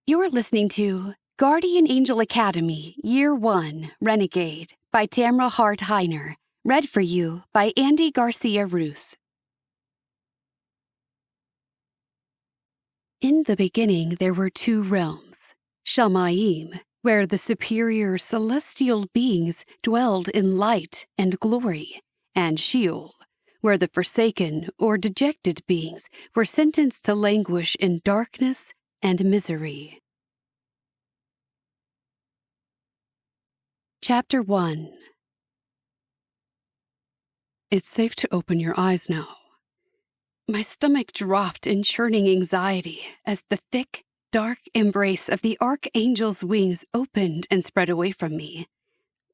You're listening to Guardian Angel Academy, Year 1, Renegade, by Tamara Hart Heiner, read for you by Andy Garcia Roos. In the beginning there were two realms, Shamayim, where the superior celestial beings dwelled in light and glory, and Sheol, where the forsaken or dejected beings were sentenced to languish in darkness and misery. Chapter 1. It's safe to open your eyes now. My stomach dropped in churning anxiety as the thick, dark embrace of the archangel's wings opened and spread away from me.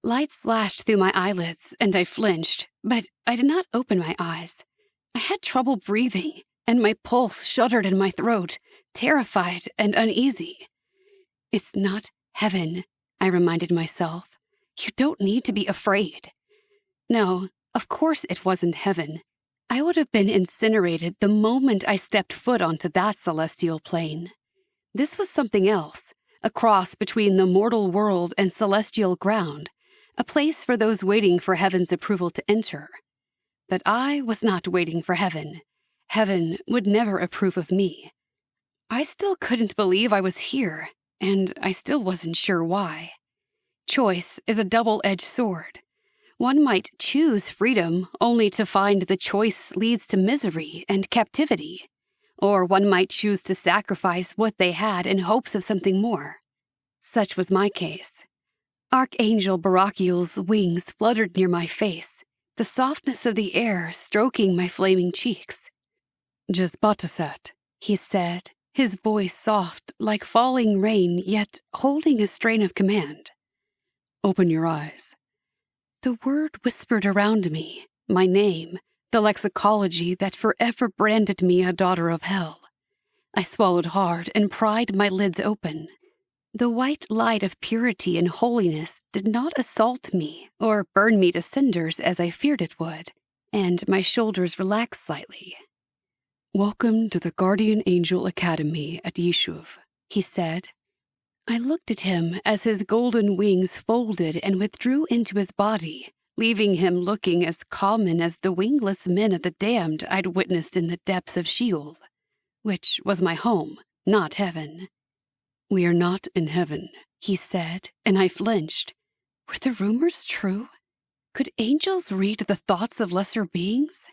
Light slashed through my eyelids and I flinched, but I did not open my eyes. I had trouble breathing, and my pulse shuddered in my throat, terrified and uneasy. It's not heaven, I reminded myself. You don't need to be afraid. No, of course it wasn't heaven. I would have been incinerated the moment I stepped foot onto that celestial plane. This was something else, a cross between the mortal world and celestial ground, a place for those waiting for heaven's approval to enter. But I was not waiting for heaven. Heaven would never approve of me. I still couldn't believe I was here, and I still wasn't sure why. Choice is a double-edged sword. One might choose freedom only to find the choice leads to misery and captivity. Or one might choose to sacrifice what they had in hopes of something more. Such was my case. Archangel Barachiel's wings fluttered near my face, the softness of the air stroking my flaming cheeks. "Jezbatasat," he said, his voice soft like falling rain, yet holding a strain of command. "Open your eyes." The word whispered around me, my name, the lexicology that forever branded me a daughter of hell. I swallowed hard and pried my lids open. The white light of purity and holiness did not assault me or burn me to cinders as I feared it would, and my shoulders relaxed slightly. "Welcome to the Guardian Angel Academy at Yishuv," he said. I looked at him as his golden wings folded and withdrew into his body, leaving him looking as common as the wingless men of the damned I'd witnessed in the depths of Sheol, which was my home, not heaven. "We are not in heaven," he said, and I flinched. Were the rumors true? Could angels read the thoughts of lesser beings?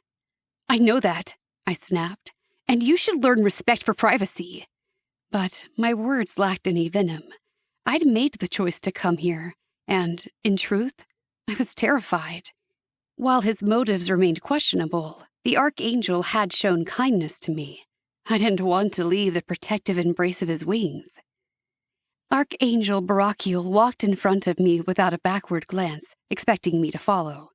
"I know that," I snapped, "and you should learn respect for privacy." But my words lacked any venom. I'd made the choice to come here, and, in truth, I was terrified. While his motives remained questionable, the archangel had shown kindness to me. I didn't want to leave the protective embrace of his wings. Archangel Barachiel walked in front of me without a backward glance, expecting me to follow.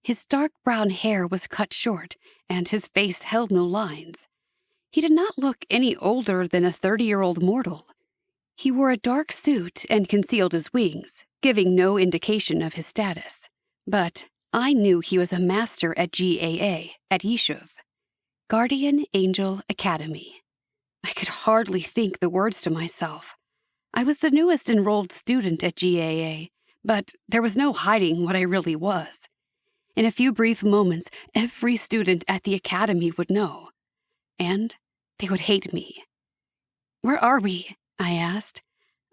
His dark brown hair was cut short, and his face held no lines. He did not look any older than a 30-year-old mortal. He wore a dark suit and concealed his wings, giving no indication of his status. But I knew he was a master at GAA, at Yishuv, Guardian Angel Academy. I could hardly think the words to myself. I was the newest enrolled student at GAA, but there was no hiding what I really was. In a few brief moments, every student at the academy would know. And they would hate me. "Where are we?" I asked.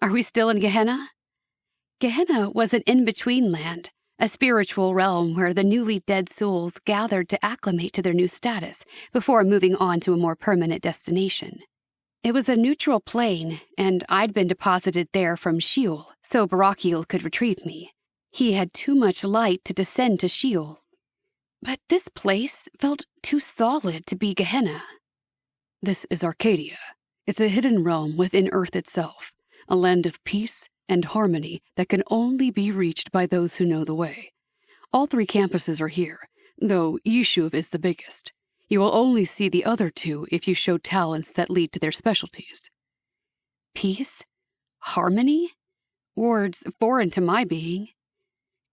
"Are we still in Gehenna?" Gehenna was an in-between land, a spiritual realm where the newly dead souls gathered to acclimate to their new status before moving on to a more permanent destination. It was a neutral plane, and I'd been deposited there from Sheol, so Barachiel could retrieve me. He had too much light to descend to Sheol. But this place felt too solid to be Gehenna. "This is Arcadia. It's a hidden realm within Earth itself, a land of peace and harmony that can only be reached by those who know the way. All 3 campuses are here, though Yishuv is the biggest. You will only see the other 2 if you show talents that lead to their specialties." Peace? Harmony? Words foreign to my being.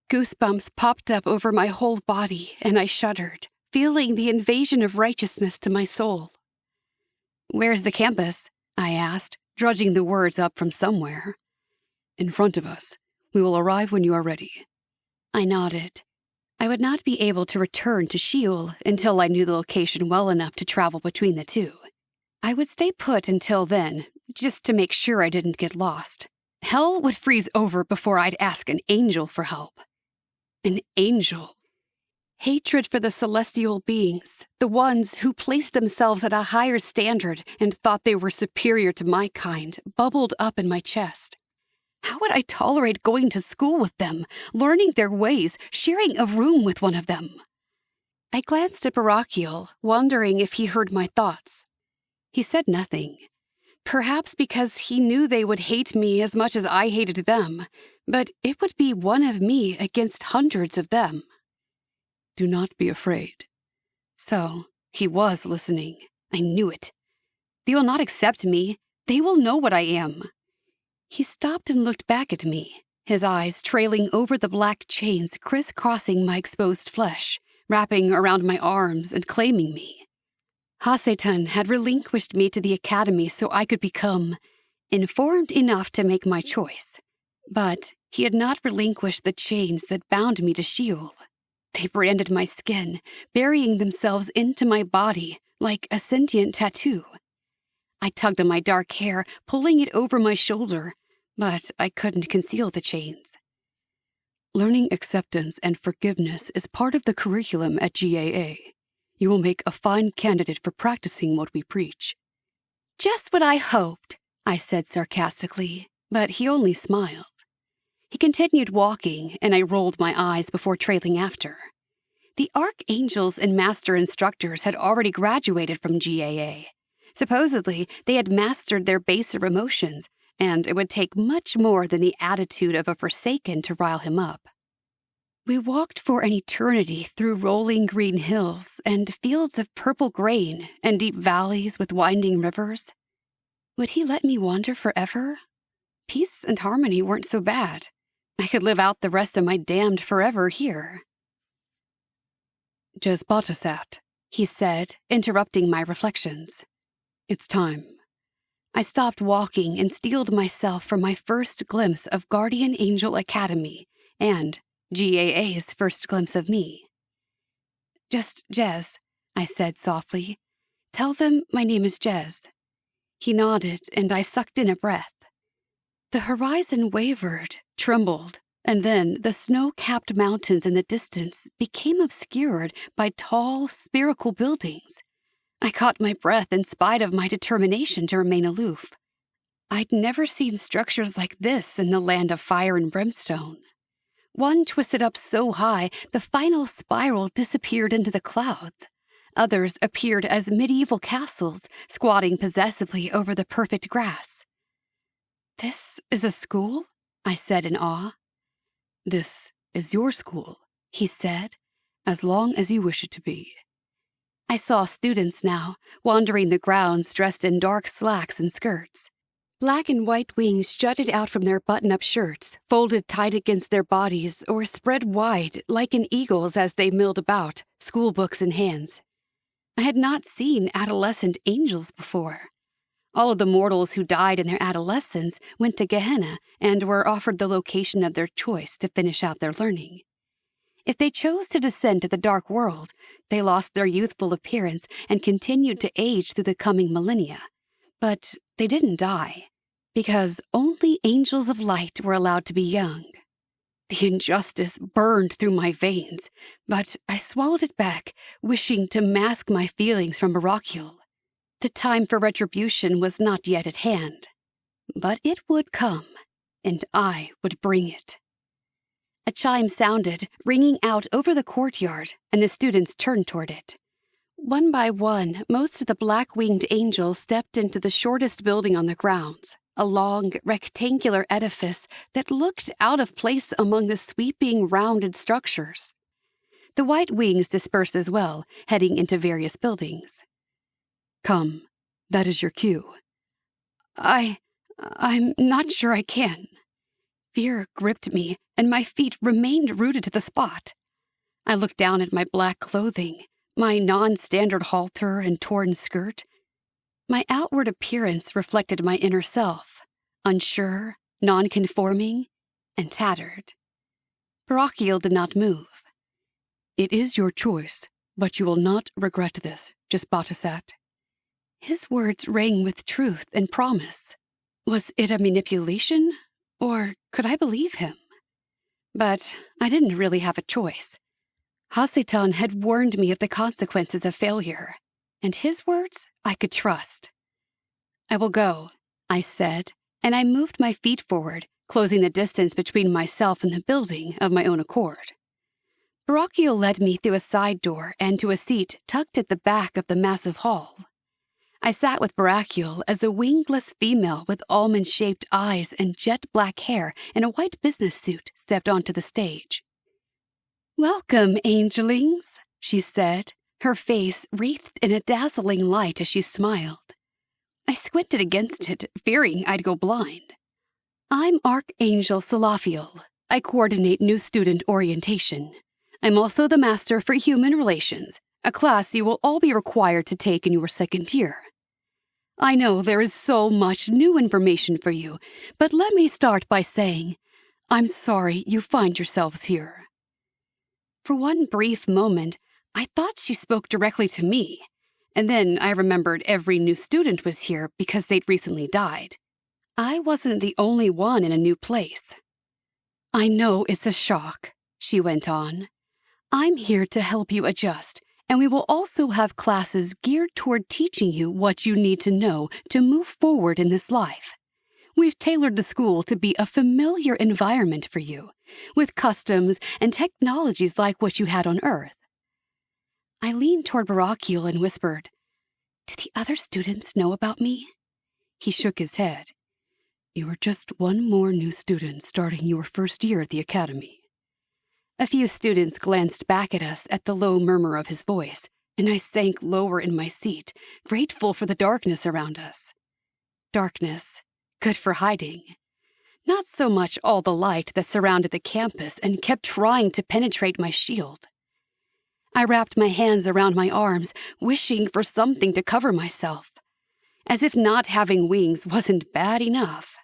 Goosebumps popped up over my whole body, and I shuddered, feeling the invasion of righteousness to my soul. "Where's the campus?" I asked, drudging the words up from somewhere. "In front of us. We will arrive when you are ready." I nodded. I would not be able to return to Sheol until I knew the location well enough to travel between the two. I would stay put until then, just to make sure I didn't get lost. Hell would freeze over before I'd ask an angel for help. An angel. Hatred for the celestial beings, the ones who placed themselves at a higher standard and thought they were superior to my kind, bubbled up in my chest. How would I tolerate going to school with them, learning their ways, sharing a room with one of them? I glanced at Barakiel, wondering if he heard my thoughts. He said nothing. Perhaps because he knew they would hate me as much as I hated them, but it would be one of me against hundreds of them. "Do not be afraid." So, he was listening. I knew it. They will not accept me. They will know what I am. He stopped and looked back at me, his eyes trailing over the black chains crisscrossing my exposed flesh, wrapping around my arms and claiming me. Hasatan had relinquished me to the academy so I could become informed enough to make my choice. But he had not relinquished the chains that bound me to Sheol. They branded my skin, burying themselves into my body like a sentient tattoo. I tugged on my dark hair, pulling it over my shoulder, but I couldn't conceal the chains. "Learning acceptance and forgiveness is part of the curriculum at GAA. You will make a fine candidate for practicing what we preach." "Just what I hoped," I said sarcastically, but he only smiled. He continued walking, and I rolled my eyes before trailing after. The archangels and master instructors had already graduated from GAA. Supposedly, they had mastered their baser emotions, and it would take much more than the attitude of a Forsaken to rile him up. We walked for an eternity through rolling green hills and fields of purple grain and deep valleys with winding rivers. Would he let me wander forever? Peace and harmony weren't so bad. I could live out the rest of my damned forever here. "Jezbatasat," he said, interrupting my reflections. "It's time." I stopped walking and steeled myself for my first glimpse of Guardian Angel Academy and GAA's first glimpse of me. "Just Jez," I said softly. "Tell them my name is Jez." He nodded, and I sucked in a breath. The horizon wavered, trembled, and then the snow-capped mountains in the distance became obscured by tall, spherical buildings. I caught my breath in spite of my determination to remain aloof. I'd never seen structures like this in the land of fire and brimstone. One twisted up so high, the final spiral disappeared into the clouds. Others appeared as medieval castles, squatting possessively over the perfect grass. "This is a school?" I said in awe. "This is your school," he said, "as long as you wish it to be." I saw students now, wandering the grounds dressed in dark slacks and skirts. Black and white wings jutted out from their button-up shirts, folded tight against their bodies or spread wide like an eagle's as they milled about, school books in hands. I had not seen adolescent angels before. All of the mortals who died in their adolescence went to Gehenna and were offered the location of their choice to finish out their learning. If they chose to descend to the dark world, they lost their youthful appearance and continued to age through the coming millennia. But they didn't die, because only angels of light were allowed to be young. The injustice burned through my veins, but I swallowed it back, wishing to mask my feelings from Barakiel. The time for retribution was not yet at hand. But it would come, and I would bring it. A chime sounded, ringing out over the courtyard, and the students turned toward it. One by one, most of the black-winged angels stepped into the shortest building on the grounds, a long, rectangular edifice that looked out of place among the sweeping, rounded structures. The white wings dispersed as well, heading into various buildings. "Come, that is your cue." I'm not sure I can." Fear gripped me, and my feet remained rooted to the spot. I looked down at my black clothing, my non-standard halter and torn skirt. My outward appearance reflected my inner self, unsure, non-conforming, and tattered. Barachiel did not move. It is your choice, but you will not regret this, Jesbatasat. His words rang with truth and promise. Was it a manipulation, or could I believe him? But I didn't really have a choice. Hasetan had warned me of the consequences of failure, and his words I could trust. I will go, I said, and I moved my feet forward, closing the distance between myself and the building of my own accord. Barachiel led me through a side door and to a seat tucked at the back of the massive hall. I sat with Barachiel as a wingless female with almond-shaped eyes and jet-black hair in a white business suit stepped onto the stage. "Welcome, angelings," she said, her face wreathed in a dazzling light as she smiled. I squinted against it, fearing I'd go blind. "I'm Archangel Salafiel. I coordinate new student orientation. I'm also the Master for Human Relations, a class you will all be required to take in your second year. I know there is so much new information for you, but let me start by saying, I'm sorry you find yourselves here." For one brief moment, I thought she spoke directly to me, and then I remembered every new student was here because they'd recently died. I wasn't the only one in a new place. "I know it's a shock," she went on. "I'm here to help you adjust, and we will also have classes geared toward teaching you what you need to know to move forward in this life. We've tailored the school to be a familiar environment for you, with customs and technologies like what you had on Earth." I leaned toward Barachiel and whispered, "Do the other students know about me?" He shook his head. "You are just one more new student starting your first year at the academy." A few students glanced back at us at the low murmur of his voice, and I sank lower in my seat, grateful for the darkness around us. Darkness, good for hiding. Not so much all the light that surrounded the campus and kept trying to penetrate my shield. I wrapped my hands around my arms, wishing for something to cover myself, as if not having wings wasn't bad enough.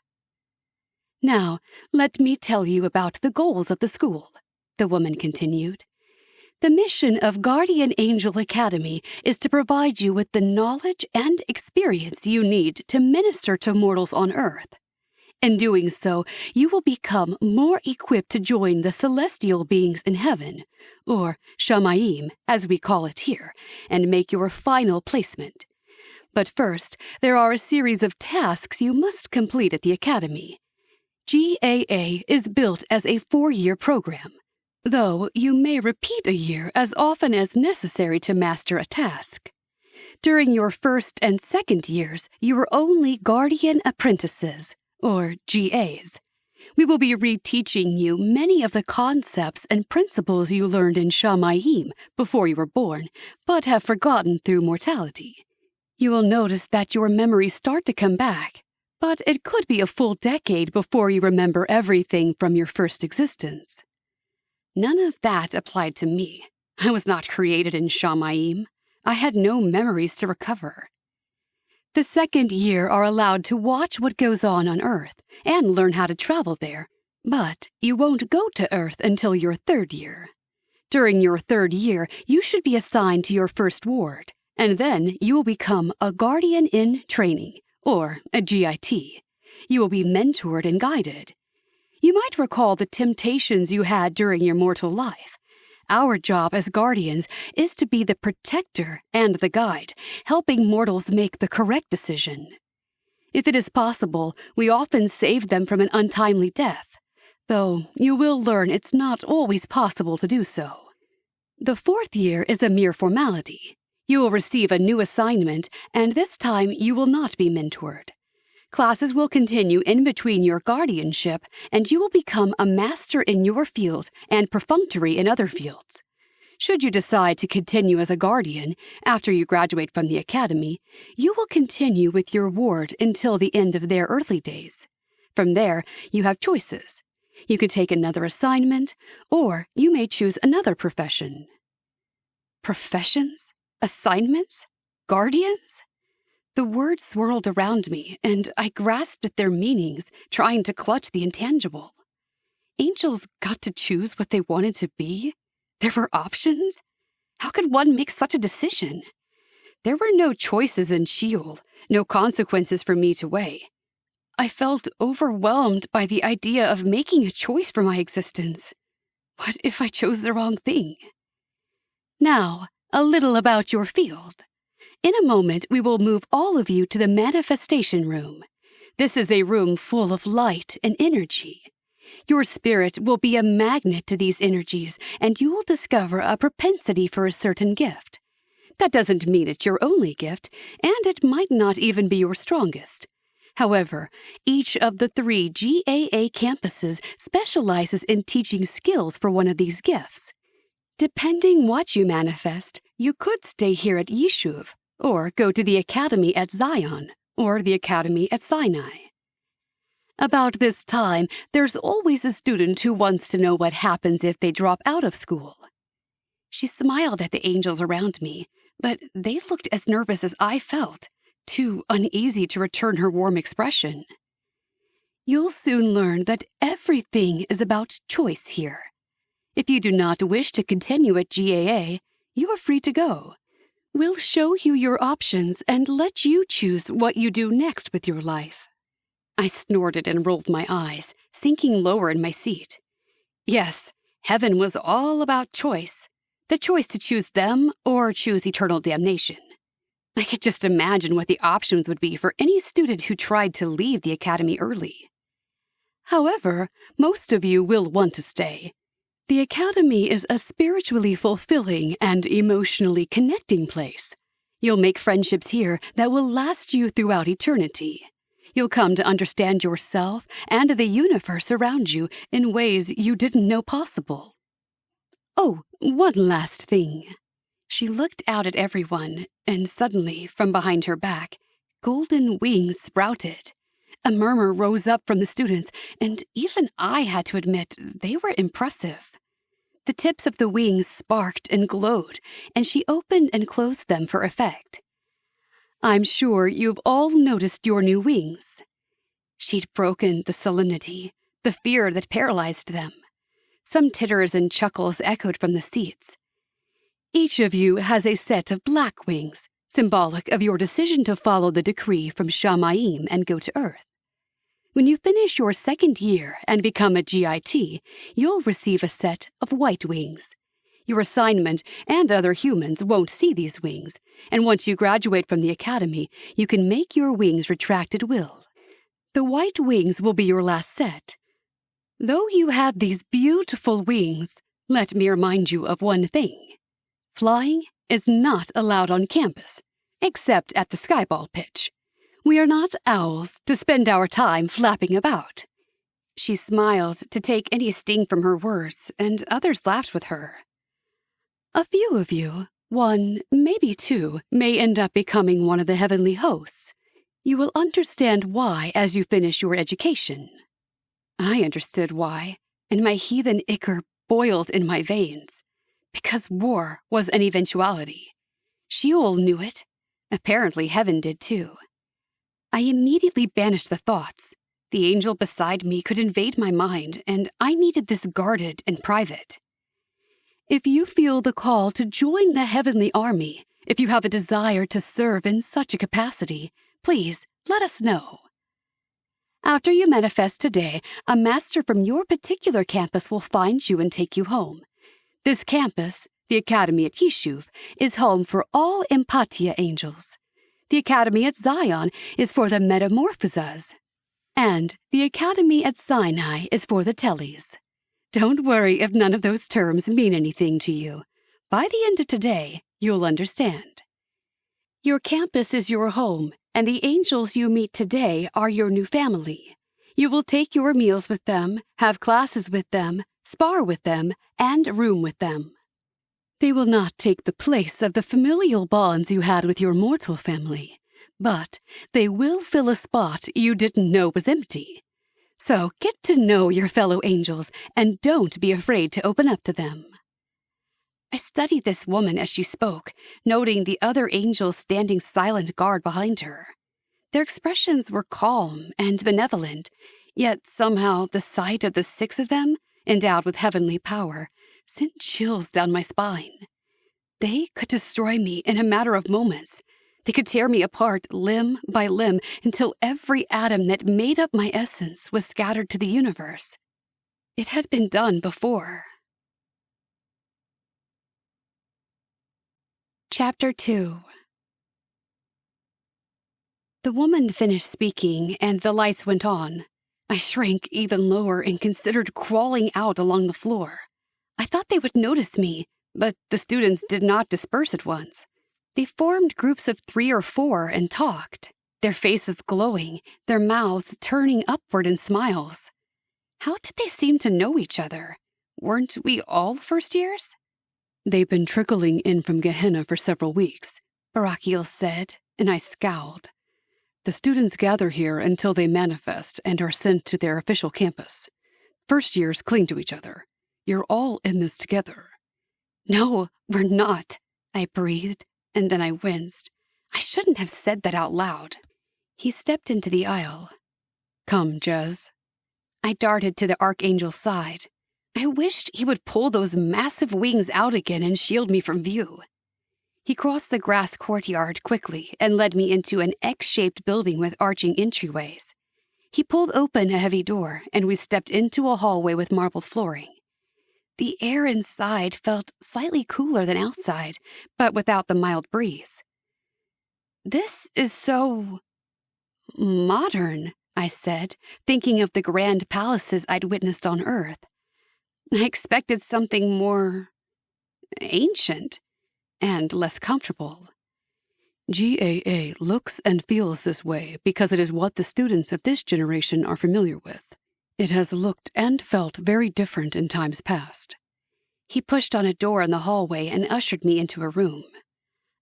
"Now, let me tell you about the goals of the school," the woman continued. "The mission of Guardian Angel Academy is to provide you with the knowledge and experience you need to minister to mortals on Earth. In doing so, you will become more equipped to join the celestial beings in heaven, or Shamayim, as we call it here, and make your final placement. But first, there are a series of tasks you must complete at the Academy. GAA is built as a 4-year program, though you may repeat a year as often as necessary to master a task. During your first and second years, you are only Guardian Apprentices, or GAs. We will be reteaching you many of the concepts and principles you learned in Shamayim before you were born, but have forgotten through mortality. You will notice that your memories start to come back, but it could be a full decade before you remember everything from your first existence." None of that applied to me. I was not created in Shamayim. I had no memories to recover. The second year are allowed to watch what goes on Earth and learn how to travel there, but you won't go to Earth until your third year. During your third year, you should be assigned to your first ward, and then you will become a Guardian in Training, or a GIT. You will be mentored and guided. You might recall the temptations you had during your mortal life. Our job as guardians is to be the protector and the guide, helping mortals make the correct decision. If it is possible, we often save them from an untimely death, though you will learn it's not always possible to do so. The fourth year is a mere formality. You will receive a new assignment, and this time you will not be mentored. Classes will continue in between your guardianship, and you will become a master in your field and perfunctory in other fields. Should you decide to continue as a guardian after you graduate from the academy, you will continue with your ward until the end of their earthly days. From there, you have choices. You can take another assignment, or you may choose another profession. Professions? Assignments? Guardians? The words swirled around me, and I grasped at their meanings, trying to clutch the intangible. Angels got to choose what they wanted to be? There were options? How could one make such a decision? There were no choices in Sheol, no consequences for me to weigh. I felt overwhelmed by the idea of making a choice for my existence. What if I chose the wrong thing? Now, a little about your field. In a moment, we will move all of you to the manifestation room. This is a room full of light and energy. Your spirit will be a magnet to these energies, and you will discover a propensity for a certain gift. That doesn't mean it's your only gift, and it might not even be your strongest. However, each of the 3 GAA campuses specializes in teaching skills for one of these gifts. Depending what you manifest, you could stay here at Yishuv, or go to the academy at Zion, or the academy at Sinai. About this time, there's always a student who wants to know what happens if they drop out of school. She smiled at the angels around me, but they looked as nervous as I felt, too uneasy to return her warm expression. You'll soon learn that everything is about choice here. If you do not wish to continue at GAA, you are free to go. We'll show you your options and let you choose what you do next with your life. I snorted and rolled my eyes, sinking lower in my seat. Yes, heaven was all about choice. The choice to choose them or choose eternal damnation. I could just imagine what the options would be for any student who tried to leave the academy early. However, most of you will want to stay. The academy is a spiritually fulfilling and emotionally connecting place. You'll make friendships here that will last you throughout eternity. You'll come to understand yourself and the universe around you in ways you didn't know possible. Oh, one last thing. She looked out at everyone, and suddenly, from behind her back, golden wings sprouted. A murmur rose up from the students, and even I had to admit they were impressive. The tips of the wings sparked and glowed, and she opened and closed them for effect. I'm sure you've all noticed your new wings. She'd broken the solemnity, the fear that paralyzed them. Some titters and chuckles echoed from the seats. Each of you has a set of black wings, symbolic of your decision to follow the decree from Shamayim and go to Earth. When you finish your 2nd year and become a GIT, you'll receive a set of white wings. Your assignment and other humans won't see these wings, and once you graduate from the academy, you can make your wings retract at will. The white wings will be your last set. Though you have these beautiful wings, let me remind you of one thing. Flying is not allowed on campus, except at the skyball pitch. We are not owls to spend our time flapping about. She smiled to take any sting from her words, and others laughed with her. A few of you, 1, maybe 2, may end up becoming one of the heavenly hosts. You will understand why as you finish your education. I understood why, and my heathen ichor boiled in my veins. Because war was an eventuality. Sheol knew it. Apparently heaven did too. I immediately banished the thoughts. The angel beside me could invade my mind, and I needed this guarded and private. If you feel the call to join the heavenly army, if you have a desire to serve in such a capacity, please let us know. After you manifest today, a master from your particular campus will find you and take you home. This campus, the Academy at Yishuv, is home for all Empatia angels. The Academy at Zion is for the Metamorphosas. And the Academy at Sinai is for the Tellies. Don't worry if none of those terms mean anything to you. By the end of today, you'll understand. Your campus is your home, and the angels you meet today are your new family. You will take your meals with them, have classes with them, spar with them, and room with them. They will not take the place of the familial bonds you had with your mortal family, but they will fill a spot you didn't know was empty. So get to know your fellow angels and don't be afraid to open up to them. I studied this woman as she spoke, noting the other angels standing silent guard behind her. Their expressions were calm and benevolent, yet somehow the sight of the 6 of them, endowed with heavenly power, sent chills down my spine. They could destroy me in a matter of moments. They could tear me apart limb by limb until every atom that made up my essence was scattered to the universe. It had been done before. Chapter 2. The woman finished speaking, and the lights went on. I shrank even lower and considered crawling out along the floor. I thought they would notice me, but the students did not disperse at once. They formed groups of 3 or 4 and talked, their faces glowing, their mouths turning upward in smiles. How did they seem to know each other? Weren't we all first years? They've been trickling in from Gehenna for several weeks, Barakiel said, and I scowled. The students gather here until they manifest and are sent to their official campus. First years cling to each other. You're all in this together. No, we're not, I breathed, and then I winced. I shouldn't have said that out loud. He stepped into the aisle. Come, Jez. I darted to the Archangel's side. I wished he would pull those massive wings out again and shield me from view. He crossed the grass courtyard quickly and led me into an X-shaped building with arching entryways. He pulled open a heavy door, and we stepped into a hallway with marbled flooring. The air inside felt slightly cooler than outside, but without the mild breeze. This is so modern, I said, thinking of the grand palaces I'd witnessed on Earth. I expected something more ancient and less comfortable. GAA looks and feels this way because it is what the students of this generation are familiar with. It has looked and felt very different in times past. He pushed on a door in the hallway and ushered me into a room.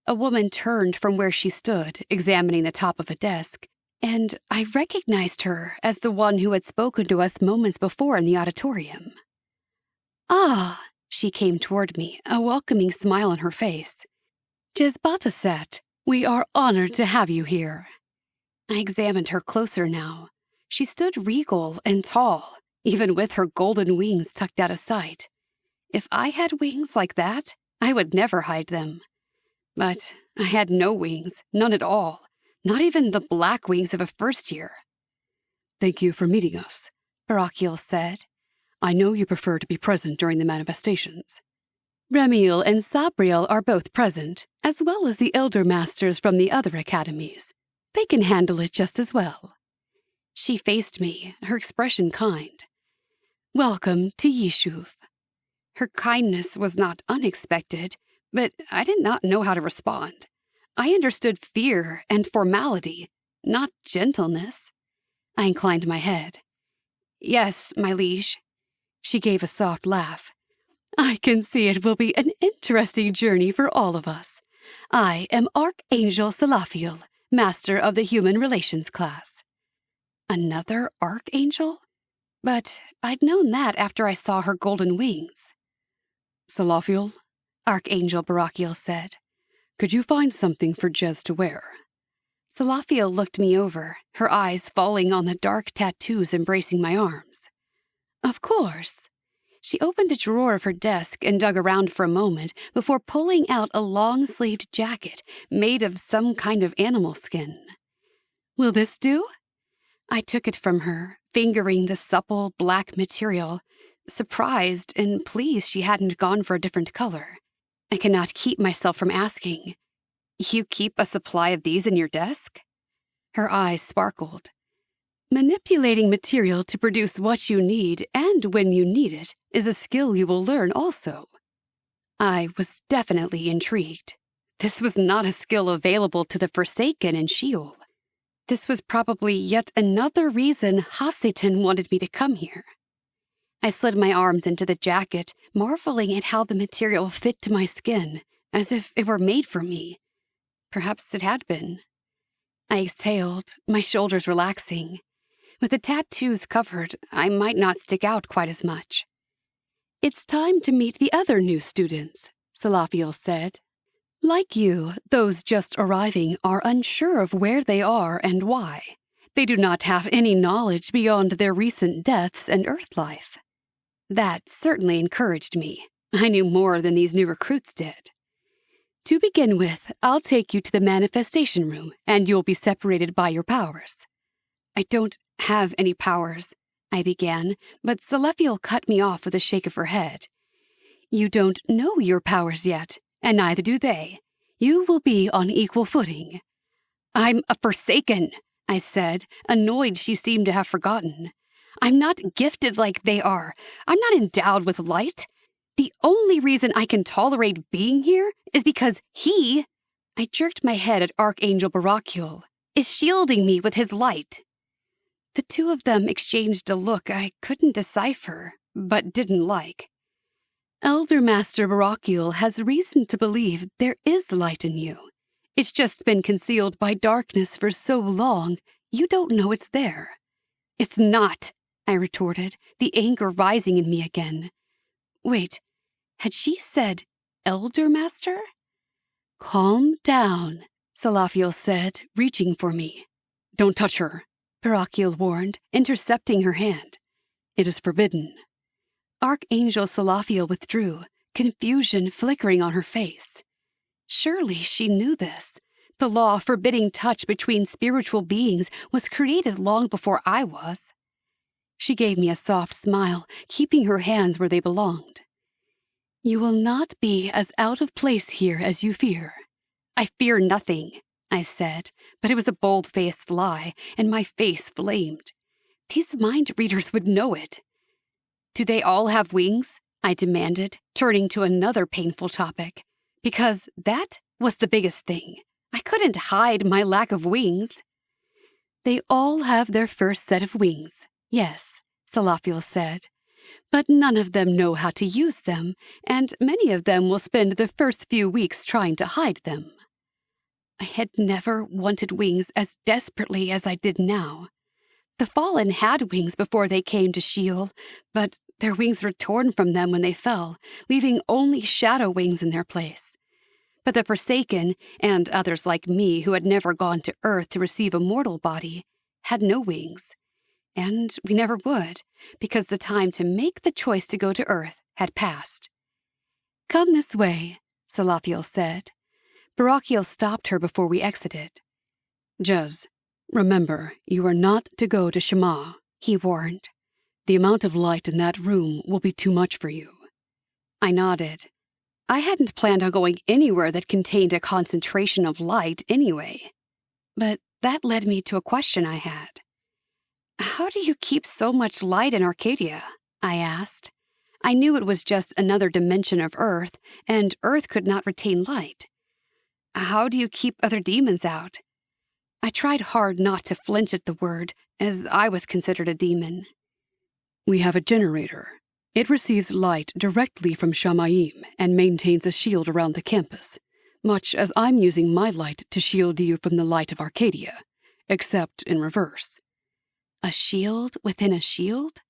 A woman turned from where she stood, examining the top of a desk, and I recognized her as the one who had spoken to us moments before in the auditorium. Ah, she came toward me, a welcoming smile on her face. Jezbatasat, we are honored to have you here. I examined her closer now. She stood regal and tall, even with her golden wings tucked out of sight. If I had wings like that, I would never hide them. But I had no wings, none at all, not even the black wings of a first year. Thank you for meeting us, Barakiel said. I know you prefer to be present during the manifestations. Remiel and Sabriel are both present, as well as the elder masters from the other academies. They can handle it just as well. She faced me, her expression kind. Welcome to Yishuv. Her kindness was not unexpected, but I did not know how to respond. I understood fear and formality, not gentleness. I inclined my head. Yes, my liege. She gave a soft laugh. I can see it will be an interesting journey for all of us. I am Archangel Salafiel, master of the Human Relations class. Another Archangel? But I'd known that after I saw her golden wings. Salafiel, Archangel Barakiel said. Could you find something for Jez to wear? Salafiel looked me over, her eyes falling on the dark tattoos embracing my arms. Of course. She opened a drawer of her desk and dug around for a moment before pulling out a long-sleeved jacket made of some kind of animal skin. Will this do? I took it from her, fingering the supple black material, surprised and pleased she hadn't gone for a different color. I cannot keep myself from asking, You keep a supply of these in your desk? Her eyes sparkled. Manipulating material to produce what you need and when you need it is a skill you will learn also. I was definitely intrigued. This was not a skill available to the Forsaken in Sheol. This was probably yet another reason Hasatan wanted me to come here. I slid my arms into the jacket, marveling at how the material fit to my skin, as if it were made for me. Perhaps it had been. I exhaled, my shoulders relaxing. With the tattoos covered, I might not stick out quite as much. It's time to meet the other new students, Salafiel said. Like you, those just arriving are unsure of where they are and why. They do not have any knowledge beyond their recent deaths and Earth life. That certainly encouraged me. I knew more than these new recruits did. To begin with, I'll take you to the manifestation room, and you'll be separated by your powers. I don't have any powers, I began, but Celestial cut me off with a shake of her head. You don't know your powers yet, and neither do they. You will be on equal footing. I'm a Forsaken, I said, annoyed she seemed to have forgotten. I'm not gifted like they are. I'm not endowed with light. The only reason I can tolerate being here is because he, I jerked my head at Archangel Baracule, is shielding me with his light. The two of them exchanged a look I couldn't decipher, but didn't like. Elder Master Baracule has reason to believe there is light in you. It's just been concealed by darkness for so long, you don't know it's there. It's not, I retorted, the anger rising in me again. Wait, had she said Elder Master? Calm down, Salafiel said, reaching for me. Don't touch her, Baracule warned, intercepting her hand. It is forbidden. Archangel Salafiel withdrew, confusion flickering on her face. Surely she knew this. The law forbidding touch between spiritual beings was created long before I was. She gave me a soft smile, keeping her hands where they belonged. You will not be as out of place here as you fear. I fear nothing, I said, but it was a bold-faced lie, and my face flamed. These mind readers would know it. Do they all have wings? I demanded, turning to another painful topic, because that was the biggest thing. I couldn't hide my lack of wings. They all have their first set of wings, yes, Salafiel said. But none of them know how to use them, and many of them will spend the first few weeks trying to hide them. I had never wanted wings as desperately as I did now. The Fallen had wings before they came to Sheol, but their wings were torn from them when they fell, leaving only shadow wings in their place. But the Forsaken, and others like me who had never gone to Earth to receive a mortal body, had no wings. And we never would, because the time to make the choice to go to Earth had passed. Come this way, Salafiel said. Baracule stopped her before we exited. Jez, remember, you are not to go to Shema, he warned. The amount of light in that room will be too much for you. I nodded. I hadn't planned on going anywhere that contained a concentration of light anyway. But that led me to a question I had. How do you keep so much light in Arcadia? I asked. I knew it was just another dimension of Earth, and Earth could not retain light. How do you keep other demons out? I tried hard not to flinch at the word, as I was considered a demon. We have a generator. It receives light directly from Shamayim and maintains a shield around the campus, much as I'm using my light to shield you from the light of Arcadia, except in reverse. A shield within a shield?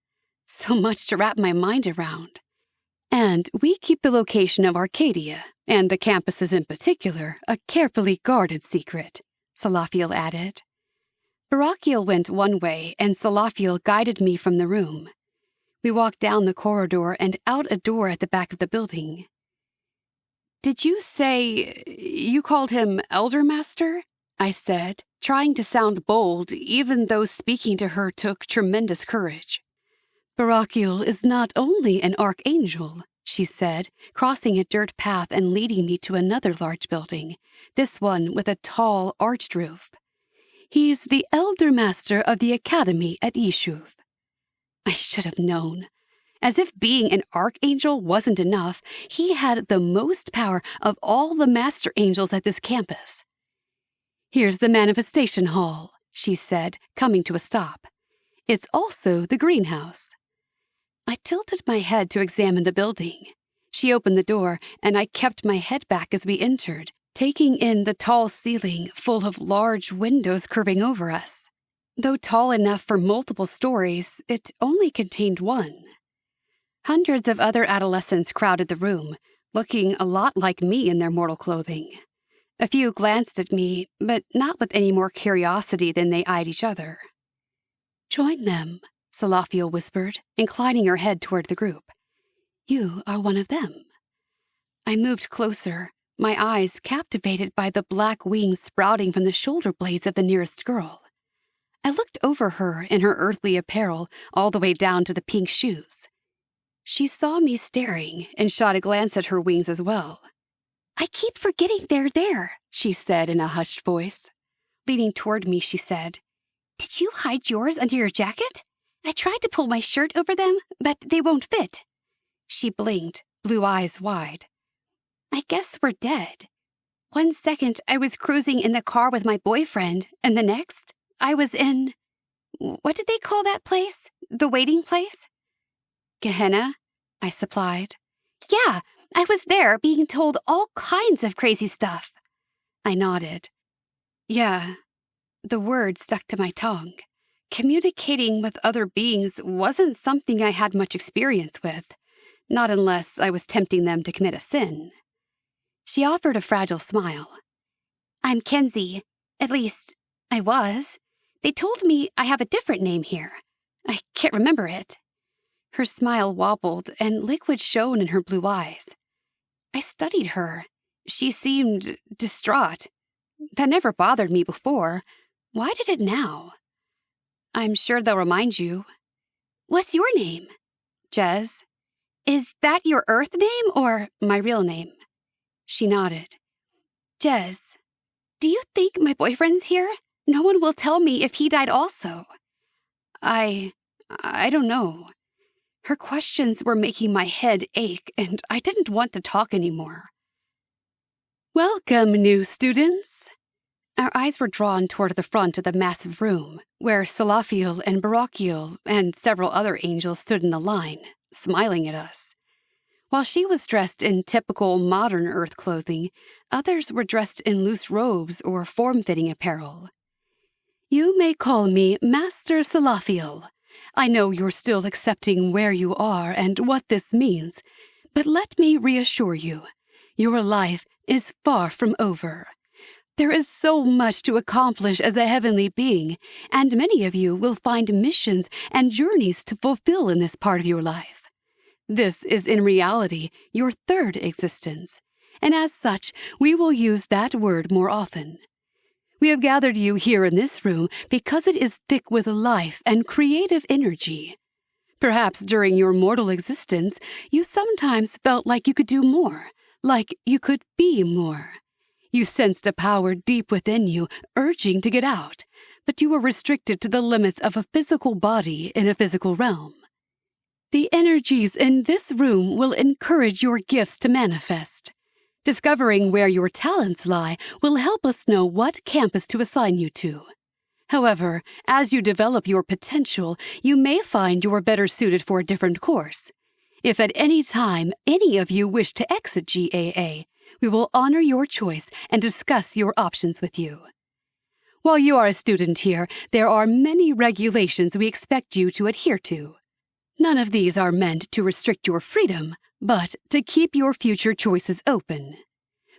So much to wrap my mind around. And we keep the location of Arcadia, and the campuses in particular, a carefully guarded secret, Salafiel added. Baracule went one way, and Salafiel guided me from the room. We walked down the corridor and out a door at the back of the building. Did you say you called him Elder Master? I said, trying to sound bold, even though speaking to her took tremendous courage. Baracule is not only an archangel, she said, crossing a dirt path and leading me to another large building, this one with a tall, arched roof. He's the Elder Master of the Academy at Yishuv. I should have known. As if being an archangel wasn't enough, he had the most power of all the master angels at this campus. Here's the manifestation hall, she said, coming to a stop. It's also the greenhouse. I tilted my head to examine the building. She opened the door, and I kept my head back as we entered, taking in the tall ceiling full of large windows curving over us. Though tall enough for multiple stories, it only contained one. Hundreds of other adolescents crowded the room, looking a lot like me in their mortal clothing. A few glanced at me, but not with any more curiosity than they eyed each other. "Join them," Salafiel whispered, inclining her head toward the group. "You are one of them." I moved closer, my eyes captivated by the black wings sprouting from the shoulder blades of the nearest girl. I looked over her in her earthly apparel all the way down to the pink shoes. She saw me staring and shot a glance at her wings as well. "I keep forgetting they're there," she said in a hushed voice. Leaning toward me, she said, "Did you hide yours under your jacket? I tried to pull my shirt over them, but they won't fit." She blinked, blue eyes wide. "I guess we're dead. One second I was cruising in the car with my boyfriend, and the next I was in... What did they call that place? The waiting place?" "Gehenna," I supplied. "Yeah, I was there being told all kinds of crazy stuff." I nodded. Yeah, the word stuck to my tongue. Communicating with other beings wasn't something I had much experience with, not unless I was tempting them to commit a sin. She offered a fragile smile. "I'm Kenzie. At least, I was. They told me I have a different name here. I can't remember it." Her smile wobbled and liquid shone in her blue eyes. I studied her. She seemed distraught. That never bothered me before. Why did it now? "I'm sure they'll remind you." "What's your name?" "Jez." "Is that your Earth name or—" "My real name." She nodded. "Jez, do you think my boyfriend's here? No one will tell me if he died also." I don't know. Her questions were making my head ache, and I didn't want to talk anymore. "Welcome, new students." Our eyes were drawn toward the front of the massive room, where Salafiel and Barakiel and several other angels stood in a line, smiling at us. While she was dressed in typical modern Earth clothing, others were dressed in loose robes or form-fitting apparel. "You may call me Master Salafiel. I know you're still accepting where you are and what this means, but let me reassure you, your life is far from over. There is so much to accomplish as a heavenly being, and many of you will find missions and journeys to fulfill in this part of your life. This is in reality your third existence, and as such, we will use that word more often. We have gathered you here in this room because it is thick with life and creative energy. Perhaps during your mortal existence, you sometimes felt like you could do more, like you could be more. You sensed a power deep within you, urging to get out, but you were restricted to the limits of a physical body in a physical realm. The energies in this room will encourage your gifts to manifest. Discovering where your talents lie will help us know what campus to assign you to. However, as you develop your potential, you may find you are better suited for a different course. If at any time any of you wish to exit GAA, we will honor your choice and discuss your options with you. While you are a student here, there are many regulations we expect you to adhere to. None of these are meant to restrict your freedom, but to keep your future choices open.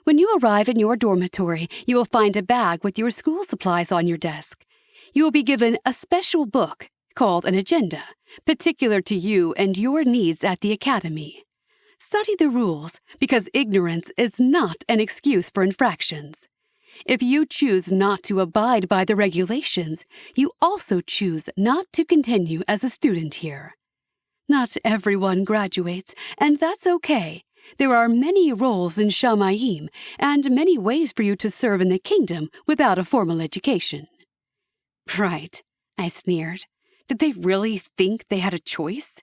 When you arrive in your dormitory, you will find a bag with your school supplies on your desk. You will be given a special book called an agenda, particular to you and your needs at the academy. Study the rules, because ignorance is not an excuse for infractions. If you choose not to abide by the regulations, you also choose not to continue as a student here. Not everyone graduates, and that's okay. There are many roles in Shamayim, and many ways for you to serve in the kingdom without a formal education. Right, I sneered. Did they really think they had a choice?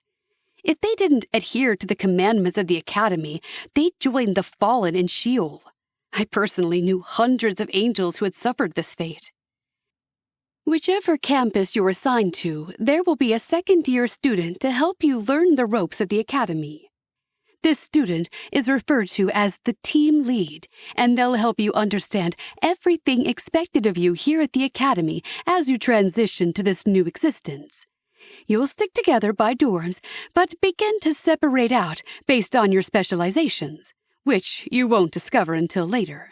If they didn't adhere to the commandments of the academy, they'd join the fallen in Sheol. I personally knew hundreds of angels who had suffered this fate. Whichever campus you're assigned to, there will be a second-year student to help you learn the ropes of the academy. This student is referred to as the team lead, and they'll help you understand everything expected of you here at the academy as you transition to this new existence. You'll stick together by dorms, but begin to separate out based on your specializations, which you won't discover until later.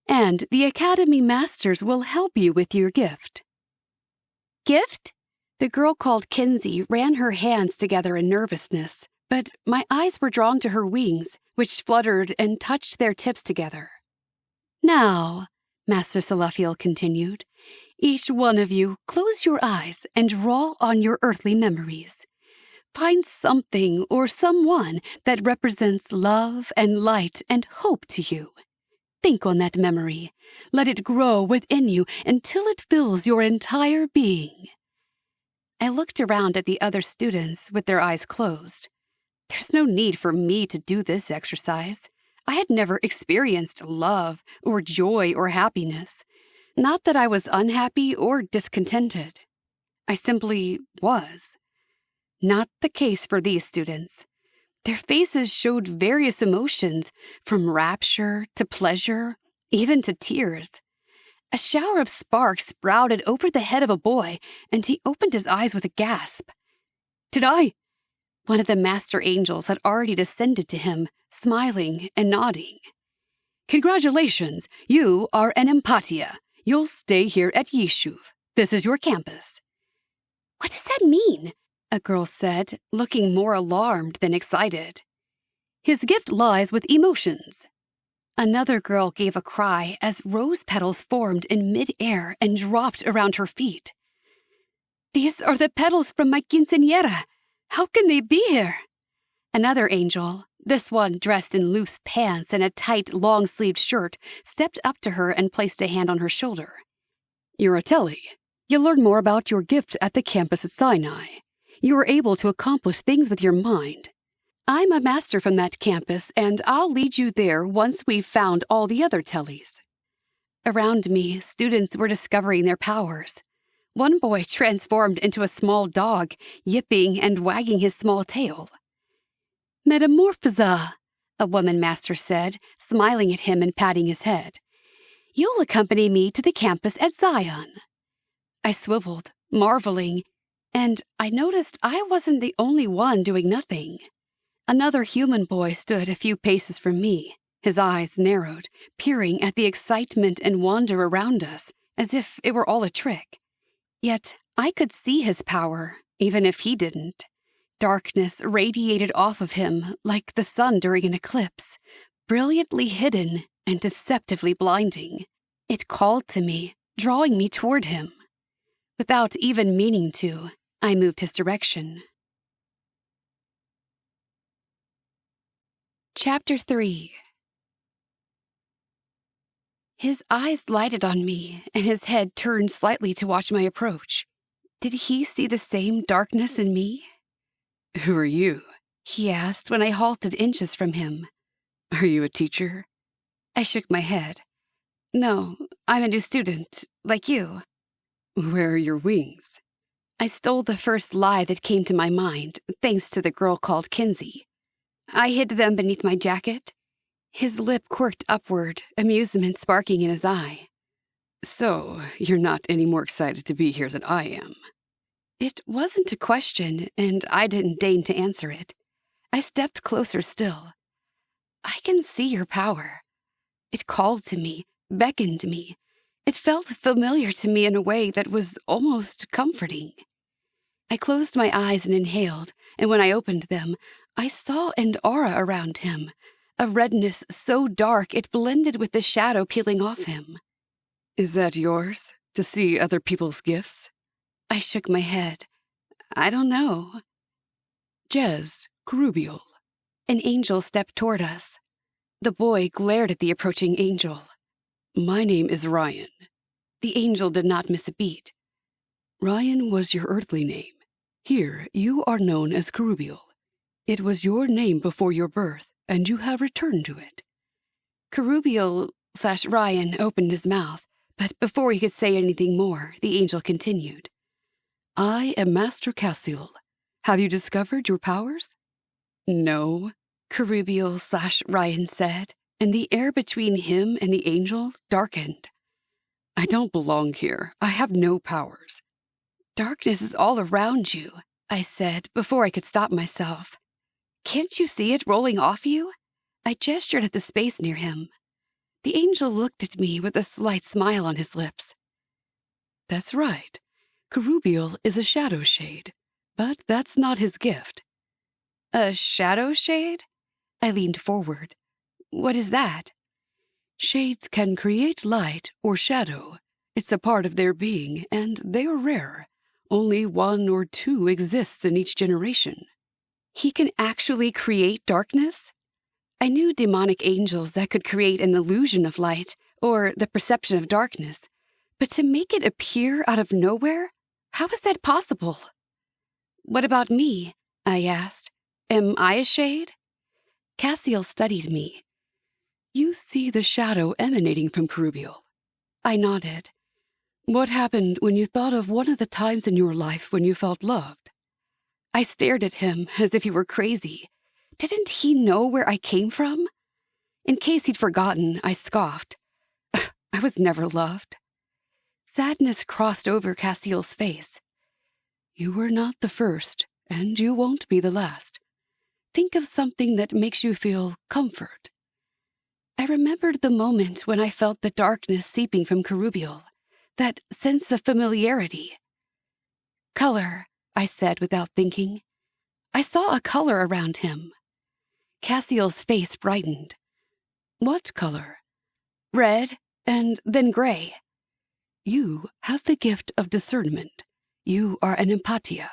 And the Academy Masters will help you with your gift. Gift? The girl called Kinsey ran her hands together in nervousness, but my eyes were drawn to her wings, which fluttered and touched their tips together. Now, Master Salafiel continued, each one of you close your eyes and draw on your earthly memories. Find something or someone that represents love and light and hope to you. Think on that memory. Let it grow within you until it fills your entire being. I looked around at the other students with their eyes closed. There's no need for me to do this exercise. I had never experienced love or joy or happiness. Not that I was unhappy or discontented. I simply was. Not the case for these students. Their faces showed various emotions, from rapture to pleasure, even to tears. A shower of sparks sprouted over the head of a boy, and he opened his eyes with a gasp. Did I? One of the master angels had already descended to him, smiling and nodding. Congratulations, you are an empatia. You'll stay here at Yishuv. This is your campus. What does that mean? A girl said, looking more alarmed than excited. His gift lies with emotions. Another girl gave a cry as rose petals formed in mid-air and dropped around her feet. These are the petals from my quinceañera. How can they be here? Another angel, this one dressed in loose pants and a tight, long-sleeved shirt, stepped up to her and placed a hand on her shoulder. You're a Telly. You'll learn more about your gift at the campus at Sinai. You are able to accomplish things with your mind. I'm a master from that campus, and I'll lead you there once we've found all the other Tellys. Around me, students were discovering their powers. One boy transformed into a small dog, yipping and wagging his small tail. Metamorphosa, a woman master said, smiling at him and patting his head. You'll accompany me to the campus at Zion. I swiveled, marveling, and I noticed I wasn't the only one doing nothing. Another human boy stood a few paces from me, his eyes narrowed, peering at the excitement and wonder around us, as if it were all a trick. Yet I could see his power, even if he didn't. Darkness radiated off of him like the sun during an eclipse, brilliantly hidden and deceptively blinding. It called to me, drawing me toward him. Without even meaning to, I moved his direction. Chapter 3. His eyes lighted on me, and his head turned slightly to watch my approach. Did he see the same darkness in me? Who are you? He asked when I halted inches from him. Are you a teacher? I shook my head. No, I'm a new student, like you. Where are your wings? I stole the first lie that came to my mind, thanks to the girl called Kinsey. I hid them beneath my jacket. His lip quirked upward, amusement sparking in his eye. So, you're not any more excited to be here than I am. It wasn't a question, and I didn't deign to answer it. I stepped closer still. I can see your power. It called to me, beckoned me. It felt familiar to me in a way that was almost comforting. I closed my eyes and inhaled, and when I opened them, I saw an aura around him, a redness so dark it blended with the shadow peeling off him. Is that yours, to see other people's gifts? I shook my head. I don't know. Jez, Grubiel. An angel stepped toward us. The boy glared at the approaching angel. My name is Ryan. The angel did not miss a beat. Ryan was your earthly name. Here, you are known as Grubiel. It was your name before your birth, and you have returned to it. Kerubiel/Ryan opened his mouth, but before he could say anything more, the angel continued. I am Master Cassiel. Have you discovered your powers? No, Kerubiel/Ryan said, and the air between him and the angel darkened. I don't belong here. I have no powers. Darkness is all around you, I said before I could stop myself. Can't you see it rolling off you? I gestured at the space near him. The angel looked at me with a slight smile on his lips. That's right. Kerubiel is a shadow shade, but that's not his gift. A shadow shade? I leaned forward. What is that? Shades can create light or shadow. It's a part of their being, and they are rare. Only 1 or 2 exists in each generation. He can actually create darkness? I knew demonic angels that could create an illusion of light, or the perception of darkness, but to make it appear out of nowhere? How is that possible? What about me? I asked. Am I a shade? Cassiel studied me. You see the shadow emanating from Kerubiel. I nodded. What happened when you thought of one of the times in your life when you felt loved? I stared at him as if he were crazy. Didn't he know where I came from? In case he'd forgotten, I scoffed. I was never loved. Sadness crossed over Cassiel's face. You were not the first, and you won't be the last. Think of something that makes you feel comfort. I remembered the moment when I felt the darkness seeping from Kerubiel, that sense of familiarity. Color, I said without thinking. I saw a color around him. Cassiel's face brightened. What color? Red, and then gray. You have the gift of discernment. You are an empatia.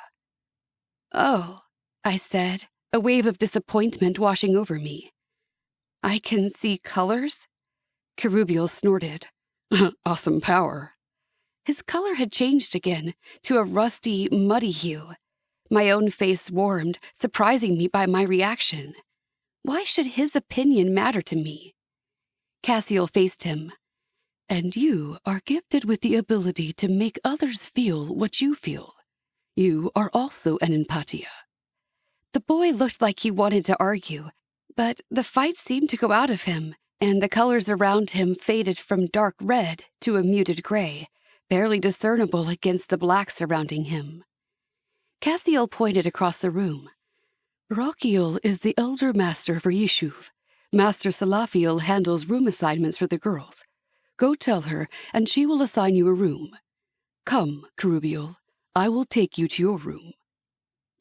Oh, I said, a wave of disappointment washing over me. I can see colors? Kerubiel snorted. Awesome power. His color had changed again, to a rusty, muddy hue. My own face warmed, surprising me by my reaction. Why should his opinion matter to me? Cassiel faced him. And you are gifted with the ability to make others feel what you feel. You are also an empatia. The boy looked like he wanted to argue, but the fight seemed to go out of him, and the colors around him faded from dark red to a muted gray, barely discernible against the black surrounding him. Cassiel pointed across the room. Barakiel is the elder master for Yishuv. Master Salafiel handles room assignments for the girls. Go tell her, and she will assign you a room. Come, Kerubiel, I will take you to your room.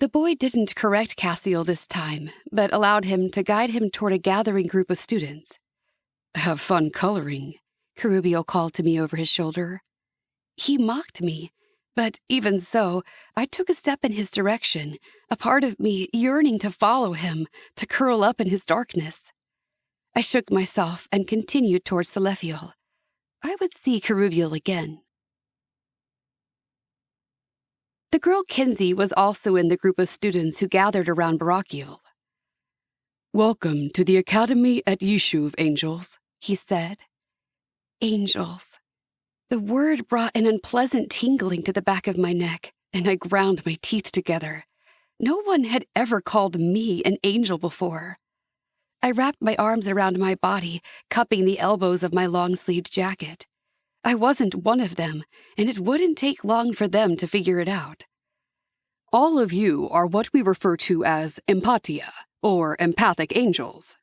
The boy didn't correct Cassiel this time, but allowed him to guide him toward a gathering group of students. Have fun coloring, Kerubiel called to me over his shoulder. He mocked me, but even so, I took a step in his direction, a part of me yearning to follow him, to curl up in his darkness. I shook myself and continued toward Salafiel. I would see Kerubiel again. The girl Kinsey was also in the group of students who gathered around Barakiel. Welcome to the Academy at Yishuv, angels, he said. Angels. The word brought an unpleasant tingling to the back of my neck, and I ground my teeth together. No one had ever called me an angel before. I wrapped my arms around my body, cupping the elbows of my long-sleeved jacket. I wasn't one of them, and it wouldn't take long for them to figure it out. All of you are what we refer to as empatia, or empathic angels.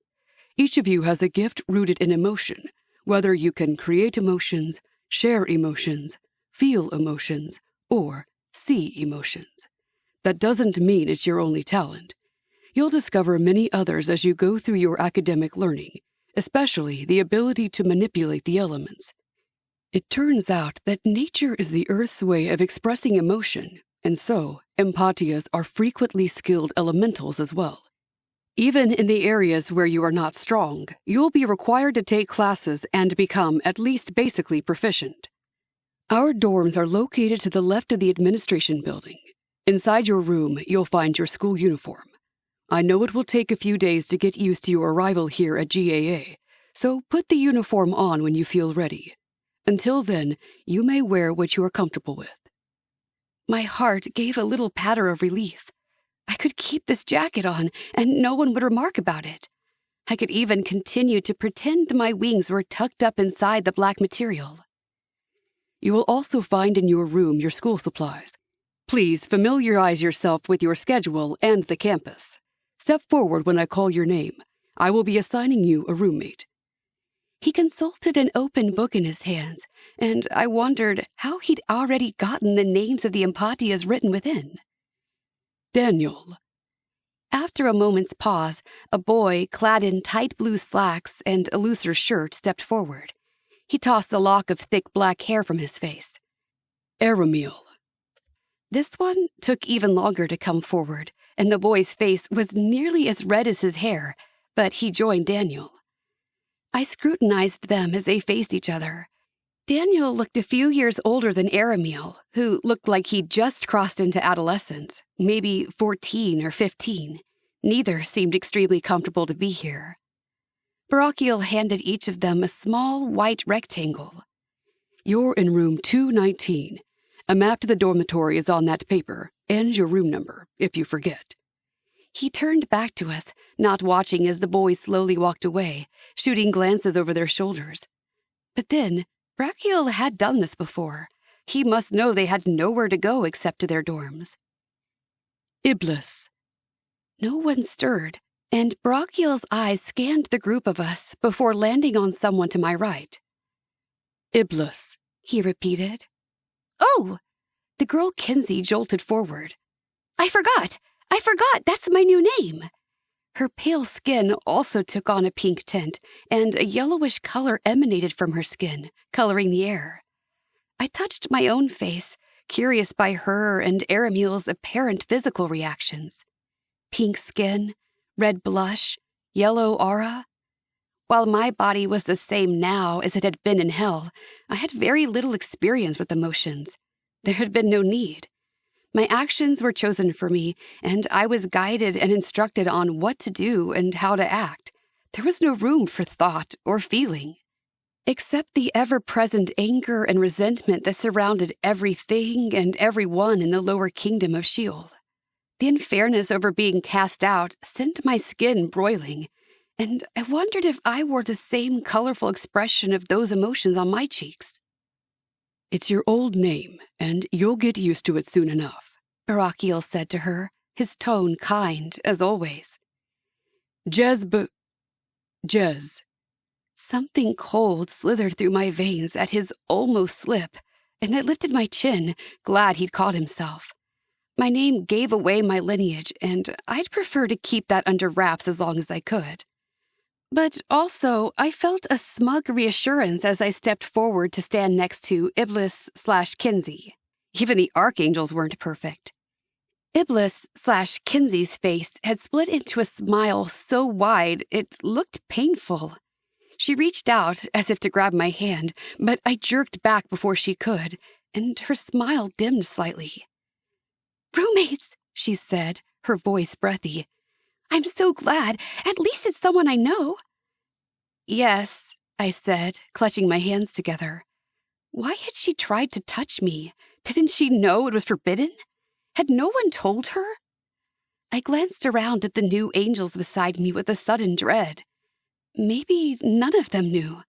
Each of you has a gift rooted in emotion, whether you can create emotions, share emotions, feel emotions, or see emotions. That doesn't mean it's your only talent. You'll discover many others as you go through your academic learning, especially the ability to manipulate the elements. It turns out that nature is the Earth's way of expressing emotion, and so empatias are frequently skilled elementals as well. Even in the areas where you are not strong, you'll be required to take classes and become at least basically proficient. Our dorms are located to the left of the administration building. Inside your room, you'll find your school uniform. I know it will take a few days to get used to your arrival here at GAA, so put the uniform on when you feel ready. Until then, you may wear what you are comfortable with. My heart gave a little patter of relief. I could keep this jacket on, and no one would remark about it. I could even continue to pretend my wings were tucked up inside the black material. You will also find in your room your school supplies. Please familiarize yourself with your schedule and the campus. Step forward when I call your name. I will be assigning you a roommate." He consulted an open book in his hands, and I wondered how he'd already gotten the names of the Empatias written within. "Daniel." After a moment's pause, a boy clad in tight blue slacks and a looser shirt stepped forward. He tossed a lock of thick black hair from his face. "Aramil." This one took even longer to come forward, and the boy's face was nearly as red as his hair, but he joined Daniel. I scrutinized them as they faced each other. Daniel looked a few years older than Aramil, who looked like he'd just crossed into adolescence, maybe 14 or 15. Neither seemed extremely comfortable to be here. Barakiel handed each of them a small white rectangle. "You're in room 219. A map to the dormitory is on that paper, and your room number, if you forget." He turned back to us, not watching as the boys slowly walked away, shooting glances over their shoulders. But then, Barakiel had done this before. He must know they had nowhere to go except to their dorms. "Iblis." No one stirred, and Barakiel's eyes scanned the group of us before landing on someone to my right. "Iblis," he repeated. "Oh!" The girl Kinsey jolted forward. I forgot! That's my new name!" Her pale skin also took on a pink tint, and a yellowish color emanated from her skin, coloring the air. I touched my own face, curious by her and Aramil's apparent physical reactions. Pink skin, red blush, yellow aura. While my body was the same now as it had been in hell, I had very little experience with emotions. There had been no need. My actions were chosen for me, and I was guided and instructed on what to do and how to act. There was no room for thought or feeling, except the ever-present anger and resentment that surrounded everything and everyone in the lower kingdom of Sheol. The unfairness over being cast out sent my skin broiling, and I wondered if I wore the same colorful expression of those emotions on my cheeks. "It's your old name, and you'll get used to it soon enough," Barakiel said to her, his tone kind, as always. Jez. Something cold slithered through my veins at his almost slip, and I lifted my chin, glad he'd caught himself. My name gave away my lineage, and I'd prefer to keep that under wraps as long as I could. But also, I felt a smug reassurance as I stepped forward to stand next to Iblis/Kinsey. Even the archangels weren't perfect. Iblis/Kinsey's face had split into a smile so wide it looked painful. She reached out as if to grab my hand, but I jerked back before she could, and her smile dimmed slightly. "Roommates," she said, her voice breathy. "I'm so glad. At least it's someone I know." "Yes," I said, clutching my hands together. Why had she tried to touch me? Didn't she know it was forbidden? Had no one told her? I glanced around at the new angels beside me with a sudden dread. Maybe none of them knew.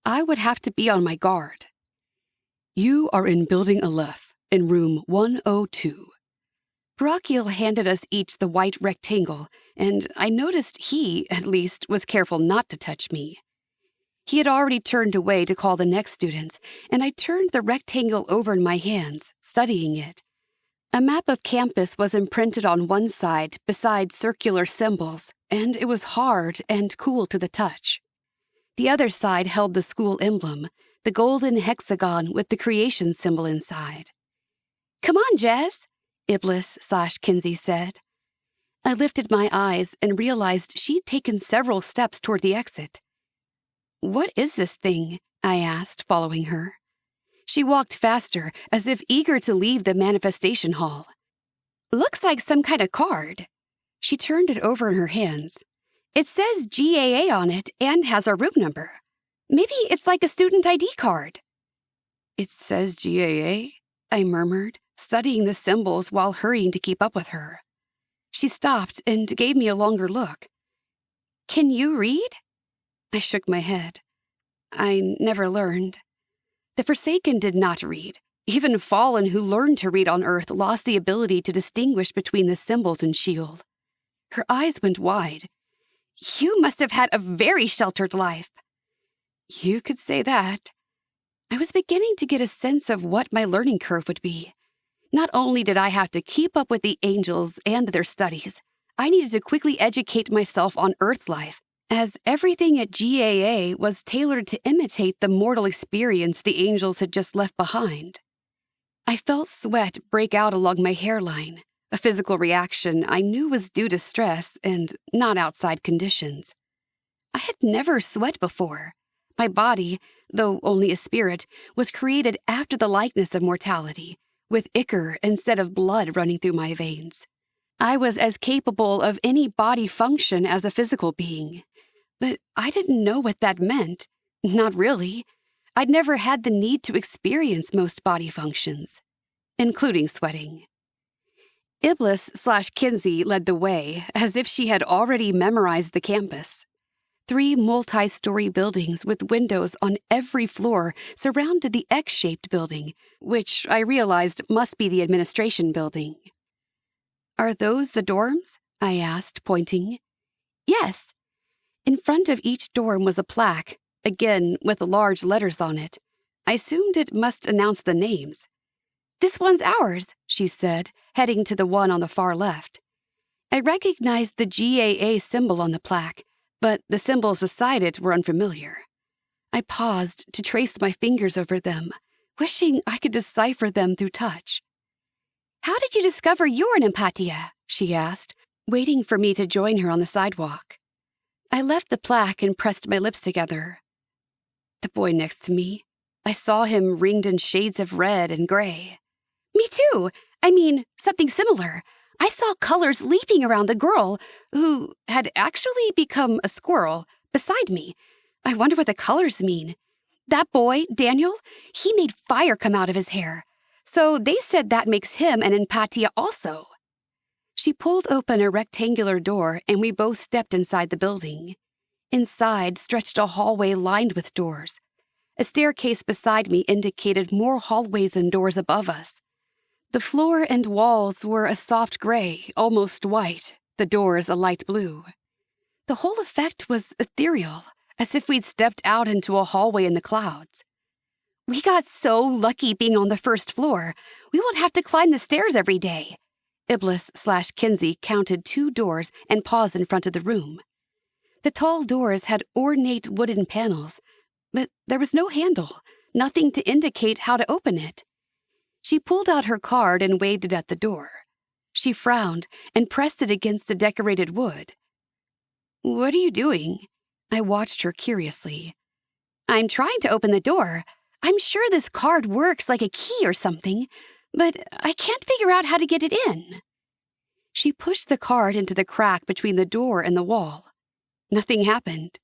I would have to be on my guard. "You are in Building Aleph, in room 102. Barakiel handed us each the white rectangle, and I noticed he, at least, was careful not to touch me. He had already turned away to call the next students, and I turned the rectangle over in my hands, studying it. A map of campus was imprinted on one side beside circular symbols, and it was hard and cool to the touch. The other side held the school emblem, the golden hexagon with the creation symbol inside. "Come on, Jez," Iblis/Kinsey said. I lifted my eyes and realized she'd taken several steps toward the exit. "What is this thing?" I asked, following her. She walked faster, as if eager to leave the manifestation hall. "Looks like some kind of card." She turned it over in her hands. "It says GAA on it and has our room number. Maybe it's like a student ID card." "It says GAA?" I murmured, studying the symbols while hurrying to keep up with her. She stopped and gave me a longer look. "Can you read?" I shook my head. I never learned. The Forsaken did not read. Even Fallen who learned to read on Earth lost the ability to distinguish between the symbols in Sheol. Her eyes went wide. You must have had a very sheltered life. You could say that. I was beginning to get a sense of what my learning curve would be. Not only did I have to keep up with the angels and their studies, I needed to quickly educate myself on Earth life, as everything at GAA was tailored to imitate the mortal experience the angels had just left behind. I felt sweat break out along my hairline, a physical reaction I knew was due to stress and not outside conditions. I had never sweat before. My body, though only a spirit, was created after the likeness of mortality, with ichor instead of blood running through my veins. I was as capable of any body function as a physical being, but I didn't know what that meant. Not really. I'd never had the need to experience most body functions, including sweating. Iblis/Kinsey led the way, as if she had already memorized the campus. 3 multi-story buildings with windows on every floor surrounded the X-shaped building, which I realized must be the administration building. Are those the dorms? I asked, pointing. Yes. In front of each dorm was a plaque, again with large letters on it. I assumed it must announce the names. This one's ours, she said, heading to the one on the far left. I recognized the GAA symbol on the plaque, but the symbols beside it were unfamiliar. I paused to trace my fingers over them, wishing I could decipher them through touch. How did you discover you're an empatia? She asked, waiting for me to join her on the sidewalk. I left the plaque and pressed my lips together. The boy next to me. I saw him ringed in shades of red and gray. Me too. I mean, something similar. I saw colors leaping around the girl, who had actually become a squirrel, beside me. I wonder what the colors mean. That boy, Daniel, he made fire come out of his hair. So they said that makes him an empatia also. She pulled open a rectangular door and we both stepped inside the building. Inside stretched a hallway lined with doors. A staircase beside me indicated more hallways and doors above us. The floor and walls were a soft gray, almost white, the doors a light blue. The whole effect was ethereal, as if we'd stepped out into a hallway in the clouds. We got so lucky being on the first floor. We won't have to climb the stairs every day. Iblis/Kinsey counted 2 doors and paused in front of the room. The tall doors had ornate wooden panels, but there was no handle, nothing to indicate how to open it. She pulled out her card and waved it at the door. She frowned and pressed it against the decorated wood. "What are you doing?" I watched her curiously. "I'm trying to open the door. I'm sure this card works like a key or something, but I can't figure out how to get it in." She pushed the card into the crack between the door and the wall. Nothing happened.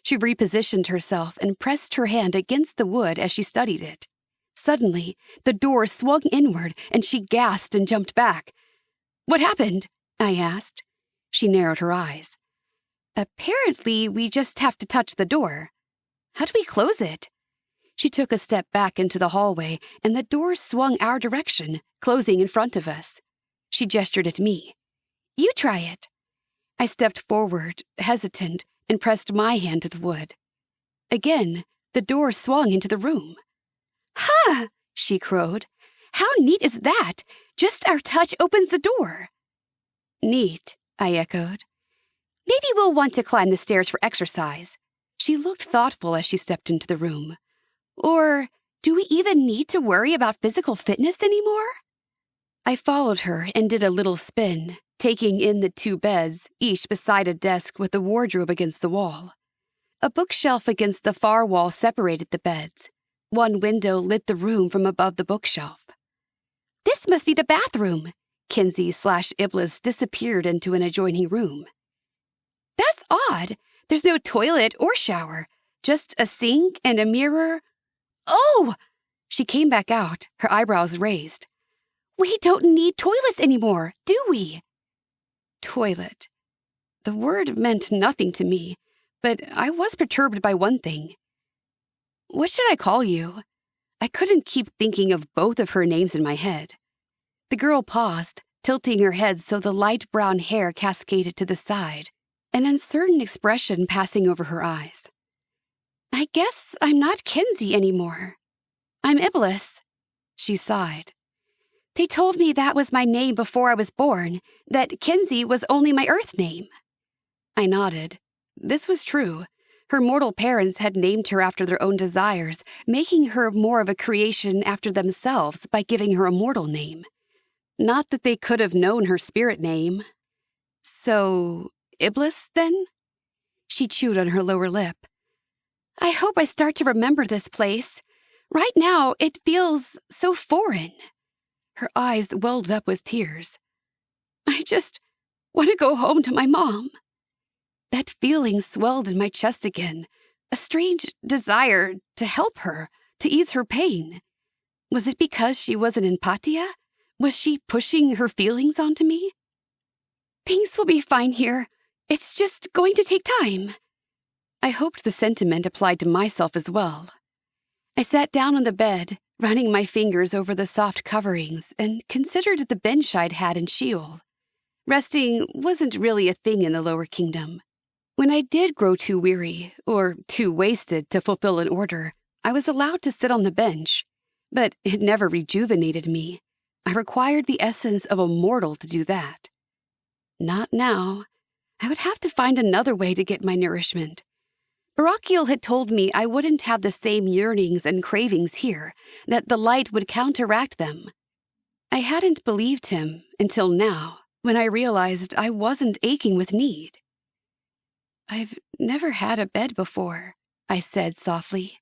She repositioned herself and pressed her hand against the wood as she studied it. Suddenly, the door swung inward and she gasped and jumped back. "What happened?" I asked. She narrowed her eyes. "Apparently, we just have to touch the door. How do we close it?" She took a step back into the hallway and the door swung our direction, closing in front of us. She gestured at me. "You try it." I stepped forward, hesitant, and pressed my hand to the wood. Again, the door swung into the room. "Huh!" she crowed. "How neat is that? Just our touch opens the door." "Neat," I echoed. "Maybe we'll want to climb the stairs for exercise." She looked thoughtful as she stepped into the room. "Or do we even need to worry about physical fitness anymore?" I followed her and did a little spin, taking in the 2 beds, each beside a desk with a wardrobe against the wall. A bookshelf against the far wall separated the beds. One window lit the room from above the bookshelf. "This must be the bathroom." Kinsey/Iblis disappeared into an adjoining room. "That's odd. There's no toilet or shower, just a sink and a mirror." "Oh!" She came back out, her eyebrows raised. "We don't need toilets anymore, do we?" Toilet. The word meant nothing to me, but I was perturbed by one thing. "What should I call you?" I couldn't keep thinking of both of her names in my head. The girl paused, tilting her head so the light brown hair cascaded to the side, an uncertain expression passing over her eyes. I guess I'm not Kinsey anymore. I'm Iblis, she sighed. They told me that was my name before I was born, that Kinsey was only my Earth name. I nodded. This was true. Her mortal parents had named her after their own desires, making her more of a creation after themselves by giving her a mortal name. Not that they could have known her spirit name. So, Iblis, then? She chewed on her lower lip. I hope I start to remember this place. Right now, it feels so foreign. Her eyes welled up with tears. I just want to go home to my mom. That feeling swelled in my chest again, a strange desire to help her, to ease her pain. Was it because she was an empatia? Was she pushing her feelings onto me? Things will be fine here. It's just going to take time. I hoped the sentiment applied to myself as well. I sat down on the bed, running my fingers over the soft coverings, and considered the bench I'd had in Sheol. Resting wasn't really a thing in the lower kingdom. When I did grow too weary, or too wasted to fulfill an order, I was allowed to sit on the bench. But it never rejuvenated me. I required the essence of a mortal to do that. Not now. I would have to find another way to get my nourishment. Barakiel had told me I wouldn't have the same yearnings and cravings here, that the light would counteract them. I hadn't believed him until now, when I realized I wasn't aching with need. I've never had a bed before, I said softly.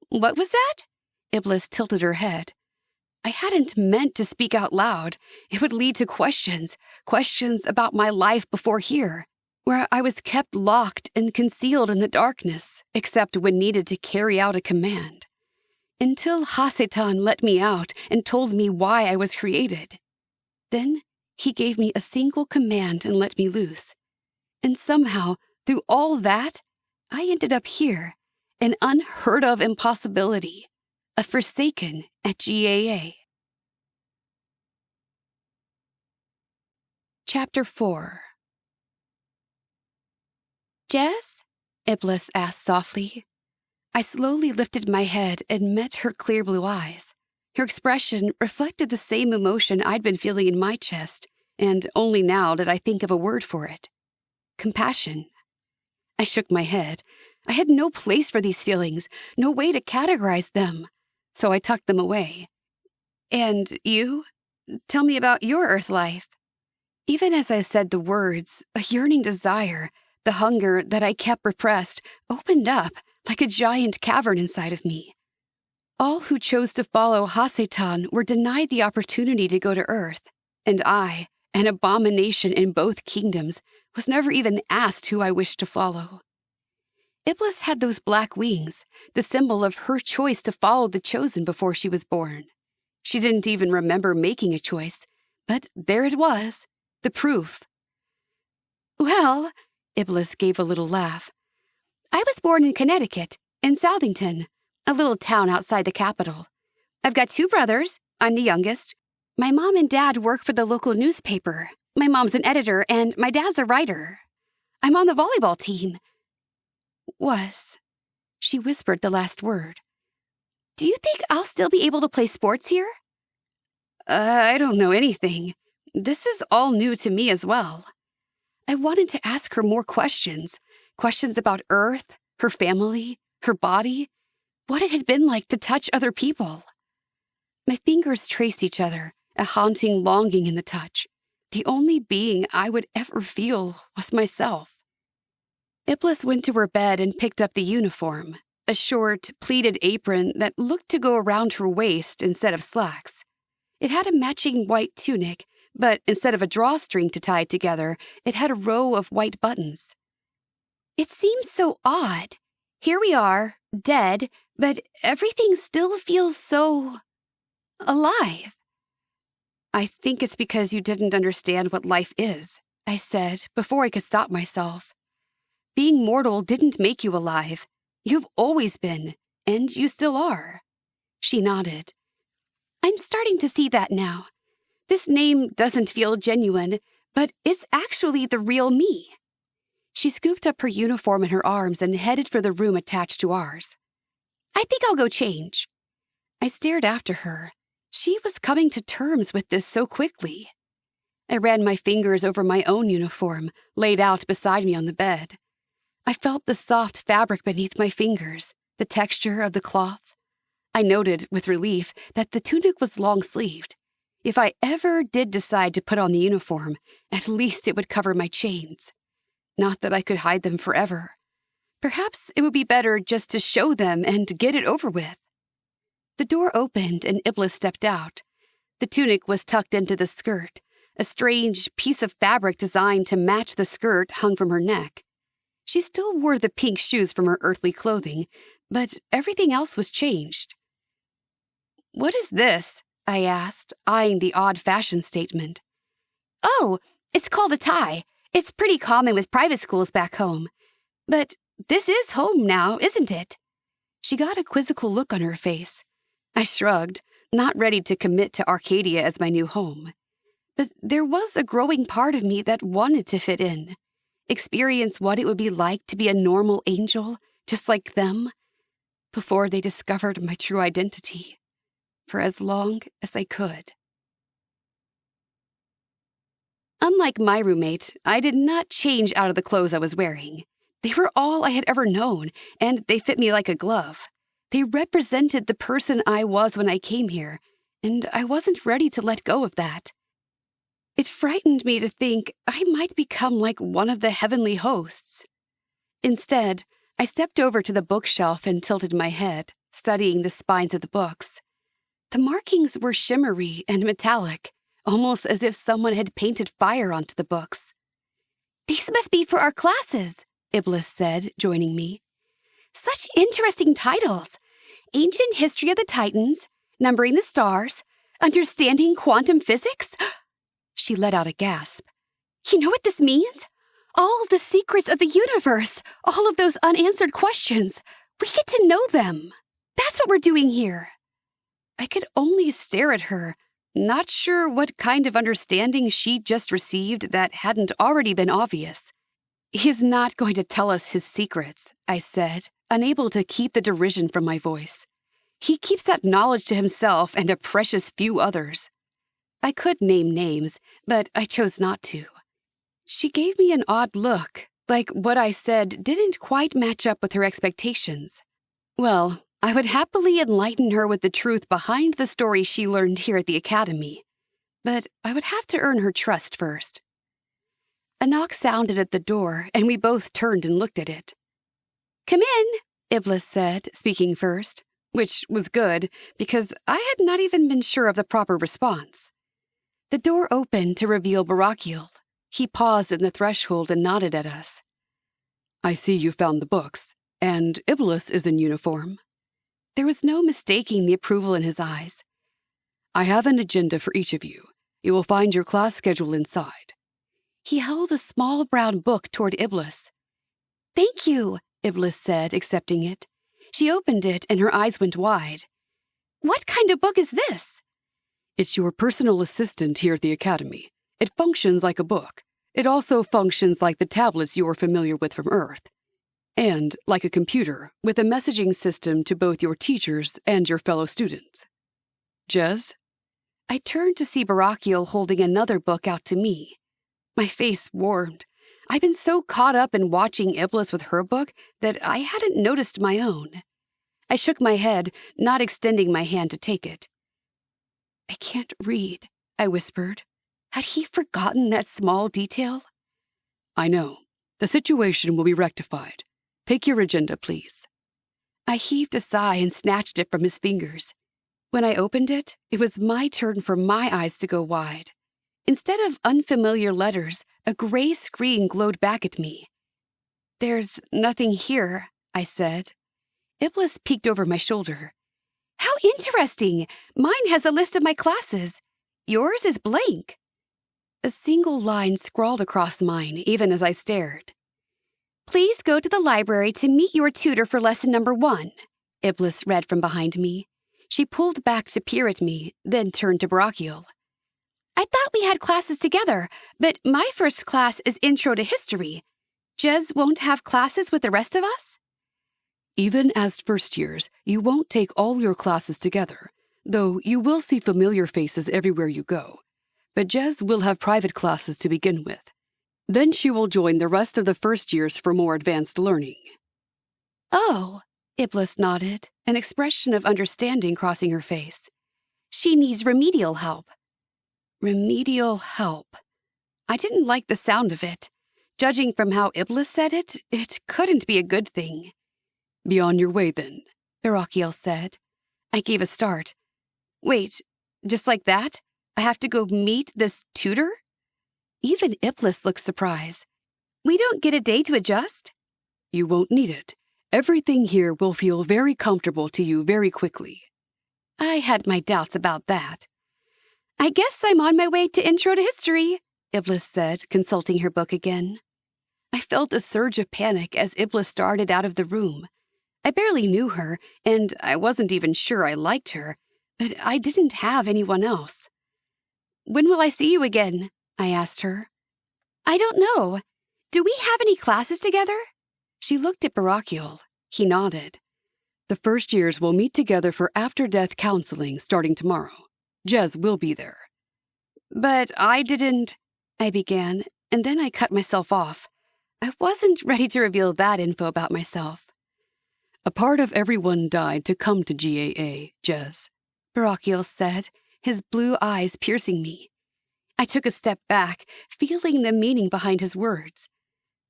What was that? Iblis tilted her head. I hadn't meant to speak out loud. It would lead to questions about my life before here, where I was kept locked and concealed in the darkness, except when needed to carry out a command. Until Hasatan let me out and told me why I was created. Then he gave me a single command and let me loose. And somehow, through all that, I ended up here, an unheard of impossibility, a forsaken at GAA. Chapter 4. Jess? Iblis asked softly. I slowly lifted my head and met her clear blue eyes. Her expression reflected the same emotion I'd been feeling in my chest, and only now did I think of a word for it. Compassion. I shook my head. I had no place for these feelings, no way to categorize them, so I tucked them away. And you? Tell me about your Earth life. Even as I said the words, a yearning desire, the hunger that I kept repressed, opened up like a giant cavern inside of me. All who chose to follow Hasatan were denied the opportunity to go to Earth, and I, an abomination in both kingdoms, was never even asked who I wished to follow. Iblis had those black wings, the symbol of her choice to follow the chosen before she was born. She didn't even remember making a choice, but there it was, the proof. Well, Iblis gave a little laugh. I was born in Connecticut, in Southington, a little town outside the capital. I've got 2 brothers. I'm the youngest. My mom and dad work for the local newspaper. My mom's an editor, and my dad's a writer. I'm on the volleyball team. Was. She whispered the last word. Do you think I'll still be able to play sports here? I don't know anything. This is all new to me as well. I wanted to ask her more questions about Earth, her family, her body, what it had been like to touch other people. My fingers traced each other, a haunting longing in the touch. The only being I would ever feel was myself. Iblis went to her bed and picked up the uniform, a short, pleated apron that looked to go around her waist instead of slacks. It had a matching white tunic, but instead of a drawstring to tie it together, it had a row of white buttons. It seems so odd. Here we are, dead, but everything still feels so alive. I think it's because you didn't understand what life is, I said before I could stop myself. Being mortal didn't make you alive. You've always been, and you still are. She nodded. I'm starting to see that now. This name doesn't feel genuine, but it's actually the real me. She scooped up her uniform in her arms and headed for the room attached to ours. I think I'll go change. I stared after her. She was coming to terms with this so quickly. I ran my fingers over my own uniform, laid out beside me on the bed. I felt the soft fabric beneath my fingers, the texture of the cloth. I noted, with relief, that the tunic was long-sleeved. If I ever did decide to put on the uniform, at least it would cover my chains. Not that I could hide them forever. Perhaps it would be better just to show them and get it over with. The door opened and Iblis stepped out. The tunic was tucked into the skirt. A strange piece of fabric designed to match the skirt hung from her neck. She still wore the pink shoes from her earthly clothing, but everything else was changed. "What is this?" I asked, eyeing the odd fashion statement. "Oh, it's called a tie. It's pretty common with private schools back home. But this is home now, isn't it?" She got a quizzical look on her face. I shrugged, not ready to commit to Arcadia as my new home. But there was a growing part of me that wanted to fit in, experience what it would be like to be a normal angel, just like them, before they discovered my true identity, for as long as I could. Unlike my roommate, I did not change out of the clothes I was wearing. They were all I had ever known, and they fit me like a glove. They represented the person I was when I came here, and I wasn't ready to let go of that. It frightened me to think I might become like one of the heavenly hosts. Instead, I stepped over to the bookshelf and tilted my head, studying the spines of the books. The markings were shimmery and metallic, almost as if someone had painted fire onto the books. "These must be for our classes," Iblis said, joining me. "Such interesting titles. Ancient History of the Titans, Numbering the Stars, Understanding Quantum Physics." She let out a gasp. "You know what this means? All of the secrets of the universe, all of those unanswered questions. We get to know them. That's what we're doing here." I could only stare at her, not sure what kind of understanding she'd just received that hadn't already been obvious. "He's not going to tell us his secrets," I said, unable to keep the derision from my voice. "He keeps that knowledge to himself and a precious few others." I could name names, but I chose not to. She gave me an odd look, like what I said didn't quite match up with her expectations. Well, I would happily enlighten her with the truth behind the story she learned here at the academy, but I would have to earn her trust first. A knock sounded at the door, and we both turned and looked at it. "Come in," Iblis said, speaking first, which was good because I had not even been sure of the proper response. The door opened to reveal Barakiel. He paused in the threshold and nodded at us. "I see you found the books, and Iblis is in uniform." There was no mistaking the approval in his eyes. "I have an agenda for each of you. You will find your class schedule inside." He held a small brown book toward Iblis. "Thank you," Iblis said, accepting it. She opened it and her eyes went wide. "What kind of book is this?" "It's your personal assistant here at the academy. It functions like a book. It also functions like the tablets you are familiar with from Earth. And like a computer, with a messaging system to both your teachers and your fellow students." "Jez?" I turned to see Barakiel holding another book out to me. My face warmed. I'd been so caught up in watching Iblis with her book that I hadn't noticed my own. I shook my head, not extending my hand to take it. "I can't read," I whispered. Had he forgotten that small detail? "I know. The situation will be rectified. Take your agenda, please." I heaved a sigh and snatched it from his fingers. When I opened it, it was my turn for my eyes to go wide. Instead of unfamiliar letters, a gray screen glowed back at me. "There's nothing here," I said. Iblis peeked over my shoulder. "How interesting! Mine has a list of my classes. Yours is blank." A single line scrawled across mine, even as I stared. "Please go to the library to meet your tutor for lesson number 1, Iblis read from behind me. She pulled back to peer at me, then turned to Barakiel. "I thought we had classes together, but my first class is Intro to History. Jez won't have classes with the rest of us? Even as first years, you won't take all your classes together, though you will see familiar faces everywhere you go. But Jez will have private classes to begin with. Then she will join the rest of the first years for more advanced learning. Oh, Iblis nodded, an expression of understanding crossing her face. She needs remedial help. Remedial help. I didn't like the sound of it. Judging from how Iblis said it, it couldn't be a good thing. Be on your way then, Barakiel said. I gave a start. Wait, just like that? I have to go meet this tutor? Even Iblis looked surprised. We don't get a day to adjust? You won't need it. Everything here will feel very comfortable to you very quickly. I had my doubts about that. I guess I'm on my way to Intro to History, Iblis said, consulting her book again. I felt a surge of panic as Iblis started out of the room. I barely knew her, and I wasn't even sure I liked her, but I didn't have anyone else. When will I see you again? I asked her. I don't know. Do we have any classes together? She looked at Barakiel. He nodded. The first years will meet together for after-death counseling starting tomorrow. Jez will be there. But I began, and then I cut myself off. I wasn't ready to reveal that info about myself. A part of everyone died to come to GAA, Jez, Barakiel said, his blue eyes piercing me. I took a step back, feeling the meaning behind his words.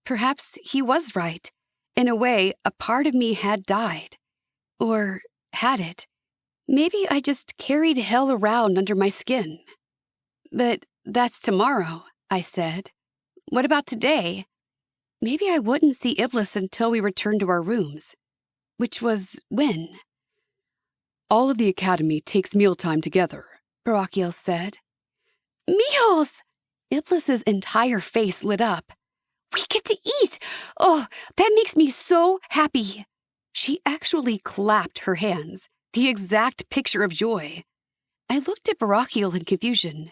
Perhaps he was right. In a way, a part of me had died. Or had it. Maybe I just carried hell around under my skin. But that's tomorrow, I said. What about today? Maybe I wouldn't see Iblis until we returned to our rooms. Which was when? All of the academy takes mealtime together, Barakiel said. Meals! Iblis's entire face lit up. We get to eat! Oh, that makes me so happy. She actually clapped her hands, the exact picture of joy. I looked at Barakiel in confusion.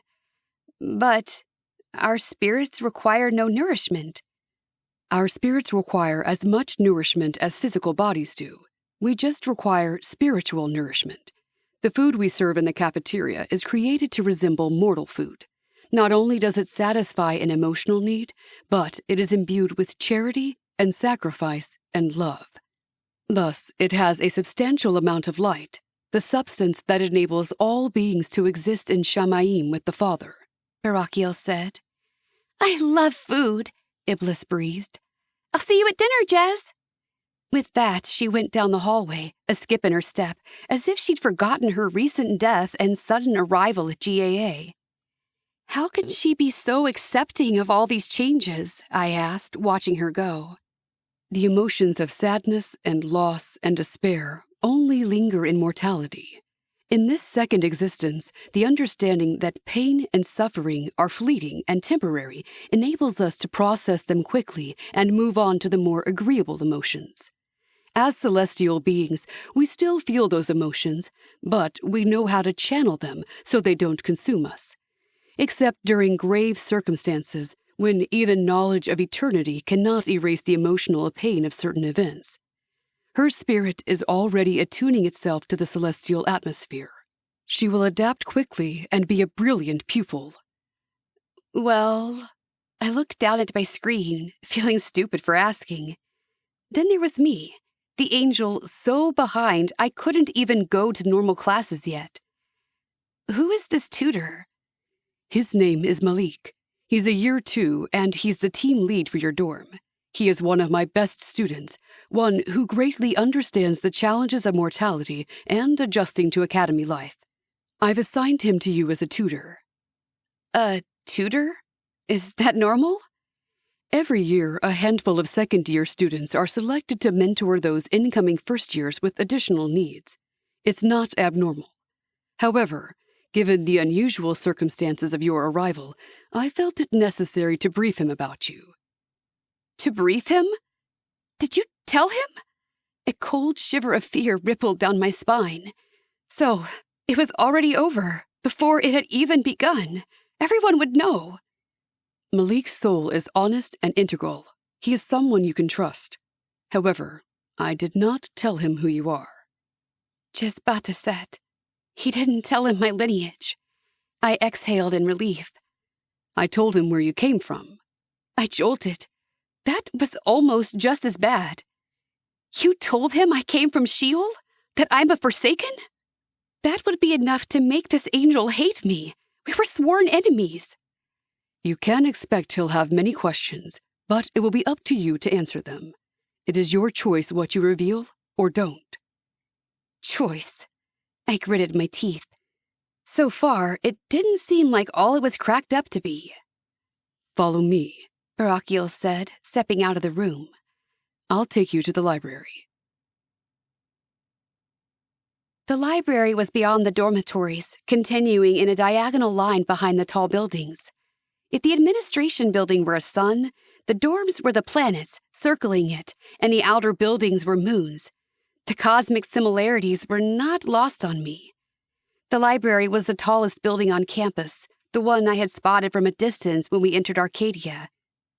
But our spirits require no nourishment. Our spirits require as much nourishment as physical bodies do. We just require spiritual nourishment. The food we serve in the cafeteria is created to resemble mortal food. Not only does it satisfy an emotional need, but it is imbued with charity and sacrifice and love. Thus, it has a substantial amount of light, the substance that enables all beings to exist in Shamayim with the Father, Barakiel said. I love food, Iblis breathed. I'll see you at dinner, Jez. With that, she went down the hallway, a skip in her step, as if she'd forgotten her recent death and sudden arrival at GAA. How can she be so accepting of all these changes? I asked, watching her go. The emotions of sadness and loss and despair only linger in mortality. In this second existence, the understanding that pain and suffering are fleeting and temporary enables us to process them quickly and move on to the more agreeable emotions. As celestial beings, we still feel those emotions, but we know how to channel them so they don't consume us. Except during grave circumstances when even knowledge of eternity cannot erase the emotional pain of certain events. Her spirit is already attuning itself to the celestial atmosphere. She will adapt quickly and be a brilliant pupil. Well, I looked down at my screen, feeling stupid for asking. Then there was me, the angel so behind I couldn't even go to normal classes yet. Who is this tutor? His name is Malik. He's a year 2, and he's the team lead for your dorm. He is one of my best students, one who greatly understands the challenges of mortality and adjusting to academy life. I've assigned him to you as a tutor. A tutor? Is that normal? Every year, a handful of second-year students are selected to mentor those incoming first years with additional needs. It's not abnormal. However, given the unusual circumstances of your arrival, I felt it necessary to brief him about you. To brief him? Did you tell him? A cold shiver of fear rippled down my spine. So, it was already over, before it had even begun. Everyone would know. Malik's soul is honest and integral, He is someone you can trust. However, I did not tell him who you are." Jezbata said. He didn't tell him my lineage. I exhaled in relief. "I told him where you came from." I jolted. That was almost just as bad. You told him I came from Sheol? That I'm a Forsaken? That would be enough to make this angel hate me. We were sworn enemies. "You can expect he'll have many questions, but it will be up to you to answer them. It is your choice what you reveal or don't." Choice. I gritted my teeth. So far, it didn't seem like all it was cracked up to be. "Follow me," Barakiel said, stepping out of the room. "I'll take you to the library." The library was beyond the dormitories, continuing in a diagonal line behind the tall buildings. If the administration building were a sun, the dorms were the planets circling it, and the outer buildings were moons. The cosmic similarities were not lost on me. The library was the tallest building on campus, the one I had spotted from a distance when we entered Arcadia.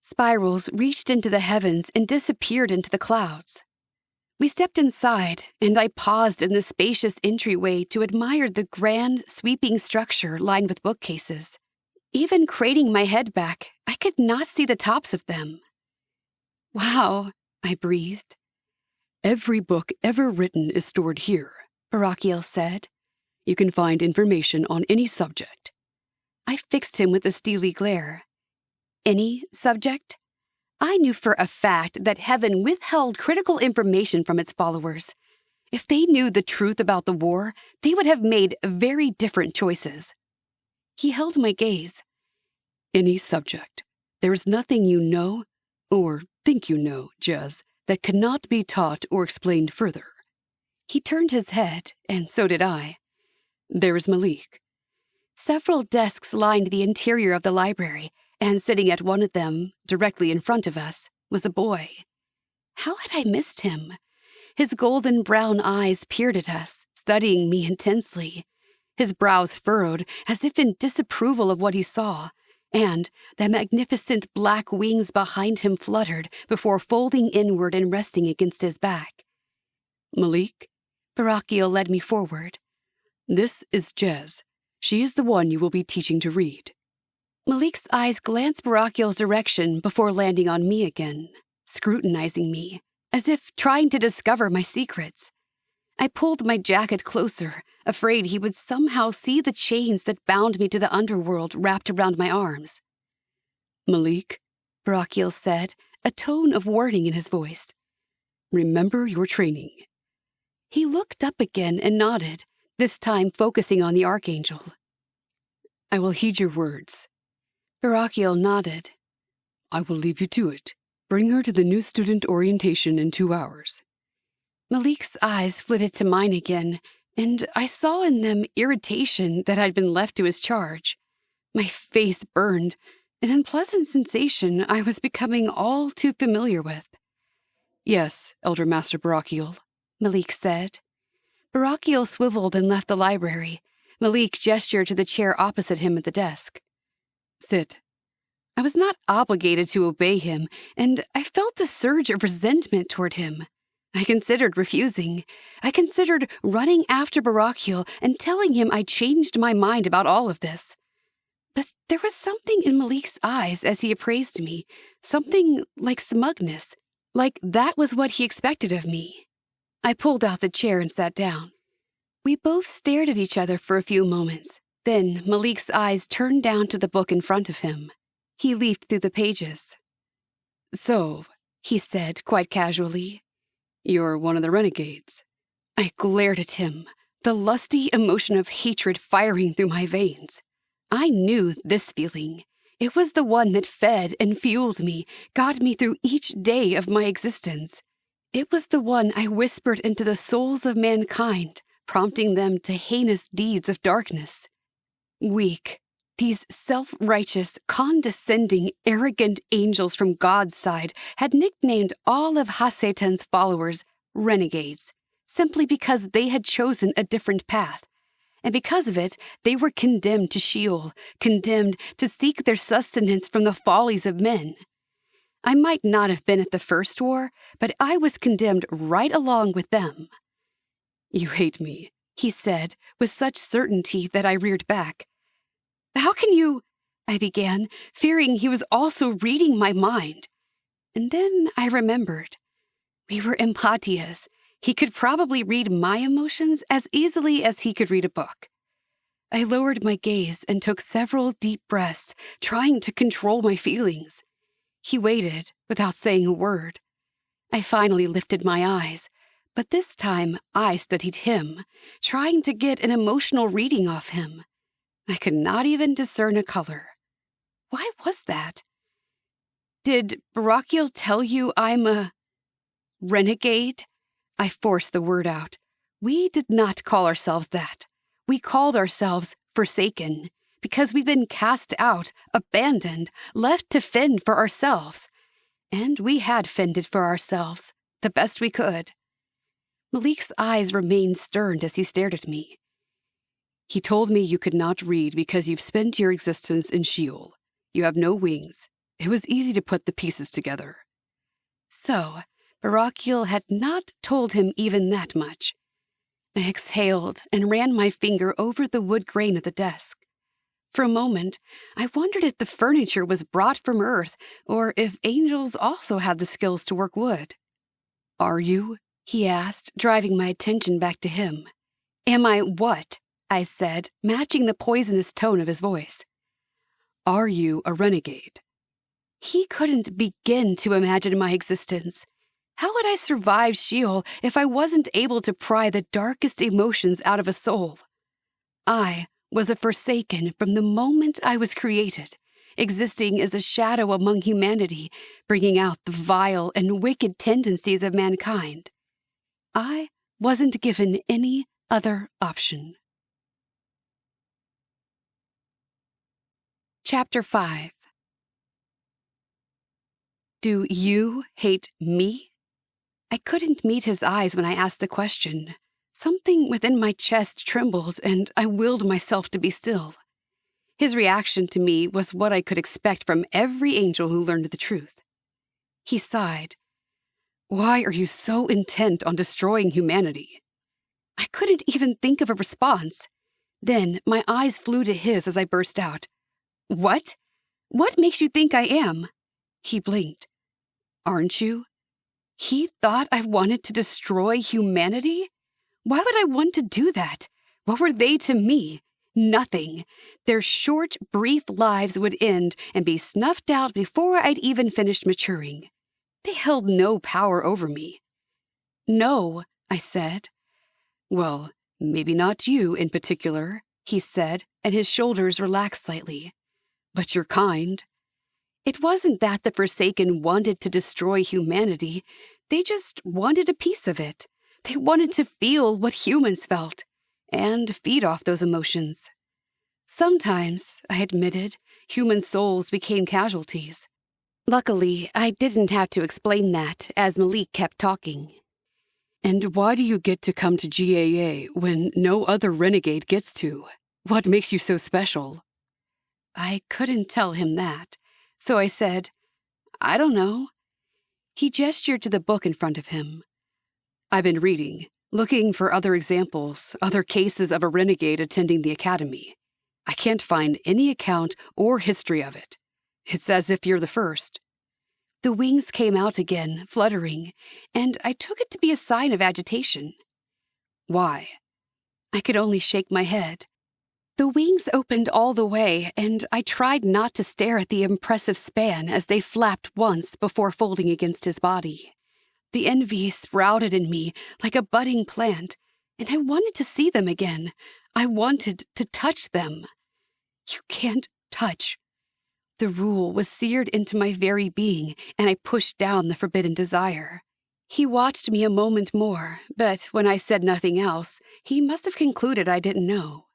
Spirals reached into the heavens and disappeared into the clouds. We stepped inside, and I paused in the spacious entryway to admire the grand, sweeping structure lined with bookcases. Even craning my head back, I could not see the tops of them. "Wow," I breathed. "Every book ever written is stored here," Barakiel said. "You can find information on any subject." I fixed him with a steely glare. Any subject? I knew for a fact that heaven withheld critical information from its followers. If they knew the truth about the war, they would have made very different choices. He held my gaze. "Any subject. There is nothing you know, or think you know, Jez, that cannot be taught or explained further." He turned his head, and so did I. "There is Malik." Several desks lined the interior of the library, and sitting at one of them, directly in front of us, was a boy. How had I missed him? His golden brown eyes peered at us, studying me intensely. His brows furrowed as if in disapproval of what he saw, and the magnificent black wings behind him fluttered before folding inward and resting against his back. "Malik?" Barakiel led me forward. "This is Jez. She is the one you will be teaching to read." Malik's eyes glanced Barakiel's direction before landing on me again, scrutinizing me, as if trying to discover my secrets. I pulled my jacket closer, afraid he would somehow see the chains that bound me to the underworld wrapped around my arms. "Malik," Barakiel said, a tone of warning in his voice. "Remember your training." He looked up again and nodded, this time focusing on the Archangel. "I will heed your words." Barakiel nodded. "I will leave you to it. Bring her to the new student orientation in 2 hours." Malik's eyes flitted to mine again, and I saw in them irritation that I'd been left to his charge. My face burned, an unpleasant sensation I was becoming all too familiar with. "Yes, Elder Master Barakiel," Malik said. Barakiel swiveled and left the library. Malik gestured to the chair opposite him at the desk. "Sit." I was not obligated to obey him, and I felt a surge of resentment toward him. I considered refusing. I considered running after Barakiel and telling him I'd changed my mind about all of this. But there was something in Malik's eyes as he appraised me, something like smugness, like that was what he expected of me. I pulled out the chair and sat down. We both stared at each other for a few moments. Then Malik's eyes turned down to the book in front of him. He leafed through the pages. "So," he said quite casually, "you're one of the Renegades." I glared at him, the lusty emotion of hatred firing through my veins. I knew this feeling. It was the one that fed and fueled me, got me through each day of my existence. It was the one I whispered into the souls of mankind, prompting them to heinous deeds of darkness. Weak, these self-righteous, condescending, arrogant angels from God's side had nicknamed all of Hasatan's followers renegades, simply because they had chosen a different path. And because of it, they were condemned to Sheol, condemned to seek their sustenance from the follies of men. I might not have been at the first war, but I was condemned right along with them. "You hate me," he said, with such certainty that I reared back. "How can you—" I began, fearing he was also reading my mind. And then I remembered. We were empatias. He could probably read my emotions as easily as he could read a book. I lowered my gaze and took several deep breaths, trying to control my feelings. He waited without saying a word. I finally lifted my eyes, but this time I studied him, trying to get an emotional reading off him. I could not even discern a color. Why was that? "Did Barakiel tell you I'm a renegade?" I forced the word out. We did not call ourselves that. We called ourselves Forsaken, because we've been cast out, abandoned, left to fend for ourselves. And we had fended for ourselves, the best we could. Malik's eyes remained stern as he stared at me. "He told me you could not read because you've spent your existence in Sheol. You have no wings. It was easy to put the pieces together." So, Barakiel had not told him even that much. I exhaled and ran my finger over the wood grain of the desk. For a moment, I wondered if the furniture was brought from Earth or if angels also had the skills to work wood. "Are you?" he asked, driving my attention back to him. "Am I what?" I said, matching the poisonous tone of his voice. "Are you a renegade?" He couldn't begin to imagine my existence. How would I survive Sheol if I wasn't able to pry the darkest emotions out of a soul? I was a Forsaken from the moment I was created, existing as a shadow among humanity, bringing out the vile and wicked tendencies of mankind. I wasn't given any other option. Chapter 5. Do you hate me? I couldn't meet his eyes when I asked the question. Something within my chest trembled, and I willed myself to be still. His reaction to me was what I could expect from every angel who learned the truth. He sighed. "Why are you so intent on destroying humanity?" I couldn't even think of a response. Then my eyes flew to his as I burst out. "What? What makes you think I am?" He blinked. "Aren't you?" He thought I wanted to destroy humanity? Why would I want to do that? What were they to me? Nothing. Their short, brief lives would end and be snuffed out before I'd even finished maturing. They held no power over me. "No," I said. "Well, maybe not you in particular," he said, and his shoulders relaxed slightly. "But you're kind." It wasn't that the Forsaken wanted to destroy humanity. They just wanted a piece of it. They wanted to feel what humans felt, and feed off those emotions. Sometimes, I admitted, human souls became casualties. Luckily, I didn't have to explain that as Malik kept talking. "And why do you get to come to GAA when no other renegade gets to? What makes you so special?" I couldn't tell him that. So I said, "I don't know." He gestured to the book in front of him. "I've been reading, looking for other examples, other cases of a renegade attending the academy. I can't find any account or history of it. It's as if you're the first." The wings came out again, fluttering, and I took it to be a sign of agitation. "Why?" I could only shake my head. The wings opened all the way, and I tried not to stare at the impressive span as they flapped once before folding against his body. The envy sprouted in me like a budding plant, and I wanted to see them again. I wanted to touch them. "You can't touch." The rule was seared into my very being, and I pushed down the forbidden desire. He watched me a moment more, but when I said nothing else, he must have concluded I didn't know.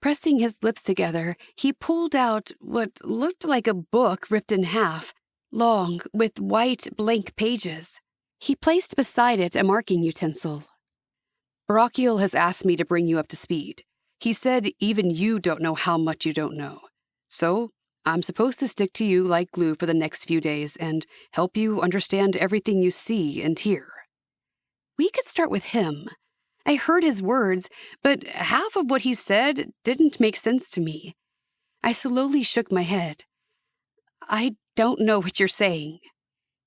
Pressing his lips together, he pulled out what looked like a book ripped in half, long, with white, blank pages. He placed beside it a marking utensil. "Barakiel has asked me to bring you up to speed. He said even you don't know how much you don't know. So, I'm supposed to stick to you like glue for the next few days and help you understand everything you see and hear. We could start with him. I heard his words, but half of what he said didn't make sense to me. I slowly shook my head. I don't know what you're saying.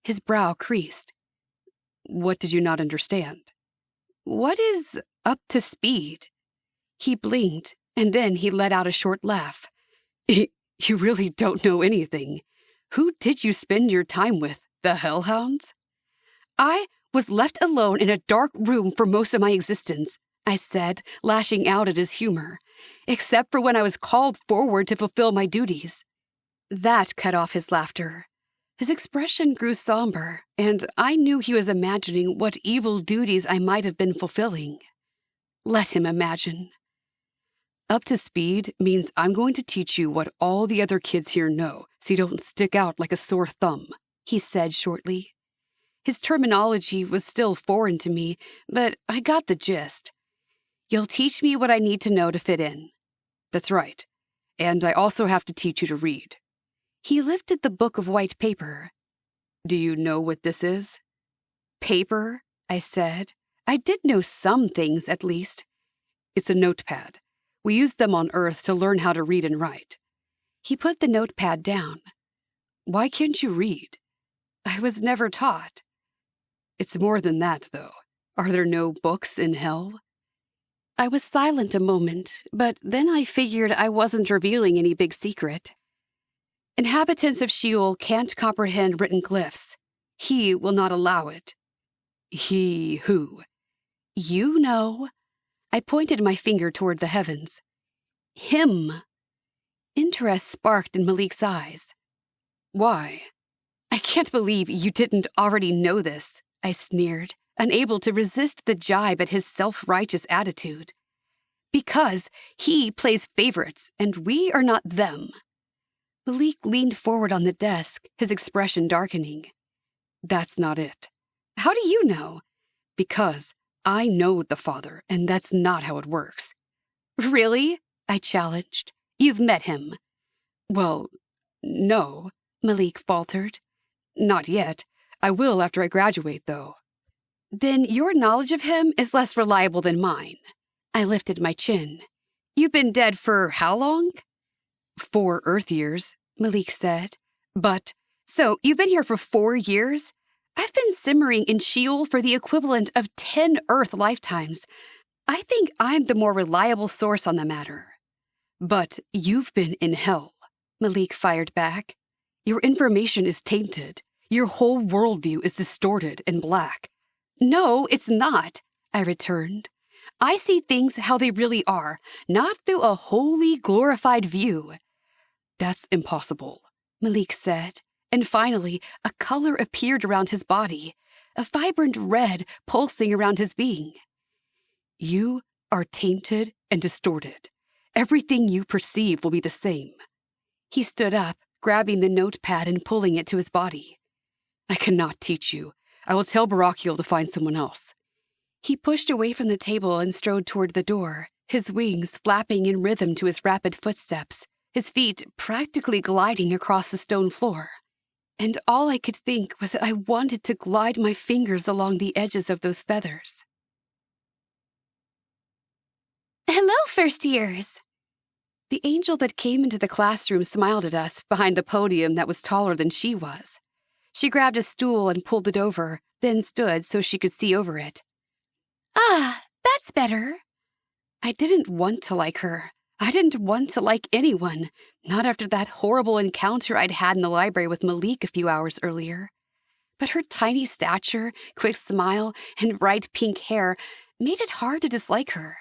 His brow creased. What did you not understand? What is up to speed? He blinked, and then he let out a short laugh. You really don't know anything. Who did you spend your time with? The hellhounds? I was left alone in a dark room for most of my existence, I said, lashing out at his humor, except for when I was called forward to fulfill my duties. That cut off his laughter. His expression grew somber, and I knew he was imagining what evil duties I might have been fulfilling. Let him imagine. Up to speed means I'm going to teach you what all the other kids here know, so you don't stick out like a sore thumb, he said shortly. His terminology was still foreign to me, but I got the gist. You'll teach me what I need to know to fit in. That's right. And I also have to teach you to read. He lifted the book of white paper. Do you know what this is? Paper, I said. I did know some things, at least. It's a notepad. We use them on Earth to learn how to read and write. He put the notepad down. Why can't you read? I was never taught. It's more than that, though. Are there no books in hell? I was silent a moment, but then I figured I wasn't revealing any big secret. Inhabitants of Sheol can't comprehend written glyphs. He will not allow it. He who? You know. I pointed my finger toward the heavens. Him. Interest sparked in Malik's eyes. Why? I can't believe you didn't already know this, I sneered, unable to resist the jibe at his self-righteous attitude. Because he plays favorites, and we are not them. Malik leaned forward on the desk, his expression darkening. That's not it. How do you know? Because I know the Father, and that's not how it works. Really? I challenged. You've met him. Well, no, Malik faltered. Not yet. I will after I graduate, though. Then your knowledge of him is less reliable than mine. I lifted my chin. You've been dead for how long? 4 Earth years, Malik said. But, so you've been here for 4 years? I've been simmering in Sheol for the equivalent of 10 Earth lifetimes. I think I'm the more reliable source on the matter. But you've been in hell, Malik fired back. Your information is tainted. Your whole worldview is distorted and black. No, it's not, I returned. I see things how they really are, not through a wholly glorified view. That's impossible, Malik said, and finally a color appeared around his body, a vibrant red pulsing around his being. You are tainted and distorted. Everything you perceive will be the same. He stood up, grabbing the notepad and pulling it to his body. I cannot teach you. I will tell Barakiel to find someone else. He pushed away from the table and strode toward the door, his wings flapping in rhythm to his rapid footsteps, his feet practically gliding across the stone floor. And all I could think was that I wanted to glide my fingers along the edges of those feathers. Hello, first years! The angel that came into the classroom smiled at us behind the podium that was taller than she was. She grabbed a stool and pulled it over, then stood so she could see over it. Ah, that's better. I didn't want to like her. I didn't want to like anyone, not after that horrible encounter I'd had in the library with Malik a few hours earlier. But her tiny stature, quick smile, and bright pink hair made it hard to dislike her.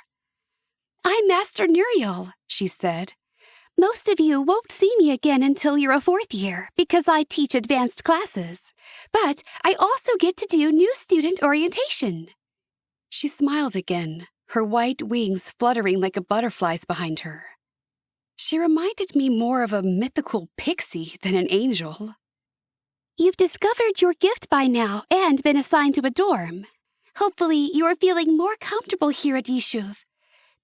I'm Master Nuriel, she said. Most of you won't see me again until you're a 4th year because I teach advanced classes. But I also get to do new student orientation. She smiled again, her white wings fluttering like a butterfly's behind her. She reminded me more of a mythical pixie than an angel. You've discovered your gift by now and been assigned to a dorm. Hopefully you're feeling more comfortable here at Yishuv.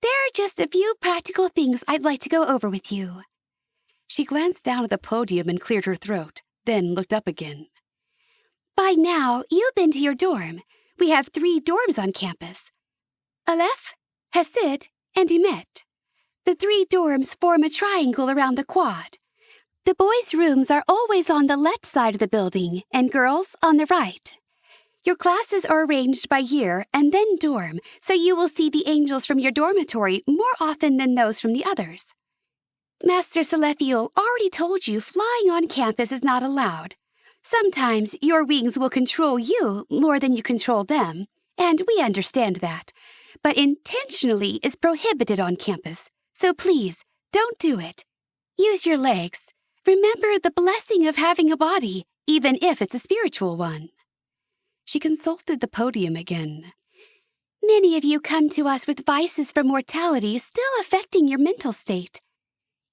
There are just a few practical things I'd like to go over with you. She glanced down at the podium and cleared her throat, then looked up again. By now, you've been to your dorm. We have 3 dorms on campus. Aleph, Hasid, and Emet. The 3 dorms form a triangle around the quad. The boys' rooms are always on the left side of the building and girls on the right. Your classes are arranged by year and then dorm, so you will see the angels from your dormitory more often than those from the others. Master Celestial already told you flying on campus is not allowed. Sometimes your wings will control you more than you control them, and we understand that. But intentionally is prohibited on campus, so please, don't do it. Use your legs. Remember the blessing of having a body, even if it's a spiritual one. She consulted the podium again. Many of you come to us with vices for mortality still affecting your mental state.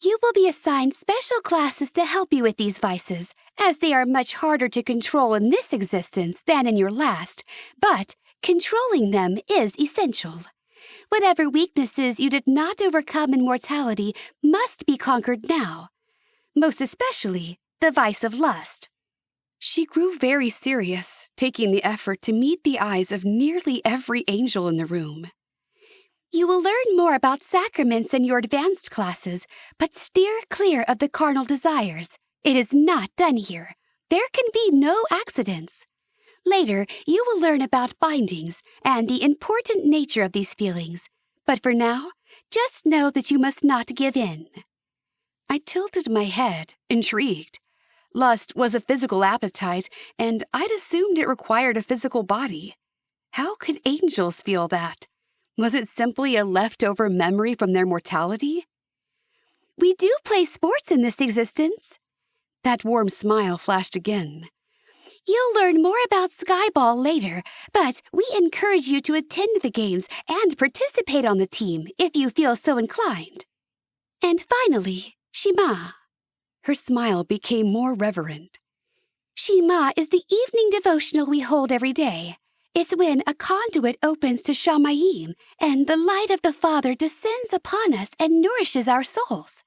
You will be assigned special classes to help you with these vices, as they are much harder to control in this existence than in your last, but controlling them is essential. Whatever weaknesses you did not overcome in mortality must be conquered now, most especially the vice of lust. She grew very serious, taking the effort to meet the eyes of nearly every angel in the room. You will learn more about sacraments in your advanced classes, but steer clear of the carnal desires. It is not done here. There can be no accidents. Later, you will learn about bindings and the important nature of these feelings. But for now, just know that you must not give in. I tilted my head, intrigued. Lust was a physical appetite, and I'd assumed it required a physical body. How could angels feel that? Was it simply a leftover memory from their mortality? We do play sports in this existence. That warm smile flashed again. You'll learn more about Skyball later, but we encourage you to attend the games and participate on the team if you feel so inclined. And finally, Shema. Her smile became more reverent. Shema is the evening devotional we hold every day. It's when a conduit opens to Shamayim, and the light of the Father descends upon us and nourishes our souls.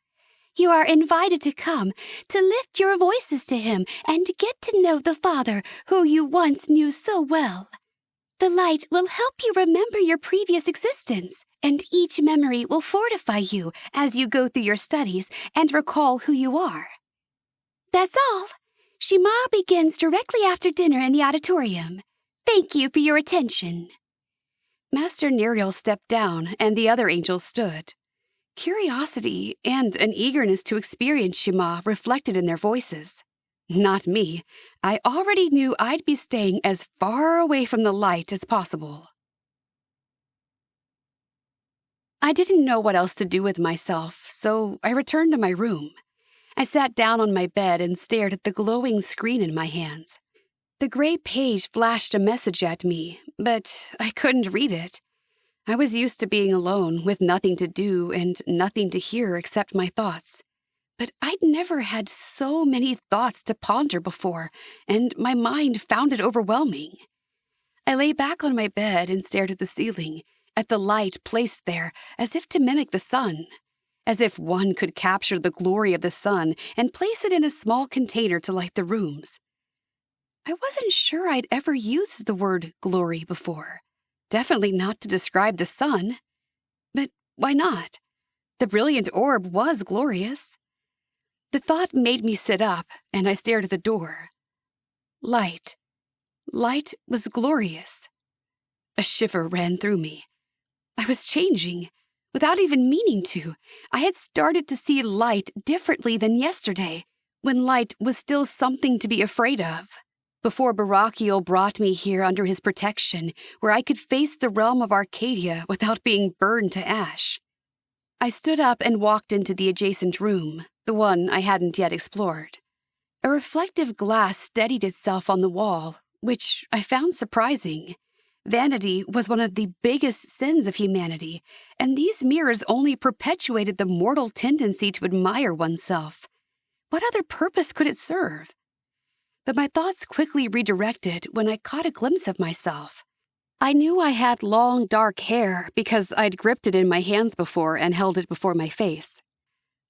You are invited to come, to lift your voices to Him, and get to know the Father who you once knew so well. The light will help you remember your previous existence, and each memory will fortify you as you go through your studies and recall who you are. That's all. Shema begins directly after dinner in the auditorium. Thank you for your attention. Master Neriel stepped down, and the other angels stood. Curiosity and an eagerness to experience Shema reflected in their voices. Not me. I already knew I'd be staying as far away from the light as possible. I didn't know what else to do with myself, so I returned to my room. I sat down on my bed and stared at the glowing screen in my hands. The gray page flashed a message at me, but I couldn't read it. I was used to being alone, with nothing to do and nothing to hear except my thoughts. But I'd never had so many thoughts to ponder before, and my mind found it overwhelming. I lay back on my bed and stared at the ceiling, at the light placed there as if to mimic the sun, as if one could capture the glory of the sun and place it in a small container to light the rooms. I wasn't sure I'd ever used the word glory before. Definitely not to describe the sun. But why not? The brilliant orb was glorious. The thought made me sit up, and I stared at the door. Light. Light was glorious. A shiver ran through me. I was changing. Without even meaning to, I had started to see light differently than yesterday, when light was still something to be afraid of. Before Barakiel brought me here under his protection, where I could face the realm of Arcadia without being burned to ash. I stood up and walked into the adjacent room, the one I hadn't yet explored. A reflective glass steadied itself on the wall, which I found surprising. Vanity was one of the biggest sins of humanity, and these mirrors only perpetuated the mortal tendency to admire oneself. What other purpose could it serve? But my thoughts quickly redirected when I caught a glimpse of myself. I knew I had long, dark hair because I'd gripped it in my hands before and held it before my face.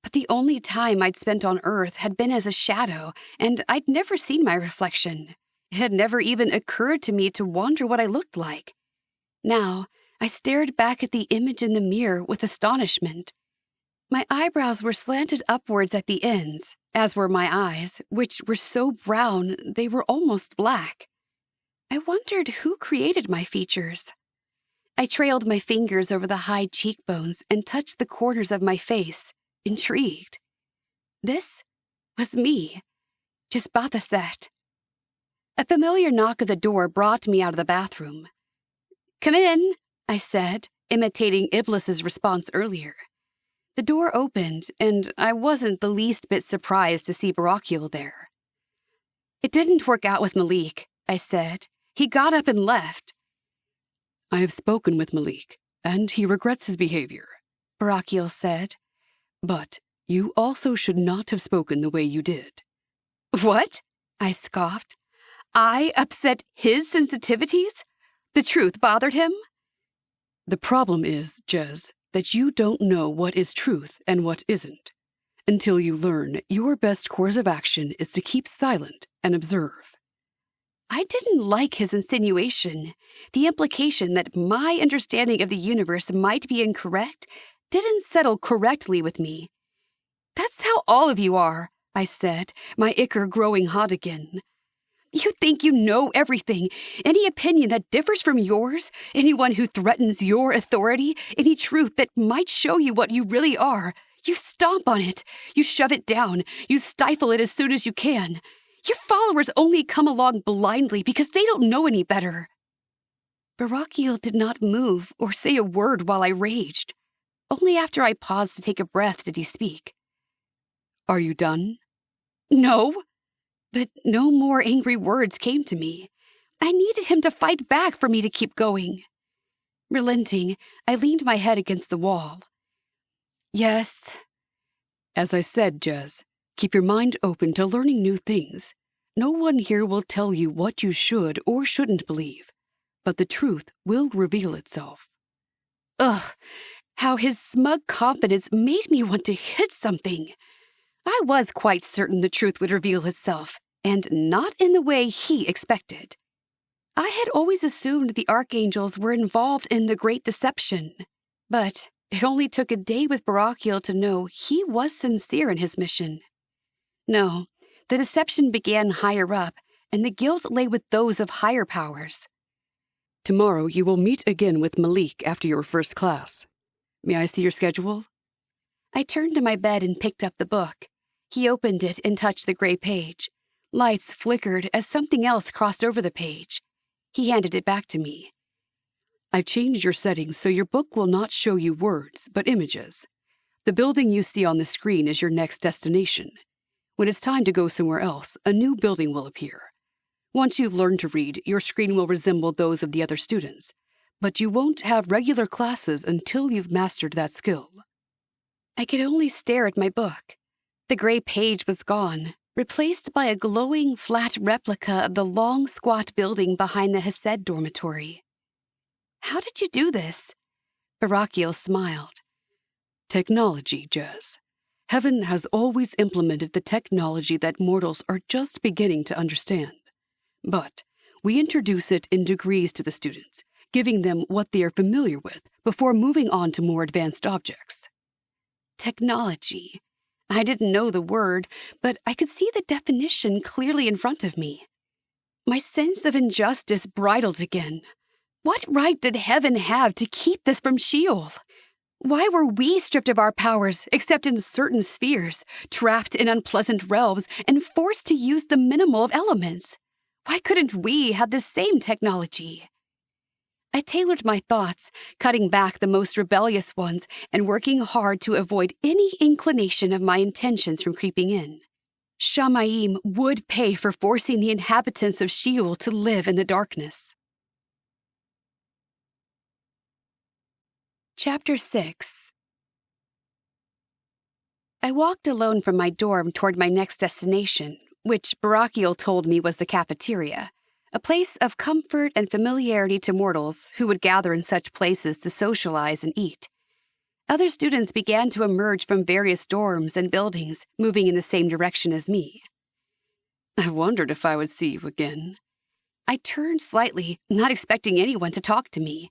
But the only time I'd spent on Earth had been as a shadow, and I'd never seen my reflection. It had never even occurred to me to wonder what I looked like. Now, I stared back at the image in the mirror with astonishment. My eyebrows were slanted upwards at the ends, as were my eyes, which were so brown they were almost black. I wondered who created my features. I trailed my fingers over the high cheekbones and touched the corners of my face, intrigued. This was me, just Bathaset. A familiar knock at the door brought me out of the bathroom. "Come in," I said, imitating Iblis's response earlier. The door opened, and I wasn't the least bit surprised to see Barakiel there. "It didn't work out with Malik," I said. "He got up and left." "I have spoken with Malik, and he regrets his behavior," Barakiel said. "But you also should not have spoken the way you did." "What?" I scoffed. "I upset his sensitivities? The truth bothered him?" "The problem is, Jez, that you don't know what is truth and what isn't. Until you learn, your best course of action is to keep silent and observe." I didn't like his insinuation. The implication that my understanding of the universe might be incorrect didn't settle correctly with me. "That's how all of you are," I said, my ichor growing hot again. "You think you know everything. Any opinion that differs from yours, anyone who threatens your authority, any truth that might show you what you really are, you stomp on it, you shove it down, you stifle it as soon as you can. Your followers only come along blindly because they don't know any better." Barakiel did not move or say a word while I raged. Only after I paused to take a breath did he speak. "Are you done?" "No." But no more angry words came to me. I needed him to fight back for me to keep going. Relenting, I leaned my head against the wall. "Yes." "As I said, Jez, keep your mind open to learning new things. No one here will tell you what you should or shouldn't believe, but the truth will reveal itself." Ugh, how his smug confidence made me want to hit something. I was quite certain the truth would reveal itself, and not in the way he expected. I had always assumed the archangels were involved in the Great Deception, but it only took a day with Barakiel to know he was sincere in his mission. No, the deception began higher up, and the guilt lay with those of higher powers. "Tomorrow you will meet again with Malik after your first class. May I see your schedule?" I turned to my bed and picked up the book. He opened it and touched the gray page. Lights flickered as something else crossed over the page. He handed it back to me. "I've changed your settings so your book will not show you words, but images. The building you see on the screen is your next destination. When it's time to go somewhere else, a new building will appear. Once you've learned to read, your screen will resemble those of the other students, but you won't have regular classes until you've mastered that skill." I could only stare at my book. The gray page was gone, replaced by a glowing, flat replica of the long, squat building behind the Hesed dormitory. "How did you do this?" Barakiel smiled. "Technology, Jez. Heaven has always implemented the technology that mortals are just beginning to understand. But we introduce it in degrees to the students, giving them what they are familiar with before moving on to more advanced objects." Technology. I didn't know the word, but I could see the definition clearly in front of me. My sense of injustice bridled again. What right did heaven have to keep this from Sheol? Why were we stripped of our powers, except in certain spheres, trapped in unpleasant realms, and forced to use the minimal of elements? Why couldn't we have the same technology? I tailored my thoughts, cutting back the most rebellious ones and working hard to avoid any inclination of my intentions from creeping in. Shamayim would pay for forcing the inhabitants of Sheol to live in the darkness. Chapter 6. I walked alone from my dorm toward my next destination, which Barakiel told me was the cafeteria, a place of comfort and familiarity to mortals who would gather in such places to socialize and eat. Other students began to emerge from various dorms and buildings, moving in the same direction as me. I wondered if I would see you again. I turned slightly, not expecting anyone to talk to me.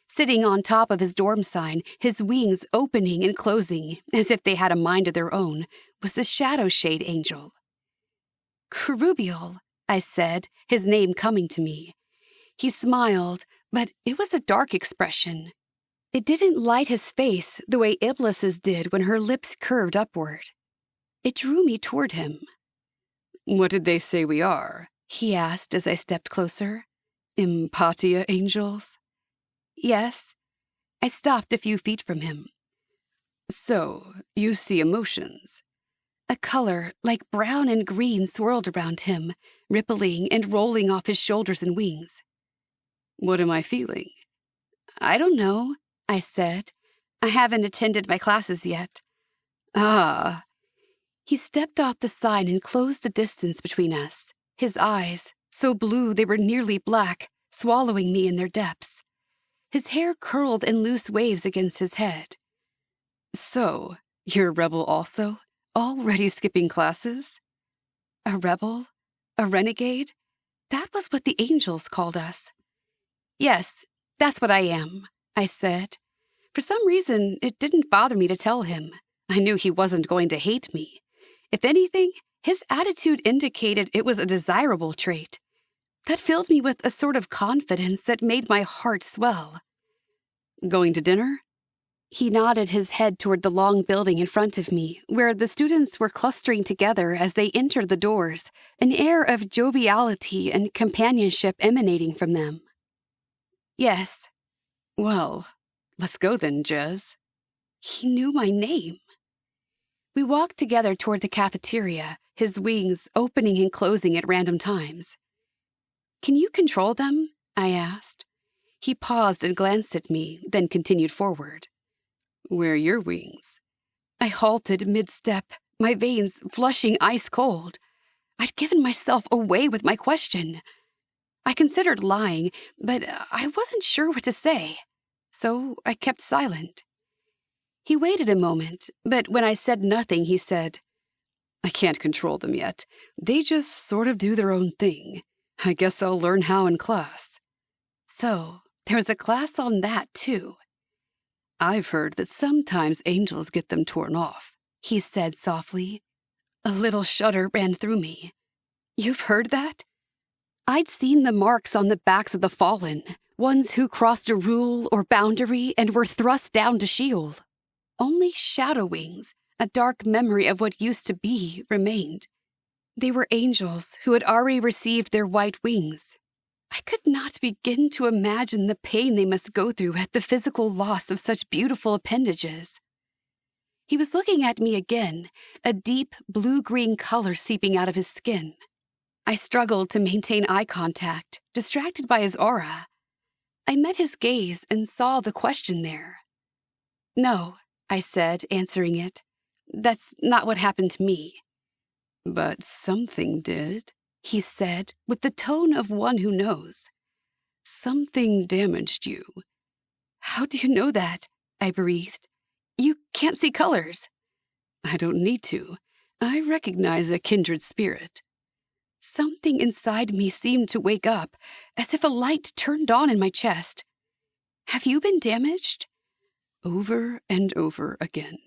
Sitting on top of his dorm sign, his wings opening and closing as if they had a mind of their own, was the Shadow Shade Angel. "Kerubiel," I said, his name coming to me. He smiled, but it was a dark expression. It didn't light his face the way Iblis's did when her lips curved upward. It drew me toward him. "What did they say we are?" he asked as I stepped closer. "Empatia angels?" "Yes." I stopped a few feet from him. "So, you see emotions?" A color like brown and green swirled around him, rippling and rolling off his shoulders and wings. "What am I feeling?" "I don't know," I said. "I haven't attended my classes yet." "Ah." He stepped off the sign and closed the distance between us, his eyes, so blue they were nearly black, swallowing me in their depths. His hair curled in loose waves against his head. "So, you're a rebel also? Already skipping classes?" A rebel? A renegade? That was what the angels called us. "Yes, that's what I am," I said. For some reason, it didn't bother me to tell him. I knew he wasn't going to hate me. If anything, his attitude indicated it was a desirable trait. That filled me with a sort of confidence that made my heart swell. "Going to dinner?" He nodded his head toward the long building in front of me, where the students were clustering together as they entered the doors, an air of joviality and companionship emanating from them. "Yes." "Well, let's go then, Jez." He knew my name. We walked together toward the cafeteria, his wings opening and closing at random times. "Can you control them?" I asked. He paused and glanced at me, then continued forward. "Where are your wings?" I halted mid-step, my veins flushing ice cold. I'd given myself away with my question. I considered lying, but I wasn't sure what to say, so I kept silent. He waited a moment, but when I said nothing, he said, "I can't control them yet. They just sort of do their own thing. I guess I'll learn how in class." "So, there was a class on that, too." "I've heard that sometimes angels get them torn off," he said softly. A little shudder ran through me. "You've heard that?" I'd seen the marks on the backs of the fallen, ones who crossed a rule or boundary and were thrust down to Sheol. Only shadow wings, a dark memory of what used to be, remained. They were angels who had already received their white wings. I could not begin to imagine the pain they must go through at the physical loss of such beautiful appendages. He was looking at me again, a deep blue-green color seeping out of his skin. I struggled to maintain eye contact, distracted by his aura. I met his gaze and saw the question there. "No," I said, answering it. "That's not what happened to me." "But something did," he said, with the tone of one who knows. "Something damaged you." "How do you know that?" I breathed. "You can't see colors." "I don't need to. I recognize a kindred spirit." Something inside me seemed to wake up, as if a light turned on in my chest. "Have you been damaged?" "Over and over again."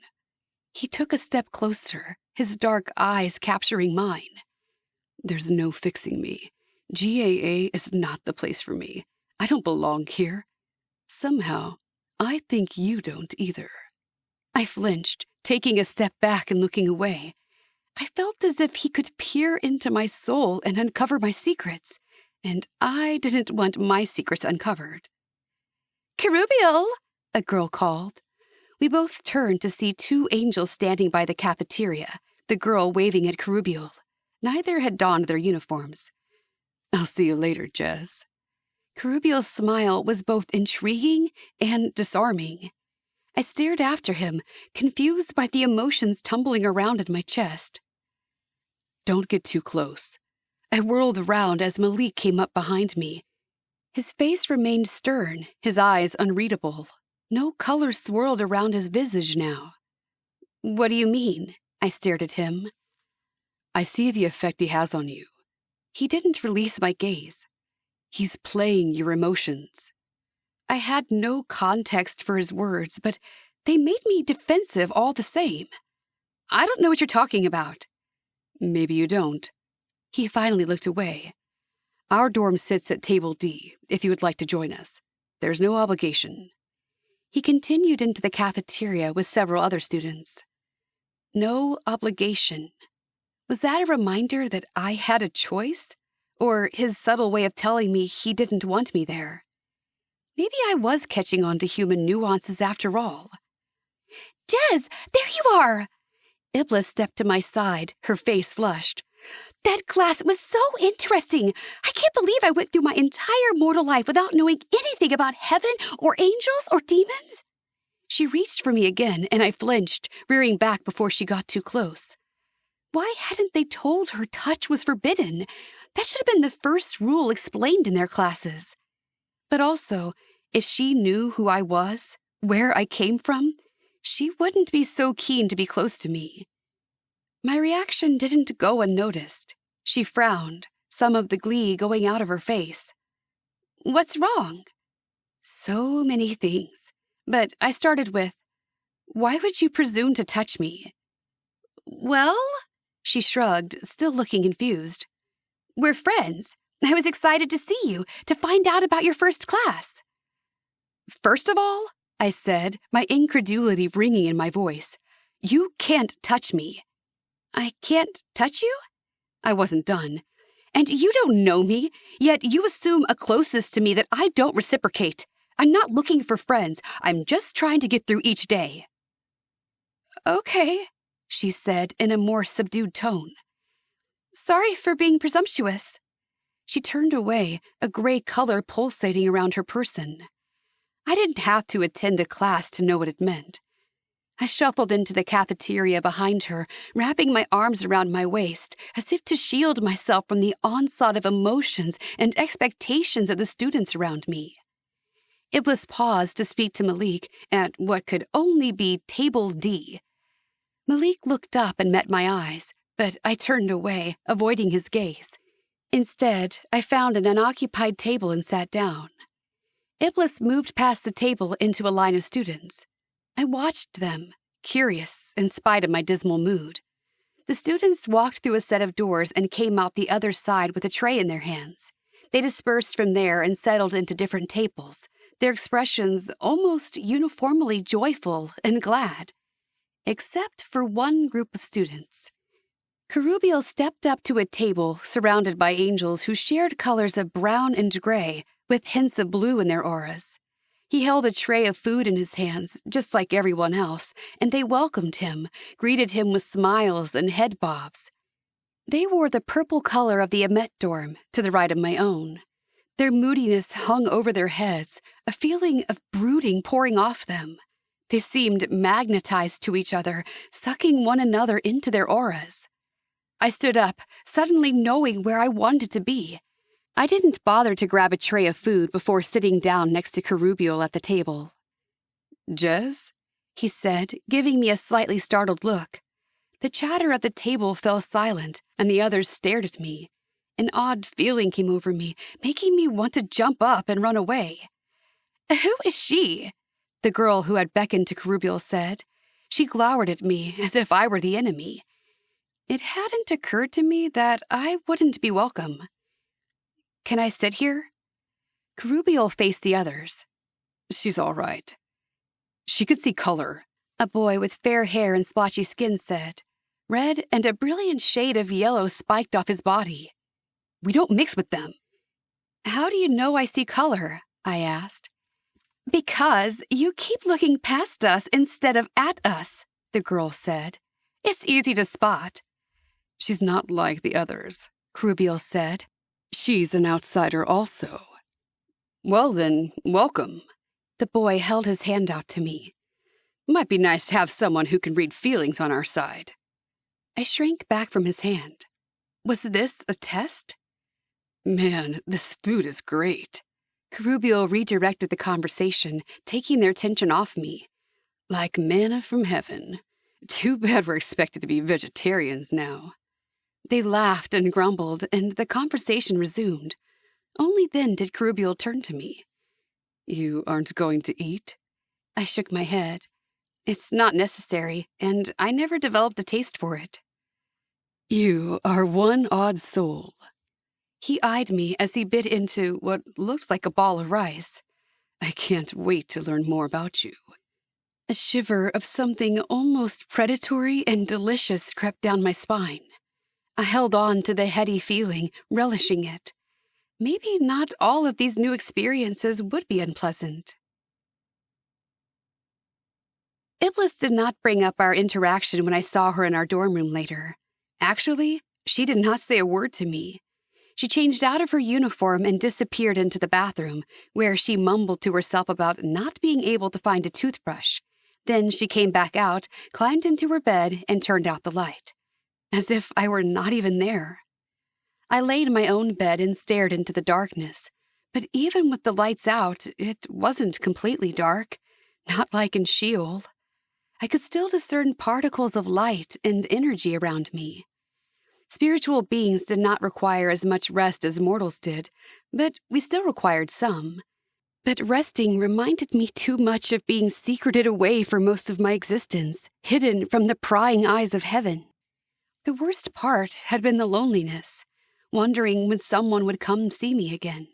He took a step closer, his dark eyes capturing mine. "There's no fixing me. GAA is not the place for me. I don't belong here. Somehow, I think you don't either." I flinched, taking a step back and looking away. I felt as if he could peer into my soul and uncover my secrets, and I didn't want my secrets uncovered. "Kerubiel!" a girl called. We both turned to see two angels standing by the cafeteria, the girl waving at Kerubiel. Neither had donned their uniforms. "I'll see you later, Jez." Kerubiel's smile was both intriguing and disarming. I stared after him, confused by the emotions tumbling around in my chest. "Don't get too close." I whirled around as Malik came up behind me. His face remained stern, his eyes unreadable. No color swirled around his visage now. What do you mean? I stared at him. I see the effect he has on you. He didn't release my gaze. He's playing your emotions. I had no context for his words, but they made me defensive all the same. I don't know what you're talking about. Maybe you don't. He finally looked away. Our dorm sits at table D, if you would like to join us. There's no obligation. He continued into the cafeteria with several other students. No obligation. Was that a reminder that I had a choice? Or his subtle way of telling me he didn't want me there? Maybe I was catching on to human nuances after all. Jez, there you are! Iblis stepped to my side, her face flushed. That class was so interesting. I can't believe I went through my entire mortal life without knowing anything about heaven or angels or demons. She reached for me again, and I flinched, rearing back before she got too close. Why hadn't they told her touch was forbidden? That should have been the first rule explained in their classes. But also, if she knew who I was, where I came from, she wouldn't be so keen to be close to me. My reaction didn't go unnoticed. She frowned, some of the glee going out of her face. What's wrong? So many things. But I started with, why would you presume to touch me? Well, she shrugged, still looking confused. We're friends. I was excited to see you, to find out about your first class. First of all, I said, my incredulity ringing in my voice, you can't touch me. I can't touch you? I wasn't done. And you don't know me, yet you assume a closeness to me that I don't reciprocate. I'm not looking for friends. I'm just trying to get through each day. Okay, she said in a more subdued tone. Sorry for being presumptuous. She turned away, a gray color pulsating around her person. I didn't have to attend a class to know what it meant. I shuffled into the cafeteria behind her, wrapping my arms around my waist, as if to shield myself from the onslaught of emotions and expectations of the students around me. Iblis paused to speak to Malik at what could only be Table D. Malik looked up and met my eyes, but I turned away, avoiding his gaze. Instead, I found an unoccupied table and sat down. Iblis moved past the table into a line of students. I watched them, curious in spite of my dismal mood. The students walked through a set of doors and came out the other side with a tray in their hands. They dispersed from there and settled into different tables, their expressions almost uniformly joyful and glad. Except for one group of students. Kerubiel stepped up to a table surrounded by angels who shared colors of brown and gray with hints of blue in their auras. He held a tray of food in his hands, just like everyone else, and they welcomed him, greeted him with smiles and head bobs. They wore the purple color of the Emet dorm, to the right of my own. Their moodiness hung over their heads, a feeling of brooding pouring off them. They seemed magnetized to each other, sucking one another into their auras. I stood up, suddenly knowing where I wanted to be. I didn't bother to grab a tray of food before sitting down next to Kerubiel at the table. Jez? He said, giving me a slightly startled look. The chatter at the table fell silent, and the others stared at me. An odd feeling came over me, making me want to jump up and run away. Who is she? The girl who had beckoned to Kerubiel said. She glowered at me as if I were the enemy. It hadn't occurred to me that I wouldn't be welcome. Can I sit here? Kerubiel faced the others. She's all right. She could see color, a boy with fair hair and splotchy skin said. Red and a brilliant shade of yellow spiked off his body. We don't mix with them. How do you know I see color? I asked. Because you keep looking past us instead of at us, the girl said. It's easy to spot. She's not like the others, Kerubiel said. She's an outsider also. Well then, welcome. The boy held his hand out to me. Might be nice to have someone who can read feelings on our side. I shrank back from his hand. Was this a test? Man, this food is great. Rubio redirected the conversation, taking their attention off me. Like manna from heaven. Too bad we're expected to be vegetarians now. They laughed and grumbled, and the conversation resumed. Only then did Rubio turn to me. You aren't going to eat? I shook my head. It's not necessary, and I never developed a taste for it. You are one odd soul. He eyed me as he bit into what looked like a ball of rice. I can't wait to learn more about you. A shiver of something almost predatory and delicious crept down my spine. I held on to the heady feeling, relishing it. Maybe not all of these new experiences would be unpleasant. Iblis did not bring up our interaction when I saw her in our dorm room later. Actually, she did not say a word to me. She changed out of her uniform and disappeared into the bathroom, where she mumbled to herself about not being able to find a toothbrush. Then she came back out, climbed into her bed, and turned out the light. As if I were not even there. I laid in my own bed and stared into the darkness. But even with the lights out, it wasn't completely dark. Not like in Sheol. I could still discern particles of light and energy around me. Spiritual beings did not require as much rest as mortals did, but we still required some. But resting reminded me too much of being secreted away for most of my existence, hidden from the prying eyes of heaven. The worst part had been the loneliness, wondering when someone would come see me again,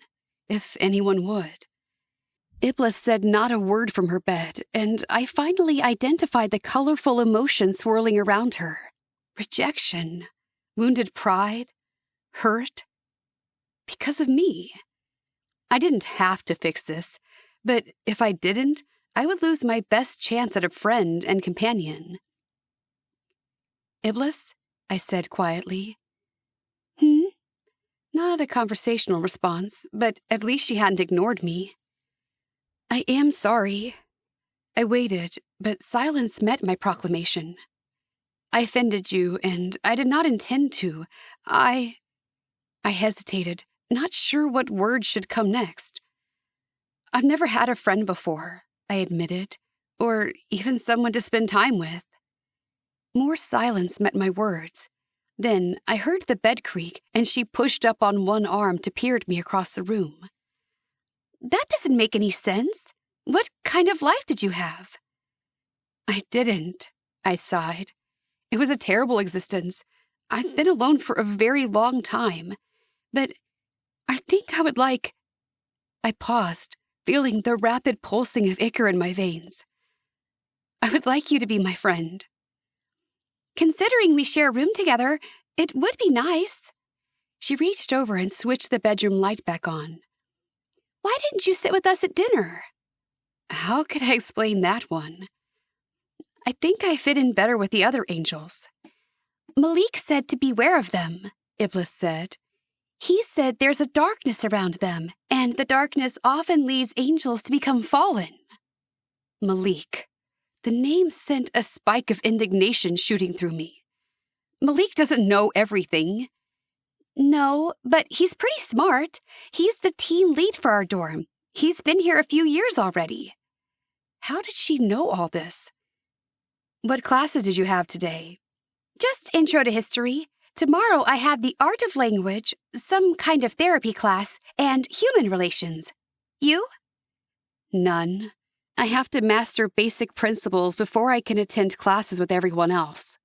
if anyone would. Iblis said not a word from her bed, and I finally identified the colorful emotion swirling around her. Rejection, wounded pride, hurt. Because of me. I didn't have to fix this, but if I didn't, I would lose my best chance at a friend and companion. Iblis, I said quietly. Not a conversational response, but at least she hadn't ignored me. I am sorry. I waited, but silence met my proclamation. I offended you, and I did not intend to. I hesitated, not sure what words should come next. I've never had a friend before, I admitted, or even someone to spend time with. More silence met my words. Then I heard the bed creak, and she pushed up on one arm to peer at me across the room. That doesn't make any sense. What kind of life did you have? I didn't, I sighed. It was a terrible existence. I've been alone for a very long time. But I think I would like... I paused, feeling the rapid pulsing of ichor in my veins. I would like you to be my friend. Considering we share a room together, it would be nice. She reached over and switched the bedroom light back on. Why didn't you sit with us at dinner? How could I explain that one? I think I fit in better with the other angels. Malik said to beware of them, Iblis said. He said there's a darkness around them, and the darkness often leads angels to become fallen. Malik. The name sent a spike of indignation shooting through me. Malik doesn't know everything. No, but he's pretty smart. He's the team lead for our dorm. He's been here a few years already. How did she know all this? What classes did you have today? Just intro to history. Tomorrow I have the art of language, some kind of therapy class, and human relations. You? None. I have to master basic principles before I can attend classes with everyone else.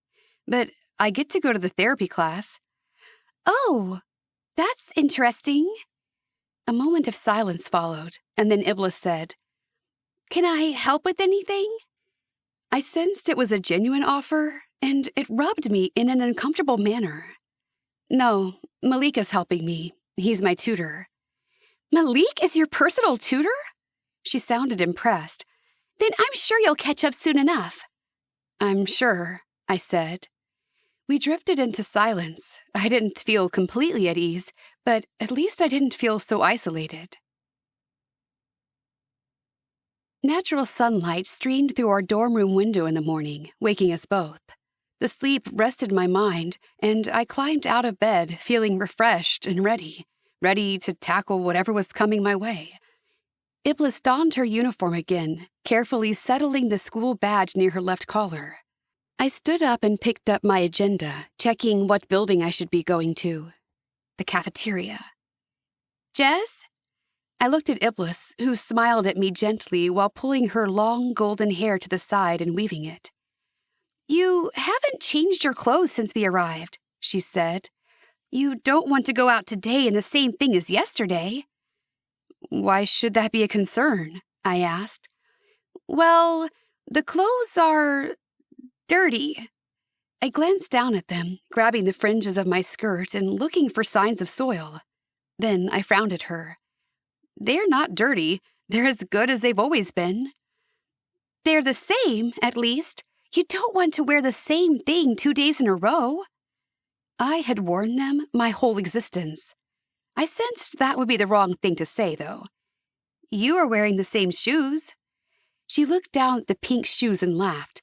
But I get to go to the therapy class. Oh, that's interesting. A moment of silence followed, and then Iblis said, Can I help with anything? I sensed it was a genuine offer, and it rubbed me in an uncomfortable manner. No, Malik is helping me. He's my tutor. Malik is your personal tutor? She sounded impressed. Then I'm sure you'll catch up soon enough. I'm sure, I said. We drifted into silence. I didn't feel completely at ease, but at least I didn't feel so isolated. Natural sunlight streamed through our dorm room window in the morning, waking us both. The sleep rested my mind, and I climbed out of bed feeling refreshed and ready to tackle whatever was coming my way. Iblis donned her uniform again, carefully settling the school badge near her left collar. I stood up and picked up my agenda, checking what building I should be going to. The cafeteria. Jez? I looked at Iblis, who smiled at me gently while pulling her long golden hair to the side and weaving it. You haven't changed your clothes since we arrived, she said. You don't want to go out today in the same thing as yesterday. Why should that be a concern? I asked. Well, the clothes are dirty. I glanced down at them, grabbing the fringes of my skirt and looking for signs of soil. Then I frowned at her. They're not dirty. They're as good as they've always been. They're the same, at least. You don't want to wear the same thing 2 days in a row. I had worn them my whole existence. I sensed that would be the wrong thing to say, though. You are wearing the same shoes. She looked down at the pink shoes and laughed.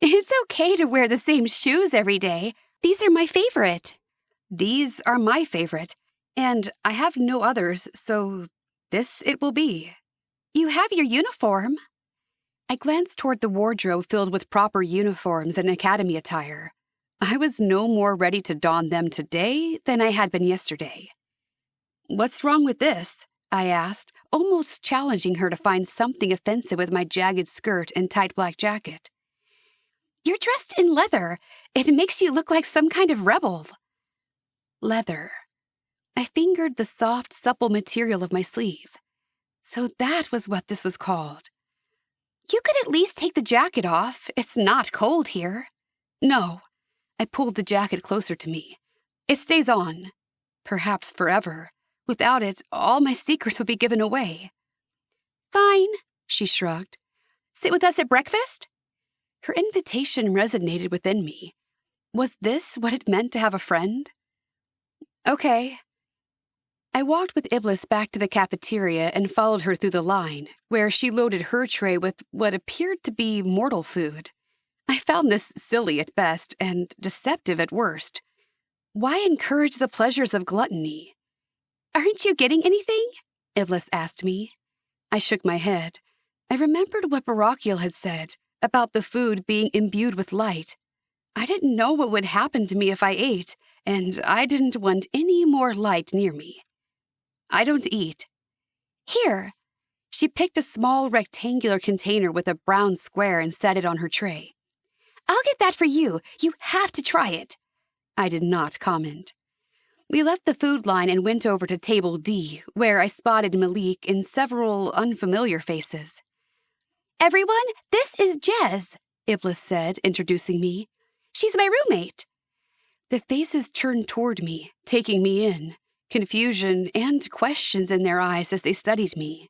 It's okay to wear the same shoes every day. These are my favorite. These are my favorite, and I have no others, so this it will be. You have your uniform. I glanced toward the wardrobe filled with proper uniforms and academy attire. I was no more ready to don them today than I had been yesterday. What's wrong with this? I asked, almost challenging her to find something offensive with my jagged skirt and tight black jacket. You're dressed in leather. It makes you look like some kind of rebel. Leather. I fingered the soft, supple material of my sleeve. So that was what this was called. You could at least take the jacket off. It's not cold here. No. I pulled the jacket closer to me. It stays on. Perhaps forever. Without it, all my secrets would be given away. Fine, she shrugged. Sit with us at breakfast? Her invitation resonated within me. Was this what it meant to have a friend? Okay. I walked with Iblis back to the cafeteria and followed her through the line, where she loaded her tray with what appeared to be mortal food. I found this silly at best and deceptive at worst. Why encourage the pleasures of gluttony? Aren't you getting anything? Iblis asked me. I shook my head. I remembered what Barakiel had said about the food being imbued with light. I didn't know what would happen to me if I ate, and I didn't want any more light near me. I don't eat. Here. She picked a small rectangular container with a brown square and set it on her tray. I'll get that for you. You have to try it. I did not comment. We left the food line and went over to table D, where I spotted Malik and several unfamiliar faces. Everyone, this is Jez, Iblis said, introducing me. She's my roommate. The faces turned toward me, taking me in, confusion and questions in their eyes as they studied me.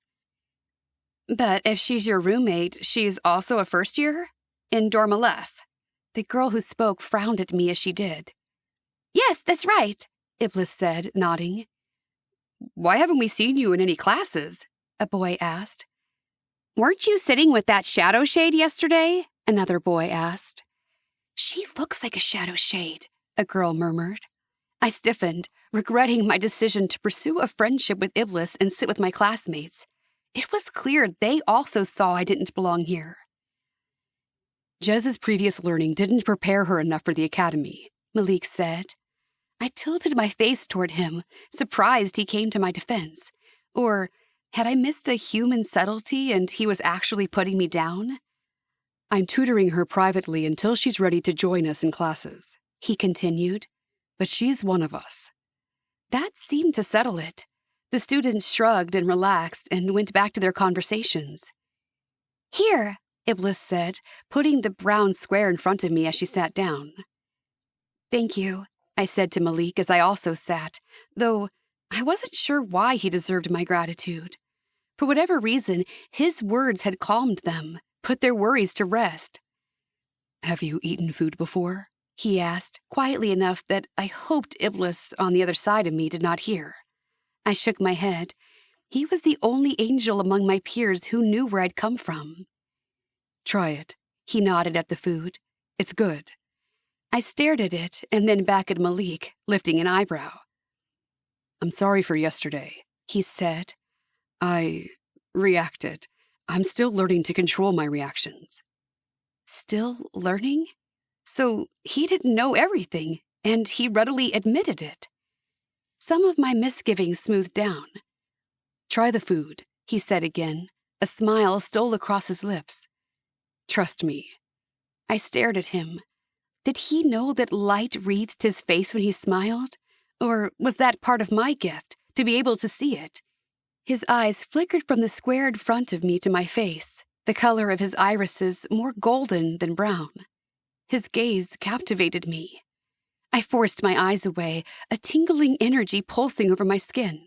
But if she's your roommate, she's also a first year? In Dorm Aleph. The girl who spoke frowned at me as she did. Yes, that's right, Iblis said, nodding. Why haven't we seen you in any classes? A boy asked. Weren't you sitting with that shadow shade yesterday? Another boy asked. She looks like a shadow shade, a girl murmured. I stiffened, regretting my decision to pursue a friendship with Iblis and sit with my classmates. It was clear they also saw I didn't belong here. Jez's previous learning didn't prepare her enough for the academy, Malik said. I tilted my face toward him, surprised he came to my defense. Or had I missed a human subtlety and he was actually putting me down? I'm tutoring her privately until she's ready to join us in classes, he continued. But she's one of us. That seemed to settle it. The students shrugged and relaxed and went back to their conversations. Here, Iblis said, putting the brown square in front of me as she sat down. Thank you, I said to Malik as I also sat, though I wasn't sure why he deserved my gratitude. For whatever reason, his words had calmed them, put their worries to rest. Have you eaten food before? He asked, quietly enough that I hoped Iblis on the other side of me did not hear. I shook my head. He was the only angel among my peers who knew where I'd come from. Try it. He nodded at the food. It's good. I stared at it and then back at Malik, lifting an eyebrow. I'm sorry for yesterday, he said. I Reacted. I'm still learning to control my reactions. Still learning? So he didn't know everything, and he readily admitted it. Some of my misgivings smoothed down. Try the food, he said again. A smile stole across his lips. Trust me. I stared at him. Did he know that light wreathed his face when he smiled? Or was that part of my gift, to be able to see it? His eyes flickered from the squared front of me to my face, the color of his irises more golden than brown. His gaze captivated me. I forced my eyes away, a tingling energy pulsing over my skin.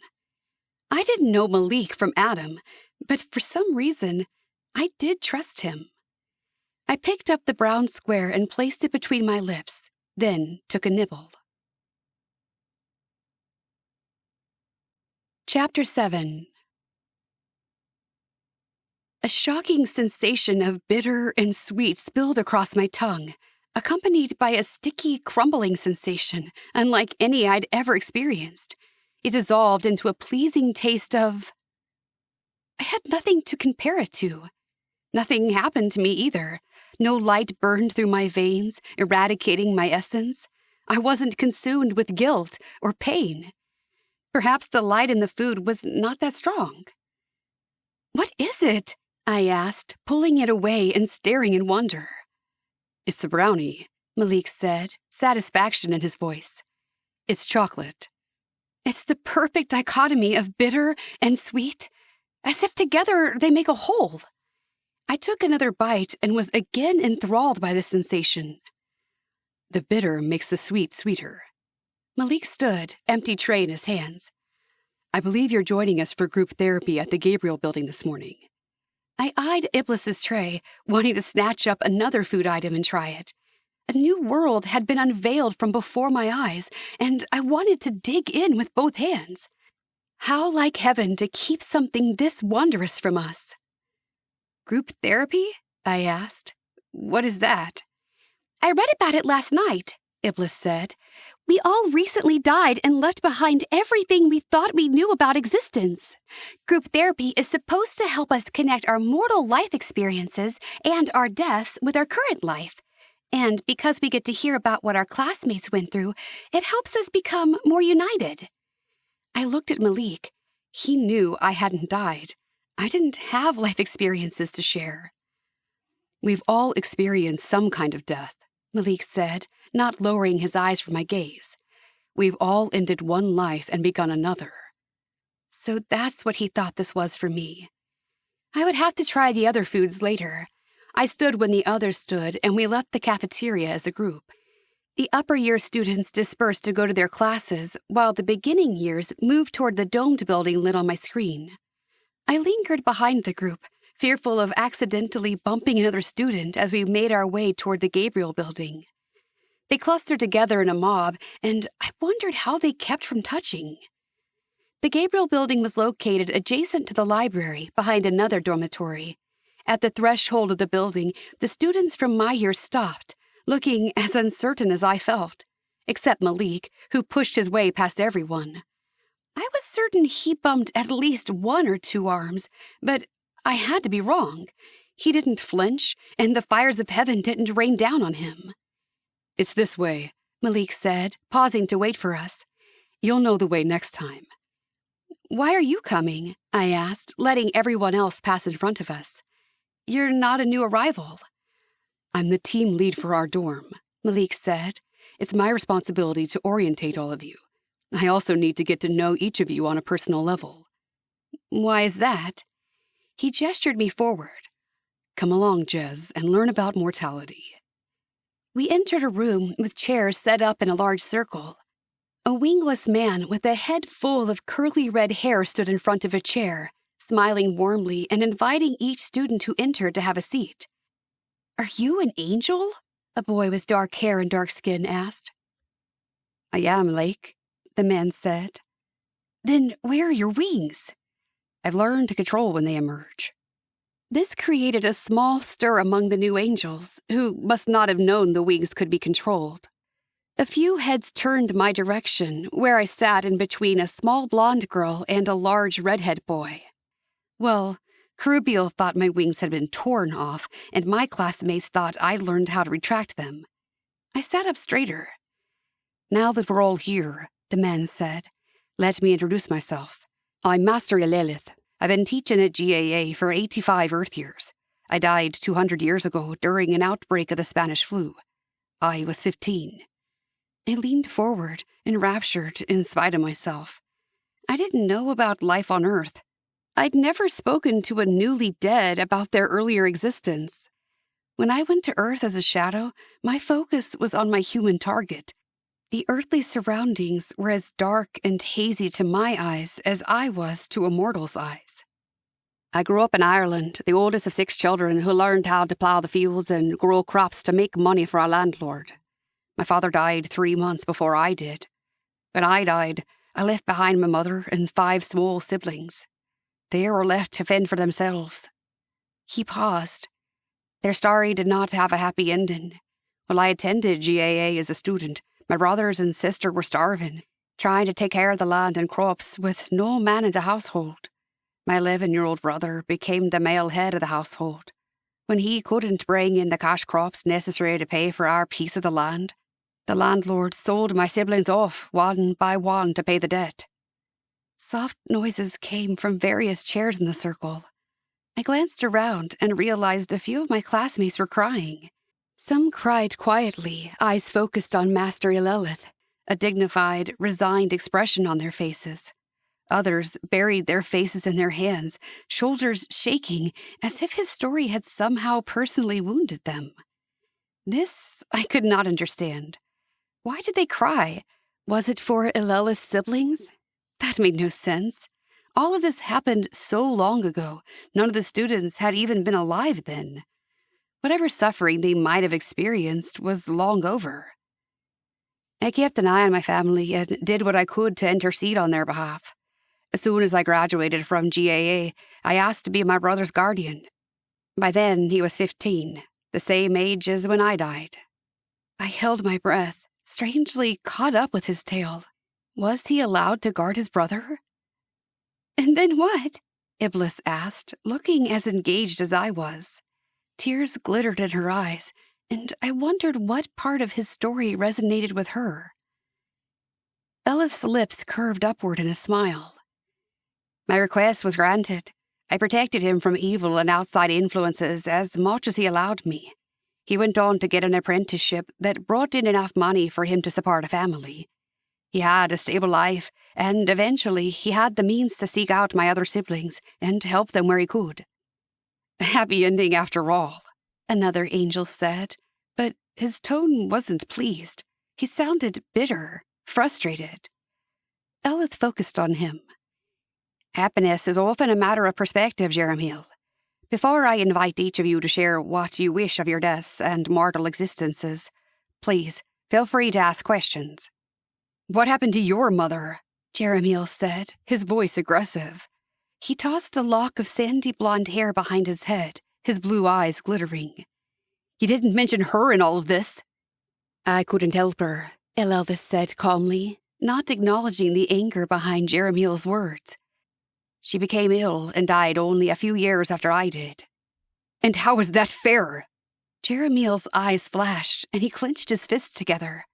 I didn't know Malik from Adam, but for some reason, I did trust him. I picked up the brown square and placed it between my lips, then took a nibble. Chapter 7. A shocking sensation of bitter and sweet spilled across my tongue, accompanied by a sticky, crumbling sensation unlike any I'd ever experienced. It dissolved into a pleasing taste of... I had nothing to compare it to. Nothing happened to me either. No light burned through my veins, eradicating my essence. I wasn't consumed with guilt or pain. Perhaps the light in the food was not that strong. "What is it?" I asked, pulling it away and staring in wonder. It's a brownie, Malik said, satisfaction in his voice. It's chocolate. It's the perfect dichotomy of bitter and sweet, as if together they make a whole. I took another bite and was again enthralled by the sensation. The bitter makes the sweet sweeter. Malik stood, empty tray in his hands. I believe you're joining us for group therapy at the Gabriel building this morning. I eyed Iblis's tray, wanting to snatch up another food item and try it. A new world had been unveiled from before my eyes, and I wanted to dig in with both hands. How like heaven to keep something this wondrous from us. "Group therapy?" I asked. "What is that?" "I read about it last night," Iblis said. "We all recently died and left behind everything we thought we knew about existence. Group therapy is supposed to help us connect our mortal life experiences and our deaths with our current life. And because we get to hear about what our classmates went through, it helps us become more united." I looked at Malik. He knew I hadn't died. I didn't have life experiences to share. "We've all experienced some kind of death," Malik said, not lowering his eyes from my gaze. "We've all ended one life and begun another." So that's what he thought this was for me. I would have to try the other foods later. I stood when the others stood, and we left the cafeteria as a group. The upper year students dispersed to go to their classes, while the beginning years moved toward the domed building lit on my screen. I lingered behind the group, fearful of accidentally bumping another student as we made our way toward the Gabriel building. They clustered together in a mob, and I wondered how they kept from touching. The Gabriel building was located adjacent to the library, behind another dormitory. At the threshold of the building, the students from my year stopped, looking as uncertain as I felt, except Malik, who pushed his way past everyone. I was certain he bumped at least one or two arms, but I had to be wrong. He didn't flinch, and the fires of heaven didn't rain down on him. "It's this way," Malik said, pausing to wait for us. "You'll know the way next time." "Why are you coming?" I asked, letting everyone else pass in front of us. "You're not a new arrival." "I'm the team lead for our dorm," Malik said. "It's my responsibility to orientate all of you. I also need to get to know each of you on a personal level." "Why is that?" He gestured me forward. "Come along, Jez, and learn about mortality." We entered a room with chairs set up in a large circle. A wingless man with a head full of curly red hair stood in front of a chair, smiling warmly and inviting each student who entered to have a seat. "Are you an angel?" a boy with dark hair and dark skin asked. "I am, Lake," the man said. "Then where are your wings?" "I've learned to control when they emerge." This created a small stir among the new angels, who must not have known the wings could be controlled. A few heads turned my direction, where I sat in between a small blonde girl and a large redhead boy. Well, Kerubiel thought my wings had been torn off, and my classmates thought I'd learned how to retract them. I sat up straighter. Now that we're all here, the man said, let me introduce myself. I'm Master Lilith. I've been teaching at GAA for 85 Earth years. I died 200 years ago during an outbreak of the Spanish flu. I was 15. I leaned forward, enraptured in spite of myself. I didn't know about life on Earth. I'd never spoken to a newly dead about their earlier existence. When I went to Earth as a shadow, my focus was on my human target. The earthly surroundings were as dark and hazy to my eyes as I was to a mortal's eyes. I grew up in Ireland, the oldest of 6 children who learned how to plough the fields and grow crops to make money for our landlord. My father died 3 months before I did. When I died, I left behind my mother and 5 small siblings. They were left to fend for themselves. He paused. Their story did not have a happy ending. While I attended GAA as a student, my brothers and sister were starving, trying to take care of the land and crops with no man in the household. My 11-year-old brother became the male head of the household. When he couldn't bring in the cash crops necessary to pay for our piece of the land, the landlord sold my siblings off one by one to pay the debt. Soft noises came from various chairs in the circle. I glanced around and realized a few of my classmates were crying. Some cried quietly, eyes focused on Master Lilith, a dignified, resigned expression on their faces. Others buried their faces in their hands, shoulders shaking, as if his story had somehow personally wounded them. This I could not understand. Why did they cry? Was it for Lilith's siblings? That made no sense. All of this happened so long ago, none of the students had even been alive then. Whatever suffering they might have experienced was long over. I kept an eye on my family and did what I could to intercede on their behalf. As soon as I graduated from GAA, I asked to be my brother's guardian. By then, he was 15, the same age as when I died. I held my breath, strangely caught up with his tale. Was he allowed to guard his brother? And then what? Iblis asked, looking as engaged as I was. Tears glittered in her eyes, and I wondered what part of his story resonated with her. Lilith's lips curved upward in a smile. My request was granted. I protected him from evil and outside influences as much as he allowed me. He went on to get an apprenticeship that brought in enough money for him to support a family. He had a stable life, and eventually he had the means to seek out my other siblings and help them where he could. A happy ending after all, another angel said, but his tone wasn't pleased. He sounded bitter, frustrated. Lilith focused on him. Happiness is often a matter of perspective, Jeremiel. Before I invite each of you to share what you wish of your deaths and mortal existences, please feel free to ask questions. What happened to your mother? Jeremiel said, his voice aggressive. He tossed a lock of sandy blonde hair behind his head, his blue eyes glittering. You didn't mention her in all of this. I couldn't help her, Elvis said calmly, not acknowledging the anger behind Jeremiel's words. She became ill and died only a few years after I did. And how is that fair? Jeremiel's eyes flashed, and he clenched his fists together.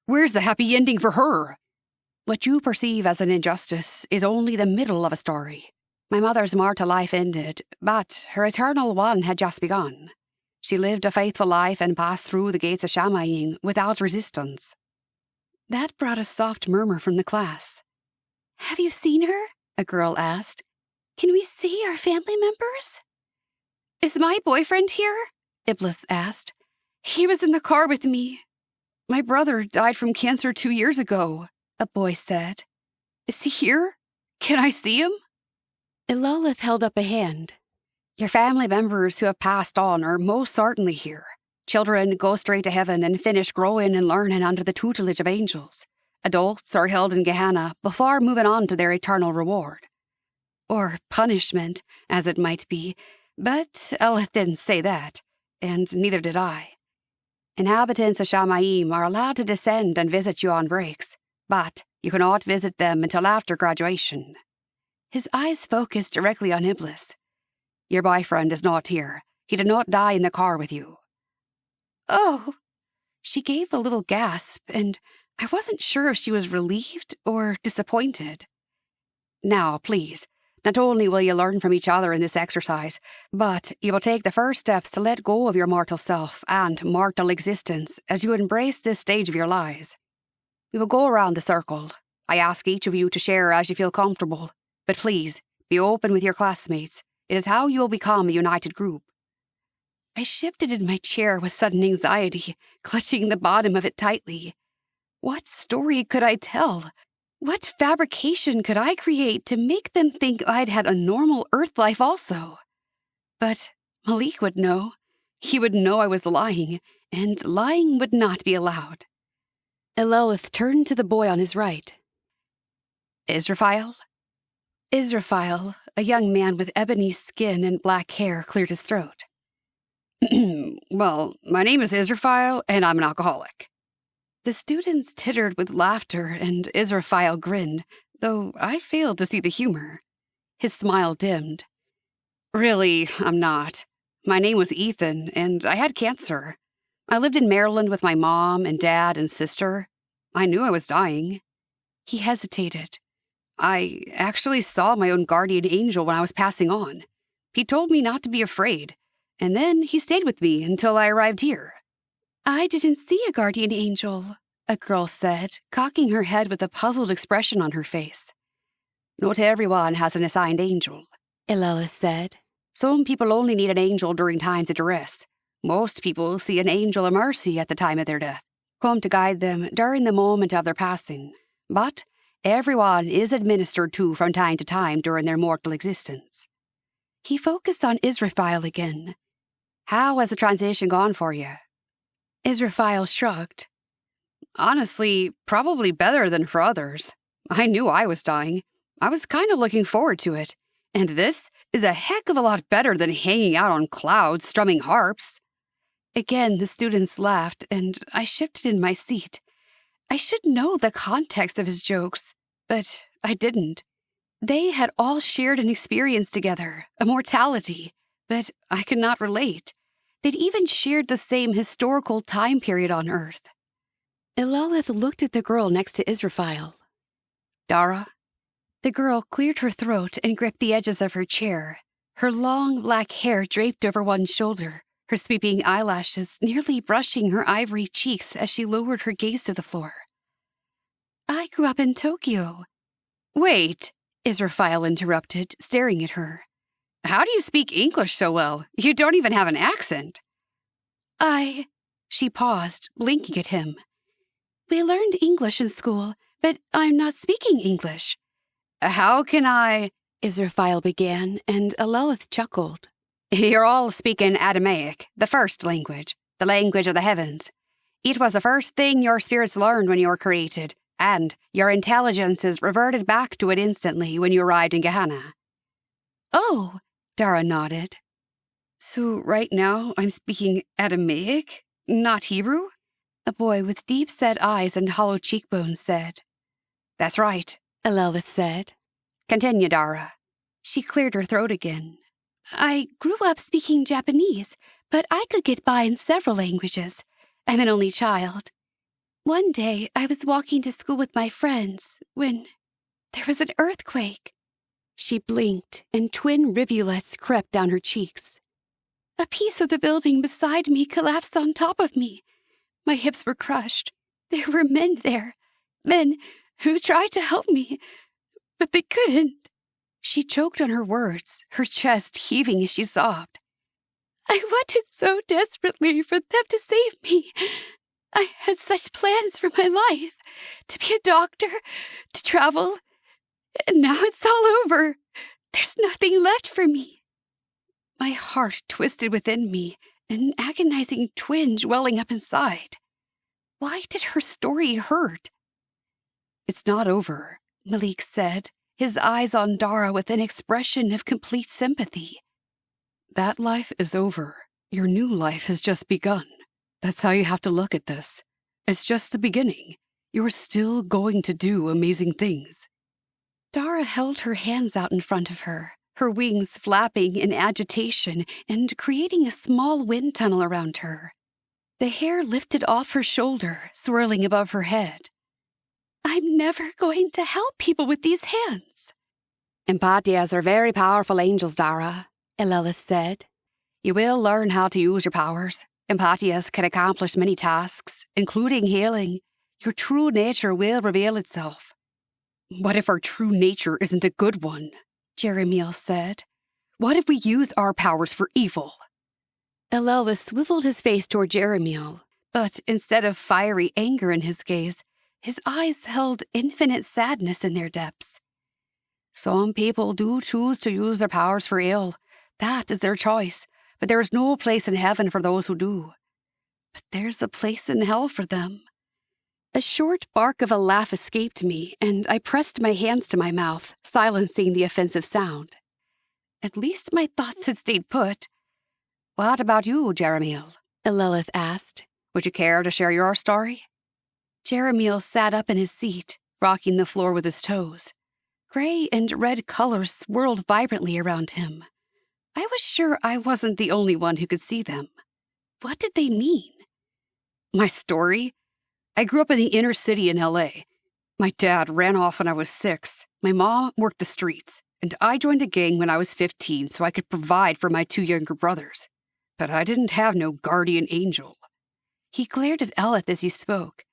Where's the happy ending for her? What you perceive as an injustice is only the middle of a story. My mother's mortal life ended, but her eternal one had just begun. She lived a faithful life and passed through the gates of Shamayim without resistance. That brought a soft murmur from the class. Have you seen her? A girl asked. Can we see our family members? Is my boyfriend here? Iblis asked. He was in the car with me. My brother died from cancer 2 years ago, a boy said. Is he here? Can I see him? Lilith held up a hand. Your family members who have passed on are most certainly here. Children go straight to heaven and finish growing and learning under the tutelage of angels. Adults are held in Gehenna before moving on to their eternal reward. Or punishment, as it might be, but Lilith didn't say that, and neither did I. Inhabitants of Shamayim are allowed to descend and visit you on breaks, but you cannot visit them until after graduation. His eyes focused directly on Iblis. Your boyfriend is not here. He did not die in the car with you." "Oh." She gave a little gasp, and I wasn't sure if she was relieved or disappointed. "Now, please, not only will you learn from each other in this exercise, but you will take the first steps to let go of your mortal self and mortal existence as you embrace this stage of your lives. We will go around the circle. I ask each of you to share as you feel comfortable, but please, be open with your classmates. It is how you will become a united group." I shifted in my chair with sudden anxiety, clutching the bottom of it tightly. What story could I tell? What fabrication could I create to make them think I'd had a normal Earth life also? But Malik would know. He would know I was lying, and lying would not be allowed. Elelith turned to the boy on his right. "Israfile?" Israfile, a young man with ebony skin and black hair, cleared his throat. "Well, my name is Israfile, and I'm an alcoholic." The students tittered with laughter, and Israfile grinned, though I failed to see the humor. His smile dimmed. "Really, I'm not. My name was Ethan, and I had cancer. I lived in Maryland with my mom and dad and sister. I knew I was dying." He hesitated. "I actually saw my own guardian angel when I was passing on. He told me not to be afraid, and then he stayed with me until I arrived here." "I didn't see a guardian angel," a girl said, cocking her head with a puzzled expression on her face. "Not everyone has an assigned angel," Elelith said. "Some people only need an angel during times of duress. Most people see an angel of mercy at the time of their death, come to guide them during the moment of their passing. But everyone is administered to from time to time during their mortal existence." He focused on Israfile again. "How has the transition gone for you?" Israfile shrugged. "Honestly, probably better than for others. I knew I was dying. I was kind of looking forward to it. And this is a heck of a lot better than hanging out on clouds strumming harps." Again, the students laughed, and I shifted in my seat. I should know the context of his jokes, but I didn't. They had all shared an experience together, a mortality, but I could not relate. They'd even shared the same historical time period on Earth. Elelith looked at the girl next to Israfile. "Dara?" The girl cleared her throat and gripped the edges of her chair. Her long black hair draped over one shoulder, her sweeping eyelashes nearly brushing her ivory cheeks as she lowered her gaze to the floor. "I grew up in Tokyo." "Wait," Israfile interrupted, staring at her. "How do you speak English so well? You don't even have an accent." She paused, blinking at him. "We learned English in school, but I'm not speaking English." "How can I—" Israfile began, and Elelith chuckled. "You're all speaking Adamaic, the first language, the language of the heavens. It was the first thing your spirits learned when you were created, and your intelligences reverted back to it instantly when you arrived in Gehenna." "Oh," Dara nodded. "So right now I'm speaking Adamaic, not Hebrew?" A boy with deep-set eyes and hollow cheekbones said. "That's right," Elelith said. "Continue, Dara." She cleared her throat again. "I grew up speaking Japanese, but I could get by in several languages. I'm an only child. One day, I was walking to school with my friends when there was an earthquake." She blinked, and twin rivulets crept down her cheeks. "A piece of the building beside me collapsed on top of me. My hips were crushed. There were men there, men who tried to help me, but they couldn't." She choked on her words, her chest heaving as she sobbed. "I wanted so desperately for them to save me. I had such plans for my life, to be a doctor, to travel, and now it's all over. There's nothing left for me." My heart twisted within me, an agonizing twinge welling up inside. Why did her story hurt? "It's not over," Malik said, his eyes on Dara with an expression of complete sympathy. "That life is over. Your new life has just begun. That's how you have to look at this. It's just the beginning. You're still going to do amazing things." Dara held her hands out in front of her, her wings flapping in agitation and creating a small wind tunnel around her. The hair lifted off her shoulder, swirling above her head. I'm never going to help people with these hands. Empathias are very powerful angels, Dara, Elelith said. You will learn how to use your powers. Empathias can accomplish many tasks, including healing. Your true nature will reveal itself. What if our true nature isn't a good one? Jeremiel said. What if we use our powers for evil? Elelith swiveled his face toward Jeremiel, but instead of fiery anger in his gaze, his eyes held infinite sadness in their depths. Some people do choose to use their powers for ill. That is their choice, but there is no place in heaven for those who do. But there's a place in hell for them. A short bark of a laugh escaped me, and I pressed my hands to my mouth, silencing the offensive sound. At least my thoughts had stayed put. What about you, Jeremiel? Elelith asked. Would you care to share your story? Jeremiel sat up in his seat, rocking the floor with his toes. Gray and red colors swirled vibrantly around him. I was sure I wasn't the only one who could see them. What did they mean? My story? I grew up in the inner city in L.A. My dad ran off when I was 6. My mom worked the streets, and I joined a gang when I was 15 so I could provide for my 2 younger brothers. But I didn't have no guardian angel. He glared at Eleth as he spoke.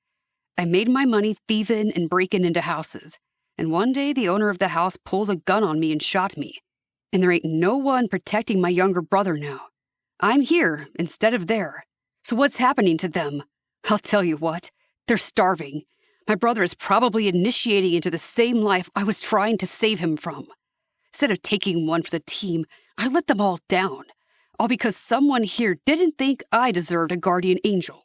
I made my money thieving and breaking into houses, and one day the owner of the house pulled a gun on me and shot me. And there ain't no one protecting my younger brother now. I'm here instead of there. So what's happening to them? I'll tell you what, they're starving. My brother is probably initiating into the same life I was trying to save him from. Instead of taking one for the team, I let them all down. All because someone here didn't think I deserved a guardian angel.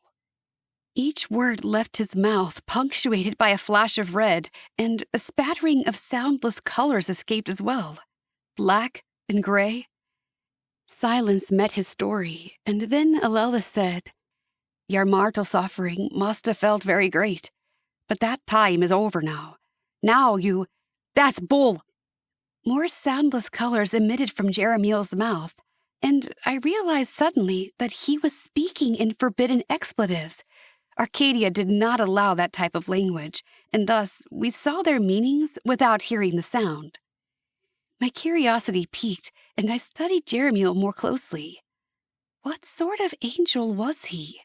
Each word left his mouth punctuated by a flash of red, and a spattering of soundless colors escaped as well. Black and gray. Silence met his story, and then Elelith said, Your mortal suffering must have felt very great, but that time is over now. Now you— That's bull! More soundless colors emitted from Jeremiel's mouth, and I realized suddenly that he was speaking in forbidden expletives. Arcadia did not allow that type of language, and thus we saw their meanings without hearing the sound. My curiosity piqued, and I studied Jeremiel more closely. What sort of angel was he?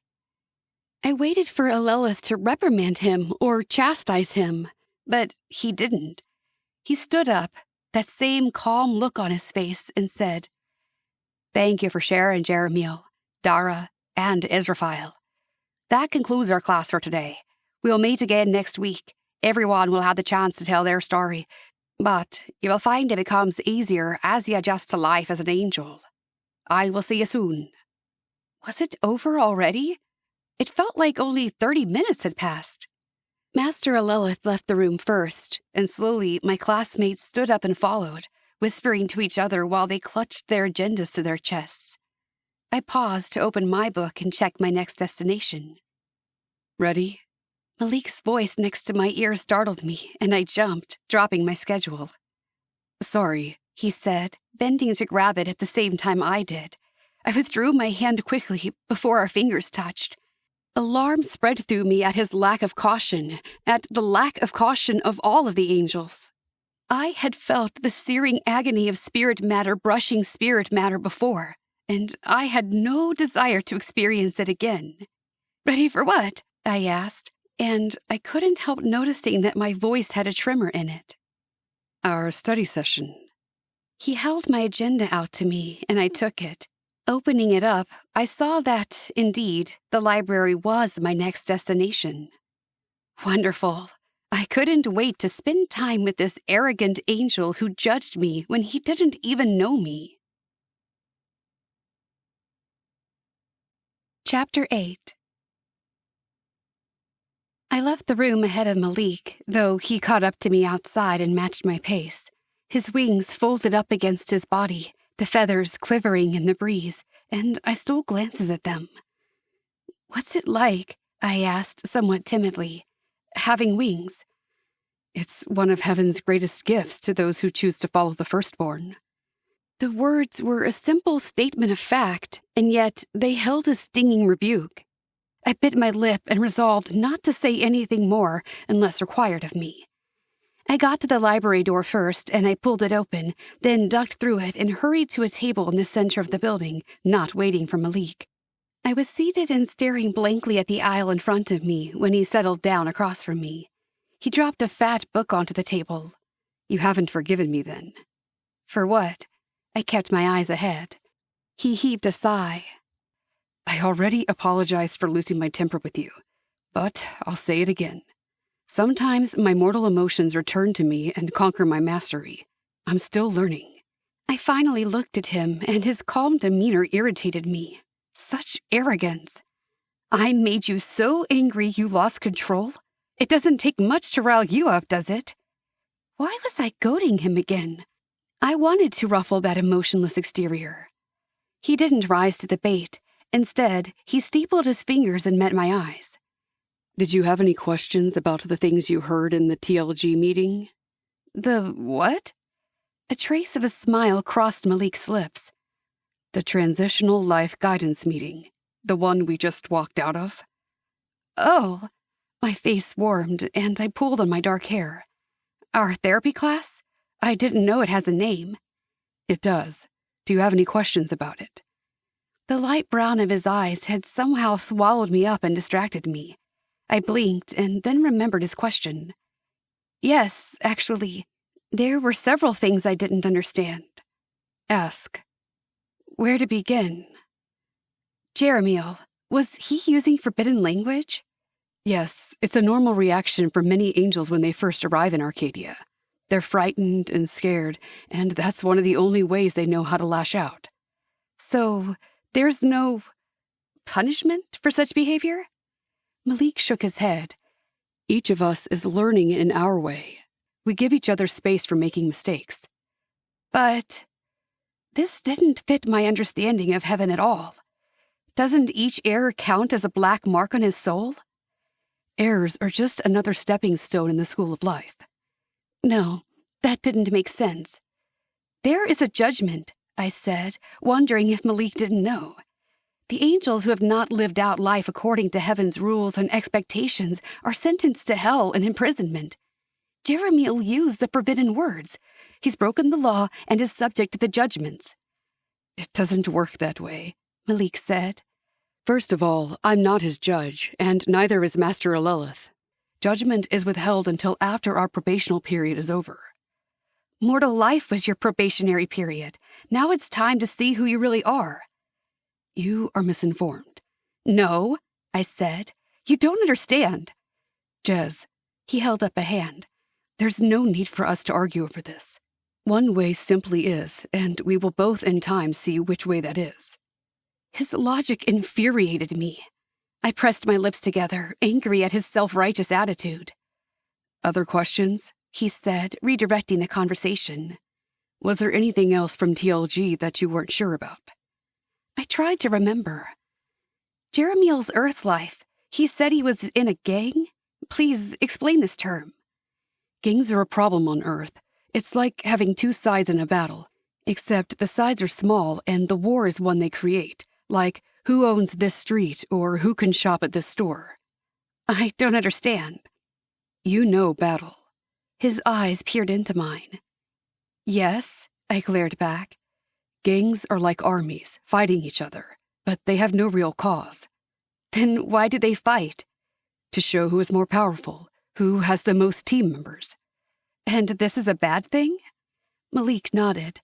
I waited for Elelith to reprimand him or chastise him, but he didn't. He stood up, that same calm look on his face, and said, Thank you for sharing, Jeremiel, Dara, and Israfile. That concludes our class for today. We'll meet again next week. Everyone will have the chance to tell their story, but you will find it becomes easier as you adjust to life as an angel. I will see you soon. Was it over already? It felt like only 30 minutes had passed. Master Elelith left the room first, and slowly my classmates stood up and followed, whispering to each other while they clutched their agendas to their chests. I paused to open my book and check my next destination. Ready? Malik's voice next to my ear startled me, and I jumped, dropping my schedule. Sorry, he said, bending to grab it at the same time I did. I withdrew my hand quickly before our fingers touched. Alarm spread through me at his lack of caution, at the lack of caution of all of the angels. I had felt the searing agony of spirit matter brushing spirit matter before, and I had no desire to experience it again. Ready for what? I asked, and I couldn't help noticing that my voice had a tremor in it. Our study session. He held my agenda out to me, and I took it. Opening it up, I saw that, indeed, the library was my next destination. Wonderful. I couldn't wait to spend time with this arrogant angel who judged me when he didn't even know me. Chapter 8. I left the room ahead of Malik, though he caught up to me outside and matched my pace. His wings folded up against his body, the feathers quivering in the breeze, and I stole glances at them. What's it like? I asked somewhat timidly. Having wings. It's one of heaven's greatest gifts to those who choose to follow the firstborn. The words were a simple statement of fact, and yet they held a stinging rebuke. I bit my lip and resolved not to say anything more unless required of me. I got to the library door first, and I pulled it open, then ducked through it and hurried to a table in the center of the building, not waiting for Malik. I was seated and staring blankly at the aisle in front of me when he settled down across from me. He dropped a fat book onto the table. "You haven't forgiven me, then." "For what?" I kept my eyes ahead. He heaved a sigh. "I already apologized for losing my temper with you, but I'll say it again. Sometimes my mortal emotions return to me and conquer my mastery. I'm still learning." I finally looked at him, and his calm demeanor irritated me. Such arrogance. "I made you so angry you lost control? It doesn't take much to rile you up, does it?" Why was I goading him again? I wanted to ruffle that emotionless exterior. He didn't rise to the bait. Instead, he steepled his fingers and met my eyes. "Did you have any questions about the things you heard in the TLG meeting?" "The what?" A trace of a smile crossed Malik's lips. "The Transitional Life Guidance meeting. The one we just walked out of." "Oh." My face warmed, and I pulled on my dark hair. "Our therapy class? I didn't know it has a name." "It does. Do you have any questions about it?" The light brown of his eyes had somehow swallowed me up and distracted me. I blinked and then remembered his question. "Yes, actually. There were several things I didn't understand." "Ask." "Where to begin?" "Jeremiel, was he using forbidden language?" "Yes, it's a normal reaction for many angels when they first arrive in Arcadia. They're frightened and scared, and that's one of the only ways they know how to lash out." "So, there's no punishment for such behavior?" Malik shook his head. "Each of us is learning in our way. We give each other space for making mistakes." "But this didn't fit my understanding of heaven at all. Doesn't each error count as a black mark on his soul?" "Errors are just another stepping stone in the school of life." "No, that didn't make sense." "There is a judgment," I said, wondering if Malik didn't know. "The angels who have not lived out life according to heaven's rules and expectations are sentenced to hell and imprisonment. Jeremiel used the forbidden words. He's broken the law and is subject to the judgments." "It doesn't work that way," Malik said. "First of all, I'm not his judge, and neither is Master Alelith. Judgment is withheld until after our probational period is over." "Mortal life was your probationary period. Now it's time to see who you really are." "You are misinformed." "No," I said. "You don't understand." "Jez," he held up a hand. "There's no need for us to argue over this. One way simply is, and we will both in time see which way that is." His logic infuriated me. I pressed my lips together, angry at his self-righteous attitude. "Other questions?" he said, redirecting the conversation. "Was there anything else from TLG that you weren't sure about?" I tried to remember. "Jeremiel's Earth life. He said he was in a gang? Please explain this term." "Gangs are a problem on Earth. It's like having two sides in a battle, except the sides are small and the war is one they create, like who owns this street or who can shop at this store." "I don't understand." "You know battle." His eyes peered into mine. "Yes," I glared back. "Gangs are like armies, fighting each other, but they have no real cause." "Then why do they fight?" "To show who is more powerful, who has the most team members." "And this is a bad thing?" Malik nodded.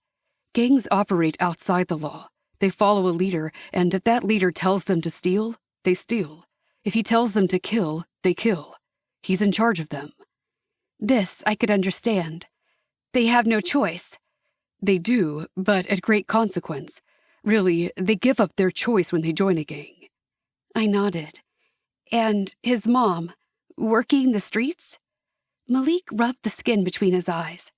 "Gangs operate outside the law. They follow a leader, and if that leader tells them to steal, they steal. If he tells them to kill, they kill. He's in charge of them." This I could understand. They have no choice. "They do, but at great consequence. Really, they give up their choice when they join a gang." I nodded. "And his mom, working the streets?" Malik rubbed the skin between his eyes.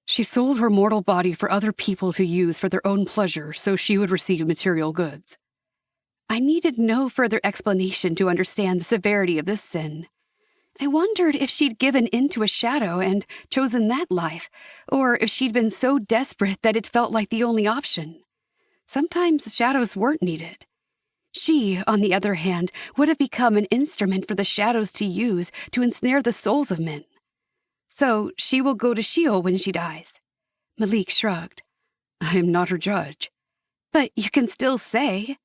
"She sold her mortal body for other people to use for their own pleasure so she would receive material goods." I needed no further explanation to understand the severity of this sin. I wondered if she'd given in to a shadow and chosen that life, or if she'd been so desperate that it felt like the only option. Sometimes shadows weren't needed. She, on the other hand, would have become an instrument for the shadows to use to ensnare the souls of men. So she will go to Sheol when she dies. Malik shrugged. I am not her judge. But you can still say.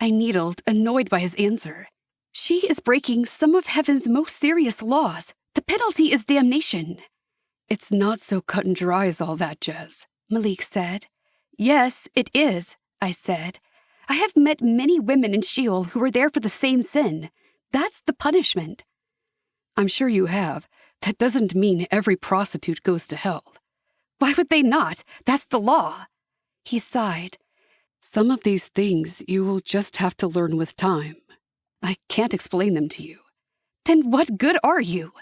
I needled, annoyed by his answer. She is breaking some of heaven's most serious laws. The penalty is damnation. It's not so cut and dry as all that, Jez, Malik said. Yes, it is, I said. I have met many women in Sheol who were there for the same sin. That's the punishment. I'm sure you have. That doesn't mean every prostitute goes to hell. Why would they not? That's the law. He sighed. Some of these things you will just have to learn with time. I can't explain them to you. Then what good are you?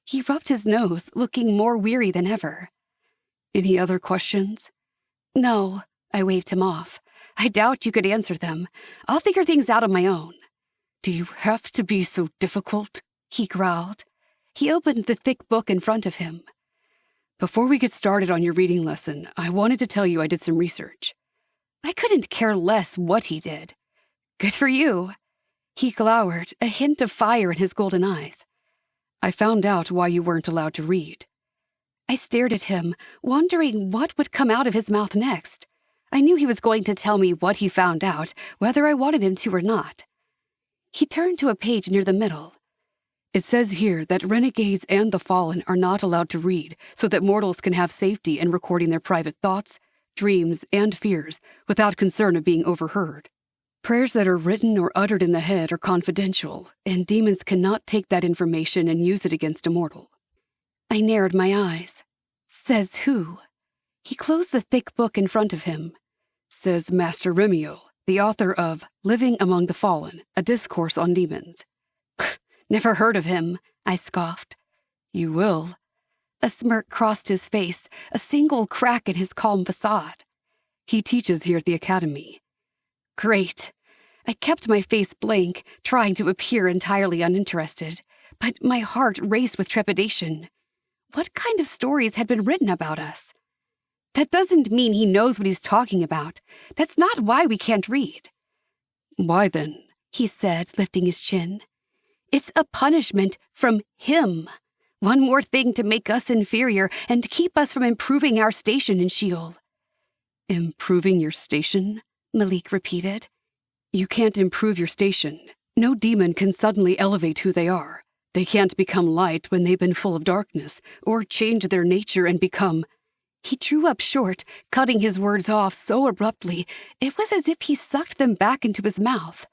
He rubbed his nose, looking more weary than ever. Any other questions? No, I waved him off. I doubt you could answer them. I'll figure things out on my own. Do you have to be so difficult? He growled. He opened the thick book in front of him. Before we get started on your reading lesson, I wanted to tell you I did some research. I couldn't care less what he did. Good for you. He glowered, a hint of fire in his golden eyes. I found out why you weren't allowed to read. I stared at him, wondering what would come out of his mouth next. I knew he was going to tell me what he found out, whether I wanted him to or not. He turned to a page near the middle. It says here that renegades and the fallen are not allowed to read so that mortals can have safety in recording their private thoughts, dreams, and fears without concern of being overheard. Prayers that are written or uttered in the head are confidential, and demons cannot take that information and use it against a mortal. I narrowed my eyes. Says who? He closed the thick book in front of him. Says Master Remiel, the author of Living Among the Fallen, a discourse on demons. Never heard of him, I scoffed. You will. A smirk crossed his face, a single crack in his calm facade. He teaches here at the academy. Great. I kept my face blank, trying to appear entirely uninterested, but my heart raced with trepidation. What kind of stories had been written about us? That doesn't mean he knows what he's talking about. That's not why we can't read. Why then? He said, lifting his chin. It's a punishment from him. One more thing to make us inferior and keep us from improving our station in Sheol. Improving your station? Malik repeated. You can't improve your station. No demon can suddenly elevate who they are. They can't become light when they've been full of darkness, or change their nature and become... He drew up short, cutting his words off so abruptly, it was as if he sucked them back into his mouth.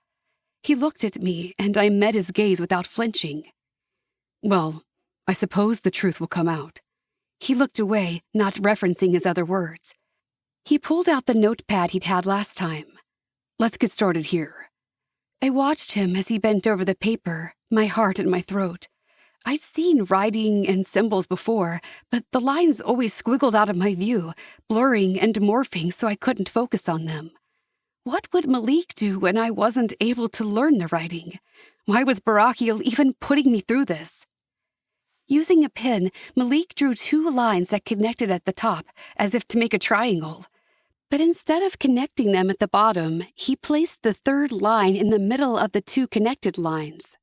He looked at me, and I met his gaze without flinching. Well, I suppose the truth will come out. He looked away, not referencing his other words. He pulled out the notepad he'd had last time. Let's get started here. I watched him as he bent over the paper, my heart in my throat. I'd seen writing and symbols before, but the lines always squiggled out of my view, blurring and morphing so I couldn't focus on them. What would Malik do when I wasn't able to learn the writing? Why was Barakiel even putting me through this? Using a pen, Malik drew 2 lines that connected at the top, as if to make a triangle. But instead of connecting them at the bottom, he placed the 3rd line in the middle of the 2 connected lines.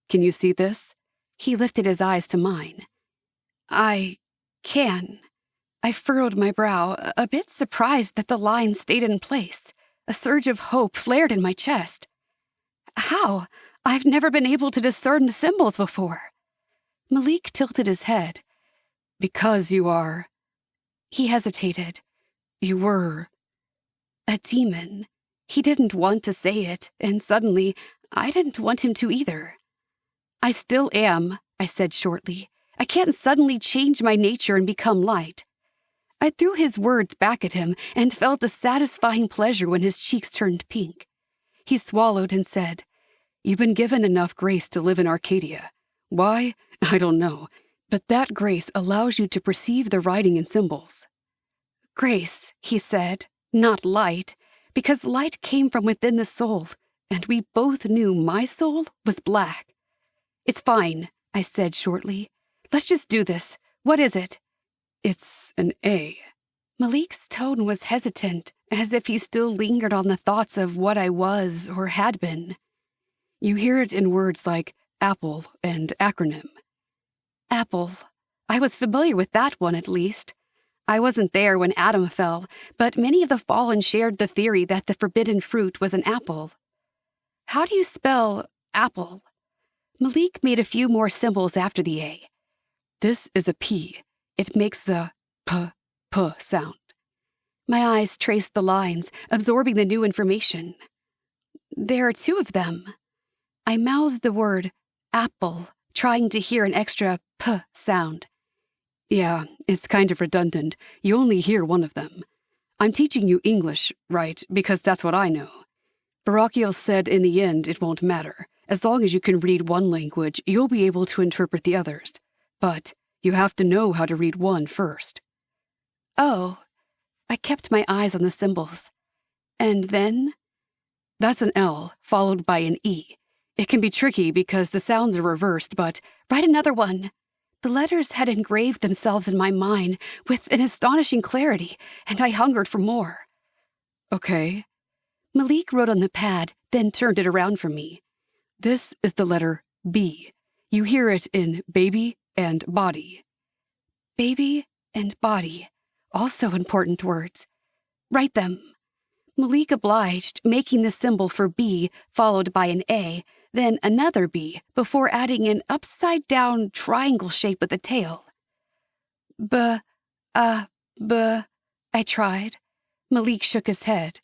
Can you see this? He lifted his eyes to mine. I can. I furrowed my brow, a bit surprised that the line stayed in place. A surge of hope flared in my chest. How? I've never been able to discern the symbols before. Malik tilted his head. Because you are... He hesitated. You were... A demon. He didn't want to say it, and suddenly, I didn't want him to either. I still am, I said shortly. I can't suddenly change my nature and become light. I threw his words back at him and felt a satisfying pleasure when his cheeks turned pink. He swallowed and said, You've been given enough grace to live in Arcadia. Why? I don't know. But that grace allows you to perceive the writing and symbols. Grace, he said, not light, because light came from within the soul, and we both knew my soul was black. It's fine, I said shortly. Let's just do this. What is it? It's an A. Malik's tone was hesitant, as if he still lingered on the thoughts of what I was or had been. You hear it in words like apple and acronym. Apple. I was familiar with that one, at least. I wasn't there when Adam fell, but many of the fallen shared the theory that the forbidden fruit was an apple. How do you spell apple? Malik made a few more symbols after the A. This is a P. It makes the p sound. My eyes traced the lines, absorbing the new information. There are two of them. I mouthed the word apple, trying to hear an extra p sound. Yeah, it's kind of redundant. You only hear one of them. I'm teaching you English, right, because that's what I know. Barachiel said in the end it won't matter. As long as you can read one language, you'll be able to interpret the others. But you have to know how to read one first. Oh, I kept my eyes on the symbols. And then? That's an L, followed by an E. It can be tricky because the sounds are reversed, but write another one. The letters had engraved themselves in my mind with an astonishing clarity, and I hungered for more. Okay. Malik wrote on the pad, then turned it around for me. This is the letter B. You hear it in baby and body. Baby and body. Also important words. Write them. Malik obliged, making the symbol for B followed by an A, then another B, before adding an upside-down triangle shape with a tail. B, I tried. Malik shook his head.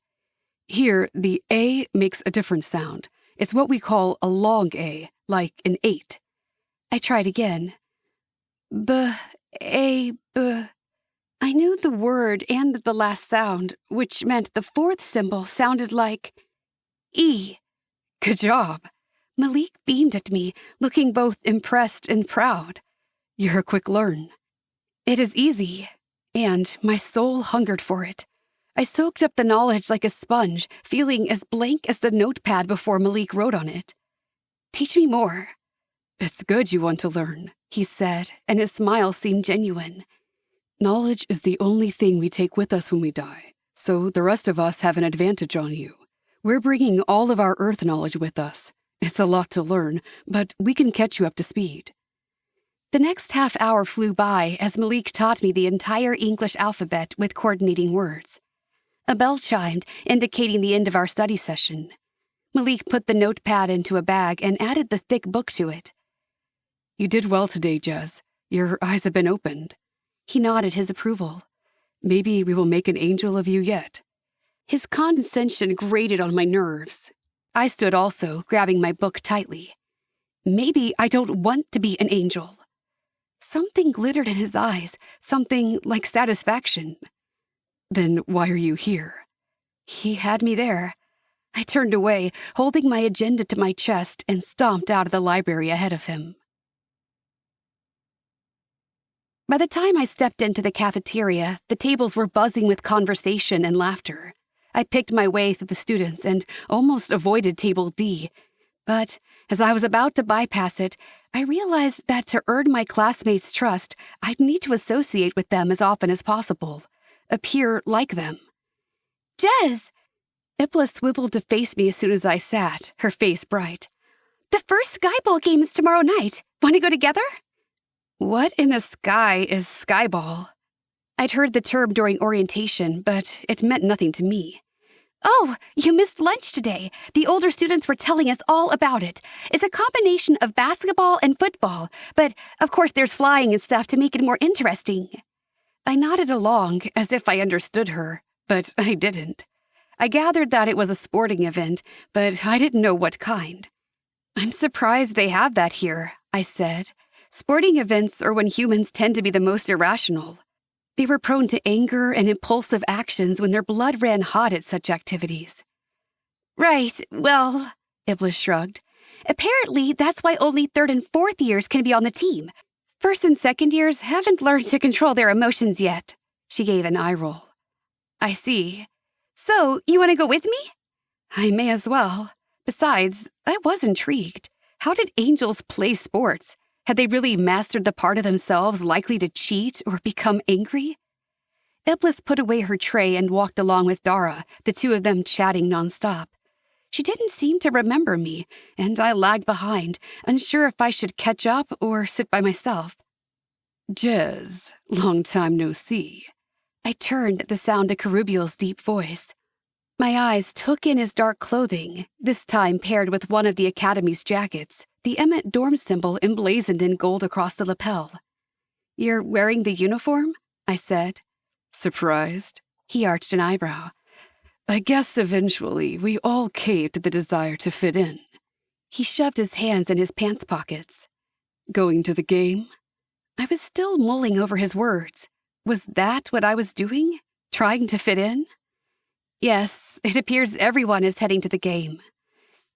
Here, the A makes a different sound. It's what we call a long A, like an 8. I tried again. B. I knew the word and the last sound, which meant the fourth symbol sounded like E. Good job. Malik beamed at me, looking both impressed and proud. You're a quick learn. It is easy, and my soul hungered for it. I soaked up the knowledge like a sponge, feeling as blank as the notepad before Malik wrote on it. Teach me more. It's good you want to learn, he said, and his smile seemed genuine. Knowledge is the only thing we take with us when we die, so the rest of us have an advantage on you. We're bringing all of our Earth knowledge with us. It's a lot to learn, but we can catch you up to speed. The next half hour flew by as Malik taught me the entire English alphabet with coordinating words. A bell chimed, indicating the end of our study session. Malik put the notepad into a bag and added the thick book to it. You did well today, Jez. Your eyes have been opened. He nodded his approval. Maybe we will make an angel of you yet. His condescension grated on my nerves. I stood also, grabbing my book tightly. Maybe I don't want to be an angel. Something glittered in his eyes, something like satisfaction. Then why are you here? He had me there. I turned away, holding my agenda to my chest, and stomped out of the library ahead of him. By the time I stepped into the cafeteria, the tables were buzzing with conversation and laughter. I picked my way through the students and almost avoided table D. But as I was about to bypass it, I realized that to earn my classmates' trust, I'd need to associate with them as often as possible, appear like them. Jez! Ipla swiveled to face me as soon as I sat, her face bright. The first skyball game is tomorrow night. Want to go together? What in the sky is skyball? I'd heard the term during orientation, but it meant nothing to me. Oh, you missed lunch today. The older students were telling us all about it. It's a combination of basketball and football, but of course there's flying and stuff to make it more interesting. I nodded along as if I understood her, but I didn't. I gathered that it was a sporting event, but I didn't know what kind. I'm surprised they have that here, I said. Sporting events are when humans tend to be the most irrational. They were prone to anger and impulsive actions when their blood ran hot at such activities. Right, well, Iblis shrugged. Apparently, that's why only third and fourth years can be on the team. First and second years haven't learned to control their emotions yet. She gave an eye roll. I see. So, you want to go with me? I may as well. Besides, I was intrigued. How did angels play sports? Had they really mastered the part of themselves likely to cheat or become angry? Iblis put away her tray and walked along with Dara, the two of them chatting nonstop. She didn't seem to remember me, and I lagged behind, unsure if I should catch up or sit by myself. Jez, long time no see. I turned at the sound of Kerubiel's deep voice. My eyes took in his dark clothing, this time paired with one of the Academy's jackets, the Emmet dorm symbol emblazoned in gold across the lapel. "You're wearing the uniform?" I said. Surprised? He arched an eyebrow. I guess eventually we all caved to the desire to fit in. He shoved his hands in his pants pockets. Going to the game? I was still mulling over his words. Was that what I was doing? Trying to fit in? Yes, it appears everyone is heading to the game.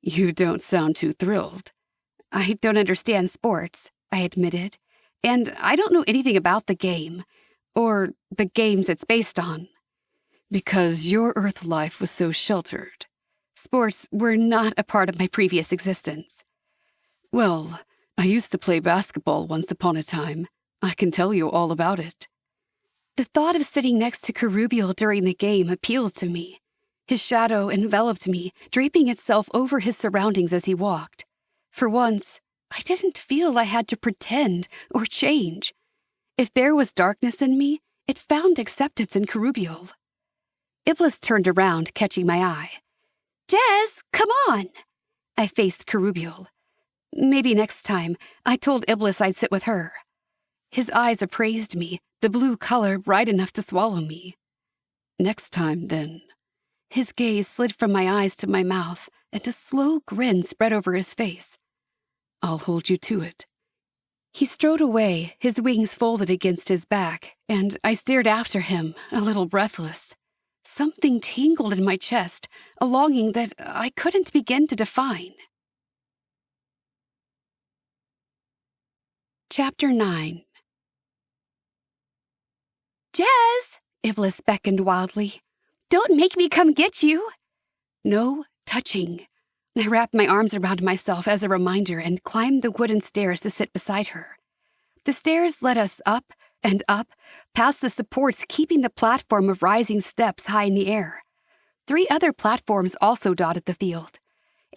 You don't sound too thrilled. I don't understand sports, I admitted, and I don't know anything about the game, or the games it's based on. Because your Earth life was so sheltered. Sports were not a part of my previous existence. Well, I used to play basketball once upon a time. I can tell you all about it. The thought of sitting next to Kerubiel during the game appealed to me. His shadow enveloped me, draping itself over his surroundings as he walked. For once, I didn't feel I had to pretend or change. If there was darkness in me, it found acceptance in Kerubiel. Iblis turned around, catching my eye. "Jez, come on!" I faced Kerubiel. Maybe next time, I told Iblis I'd sit with her. His eyes appraised me, the blue color bright enough to swallow me. Next time, then. His gaze slid from my eyes to my mouth, and a slow grin spread over his face. I'll hold you to it. He strode away, his wings folded against his back, and I stared after him, a little breathless. Something tingled in my chest, a longing that I couldn't begin to define. Chapter 9. "Jez!" Iblis beckoned wildly. "Don't make me come get you!" No touching. I wrapped my arms around myself as a reminder and climbed the wooden stairs to sit beside her. The stairs led us up and up, past the supports keeping the platform of rising steps high in the air. 3 other platforms also dotted the field.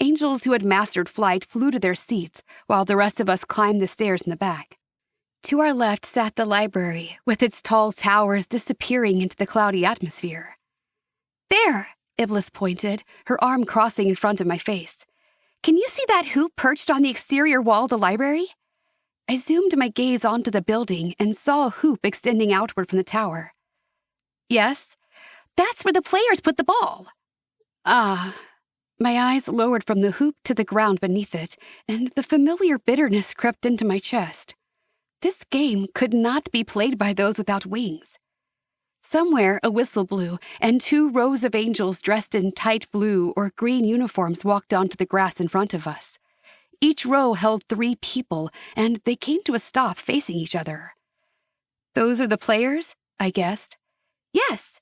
Angels who had mastered flight flew to their seats, while the rest of us climbed the stairs in the back. To our left sat the library, with its tall towers disappearing into the cloudy atmosphere. "There!" Iblis pointed, her arm crossing in front of my face. "Can you see that hoop perched on the exterior wall of the library?" I zoomed my gaze onto the building and saw a hoop extending outward from the tower. "Yes, that's where the players put the ball." "Ah." My eyes lowered from the hoop to the ground beneath it, and the familiar bitterness crept into my chest. This game could not be played by those without wings. Somewhere a whistle blew, and 2 rows of angels dressed in tight blue or green uniforms walked onto the grass in front of us. Each row held 3 people, and they came to a stop facing each other. "Those are the players?" I guessed. "Yes."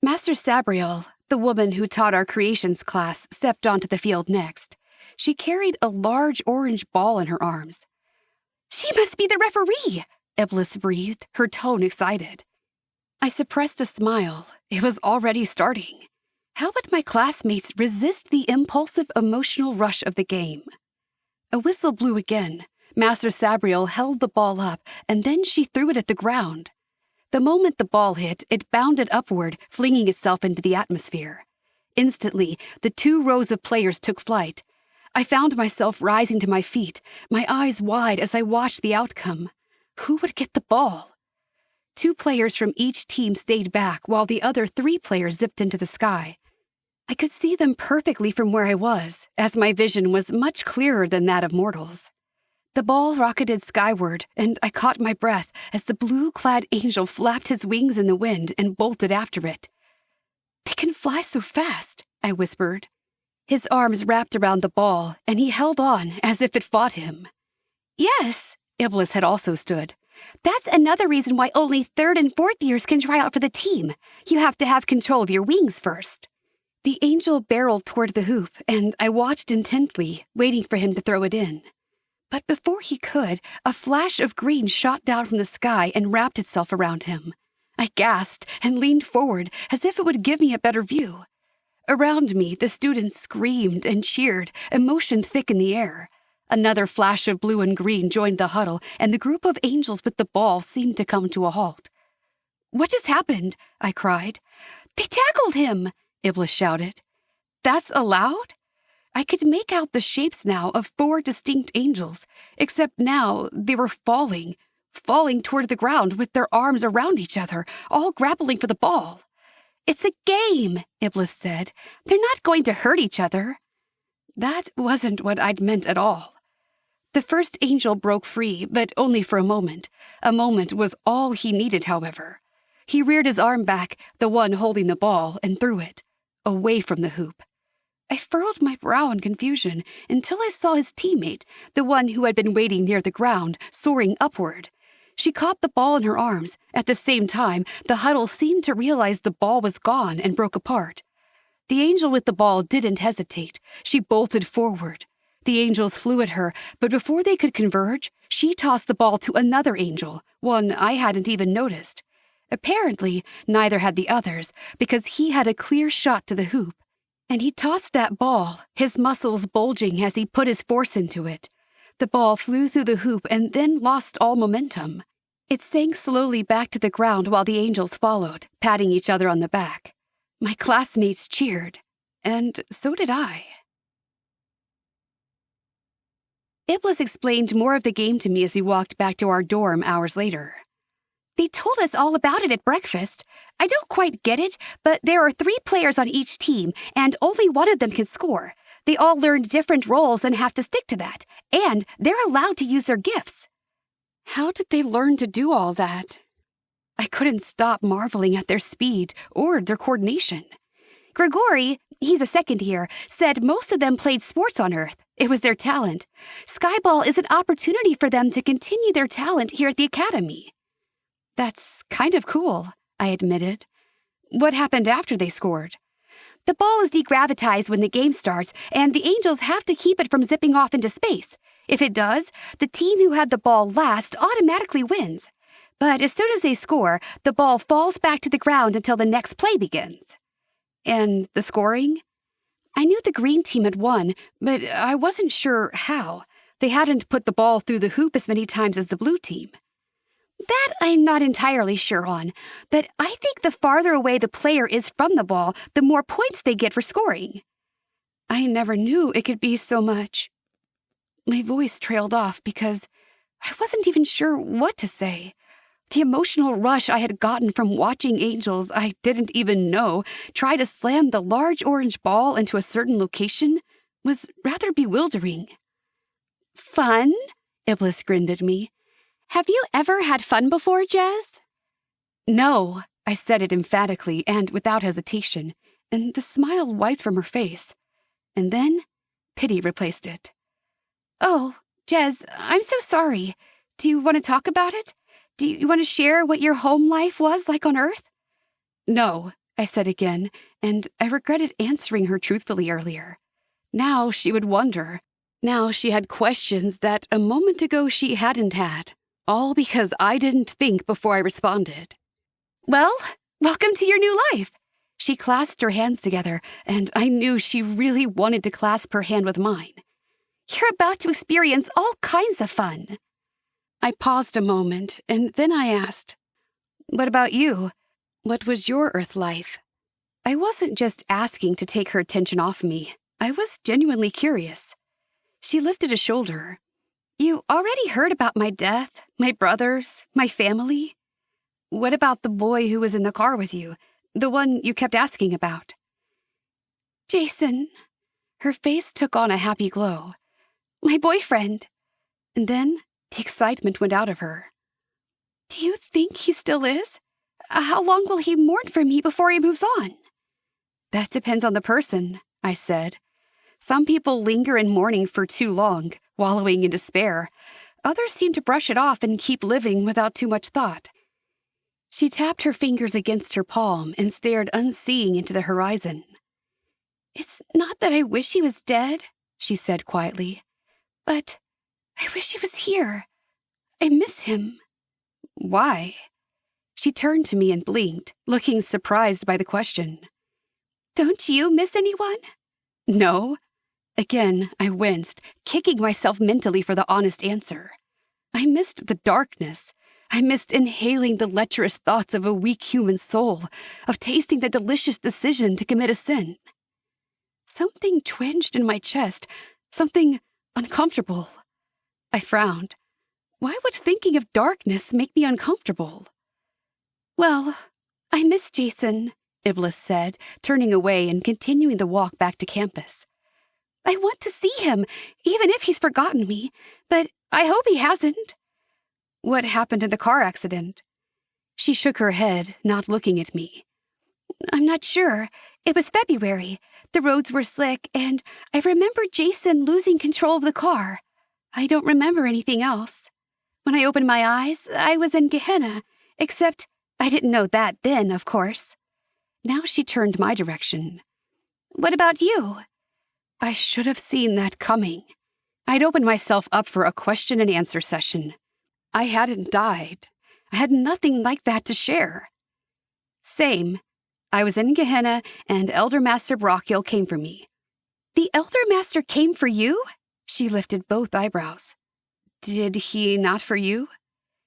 Master Sabriel, the woman who taught our creations class, stepped onto the field next. She carried a large orange ball in her arms. "She must be the referee," Iblis breathed, her tone excited. I suppressed a smile. It was already starting. How would my classmates resist the impulsive emotional rush of the game? A whistle blew again. Master Sabriel held the ball up, and then she threw it at the ground. The moment the ball hit, it bounded upward, flinging itself into the atmosphere. Instantly, the 2 rows of players took flight. I found myself rising to my feet, my eyes wide as I watched the outcome. Who would get the ball? 2 players from each team stayed back while the other 3 players zipped into the sky. I could see them perfectly from where I was, as my vision was much clearer than that of mortals. The ball rocketed skyward, and I caught my breath as the blue-clad angel flapped his wings in the wind and bolted after it. "They can fly so fast," I whispered. His arms wrapped around the ball, and he held on as if it fought him. "Yes," Iblis had also stood. "That's another reason why only 3rd and 4th years can try out for the team. You have to have control of your wings first." The angel barreled toward the hoop, and I watched intently, waiting for him to throw it in. But before he could, a flash of green shot down from the sky and wrapped itself around him. I gasped and leaned forward as if it would give me a better view. Around me, the students screamed and cheered, emotion thick in the air. Another flash of blue and green joined the huddle, and the group of angels with the ball seemed to come to a halt. "What just happened?" I cried. "They tackled him!" Iblis shouted. "That's allowed?" I could make out the shapes now of 4 distinct angels, except now they were falling toward the ground with their arms around each other, all grappling for the ball. "It's a game," Iblis said. "They're not going to hurt each other." That wasn't what I'd meant at all. The first angel broke free, but only for a moment. A moment was all he needed, however. He reared his arm back, the one holding the ball, and threw it, away from the hoop. I furrowed my brow in confusion until I saw his teammate, the one who had been waiting near the ground, soaring upward. She caught the ball in her arms. At the same time, the huddle seemed to realize the ball was gone and broke apart. The angel with the ball didn't hesitate. She bolted forward. The angels flew at her, but before they could converge, she tossed the ball to another angel, one I hadn't even noticed. Apparently, neither had the others, because he had a clear shot to the hoop. And he tossed that ball, his muscles bulging as he put his force into it. The ball flew through the hoop and then lost all momentum. It sank slowly back to the ground while the angels followed, patting each other on the back. My classmates cheered, and so did I. Iblis explained more of the game to me as we walked back to our dorm hours later. "They told us all about it at breakfast. I don't quite get it, but there are 3 players on each team, and only one of them can score. They all learn different roles and have to stick to that, and they're allowed to use their gifts." How did they learn to do all that? I couldn't stop marveling at their speed or their coordination. Grigori, he's a second year, said most of them played sports on Earth. It was their talent. Skyball is an opportunity for them to continue their talent here at the Academy. That's kind of cool, I admitted. What happened after they scored? The ball is degravitized when the game starts, and the angels have to keep it from zipping off into space. If it does, the team who had the ball last automatically wins. But as soon as they score, the ball falls back to the ground until the next play begins. And the scoring? I knew the green team had won, but I wasn't sure how. They hadn't put the ball through the hoop as many times as the blue team. That I'm not entirely sure on, but I think the farther away the player is from the ball, the more points they get for scoring. I never knew it could be so much. My voice trailed off because I wasn't even sure what to say. The emotional rush I had gotten from watching angels I didn't even know try to slam the large orange ball into a certain location was rather bewildering. "Fun?" Iblis grinned at me. "Have you ever had fun before, Jez?" "No," I said it emphatically and without hesitation, and the smile wiped from her face. And then pity replaced it. "Oh, Jez, I'm so sorry. Do you want to talk about it? Do you want to share what your home life was like on Earth?" "No," I said again, and I regretted answering her truthfully earlier. Now she would wonder. Now she had questions that a moment ago she hadn't had, all because I didn't think before I responded. "Well, welcome to your new life." She clasped her hands together, and I knew she really wanted to clasp her hand with mine. "You're about to experience all kinds of fun." I paused a moment, and then I asked, "What about you? What was your Earth life?" I wasn't just asking to take her attention off me. I was genuinely curious. She lifted a shoulder. "You already heard about my death, my brothers, my family. What about the boy who was in the car with you, the one you kept asking about?" "Jason." Her face took on a happy glow. "My boyfriend." And then the excitement went out of her. "Do you think he still is? How long will he mourn for me before he moves on?" "That depends on the person," I said. "Some people linger in mourning for too long, wallowing in despair. Others seem to brush it off and keep living without too much thought." She tapped her fingers against her palm and stared unseeing into the horizon. "It's not that I wish he was dead," she said quietly, "but I wish he was here. I miss him. Why? She turned to me and blinked, looking surprised by the question. Don't you miss anyone? No. Again, I winced, kicking myself mentally for the honest answer. I missed the darkness. I missed inhaling the lecherous thoughts of a weak human soul, of tasting the delicious decision to commit a sin. Something twinged in my chest, something uncomfortable. I frowned. Why would thinking of darkness make me uncomfortable? Well, I miss Jason, Iblis said, turning away and continuing the walk back to campus. I want to see him, even if he's forgotten me, but I hope he hasn't. What happened in the car accident? She shook her head, not looking at me. I'm not sure. It was February. The roads were slick, and I remember Jason losing control of the car. I don't remember anything else. When I opened my eyes, I was in Gehenna, except I didn't know that then, of course. Now she turned my direction. What about you? I should have seen that coming. I'd opened myself up for a question and answer session. I hadn't died. I had nothing like that to share. Same. I was in Gehenna, and Elder Master Brocchiel came for me. The Elder Master came for you? She lifted both eyebrows. Did he not for you?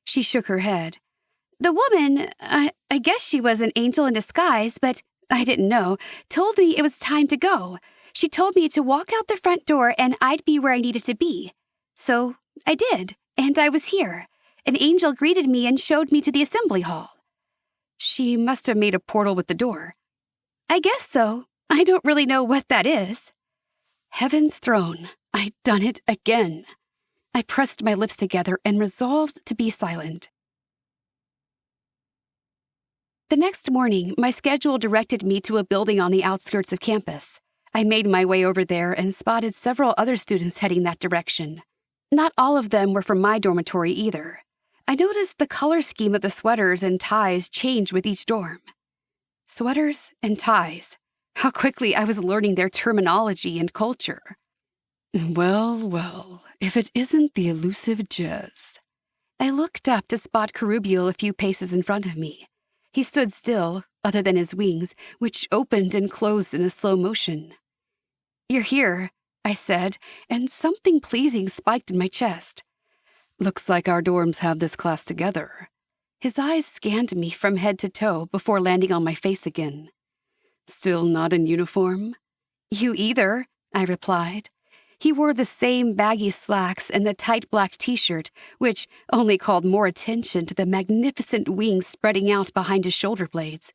She shook her head. The woman, I guess she was an angel in disguise, but I didn't know, told me it was time to go. She told me to walk out the front door and I'd be where I needed to be. So I did, and I was here. An angel greeted me and showed me to the assembly hall. She must have made a portal with the door. I guess so. I don't really know what that is. Heaven's throne, I'd done it again. I pressed my lips together and resolved to be silent. The next morning, my schedule directed me to a building on the outskirts of campus. I made my way over there and spotted several other students heading that direction. Not all of them were from my dormitory either. I noticed the color scheme of the sweaters and ties changed with each dorm. Sweaters and ties. How quickly I was learning their terminology and culture. Well, if it isn't the elusive Jez. I looked up to spot Cherubiel a few paces in front of me. He stood still, other than his wings, which opened and closed in a slow motion. "You're here," I said, and something pleasing spiked in my chest. "Looks like our dorms have this class together." His eyes scanned me from head to toe before landing on my face again. "Still not in uniform?" "You either," I replied. He wore the same baggy slacks and the tight black t-shirt, which only called more attention to the magnificent wings spreading out behind his shoulder blades.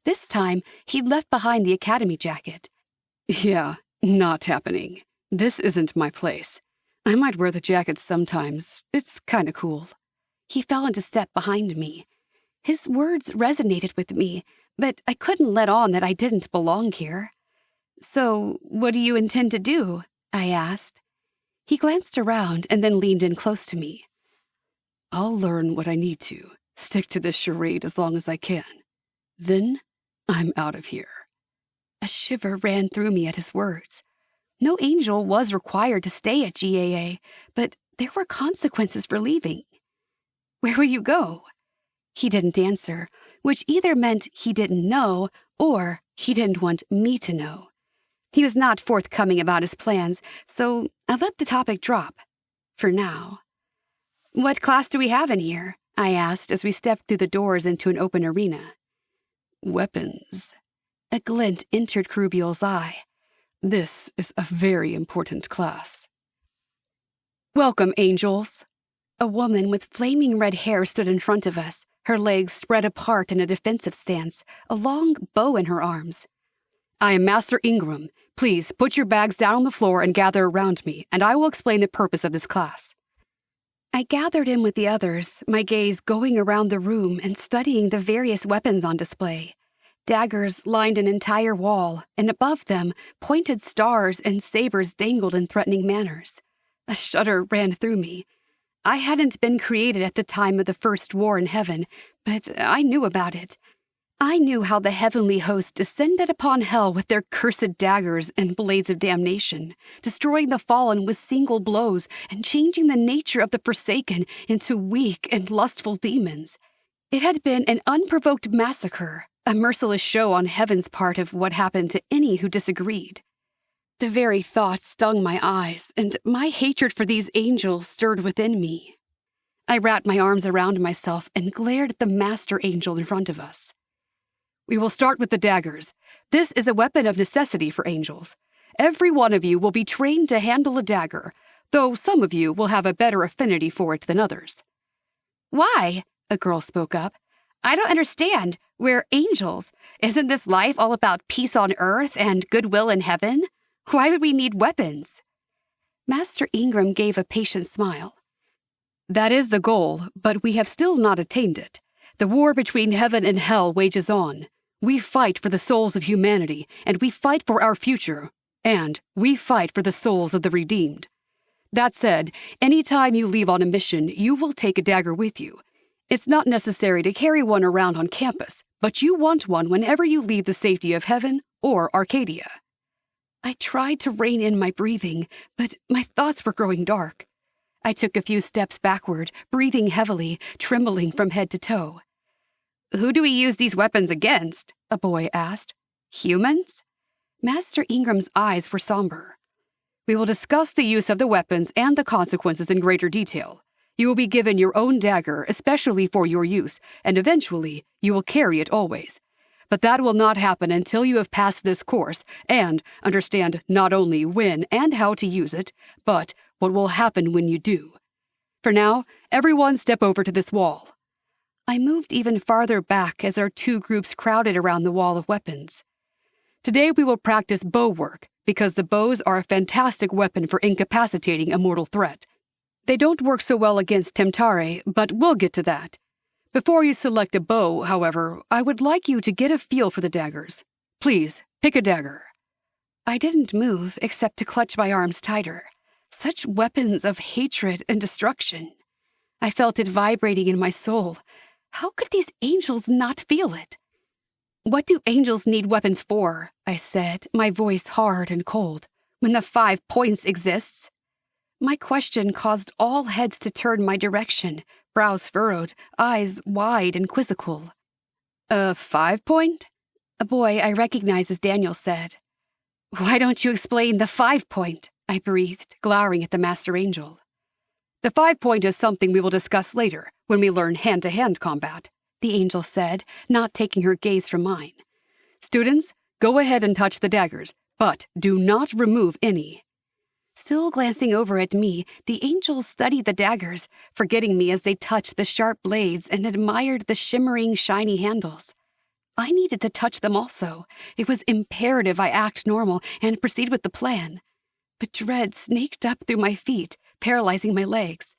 This time, he'd left behind the academy jacket. "Yeah, not happening. This isn't my place. I might wear the jacket sometimes. It's kinda cool." He fell into step behind me. His words resonated with me, but I couldn't let on that I didn't belong here. "So, what do you intend to do?" I asked. He glanced around and then leaned in close to me. "I'll learn what I need to, stick to this charade as long as I can. Then, I'm out of here." A shiver ran through me at his words. No angel was required to stay at GAA, but there were consequences for leaving. "Where will you go?" He didn't answer, which either meant he didn't know or he didn't want me to know. He was not forthcoming about his plans, so I let the topic drop. For now. "What class do we have in here?" I asked as we stepped through the doors into an open arena. "Weapons." A glint entered Cherubiel's eye. "This is a very important class." "Welcome, angels." A woman with flaming red hair stood in front of us, her legs spread apart in a defensive stance, a long bow in her arms. "I am Master Ingram. Please put your bags down on the floor and gather around me, and I will explain the purpose of this class." I gathered in with the others, my gaze going around the room and studying the various weapons on display. Daggers lined an entire wall, and above them, pointed stars and sabers dangled in threatening manners. A shudder ran through me. I hadn't been created at the time of the first war in heaven, but I knew about it. I knew how the heavenly host descended upon hell with their cursed daggers and blades of damnation, destroying the fallen with single blows and changing the nature of the forsaken into weak and lustful demons. It had been an unprovoked massacre, a merciless show on heaven's part of what happened to any who disagreed. The very thought stung my eyes, and my hatred for these angels stirred within me. I wrapped my arms around myself and glared at the master angel in front of us. We will start with the daggers. This is a weapon of necessity for angels. Every one of you will be trained to handle a dagger, though some of you will have a better affinity for it than others. Why? A girl spoke up. I don't understand. We're angels. Isn't this life all about peace on earth and goodwill in heaven? Why would we need weapons? Master Ingram gave a patient smile. That is the goal, but we have still not attained it. The war between heaven and hell wages on. We fight for the souls of humanity, and we fight for our future, and we fight for the souls of the redeemed. That said, any time you leave on a mission, you will take a dagger with you. It's not necessary to carry one around on campus, but you want one whenever you leave the safety of heaven or Arcadia. I tried to rein in my breathing, but my thoughts were growing dark. I took a few steps backward, breathing heavily, trembling from head to toe. Who do we use these weapons against? A boy asked. Humans? Master Ingram's eyes were somber. We will discuss the use of the weapons and the consequences in greater detail. You will be given your own dagger, especially for your use, and eventually you will carry it always. But that will not happen until you have passed this course and understand not only when and how to use it, but what will happen when you do. For now, everyone step over to this wall. I moved even farther back as our two groups crowded around the wall of weapons. Today we will practice bow work, because the bows are a fantastic weapon for incapacitating a mortal threat. They don't work so well against Tamara, but we'll get to that. Before you select a bow, however, I would like you to get a feel for the daggers. Please, pick a dagger. I didn't move except to clutch my arms tighter. Such weapons of hatred and destruction. I felt it vibrating in my soul. How could these angels not feel it? What do angels need weapons for? I said, my voice hard and cold. When the 5 points exists? My question caused all heads to turn my direction, brows furrowed, eyes wide and quizzical. A 5-point? A boy I recognize as Daniel said. Why don't you explain the 5-point? I breathed, glowering at the Master Angel. The 5-point is something we will discuss later, when we learn hand-to-hand combat, the angel said, not taking her gaze from mine. Students, go ahead and touch the daggers, but do not remove any. Still glancing over at me, the angels studied the daggers, forgetting me as they touched the sharp blades and admired the shimmering, shiny handles. I needed to touch them also. It was imperative I act normal and proceed with the plan. But dread snaked up through my feet, paralyzing my legs.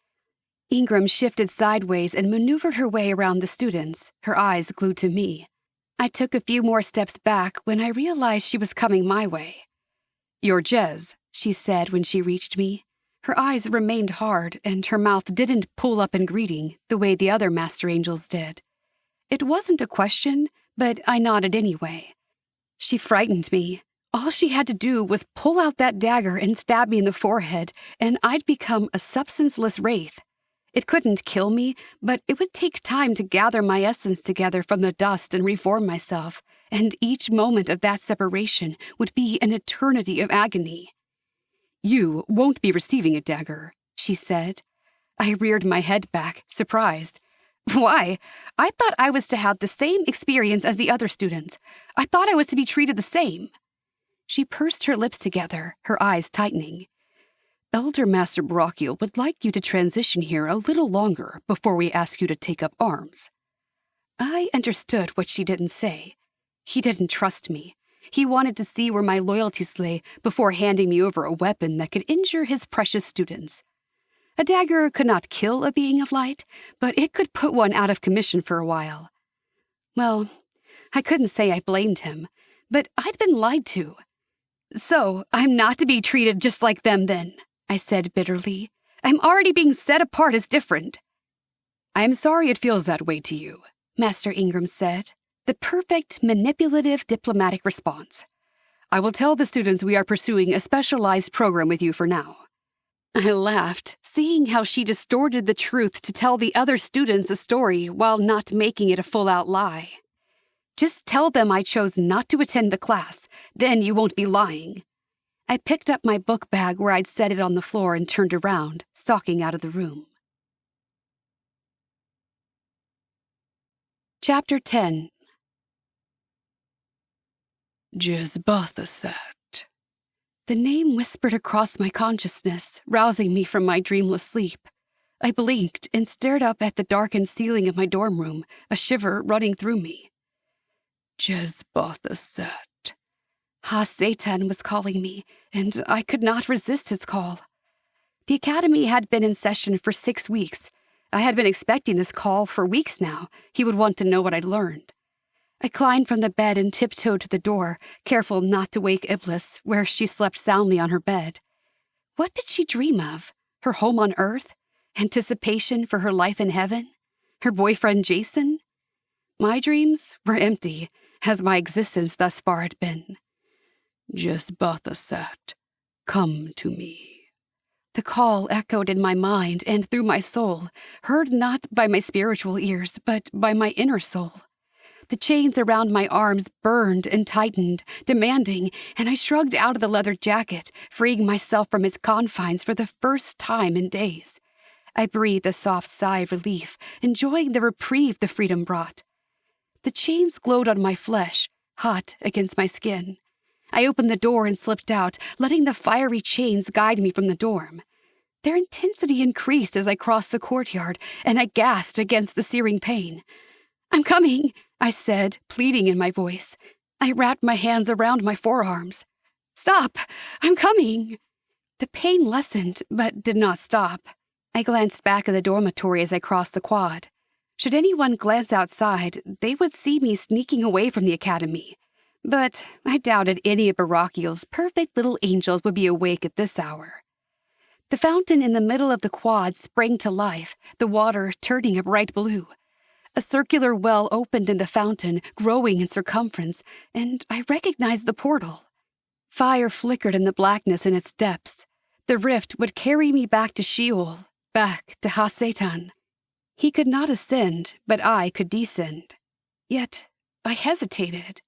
Ingram shifted sideways and maneuvered her way around the students, her eyes glued to me. I took a few more steps back when I realized she was coming my way. "You're Jez," she said when she reached me. Her eyes remained hard, and her mouth didn't pull up in greeting the way the other Master Angels did. It wasn't a question, but I nodded anyway. She frightened me. All she had to do was pull out that dagger and stab me in the forehead, and I'd become a substanceless wraith. It couldn't kill me, but it would take time to gather my essence together from the dust and reform myself, and each moment of that separation would be an eternity of agony. "You won't be receiving a dagger," she said. I reared my head back, surprised. "Why? I thought I was to have the same experience as the other students. I thought I was to be treated the same." She pursed her lips together, her eyes tightening. "Elder Master Brachial would like you to transition here a little longer before we ask you to take up arms." I understood what she didn't say. He didn't trust me. He wanted to see where my loyalties lay before handing me over a weapon that could injure his precious students. A dagger could not kill a being of light, but it could put one out of commission for a while. Well, I couldn't say I blamed him, but I'd been lied to. "So, I'm not to be treated just like them then," I said bitterly. "I'm already being set apart as different." "I am sorry it feels that way to you," Master Ingram said. The perfect manipulative diplomatic response. I will tell the students we are pursuing a specialized program with you for now. I laughed, seeing how she distorted the truth to tell the other students a story while not making it a full-out lie. Just tell them I chose not to attend the class, then you won't be lying. I picked up my book bag where I'd set it on the floor and turned around, stalking out of the room. Chapter 10. Jizbathasat. The name whispered across my consciousness, rousing me from my dreamless sleep. I blinked and stared up at the darkened ceiling of my dorm room, a shiver running through me. Jizbathasat. Ha-Satan was calling me, and I could not resist his call. The academy had been in session for 6 weeks. I had been expecting this call for weeks now. He would want to know what I'd learned. I climbed from the bed and tiptoed to the door, careful not to wake Iblis, where she slept soundly on her bed. What did she dream of? Her home on Earth? Anticipation for her life in heaven? Her boyfriend Jason? My dreams were empty, as my existence thus far had been. Jizbathasat, come to me. The call echoed in my mind and through my soul, heard not by my spiritual ears, but by my inner soul. The chains around my arms burned and tightened, demanding, and I shrugged out of the leather jacket, freeing myself from its confines for the first time in days. I breathed a soft sigh of relief, enjoying the reprieve the freedom brought. The chains glowed on my flesh, hot against my skin. I opened the door and slipped out, letting the fiery chains guide me from the dorm. Their intensity increased as I crossed the courtyard, and I gasped against the searing pain. "I'm coming," I said, pleading in my voice. I wrapped my hands around my forearms. "Stop! I'm coming!" The pain lessened, but did not stop. I glanced back at the dormitory as I crossed the quad. Should anyone glance outside, they would see me sneaking away from the academy. But I doubted any of Barakiel's perfect little angels would be awake at this hour. The fountain in the middle of the quad sprang to life, the water turning a bright blue. A circular well opened in the fountain, growing in circumference, and I recognized the portal. Fire flickered in the blackness in its depths. The rift would carry me back to Sheol, back to Ha-Satan. He could not ascend, but I could descend. Yet I hesitated.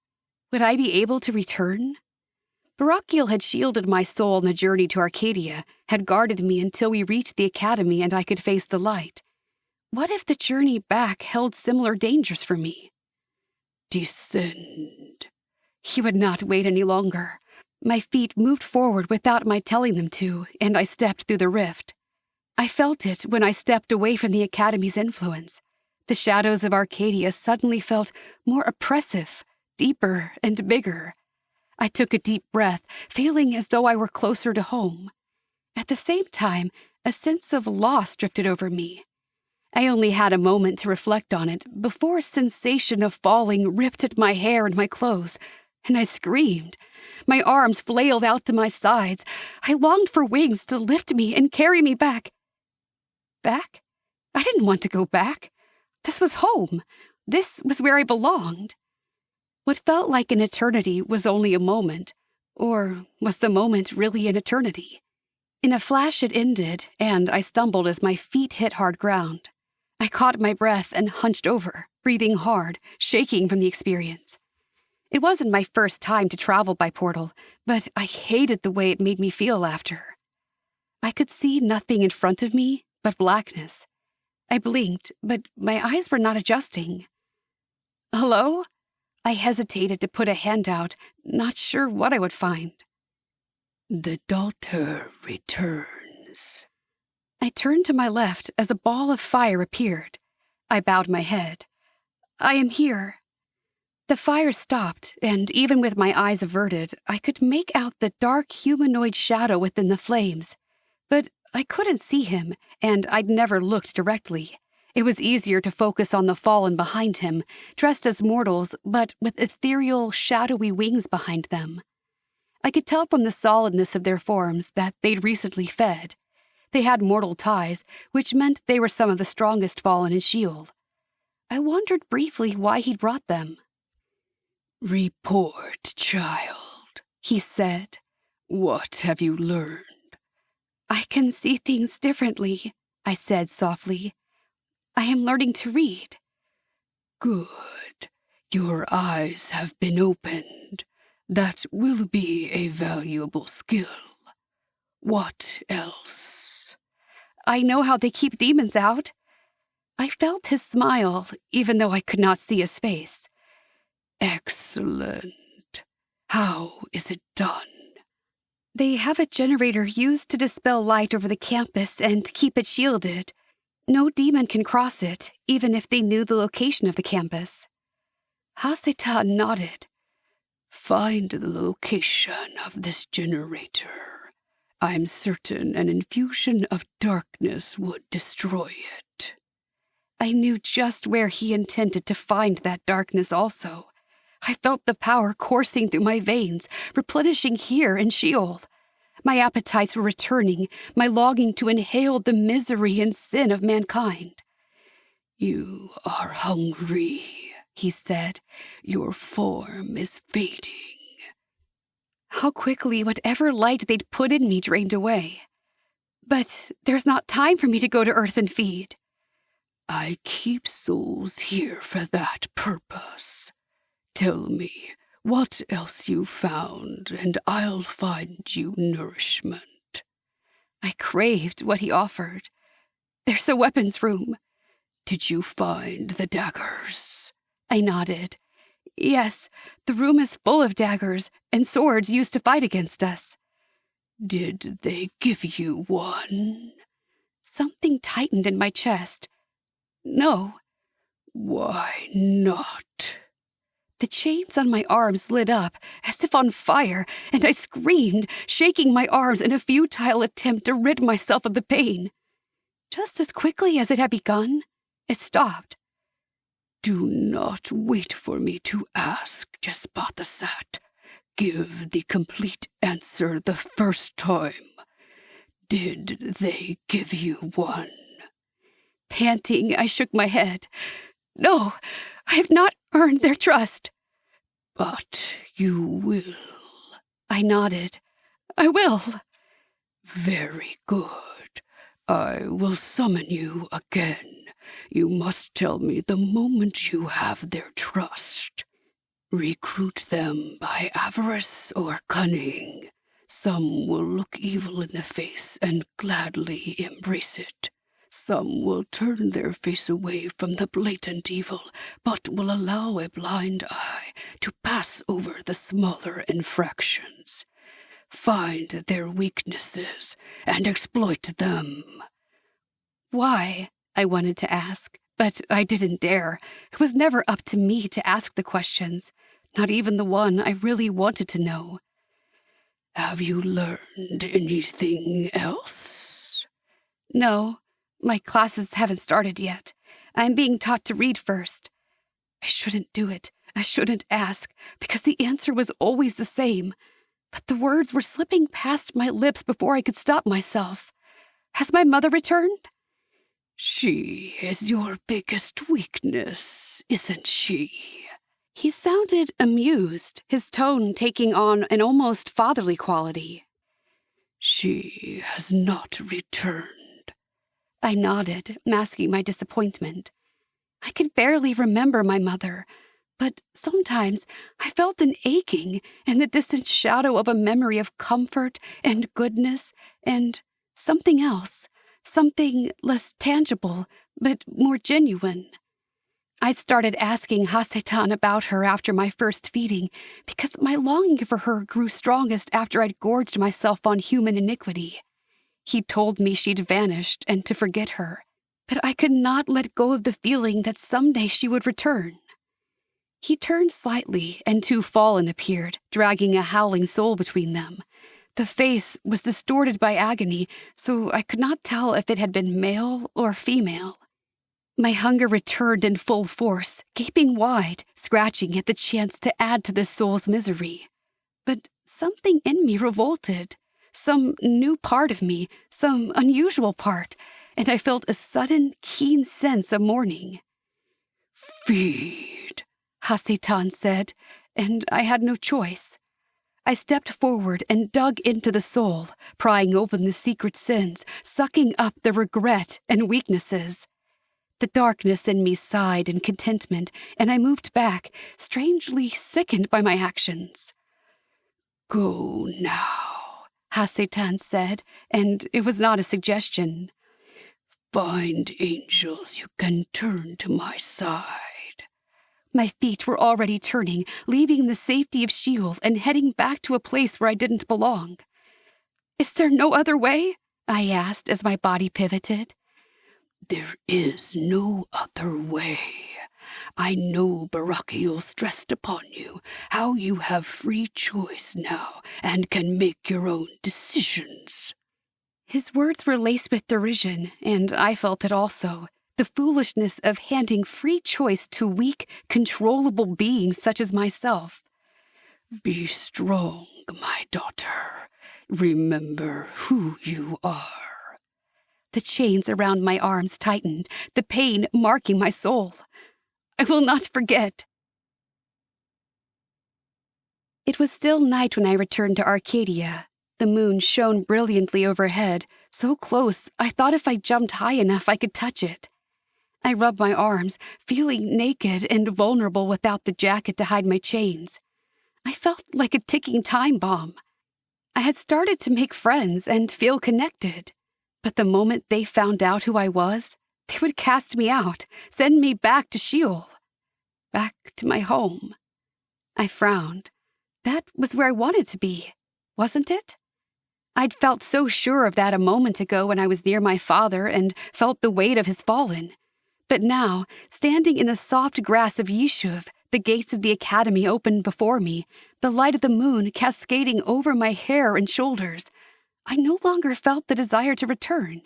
Would I be able to return? Barakiel had shielded my soul on the journey to Arcadia, had guarded me until we reached the academy and I could face the light. What if the journey back held similar dangers for me? Descend. He would not wait any longer. My feet moved forward without my telling them to, and I stepped through the rift. I felt it when I stepped away from the academy's influence. The shadows of Arcadia suddenly felt more oppressive, deeper and bigger. I took a deep breath, feeling as though I were closer to home. At the same time, a sense of loss drifted over me. I only had a moment to reflect on it before a sensation of falling ripped at my hair and my clothes, and I screamed. My arms flailed out to my sides. I longed for wings to lift me and carry me back. Back? I didn't want to go back. This was home. This was where I belonged. What felt like an eternity was only a moment. Or was the moment really an eternity? In a flash it ended, and I stumbled as my feet hit hard ground. I caught my breath and hunched over, breathing hard, shaking from the experience. It wasn't my first time to travel by portal, but I hated the way it made me feel after. I could see nothing in front of me but blackness. I blinked, but my eyes were not adjusting. "Hello?" I hesitated to put a hand out, not sure what I would find. The daughter returns. I turned to my left as a ball of fire appeared. I bowed my head. "I am here." The fire stopped, and even with my eyes averted, I could make out the dark humanoid shadow within the flames. But I couldn't see him, and I'd never looked directly. It was easier to focus on the fallen behind him, dressed as mortals, but with ethereal, shadowy wings behind them. I could tell from the solidness of their forms that they'd recently fed. They had mortal ties, which meant they were some of the strongest fallen in Sheol. I wondered briefly why he'd brought them. "Report, child," he said. "What have you learned?" "I can see things differently," I said softly. "I am learning to read." "Good. Your eyes have been opened. That will be a valuable skill. What else?" "I know how they keep demons out." I felt his smile, even though I could not see his face. "Excellent. How is it done?" "They have a generator used to dispel light over the campus and keep it shielded. No demon can cross it, even if they knew the location of the campus." Haseta nodded. "Find the location of this generator. I'm certain an infusion of darkness would destroy it." I knew just where he intended to find that darkness also. I felt the power coursing through my veins, replenishing here in Sheol. My appetites were returning, my longing to inhale the misery and sin of mankind. "You are hungry," he said. "Your form is fading." How quickly whatever light they'd put in me drained away. "But there's not time for me to go to Earth and feed." "I keep souls here for that purpose. Tell me what else you found, and I'll find you nourishment." I craved what he offered. "There's a weapons room." "Did you find the daggers?" I nodded. "Yes, the room is full of daggers and swords used to fight against us." "Did they give you one?" Something tightened in my chest. "No." "Why not?" The chains on my arms lit up, as if on fire, and I screamed, shaking my arms in a futile attempt to rid myself of the pain. Just as quickly as it had begun, it stopped. "Do not wait for me to ask, Jespathasat. Give the complete answer the first time. Did they give you one?" Panting, I shook my head. "No, I have not earned their trust." "But you will." I nodded. "I will." "Very good. I will summon you again. You must tell me the moment you have their trust. Recruit them by avarice or cunning. Some will look evil in the face and gladly embrace it. Some will turn their face away from the blatant evil, but will allow a blind eye to pass over the smaller infractions. Find their weaknesses and exploit them." "Why?" I wanted to ask, but I didn't dare. It was never up to me to ask the questions, not even the one I really wanted to know. "Have you learned anything else?" "No. My classes haven't started yet. I'm being taught to read first." I shouldn't do it. I shouldn't ask, because the answer was always the same. But the words were slipping past my lips before I could stop myself. "Has my mother returned?" "She is your biggest weakness, isn't she?" He sounded amused, his tone taking on an almost fatherly quality. "She has not returned." I nodded, masking my disappointment. I could barely remember my mother, but sometimes I felt an aching in the distant shadow of a memory of comfort and goodness and something else, something less tangible but more genuine. I started asking Hasetan about her after my first feeding, because my longing for her grew strongest after I'd gorged myself on human iniquity. He told me she'd vanished and to forget her, but I could not let go of the feeling that someday she would return. He turned slightly, and two fallen appeared, dragging a howling soul between them. The face was distorted by agony, so I could not tell if it had been male or female. My hunger returned in full force, gaping wide, scratching at the chance to add to this soul's misery. But something in me revolted. Some new part of me, some unusual part, and I felt a sudden, keen sense of mourning. "Feed," Hasetan said, and I had no choice. I stepped forward and dug into the soul, prying open the secret sins, sucking up the regret and weaknesses. The darkness in me sighed in contentment, and I moved back, strangely sickened by my actions. "Go now," Hasatan said, and it was not a suggestion. "Find angels you can turn to my side." My feet were already turning, leaving the safety of Sheol and heading back to a place where I didn't belong. "Is there no other way?" I asked as my body pivoted. "There is no other way. I know Barachiel stressed upon you how you have free choice now and can make your own decisions." His words were laced with derision, and I felt it also. The foolishness of handing free choice to weak, controllable beings such as myself. "Be strong, my daughter. Remember who you are." The chains around my arms tightened, the pain marking my soul. "I will not forget." It was still night when I returned to Arcadia. The moon shone brilliantly overhead, so close I thought if I jumped high enough I could touch it. I rubbed my arms, feeling naked and vulnerable without the jacket to hide my chains. I felt like a ticking time bomb. I had started to make friends and feel connected, but the moment they found out who I was, they would cast me out, send me back to Sheol, back to my home. I frowned. That was where I wanted to be, wasn't it? I'd felt so sure of that a moment ago when I was near my father and felt the weight of his fallen. But now, standing in the soft grass of Yishuv, the gates of the academy opened before me, the light of the moon cascading over my hair and shoulders, I no longer felt the desire to return.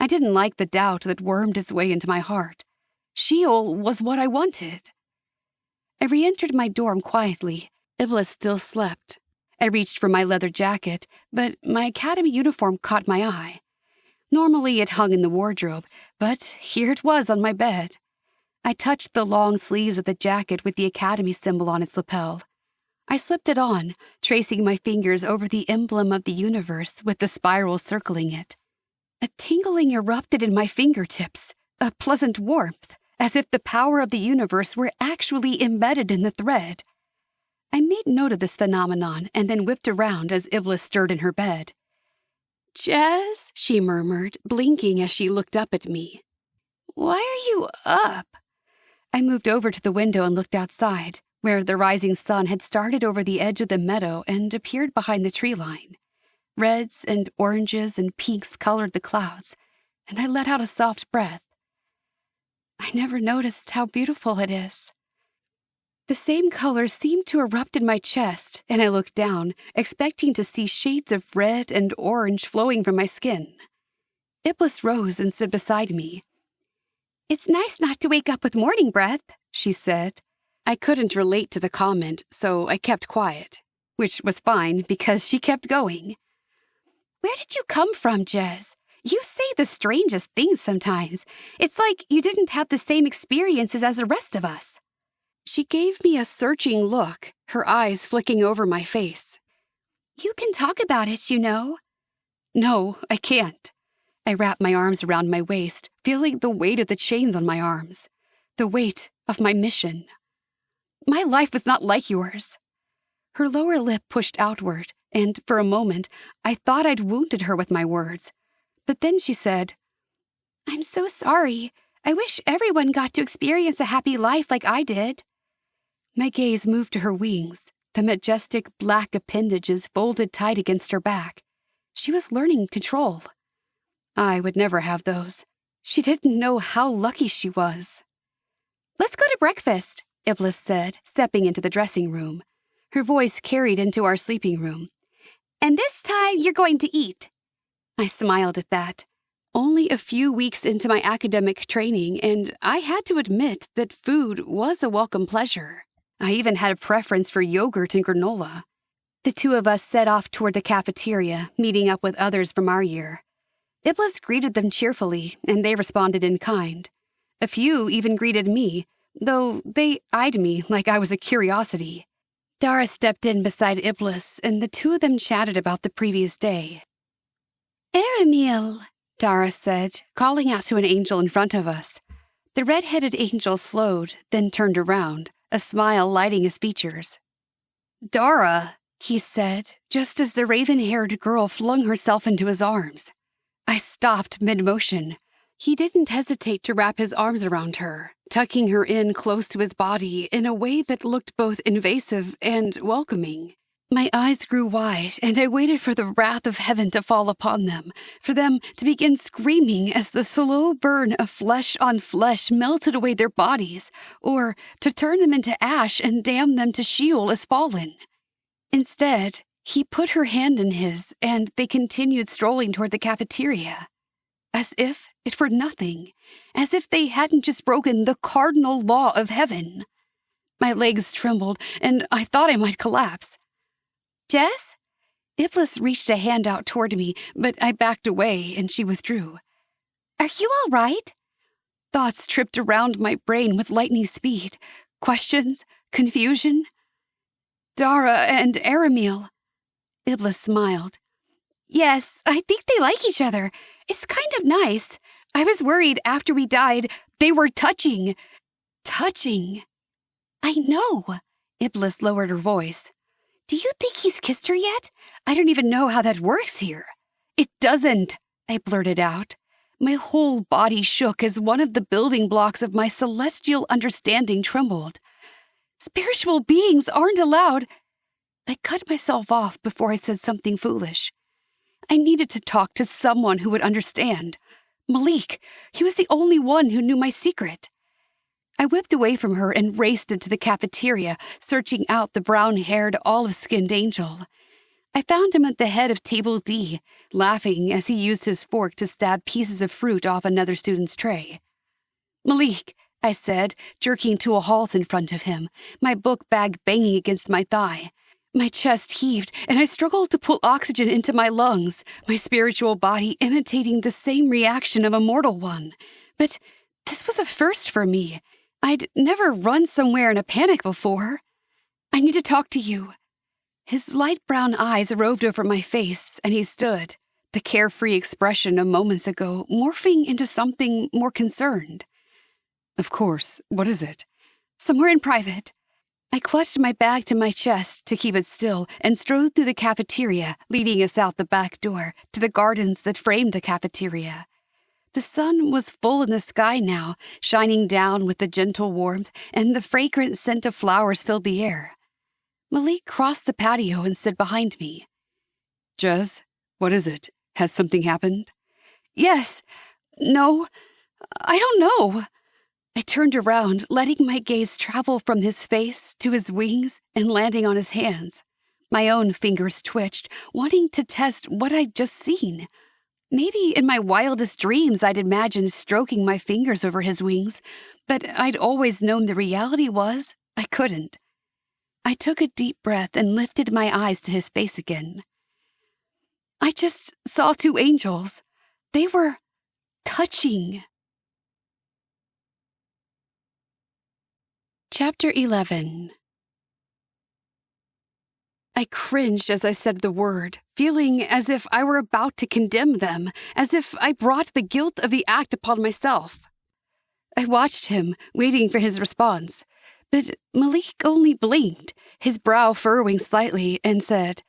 I didn't like the doubt that wormed its way into my heart. Sheol was what I wanted. I re-entered my dorm quietly. Iblis still slept. I reached for my leather jacket, but my academy uniform caught my eye. Normally it hung in the wardrobe, but here it was on my bed. I touched the long sleeves of the jacket with the academy symbol on its lapel. I slipped it on, tracing my fingers over the emblem of the universe with the spiral circling it. A tingling erupted in my fingertips, a pleasant warmth, as if the power of the universe were actually embedded in the thread. I made note of this phenomenon and then whipped around as Iblis stirred in her bed. "Jez," she murmured, blinking as she looked up at me. "Why are you up?" I moved over to the window and looked outside, where the rising sun had started over the edge of the meadow and appeared behind the tree line. Reds and oranges and pinks colored the clouds, and I let out a soft breath. I never noticed how beautiful it is. The same colors seemed to erupt in my chest, and I looked down, expecting to see shades of red and orange flowing from my skin. Iblis rose and stood beside me. "It's nice not to wake up with morning breath," she said. I couldn't relate to the comment, so I kept quiet, which was fine because she kept going. "Where did you come from, Jez? You say the strangest things sometimes. It's like you didn't have the same experiences as the rest of us." She gave me a searching look, her eyes flicking over my face. "You can talk about it, you know." "No, I can't." I wrapped my arms around my waist, feeling the weight of the chains on my arms, the weight of my mission. "My life was not like yours." Her lower lip pushed outward, and for a moment, I thought I'd wounded her with my words. But then she said, "I'm so sorry. I wish everyone got to experience a happy life like I did." My gaze moved to her wings, the majestic black appendages folded tight against her back. She was learning control. I would never have those. She didn't know how lucky she was. "Let's go to breakfast," Iblis said, stepping into the dressing room. Her voice carried into our sleeping room. "And this time you're going to eat." I smiled at that. Only a few weeks into my academic training, and I had to admit that food was a welcome pleasure. I even had a preference for yogurt and granola. The two of us set off toward the cafeteria, meeting up with others from our year. Iblis greeted them cheerfully, and they responded in kind. A few even greeted me, though they eyed me like I was a curiosity. Dara stepped in beside Iblis, and the two of them chatted about the previous day. Aramil, Dara said, calling out to an angel in front of us. The red-headed angel slowed, then turned around, a smile lighting his features. Dara, he said, just as the raven-haired girl flung herself into his arms. I stopped mid-motion. He didn't hesitate to wrap his arms around her, tucking her in close to his body in a way that looked both invasive and welcoming. My eyes grew wide, and I waited for the wrath of heaven to fall upon them, for them to begin screaming as the slow burn of flesh on flesh melted away their bodies, or to turn them into ash and damn them to Sheol as fallen. Instead, he put her hand in his, and they continued strolling toward the cafeteria. As if it were nothing, as if they hadn't just broken the cardinal law of heaven. My legs trembled, and I thought I might collapse. Jess? Iblis reached a hand out toward me, but I backed away, and she withdrew. Are you all right? Thoughts tripped around my brain with lightning speed. Questions, confusion. Dara and Aramil. Iblis smiled. Yes, I think they like each other. It's kind of nice. I was worried after we died they were touching. Touching. I know. Iblis lowered her voice. Do you think he's kissed her yet? I don't even know how that works here. It doesn't, I blurted out. My whole body shook as one of the building blocks of my celestial understanding trembled. Spiritual beings aren't allowed. I cut myself off before I said something foolish. I needed to talk to someone who would understand. Malik, he was the only one who knew my secret. I whipped away from her and raced into the cafeteria, searching out the brown-haired, olive-skinned angel. I found him at the head of Table D, laughing as he used his fork to stab pieces of fruit off another student's tray. Malik, I said, jerking to a halt in front of him, my book bag banging against my thigh. My chest heaved, and I struggled to pull oxygen into my lungs, my spiritual body imitating the same reaction of a mortal one. But this was a first for me. I'd never run somewhere in a panic before. I need to talk to you. His light brown eyes roved over my face, and he stood, the carefree expression of moments ago morphing into something more concerned. Of course, what is it? Somewhere in private. I clutched my bag to my chest to keep it still and strode through the cafeteria, leading us out the back door to the gardens that framed the cafeteria. The sun was full in the sky now, shining down with the gentle warmth, and the fragrant scent of flowers filled the air. Malik crossed the patio and stood behind me. Jez, what is it? Has something happened? Yes. No. I don't know. I turned around, letting my gaze travel from his face to his wings and landing on his hands. My own fingers twitched, wanting to test what I'd just seen. Maybe in my wildest dreams I'd imagined stroking my fingers over his wings, but I'd always known the reality was I couldn't. I took a deep breath and lifted my eyes to his face again. I just saw two angels. They were touching. Chapter 11. I cringed as I said the word, feeling as if I were about to condemn them, as if I brought the guilt of the act upon myself. I watched him, waiting for his response, but Malik only blinked, his brow furrowing slightly, and said,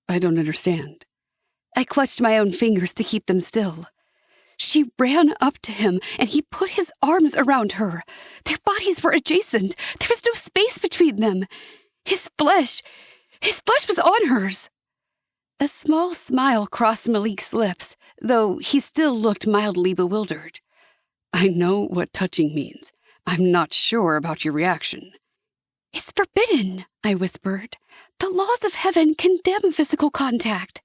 I don't understand. I clutched my own fingers to keep them still. She ran up to him, and he put his arms around her. Their bodies were adjacent. There was no space between them. His flesh was on hers. A small smile crossed Malik's lips, though he still looked mildly bewildered. I know what touching means. I'm not sure about your reaction. It's forbidden, I whispered. The laws of heaven condemn physical contact.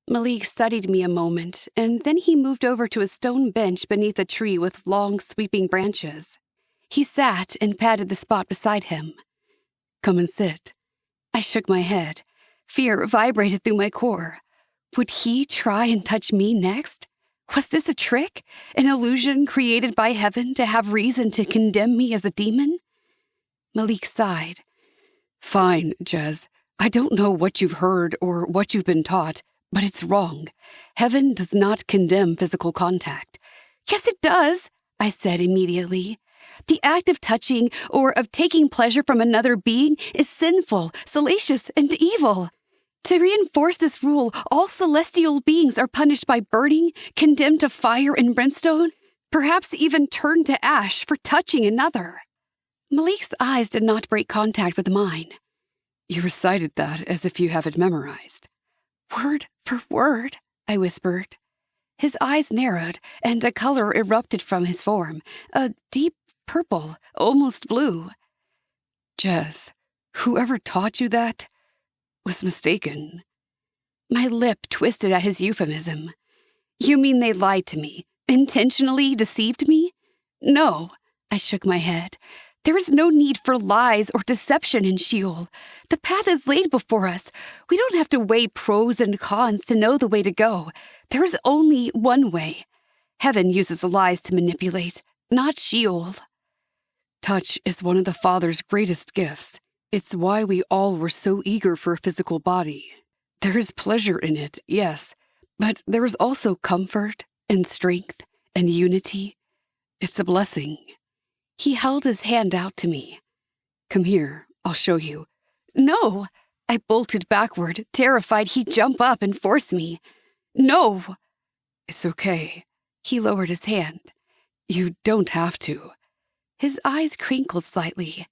Malik studied me a moment, and then he moved over to a stone bench beneath a tree with long, sweeping branches. He sat and patted the spot beside him. Come and sit. I shook my head. Fear vibrated through my core. Would he try and touch me next? Was this a trick? An illusion created by heaven to have reason to condemn me as a demon? Malik sighed. Fine, Jez. I don't know what you've heard or what you've been taught, but it's wrong. Heaven does not condemn physical contact. Yes, it does, I said immediately. The act of touching or of taking pleasure from another being is sinful, salacious, and evil. To reinforce this rule, all celestial beings are punished by burning, condemned to fire and brimstone, perhaps even turned to ash for touching another. Malik's eyes did not break contact with mine. You recited that as if you have it memorized. Word for word, I whispered. His eyes narrowed, and a color erupted from his form, a deep purple, almost blue. Jez, whoever taught you that was mistaken. My lip twisted at his euphemism. You mean they lied to me, intentionally deceived me? No, I shook my head. There is no need for lies or deception in Sheol. The path is laid before us. We don't have to weigh pros and cons to know the way to go. There is only one way. Heaven uses lies to manipulate, not Sheol. Touch is one of the Father's greatest gifts. It's why we all were so eager for a physical body. There is pleasure in it, yes, but there is also comfort and strength and unity. It's a blessing. He held his hand out to me. Come here, I'll show you. No! I bolted backward, terrified he'd jump up and force me. No! It's okay. He lowered his hand. You don't have to. His eyes crinkled slightly.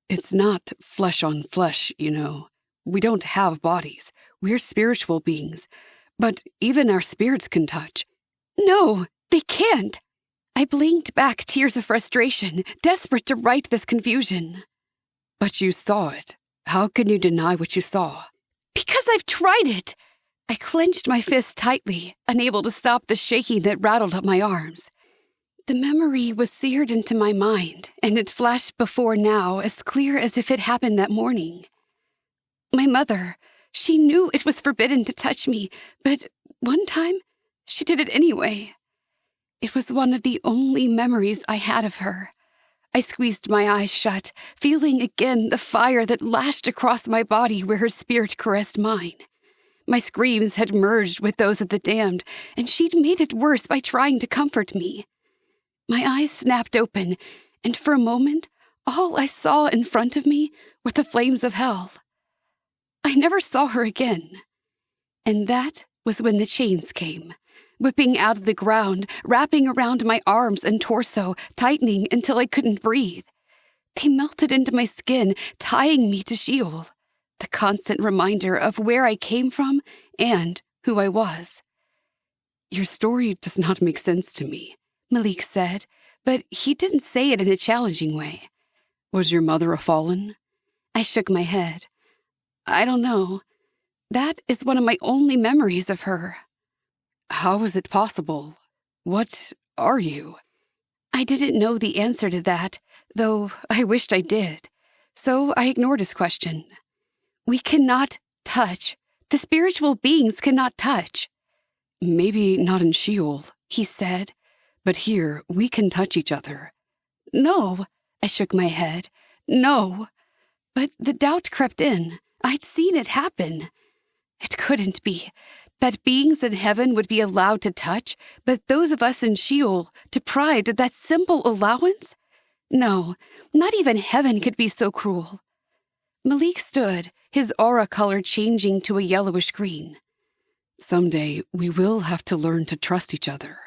It's not flesh on flesh, you know. We don't have bodies. We're spiritual beings. But even our spirits can touch. No, they can't. I blinked back tears of frustration, desperate to right this confusion. But you saw it. How can you deny what you saw? Because I've tried it. I clenched my fist tightly, unable to stop the shaking that rattled up my arms. The memory was seared into my mind, and it flashed before now as clear as if it happened that morning. My mother, she knew it was forbidden to touch me, but one time, she did it anyway. It was one of the only memories I had of her. I squeezed my eyes shut, feeling again the fire that lashed across my body where her spirit caressed mine. My screams had merged with those of the damned, and she'd made it worse by trying to comfort me. My eyes snapped open, and for a moment, all I saw in front of me were the flames of hell. I never saw her again. And that was when the chains came, whipping out of the ground, wrapping around my arms and torso, tightening until I couldn't breathe. They melted into my skin, tying me to Sheol, the constant reminder of where I came from and who I was. Your story does not make sense to me, Malik said, but he didn't say it in a challenging way. Was your mother a fallen? I shook my head. I don't know. That is one of my only memories of her. How is it possible? What are you? I didn't know the answer to that, though I wished I did. So I ignored his question. We cannot touch. The spiritual beings cannot touch. Maybe not in Sheol, he said. But here, we can touch each other. No, I shook my head. No. But the doubt crept in. I'd seen it happen. It couldn't be. That beings in heaven would be allowed to touch, but those of us in Sheol deprived of that simple allowance? No, not even heaven could be so cruel. Malik stood, his aura color changing to a yellowish green. Someday, we will have to learn to trust each other.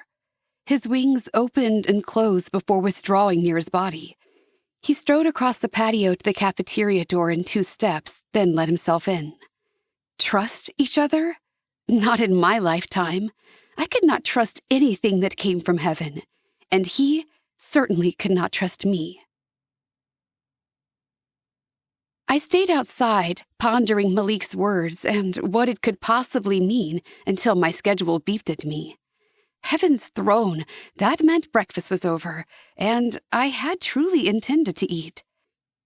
His wings opened and closed before withdrawing near his body. He strode across the patio to the cafeteria door in 2 steps, then let himself in. Trust each other? Not in my lifetime. I could not trust anything that came from heaven, and he certainly could not trust me. I stayed outside, pondering Malik's words and what it could possibly mean until my schedule beeped at me. Heaven's throne, that meant breakfast was over, and I had truly intended to eat.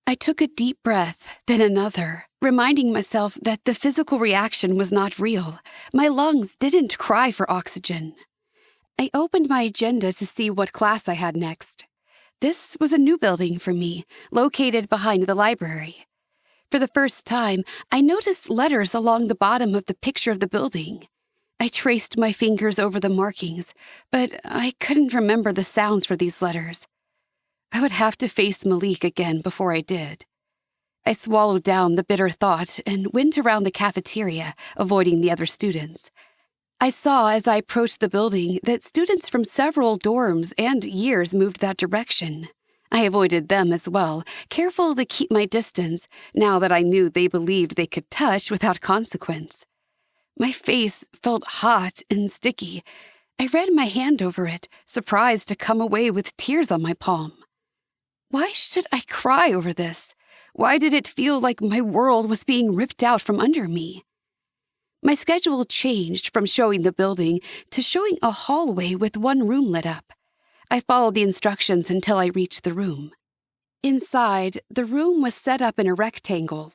I took a deep breath, then another, reminding myself that the physical reaction was not real. My lungs didn't cry for oxygen. I opened my agenda to see what class I had next. This was a new building for me, located behind the library. For the first time, I noticed letters along the bottom of the picture of the building. I traced my fingers over the markings, but I couldn't remember the sounds for these letters. I would have to face Malik again before I did. I swallowed down the bitter thought and went around the cafeteria, avoiding the other students. I saw as I approached the building that students from several dorms and years moved that direction. I avoided them as well, careful to keep my distance, now that I knew they believed they could touch without consequence. My face felt hot and sticky. I ran my hand over it, surprised to come away with tears on my palm. Why should I cry over this? Why did it feel like my world was being ripped out from under me? My schedule changed from showing the building to showing a hallway with one room lit up. I followed the instructions until I reached the room. Inside, the room was set up in a rectangle.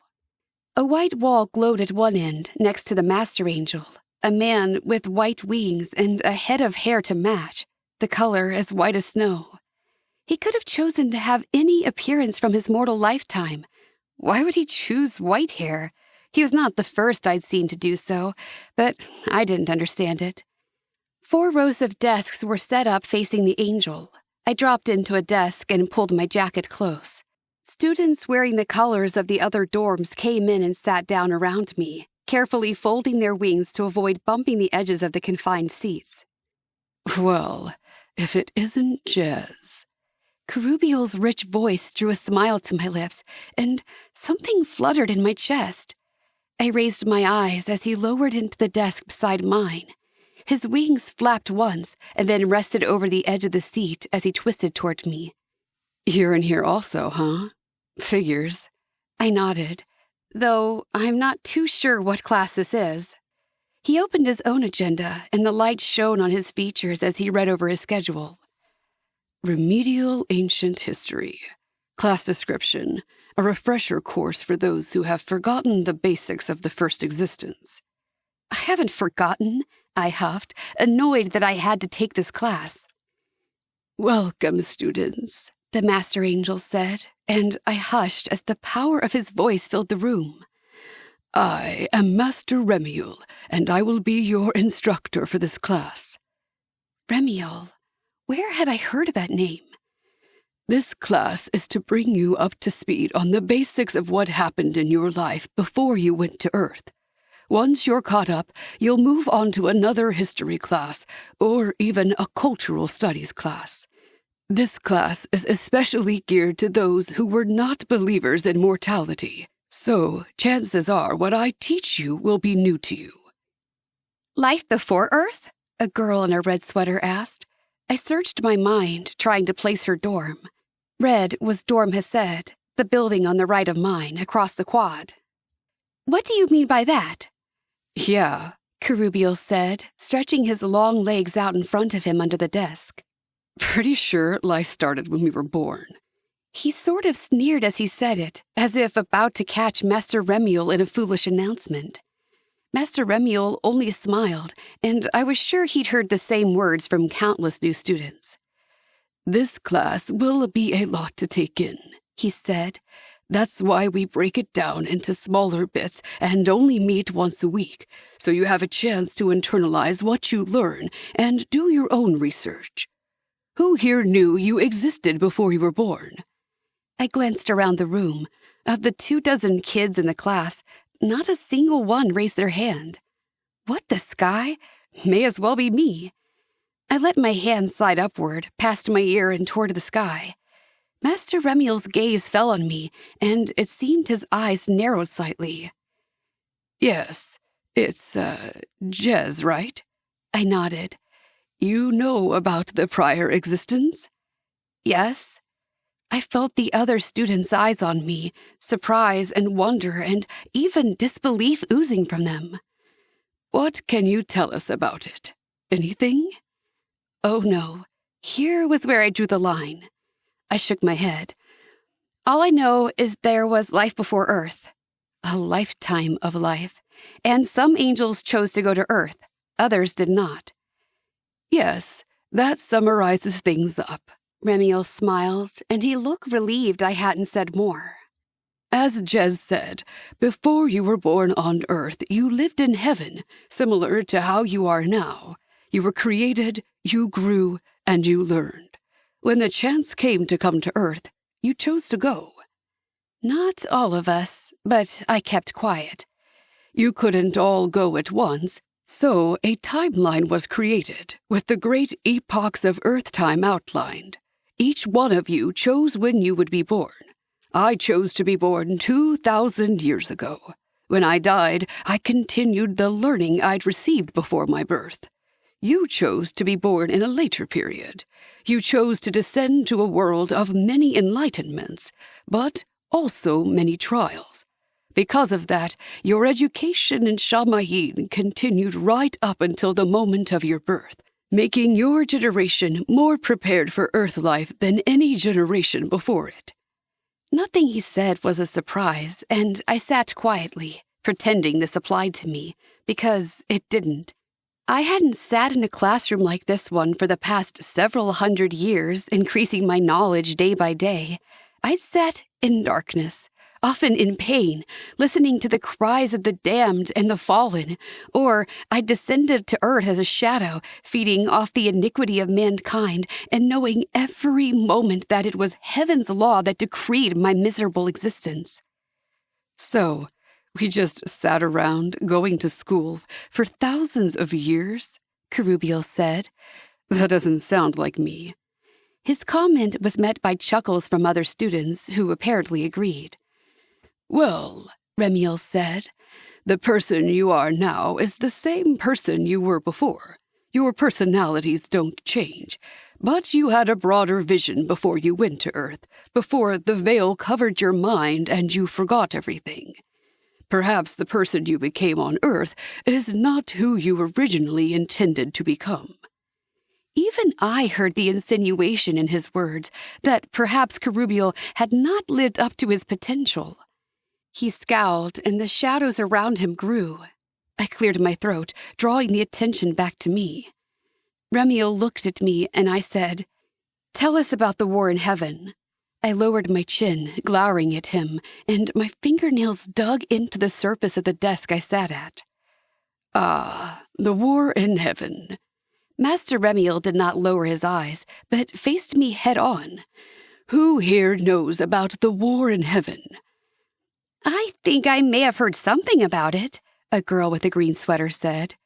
A white wall glowed at one end, next to the Master Angel, a man with white wings and a head of hair to match, the color as white as snow. He could have chosen to have any appearance from his mortal lifetime. Why would he choose white hair? He was not the first I'd seen to do so, but I didn't understand it. 4 rows of desks were set up facing the angel. I dropped into a desk and pulled my jacket close. Students wearing the colors of the other dorms came in and sat down around me, carefully folding their wings to avoid bumping the edges of the confined seats. Well, if it isn't Jez. Kerubiel's rich voice drew a smile to my lips, and something fluttered in my chest. I raised my eyes as he lowered into the desk beside mine. His wings flapped once and then rested over the edge of the seat as he twisted toward me. You're in here also, huh? Figures. I nodded, though I'm not too sure what class this is. He opened his own agenda, and the light shone on his features as he read over his schedule. Remedial Ancient History. Class description. A refresher course for those who have forgotten the basics of the first existence. I haven't forgotten, I huffed, annoyed that I had to take this class. Welcome, students, the Master Angel said, and I hushed as the power of his voice filled the room. I am Master Remiel, and I will be your instructor for this class. Remiel? Where had I heard that name? This class is to bring you up to speed on the basics of what happened in your life before you went to Earth. Once you're caught up, you'll move on to another history class, or even a cultural studies class. This class is especially geared to those who were not believers in mortality, so chances are what I teach you will be new to you. Life before Earth? A girl in a red sweater asked. I searched my mind, trying to place her dorm. Red was Dorm Hesed, the building on the right of mine, across the quad. What do you mean by that? Yeah, Kerubiel said, stretching his long legs out in front of him under the desk. Pretty sure life started when we were born. He sort of sneered as he said it, as if about to catch Master Remiel in a foolish announcement. Master Remiel only smiled, and I was sure he'd heard the same words from countless new students. This class will be a lot to take in, he said. That's why we break it down into smaller bits and only meet once a week, so you have a chance to internalize what you learn and do your own research. Who here knew you existed before you were born? I glanced around the room. Of the 24 kids in the class, not a single one raised their hand. What the sky? May as well be me. I let my hand slide upward, past my ear and toward the sky. Master Remiel's gaze fell on me, and it seemed his eyes narrowed slightly. Yes, it's, Jez, right? I nodded. You know about the prior existence? Yes. I felt the other students' eyes on me, surprise and wonder and even disbelief oozing from them. What can you tell us about it? Anything? Oh no, here was where I drew the line. I shook my head. All I know is there was life before Earth. A lifetime of life. And some angels chose to go to Earth. Others did not. Yes, that summarizes things up. Remiel smiled, and he looked relieved I hadn't said more. As Jez said, before you were born on Earth, you lived in heaven, similar to how you are now. You were created, you grew, and you learned. When the chance came to come to Earth, you chose to go. Not all of us, but I kept quiet. You couldn't all go at once, so a timeline was created, with the great epochs of Earth time outlined. Each one of you chose when you would be born. I chose to be born 2,000 years ago. When I died, I continued the learning I'd received before my birth. You chose to be born in a later period. You chose to descend to a world of many enlightenments, but also many trials. Because of that, your education in Shamayim continued right up until the moment of your birth, making your generation more prepared for Earth life than any generation before it. Nothing he said was a surprise, and I sat quietly, pretending this applied to me, because it didn't. I hadn't sat in a classroom like this one for the past several hundred years, increasing my knowledge day by day. I sat in darkness, often in pain, listening to the cries of the damned and the fallen, or I descended to earth as a shadow, feeding off the iniquity of mankind and knowing every moment that it was heaven's law that decreed my miserable existence. So, we just sat around going to school for thousands of years, Kerubiel said. That doesn't sound like me. His comment was met by chuckles from other students who apparently agreed. Well, Remiel said, the person you are now is the same person you were before. Your personalities don't change, but you had a broader vision before you went to Earth, before the veil covered your mind and you forgot everything. Perhaps the person you became on Earth is not who you originally intended to become. Even I heard the insinuation in his words that perhaps Kerubiel had not lived up to his potential. He scowled, and the shadows around him grew. I cleared my throat, drawing the attention back to me. Remiel looked at me, and I said, "Tell us about the war in heaven." I lowered my chin, glowering at him, and my fingernails dug into the surface of the desk I sat at. Ah, the war in heaven. Master Remiel did not lower his eyes, but faced me head-on. Who here knows about the war in heaven? I think I may have heard something about it, a girl with a green sweater said.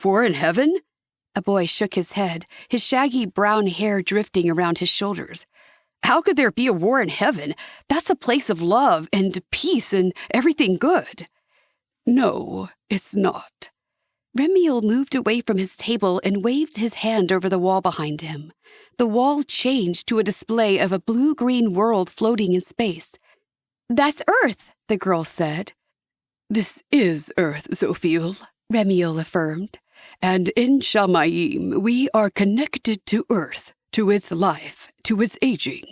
War in heaven? A boy shook his head, his shaggy brown hair drifting around his shoulders. How could there be a war in heaven? That's a place of love and peace and everything good. No, it's not. Remiel moved away from his table and waved his hand over the wall behind him. The wall changed to a display of a blue-green world floating in space. That's Earth, the girl said. This is Earth, Zophiel, Remiel affirmed. And in Shamayim, we are connected to Earth, to its life, to its aging.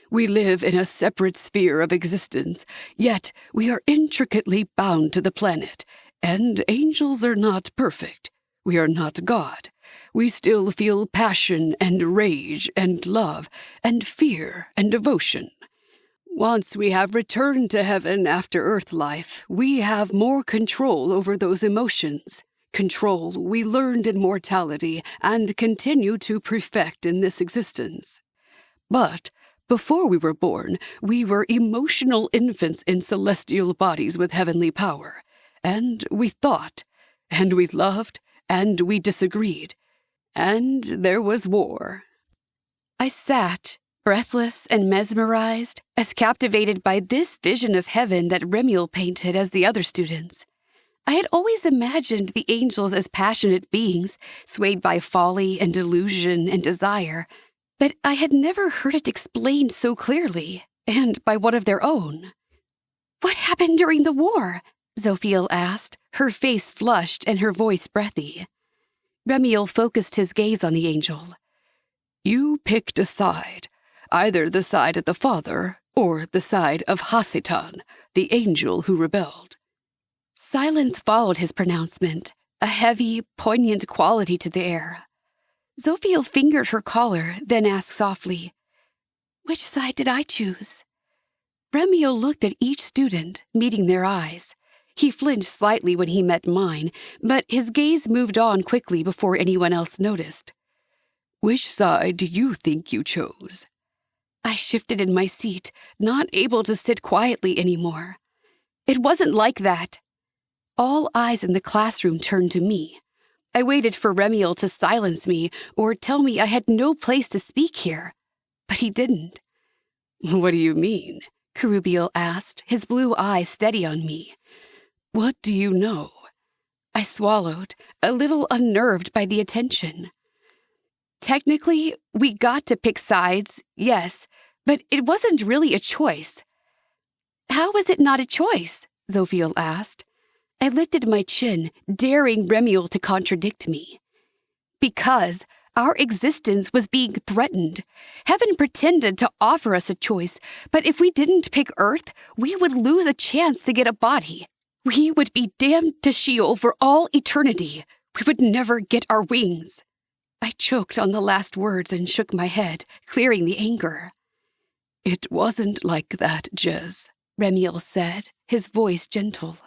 We live in a separate sphere of existence, yet we are intricately bound to the planet, and angels are not perfect. We are not God. We still feel passion and rage and love and fear and devotion. Once we have returned to heaven after Earth life, we have more control over those emotions. Control we learned in mortality and continue to perfect in this existence. But before we were born, we were emotional infants in celestial bodies with heavenly power. And we thought, and we loved, and we disagreed. And there was war. I sat, breathless and mesmerized, as captivated by this vision of heaven that Remiel painted as the other students. I had always imagined the angels as passionate beings, swayed by folly and delusion and desire, but I had never heard it explained so clearly, and by one of their own. "What happened during the war?" Zophiel asked, her face flushed and her voice breathy. Remiel focused his gaze on the angel. You picked a side, either the side of the father or the side of Hasitan, the angel who rebelled. Silence followed his pronouncement, a heavy, poignant quality to the air. Zophiel fingered her collar, then asked softly, "Which side did I choose?" Remiel looked at each student, meeting their eyes. He flinched slightly when he met mine, but his gaze moved on quickly before anyone else noticed. Which side do you think you chose? I shifted in my seat, not able to sit quietly anymore. It wasn't like that. All eyes in the classroom turned to me. I waited for Remiel to silence me or tell me I had no place to speak here, but he didn't. What do you mean? Kerubiel asked, his blue eyes steady on me. What do you know? I swallowed, a little unnerved by the attention. Technically, we got to pick sides, yes, but it wasn't really a choice. How was it not a choice? Zophiel asked. I lifted my chin, daring Remiel to contradict me. Because our existence was being threatened. Heaven pretended to offer us a choice, but if we didn't pick Earth, we would lose a chance to get a body. We would be damned to Sheol for all eternity. We would never get our wings. I choked on the last words and shook my head, clearing the anger. It wasn't like that, Jez, Remiel said, his voice gentle.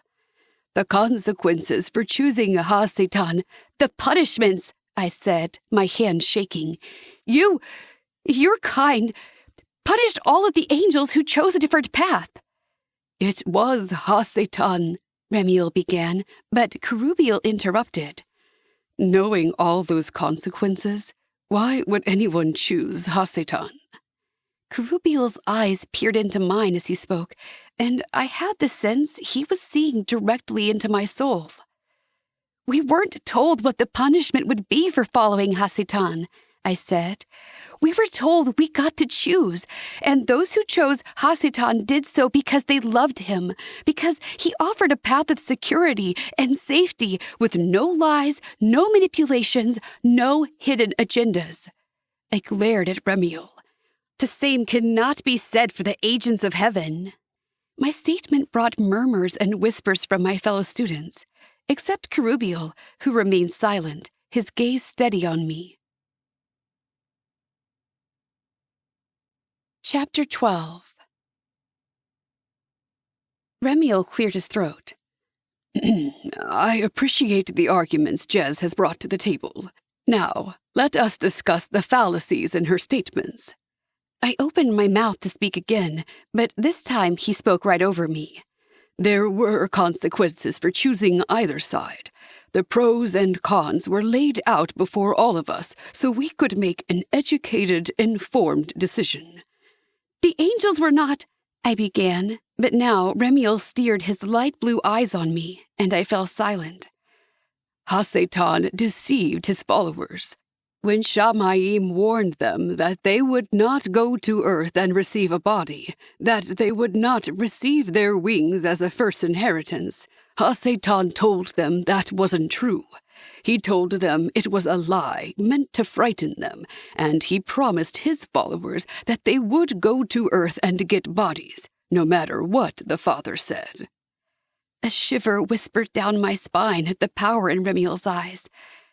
The consequences for choosing Ha-Satan, the punishments, I said, my hand shaking. Your kind, punished all of the angels who chose a different path. It was Ha-Satan, Remiel began, but Kerubiel interrupted. Knowing all those consequences, why would anyone choose Ha-Satan? Kerubiel's eyes peered into mine as he spoke, and I had the sense he was seeing directly into my soul. We weren't told what the punishment would be for following Ha-Satan, I said. We were told we got to choose, and those who chose Ha-Satan did so because they loved him, because he offered a path of security and safety with no lies, no manipulations, no hidden agendas. I glared at Remiel. The same cannot be said for the agents of heaven. My statement brought murmurs and whispers from my fellow students, except Kerubiel, who remained silent, his gaze steady on me. Chapter 12. Remiel cleared his throat. I appreciate the arguments Jez has brought to the table. Now, let us discuss the fallacies in her statements. I opened my mouth to speak again, but this time he spoke right over me. There were consequences for choosing either side. The pros and cons were laid out before all of us so we could make an educated, informed decision. The angels were not, I began, but now Remiel steered his light blue eyes on me, and I fell silent. Ha-Satan deceived his followers. When Shamayim warned them that they would not go to earth and receive a body, that they would not receive their wings as a first inheritance, Ha-Satan told them that wasn't true. He told them it was a lie meant to frighten them, and he promised his followers that they would go to earth and get bodies, no matter what the Father said. A shiver whispered down my spine at the power in Remiel's eyes.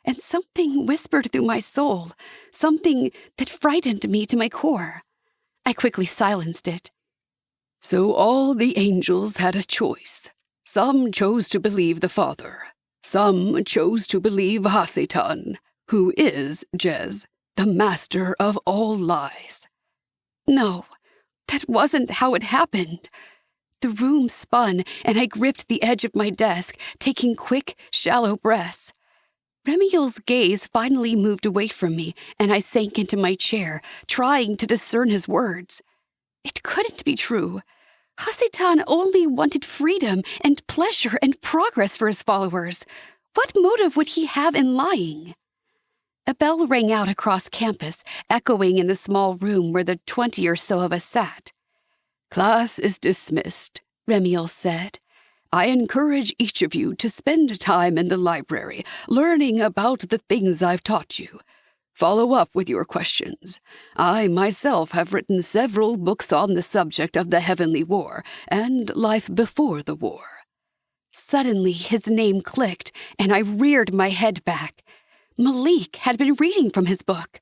And something whispered through my soul, something that frightened me to my core. I quickly silenced it. So all the angels had a choice. Some chose to believe the Father. Some chose to believe Ha-Satan, who is, Jez, the master of all lies. No, that wasn't how it happened. The room spun, and I gripped the edge of my desk, taking quick, shallow breaths. Remiel's gaze finally moved away from me, and I sank into my chair, trying to discern his words. It couldn't be true. Ha-Satan only wanted freedom and pleasure and progress for his followers. What motive would he have in lying? A bell rang out across campus, echoing in the small room where the 20 or so of us sat. Class is dismissed, Remiel said. I encourage each of you to spend time in the library, learning about the things I've taught you. Follow up with your questions. I myself have written several books on the subject of the Heavenly War and life before the war. Suddenly his name clicked, and I reared my head back. Malik had been reading from his book.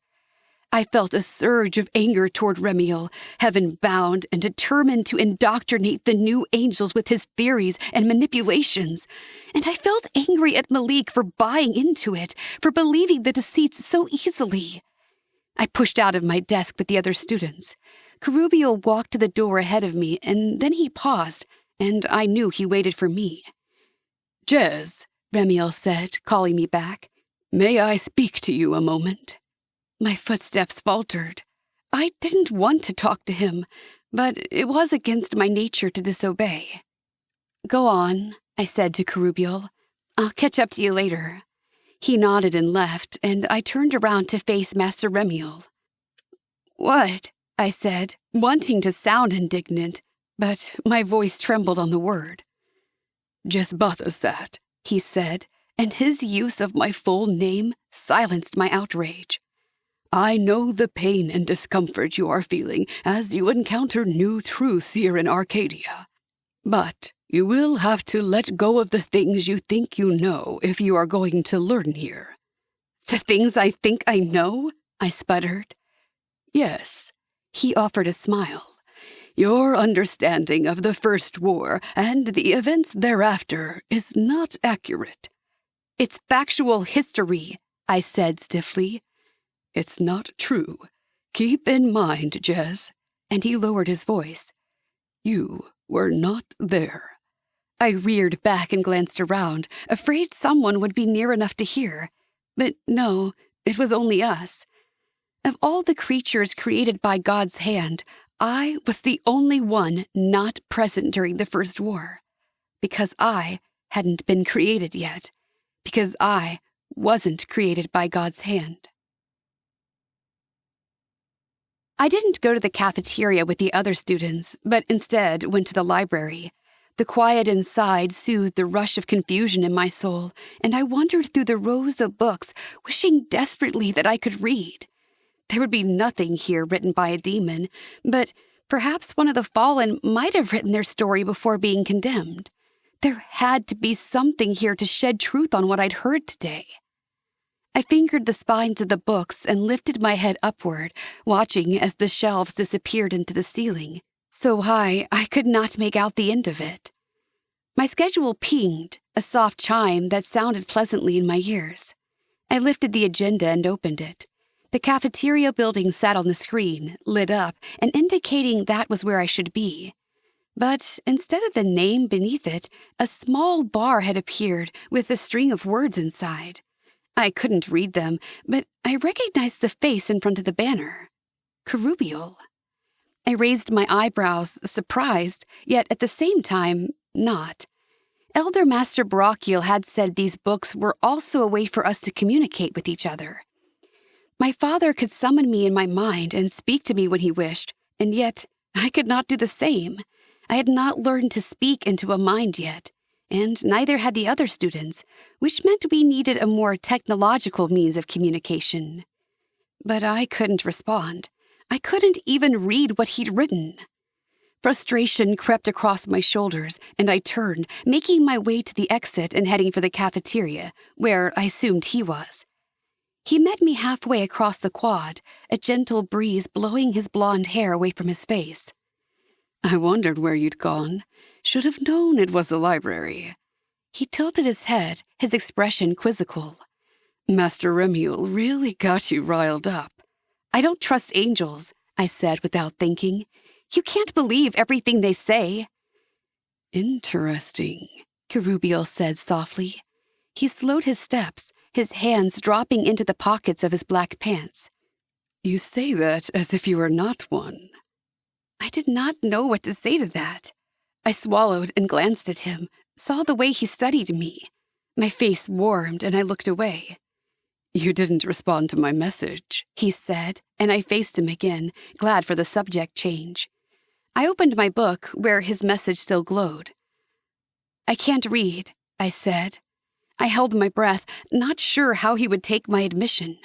I felt a surge of anger toward Remiel, heaven-bound and determined to indoctrinate the new angels with his theories and manipulations. And I felt angry at Malik for buying into it, for believing the deceits so easily. I pushed out of my desk with the other students. Kerubiel walked to the door ahead of me, and then he paused, and I knew he waited for me. "Jez," Remiel said, calling me back. "May I speak to you a moment?" My footsteps faltered. I didn't want to talk to him, but it was against my nature to disobey. "Go on," I said to Kerubiel. "I'll catch up to you later." He nodded and left, and I turned around to face Master Remiel. "What?" I said, wanting to sound indignant, but my voice trembled on the word. "Just Bathasat," he said, and his use of my full name silenced my outrage. "I know the pain and discomfort you are feeling as you encounter new truths here in Arcadia. But you will have to let go of the things you think you know if you are going to learn here." "The things I think I know?" I sputtered. "Yes." He offered a smile. "Your understanding of the First War and the events thereafter is not accurate." "It's factual history," I said stiffly. "It's not true. Keep in mind, Jez," and he lowered his voice. "You were not there." I reared back and glanced around, afraid someone would be near enough to hear. But no, it was only us. Of all the creatures created by God's hand, I was the only one not present during the First War. Because I hadn't been created yet. Because I wasn't created by God's hand. I didn't go to the cafeteria with the other students, but instead went to the library. The quiet inside soothed the rush of confusion in my soul, and I wandered through the rows of books, wishing desperately that I could read. There would be nothing here written by a demon, but perhaps one of the fallen might have written their story before being condemned. There had to be something here to shed truth on what I'd heard today. I fingered the spines of the books and lifted my head upward, watching as the shelves disappeared into the ceiling, so high I could not make out the end of it. My schedule pinged, a soft chime that sounded pleasantly in my ears. I lifted the agenda and opened it. The cafeteria building sat on the screen, lit up, and indicating that was where I should be. But instead of the name beneath it, a small bar had appeared with a string of words inside. I couldn't read them, but I recognized the face in front of the banner. Kerubiel. I raised my eyebrows, surprised, yet at the same time, not. Elder Master Brachiel had said these books were also a way for us to communicate with each other. My father could summon me in my mind and speak to me when he wished, and yet I could not do the same. I had not learned to speak into a mind yet, and neither had the other students, which meant we needed a more technological means of communication. But I couldn't respond. I couldn't even read what he'd written. Frustration crept across my shoulders, and I turned, making my way to the exit and heading for the cafeteria, where I assumed he was. He met me halfway across the quad, a gentle breeze blowing his blonde hair away from his face. "I wondered where you'd gone. Should have known it was the library." He tilted his head, his expression quizzical. "Master Remiel really got you riled up." "I don't trust angels," I said without thinking. "You can't believe everything they say." "Interesting," Kerubiel said softly. He slowed his steps, his hands dropping into the pockets of his black pants. "You say that as if you were not one." I did not know what to say to that. I swallowed and glanced at him, saw the way he studied me. My face warmed and I looked away. "You didn't respond to my message," he said, and I faced him again, glad for the subject change. I opened my book, where his message still glowed. "I can't read," I said. I held my breath, not sure how he would take my admission.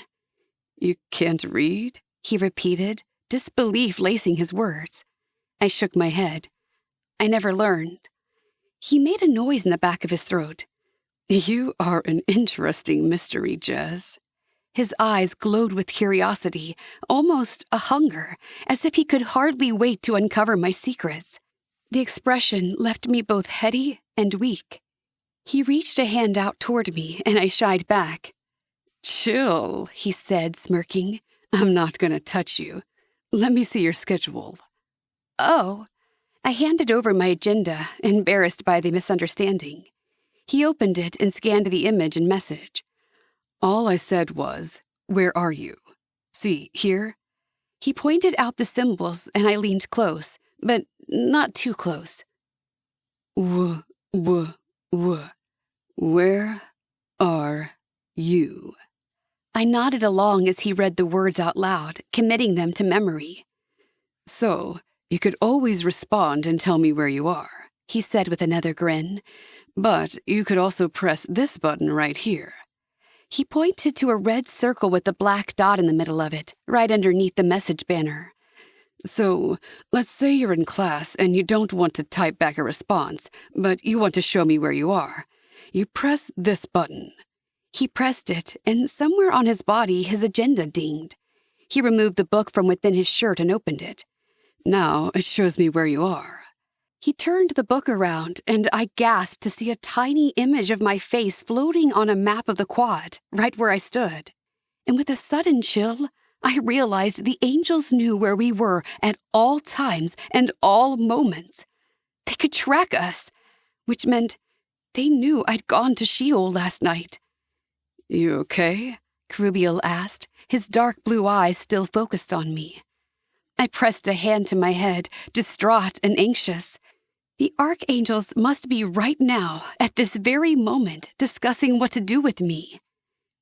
"You can't read?" he repeated, disbelief lacing his words. I shook my head. "I never learned." He made a noise in the back of his throat. "You are an interesting mystery, Jez." His eyes glowed with curiosity, almost a hunger, as if he could hardly wait to uncover my secrets. The expression left me both heady and weak. He reached a hand out toward me, and I shied back. "Chill," he said, smirking. "I'm not gonna touch you. Let me see your schedule." "Oh." I handed over my agenda, embarrassed by the misunderstanding. He opened it and scanned the image and message. "All I said was, 'Where are you?' See, here?" He pointed out the symbols, and I leaned close, but not too close. "W. Where are you?" I nodded along as he read the words out loud, committing them to memory. "So, you could always respond and tell me where you are," he said with another grin. "But you could also press this button right here." He pointed to a red circle with a black dot in the middle of it, right underneath the message banner. "So, let's say you're in class and you don't want to type back a response, but you want to show me where you are. You press this button." He pressed it, and somewhere on his body his agenda dinged. He removed the book from within his shirt and opened it. "Now it shows me where you are." He turned the book around, and I gasped to see a tiny image of my face floating on a map of the quad, right where I stood. And with a sudden chill, I realized the angels knew where we were at all times and all moments. They could track us, which meant they knew I'd gone to Sheol last night. "You okay?" Kerubiel asked, his dark blue eyes still focused on me. I pressed a hand to my head, distraught and anxious. The archangels must be right now, at this very moment, discussing what to do with me.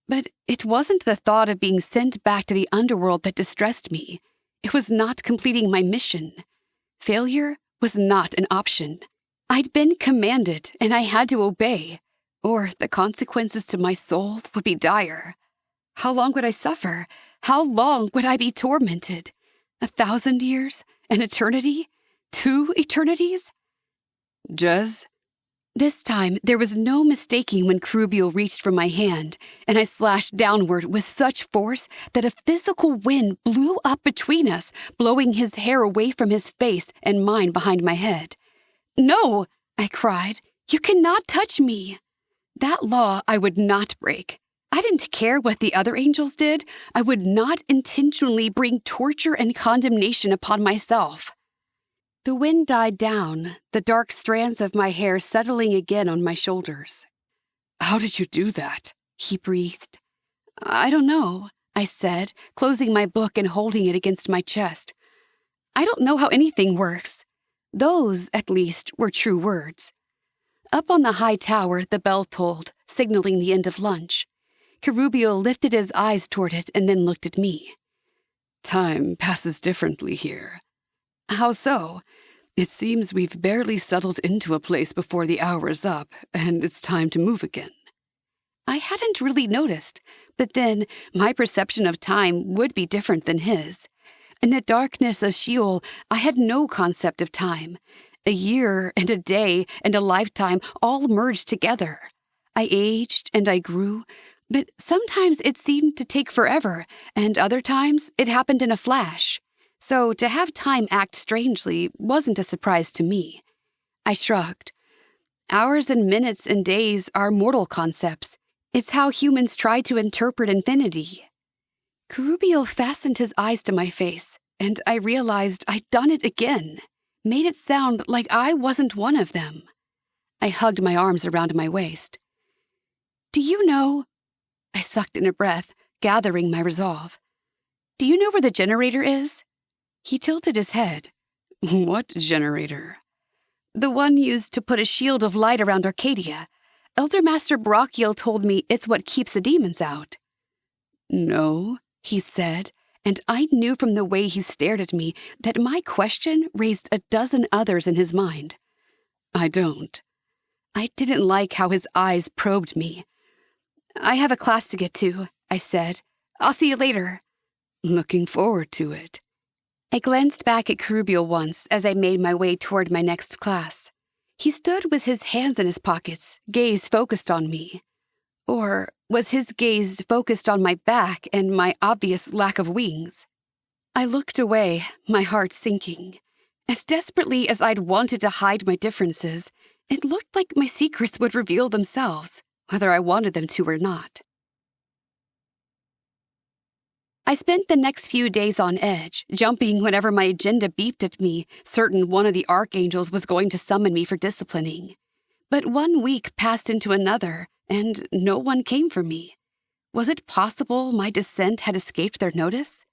But it wasn't the thought of being sent back to the underworld that distressed me. It was not completing my mission. Failure was not an option. I'd been commanded, and I had to obey, or the consequences to my soul would be dire. How long would I suffer? How long would I be tormented? 1,000 years? An eternity? 2 eternities? "Jez?" This time, there was no mistaking when Kerubiel reached for my hand, and I slashed downward with such force that a physical wind blew up between us, blowing his hair away from his face and mine behind my head. "No!" I cried. "You cannot touch me!" That law I would not break. I didn't care what the other angels did. I would not intentionally bring torture and condemnation upon myself. The wind died down, the dark strands of my hair settling again on my shoulders. "How did you do that?" he breathed. "I don't know," I said, closing my book and holding it against my chest. "I don't know how anything works." Those, at least, were true words. Up on the high tower, the bell tolled, signaling the end of lunch. Kerubiel lifted his eyes toward it and then looked at me. "Time passes differently here." "How so?" "It seems we've barely settled into a place before the hour is up, and it's time to move again." I hadn't really noticed, but then my perception of time would be different than his. In the darkness of Sheol, I had no concept of time. A year and a day and a lifetime all merged together. I aged and I grew, but sometimes it seemed to take forever, and other times it happened in a flash. So to have time act strangely wasn't a surprise to me. I shrugged. Hours and minutes and days are mortal concepts. It's how humans try to interpret infinity. Kerubiel fastened his eyes to my face, and I realized I'd done it again. Made it sound like I wasn't one of them. I hugged my arms around my waist. "Do you know?" I sucked in a breath, gathering my resolve. "Do you know where the generator is?" He tilted his head. "What generator?" "The one used to put a shield of light around Arcadia. Elder Master Brachiel told me it's what keeps the demons out." "No," he said, and I knew from the way he stared at me that my question raised a dozen others in his mind. "I don't." I didn't like how his eyes probed me. "I have a class to get to," I said. "I'll see you later." "Looking forward to it." I glanced back at Kerubiel once as I made my way toward my next class. He stood with his hands in his pockets, gaze focused on me. Or Was his gaze focused on my back and my obvious lack of wings? I looked away, my heart sinking. As desperately as I'd wanted to hide my differences, it looked like my secrets would reveal themselves, whether I wanted them to or not. I spent the next few days on edge, jumping whenever my agenda beeped at me, certain one of the archangels was going to summon me for disciplining. But 1 week passed into another, and no one came for me. Was it possible my descent had escaped their notice?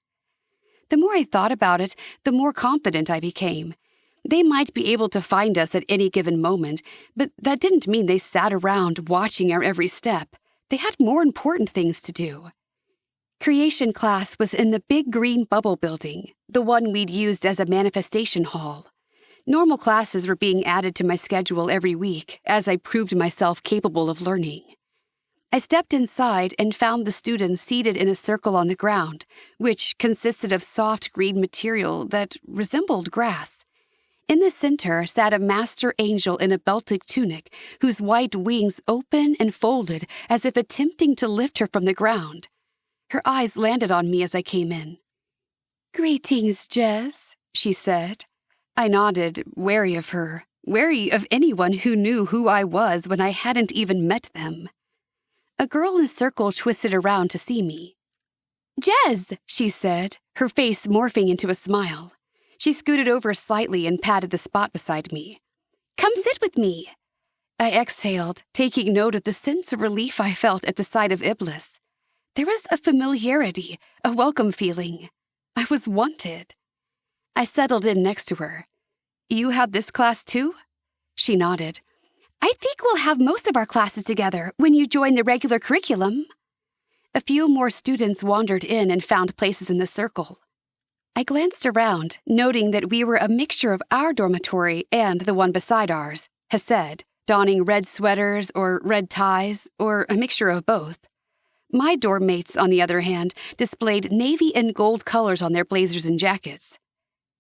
The more I thought about it, the more confident I became. They might be able to find us at any given moment, but that didn't mean they sat around watching our every step. They had more important things to do. Creation class was in the big green bubble building, the one we'd used as a manifestation hall. Normal classes were being added to my schedule every week as I proved myself capable of learning. I stepped inside and found the students seated in a circle on the ground, which consisted of soft green material that resembled grass. In the center sat a master angel in a belted tunic whose white wings opened and folded as if attempting to lift her from the ground. Her eyes landed on me as I came in. "Greetings, Jez," she said. I nodded, wary of her, wary of anyone who knew who I was when I hadn't even met them. A girl in the circle twisted around to see me. "Jez," she said, her face morphing into a smile. She scooted over slightly and patted the spot beside me. "Come sit with me." I exhaled, taking note of the sense of relief I felt at the sight of Iblis. There was a familiarity, a welcome feeling. I was wanted. I settled in next to her. "You have this class too?" She nodded. "I think we'll have most of our classes together when you join the regular curriculum." A few more students wandered in and found places in the circle. I glanced around, noting that we were a mixture of our dormitory and the one beside ours, Hesed, donning red sweaters or red ties, or a mixture of both. My dorm mates, on the other hand, displayed navy and gold colors on their blazers and jackets.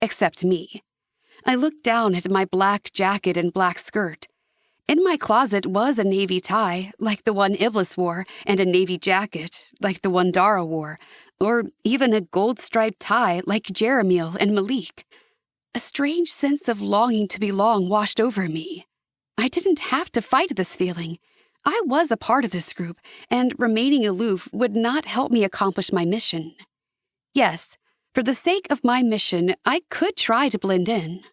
Except me. I looked down at my black jacket and black skirt. In my closet was a navy tie, like the one Iblis wore, and a navy jacket, like the one Dara wore, or even a gold-striped tie like Jeremiel and Malik. A strange sense of longing to belong washed over me. I didn't have to fight this feeling. I was a part of this group, and remaining aloof would not help me accomplish my mission. Yes, for the sake of my mission, I could try to blend in.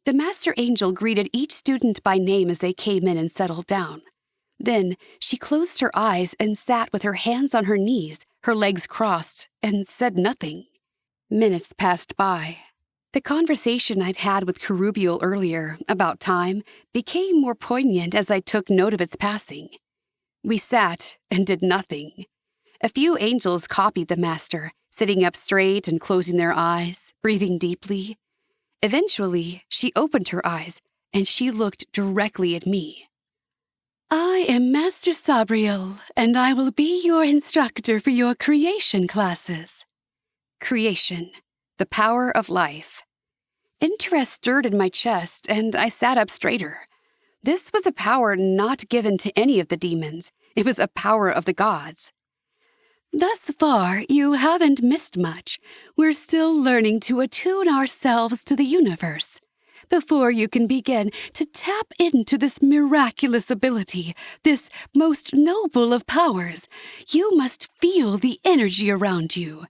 The Master Angel greeted each student by name as they came in and settled down. Then she closed her eyes and sat with her hands on her knees, her legs crossed, and said nothing. Minutes passed by. The conversation I'd had with Kerubiel earlier about time became more poignant as I took note of its passing. We sat and did nothing. A few angels copied the master, sitting up straight and closing their eyes, breathing deeply. Eventually, she opened her eyes, and she looked directly at me. "I am Master Sabriel, and I will be your instructor for your creation classes." Creation, the power of life. Interest stirred in my chest, and I sat up straighter. This was a power not given to any of the demons. It was a power of the gods. "Thus far, you haven't missed much. We're still learning to attune ourselves to the universe. Before you can begin to tap into this miraculous ability, this most noble of powers, you must feel the energy around you.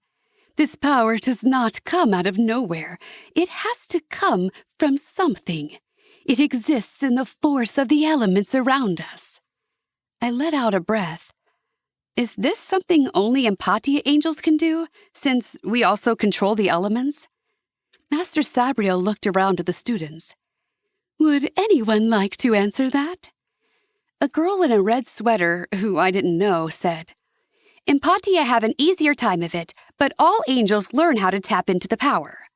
This power does not come out of nowhere. It has to come from something. It exists in the force of the elements around us." I let out a breath. Is this something only Empatia angels can do, since we also control the elements? Master Sabriel looked around at the students. "Would anyone like to answer that?" A girl in a red sweater, who I didn't know, said, "Empatia have an easier time of it, but all angels learn how to tap into the power."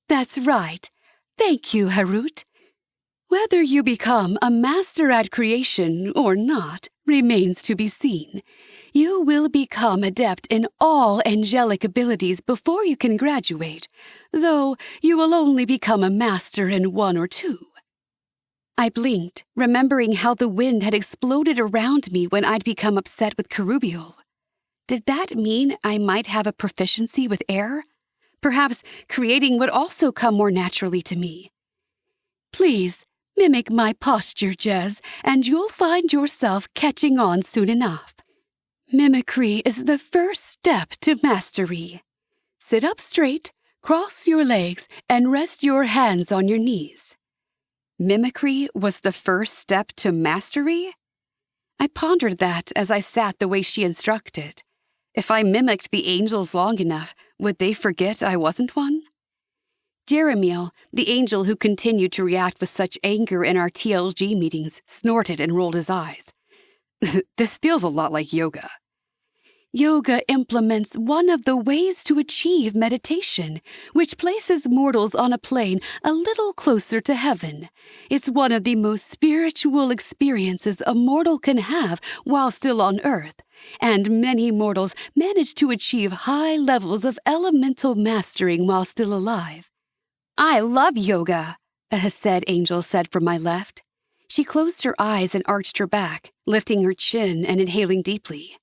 "That's right. Thank you, Harut. Whether you become a master at creation or not remains to be seen. You will become adept in all angelic abilities before you can graduate, though you will only become a master in one or two." I blinked, remembering how the wind had exploded around me when I'd become upset with Cherubial. Did that mean I might have a proficiency with air? Perhaps creating would also come more naturally to me. Please, mimic my posture, Jez, and you'll find yourself catching on soon enough. Mimicry is the first step to mastery. Sit up straight, cross your legs, and rest your hands on your knees. Mimicry was the first step to mastery? I pondered that as I sat the way she instructed. If I mimicked the angels long enough, would they forget I wasn't one? Jeremiel, the angel who continued to react with such anger in our TLG meetings, snorted and rolled his eyes. This feels a lot like yoga. Yoga implements one of the ways to achieve meditation, which places mortals on a plane a little closer to heaven. It's one of the most spiritual experiences a mortal can have while still on Earth, and many mortals manage to achieve high levels of elemental mastering while still alive. I love yoga, a Hesed angel said from my left. She closed her eyes and arched her back, lifting her chin and inhaling deeply.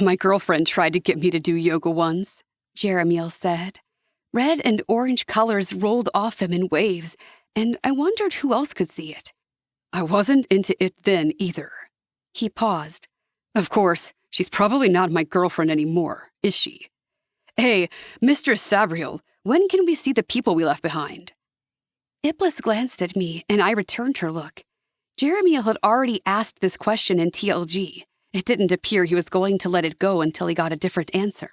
My girlfriend tried to get me to do yoga once, Jeremiel said. Red and orange colors rolled off him in waves, and I wondered who else could see it. I wasn't into it then either. He paused. Of course, she's probably not my girlfriend anymore, is she? Hey, Mr. Sabriel, when can we see the people we left behind? Iblis glanced at me, and I returned her look. Jeremiel had already asked this question in TLG. It didn't appear he was going to let it go until he got a different answer.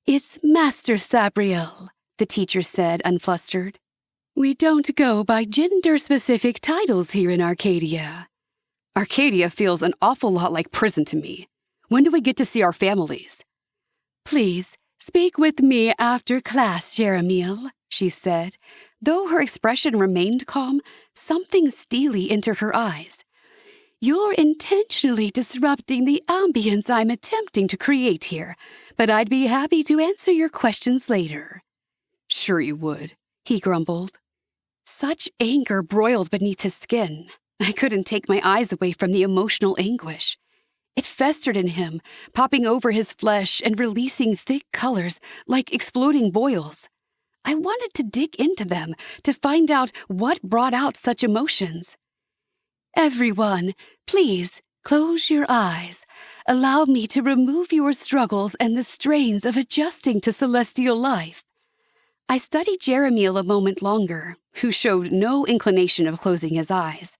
It's Master Sabriel, the teacher said, unflustered. We don't go by gender-specific titles here in Arcadia. Arcadia feels an awful lot like prison to me. When do we get to see our families? Please, speak with me after class, Jeremiel, she said. Though her expression remained calm, something steely entered her eyes. You're intentionally disrupting the ambience I'm attempting to create here, but I'd be happy to answer your questions later. Sure you would, he grumbled. Such anger broiled beneath his skin. I couldn't take my eyes away from the emotional anguish. It festered in him, popping over his flesh and releasing thick colors like exploding boils. I wanted to dig into them to find out what brought out such emotions. Everyone, please, close your eyes. Allow me to remove your struggles and the strains of adjusting to celestial life. I studied Jeremiel a moment longer, who showed no inclination of closing his eyes.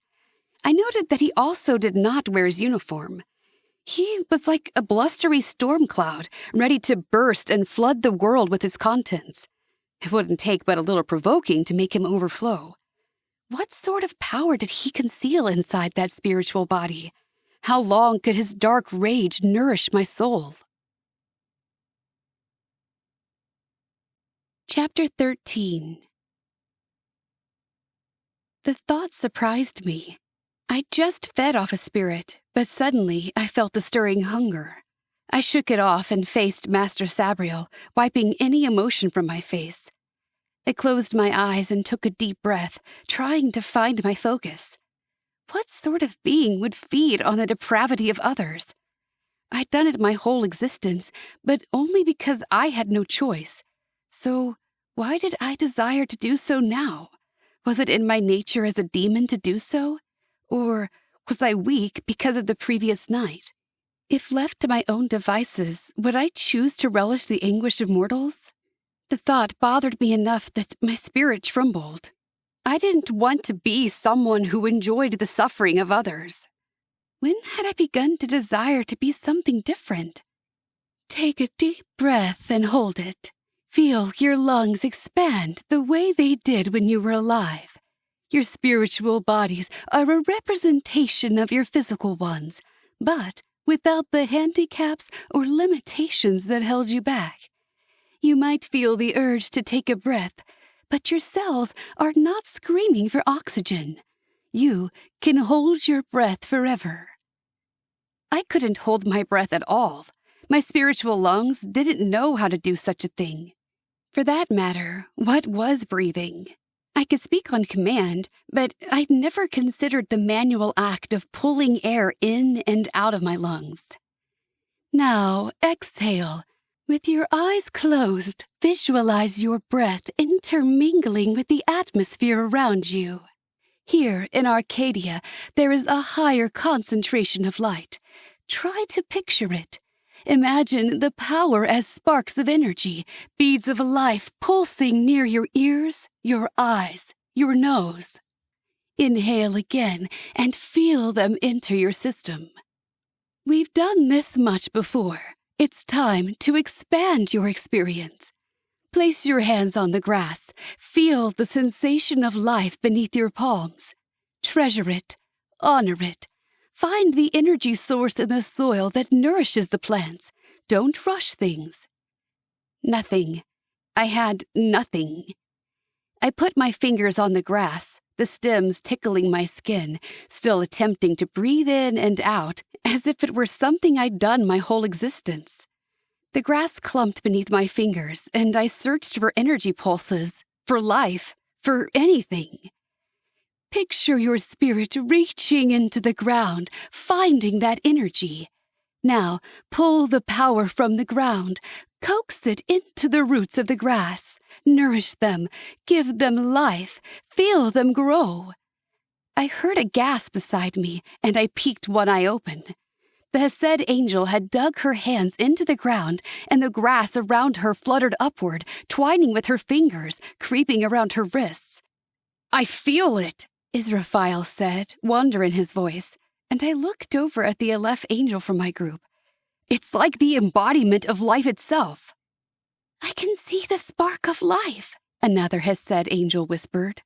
I noted that he also did not wear his uniform. He was like a blustery storm cloud, ready to burst and flood the world with his contents. It wouldn't take but a little provoking to make him overflow. What sort of power did he conceal inside that spiritual body? How long could his dark rage nourish my soul? Chapter 13. The thought surprised me. I just fed off a spirit, but suddenly I felt a stirring hunger. I shook it off and faced Master Sabriel, wiping any emotion from my face. I closed my eyes and took a deep breath, trying to find my focus. What sort of being would feed on the depravity of others? I'd done it my whole existence, but only because I had no choice. So, why did I desire to do so now? Was it in my nature as a demon to do so? Or was I weak because of the previous night? If left to my own devices, would I choose to relish the anguish of mortals? The thought bothered me enough that my spirit trembled. I didn't want to be someone who enjoyed the suffering of others. When had I begun to desire to be something different? Take a deep breath and hold it. Feel your lungs expand the way they did when you were alive. Your spiritual bodies are a representation of your physical ones, but without the handicaps or limitations that held you back. You might feel the urge to take a breath, but your cells are not screaming for oxygen. You can hold your breath forever. I couldn't hold my breath at all. My spiritual lungs didn't know how to do such a thing. For that matter, what was breathing? I could speak on command, but I'd never considered the manual act of pulling air in and out of my lungs. Now, exhale. With your eyes closed, visualize your breath intermingling with the atmosphere around you. Here in Arcadia, there is a higher concentration of light. Try to picture it. Imagine the power as sparks of energy, beads of life pulsing near your ears, your eyes, your nose. Inhale again and feel them enter your system. We've done this much before. It's time to expand your experience. Place your hands on the grass. Feel the sensation of life beneath your palms. Treasure it. Honor it. Find the energy source in the soil that nourishes the plants. Don't rush things. Nothing. I had nothing. I put my fingers on the grass, the stems tickling my skin, still attempting to breathe in and out as if it were something I'd done my whole existence. The grass clumped beneath my fingers, and I searched for energy pulses, for life, for anything. Picture your spirit reaching into the ground, finding that energy. Now, pull the power from the ground, coax it into the roots of the grass, nourish them, give them life, feel them grow. I heard a gasp beside me, and I peeked one eye open. The said angel had dug her hands into the ground, and the grass around her fluttered upward, twining with her fingers, creeping around her wrists. "I feel it," Israfile said, wonder in his voice, and I looked over at the Aleph angel from my group. "It's like the embodiment of life itself." "I can see the spark of life," another Hesed angel whispered.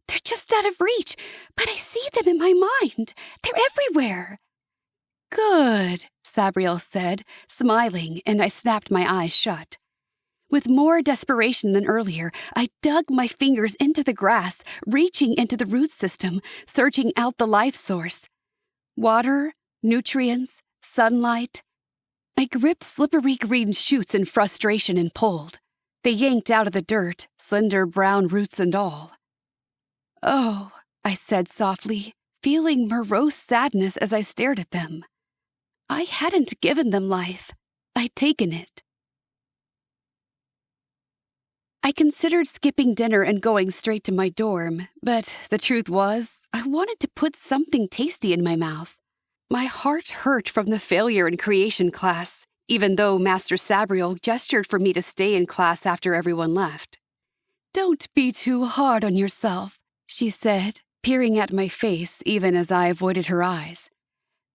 "They're just out of reach, but I see them in my mind. They're everywhere." "Good," Sabriel said, smiling, and I snapped my eyes shut. With more desperation than earlier, I dug my fingers into the grass, reaching into the root system, searching out the life source. Water, nutrients, sunlight. I gripped slippery green shoots in frustration and pulled. They yanked out of the dirt, slender brown roots and all. "Oh," I said softly, feeling morose sadness as I stared at them. I hadn't given them life. I'd taken it. I considered skipping dinner and going straight to my dorm, but the truth was, I wanted to put something tasty in my mouth. My heart hurt from the failure in creation class, even though Master Sabriel gestured for me to stay in class after everyone left. "Don't be too hard on yourself," she said, peering at my face even as I avoided her eyes.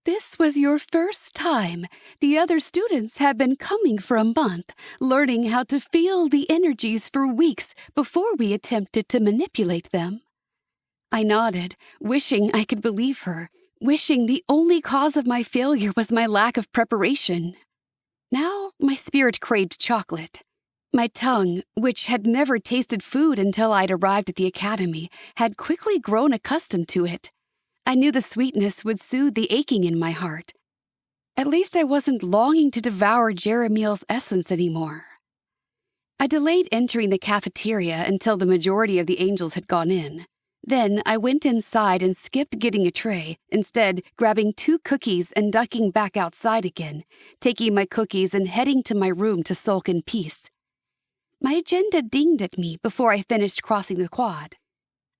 "This was your first time. The other students have been coming for a month, learning how to feel the energies for weeks before we attempted to manipulate them." I nodded, wishing I could believe her, wishing the only cause of my failure was my lack of preparation. Now my spirit craved chocolate. My tongue, which had never tasted food until I'd arrived at the academy, had quickly grown accustomed to it. I knew the sweetness would soothe the aching in my heart. At least I wasn't longing to devour Jeremiel's essence anymore. I delayed entering the cafeteria until the majority of the angels had gone in. Then I went inside and skipped getting a tray, instead grabbing 2 cookies and ducking back outside again, taking my cookies and heading to my room to sulk in peace. My agenda dinged at me before I finished crossing the quad.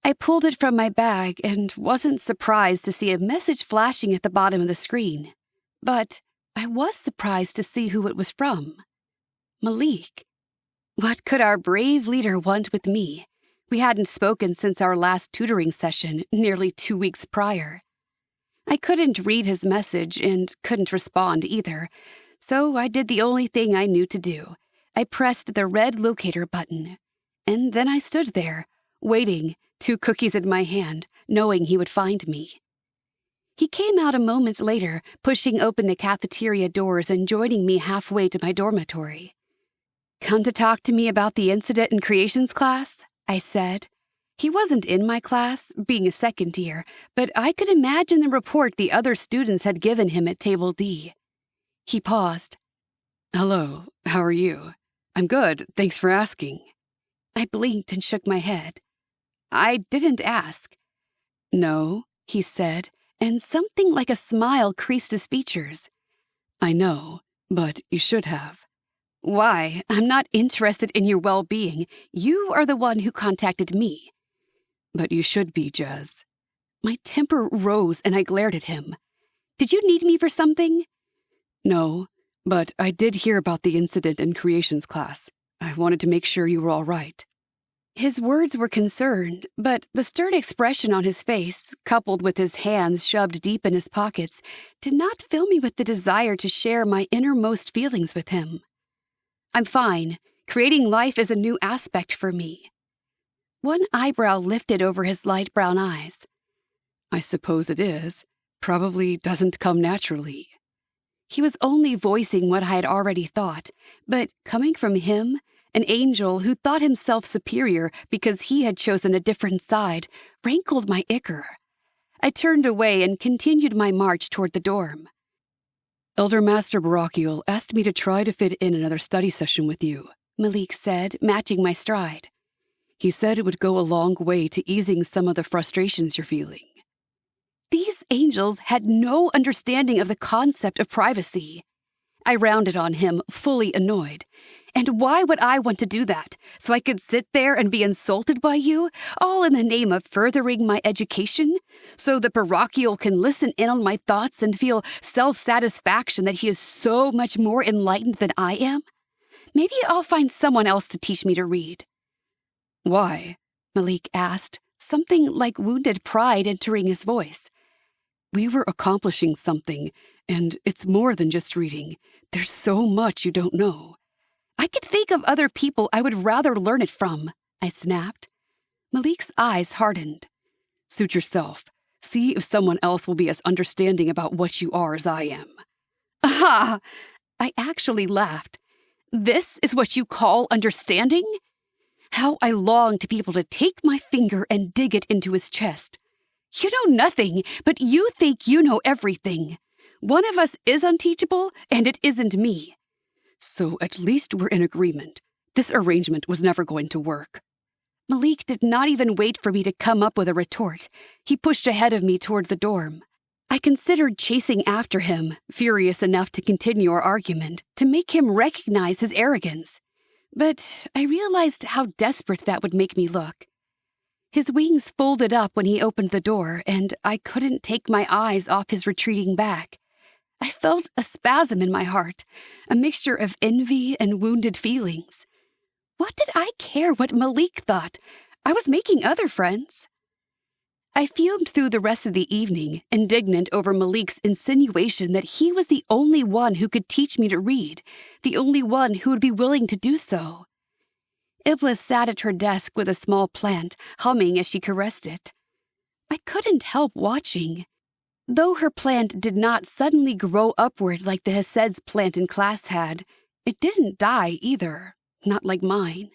I pulled it from my bag and wasn't surprised to see a message flashing at the bottom of the screen. But I was surprised to see who it was from. Malik. What could our brave leader want with me? We hadn't spoken since our last tutoring session, nearly 2 weeks prior. I couldn't read his message and couldn't respond either, so I did the only thing I knew to do. I pressed the red locator button. And then I stood there, waiting, 2 cookies in my hand, knowing he would find me. He came out a moment later, pushing open the cafeteria doors and joining me halfway to my dormitory. "Come to talk to me about the incident in creations class?" I said. He wasn't in my class, being a second year, but I could imagine the report the other students had given him at Table D. He paused. "Hello, how are you?" "I'm good, thanks for asking." I blinked and shook my head. I didn't ask. No, he said, and something like a smile creased his features. I know, but you should have. Why? I'm not interested in your well-being. You are the one who contacted me. But you should be, Jazz. My temper rose and I glared at him. Did you need me for something? No, but I did hear about the incident in creations class. I wanted to make sure you were all right. His words were concerned, but the stern expression on his face, coupled with his hands shoved deep in his pockets, did not fill me with the desire to share my innermost feelings with him. I'm fine. Creating life is a new aspect for me. One eyebrow lifted over his light brown eyes. I suppose it is. Probably doesn't come naturally. He was only voicing what I had already thought, but coming from him, an angel who thought himself superior because he had chosen a different side, rankled my ichor. I turned away and continued my march toward the dorm. Elder Master Barachiel asked me to try to fit in another study session with you, Malik said, matching my stride. He said it would go a long way to easing some of the frustrations you're feeling. These angels had no understanding of the concept of privacy. I rounded on him, fully annoyed. And why would I want to do that? So I could sit there and be insulted by you, all in the name of furthering my education? So the Barachiel can listen in on my thoughts and feel self-satisfaction that he is so much more enlightened than I am? Maybe I'll find someone else to teach me to read. Why? Malik asked, something like wounded pride entering his voice. We were accomplishing something, and it's more than just reading. There's so much you don't know. I could think of other people I would rather learn it from, I snapped. Malik's eyes hardened. Suit yourself. See if someone else will be as understanding about what you are as I am. Aha! I actually laughed. This is what you call understanding? How I long to be able to take my finger and dig it into his chest. You know nothing, but you think you know everything. One of us is unteachable, and it isn't me. So at least we're in agreement. This arrangement was never going to work. Malik did not even wait for me to come up with a retort. He pushed ahead of me toward the dorm. I considered chasing after him, furious enough to continue our argument, to make him recognize his arrogance. But I realized how desperate that would make me look. His wings folded up when he opened the door, and I couldn't take my eyes off his retreating back. I felt a spasm in my heart, a mixture of envy and wounded feelings. What did I care what Malik thought? I was making other friends. I fumed through the rest of the evening, indignant over Malik's insinuation that he was the only one who could teach me to read, the only one who would be willing to do so. Iblis sat at her desk with a small plant, humming as she caressed it. I couldn't help watching. Though her plant did not suddenly grow upward like the Hesed's plant in class had, it didn't die either, not like mine.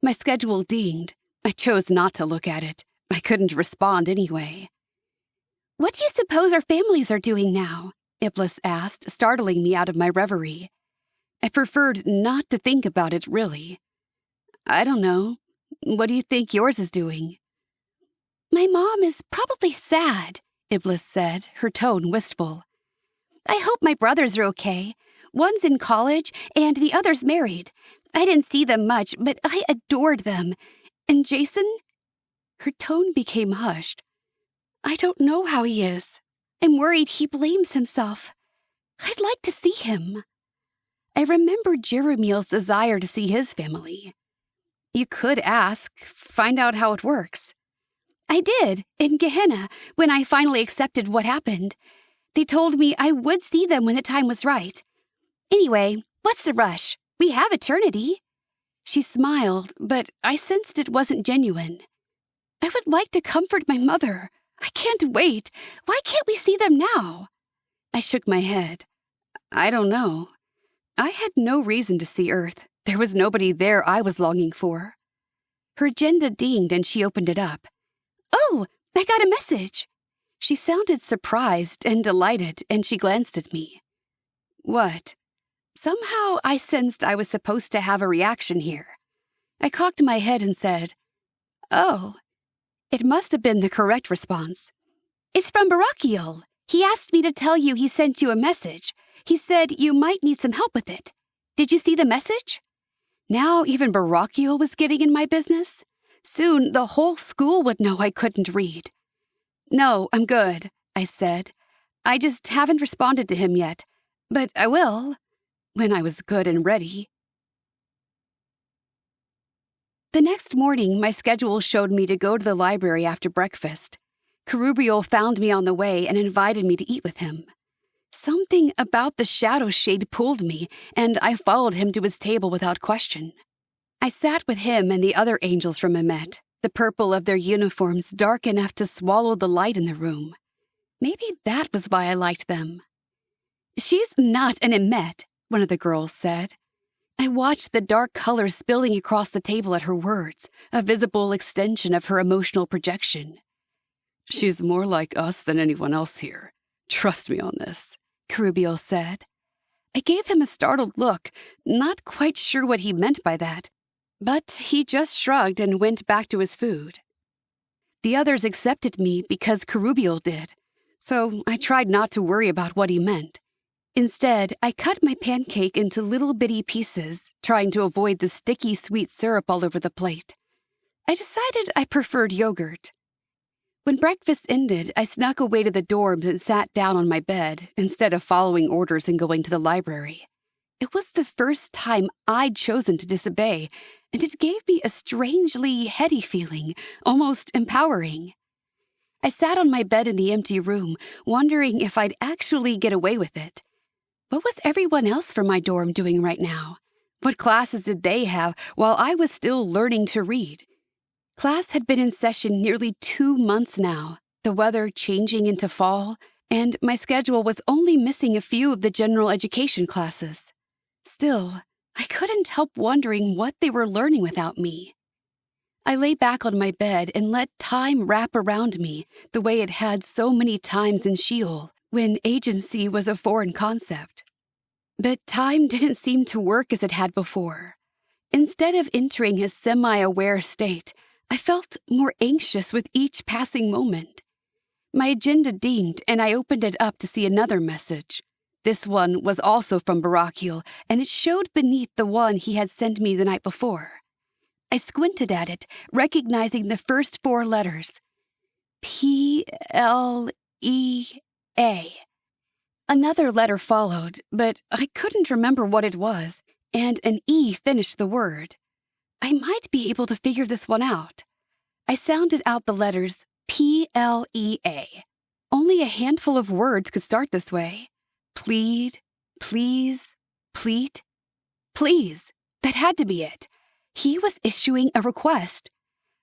My schedule dinged. I chose not to look at it. I couldn't respond anyway. What do you suppose our families are doing now? Iblis asked, startling me out of my reverie. I preferred not to think about it, really. I don't know. What do you think yours is doing? My mom is probably sad, Iblis said, her tone wistful. I hope my brothers are okay. One's in college, and the other's married. I didn't see them much, but I adored them. And Jason? Her tone became hushed. I don't know how he is. I'm worried he blames himself. I'd like to see him. I remembered Jeremiel's desire to see his family. You could ask, find out how it works. I did, in Gehenna, when I finally accepted what happened. They told me I would see them when the time was right. Anyway, what's the rush? We have eternity. She smiled, but I sensed it wasn't genuine. I would like to comfort my mother. I can't wait. Why can't we see them now? I shook my head. I don't know. I had no reason to see Earth. There was nobody there I was longing for. Her agenda dinged and she opened it up. Oh, I got a message. She sounded surprised and delighted, and she glanced at me. What? Somehow I sensed I was supposed to have a reaction here. I cocked my head and said, Oh, It must have been the correct response. It's from Barakiel. He asked me to tell you he sent you a message. He said you might need some help with it. Did you see the message? Now even Barakiel was getting in my business? Soon the whole school would know I couldn't read. No, I'm good, I said. I just haven't responded to him yet. But I will, when I was good and ready. The next morning, my schedule showed me to go to the library after breakfast. Kerubiel found me on the way and invited me to eat with him. Something about the shadow shade pulled me, and I followed him to his table without question. I sat with him and the other angels from Emet, the purple of their uniforms dark enough to swallow the light in the room. Maybe that was why I liked them. She's not an Emet, one of the girls said. I watched the dark color spilling across the table at her words, a visible extension of her emotional projection. She's more like us than anyone else here. Trust me on this, Kerubiel said. I gave him a startled look, not quite sure what he meant by that, but he just shrugged and went back to his food. The others accepted me because Kerubiel did, so I tried not to worry about what he meant. Instead, I cut my pancake into little bitty pieces, trying to avoid the sticky sweet syrup all over the plate. I decided I preferred yogurt. When breakfast ended, I snuck away to the dorms and sat down on my bed instead of following orders and going to the library. It was the first time I'd chosen to disobey, and it gave me a strangely heady feeling, almost empowering. I sat on my bed in the empty room, wondering if I'd actually get away with it. What was everyone else from my dorm doing right now? What classes did they have while I was still learning to read? Class had been in session nearly 2 months now, the weather changing into fall, and my schedule was only missing a few of the general education classes. Still, I couldn't help wondering what they were learning without me. I lay back on my bed and let time wrap around me the way it had so many times in Sheol, when agency was a foreign concept. But time didn't seem to work as it had before. Instead of entering a semi-aware state, I felt more anxious with each passing moment. My agenda dinged, and I opened it up to see another message. This one was also from Barakiel, and it showed beneath the one he had sent me the night before. I squinted at it, recognizing the first 4 letters. P-L-E-A. Another letter followed, but I couldn't remember what it was, and an E finished the word. I might be able to figure this one out. I sounded out the letters P-L-E-A. Only a handful of words could start this way. Plead, please, pleat. Please, that had to be it. He was issuing a request.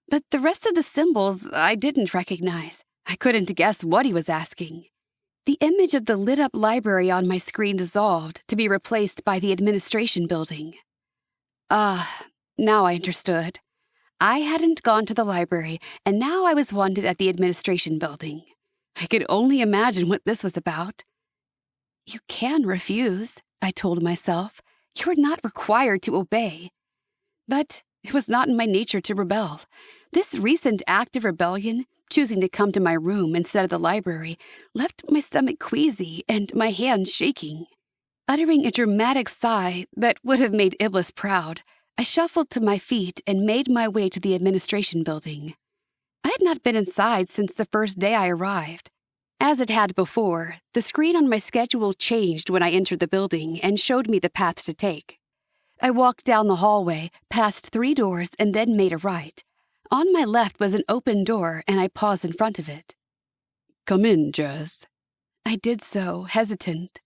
But the rest of the symbols I didn't recognize. I couldn't guess what he was asking. The image of the lit-up library on my screen dissolved to be replaced by the administration building. Now I understood. I hadn't gone to the library, and now I was wanted at the administration building. I could only imagine what this was about. You can refuse, I told myself. You're not required to obey. But it was not in my nature to rebel. This recent act of rebellion, choosing to come to my room instead of the library, left my stomach queasy and my hands shaking. Uttering a dramatic sigh that would have made Iblis proud, I shuffled to my feet and made my way to the administration building. I had not been inside since the first day I arrived. As it had before, the screen on my schedule changed when I entered the building and showed me the path to take. I walked down the hallway, past 3 doors, and then made a right. On my left was an open door, and I paused in front of it. Come in, Jazz. I did so, hesitant.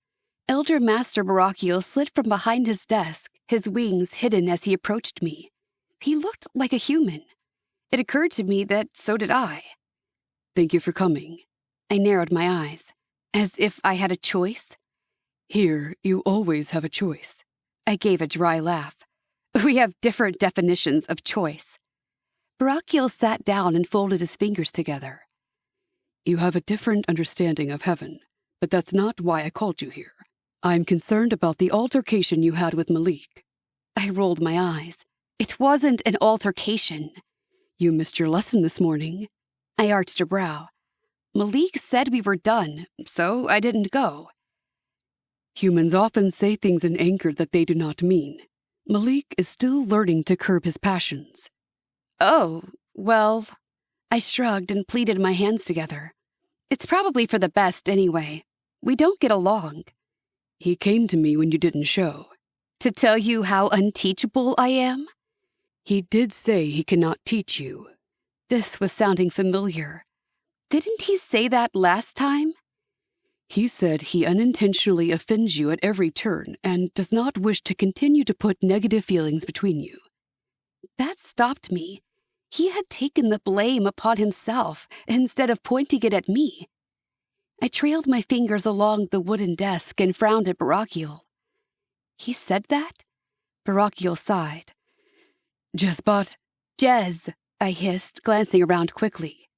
Elder Master Barakiel slid from behind his desk, his wings hidden as he approached me. He looked like a human. It occurred to me that so did I. Thank you for coming. I narrowed my eyes, as if I had a choice. Here, you always have a choice. I gave a dry laugh. We have different definitions of choice. Barakiel sat down and folded his fingers together. You have a different understanding of heaven, but that's not why I called you here. I'm concerned about the altercation you had with Malik. I rolled my eyes. It wasn't an altercation. You missed your lesson this morning. I arched a brow. Malik said we were done, so I didn't go. Humans often say things in anger that they do not mean. Malik is still learning to curb his passions. Oh, well, I shrugged and pleated my hands together. It's probably for the best anyway. We don't get along. He came to me when you didn't show. To tell you how unteachable I am? He did say he cannot teach you. This was sounding familiar. Didn't he say that last time? He said he unintentionally offends you at every turn and does not wish to continue to put negative feelings between you. That stopped me. He had taken the blame upon himself instead of pointing it at me. I trailed my fingers along the wooden desk and frowned at Barakiel. He said that? Barakiel sighed. Jez, I hissed, glancing around quickly.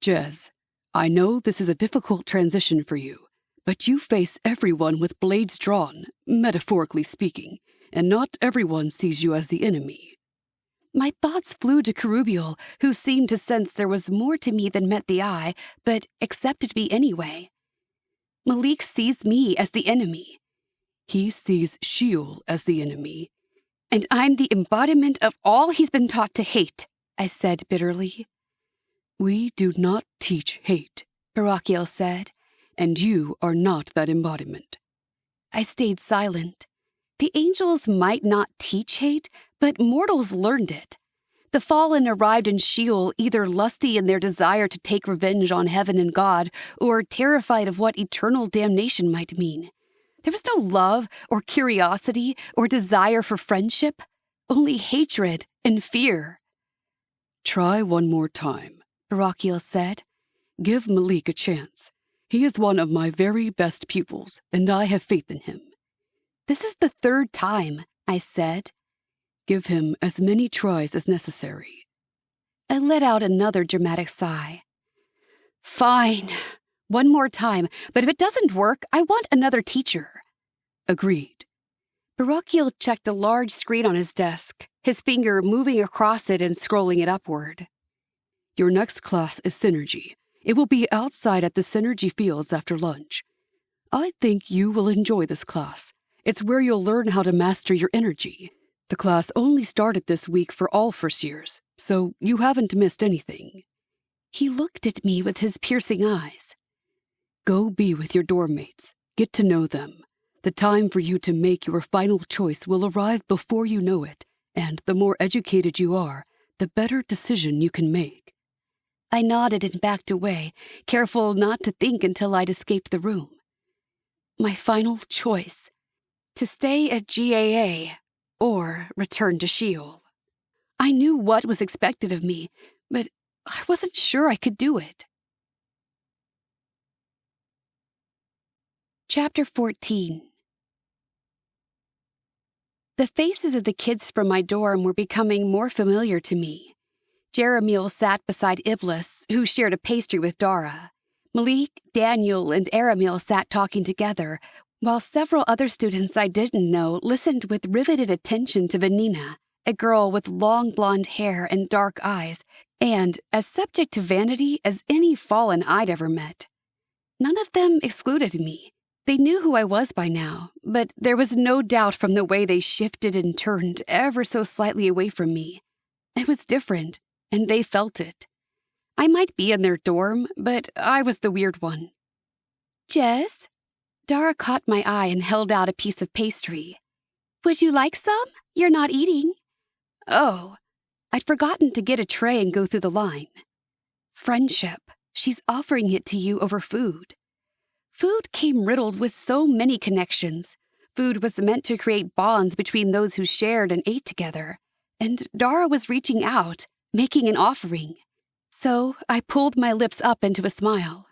Jez, I know this is a difficult transition for you, but you face everyone with blades drawn, metaphorically speaking, and not everyone sees you as the enemy. My thoughts flew to Kerubiel, who seemed to sense there was more to me than met the eye, but accepted me anyway. Malik sees me as the enemy. He sees Sheol as the enemy. And I'm the embodiment of all he's been taught to hate, I said bitterly. We do not teach hate, Barakiel said, and you are not that embodiment. I stayed silent. The angels might not teach hate, but mortals learned it. The fallen arrived in Sheol either lusty in their desire to take revenge on heaven and God, or terrified of what eternal damnation might mean. There was no love or curiosity or desire for friendship, only hatred and fear. Try one more time, Barakiel said. Give Malik a chance. He is one of my very best pupils, and I have faith in him. This is the third time, I said. Give him as many tries as necessary. I let out another dramatic sigh. Fine. One more time, but if it doesn't work, I want another teacher. Agreed. Barakiel checked a large screen on his desk, his finger moving across it and scrolling it upward. Your next class is Synergy. It will be outside at the Synergy Fields after lunch. I think you will enjoy this class. It's where you'll learn how to master your energy. The class only started this week for all first years, so you haven't missed anything. He looked at me with his piercing eyes. Go be with your dorm mates. Get to know them. The time for you to make your final choice will arrive before you know it, and the more educated you are, the better decision you can make. I nodded and backed away, careful not to think until I'd escaped the room. My final choice: to stay at GAA or return to Sheol. I knew what was expected of me, but I wasn't sure I could do it. Chapter 14. The faces of the kids from my dorm were becoming more familiar to me. Jeremiel sat beside Iblis, who shared a pastry with Dara. Malik, Daniel, and Aramil sat talking together, while several other students I didn't know listened with riveted attention to Vanina, a girl with long blonde hair and dark eyes, and as subject to vanity as any fallen I'd ever met. None of them excluded me. They knew who I was by now, but there was no doubt from the way they shifted and turned ever so slightly away from me. I was different, and they felt it. I might be in their dorm, but I was the weird one. Jess? Dara caught my eye and held out a piece of pastry. Would you like some? You're not eating. Oh, I'd forgotten to get a tray and go through the line. Friendship. She's offering it to you over food. Food came riddled with so many connections. Food was meant to create bonds between those who shared and ate together. And Dara was reaching out, making an offering. So I pulled my lips up into a smile.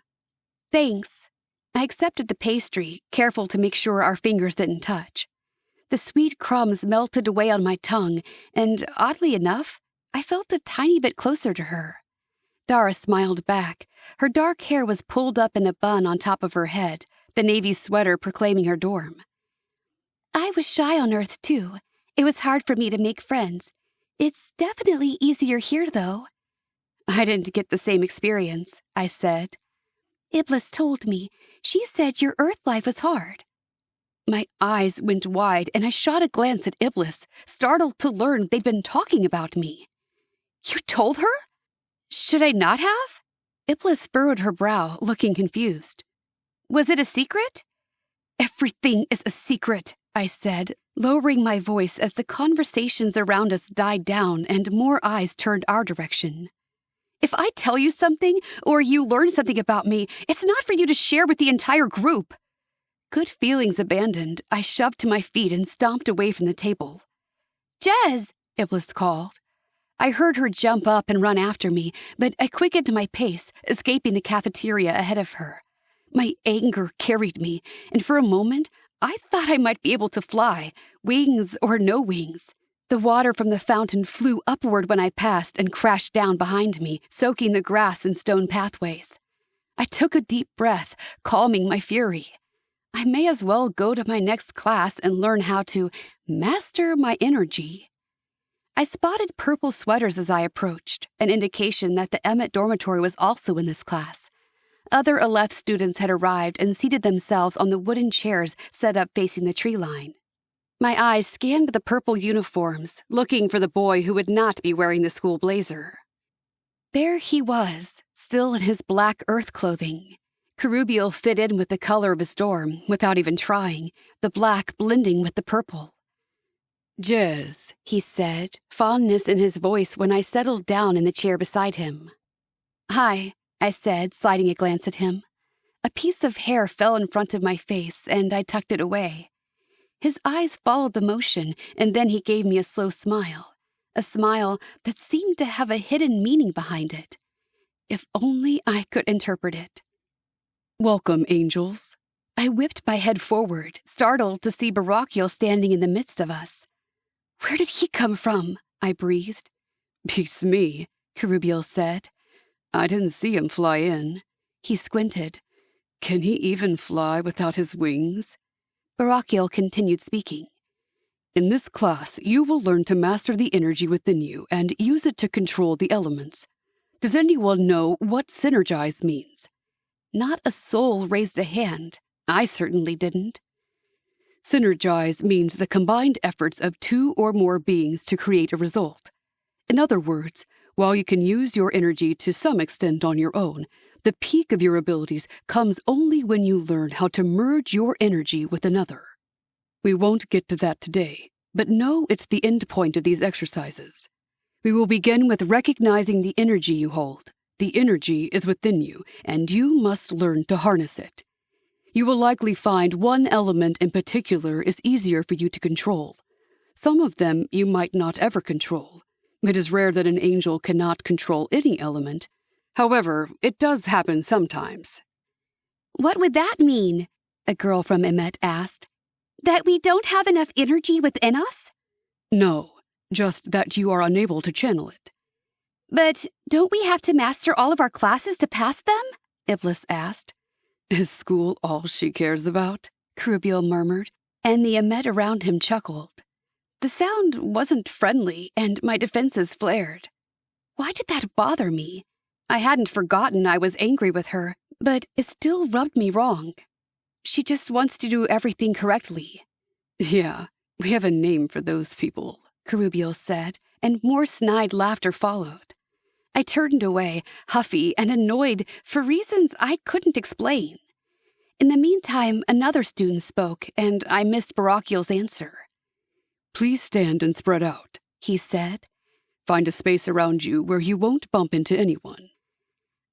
Thanks. I accepted the pastry, careful to make sure our fingers didn't touch. The sweet crumbs melted away on my tongue, and oddly enough, I felt a tiny bit closer to her. Dara smiled back. Her dark hair was pulled up in a bun on top of her head, the navy sweater proclaiming her dorm. I was shy on Earth, too. It was hard for me to make friends. It's definitely easier here, though. I didn't get the same experience, I said. Iblis told me. She said your Earth life was hard. My eyes went wide and I shot a glance at Iblis, startled to learn they'd been talking about me. You told her? Should I not have? Iblis furrowed her brow, looking confused. Was it a secret? Everything is a secret, I said, lowering my voice as the conversations around us died down and more eyes turned our direction. If I tell you something, or you learn something about me, it's not for you to share with the entire group. Good feelings abandoned, I shoved to my feet and stomped away from the table. Jez, Iblis called. I heard her jump up and run after me, but I quickened my pace, escaping the cafeteria ahead of her. My anger carried me, and for a moment, I thought I might be able to fly, wings or no wings. The water from the fountain flew upward when I passed and crashed down behind me, soaking the grass and stone pathways. I took a deep breath, calming my fury. I may as well go to my next class and learn how to master my energy. I spotted purple sweaters as I approached, an indication that the Emmett dormitory was also in this class. Other Aleph students had arrived and seated themselves on the wooden chairs set up facing the tree line. My eyes scanned the purple uniforms, looking for the boy who would not be wearing the school blazer. There he was, still in his black earth clothing. Cherubial fit in with the color of his dorm, without even trying, the black blending with the purple. Jez, he said, fondness in his voice when I settled down in the chair beside him. Hi, I said, sliding a glance at him. A piece of hair fell in front of my face, and I tucked it away. His eyes followed the motion, and then he gave me a slow smile, a smile that seemed to have a hidden meaning behind it. If only I could interpret it. Welcome, angels. I whipped my head forward, startled to see Barakiel standing in the midst of us. Where did he come from? I breathed. Beats me, Cherubial said. I didn't see him fly in. He squinted. Can he even fly without his wings? Barakiel continued speaking. In this class, you will learn to master the energy within you and use it to control the elements. Does anyone know what synergize means? Not a soul raised a hand. I certainly didn't. Synergize means the combined efforts of two or more beings to create a result. In other words, while you can use your energy to some extent on your own, the peak of your abilities comes only when you learn how to merge your energy with another. We won't get to that today, but know it's the end point of these exercises. We will begin with recognizing the energy you hold. The energy is within you, and you must learn to harness it. You will likely find one element in particular is easier for you to control. Some of them you might not ever control. It is rare that an angel cannot control any element. However, it does happen sometimes. What would that mean? A girl from Emmett asked. That we don't have enough energy within us? No, just that you are unable to channel it. But don't we have to master all of our classes to pass them? Iblis asked. Is school all she cares about? Cherubial murmured, and the Emmett around him chuckled. The sound wasn't friendly, and my defenses flared. Why did that bother me? I hadn't forgotten I was angry with her, but it still rubbed me wrong. She just wants to do everything correctly. Yeah, we have a name for those people, Cherubial said, and more snide laughter followed. I turned away, huffy and annoyed for reasons I couldn't explain. In the meantime, another student spoke, and I missed Barakiel's answer. Please stand and spread out, he said. Find a space around you where you won't bump into anyone.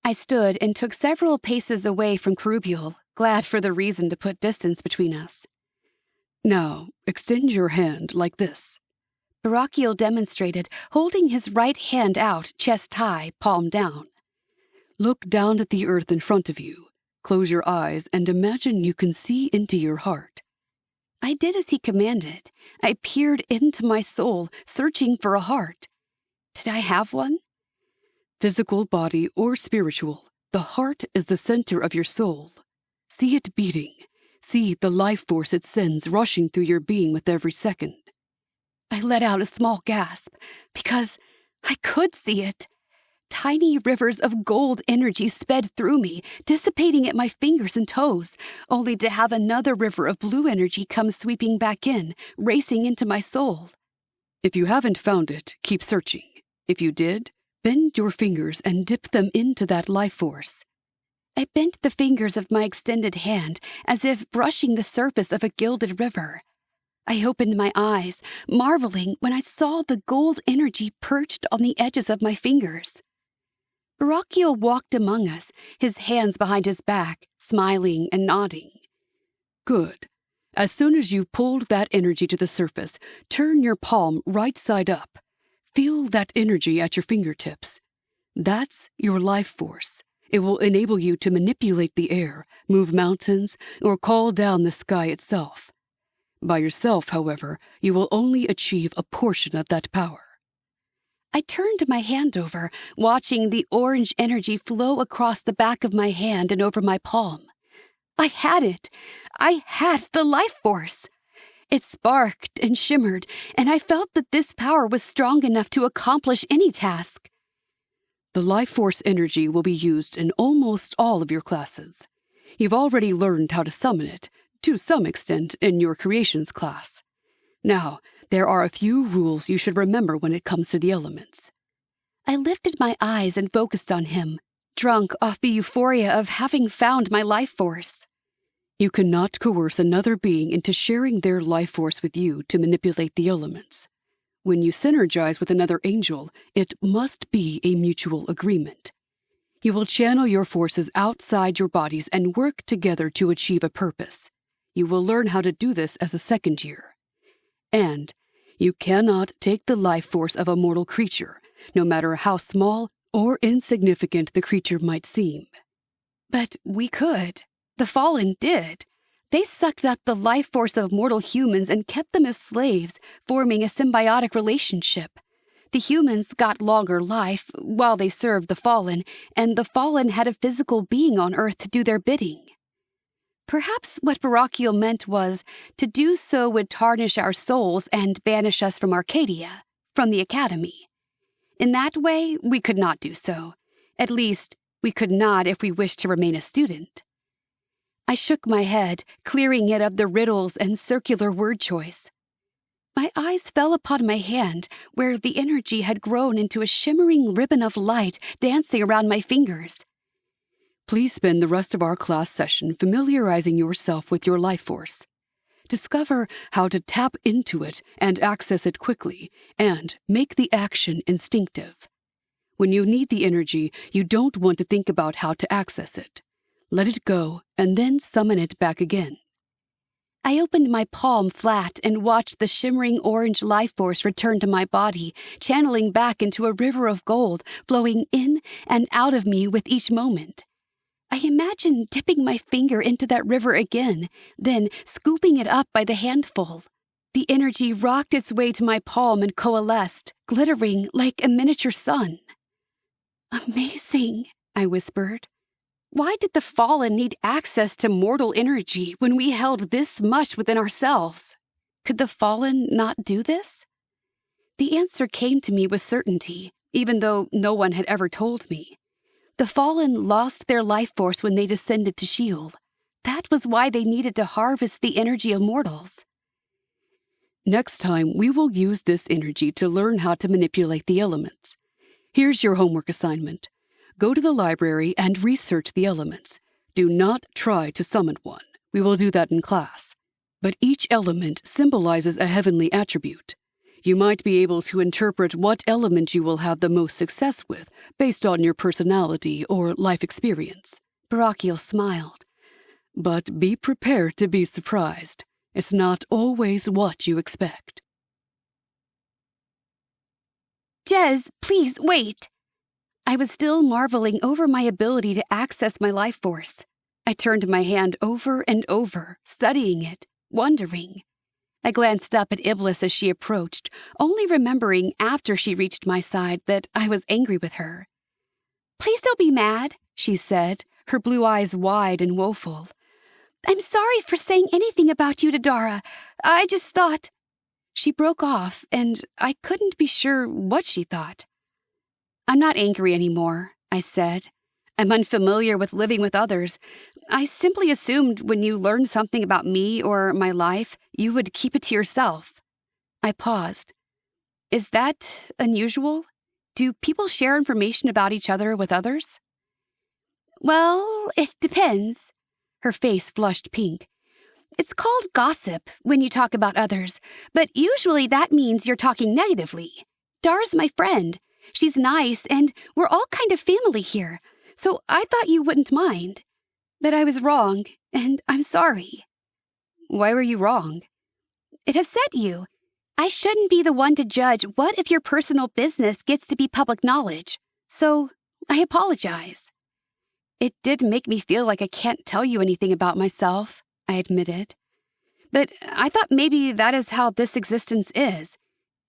I stood and took several paces away from Cherubial, glad for the reason to put distance between us. Now, extend your hand like this. Barakiel demonstrated, holding his right hand out, chest high, palm down. Look down at the earth in front of you. Close your eyes and imagine you can see into your heart. I did as he commanded. I peered into my soul, searching for a heart. Did I have one? Physical, body, or spiritual, the heart is the center of your soul. See it beating. See the life force it sends rushing through your being with every second. I let out a small gasp, because I could see it. tiny rivers of gold energy sped through me, dissipating at my fingers and toes, only to have another river of blue energy come sweeping back in, racing into my soul. If you haven't found it, keep searching. If you did, bend your fingers and dip them into that life force. I bent the fingers of my extended hand as if brushing the surface of a gilded river. I opened my eyes, marveling when I saw the gold energy perched on the edges of my fingers. Baracchio walked among us, his hands behind his back, smiling and nodding. Good. As soon as you've pulled that energy to the surface, turn your palm right side up. Feel that energy at your fingertips. That's your life force. It will enable you to manipulate the air, move mountains, or call down the sky itself. By yourself, however, you will only achieve a portion of that power. I turned my hand over, watching the orange energy flow across the back of my hand and over my palm. I had it. I had the life force. It sparked and shimmered, and I felt that this power was strong enough to accomplish any task. The life force energy will be used in almost all of your classes. You've already learned how to summon it, to some extent, in your creations class. Now, there are a few rules you should remember when it comes to the elements. I lifted my eyes and focused on him, drunk off the euphoria of having found my life force. You cannot coerce another being into sharing their life force with you to manipulate the elements. When you synergize with another angel, it must be a mutual agreement. You will channel your forces outside your bodies and work together to achieve a purpose. You will learn how to do this as a second year. And you cannot take the life force of a mortal creature, no matter how small or insignificant the creature might seem. But we could. The Fallen did. They sucked up the life force of mortal humans and kept them as slaves, forming a symbiotic relationship. The humans got longer life while they served the Fallen, and the Fallen had a physical being on Earth to do their bidding. Perhaps what Baracchio meant was to do so would tarnish our souls and banish us from Arcadia, from the Academy. In that way, we could not do so. At least, we could not if we wished to remain a student. I shook my head, clearing it of the riddles and circular word choice. My eyes fell upon my hand, where the energy had grown into a shimmering ribbon of light dancing around my fingers. Please spend the rest of our class session familiarizing yourself with your life force. Discover how to tap into it and access it quickly, and make the action instinctive. When you need the energy, you don't want to think about how to access it. Let it go, and then summon it back again. I opened my palm flat and watched the shimmering orange life force return to my body, channeling back into a river of gold, flowing in and out of me with each moment. I imagined dipping my finger into that river again, then scooping it up by the handful. The energy rocked its way to my palm and coalesced, glittering like a miniature sun. "Amazing," I whispered. Why did the Fallen need access to mortal energy when we held this much within ourselves? Could the Fallen not do this? The answer came to me with certainty, even though no one had ever told me. The Fallen lost their life force when they descended to Sheol. That was why they needed to harvest the energy of mortals. Next time, we will use this energy to learn how to manipulate the elements. Here's your homework assignment. Go to the library and research the elements. Do not try to summon one. We will do that in class. But each element symbolizes a heavenly attribute. You might be able to interpret what element you will have the most success with based on your personality or life experience. Baracchio smiled. But be prepared to be surprised. It's not always what you expect. Jez, please wait. I was still marveling over my ability to access my life force. I turned my hand over and over, studying it, wondering. I glanced up at Iblis as she approached, only remembering after she reached my side that I was angry with her. "Please don't be mad," she said, her blue eyes wide and woeful. "I'm sorry for saying anything about you to Dara. I just thought—" She broke off, and I couldn't be sure what she thought. I'm not angry anymore, I said. I'm unfamiliar with living with others. I simply assumed when you learned something about me or my life, you would keep it to yourself. I paused. Is that unusual? Do people share information about each other with others? Well, it depends. Her face flushed pink. It's called gossip when you talk about others, but usually that means you're talking negatively. Dar's my friend. She's nice, and we're all kind of family here, so I thought you wouldn't mind. But I was wrong, and I'm sorry. Why were you wrong? It upset you. I shouldn't be the one to judge what if your personal business gets to be public knowledge, so I apologize. It did make me feel like I can't tell you anything about myself, I admitted. But I thought maybe that is how this existence is.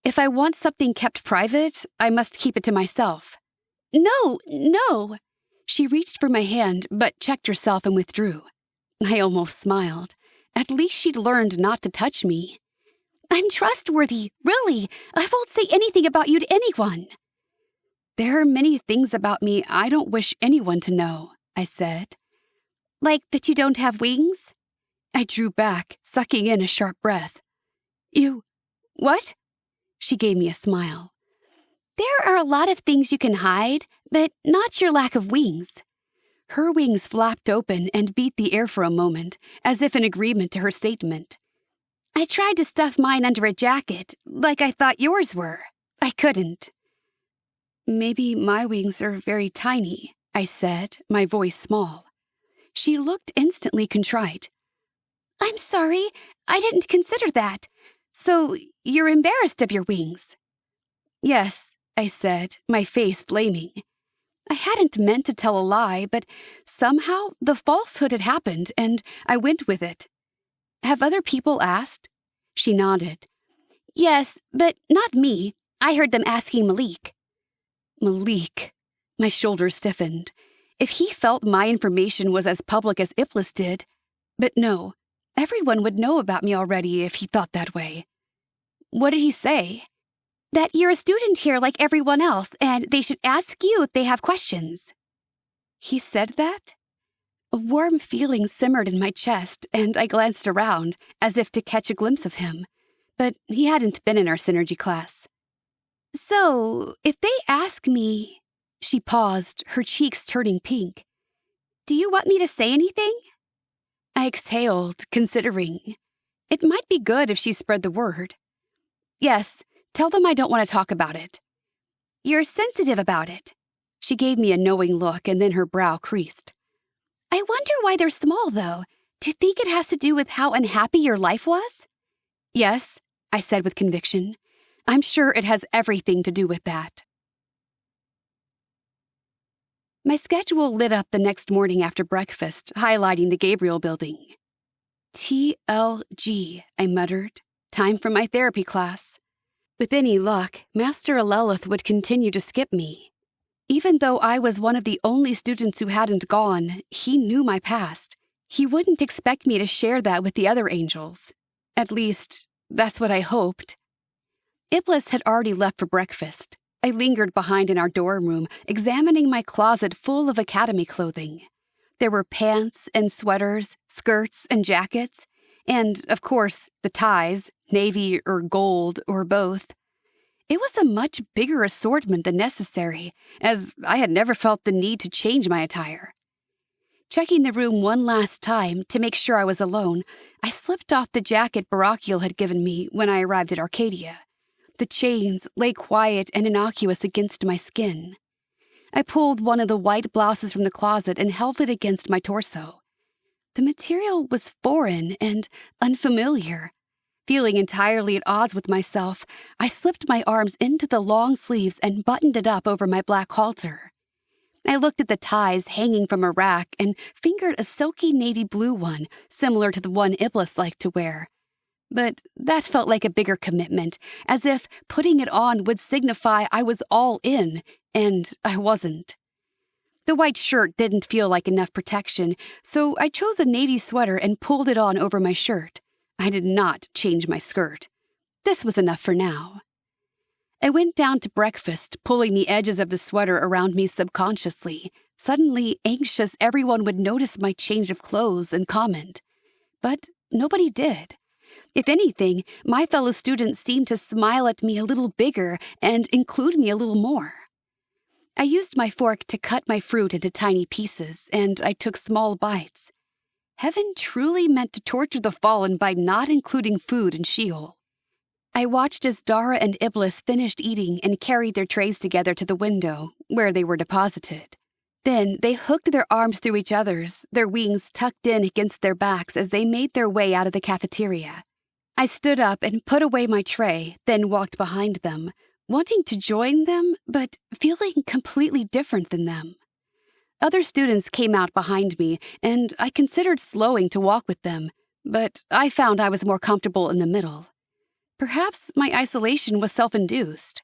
If I want something kept private, I must keep it to myself. No. She reached for my hand, but checked herself and withdrew. I almost smiled. At least she'd learned not to touch me. I'm trustworthy, really. I won't say anything about you to anyone. There are many things about me I don't wish anyone to know, I said. Like that you don't have wings? I drew back, sucking in a sharp breath. What? She gave me a smile. There are a lot of things you can hide, but not your lack of wings. Her wings flapped open and beat the air for a moment, as if in agreement to her statement. I tried to stuff mine under a jacket, like I thought yours were. I couldn't. Maybe my wings are very tiny, I said, my voice small. She looked instantly contrite. I'm sorry, I didn't consider that. So you're embarrassed of your wings? Yes, I said, my face flaming. I hadn't meant to tell a lie, but somehow the falsehood had happened, and I went with it. Have other people asked? She nodded. Yes, but not me. I heard them asking Malik. Malik. My shoulders stiffened. If he felt my information was as public as Iblis did, but no, everyone would know about me already if he thought that way. What did he say? That you're a student here like everyone else, and they should ask you if they have questions. He said that? A warm feeling simmered in my chest, and I glanced around, as if to catch a glimpse of him. But he hadn't been in our synergy class. So, if they ask me... She paused, her cheeks turning pink. Do you want me to say anything? I exhaled, considering. It might be good if she spread the word. Yes, tell them I don't want to talk about it. You're sensitive about it. She gave me a knowing look, and then her brow creased. I wonder why they're small, though. Do you think it has to do with how unhappy your life was? Yes, I said with conviction. I'm sure it has everything to do with that. My schedule lit up the next morning after breakfast, highlighting the Gabriel building. TLG, I muttered. Time for my therapy class. With any luck, Master Alelith would continue to skip me. Even though I was one of the only students who hadn't gone, he knew my past. He wouldn't expect me to share that with the other angels. At least, that's what I hoped. Iblis had already left for breakfast. I lingered behind in our dorm room, examining my closet full of academy clothing. There were pants and sweaters, skirts and jackets, and, of course, the ties, navy or gold or both. It was a much bigger assortment than necessary, as I had never felt the need to change my attire. Checking the room one last time to make sure I was alone, I slipped off the jacket Barakiel had given me when I arrived at Arcadia. The chains lay quiet and innocuous against my skin. I pulled one of the white blouses from the closet and held it against my torso. The material was foreign and unfamiliar. Feeling entirely at odds with myself, I slipped my arms into the long sleeves and buttoned it up over my black halter. I looked at the ties hanging from a rack and fingered a silky navy blue one, similar to the one Iblis liked to wear. But that felt like a bigger commitment, as if putting it on would signify I was all in, and I wasn't. The white shirt didn't feel like enough protection, so I chose a navy sweater and pulled it on over my shirt. I did not change my skirt. This was enough for now. I went down to breakfast, pulling the edges of the sweater around me subconsciously, suddenly anxious everyone would notice my change of clothes and comment. But nobody did. If anything, my fellow students seemed to smile at me a little bigger and include me a little more. I used my fork to cut my fruit into tiny pieces, and I took small bites. Heaven truly meant to torture the fallen by not including food in Sheol. I watched as Dara and Iblis finished eating and carried their trays together to the window, where they were deposited. Then they hooked their arms through each other's, their wings tucked in against their backs as they made their way out of the cafeteria. I stood up and put away my tray, then walked behind them, wanting to join them, but feeling completely different than them. Other students came out behind me, and I considered slowing to walk with them, but I found I was more comfortable in the middle. Perhaps my isolation was self-induced.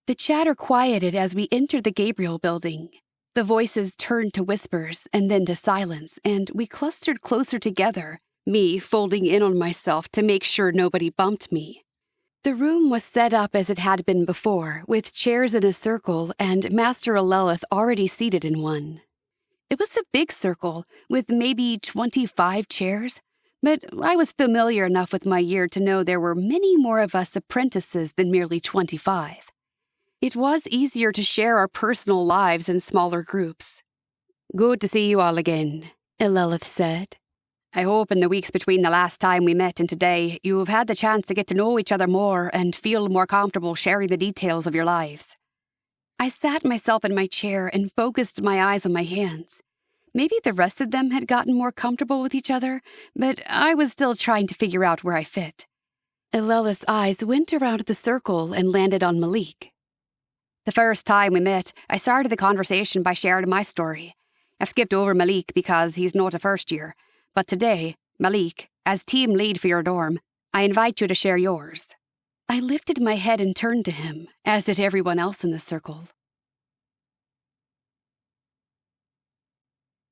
The chatter quieted as we entered the Gabriel building. The voices turned to whispers and then to silence, and we clustered closer together, me folding in on myself to make sure nobody bumped me. The room was set up as it had been before, with chairs in a circle and Master Alelith already seated in one. It was a big circle, with maybe 25 chairs, but I was familiar enough with my year to know there were many more of us apprentices than merely 25. It was easier to share our personal lives in smaller groups. "Good to see you all again," Alelith said. "I hope in the weeks between the last time we met and today, you've had the chance to get to know each other more and feel more comfortable sharing the details of your lives." I sat myself in my chair and focused my eyes on my hands. Maybe the rest of them had gotten more comfortable with each other, but I was still trying to figure out where I fit. Alelith's eyes went around the circle and landed on Malik. "The first time we met, I started the conversation by sharing my story. I've skipped over Malik because he's not a first year. But today, Malik, as team lead for your dorm, I invite you to share yours." I lifted my head and turned to him, as did everyone else in the circle.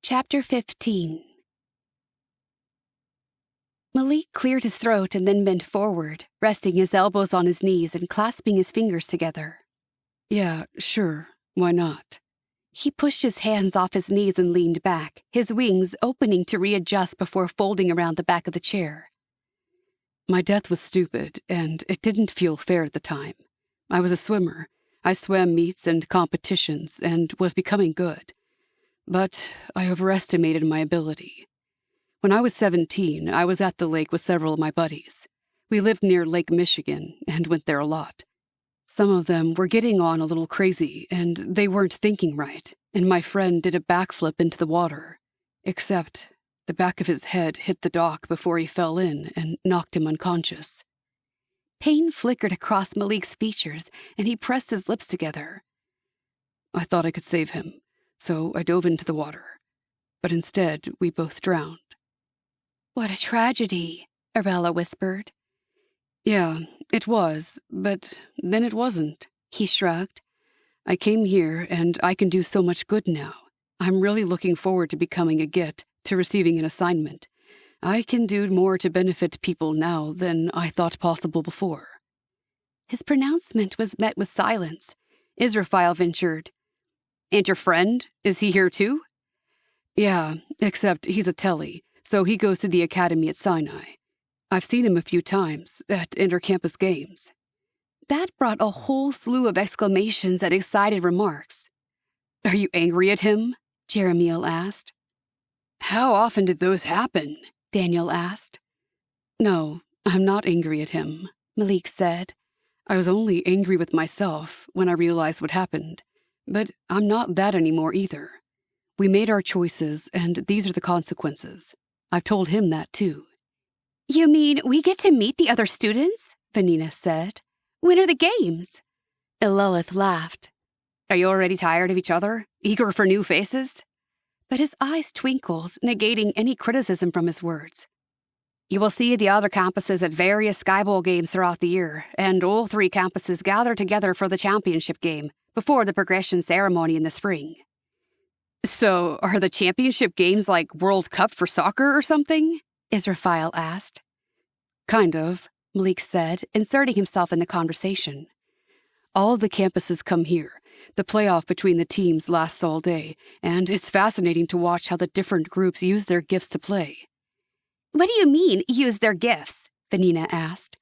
Chapter 15. Malik cleared his throat and then bent forward, resting his elbows on his knees and clasping his fingers together. "Yeah, sure. Why not?" He pushed his hands off his knees and leaned back, his wings opening to readjust before folding around the back of the chair. "My death was stupid, and it didn't feel fair at the time. I was a swimmer. I swam meets and competitions and was becoming good. But I overestimated my ability. When I was 17, I was at the lake with several of my buddies. We lived near Lake Michigan and went there a lot. Some of them were getting on a little crazy, and they weren't thinking right, and my friend did a backflip into the water. Except the back of his head hit the dock before he fell in and knocked him unconscious." Pain flickered across Malik's features, and he pressed his lips together. "I thought I could save him, so I dove into the water. But instead, we both drowned." "What a tragedy," Arella whispered. "Yeah, it was, but then it wasn't," he shrugged. "I came here, and I can do so much good now. I'm really looking forward to becoming a Git, to receiving an assignment. I can do more to benefit people now than I thought possible before." His pronouncement was met with silence. Israfile ventured. "And your friend? Is he here too?" "Yeah, except he's a telly, so he goes to the academy at Sinai. I've seen him a few times, at intercampus games." That brought a whole slew of exclamations and excited remarks. "Are you angry at him?" Jeremiel asked. "How often did those happen?" Daniel asked. "No, I'm not angry at him," Malik said. "I was only angry with myself when I realized what happened. But I'm not that anymore either. We made our choices, and these are the consequences. I've told him that too." "You mean we get to meet the other students?" Vanina said. "When are the games?" Alelith laughed. "Are you already tired of each other? Eager for new faces?" But his eyes twinkled, negating any criticism from his words. "You will see the other campuses at various Skybowl games throughout the year, and all 3 campuses gather together for the championship game before the progression ceremony in the spring." "So, are the championship games like World Cup for soccer or something?" Israfile asked. "Kind of," Malik said, inserting himself in the conversation. All of the campuses come here. The playoff between the teams lasts all day, and it's fascinating to watch how the different groups use their gifts to play. What do you mean, use their gifts? Vanina asked.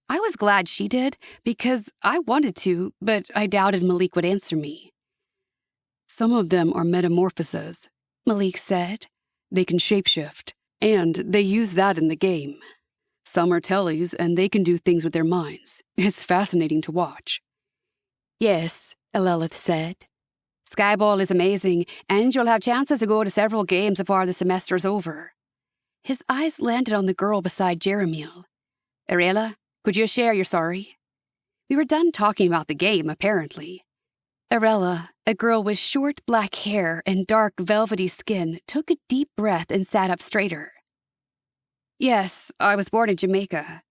I was glad she did, because I wanted to, but I doubted Malik would answer me. Some of them are metamorphoses, Malik said. They can shapeshift, and they use that in the game. Some are tellies, and they can do things with their minds. It's fascinating to watch. Yes, Elelith said. Skyball is amazing, and you'll have chances to go to several games before the semester is over. His eyes landed on the girl beside Jeremiel. Arela, could you share your story? We were done talking about the game, apparently. Arela, a girl with short black hair and dark velvety skin, took a deep breath and sat up straighter. Yes, I was born in Jamaica.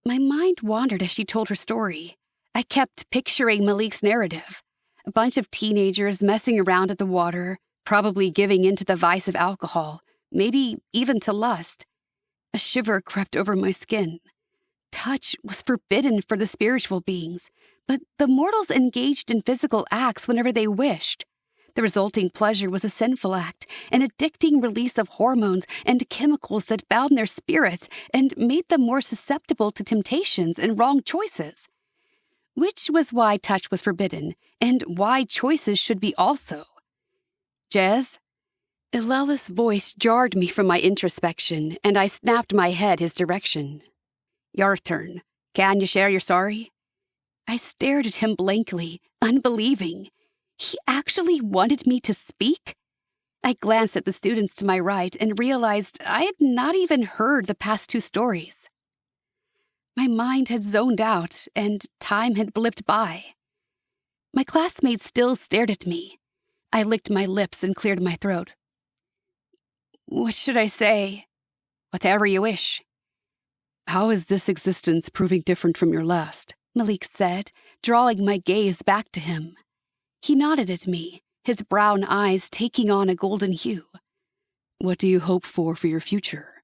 My mind wandered as she told her story. I kept picturing Malik's narrative. A bunch of teenagers messing around at the water, probably giving in to the vice of alcohol, maybe even to lust. A shiver crept over my skin. Touch was forbidden for the spiritual beings, but the mortals engaged in physical acts whenever they wished. The resulting pleasure was a sinful act, an addicting release of hormones and chemicals that bound their spirits and made them more susceptible to temptations and wrong choices. Which was why touch was forbidden, and why choices should be also. Jez? Elelith's voice jarred me from my introspection, and I snapped my head his direction. Your turn. Can you share your story? I stared at him blankly, unbelieving. He actually wanted me to speak? I glanced at the students to my right and realized I had not even heard the past two stories. My mind had zoned out, and time had blipped by. My classmates still stared at me. I licked my lips and cleared my throat. What should I say? Whatever you wish. How is this existence proving different from your last? Malik said, drawing my gaze back to him. He nodded at me, his brown eyes taking on a golden hue. What do you hope for your future?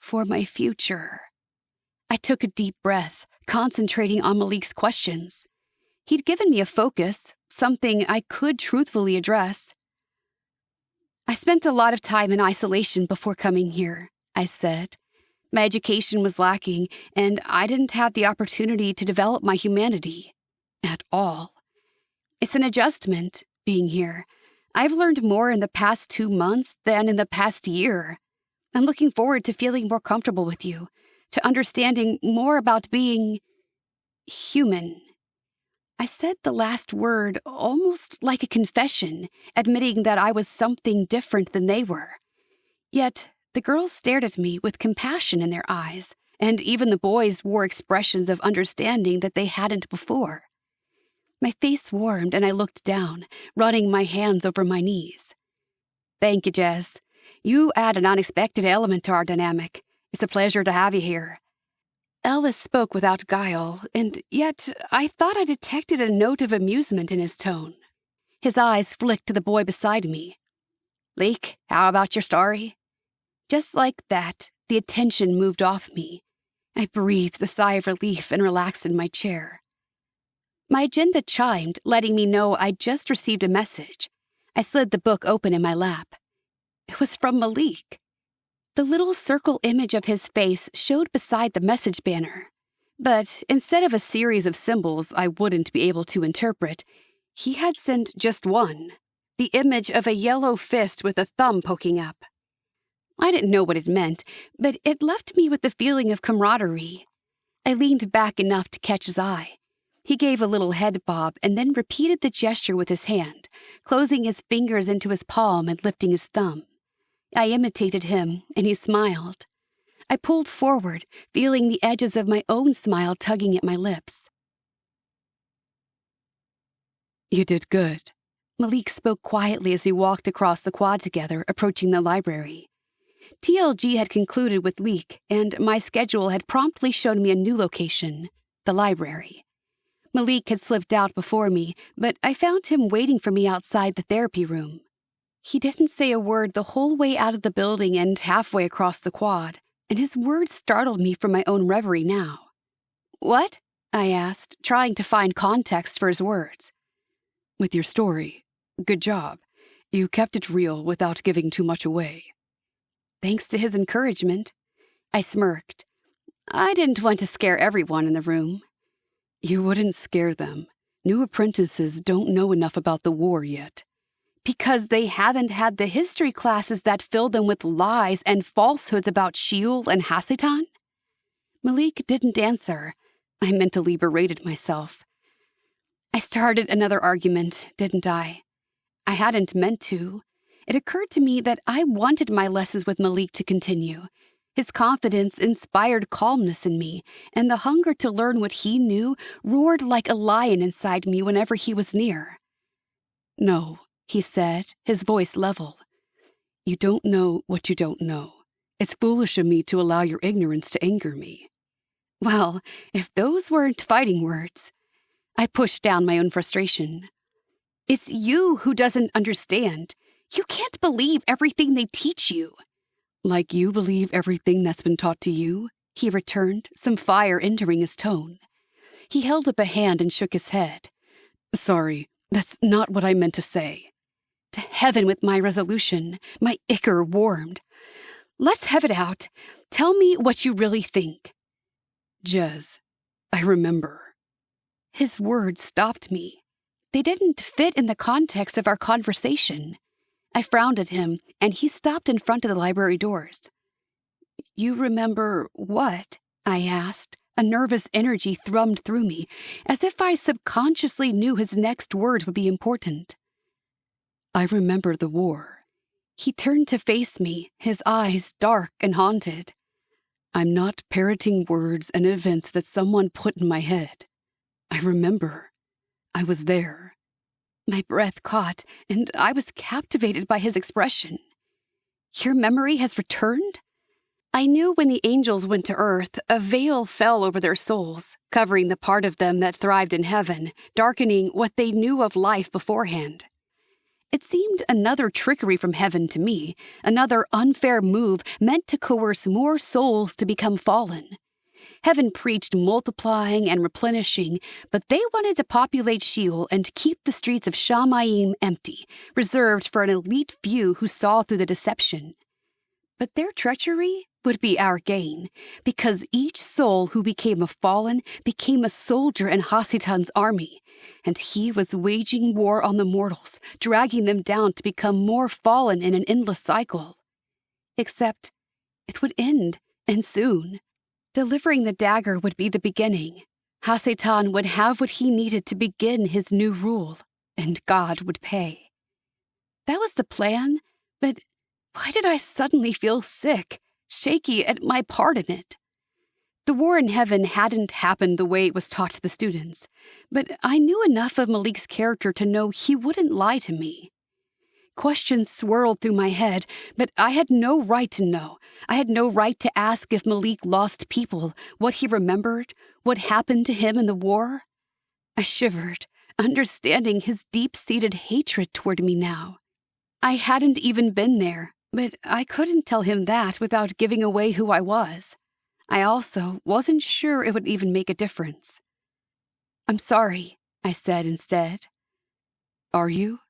For my future. I took a deep breath, concentrating on Malik's questions. He'd given me a focus, something I could truthfully address. I spent a lot of time in isolation before coming here, I said. My education was lacking, and I didn't have the opportunity to develop my humanity. At all. It's an adjustment, being here. I've learned more in the past 2 months than in the past year. I'm looking forward to feeling more comfortable with you, to understanding more about being human. I said the last word almost like a confession, admitting that I was something different than they were. Yet, the girls stared at me with compassion in their eyes, and even the boys wore expressions of understanding that they hadn't before. My face warmed and I looked down, running my hands over my knees. Thank you, Jez. You add an unexpected element to our dynamic. It's a pleasure to have you here. Elvis spoke without guile, and yet I thought I detected a note of amusement in his tone. His eyes flicked to the boy beside me. Leek, how about your story? Just like that, the attention moved off me. I breathed a sigh of relief and relaxed in my chair. My agenda chimed, letting me know I'd just received a message. I slid the book open in my lap. It was from Malik. The little circle image of his face showed beside the message banner. But instead of a series of symbols I wouldn't be able to interpret, he had sent just one, the image of a yellow fist with a thumb poking up. I didn't know what it meant, but it left me with the feeling of camaraderie. I leaned back enough to catch his eye. He gave a little head bob and then repeated the gesture with his hand, closing his fingers into his palm and lifting his thumb. I imitated him, and he smiled. I pulled forward, feeling the edges of my own smile tugging at my lips. You did good. Malik spoke quietly as we walked across the quad together, approaching the library. TLG had concluded with Leek, and my schedule had promptly shown me a new location, the library. Malik had slipped out before me, but I found him waiting for me outside the therapy room. He didn't say a word the whole way out of the building and halfway across the quad, and his words startled me from my own reverie now. What? I asked, trying to find context for his words. With your story. Good job. You kept it real without giving too much away. Thanks to his encouragement. I smirked. I didn't want to scare everyone in the room. You wouldn't scare them. New apprentices don't know enough about the war yet. Because they haven't had the history classes that fill them with lies and falsehoods about Sheol and Hasatan? Malik didn't answer. I mentally berated myself. I started another argument, didn't I? I hadn't meant to. It occurred to me that I wanted my lessons with Malik to continue. His confidence inspired calmness in me, and the hunger to learn what he knew roared like a lion inside me whenever he was near. No, he said, his voice level. You don't know what you don't know. It's foolish of me to allow your ignorance to anger me. Well, if those weren't fighting words. I pushed down my own frustration. It's you who doesn't understand. You can't believe everything they teach you. Like you believe everything that's been taught to you? He returned, some fire entering his tone. He held up a hand and shook his head. Sorry, that's not what I meant to say. To heaven with my resolution. My ichor warmed. Let's have it out. Tell me what you really think. Jez, I remember. His words stopped me. They didn't fit in the context of our conversation. I frowned at him, and he stopped in front of the library doors. You remember what? I asked. A nervous energy thrummed through me, as if I subconsciously knew his next words would be important. I remember the war. He turned to face me, his eyes dark and haunted. I'm not parroting words and events that someone put in my head. I remember. I was there. My breath caught, and I was captivated by his expression. Your memory has returned? I knew when the angels went to earth, a veil fell over their souls, covering the part of them that thrived in heaven, darkening what they knew of life beforehand. It seemed another trickery from heaven to me, another unfair move meant to coerce more souls to become fallen. Heaven preached multiplying and replenishing, but they wanted to populate Sheol and keep the streets of Shamayim empty, reserved for an elite few who saw through the deception. But their treachery would be our gain, because each soul who became a fallen became a soldier in Hasitan's army, and he was waging war on the mortals, dragging them down to become more fallen in an endless cycle. Except it would end, and soon. Delivering the dagger would be the beginning. Hasatan would have what he needed to begin his new rule, and God would pay. That was the plan, but why did I suddenly feel sick, shaky at my part in it? The war in heaven hadn't happened the way it was taught to the students, but I knew enough of Malik's character to know he wouldn't lie to me. Questions swirled through my head, but I had no right to know. I had no right to ask if Malik lost people, what he remembered, what happened to him in the war. I shivered, understanding his deep-seated hatred toward me now. I hadn't even been there, but I couldn't tell him that without giving away who I was. I also wasn't sure it would even make a difference. I'm sorry, I said instead. Are you?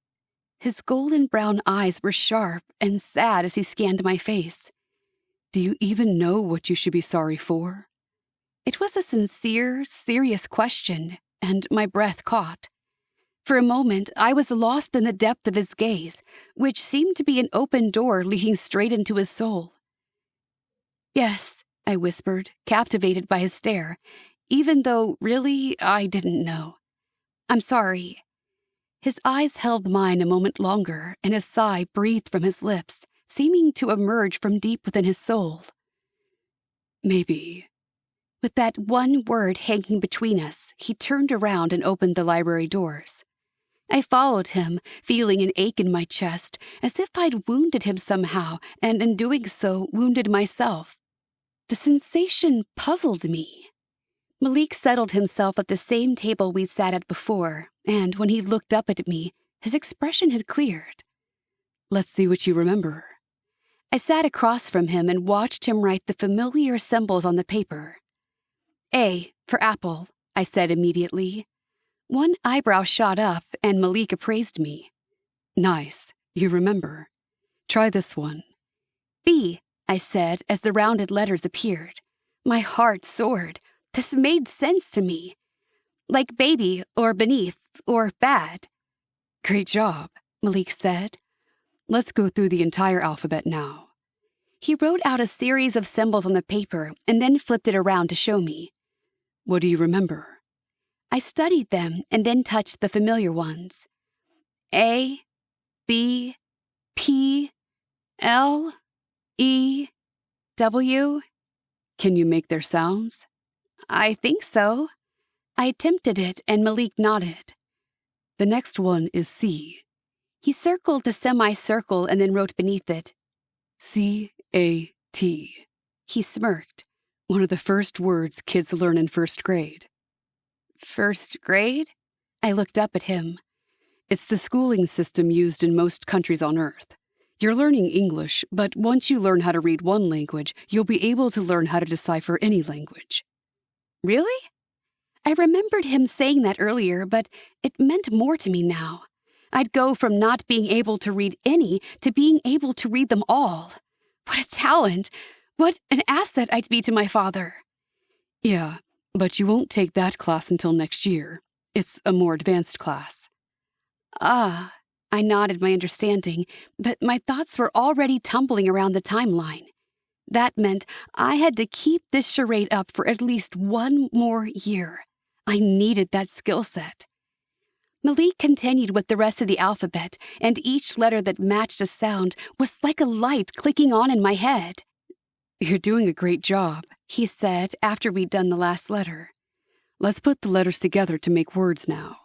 His golden brown eyes were sharp and sad as he scanned my face. Do you even know what you should be sorry for? It was a sincere, serious question, and my breath caught. For a moment, I was lost in the depth of his gaze, which seemed to be an open door leading straight into his soul. Yes, I whispered, captivated by his stare, even though, really, I didn't know. I'm sorry. His eyes held mine a moment longer, and a sigh breathed from his lips, seeming to emerge from deep within his soul. Maybe. With that one word hanging between us, he turned around and opened the library doors. I followed him, feeling an ache in my chest, as if I'd wounded him somehow, and in doing so, wounded myself. The sensation puzzled me. Malik settled himself at the same table we sat at before, and when he looked up at me, his expression had cleared. Let's see what you remember. I sat across from him and watched him write the familiar symbols on the paper. A for apple, I said immediately. One eyebrow shot up, and Malik appraised me. Nice, you remember. Try this one. B, I said as the rounded letters appeared. My heart soared. This made sense to me. Like baby, or beneath, or bad. Great job, Malik said. Let's go through the entire alphabet now. He wrote out a series of symbols on the paper and then flipped it around to show me. What do you remember? I studied them and then touched the familiar ones. A, B, P, L, E, W. Can you make their sounds? I think so. I attempted it and Malik nodded. The next one is C. He circled the semicircle and then wrote beneath it, C-A-T. He smirked. One of the first words kids learn in first grade. First grade? I looked up at him. It's the schooling system used in most countries on Earth. You're learning English, but once you learn how to read one language, you'll be able to learn how to decipher any language. Really? I remembered him saying that earlier, but it meant more to me now. I'd go from not being able to read any to being able to read them all. What a talent! What an asset I'd be to my father. Yeah, but you won't take that class until next year. It's a more advanced class. Ah, I nodded my understanding, but my thoughts were already tumbling around the timeline. That meant I had to keep this charade up for at least one more year. I needed that skill set. Malik continued with the rest of the alphabet, and each letter that matched a sound was like a light clicking on in my head. You're doing a great job, he said after we'd done the last letter. Let's put the letters together to make words now.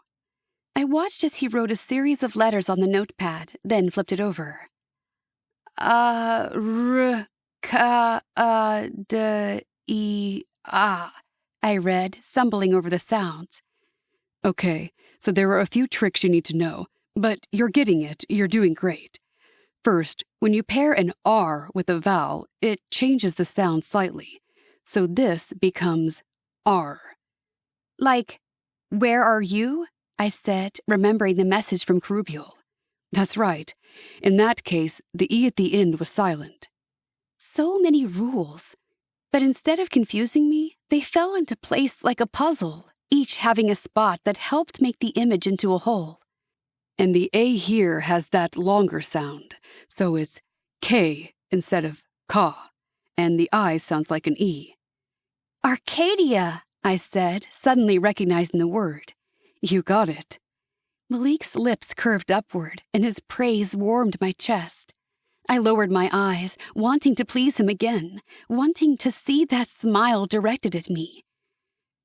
I watched as he wrote a series of letters on the notepad, then flipped it over. R, K, D, E, A, I read, stumbling over the sounds. Okay, so there are a few tricks you need to know, but you're getting it, you're doing great. First, when you pair an R with a vowel, it changes the sound slightly. So this becomes R. Like, where are you? I said, remembering the message from Carubial. That's right. In that case, the E at the end was silent. So many rules. But instead of confusing me, they fell into place like a puzzle, each having a spot that helped make the image into a whole. And the A here has that longer sound, so it's K instead of Ka, and the I sounds like an E. Arcadia, I said, suddenly recognizing the word. You got it. Malik's lips curved upward, and his praise warmed my chest. I lowered my eyes, wanting to please him again, wanting to see that smile directed at me.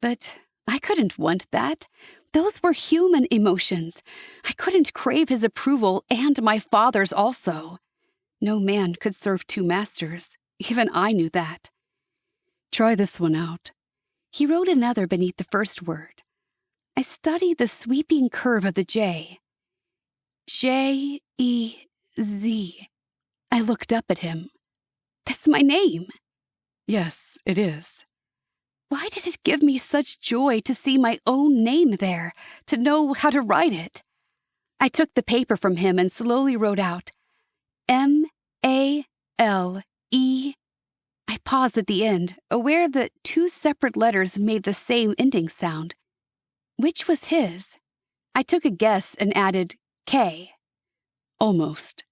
But I couldn't want that. Those were human emotions. I couldn't crave his approval and my father's also. No man could serve two masters. Even I knew that. Try this one out. He wrote another beneath the first word. I studied the sweeping curve of the J. J-E-Z. I looked up at him. That's my name. Yes, it is. Why did it give me such joy to see my own name there, to know how to write it? I took the paper from him and slowly wrote out M-A-L-E. I paused at the end, aware that two separate letters made the same ending sound. Which was his? I took a guess and added K. Almost.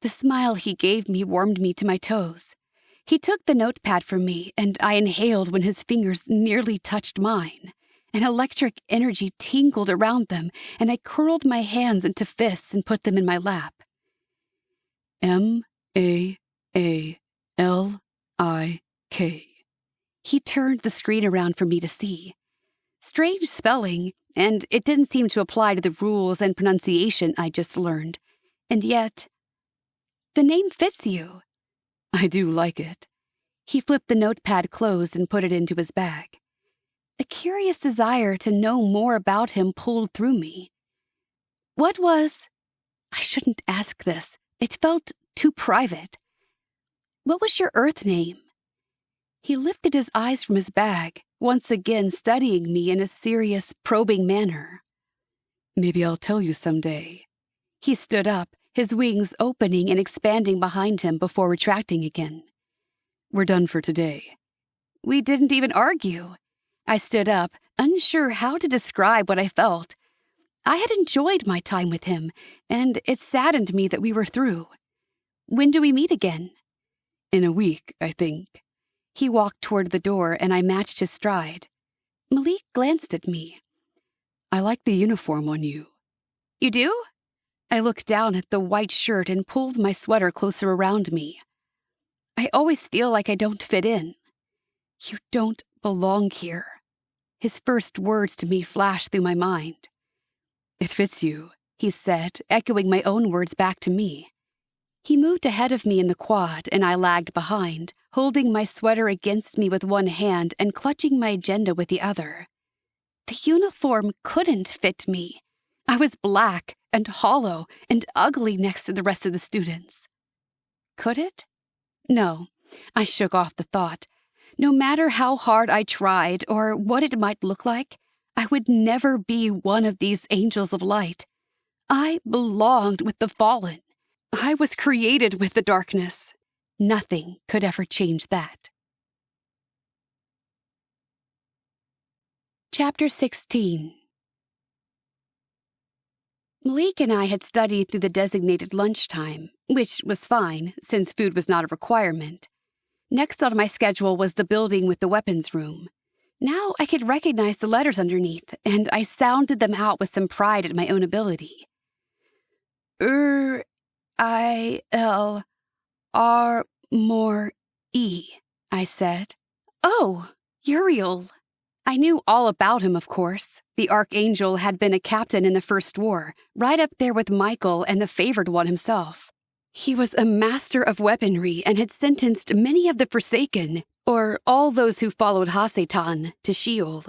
The smile he gave me warmed me to my toes. He took the notepad from me, and I inhaled when his fingers nearly touched mine. An electric energy tingled around them, and I curled my hands into fists and put them in my lap. M-A-A-L-I-K. He turned the screen around for me to see. Strange spelling, and it didn't seem to apply to the rules and pronunciation I just learned. And yet, the name fits you. I do like it. He flipped the notepad closed and put it into his bag. A curious desire to know more about him pulled through me. I shouldn't ask this. It felt too private. What was your Earth name? He lifted his eyes from his bag, once again studying me in a serious, probing manner. Maybe I'll tell you someday. He stood up, his wings opening and expanding behind him before retracting again. We're done for today. We didn't even argue. I stood up, unsure how to describe what I felt. I had enjoyed my time with him, and it saddened me that we were through. When do we meet again? In a week, I think. He walked toward the door, and I matched his stride. Malik glanced at me. I like the uniform on you. You do? I looked down at the white shirt and pulled my sweater closer around me. I always feel like I don't fit in. You don't belong here. His first words to me flashed through my mind. It fits you, he said, echoing my own words back to me. He moved ahead of me in the quad, and I lagged behind, holding my sweater against me with one hand and clutching my agenda with the other. The uniform couldn't fit me. I was black and hollow and ugly next to the rest of the students. Could it? No, I shook off the thought. No matter how hard I tried or what it might look like, I would never be one of these angels of light. I belonged with the fallen. I was created with the darkness. Nothing could ever change that. Chapter 16. Malik and I had studied through the designated lunchtime, which was fine, since food was not a requirement. Next on my schedule was the building with the weapons room. Now I could recognize the letters underneath, and I sounded them out with some pride at my own ability. I-L-R-more-E, I said. Oh, Uriel. I knew all about him, of course. The Archangel had been a captain in the First War, right up there with Michael and the favored one himself. He was a master of weaponry and had sentenced many of the Forsaken, or all those who followed Hasatan, to Sheol.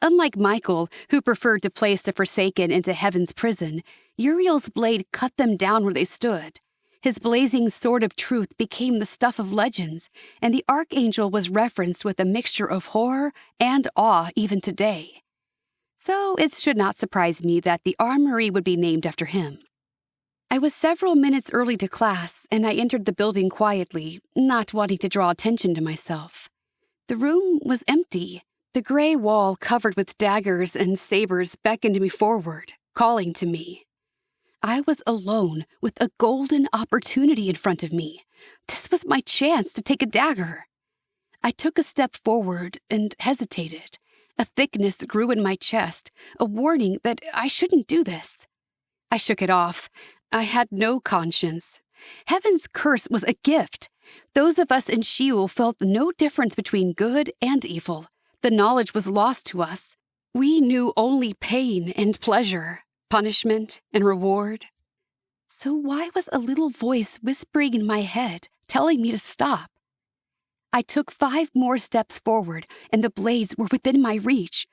Unlike Michael, who preferred to place the Forsaken into Heaven's prison, Uriel's blade cut them down where they stood. His blazing sword of truth became the stuff of legends, and the Archangel was referenced with a mixture of horror and awe even today. So it should not surprise me that the armory would be named after him. I was several minutes early to class, and I entered the building quietly, not wanting to draw attention to myself. The room was empty. The gray wall covered with daggers and sabers beckoned me forward, calling to me. I was alone with a golden opportunity in front of me. This was my chance to take a dagger. I took a step forward and hesitated. A thickness grew in my chest, a warning that I shouldn't do this. I shook it off. I had no conscience. Heaven's curse was a gift. Those of us in Sheol felt no difference between good and evil. The knowledge was lost to us. We knew only pain and pleasure, punishment and reward. So why was a little voice whispering in my head, telling me to stop? I took 5 more steps forward, and the blades were within my reach.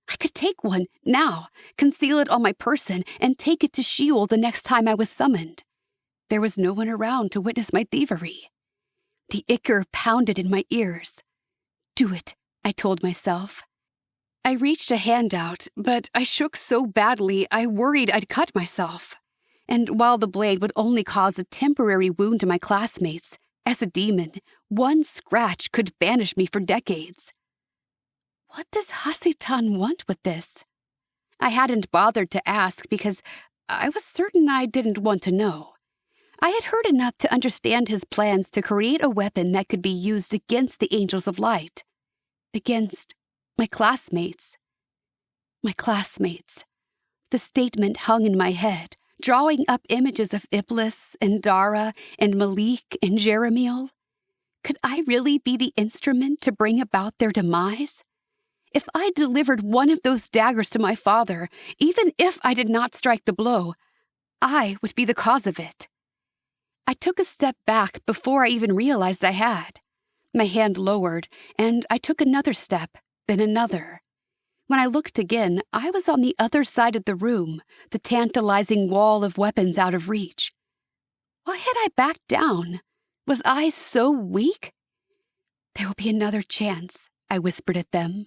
I could take one now, conceal it on my person, and take it to Sheol the next time I was summoned. There was no one around to witness my thievery. The ichor pounded in my ears. Do it, I told myself. I reached a hand out, but I shook so badly I worried I'd cut myself. And while the blade would only cause a temporary wound to my classmates, as a demon, one scratch could banish me for decades. What does Hasatan want with this? I hadn't bothered to ask because I was certain I didn't want to know. I had heard enough to understand his plans to create a weapon that could be used against the Angels of Light. Against my classmates. My classmates. The statement hung in my head, drawing up images of Iblis and Dara and Malik and Jeremiel. Could I really be the instrument to bring about their demise? If I delivered one of those daggers to my father, even if I did not strike the blow, I would be the cause of it. I took a step back before I even realized I had. My hand lowered, and I took another step, then another. When I looked again, I was on the other side of the room, the tantalizing wall of weapons out of reach. Why had I backed down? Was I so weak? There will be another chance, I whispered at them.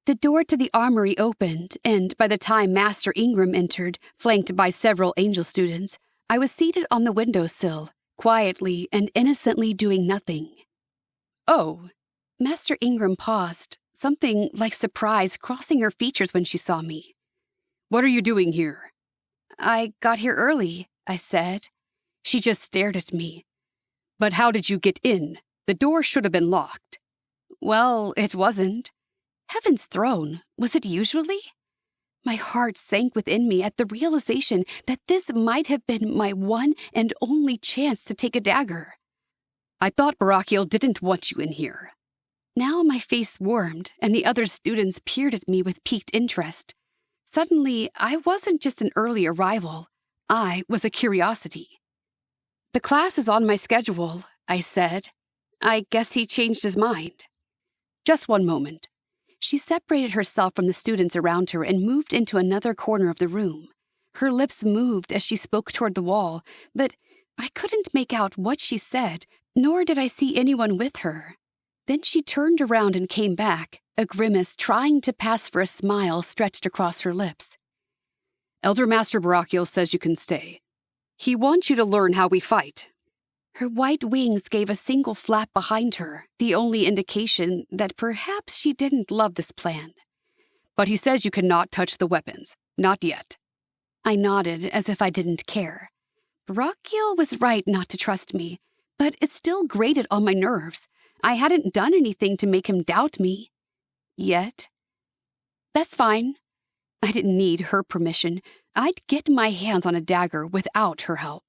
The door to the armory opened, and by the time Master Ingram entered, flanked by several angel students, I was seated on the windowsill, quietly and innocently doing nothing. Oh, Master Ingram paused, something like surprise crossing her features when she saw me. What are you doing here? I got here early, I said. She just stared at me. But how did you get in? The door should have been locked. Well, it wasn't. Heaven's throne, was it usually? My heart sank within me at the realization that this might have been my one and only chance to take a dagger. I thought Barakiel didn't want you in here. Now my face warmed, and the other students peered at me with piqued interest. Suddenly, I wasn't just an early arrival. I was a curiosity. The class is on my schedule, I said. I guess he changed his mind. Just one moment. She separated herself from the students around her and moved into another corner of the room. Her lips moved as she spoke toward the wall, but I couldn't make out what she said, nor did I see anyone with her. Then she turned around and came back, a grimace trying to pass for a smile stretched across her lips. Elder Master Barakiel says you can stay. He wants you to learn how we fight. Her white wings gave a single flap behind her, the only indication that perhaps she didn't love this plan. But he says you cannot touch the weapons. Not yet. I nodded as if I didn't care. Barakiel was right not to trust me, but it still grated on my nerves. I hadn't done anything to make him doubt me. Yet. That's fine. I didn't need her permission. I'd get my hands on a dagger without her help.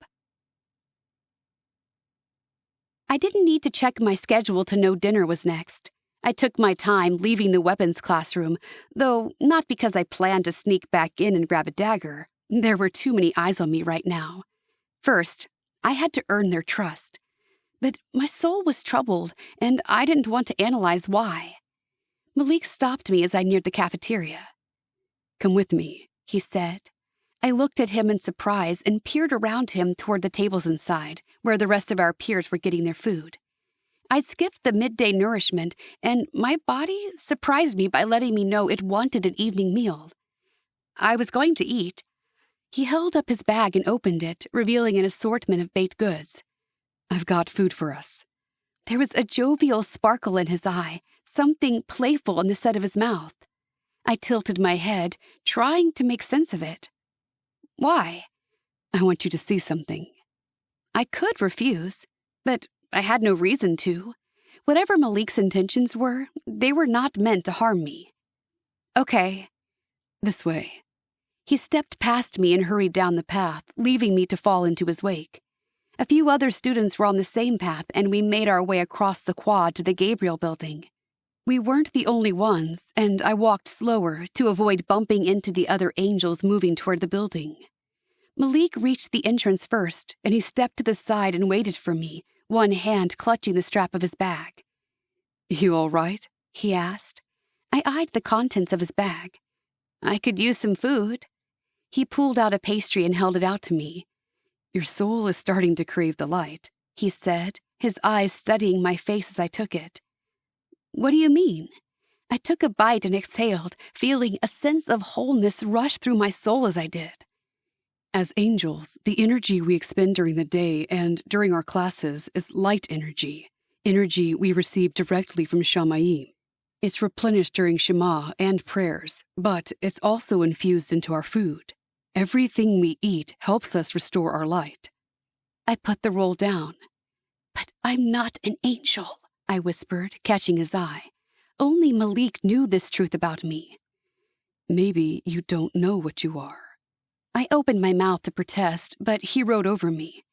I didn't need to check my schedule to know dinner was next. I took my time leaving the weapons classroom, though not because I planned to sneak back in and grab a dagger. There were too many eyes on me right now. First, I had to earn their trust. But my soul was troubled, and I didn't want to analyze why. Malik stopped me as I neared the cafeteria. Come with me, he said. I looked at him in surprise and peered around him toward the tables inside, where the rest of our peers were getting their food. I'd skipped the midday nourishment, and my body surprised me by letting me know it wanted an evening meal. I was going to eat. He held up his bag and opened it, revealing an assortment of baked goods. I've got food for us. There was a jovial sparkle in his eye, something playful in the set of his mouth. I tilted my head, trying to make sense of it. Why? I want you to see something. I could refuse, but I had no reason to. Whatever Malik's intentions were, they were not meant to harm me. Okay. This way. He stepped past me and hurried down the path, leaving me to fall into his wake. A few other students were on the same path, and we made our way across the quad to the Gabriel building. We weren't the only ones, and I walked slower to avoid bumping into the other angels moving toward the building. Malik reached the entrance first, and he stepped to the side and waited for me, one hand clutching the strap of his bag. You all right? He asked. I eyed the contents of his bag. I could use some food. He pulled out a pastry and held it out to me. Your soul is starting to crave the light, he said, his eyes studying my face as I took it. What do you mean? I took a bite and exhaled, feeling a sense of wholeness rush through my soul as I did. As angels, the energy we expend during the day and during our classes is light energy we receive directly from Shamayim. It's replenished during Shema and prayers, but it's also infused into our food. Everything we eat helps us restore our light. I put the roll down. But I'm not an angel, I whispered, catching his eye. Only Malik knew this truth about me. Maybe you don't know what you are. I opened my mouth to protest, but he rode over me.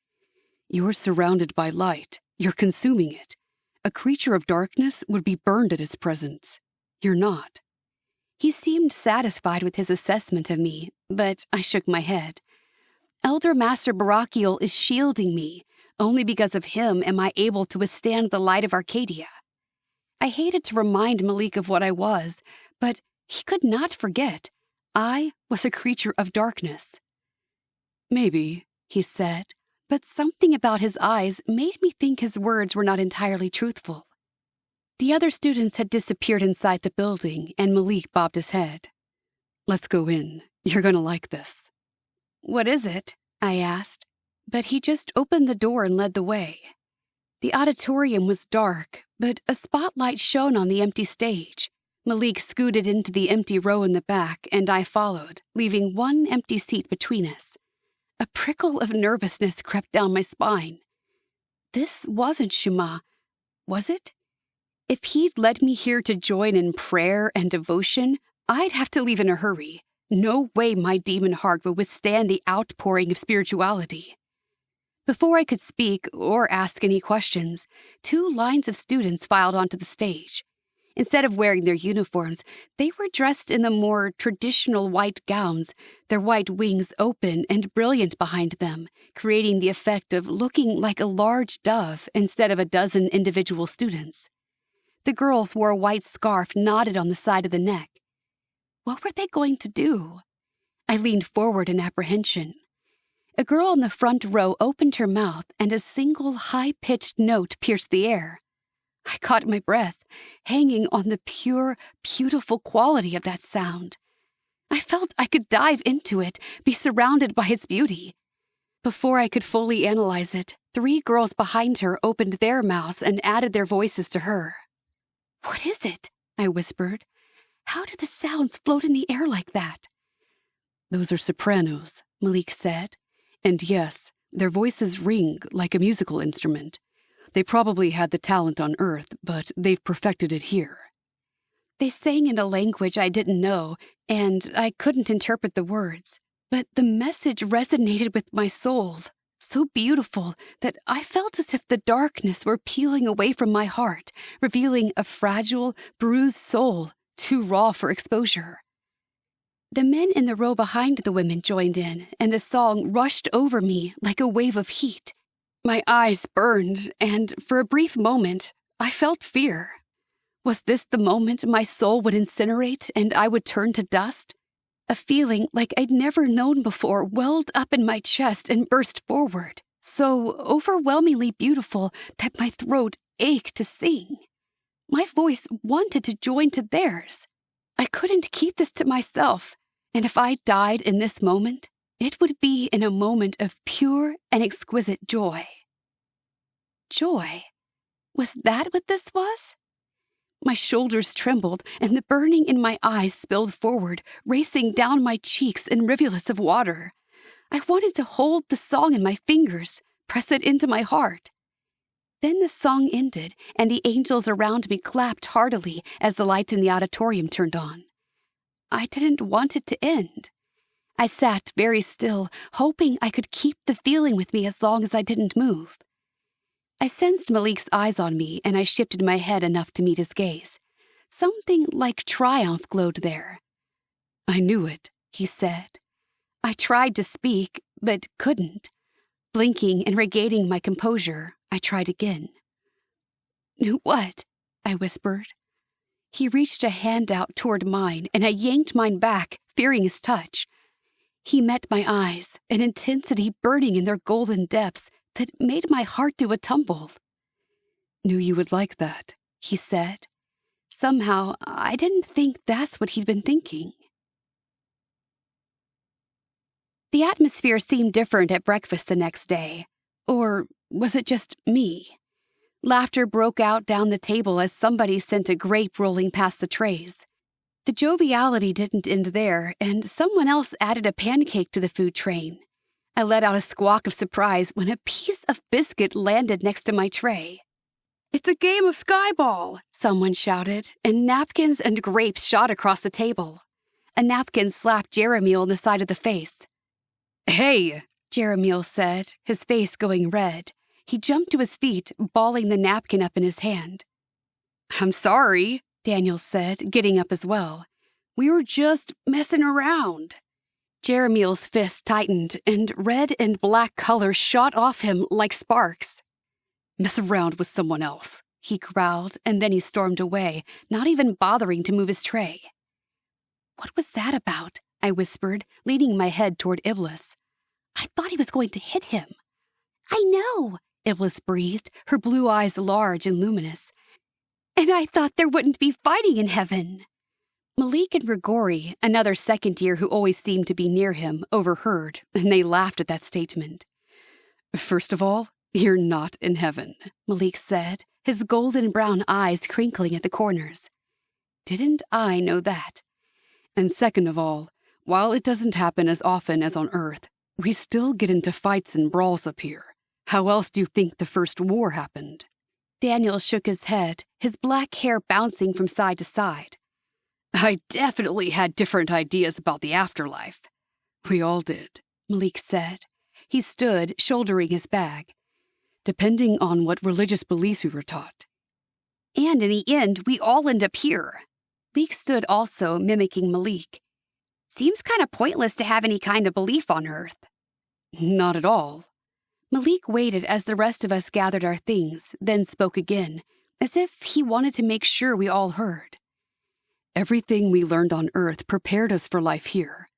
You're surrounded by light. You're consuming it. A creature of darkness would be burned at its presence. You're not. He seemed satisfied with his assessment of me, but I shook my head. Elder Master Barakiel is shielding me. Only because of him am I able to withstand the light of Arcadia. I hated to remind Malik of what I was, but he could not forget. I was a creature of darkness. Maybe, he said, but something about his eyes made me think his words were not entirely truthful. The other students had disappeared inside the building, and Malik bobbed his head. "Let's go in. You're gonna like this." "What is it?" I asked, but he just opened the door and led the way. The auditorium was dark, but a spotlight shone on the empty stage. Malik scooted into the empty row in the back, and I followed, leaving one empty seat between us. A prickle of nervousness crept down my spine. This wasn't Shuma, was it? If he'd led me here to join in prayer and devotion, I'd have to leave in a hurry. No way my demon heart would withstand the outpouring of spirituality. Before I could speak or ask any questions, 2 lines of students filed onto the stage. Instead of wearing their uniforms, they were dressed in the more traditional white gowns, their white wings open and brilliant behind them, creating the effect of looking like a large dove instead of a dozen individual students. The girls wore a white scarf knotted on the side of the neck. What were they going to do? I leaned forward in apprehension. A girl in the front row opened her mouth, and a single high-pitched note pierced the air. I caught my breath, hanging on the pure, beautiful quality of that sound. I felt I could dive into it, be surrounded by its beauty. Before I could fully analyze it, 3 girls behind her opened their mouths and added their voices to her. "What is it?" I whispered. "How do the sounds float in the air like that?" "Those are sopranos," Malik said. "And yes, their voices ring like a musical instrument. They probably had the talent on Earth, but they've perfected it here." They sang in a language I didn't know, and I couldn't interpret the words. But the message resonated with my soul, so beautiful that I felt as if the darkness were peeling away from my heart, revealing a fragile, bruised soul, too raw for exposure. The men in the row behind the women joined in, and the song rushed over me like a wave of heat. My eyes burned, and for a brief moment, I felt fear. Was this the moment my soul would incinerate and I would turn to dust? A feeling like I'd never known before welled up in my chest and burst forward, so overwhelmingly beautiful that my throat ached to sing. My voice wanted to join to theirs. I couldn't keep this to myself, and if I died in this moment, it would be in a moment of pure and exquisite joy. Joy? Was that what this was? My shoulders trembled, and the burning in my eyes spilled forward, racing down my cheeks in rivulets of water. I wanted to hold the song in my fingers, press it into my heart. Then the song ended, and the angels around me clapped heartily as the lights in the auditorium turned on. I didn't want it to end. I sat very still, hoping I could keep the feeling with me as long as I didn't move. I sensed Malik's eyes on me, and I shifted my head enough to meet his gaze. Something like triumph glowed there. "I knew it," he said. I tried to speak, but couldn't. Blinking and regaining my composure, I tried again. "Knew what?" I whispered. He reached a hand out toward mine, and I yanked mine back, fearing his touch. He met my eyes, an intensity burning in their golden depths that made my heart do a tumble. "Knew you would like that," he said. Somehow, I didn't think that's what he'd been thinking. The atmosphere seemed different at breakfast the next day. Or was it just me? Laughter broke out down the table as somebody sent a grape rolling past the trays. The joviality didn't end there, and someone else added a pancake to the food train. I let out a squawk of surprise when a piece of biscuit landed next to my tray. "It's a game of skyball," someone shouted, and napkins and grapes shot across the table. A napkin slapped Jeremiel on the side of the face. "Hey!" Jeremiel said, his face going red. He jumped to his feet, balling the napkin up in his hand. "I'm sorry," Daniel said, getting up as well. "We were just messing around." Jeremiel's fist tightened, and red and black color shot off him like sparks. "Mess around with someone else," he growled, and then he stormed away, not even bothering to move his tray. "What was that about?" I whispered, leaning my head toward Iblis. "I thought he was going to hit him." "I know," Iblis breathed, her blue eyes large and luminous. And I thought there wouldn't be fighting in heaven. Malik and Rigori, another second year who always seemed to be near him, overheard, and they laughed at that statement. First of all, you're not in heaven, Malik said, his golden brown eyes crinkling at the corners. Didn't I know that? And second of all, while it doesn't happen as often as on Earth, we still get into fights and brawls up here. How else do you think the first war happened? Daniel shook his head, his black hair bouncing from side to side. I definitely had different ideas about the afterlife. We all did, Malik said. He stood, shouldering his bag. Depending on what religious beliefs we were taught. And in the end, we all end up here. Leek stood also, mimicking Malik. Seems kind of pointless to have any kind of belief on Earth. Not at all. Malik waited as the rest of us gathered our things, then spoke again, as if he wanted to make sure we all heard. Everything we learned on Earth prepared us for life here.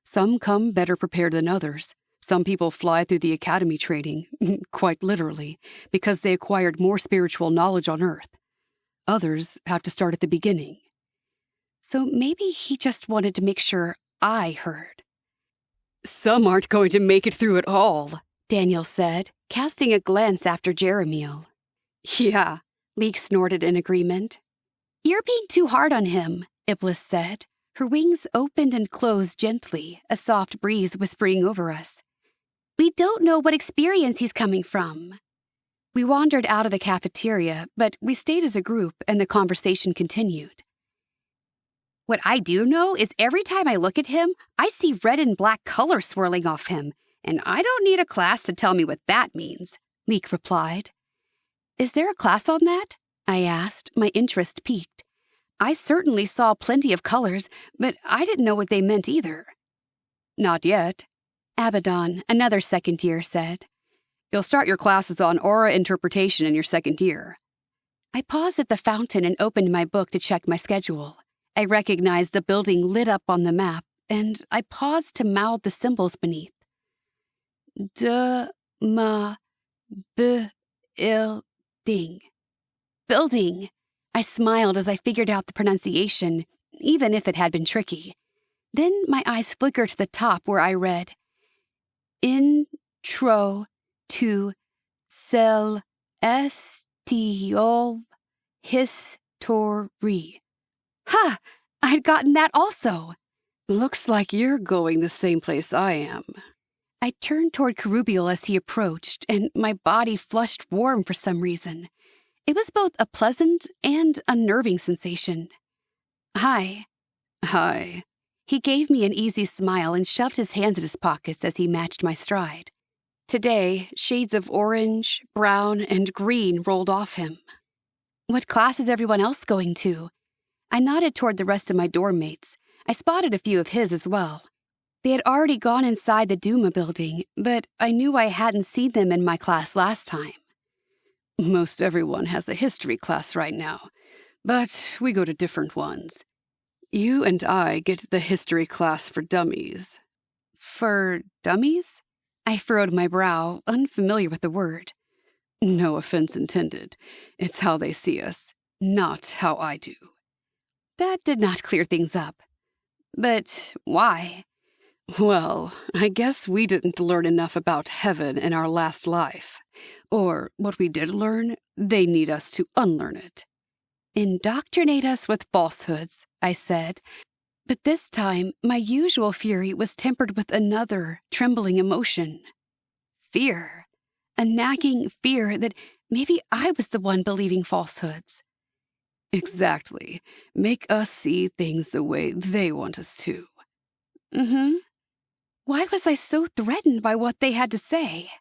Some come better prepared than others. Some people fly through the academy training, quite literally, because they acquired more spiritual knowledge on Earth. Others have to start at the beginning. So maybe he just wanted to make sure I heard. Some aren't going to make it through at all, Daniel said, casting a glance after Jeremiel. Yeah, Leek snorted in agreement. You're being too hard on him, Iblis said. Her wings opened and closed gently, a soft breeze whispering over us. We don't know what experience he's coming from. We wandered out of the cafeteria, but we stayed as a group and the conversation continued. What I do know is every time I look at him, I see red and black color swirling off him, and I don't need a class to tell me what that means, Leek replied. Is there a class on that? I asked, my interest piqued. I certainly saw plenty of colors, but I didn't know what they meant either. Not yet, Abaddon, another second year, said. You'll start your classes on aura interpretation in your second year. I paused at the fountain and opened my book to check my schedule. I recognized the building lit up on the map, and I paused to mouth the symbols beneath. Building. Building. I smiled as I figured out the pronunciation, even if it had been tricky. Then my eyes flickered to the top where I read, Intro to Celestial History. Ha! I'd gotten that also. Looks like you're going the same place I am. I turned toward Kerubiel as he approached, and my body flushed warm for some reason. It was both a pleasant and unnerving sensation. Hi. Hi. He gave me an easy smile and shoved his hands in his pockets as he matched my stride. Today, shades of orange, brown, and green rolled off him. What class is everyone else going to? I nodded toward the rest of my dorm mates. I spotted a few of his as well. They had already gone inside the Duma building, but I knew I hadn't seen them in my class last time. Most everyone has a history class right now, but we go to different ones. You and I get the history class for dummies. For dummies? I furrowed my brow, unfamiliar with the word. No offense intended. It's how they see us, not how I do. That did not clear things up. But why? Well, I guess we didn't learn enough about heaven in our last life. Or what we did learn, they need us to unlearn it. Indoctrinate us with falsehoods, I said. But this time, my usual fury was tempered with another trembling emotion. Fear. A nagging fear that maybe I was the one believing falsehoods. Exactly. Make us see things the way they want us to. Why was I so threatened by what they had to say?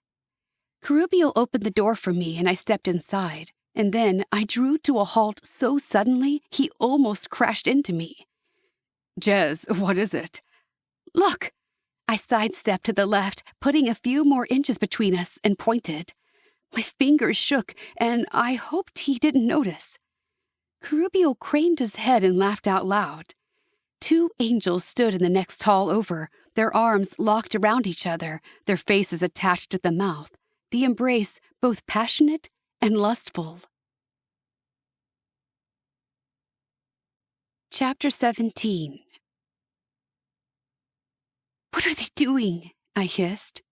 Kerubiel opened the door for me and I stepped inside, and then I drew to a halt so suddenly he almost crashed into me. Jez, what is it? Look! I sidestepped to the left, putting a few more inches between us, and pointed. My fingers shook, and I hoped he didn't notice. Kerubiel craned his head and laughed out loud. Two angels stood in the next hall over, their arms locked around each other, their faces attached at the mouth, the embrace both passionate and lustful. Chapter 17. What are they doing? I hissed.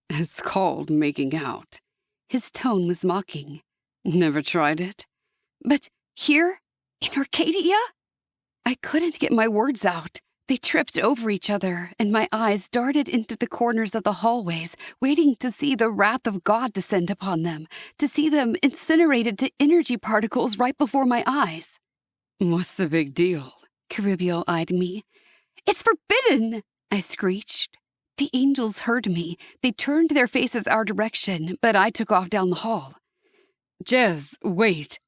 It's called making out. His tone was mocking. Never tried it? But here? In Arcadia? I couldn't get my words out. They tripped over each other, and my eyes darted into the corners of the hallways, waiting to see the wrath of God descend upon them, to see them incinerated to energy particles right before my eyes. What's the big deal? Carubio eyed me. It's forbidden! I screeched. The angels heard me. They turned their faces our direction, but I took off down the hall. Jez, wait.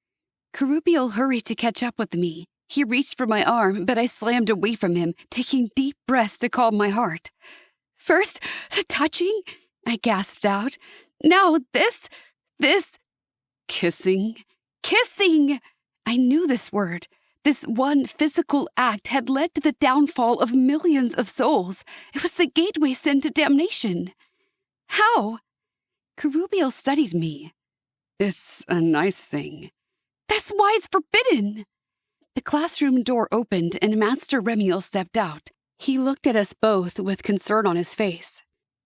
Carubio hurried to catch up with me. He reached for my arm, but I slammed away from him, taking deep breaths to calm my heart. First, the touching, I gasped out. Now this. Kissing? Kissing! I knew this word. This one physical act had led to the downfall of millions of souls. It was the gateway sin to damnation. How? Carubio studied me. It's a nice thing. That's why it's forbidden. The classroom door opened and Master Remiel stepped out. He looked at us both with concern on his face.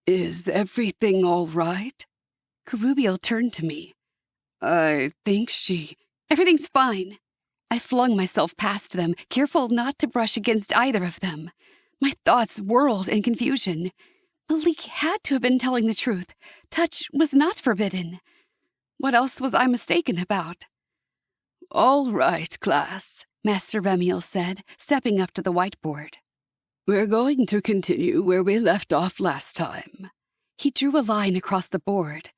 Is everything all right? Carubio turned to me. I think she... Everything's fine. I flung myself past them, careful not to brush against either of them. My thoughts whirled in confusion. Malik had to have been telling the truth. Touch was not forbidden. What else was I mistaken about? All right, class, Master Remiel said, stepping up to the whiteboard. We're going to continue where we left off last time. He drew a line across the board.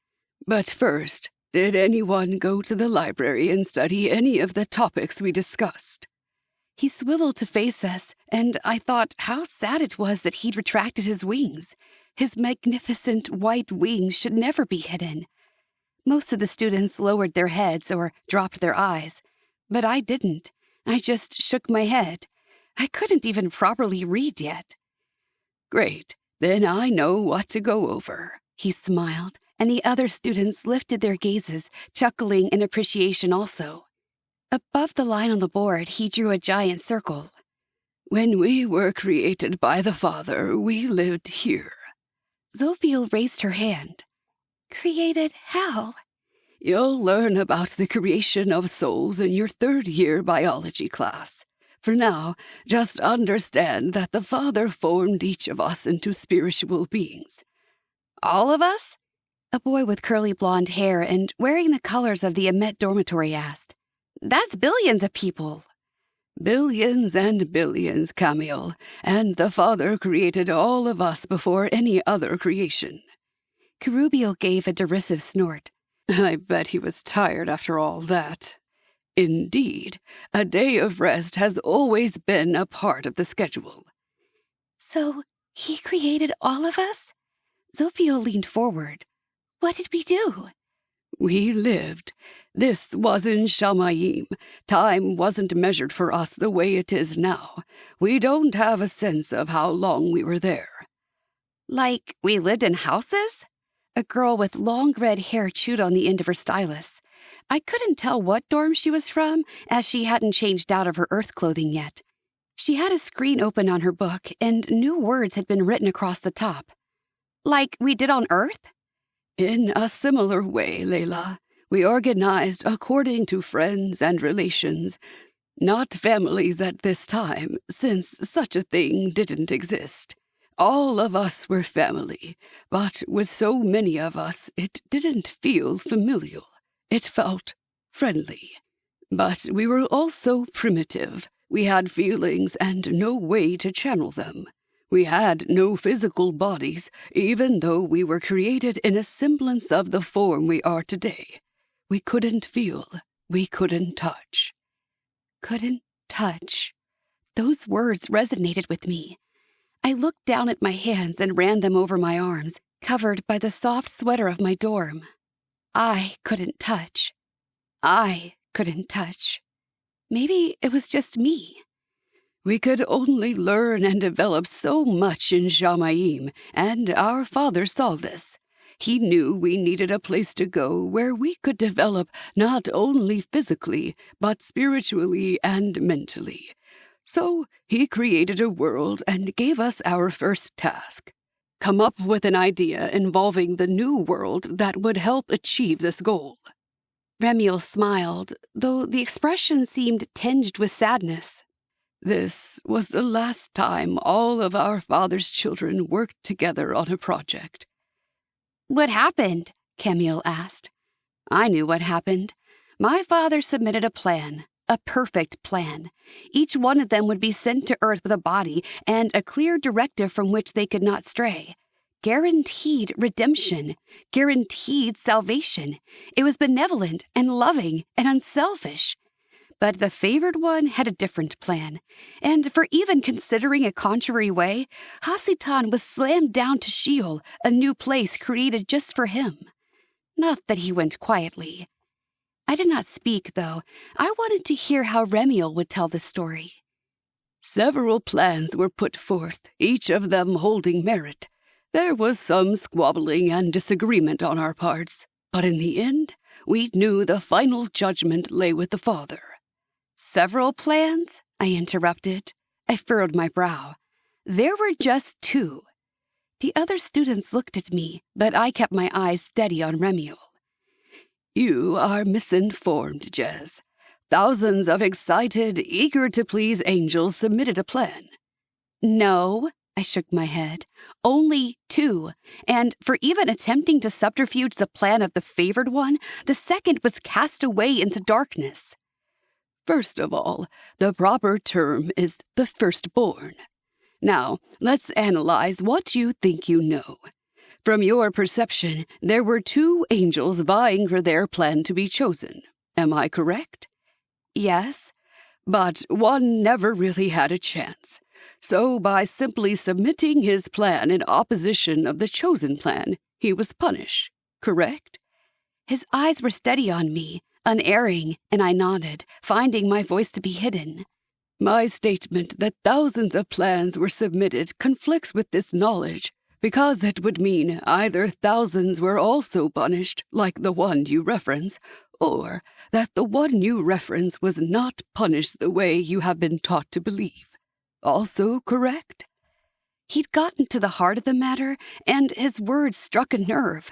But first, did anyone go to the library and study any of the topics we discussed? He swiveled to face us, and I thought how sad it was that he'd retracted his wings. His magnificent white wings should never be hidden. Most of the students lowered their heads or dropped their eyes, but I didn't. I just shook my head. I couldn't even properly read yet. Great, then I know what to go over. He smiled, and the other students lifted their gazes, chuckling in appreciation also. Above the line on the board, he drew a giant circle. When we were created by the Father, we lived here. Zophiel raised her hand. Created how? You'll learn about the creation of souls in your third-year biology class. For now, just understand that the Father formed each of us into spiritual beings. All of us? A boy with curly blonde hair and wearing the colors of the Emet dormitory asked. That's billions of people. Billions and billions, Camille, and the Father created all of us before any other creation. Carubio gave a derisive snort. I bet he was tired after all that. Indeed, a day of rest has always been a part of the schedule. So, he created all of us? Zophiel leaned forward. What did we do? We lived. This was in Shamayim. Time wasn't measured for us the way it is now. We don't have a sense of how long we were there. Like we lived in houses? A girl with long red hair chewed on the end of her stylus. I couldn't tell what dorm she was from, as she hadn't changed out of her Earth clothing yet. She had a screen open on her book, and new words had been written across the top. Like we did on Earth? In a similar way, Layla. We organized according to friends and relations, not families at this time, since such a thing didn't exist. All of us were family, but with so many of us, it didn't feel familial. It felt friendly. But we were also primitive. We had feelings and no way to channel them. We had no physical bodies, even though we were created in a semblance of the form we are today. We couldn't feel. We couldn't touch. Couldn't touch. Those words resonated with me. I looked down at my hands and ran them over my arms, covered by the soft sweater of my dorm. I couldn't touch. I couldn't touch. Maybe it was just me. We could only learn and develop so much in Shamayim, and our Father saw this. He knew we needed a place to go where we could develop not only physically, but spiritually and mentally. So he created a world and gave us our first task. Come up with an idea involving the new world that would help achieve this goal. Remiel smiled, though the expression seemed tinged with sadness. This was the last time all of our father's children worked together on a project. What happened? Camille asked. I knew what happened. My father submitted a plan, a perfect plan. Each one of them would be sent to Earth with a body and a clear directive from which they could not stray. Guaranteed redemption, guaranteed salvation. It was benevolent and loving and unselfish. But the favored one had a different plan, and for even considering a contrary way, Hasitan was slammed down to Sheol, a new place created just for him. Not that he went quietly. I did not speak, though. I wanted to hear how Remiel would tell the story. Several plans were put forth, each of them holding merit. There was some squabbling and disagreement on our parts, but in the end, we knew the final judgment lay with the Father. Several plans? I interrupted. I furrowed my brow. There were just 2. The other students looked at me, but I kept my eyes steady on Remiel. You are misinformed, Jez. Thousands of excited, eager-to-please angels submitted a plan. No, I shook my head. Only 2. And for even attempting to subterfuge the plan of the favored one, the second was cast away into darkness. First of all, the proper term is the firstborn. Now, let's analyze what you think you know. From your perception, there were 2 angels vying for their plan to be chosen. Am I correct? Yes. But one never really had a chance. So by simply submitting his plan in opposition of the chosen plan, he was punished, correct? His eyes were steady on me, unerring, and I nodded, finding my voice to be hidden. My statement that thousands of plans were submitted conflicts with this knowledge, because it would mean either thousands were also punished, like the one you reference, or that the one you reference was not punished the way you have been taught to believe. Also correct? He'd gotten to the heart of the matter, and his words struck a nerve.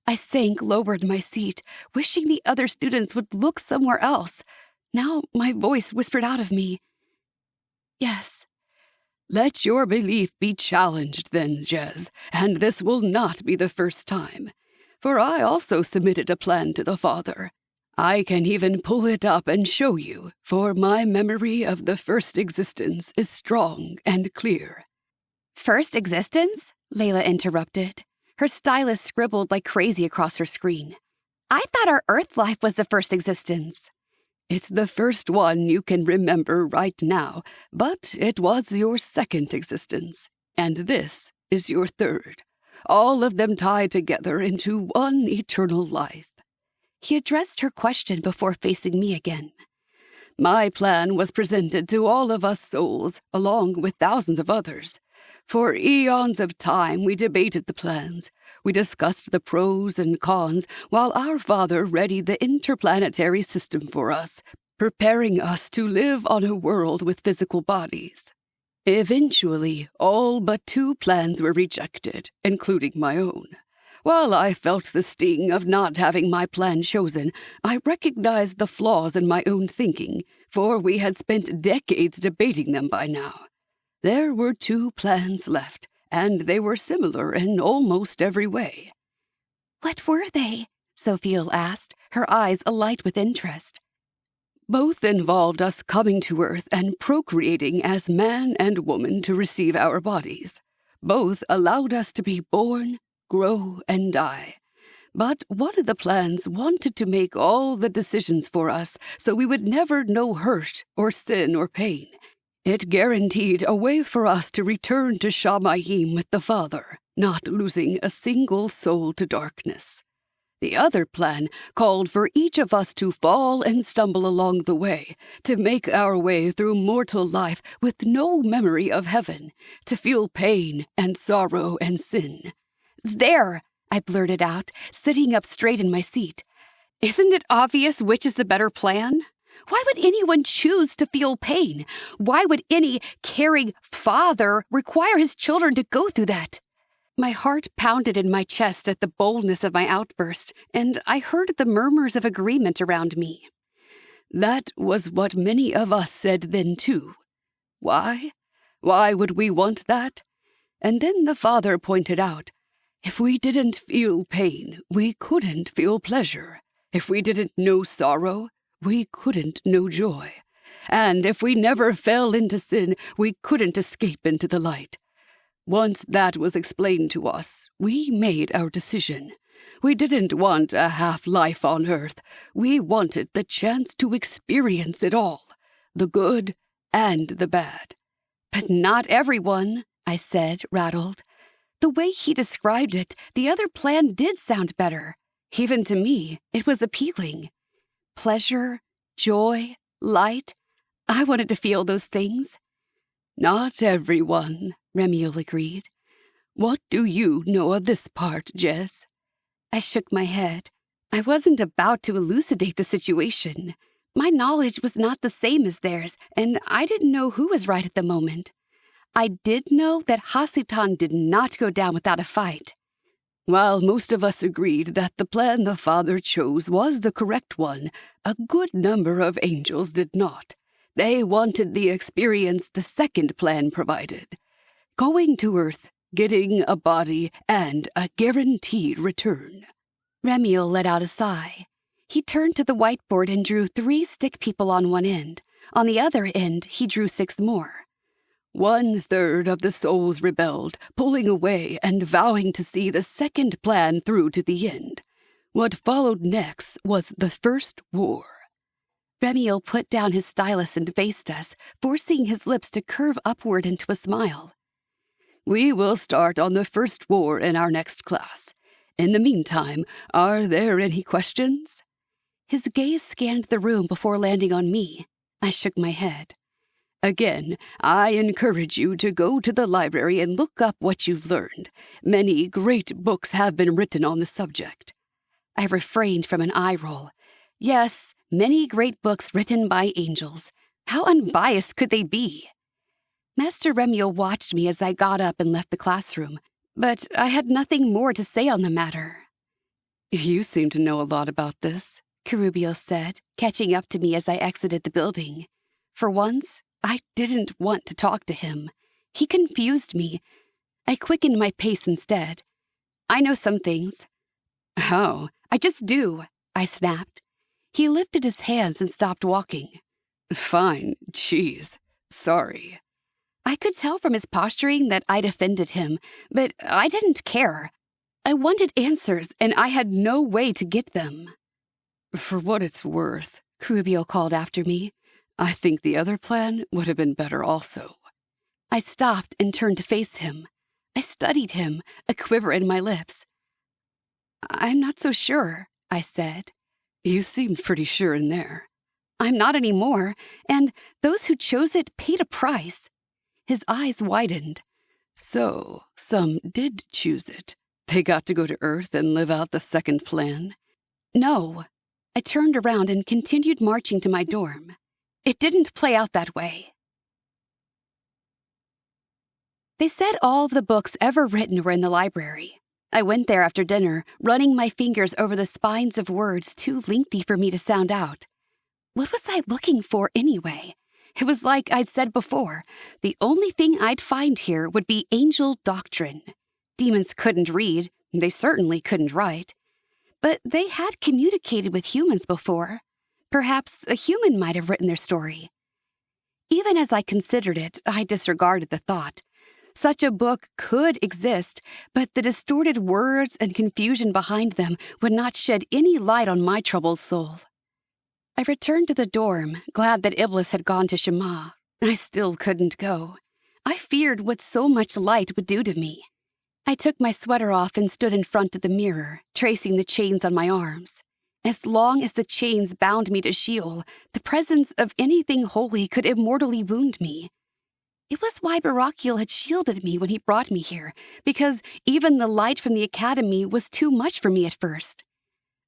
I sank lower in my seat, wishing the other students would look somewhere else. Now my voice whispered out of me. Yes. Let your belief be challenged then, Jez, and this will not be the first time. For I also submitted a plan to the Father. I can even pull it up and show you, for my memory of the first existence is strong and clear. First existence? Layla interrupted. Her stylus scribbled like crazy across her screen. I thought our Earth life was the first existence. It's the first one you can remember right now, but it was your second existence, and this is your third. All of them tied together into one eternal life. He addressed her question before facing me again. My plan was presented to all of us souls, along with thousands of others. For eons of time we debated the plans. We discussed the pros and cons while our Father readied the interplanetary system for us, preparing us to live on a world with physical bodies. Eventually, all but 2 plans were rejected, including my own. While I felt the sting of not having my plan chosen, I recognized the flaws in my own thinking, for we had spent decades debating them by now. There were 2 plans left, and they were similar in almost every way. What were they? Sophia asked, her eyes alight with interest. Both involved us coming to Earth and procreating as man and woman to receive our bodies. Both allowed us to be born, grow, and die. But one of the plans wanted to make all the decisions for us so we would never know hurt or sin or pain. It guaranteed a way for us to return to Shamayim with the Father, not losing a single soul to darkness. The other plan called for each of us to fall and stumble along the way, to make our way through mortal life with no memory of heaven, to feel pain and sorrow and sin. There, I blurted out, sitting up straight in my seat. Isn't it obvious which is the better plan? Why would anyone choose to feel pain? Why would any caring father require his children to go through that? My heart pounded in my chest at the boldness of my outburst, and I heard the murmurs of agreement around me. That was what many of us said then, too. Why? Why would we want that? And then the father pointed out, if we didn't feel pain, we couldn't feel pleasure. If we didn't know sorrow, we couldn't know joy. And if we never fell into sin, we couldn't escape into the light. Once that was explained to us, we made our decision. We didn't want a half-life on earth. We wanted the chance to experience it all, the good and the bad. But not everyone, I said, rattled. The way he described it, the other plan did sound better. Even to me, it was appealing. Pleasure, joy, light. I wanted to feel those things. Not everyone, Remiel agreed. What do you know of this part, Jess? I shook my head. I wasn't about to elucidate the situation. My knowledge was not the same as theirs, and I didn't know who was right at the moment. I did know that Hasitan did not go down without a fight. While most of us agreed that the plan the father chose was the correct one, a good number of angels did not. They wanted the experience the second plan provided. Going to Earth, getting a body, and a guaranteed return. Remiel let out a sigh. He turned to the whiteboard and drew 3 stick people on one end. On the other end, he drew 6 more. 1/3 of the souls rebelled, pulling away and vowing to see the second plan through to the end. What followed next was the First War. Remiel put down his stylus and faced us, forcing his lips to curve upward into a smile. We will start on the First War in our next class. In the meantime, are there any questions? His gaze scanned the room before landing on me. I shook my head. Again, I encourage you to go to the library and look up what you've learned. Many great books have been written on the subject. I refrained from an eye roll. Yes, many great books written by angels. How unbiased could they be? Master Remiel watched me as I got up and left the classroom, but I had nothing more to say on the matter. You seem to know a lot about this, Cherubio said, catching up to me as I exited the building. For once, I didn't want to talk to him. He confused me. I quickened my pace instead. I know some things. How? I just do, I snapped. He lifted his hands and stopped walking. Fine, jeez, sorry. I could tell from his posturing that I'd offended him, but I didn't care. I wanted answers, and I had no way to get them. For what it's worth, Cherubio called after me, I think the other plan would have been better also. I stopped and turned to face him. I studied him, a quiver in my lips. I'm not so sure, I said. You seemed pretty sure in there. I'm not anymore, and those who chose it paid a price. His eyes widened. So, some did choose it. They got to go to Earth and live out the second plan? No. I turned around and continued marching to my dorm. It didn't play out that way. They said all of the books ever written were in the library. I went there after dinner, running my fingers over the spines of words too lengthy for me to sound out. What was I looking for anyway? It was like I'd said before, the only thing I'd find here would be angel doctrine. Demons couldn't read, they certainly couldn't write. But they had communicated with humans before. Perhaps a human might have written their story. Even as I considered it, I disregarded the thought. Such a book could exist, but the distorted words and confusion behind them would not shed any light on my troubled soul. I returned to the dorm, glad that Iblis had gone to Shema. I still couldn't go. I feared what so much light would do to me. I took my sweater off and stood in front of the mirror, tracing the chains on my arms. As long as the chains bound me to Sheol, the presence of anything holy could immortally wound me. It was why Barakiel had shielded me when he brought me here, because even the light from the academy was too much for me at first.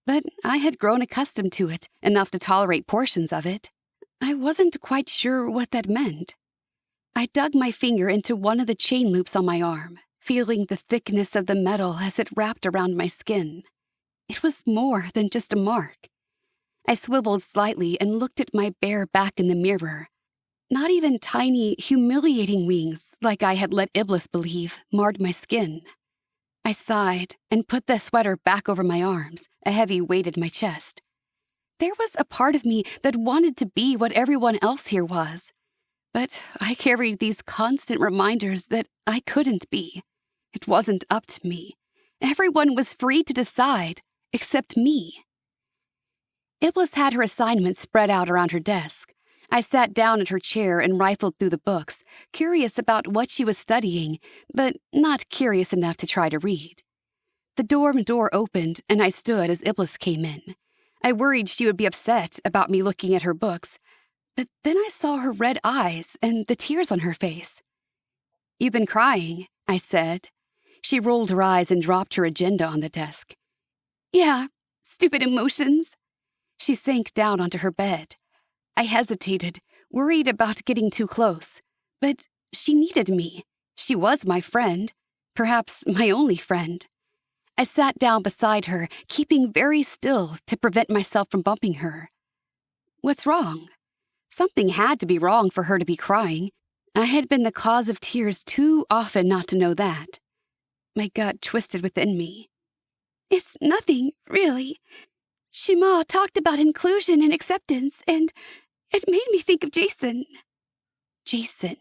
But I had grown accustomed to it, enough to tolerate portions of it. I wasn't quite sure what that meant. I dug my finger into one of the chain loops on my arm, feeling the thickness of the metal as it wrapped around my skin. It was more than just a mark. I swiveled slightly and looked at my bare back in the mirror. Not even tiny, humiliating wings, like I had let Iblis believe, marred my skin. I sighed and put the sweater back over my arms, a heavy weight at my chest. There was a part of me that wanted to be what everyone else here was, but I carried these constant reminders that I couldn't be. It wasn't up to me. Everyone was free to decide, except me. Iblis had her assignments spread out around her desk. I sat down at her chair and rifled through the books, curious about what she was studying, but not curious enough to try to read. The dorm door opened, and I stood as Iblis came in. I worried she would be upset about me looking at her books, but then I saw her red eyes and the tears on her face. "You've been crying," I said. She rolled her eyes and dropped her agenda on the desk. "Yeah, stupid emotions." She sank down onto her bed. I hesitated, worried about getting too close. But she needed me. She was my friend, perhaps my only friend. I sat down beside her, keeping very still to prevent myself from bumping her. What's wrong? Something had to be wrong for her to be crying. I had been the cause of tears too often not to know that. My gut twisted within me. "It's nothing, really. Shima talked about inclusion and acceptance, and it made me think of Jason." Jason.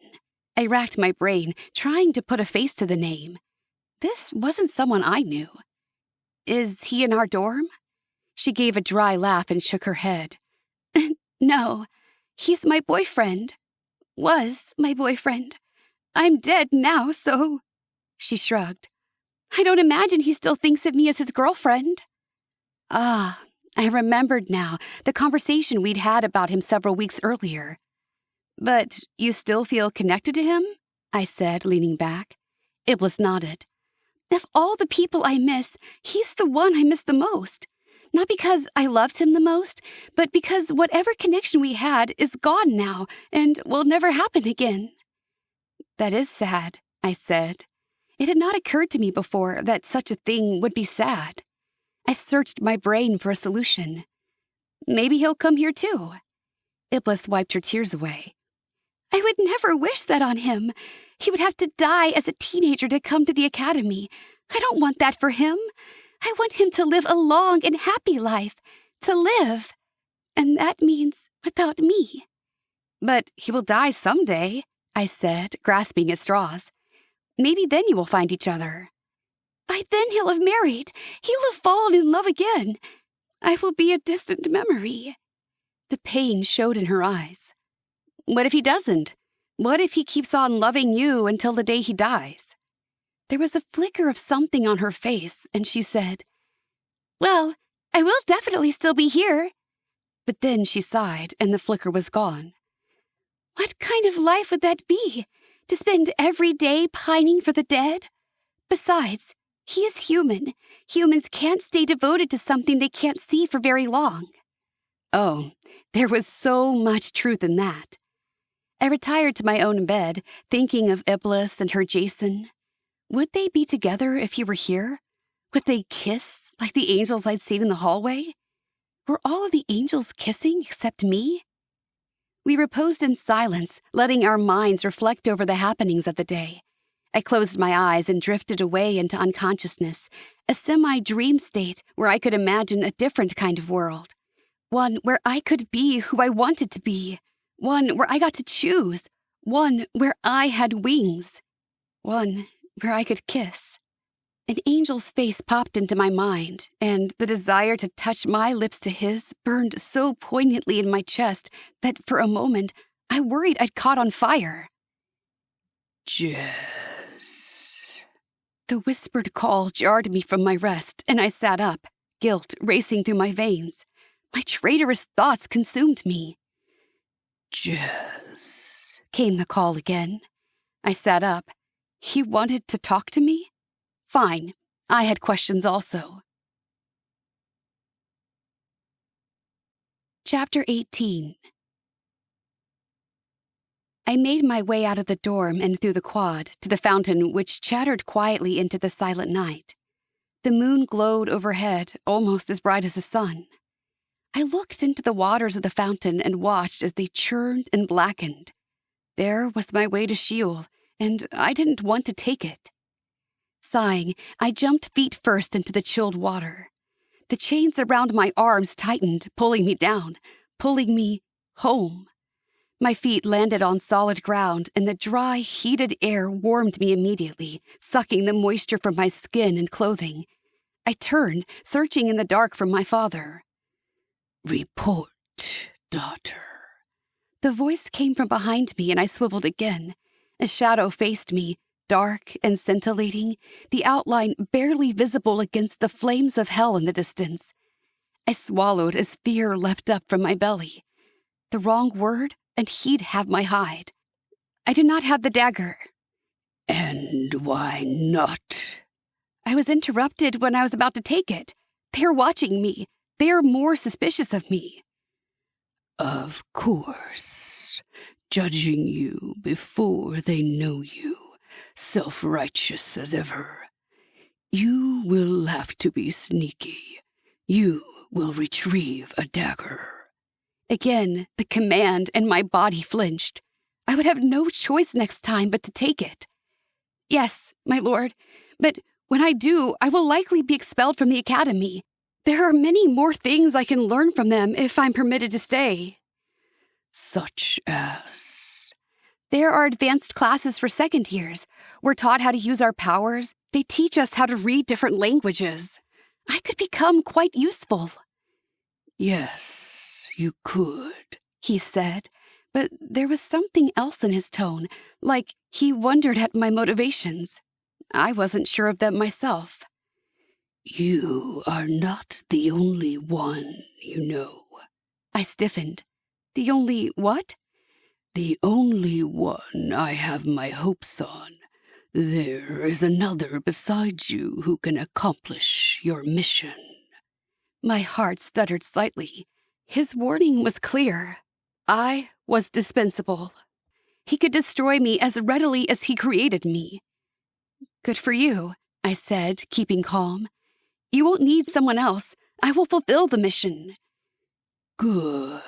I racked my brain, trying to put a face to the name. This wasn't someone I knew. "Is he in our dorm?" She gave a dry laugh and shook her head. "No, he's my boyfriend. Was my boyfriend. I'm dead now, so..." She shrugged. "I don't imagine he still thinks of me as his girlfriend." Ah, I remembered now the conversation we'd had about him several weeks earlier. "But you still feel connected to him?" I said, leaning back. Iblis nodded. "Of all the people I miss, he's the one I miss the most. Not because I loved him the most, but because whatever connection we had is gone now and will never happen again." "That is sad," I said. It had not occurred to me before that such a thing would be sad. I searched my brain for a solution. "Maybe he'll come here too." Iblis wiped her tears away. "I would never wish that on him. He would have to die as a teenager to come to the academy. I don't want that for him. I want him to live a long and happy life. To live. And that means without me." "But he will die someday," I said, grasping at straws. "Maybe then you will find each other." "By then he'll have married. He'll have fallen in love again. I will be a distant memory." The pain showed in her eyes. "What if he doesn't? What if he keeps on loving you until the day he dies?" There was a flicker of something on her face, and she said, "Well, I will definitely still be here." But then she sighed, and the flicker was gone. "What kind of life would that be? To spend every day pining for the dead? Besides, he is human. Humans can't stay devoted to something they can't see for very long." Oh, there was so much truth in that. I retired to my own bed, thinking of Iblis and her Jason. Would they be together if he were here? Would they kiss like the angels I'd seen in the hallway? Were all of the angels kissing except me? We reposed in silence, letting our minds reflect over the happenings of the day. I closed my eyes and drifted away into unconsciousness, a semi-dream state where I could imagine a different kind of world. One where I could be who I wanted to be. One where I got to choose. One where I had wings. One where I could kiss. An angel's face popped into my mind, and the desire to touch my lips to his burned so poignantly in my chest that for a moment I worried I'd caught on fire. "Jess." The whispered call jarred me from my rest, and I sat up, guilt racing through my veins. My traitorous thoughts consumed me. "Jess," came the call again. I sat up. He wanted to talk to me? Fine. I had questions also. Chapter 18. I made my way out of the dorm and through the quad to the fountain, which chattered quietly into the silent night. The moon glowed overhead, almost as bright as the sun. I looked into the waters of the fountain and watched as they churned and blackened. There was my way to Sheol, and I didn't want to take it. Sighing, I jumped feet first into the chilled water. The chains around my arms tightened, pulling me down, pulling me home. My feet landed on solid ground, and the dry, heated air warmed me immediately, sucking the moisture from my skin and clothing. I turned, searching in the dark for my father. "Report, daughter." The voice came from behind me, and I swiveled again. A shadow faced me, dark and scintillating, the outline barely visible against the flames of hell in the distance. I swallowed as fear leapt up from my belly. The wrong word, and he'd have my hide. I do not have the dagger. "And why not?" I was interrupted when I was about to take it. They are watching me. They are more suspicious of me. "Of course, judging you before they know you, self-righteous as ever. You will have to be sneaky. You will retrieve a dagger." Again, the command, and my body flinched. I would have no choice next time but to take it. "Yes, my lord, but when I do, I will likely be expelled from the academy. There are many more things I can learn from them if I'm permitted to stay." "Such as?" "There are advanced classes for second years. We're taught how to use our powers. They teach us how to read different languages. I could become quite useful." "Yes, you could," he said, but there was something else in his tone, like he wondered at my motivations. I wasn't sure of them myself. "You are not the only one, you know." I stiffened. "The only what?" "The only one I have my hopes on. There is another besides you who can accomplish your mission." My heart stuttered slightly. His warning was clear. I was dispensable. He could destroy me as readily as he created me. "Good for you," I said, keeping calm. "You won't need someone else. I will fulfill the mission." "Good."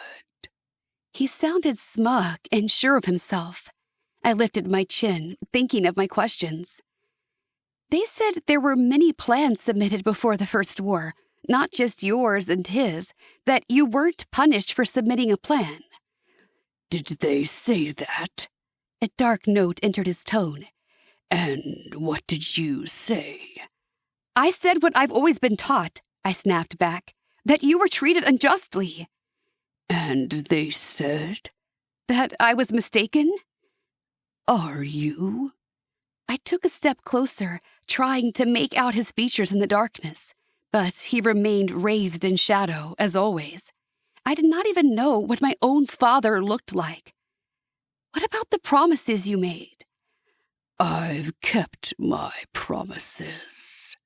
He sounded smug and sure of himself. I lifted my chin, thinking of my questions. "They said there were many plans submitted before the First War, not just yours and his, that you weren't punished for submitting a plan." "Did they say that?" A dark note entered his tone. "And what did you say?" "I said what I've always been taught," I snapped back, "that you were treated unjustly." "And they said?" "That I was mistaken?" "Are you?" I took a step closer, trying to make out his features in the darkness, but he remained wreathed in shadow, as always. I did not even know what my own father looked like. "What about the promises you made?" "I've kept my promises."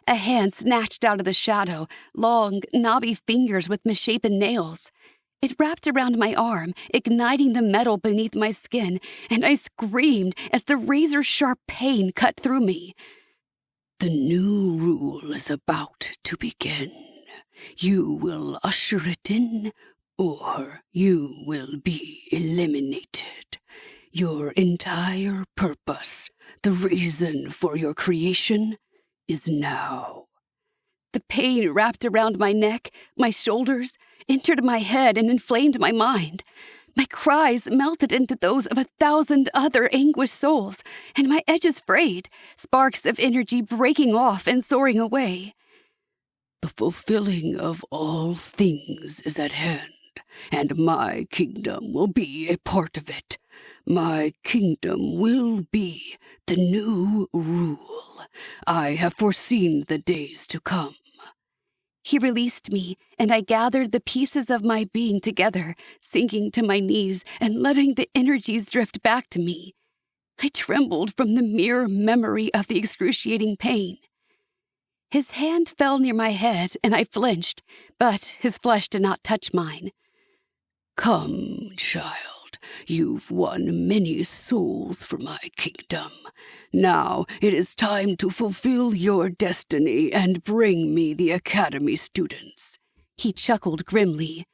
A hand snatched out of the shadow, long, knobby fingers with misshapen nails. It wrapped around my arm, igniting the metal beneath my skin, and I screamed as the razor-sharp pain cut through me. "The new rule is about to begin. You will usher it in, or you will be eliminated. Your entire purpose, the reason for your creation, is now." The pain wrapped around my neck, my shoulders, entered my head and inflamed my mind. My cries melted into those of 1,000 other anguished souls, and my edges frayed, sparks of energy breaking off and soaring away. "The fulfilling of all things is at hand, and my kingdom will be a part of it. My kingdom will be the new rule. I have foreseen the days to come." He released me, and I gathered the pieces of my being together, sinking to my knees and letting the energies drift back to me. I trembled from the mere memory of the excruciating pain. His hand fell near my head, and I flinched, but his flesh did not touch mine. "Come, child, You've won many souls for my kingdom. Now it is time to fulfill your destiny and bring me the Academy students." He chuckled grimly.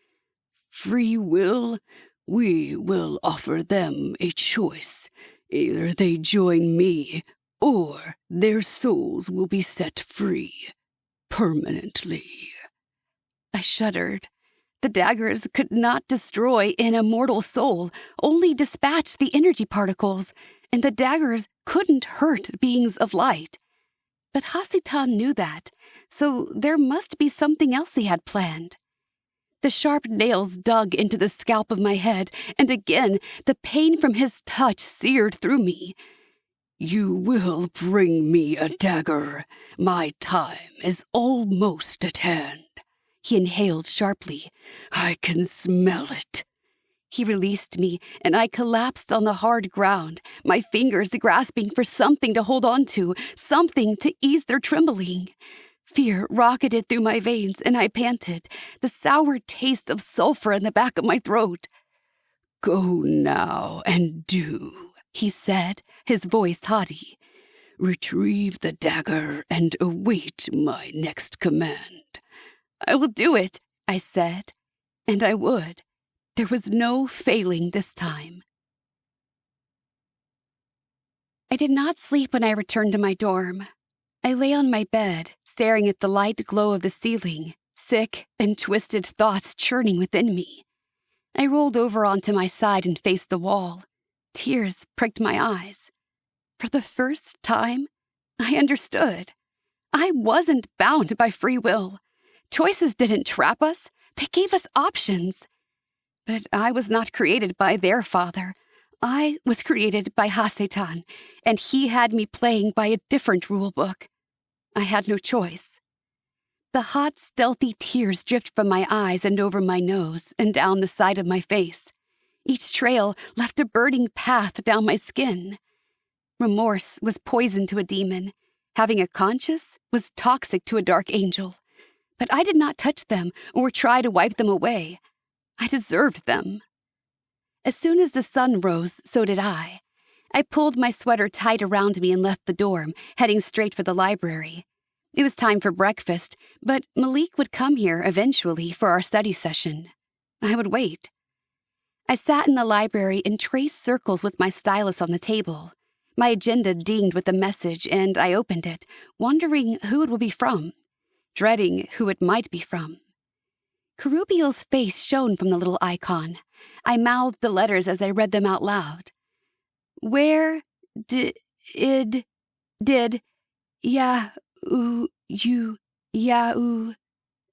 "Free will? We will offer them a choice. Either they join me, or their souls will be set free. Permanently." I shuddered. The daggers could not destroy an immortal soul, only dispatch the energy particles, and the daggers couldn't hurt beings of light. But Hasitan knew that, so there must be something else he had planned. The sharp nails dug into the scalp of my head, and again the pain from his touch seared through me. "You will bring me a dagger. My time is almost at hand." He inhaled sharply. "I can smell it." He released me, and I collapsed on the hard ground, my fingers grasping for something to hold on to, something to ease their trembling. Fear rocketed through my veins, and I panted, the sour taste of sulfur in the back of my throat. "Go now and do," he said, his voice haughty. "Retrieve the dagger and await my next command." "I will do it," I said, and I would. There was no failing this time. I did not sleep when I returned to my dorm. I lay on my bed, staring at the light glow of the ceiling, sick and twisted thoughts churning within me. I rolled over onto my side and faced the wall. Tears pricked my eyes. For the first time, I understood. I wasn't bound by free will. Choices didn't trap us. They gave us options. But I was not created by their father. I was created by Hasitan, and he had me playing by a different rule book. I had no choice. The hot, stealthy tears dripped from my eyes and over my nose and down the side of my face. Each trail left a burning path down my skin. Remorse was poison to a demon. Having a conscience was toxic to a dark angel. But I did not touch them or try to wipe them away. I deserved them. As soon as the sun rose, so did I. I pulled my sweater tight around me and left the dorm, heading straight for the library. It was time for breakfast, but Malik would come here eventually for our study session. I would wait. I sat in the library and traced circles with my stylus on the table. My agenda dinged with a message, and I opened it, wondering who it would be from, dreading who it might be from. Carubiel's face shone from the little icon. I mouthed the letters as I read them out loud. "Where did Yahoo.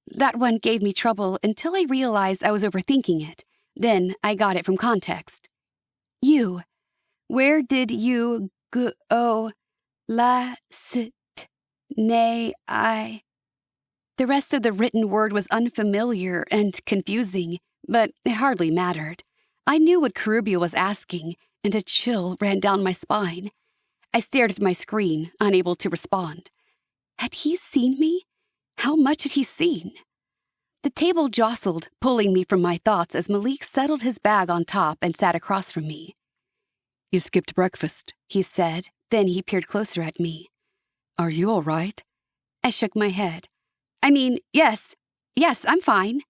That one gave me trouble until I realized I was overthinking it. Then I got it from context. You. Where did you go last night? The rest of the written word was unfamiliar and confusing, but it hardly mattered. I knew what Carubiel was asking, and a chill ran down my spine. I stared at my screen, unable to respond. Had he seen me? How much had he seen? The table jostled, pulling me from my thoughts as Malik settled his bag on top and sat across from me. "You skipped breakfast," he said. Then he peered closer at me. "Are you all right?" I shook my head. "I mean, yes, I'm fine."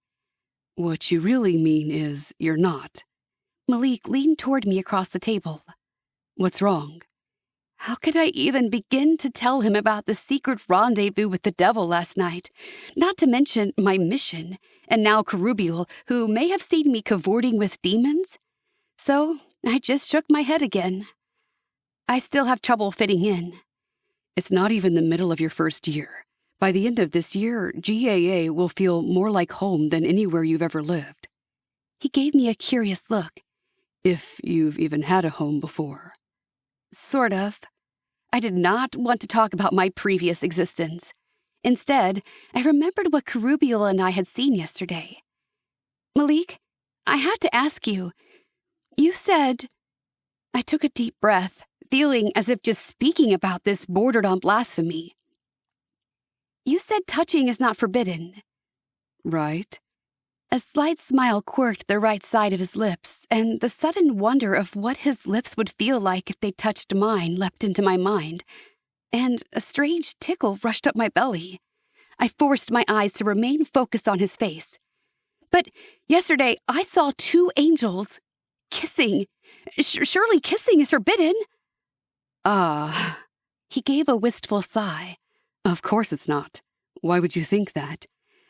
"What you really mean is you're not." Malik leaned toward me across the table. "What's wrong?" How could I even begin to tell him about the secret rendezvous with the devil last night? Not to mention my mission, and now Carubiel, who may have seen me cavorting with demons? So I just shook my head again. I still have trouble fitting in. It's not even the middle of your first year. By the end of this year, GAA will feel more like home than anywhere you've ever lived. He gave me a curious look. If you've even had a home before. Sort of. I did not want to talk about my previous existence. Instead, I remembered what Carubiel and I had seen yesterday. Malik, I had to ask you. You said... I took a deep breath, feeling as if just speaking about this bordered on blasphemy. You said touching is not forbidden. Right. A slight smile quirked the right side of his lips, and the sudden wonder of what his lips would feel like if they touched mine leapt into my mind, and a strange tickle rushed up my belly. I forced my eyes to remain focused on his face. But yesterday I saw 2 angels kissing. Surely kissing is forbidden. Ah, He gave a wistful sigh. of course it's not. Why would you think that?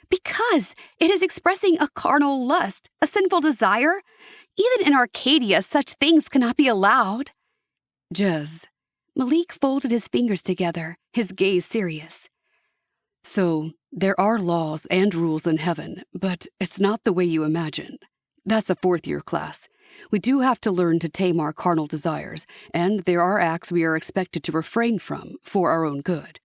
Because it is expressing a carnal lust, a sinful desire. Even in Arcadia, such things cannot be allowed. Jez. Malik folded his fingers together, his gaze serious. So, there are laws and rules in heaven, but it's not the way you imagine. That's a 4th-year class. We do have to learn to tame our carnal desires, and there are acts we are expected to refrain from for our own good.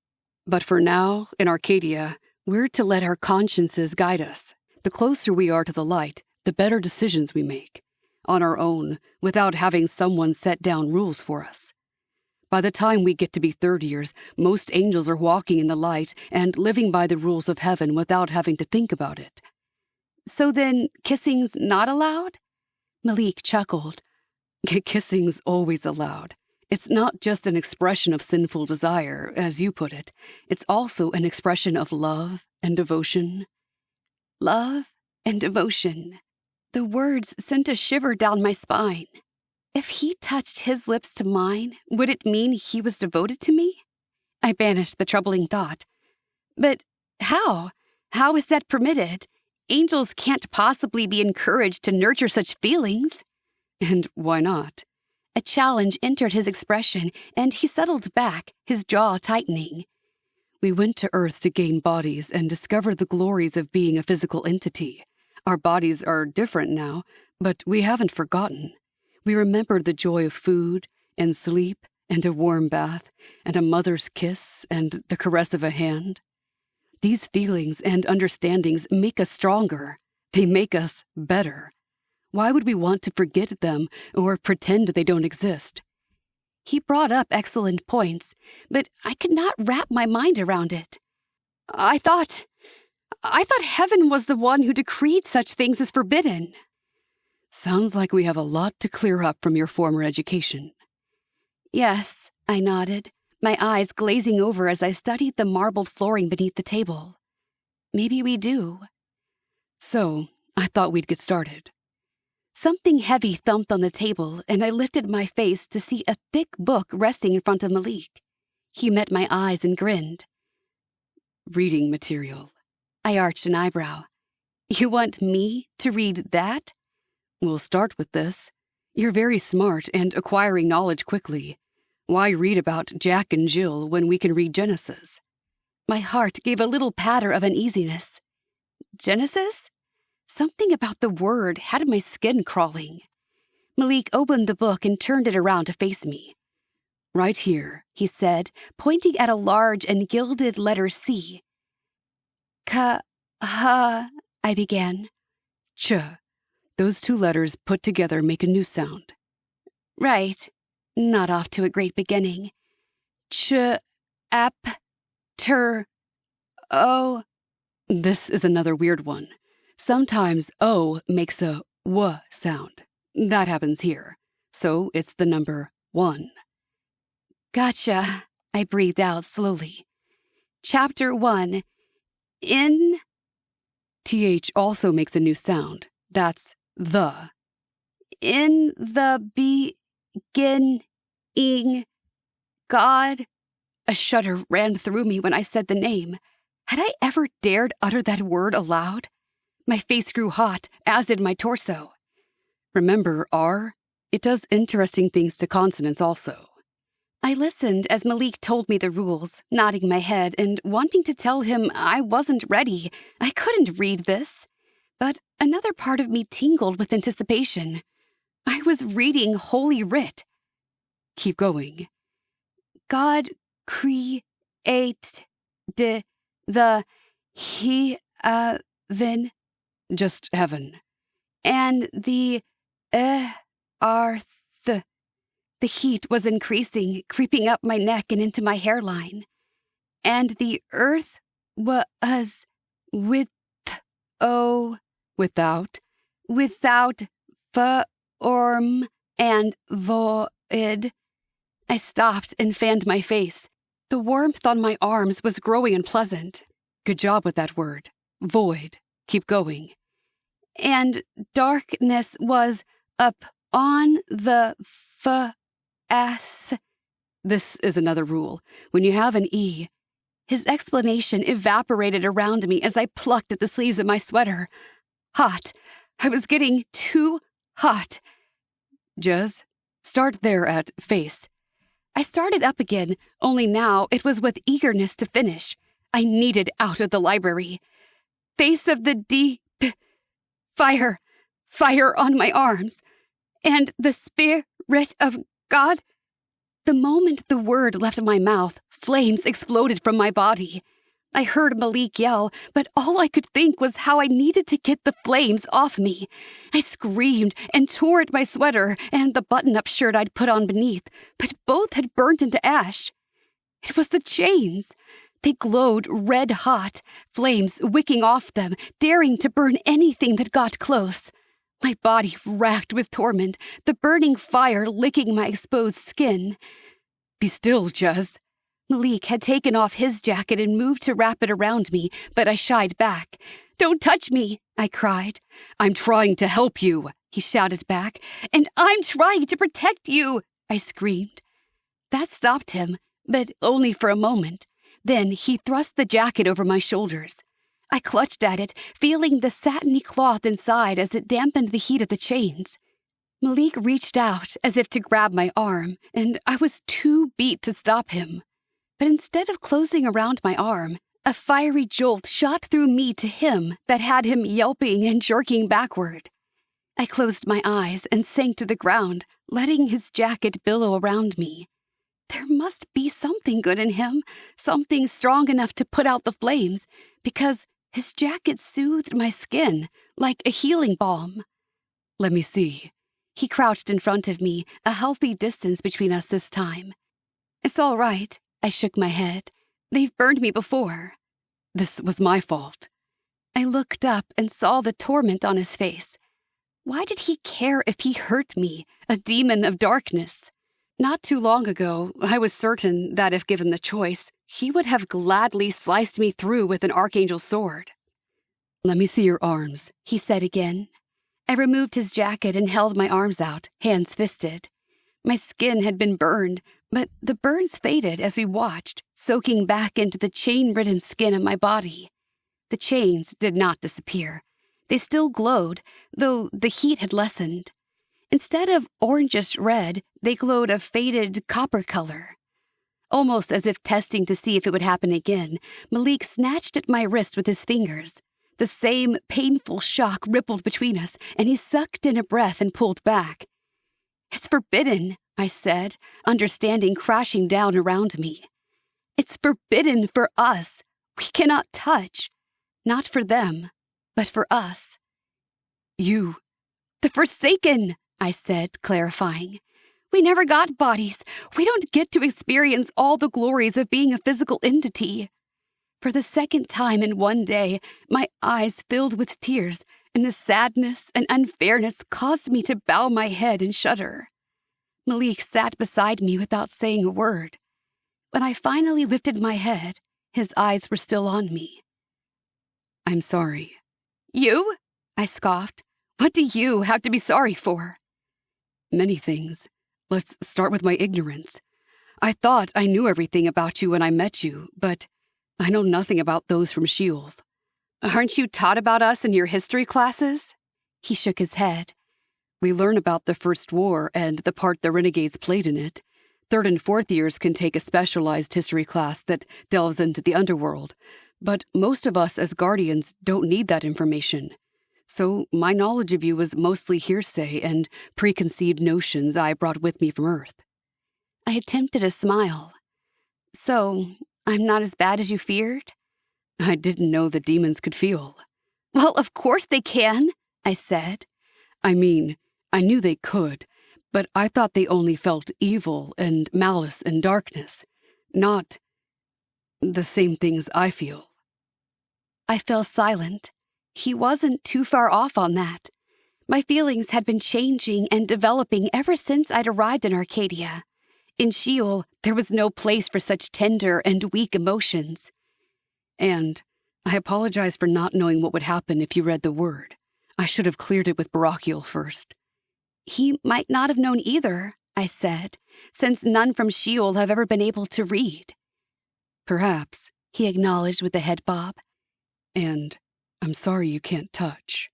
But for now, in Arcadia, we're to let our consciences guide us. The closer we are to the light, the better decisions we make. On our own, without having someone set down rules for us. By the time we get to be 3rd years, most angels are walking in the light and living by the rules of heaven without having to think about it. So then, kissing's not allowed? Malik chuckled. Kissing's always allowed. It's not just an expression of sinful desire, as you put it. It's also an expression of love and devotion. Love and devotion. The words sent a shiver down my spine. If he touched his lips to mine, would it mean he was devoted to me? I banished the troubling thought. But how? How is that permitted? Angels can't possibly be encouraged to nurture such feelings. And why not? A challenge entered his expression, and he settled back, his jaw tightening. We went to Earth to gain bodies and discover the glories of being a physical entity. Our bodies are different now, but we haven't forgotten. We remember the joy of food and sleep and a warm bath and a mother's kiss and the caress of a hand. These feelings and understandings make us stronger. They make us better. Why would we want to forget them or pretend they don't exist? He brought up excellent points, but I could not wrap my mind around it. I thought heaven was the one who decreed such things as forbidden. Sounds like we have a lot to clear up from your former education. Yes, I nodded, my eyes glazing over as I studied the marbled flooring beneath the table. Maybe we do. So, I thought we'd get started. Something heavy thumped on the table, and I lifted my face to see a thick book resting in front of Malik. He met my eyes and grinned. Reading material. I arched an eyebrow. You want me to read that? We'll start with this. You're very smart and acquiring knowledge quickly. Why read about Jack and Jill when we can read Genesis? My heart gave a little patter of uneasiness. Genesis? Something about the word had my skin crawling. Malik opened the book and turned it around to face me. Right here, he said, pointing at a large and gilded letter C. I began. Ch. Those 2 letters put together make a new sound. Right. Not off to a great beginning. O. This is another weird one. Sometimes O makes a W sound. That happens here. So it's the number 1. Gotcha, I breathed out slowly. Chapter 1. In. TH also makes a new sound. That's the. In the beginning, God. A shudder ran through me when I said the name. Had I ever dared utter that word aloud? My face grew hot, as did my torso. Remember R? It does interesting things to consonants also. I listened as Malik told me the rules, nodding my head and wanting to tell him I wasn't ready. I couldn't read this. But another part of me tingled with anticipation. I was reading Holy Writ. Keep going. God created the heaven. Just heaven. And the earth. The heat was increasing, creeping up my neck and into my hairline. And the earth was without Without? Without form and void. I stopped and fanned my face. The warmth on my arms was growing unpleasant. Good job with that word. Void. Keep going. And darkness was upon the face. This is another rule. When you have an E. His explanation evaporated around me as I plucked at the sleeves of my sweater. Hot. I was getting too hot. Jez, start there at face. I started up again, only now it was with eagerness to finish. I needed out of the library. Face of the deep. Fire. Fire on my arms. And the Spirit of God. The moment the word left my mouth, flames exploded from my body. I heard Malik yell, but all I could think was how I needed to get the flames off me. I screamed and tore at my sweater and the button-up shirt I'd put on beneath, but both had burnt into ash. It was the chains. They glowed red hot, flames wicking off them, daring to burn anything that got close. My body racked with torment, the burning fire licking my exposed skin. Be still, Jez. Malik had taken off his jacket and moved to wrap it around me, but I shied back. Don't touch me, I cried. I'm trying to help you, he shouted back. And I'm trying to protect you, I screamed. That stopped him, but only for a moment. Then he thrust the jacket over my shoulders. I clutched at it, feeling the satiny cloth inside as it dampened the heat of the chains. Malik reached out as if to grab my arm, and I was too beat to stop him. But instead of closing around my arm, a fiery jolt shot through me to him that had him yelping and jerking backward. I closed my eyes and sank to the ground, letting his jacket billow around me. There must be something good in him, something strong enough to put out the flames, because his jacket soothed my skin like a healing balm. Let me see. He crouched in front of me, a healthy distance between us this time. It's all right, I shook my head. They've burned me before. This was my fault. I looked up and saw the torment on his face. Why did he care if he hurt me, a demon of darkness? Not too long ago, I was certain that if given the choice, he would have gladly sliced me through with an archangel's sword. Let me see your arms, he said again. I removed his jacket and held my arms out, hands fisted. My skin had been burned, but the burns faded as we watched, soaking back into the chain-ridden skin of my body. The chains did not disappear. They still glowed, though the heat had lessened. Instead of orangish red, they glowed a faded copper color. Almost as if testing to see if it would happen again, Malik snatched at my wrist with his fingers. The same painful shock rippled between us, and he sucked in a breath and pulled back. It's forbidden, I said, understanding crashing down around me. It's forbidden for us. We cannot touch. Not for them, but for us. You. The Forsaken, I said, clarifying. We never got bodies. We don't get to experience all the glories of being a physical entity. For the second time in one day, my eyes filled with tears, and the sadness and unfairness caused me to bow my head and shudder. Malik sat beside me without saying a word. When I finally lifted my head, his eyes were still on me. I'm sorry. You? I scoffed. What do you have to be sorry for? Many things. Let's start with my ignorance. I thought I knew everything about you when I met you, but I know nothing about those from S.H.I.E.L.D. Aren't you taught about us in your history classes? He shook his head. We learn about the First War and the part the Renegades played in it. Third and fourth years can take a specialized history class that delves into the underworld, but most of us as Guardians don't need that information. So my knowledge of you was mostly hearsay and preconceived notions I brought with me from Earth. I attempted a smile. So, I'm not as bad as you feared? I didn't know the demons could feel. Well, of course they can, I said. I mean, I knew they could, but I thought they only felt evil and malice and darkness, not the same things I feel. I fell silent. He wasn't too far off on that. My feelings had been changing and developing ever since I'd arrived in Arcadia. In Sheol, there was no place for such tender and weak emotions. And I apologize for not knowing what would happen if you read the word. I should have cleared it with Barachiel first. He might not have known either, I said, since none from Sheol have ever been able to read. Perhaps, he acknowledged with a head bob. And I'm sorry you can't touch.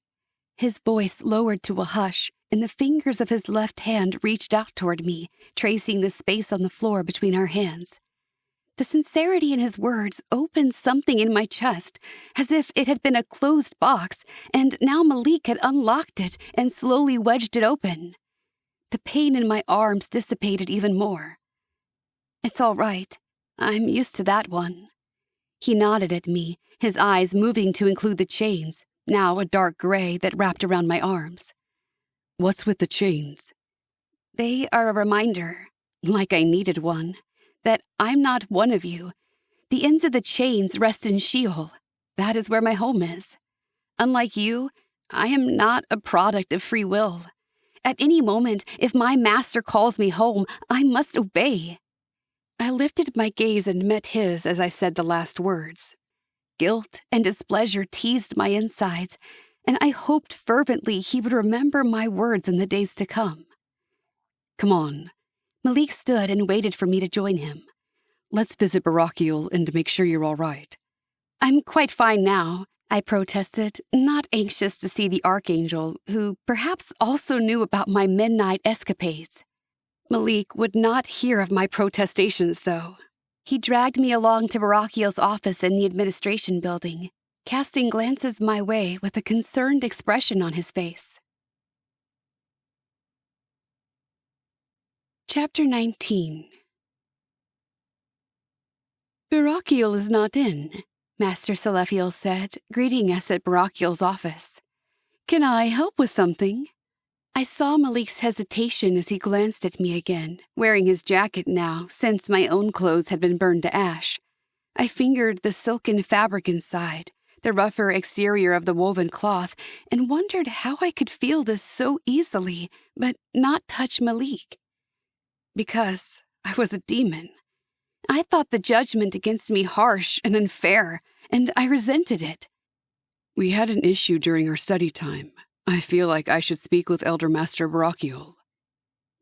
His voice lowered to a hush, and the fingers of his left hand reached out toward me, tracing the space on the floor between our hands. The sincerity in his words opened something in my chest, as if it had been a closed box, and now Malik had unlocked it and slowly wedged it open. The pain in my arms dissipated even more. It's all right. I'm used to that one. He nodded at me, his eyes moving to include the chains, now a dark gray, that wrapped around my arms. What's with the chains? They are a reminder, like I needed one, that I'm not one of you. The ends of the chains rest in Sheol. That is where my home is. Unlike you, I am not a product of free will. At any moment, if my master calls me home, I must obey. I lifted my gaze and met his as I said the last words. Guilt and displeasure teased my insides, and I hoped fervently he would remember my words in the days to come. Come on. Malik stood and waited for me to join him. Let's visit Barachiel and make sure you're all right. I'm quite fine now, I protested, not anxious to see the Archangel, who perhaps also knew about my midnight escapades. Malik would not hear of my protestations, though. He dragged me along to Barachiel's office in the administration building, casting glances my way with a concerned expression on his face. Chapter 19. Barachiel is not in, Master Selephiel said, greeting us at Barachiel's office. Can I help with something? I saw Malik's hesitation as he glanced at me again, wearing his jacket now, since my own clothes had been burned to ash. I fingered the silken fabric inside, the rougher exterior of the woven cloth, and wondered how I could feel this so easily, but not touch Malik. Because I was a demon. I thought the judgment against me harsh and unfair, and I resented it. We had an issue during our study time. I feel like I should speak with Elder Master Barachiel.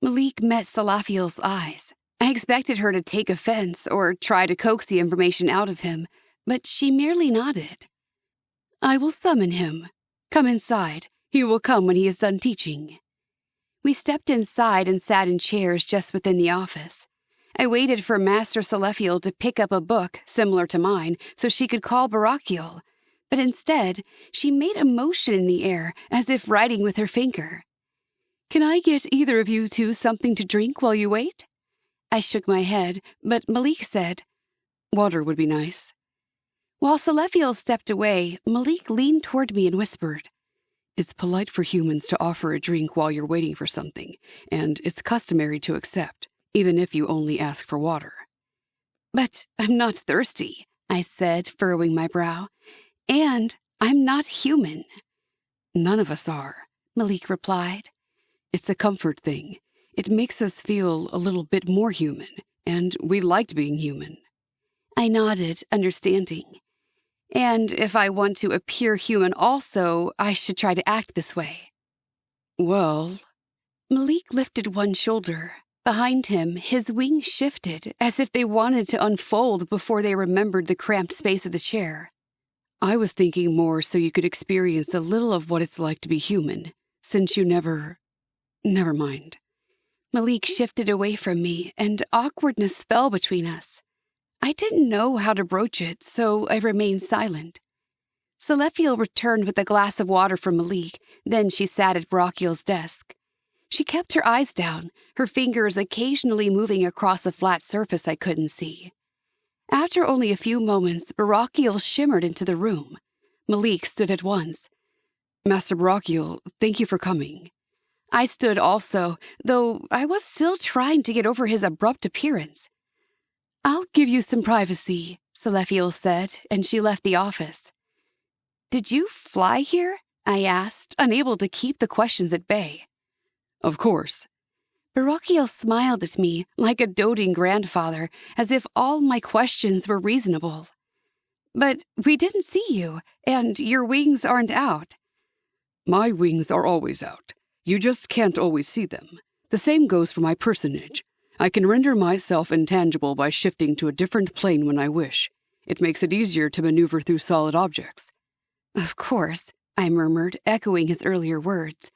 Malik met Salafiel's eyes. I expected her to take offense or try to coax the information out of him, but she merely nodded. I will summon him. Come inside. He will come when he is done teaching. We stepped inside and sat in chairs just within the office. I waited for Master Selephiel to pick up a book similar to mine so she could call Barachiel. But instead, she made a motion in the air, as if writing with her finger. Can I get either of you two something to drink while you wait? I shook my head, but Malik said, Water would be nice. While Selephiel stepped away, Malik leaned toward me and whispered, It's polite for humans to offer a drink while you're waiting for something, and it's customary to accept, even if you only ask for water. But I'm not thirsty, I said, furrowing my brow. And I'm not human. None of us are, Malik replied. It's a comfort thing. It makes us feel a little bit more human, and we liked being human. I nodded, understanding. And if I want to appear human also, I should try to act this way. Well... Malik lifted one shoulder. Behind him, his wings shifted, as if they wanted to unfold before they remembered the cramped space of the chair. I was thinking more so you could experience a little of what it's like to be human, since you never mind. Malik shifted away from me, and awkwardness fell between us. I didn't know how to broach it, so I remained silent. Selephiel returned with a glass of water for Malik, then she sat at Barachiel's desk. She kept her eyes down, her fingers occasionally moving across a flat surface I couldn't see. After only a few moments, Barachiel shimmered into the room. Malik stood at once. Master Barachiel, thank you for coming. I stood also, though I was still trying to get over his abrupt appearance. I'll give you some privacy, Selephiel said, and she left the office. Did you fly here? I asked, unable to keep the questions at bay. Of course. Barachiel smiled at me like a doting grandfather, as if all my questions were reasonable. But we didn't see you, and your wings aren't out. My wings are always out. You just can't always see them. The same goes for my personage. I can render myself intangible by shifting to a different plane when I wish. It makes it easier to maneuver through solid objects. Of course, I murmured, echoing his earlier words.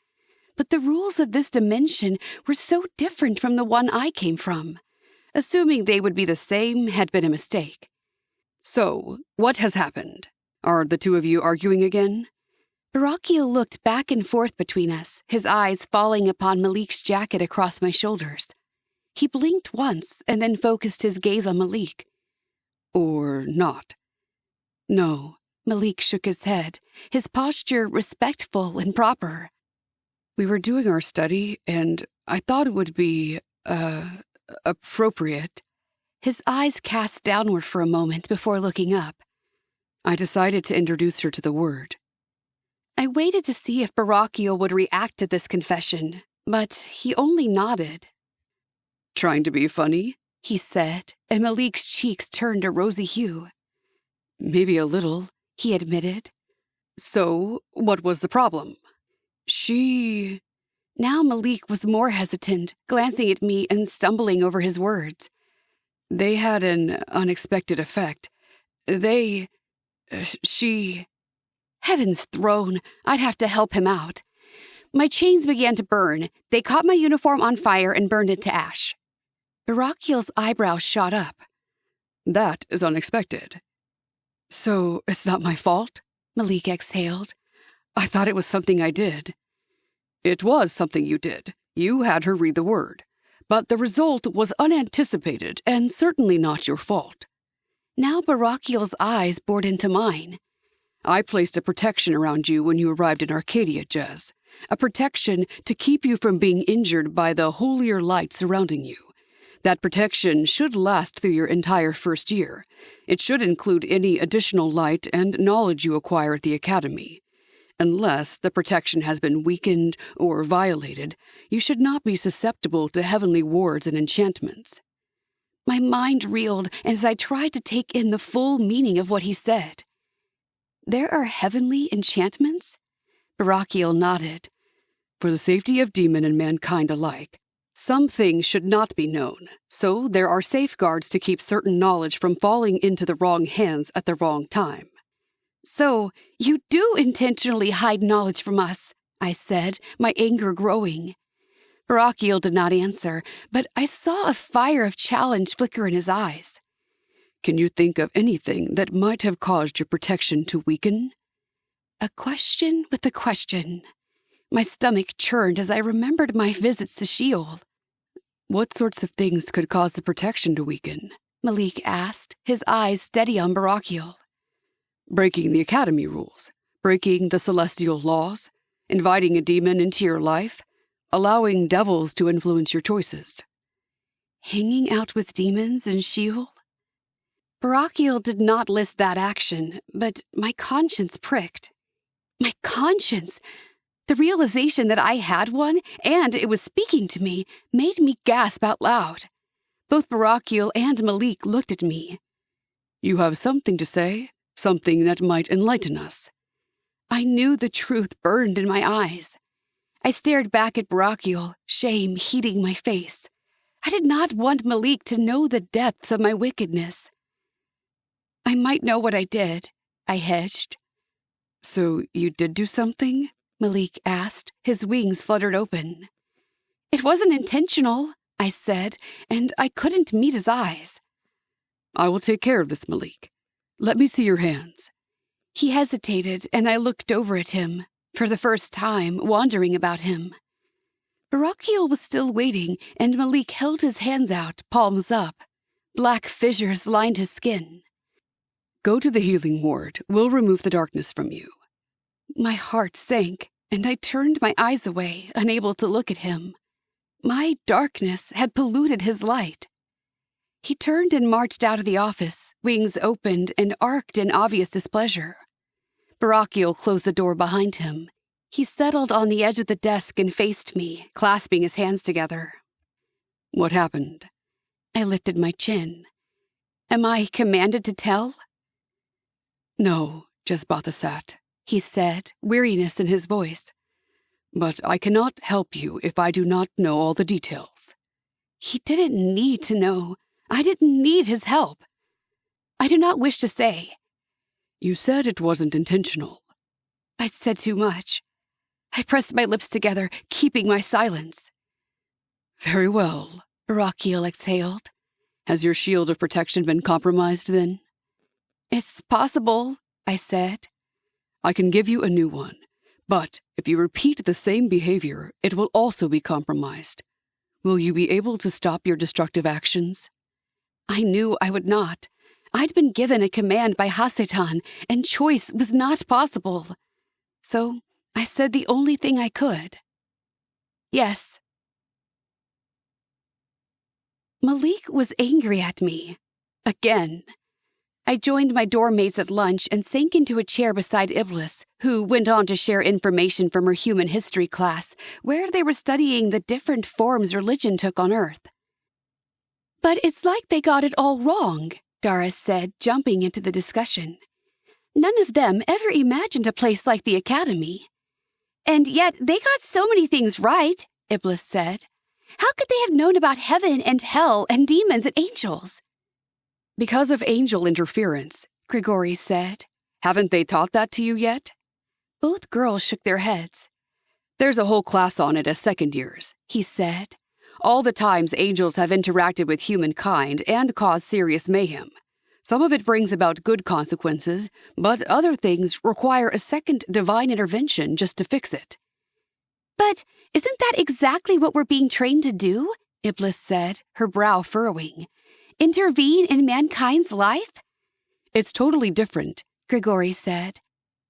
But the rules of this dimension were so different from the one I came from. Assuming they would be the same had been a mistake. So, what has happened? Are the two of you arguing again? Barachiel looked back and forth between us, his eyes falling upon Malik's jacket across my shoulders. He blinked once and then focused his gaze on Malik. Or not? No, Malik shook his head, his posture respectful and proper. We were doing our study, and I thought it would be, appropriate. His eyes cast downward for a moment before looking up. I decided to introduce her to the word. I waited to see if Barachiel would react to this confession, but he only nodded. Trying to be funny? He said, and Malik's cheeks turned a rosy hue. Maybe a little, he admitted. So, what was the problem? She... Now Malik was more hesitant, glancing at me and stumbling over his words. They had an unexpected effect. She... Heaven's throne, I'd have to help him out. My chains began to burn. They caught my uniform on fire and burned it to ash. Barachiel's eyebrows shot up. That is unexpected. So, it's not my fault? Malik exhaled. I thought it was something I did. It was something you did. You had her read the word. But the result was unanticipated and certainly not your fault. Now Barachiel's eyes bored into mine. I placed a protection around you when you arrived in Arcadia, Jez. A protection to keep you from being injured by the holier light surrounding you. That protection should last through your entire first year. It should include any additional light and knowledge you acquire at the Academy. Unless the protection has been weakened or violated, you should not be susceptible to heavenly wards and enchantments. My mind reeled as I tried to take in the full meaning of what he said. There are heavenly enchantments? Barachiel nodded. For the safety of demon and mankind alike, some things should not be known, so there are safeguards to keep certain knowledge from falling into the wrong hands at the wrong time. So, you do intentionally hide knowledge from us, I said, my anger growing. Barachiel did not answer, but I saw a fire of challenge flicker in his eyes. Can you think of anything that might have caused your protection to weaken? A question with a question. My stomach churned as I remembered my visits to Sheol. What sorts of things could cause the protection to weaken? Malik asked, his eyes steady on Barachiel. Breaking the Academy rules, breaking the celestial laws, inviting a demon into your life, allowing devils to influence your choices. Hanging out with demons in Sheol? Barachiel did not list that action, but my conscience pricked. My conscience! The realization that I had one, and it was speaking to me, made me gasp out loud. Both Barachiel and Malik looked at me. You have something to say? Something that might enlighten us. I knew the truth burned in my eyes. I stared back at Barachiel, shame heating my face. I did not want Malik to know the depths of my wickedness. I might know what I did, I hedged. So you did do something? Malik asked, his wings fluttered open. It wasn't intentional, I said, and I couldn't meet his eyes. I will take care of this, Malik. Let me see your hands. He hesitated, and I looked over at him, for the first time, wondering about him. Barachiel was still waiting, and Malik held his hands out, palms up. Black fissures lined his skin. Go to the healing ward. We'll remove the darkness from you. My heart sank, and I turned my eyes away, unable to look at him. My darkness had polluted his light. He turned and marched out of the office, wings opened and arced in obvious displeasure. Barakiel closed the door behind him. He settled on the edge of the desk and faced me, clasping his hands together. What happened? I lifted my chin. Am I commanded to tell? No, just Bathasat, he said, weariness in his voice. But I cannot help you if I do not know all the details. He didn't need to know. I didn't need his help. I do not wish to say. You said it wasn't intentional. I'd said too much. I pressed my lips together, keeping my silence. Very well, Barakiel exhaled. Has your shield of protection been compromised then? It's possible, I said. I can give you a new one, but if you repeat the same behavior, it will also be compromised. Will you be able to stop your destructive actions? I knew I would not. I'd been given a command by Hasetan, and choice was not possible. So I said the only thing I could. Yes. Malik was angry at me. Again. I joined my dorm mates at lunch and sank into a chair beside Iblis, who went on to share information from her human history class, where they were studying the different forms religion took on Earth. But it's like they got it all wrong, Doris said, jumping into the discussion. None of them ever imagined a place like the Academy. And yet they got so many things right, Iblis said. How could they have known about heaven and hell and demons and angels? Because of angel interference, Grigori said. Haven't they taught that to you yet? Both girls shook their heads. There's a whole class on it as second years, he said. All the times angels have interacted with humankind and caused serious mayhem. Some of it brings about good consequences, but other things require a second divine intervention just to fix it. But isn't that exactly what we're being trained to do? Iblis said, her brow furrowing. Intervene in mankind's life? It's totally different, Grigori said.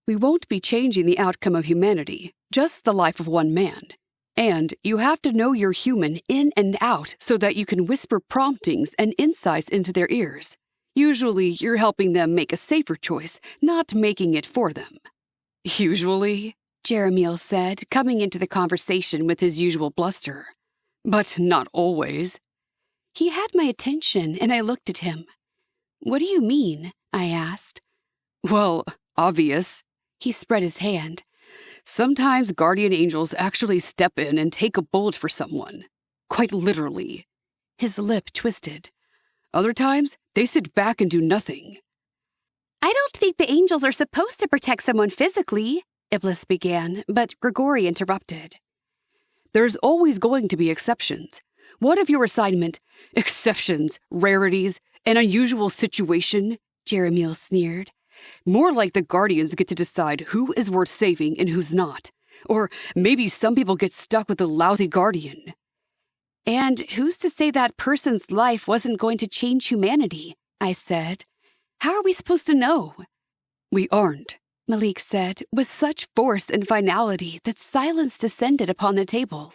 We won't be changing the outcome of humanity, just the life of one man. And you have to know you're human in and out so that you can whisper promptings and insights into their ears. Usually, you're helping them make a safer choice, not making it for them. Usually, Jeremiel said, coming into the conversation with his usual bluster. But not always. He had my attention, and I looked at him. What do you mean? I asked. Well, obvious. He spread his hand. Sometimes guardian angels actually step in and take a bullet for someone. Quite literally. His lip twisted. Other times, they sit back and do nothing. I don't think the angels are supposed to protect someone physically, Iblis began, but Grigori interrupted. There's always going to be exceptions. What if your assignment, exceptions, rarities, an unusual situation, Jeremiel sneered. More like the guardians get to decide who is worth saving and who's not. Or maybe some people get stuck with a lousy guardian. And who's to say that person's life wasn't going to change humanity? I said. How are we supposed to know? We aren't, Malik said, with such force and finality that silence descended upon the table.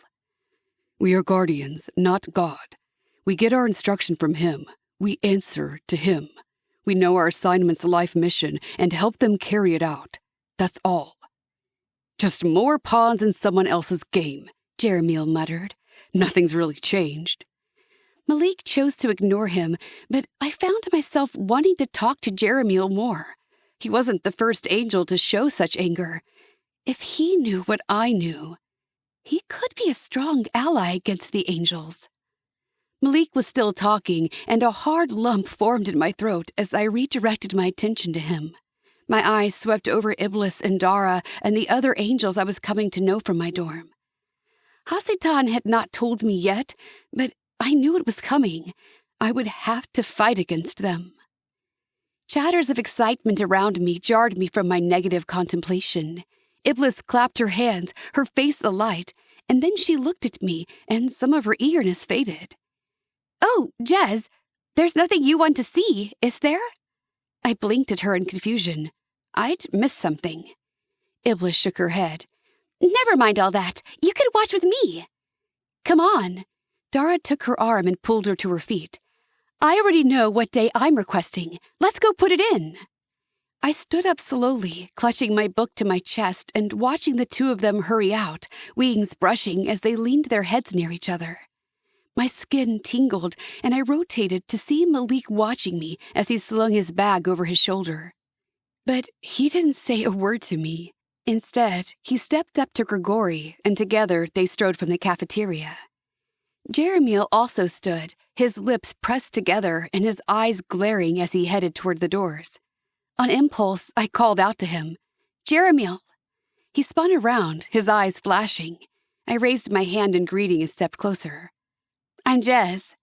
We are guardians, not God. We get our instruction from Him. We answer to Him. We know our assignment's life mission and help them carry it out. That's all. Just more pawns in someone else's game, Jeremiel muttered. Nothing's really changed. Malik chose to ignore him, but I found myself wanting to talk to Jeremiel more. He wasn't the first angel to show such anger. If he knew what I knew, he could be a strong ally against the angels. Malik was still talking, and a hard lump formed in my throat as I redirected my attention to him. My eyes swept over Iblis and Dara and the other angels I was coming to know from my dorm. Hasetan had not told me yet, but I knew it was coming. I would have to fight against them. Chatters of excitement around me jarred me from my negative contemplation. Iblis clapped her hands, her face alight, and then she looked at me, and some of her eagerness faded. Oh, Jez, there's nothing you want to see, is there? I blinked at her in confusion. I'd missed something. Iblis shook her head. Never mind all that. You can watch with me. Come on. Dara took her arm and pulled her to her feet. I already know what day I'm requesting. Let's go put it in. I stood up slowly, clutching my book to my chest and watching the two of them hurry out, wings brushing as they leaned their heads near each other. My skin tingled, and I rotated to see Malik watching me as he slung his bag over his shoulder. But he didn't say a word to me. Instead, he stepped up to Grigori, and together they strode from the cafeteria. Jeremiel also stood, his lips pressed together and his eyes glaring as he headed toward the doors. On impulse, I called out to him, "Jeremiel!" He spun around, his eyes flashing. I raised my hand in greeting and stepped closer. "I'm Jez."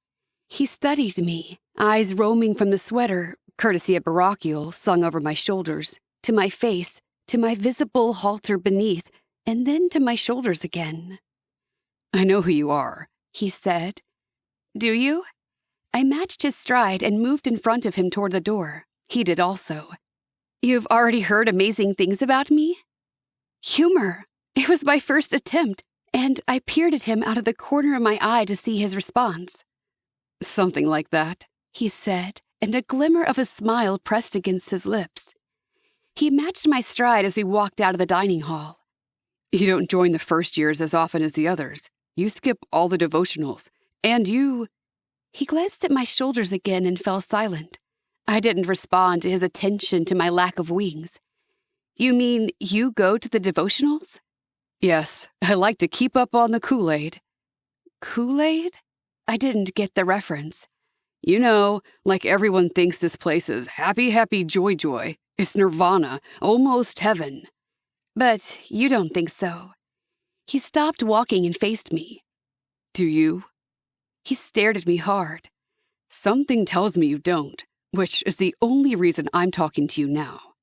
He studied me, eyes roaming from the sweater, courtesy of Baracule, slung over my shoulders, to my face, to my visible halter beneath, and then to my shoulders again. "I know who you are," he said. "Do you?" I matched his stride and moved in front of him toward the door. He did also. "You've already heard amazing things about me?" Humor. It was my first attempt, and I peered at him out of the corner of my eye to see his response. "Something like that," he said, and a glimmer of a smile pressed against his lips. He matched my stride as we walked out of the dining hall. "You don't join the first years as often as the others. You skip all the devotionals, and you—" He glanced at my shoulders again and fell silent. I didn't respond to his attention to my lack of wings. "You mean you go to the devotionals?" "Yes, I like to keep up on the Kool-Aid." "Kool-Aid?" I didn't get the reference. "You know, like everyone thinks this place is happy, happy, joy, joy. It's nirvana, almost heaven." "But you don't think so." He stopped walking and faced me. "Do you?" He stared at me hard. "Something tells me you don't, which is the only reason I'm talking to you now."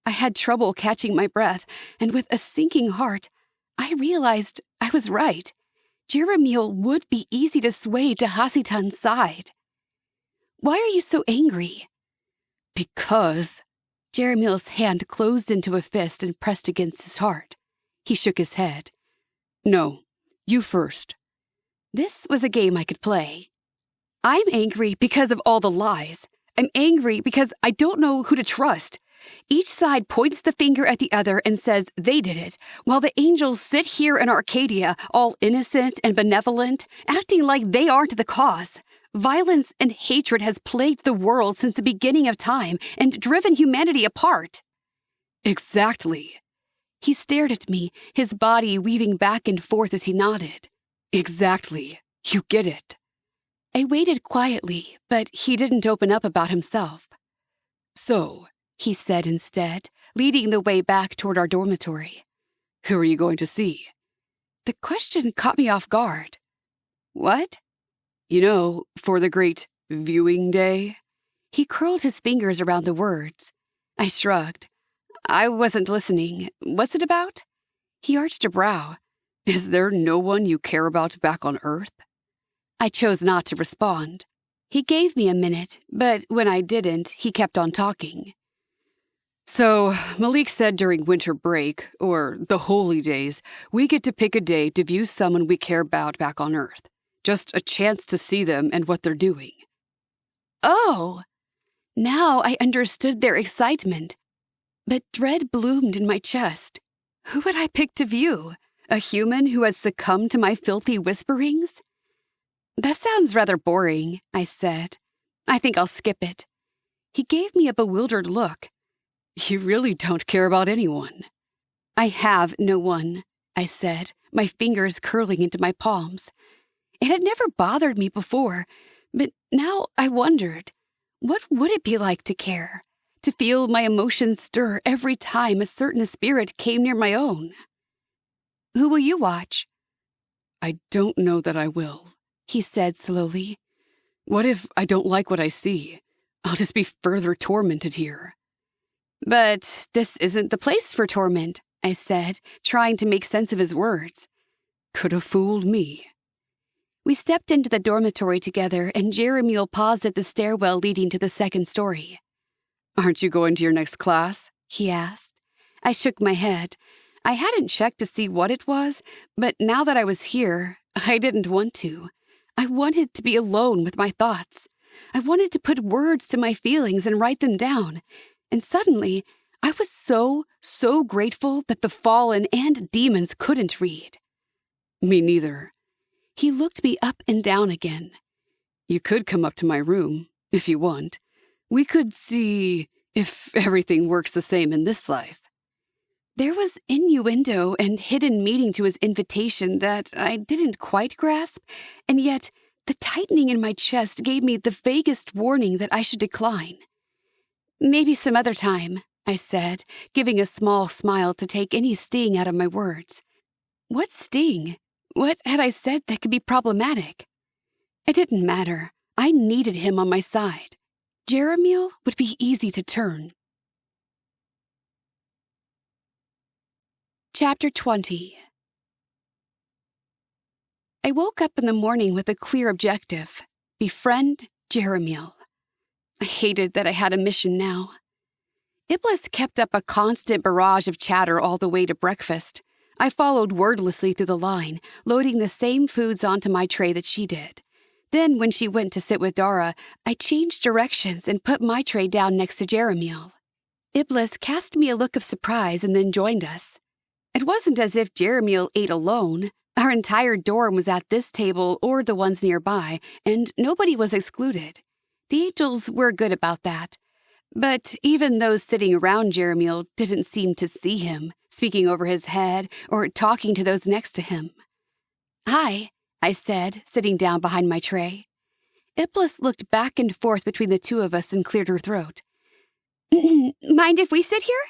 I had trouble catching my breath, and with a sinking heart, I realized I was right. Jeremiel would be easy to sway to Hasitan's side. "Why are you so angry?" "Because—" Jeremiel's hand closed into a fist and pressed against his heart. He shook his head. "No, you first." This was a game I could play. "I'm angry because of all the lies. I'm angry because I don't know who to trust. Each side points the finger at the other and says they did it, while the angels sit here in Arcadia, all innocent and benevolent, acting like they aren't the cause. Violence and hatred has plagued the world since the beginning of time and driven humanity apart." "Exactly." He stared at me, his body weaving back and forth as he nodded. "Exactly. You get it." I waited quietly, but he didn't open up about himself. "So," he said instead, leading the way back toward our dormitory. "Who are you going to see?" The question caught me off guard. "What?" "You know, for the great viewing day." He curled his fingers around the words. I shrugged. "I wasn't listening. What's it about?" He arched a brow. "Is there no one you care about back on Earth?" I chose not to respond. He gave me a minute, but when I didn't, he kept on talking. "So, Malik said during winter break, or the holy days, we get to pick a day to view someone we care about back on Earth. Just a chance to see them and what they're doing." Oh! Now I understood their excitement. But dread bloomed in my chest. Who would I pick to view? A human who had succumbed to my filthy whisperings? "That sounds rather boring," I said. "I think I'll skip it." He gave me a bewildered look. "You really don't care about anyone." "I have no one," I said, my fingers curling into my palms. It had never bothered me before, but now I wondered, what would it be like to care? To feel my emotions stir every time a certain spirit came near my own? "Who will you watch?" "I don't know that I will," he said slowly. "What if I don't like what I see? I'll just be further tormented here." "But this isn't the place for torment," I said, trying to make sense of his words. Could have fooled me. We stepped into the dormitory together, and Jeremiel paused at the stairwell leading to the second story. "Aren't you going to your next class?" he asked. I shook my head. I hadn't checked to see what it was, but now that I was here, I didn't want to. I wanted to be alone with my thoughts. I wanted to put words to my feelings and write them down. And suddenly, I was so grateful that the fallen and demons couldn't read. Me neither. He looked me up and down again. You could come up to my room, if you want. We could see if everything works the same in this life. There was innuendo and hidden meaning to his invitation that I didn't quite grasp, and yet the tightening in my chest gave me the vaguest warning that I should decline. Maybe some other time, I said, giving a small smile to take any sting out of my words. What sting? What had I said that could be problematic? It didn't matter. I needed him on my side. Jeremiel would be easy to turn. Chapter 20. I woke up in the morning with a clear objective: befriend Jeremiel. I hated that I had a mission now. Iblis kept up a constant barrage of chatter all the way to breakfast. I followed wordlessly through the line, loading the same foods onto my tray that she did. Then, when she went to sit with Dara, I changed directions and put my tray down next to Jeremiel. Iblis cast me a look of surprise and then joined us. It wasn't as if Jeremiel ate alone. Our entire dorm was at this table or the ones nearby, and nobody was excluded. The angels were good about that. But even those sitting around Jeremiel didn't seem to see him, speaking over his head or talking to those next to him. "Hi," I said, sitting down behind my tray. Iblis looked back and forth between the two of us and cleared her throat. "Mind if we sit here?"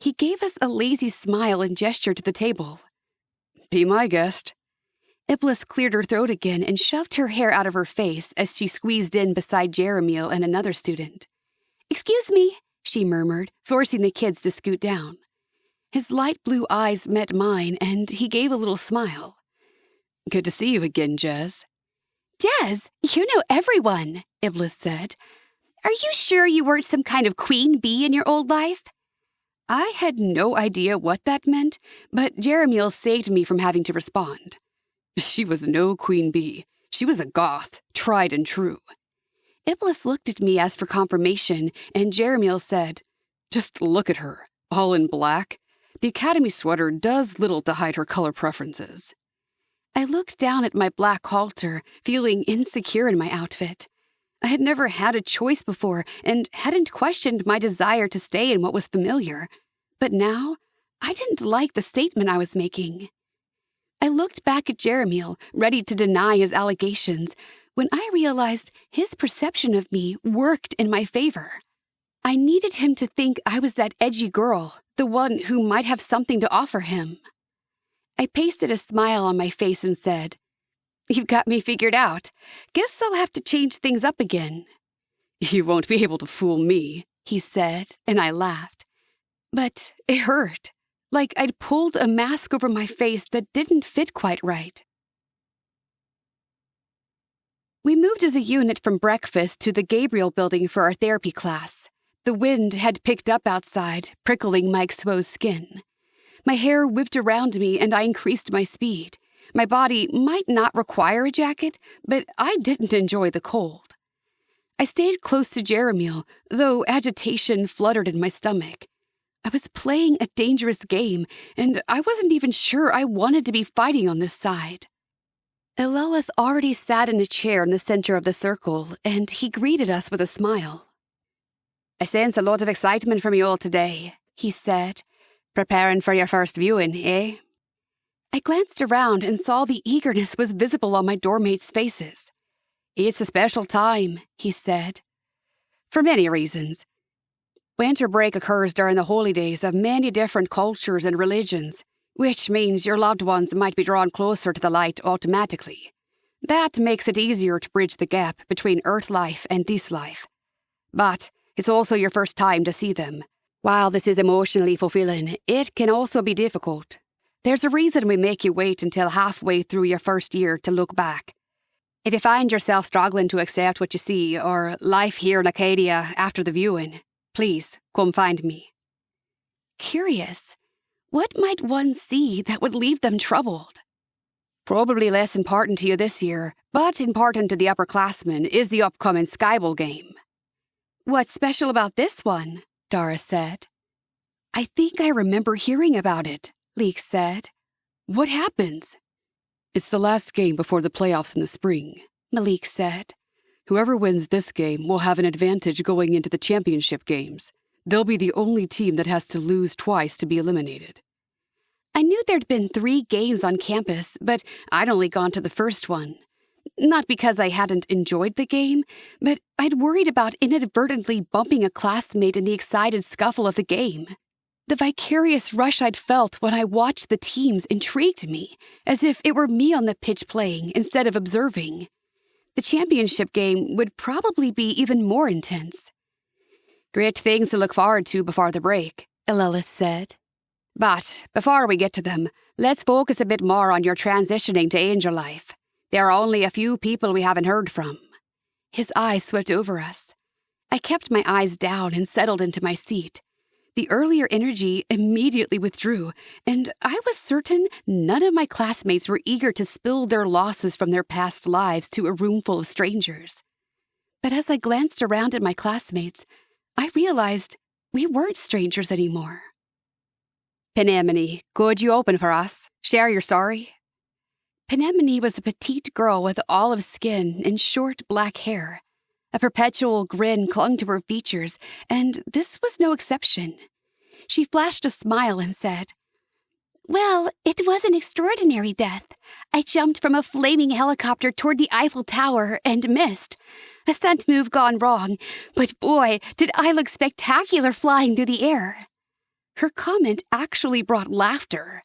He gave us a lazy smile and gestured to the table. "Be my guest." Iblis cleared her throat again and shoved her hair out of her face as she squeezed in beside Jeremiel and another student. "Excuse me," she murmured, forcing the kids to scoot down. His light blue eyes met mine, and he gave a little smile. "Good to see you again, Jez." "Jez, you know everyone," Iblis said. "Are you sure you weren't some kind of queen bee in your old life?" I had no idea what that meant, but Jeremiel saved me from having to respond. She was no queen bee. She was a goth, tried and true. Iblis looked at me as for confirmation, and Jeremiel said, "Just look at her, all in black. The academy sweater does little to hide her color preferences." I looked down at my black halter, feeling insecure in my outfit. I had never had a choice before and hadn't questioned my desire to stay in what was familiar. But now, I didn't like the statement I was making. I looked back at Jeremiel, ready to deny his allegations, when I realized his perception of me worked in my favor. I needed him to think I was that edgy girl, the one who might have something to offer him. I pasted a smile on my face and said, "You've got me figured out. Guess I'll have to change things up again." "You won't be able to fool me," he said, and I laughed. But it hurt, like I'd pulled a mask over my face that didn't fit quite right. We moved as a unit from breakfast to the Gabriel building for our therapy class. The wind had picked up outside, prickling my exposed skin. My hair whipped around me and I increased my speed. My body might not require a jacket, but I didn't enjoy the cold. I stayed close to Jeremiel, though agitation fluttered in my stomach. I was playing a dangerous game, and I wasn't even sure I wanted to be fighting on this side. Elelith already sat in a chair in the center of the circle, and he greeted us with a smile. "I sense a lot of excitement from you all today," he said. "Preparing for your first viewing, eh?" I glanced around and saw the eagerness was visible on my dormmates' faces. "It's a special time," he said. "For many reasons. Winter break occurs during the holy days of many different cultures and religions, which means your loved ones might be drawn closer to the light automatically. That makes it easier to bridge the gap between Earth life and this life. But it's also your first time to see them. While this is emotionally fulfilling, it can also be difficult. There's a reason we make you wait until halfway through your first year to look back. If you find yourself struggling to accept what you see or life here in Acadia after the viewing, please come find me." Curious. What might one see that would leave them troubled? Probably less important to you this year, but important to the upperclassmen is the upcoming Skyball game. What's special about this one? Dara said. I think I remember hearing about it, Leek said. What happens? It's the last game before the playoffs in the spring, Malik said. Whoever wins this game will have an advantage going into the championship games. They'll be the only team that has to lose twice to be eliminated. I knew there'd been 3 games on campus, but I'd only gone to the first one. Not because I hadn't enjoyed the game, but I'd worried about inadvertently bumping a classmate in the excited scuffle of the game. The vicarious rush I'd felt when I watched the teams intrigued me, as if it were me on the pitch playing instead of observing. The championship game would probably be even more intense. Great things to look forward to before the break, Elelith said. But before we get to them, let's focus a bit more on your transitioning to angel life. There are only a few people we haven't heard from. His eyes swept over us. I kept my eyes down and settled into my seat. The earlier energy immediately withdrew, and I was certain none of my classmates were eager to spill their losses from their past lives to a room full of strangers. But as I glanced around at my classmates, I realized we weren't strangers anymore. Penemone, could you open for us? Share your story? Penemone was a petite girl with olive skin and short black hair. A perpetual grin clung to her features, and this was no exception. She flashed a smile and said, Well, it was an extraordinary death. I jumped from a flaming helicopter toward the Eiffel Tower and missed. A stunt move gone wrong, but boy, did I look spectacular flying through the air. Her comment actually brought laughter.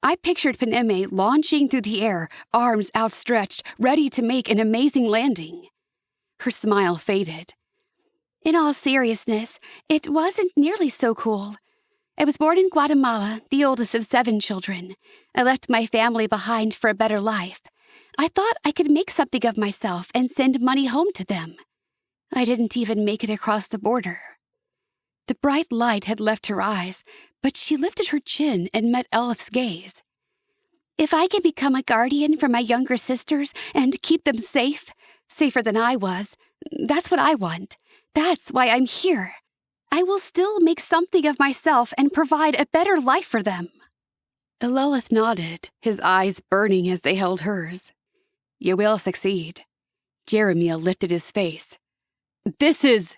I pictured Penemone launching through the air, arms outstretched, ready to make an amazing landing. Her smile faded. In all seriousness, it wasn't nearly so cool. I was born in Guatemala, the oldest of 7 children. I left my family behind for a better life. I thought I could make something of myself and send money home to them. I didn't even make it across the border. The bright light had left her eyes, but she lifted her chin and met Elif's gaze. If I can become a guardian for my younger sisters and keep them safe, safer than I was, that's what I want. That's why I'm here. I will still make something of myself and provide a better life for them. Elelith nodded, his eyes burning as they held hers. You will succeed. Jeremiel lifted his face. This is...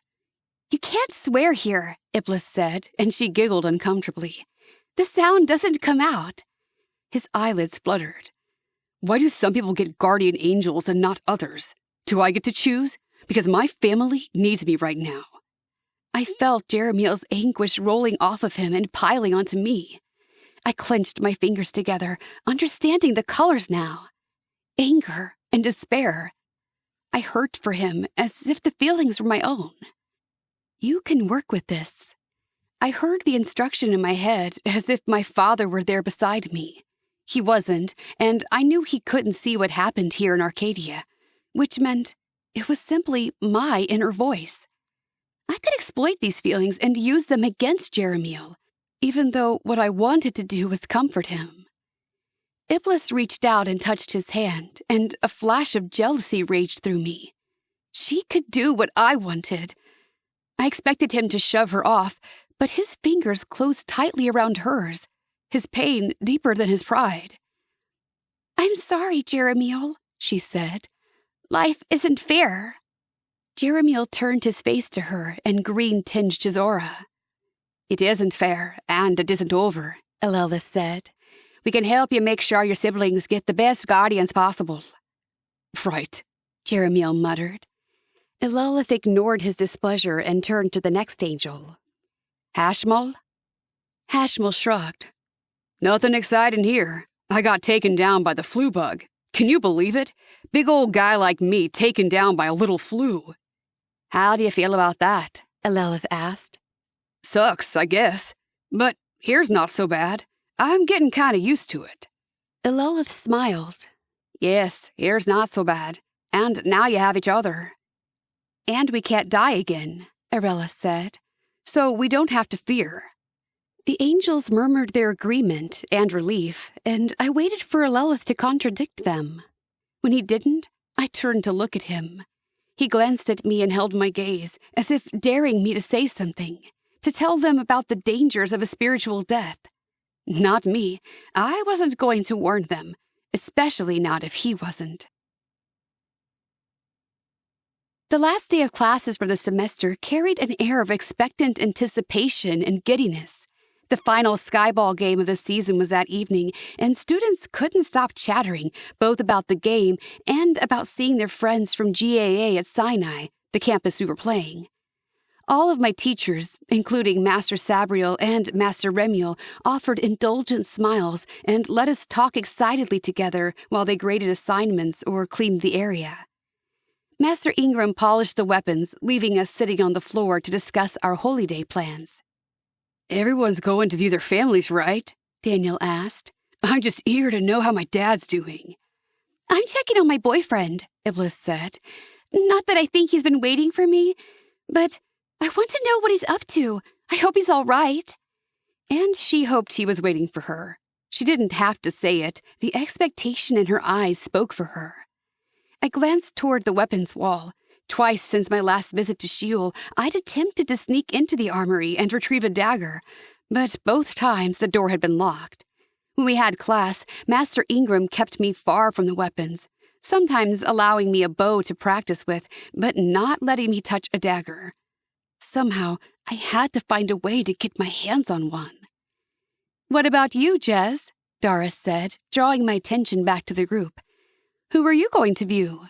You can't swear here, Iblis said, and she giggled uncomfortably. The sound doesn't come out. His eyelids fluttered. Why do some people get guardian angels and not others? Do I get to choose? Because my family needs me right now. I felt Jeremiel's anguish rolling off of him and piling onto me. I clenched my fingers together, understanding the colors now. Anger and despair. I hurt for him as if the feelings were my own. You can work with this. I heard the instruction in my head as if my father were there beside me. He wasn't, and I knew he couldn't see what happened here in Arcadia, which meant it was simply my inner voice. I could exploit these feelings and use them against Jeremiel, even though what I wanted to do was comfort him. Iblis reached out and touched his hand, and a flash of jealousy raged through me. She could do what I wanted. I expected him to shove her off, but his fingers closed tightly around hers, his pain deeper than his pride. I'm sorry, Jeremiel, she said. Life isn't fair. Jeremiel turned his face to her, and green tinged his aura. It isn't fair, and it isn't over, Elelith said. We can help you make sure your siblings get the best guardians possible. Right, Jeremiel muttered. Elelith ignored his displeasure and turned to the next angel. Hashmal? Hashmal shrugged. Nothing exciting here. I got taken down by the flu bug. Can you believe it? Big old guy like me taken down by a little flu. How do you feel about that? Elelith asked. Sucks, I guess. But here's not so bad. I'm getting kind of used to it. Elelith smiled. Yes, here's not so bad. And now you have each other. And we can't die again, Arella said. So we don't have to fear. The angels murmured their agreement and relief, and I waited for Elelith to contradict them. When he didn't, I turned to look at him. He glanced at me and held my gaze, as if daring me to say something, to tell them about the dangers of a spiritual death. Not me. I wasn't going to warn them, especially not if he wasn't. The last day of classes for the semester carried an air of expectant anticipation and giddiness. The final skyball game of the season was that evening, and students couldn't stop chattering, both about the game and about seeing their friends from GAA at Sinai, the campus we were playing. All of my teachers, including Master Sabriel and Master Remiel, offered indulgent smiles and let us talk excitedly together while they graded assignments or cleaned the area. Master Ingram polished the weapons, leaving us sitting on the floor to discuss our holy day plans. "Everyone's going to view their families, right?" Daniel asked. "I'm just eager to know how my dad's doing." "I'm checking on my boyfriend," Iblis said. "Not that I think he's been waiting for me, but I want to know what he's up to. I hope he's all right." And she hoped he was waiting for her. She didn't have to say it. The expectation in her eyes spoke for her. I glanced toward the weapons wall. Twice since my last visit to Sheol, I'd attempted to sneak into the armory and retrieve a dagger, but both times the door had been locked. When we had class, Master Ingram kept me far from the weapons, sometimes allowing me a bow to practice with, but not letting me touch a dagger. Somehow, I had to find a way to get my hands on one. "What about you, Jez?" Doris said, drawing my attention back to the group. "Who are you going to view?"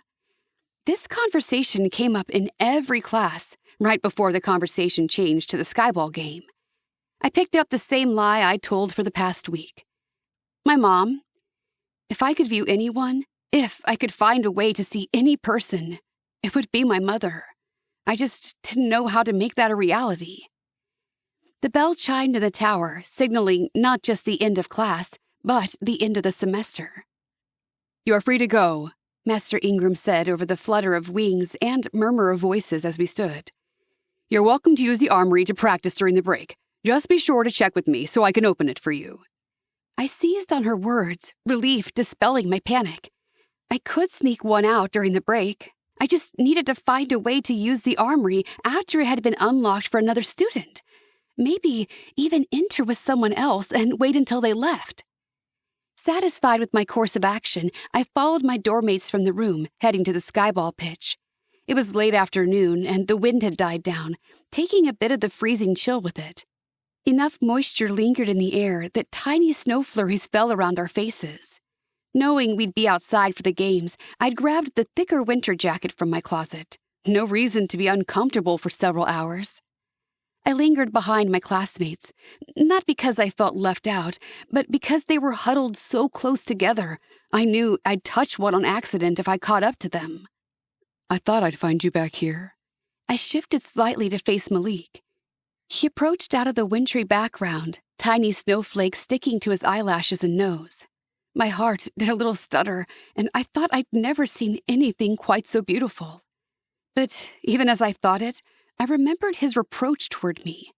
This conversation came up in every class, right before the conversation changed to the skyball game. I picked up the same lie I told for the past week. "My mom. If I could view anyone, if I could find a way to see any person, it would be my mother. I just didn't know how to make that a reality." The bell chimed in the tower, signaling not just the end of class, but the end of the semester. "You are free to go," Master Ingram said over the flutter of wings and murmur of voices as we stood. "You're welcome to use the armory to practice during the break. Just be sure to check with me so I can open it for you." I seized on her words, relief dispelling my panic. I could sneak one out during the break. I just needed to find a way to use the armory after it had been unlocked for another student. Maybe even enter with someone else and wait until they left. Satisfied with my course of action, I followed my dormmates from the room, heading to the skyball pitch. It was late afternoon, and the wind had died down, taking a bit of the freezing chill with it. Enough moisture lingered in the air that tiny snow flurries fell around our faces. Knowing we'd be outside for the games, I'd grabbed the thicker winter jacket from my closet. No reason to be uncomfortable for several hours. I lingered behind my classmates, not because I felt left out, but because they were huddled so close together. I knew I'd touch one on accident if I caught up to them. "I thought I'd find you back here." I shifted slightly to face Malik. He approached out of the wintry background, tiny snowflakes sticking to his eyelashes and nose. My heart did a little stutter, and I thought I'd never seen anything quite so beautiful. But even as I thought it, I remembered his reproach toward me.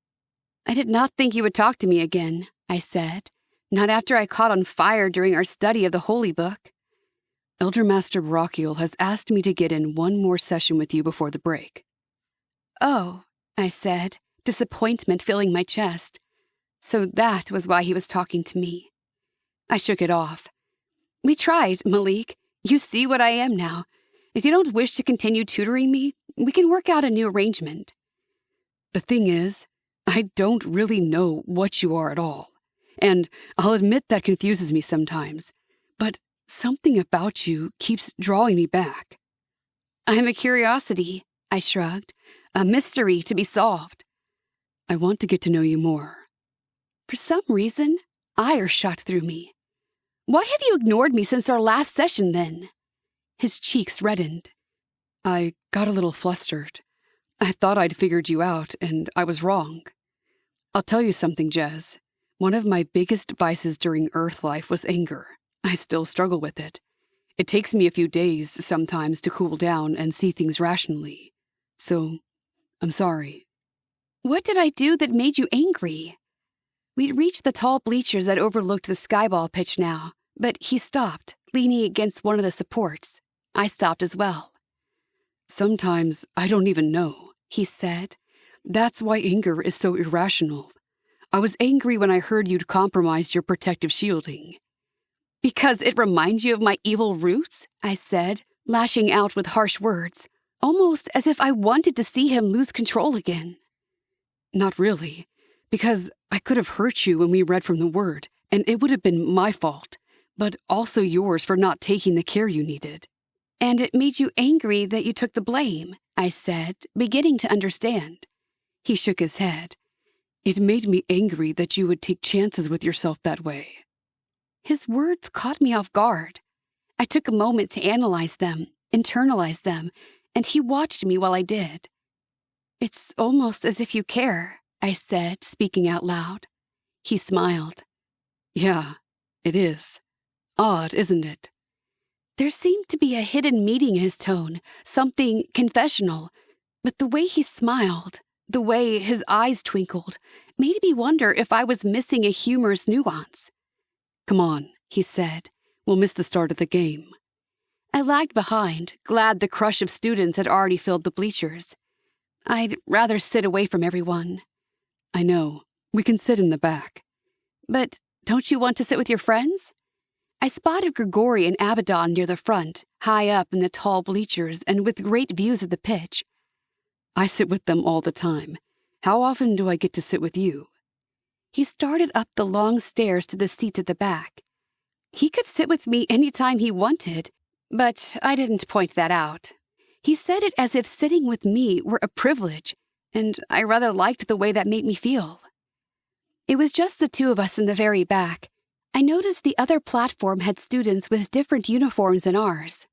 "I did not think you would talk to me again," I said. "Not after I caught on fire during our study of the Holy Book." "Elder Master Brachiel has asked me to get in one more session with you before the break." "Oh," I said, disappointment filling my chest. So that was why he was talking to me. I shook it off. "We tried, Malik. You see what I am now. If you don't wish to continue tutoring me, we can work out a new arrangement." "The thing is, I don't really know what you are at all. And I'll admit that confuses me sometimes. But something about you keeps drawing me back." "I'm a curiosity," I shrugged. "A mystery to be solved." "I want to get to know you more." For some reason, ire shot through me. "Why have you ignored me since our last session, then?" His cheeks reddened. "I got a little flustered. I thought I'd figured you out, and I was wrong. I'll tell you something, Jez. One of my biggest vices during Earth life was anger. I still struggle with it. It takes me a few days sometimes to cool down and see things rationally. So, I'm sorry." "What did I do that made you angry?" We'd reached the tall bleachers that overlooked the skyball pitch now, but he stopped, leaning against one of the supports. I stopped as well. "Sometimes I don't even know," he said. That's why anger is so irrational. I was angry when I heard you'd compromised your protective shielding. Because it reminds you of my evil roots? I said, lashing out with harsh words, almost as if I wanted to see him lose control again. Not really, because I could have hurt you when we read from the Word, and it would have been my fault, but also yours for not taking the care you needed. And it made you angry that you took the blame, I said, beginning to understand. He shook his head. It made me angry that you would take chances with yourself that way. His words caught me off guard. I took a moment to analyze them, internalize them, and he watched me while I did. It's almost as if you care, I said, speaking out loud. He smiled. Yeah, it is. Odd, isn't it? There seemed to be a hidden meaning in his tone, something confessional, but the way he smiled, the way his eyes twinkled, made me wonder if I was missing a humorous nuance. Come on, he said. We'll miss the start of the game. I lagged behind, glad the crush of students had already filled the bleachers. I'd rather sit away from everyone. I know. We can sit in the back. But don't you want to sit with your friends? I spotted Grigori and Abaddon near the front, high up in the tall bleachers and with great views of the pitch. I sit with them all the time. How often do I get to sit with you? He started up the long stairs to the seats at the back. He could sit with me any time he wanted, but I didn't point that out. He said it as if sitting with me were a privilege, and I rather liked the way that made me feel. It was just the two of us in the very back. I noticed the other platform had students with different uniforms than ours.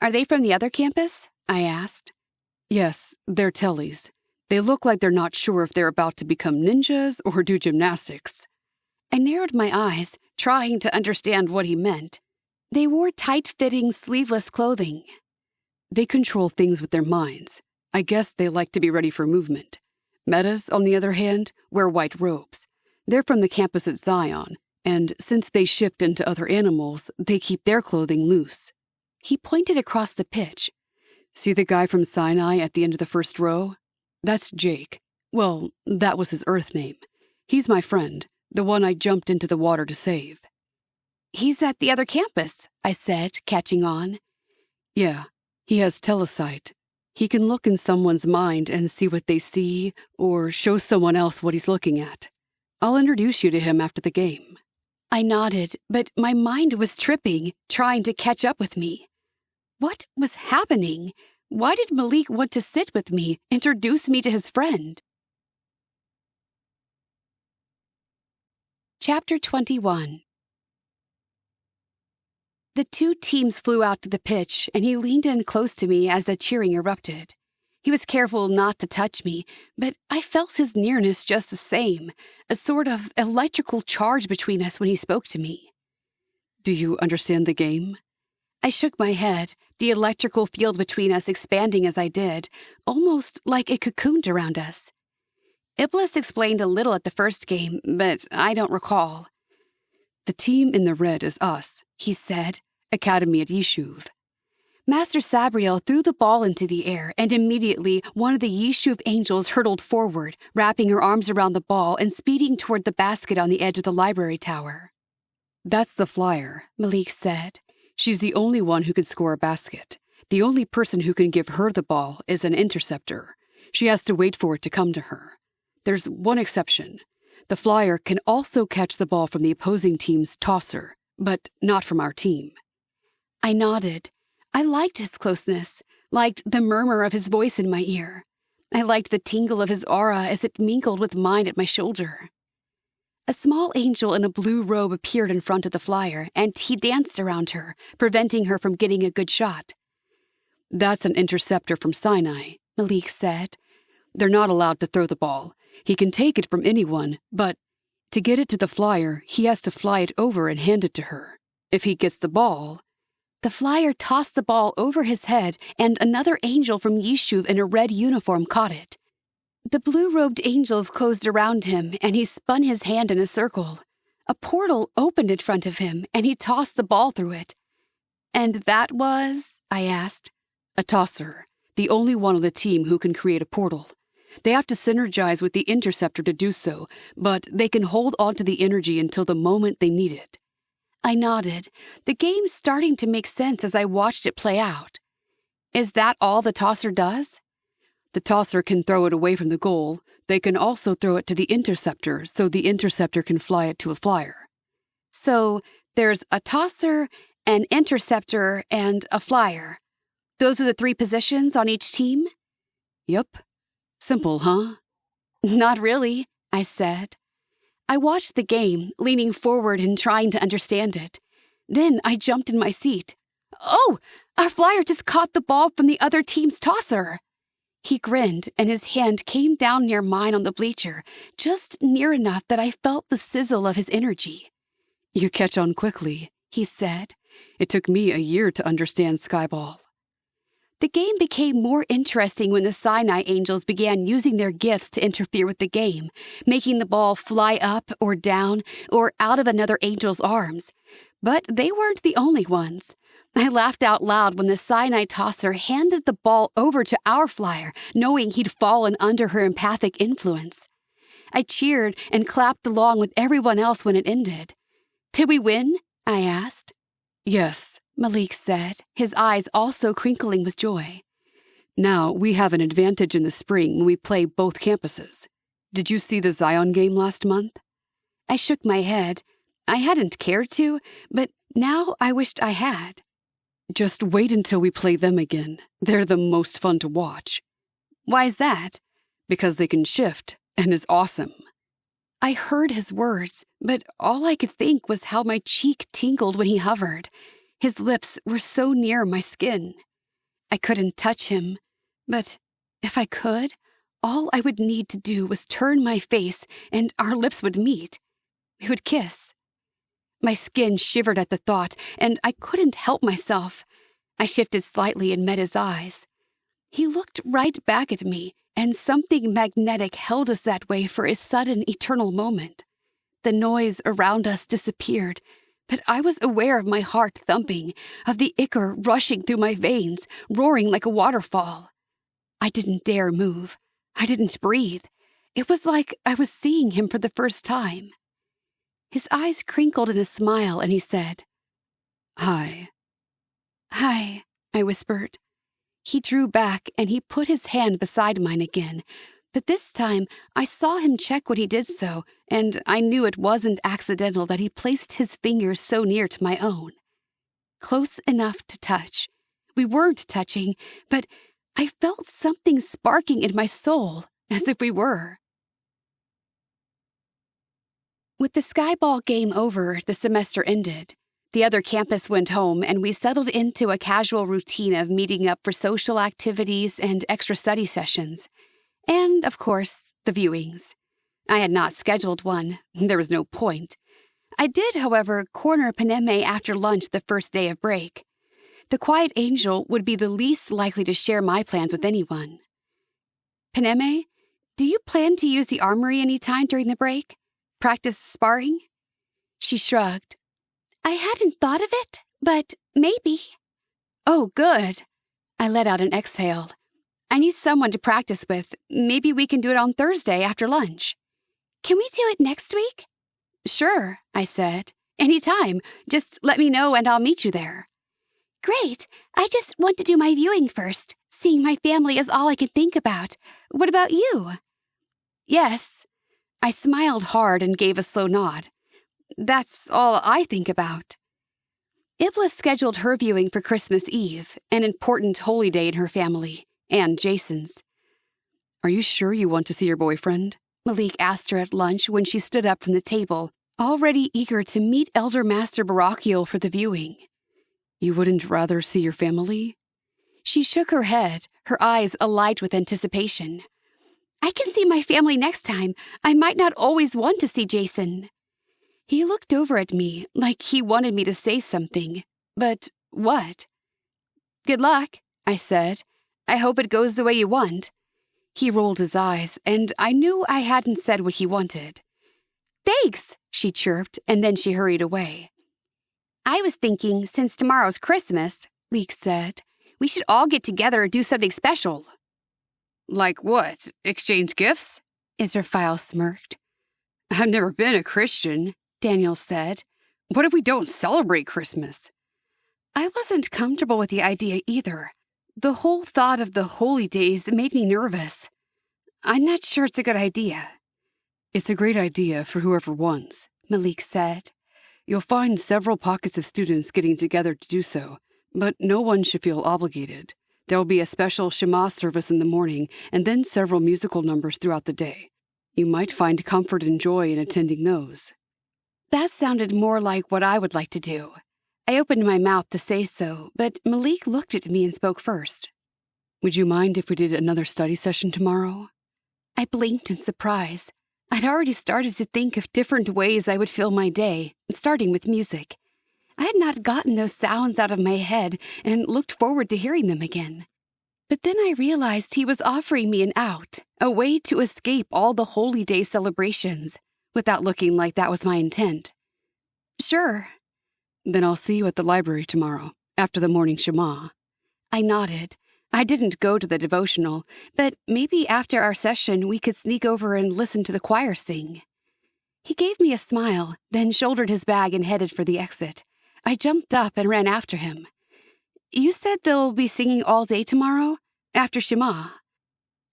Are they from the other campus? I asked. Yes, they're tellies. They look like they're not sure if they're about to become ninjas or do gymnastics. I narrowed my eyes, trying to understand what he meant. They wore tight-fitting, sleeveless clothing. They control things with their minds. I guess they like to be ready for movement. Metas, on the other hand, wear white robes. They're from the campus at Zion, and since they shift into other animals, they keep their clothing loose. He pointed across the pitch. See the guy from Sinai at the end of the first row? That's Jake. Well, that was his Earth name. He's my friend, the one I jumped into the water to save. He's at the other campus, I said, catching on. Yeah, he has telesight. He can look in someone's mind and see what they see, or show someone else what he's looking at. I'll introduce you to him after the game. I nodded, but my mind was tripping, trying to catch up with me. What was happening? Why did Malik want to sit with me, introduce me to his friend? Chapter 21. The two teams flew out to the pitch, and he leaned in close to me as the cheering erupted. He was careful not to touch me, but I felt his nearness just the same, a sort of electrical charge between us when he spoke to me. Do you understand the game? I shook my head, the electrical field between us expanding as I did, almost like it cocooned around us. Iblis explained a little at the first game, but I don't recall. The team in the red is us, he said, Academy at Yishuv. Master Sabriel threw the ball into the air, and immediately one of the Yishuv angels hurtled forward, wrapping her arms around the ball and speeding toward the basket on the edge of the library tower. That's the flyer, Malik said. She's the only one who can score a basket. The only person who can give her the ball is an interceptor. She has to wait for it to come to her. There's one exception. The flyer can also catch the ball from the opposing team's tosser, but not from our team. I nodded. I liked his closeness, liked the murmur of his voice in my ear. I liked the tingle of his aura as it mingled with mine at my shoulder. A small angel in a blue robe appeared in front of the flyer, and he danced around her, preventing her from getting a good shot. That's an interceptor from Sinai, Malik said. They're not allowed to throw the ball. He can take it from anyone, but to get it to the flyer, he has to fly it over and hand it to her. If he gets the ball... The flyer tossed the ball over his head, and another angel from Yishuv in a red uniform caught it. The blue-robed angels closed around him, and he spun his hand in a circle. A portal opened in front of him, and he tossed the ball through it. And that was, I asked. A tosser, the only one on the team who can create a portal. They have to synergize with the interceptor to do so, but they can hold onto the energy until the moment they need it. I nodded, the game starting to make sense as I watched it play out. Is that all the tosser does? The tosser can throw it away from the goal. They can also throw it to the interceptor, so the interceptor can fly it to a flyer. So there's a tosser, an interceptor, and a flyer. Those are the 3 positions on each team? Yup. Simple, huh? Not really, I said. I watched the game, leaning forward and trying to understand it. Then I jumped in my seat. Oh, our flyer just caught the ball from the other team's tosser. He grinned, and his hand came down near mine on the bleacher, just near enough that I felt the sizzle of his energy. You catch on quickly, he said. It took me a year to understand Skyball. The game became more interesting when the Sinai Angels began using their gifts to interfere with the game, making the ball fly up or down or out of another angel's arms. But they weren't the only ones. I laughed out loud when the Sinai tosser handed the ball over to our flyer, knowing he'd fallen under her empathic influence. I cheered and clapped along with everyone else when it ended. Did we win? I asked. Yes, Malik said, his eyes also crinkling with joy. Now we have an advantage in the spring when we play both campuses. Did you see the Zion game last month? I shook my head. I hadn't cared to, but now I wished I had. Just wait until we play them again. They're the most fun to watch. Why is that? Because they can shift, and is awesome. I heard his words, but all I could think was how my cheek tingled when he hovered. His lips were so near my skin. I couldn't touch him, but if I could, all I would need to do was turn my face and our lips would meet. We would kiss. My skin shivered at the thought, and I couldn't help myself. I shifted slightly and met his eyes. He looked right back at me, and something magnetic held us that way for a sudden eternal moment. The noise around us disappeared, but I was aware of my heart thumping, of the ichor rushing through my veins, roaring like a waterfall. I didn't dare move. I didn't breathe. It was like I was seeing him for the first time. His eyes crinkled in a smile, and he said, "Hi." "Hi," I whispered. He drew back, and he put his hand beside mine again, but this time I saw him check when he did so, and I knew it wasn't accidental that he placed his fingers so near to my own. Close enough to touch. We weren't touching, but I felt something sparking in my soul, as if we were. With the Skyball game over, the semester ended. The other campus went home, and we settled into a casual routine of meeting up for social activities and extra study sessions. And, of course, the viewings. I had not scheduled one. There was no point. I did, however, corner Paneme after lunch the first day of break. The Quiet Angel would be the least likely to share my plans with anyone. "Paneme, do you plan to use the armory any time during the break? Practice sparring?" She shrugged. "I hadn't thought of it, but maybe." "Oh, good." I let out an exhale. "I need someone to practice with. Maybe we can do it on Thursday after lunch." "Can we do it next week?" "Sure," I said. "Anytime. Just let me know and I'll meet you there." "Great. I just want to do my viewing first. Seeing my family is all I can think about. What about you?" "Yes." I smiled hard and gave a slow nod. "That's all I think about." Ibla scheduled her viewing for Christmas Eve, an important holy day in her family, and Jason's. "Are you sure you want to see your boyfriend?" Malik asked her at lunch when she stood up from the table, already eager to meet Elder Master Barakiel for the viewing. "You wouldn't rather see your family?" She shook her head, her eyes alight with anticipation. "I can see my family next time. I might not always want to see Jason." He looked over at me like he wanted me to say something. But what? "Good luck," I said. "I hope it goes the way you want." He rolled his eyes, and I knew I hadn't said what he wanted. "Thanks," she chirped, and then she hurried away. "I was thinking, since tomorrow's Christmas," Leek said, "we should all get together and do something special." Like what? Exchange gifts? Israfile smirked. I've never been a Christian, Daniel said. What if we don't celebrate Christmas? I wasn't comfortable with the idea either. The whole thought of the holy days made me nervous. I'm not sure it's a good idea. It's a great idea for whoever wants, Malik said. You'll find several pockets of students getting together to do so, but no one should feel obligated. There will be a special Shema service in the morning and then several musical numbers throughout the day. You might find comfort and joy in attending those. That sounded more like what I would like to do. I opened my mouth to say so, but Malik looked at me and spoke first. Would you mind if we did another study session tomorrow? I blinked in surprise. I'd already started to think of different ways I would fill my day, starting with music. I had not gotten those sounds out of my head and looked forward to hearing them again. But then I realized he was offering me an out, a way to escape all the holy day celebrations, without looking like that was my intent. Sure. Then I'll see you at the library tomorrow, after the morning Shema. I nodded. I didn't go to the devotional, but maybe after our session we could sneak over and listen to the choir sing. He gave me a smile, then shouldered his bag and headed for the exit. I jumped up and ran after him. You said they'll be singing all day tomorrow, after Shema.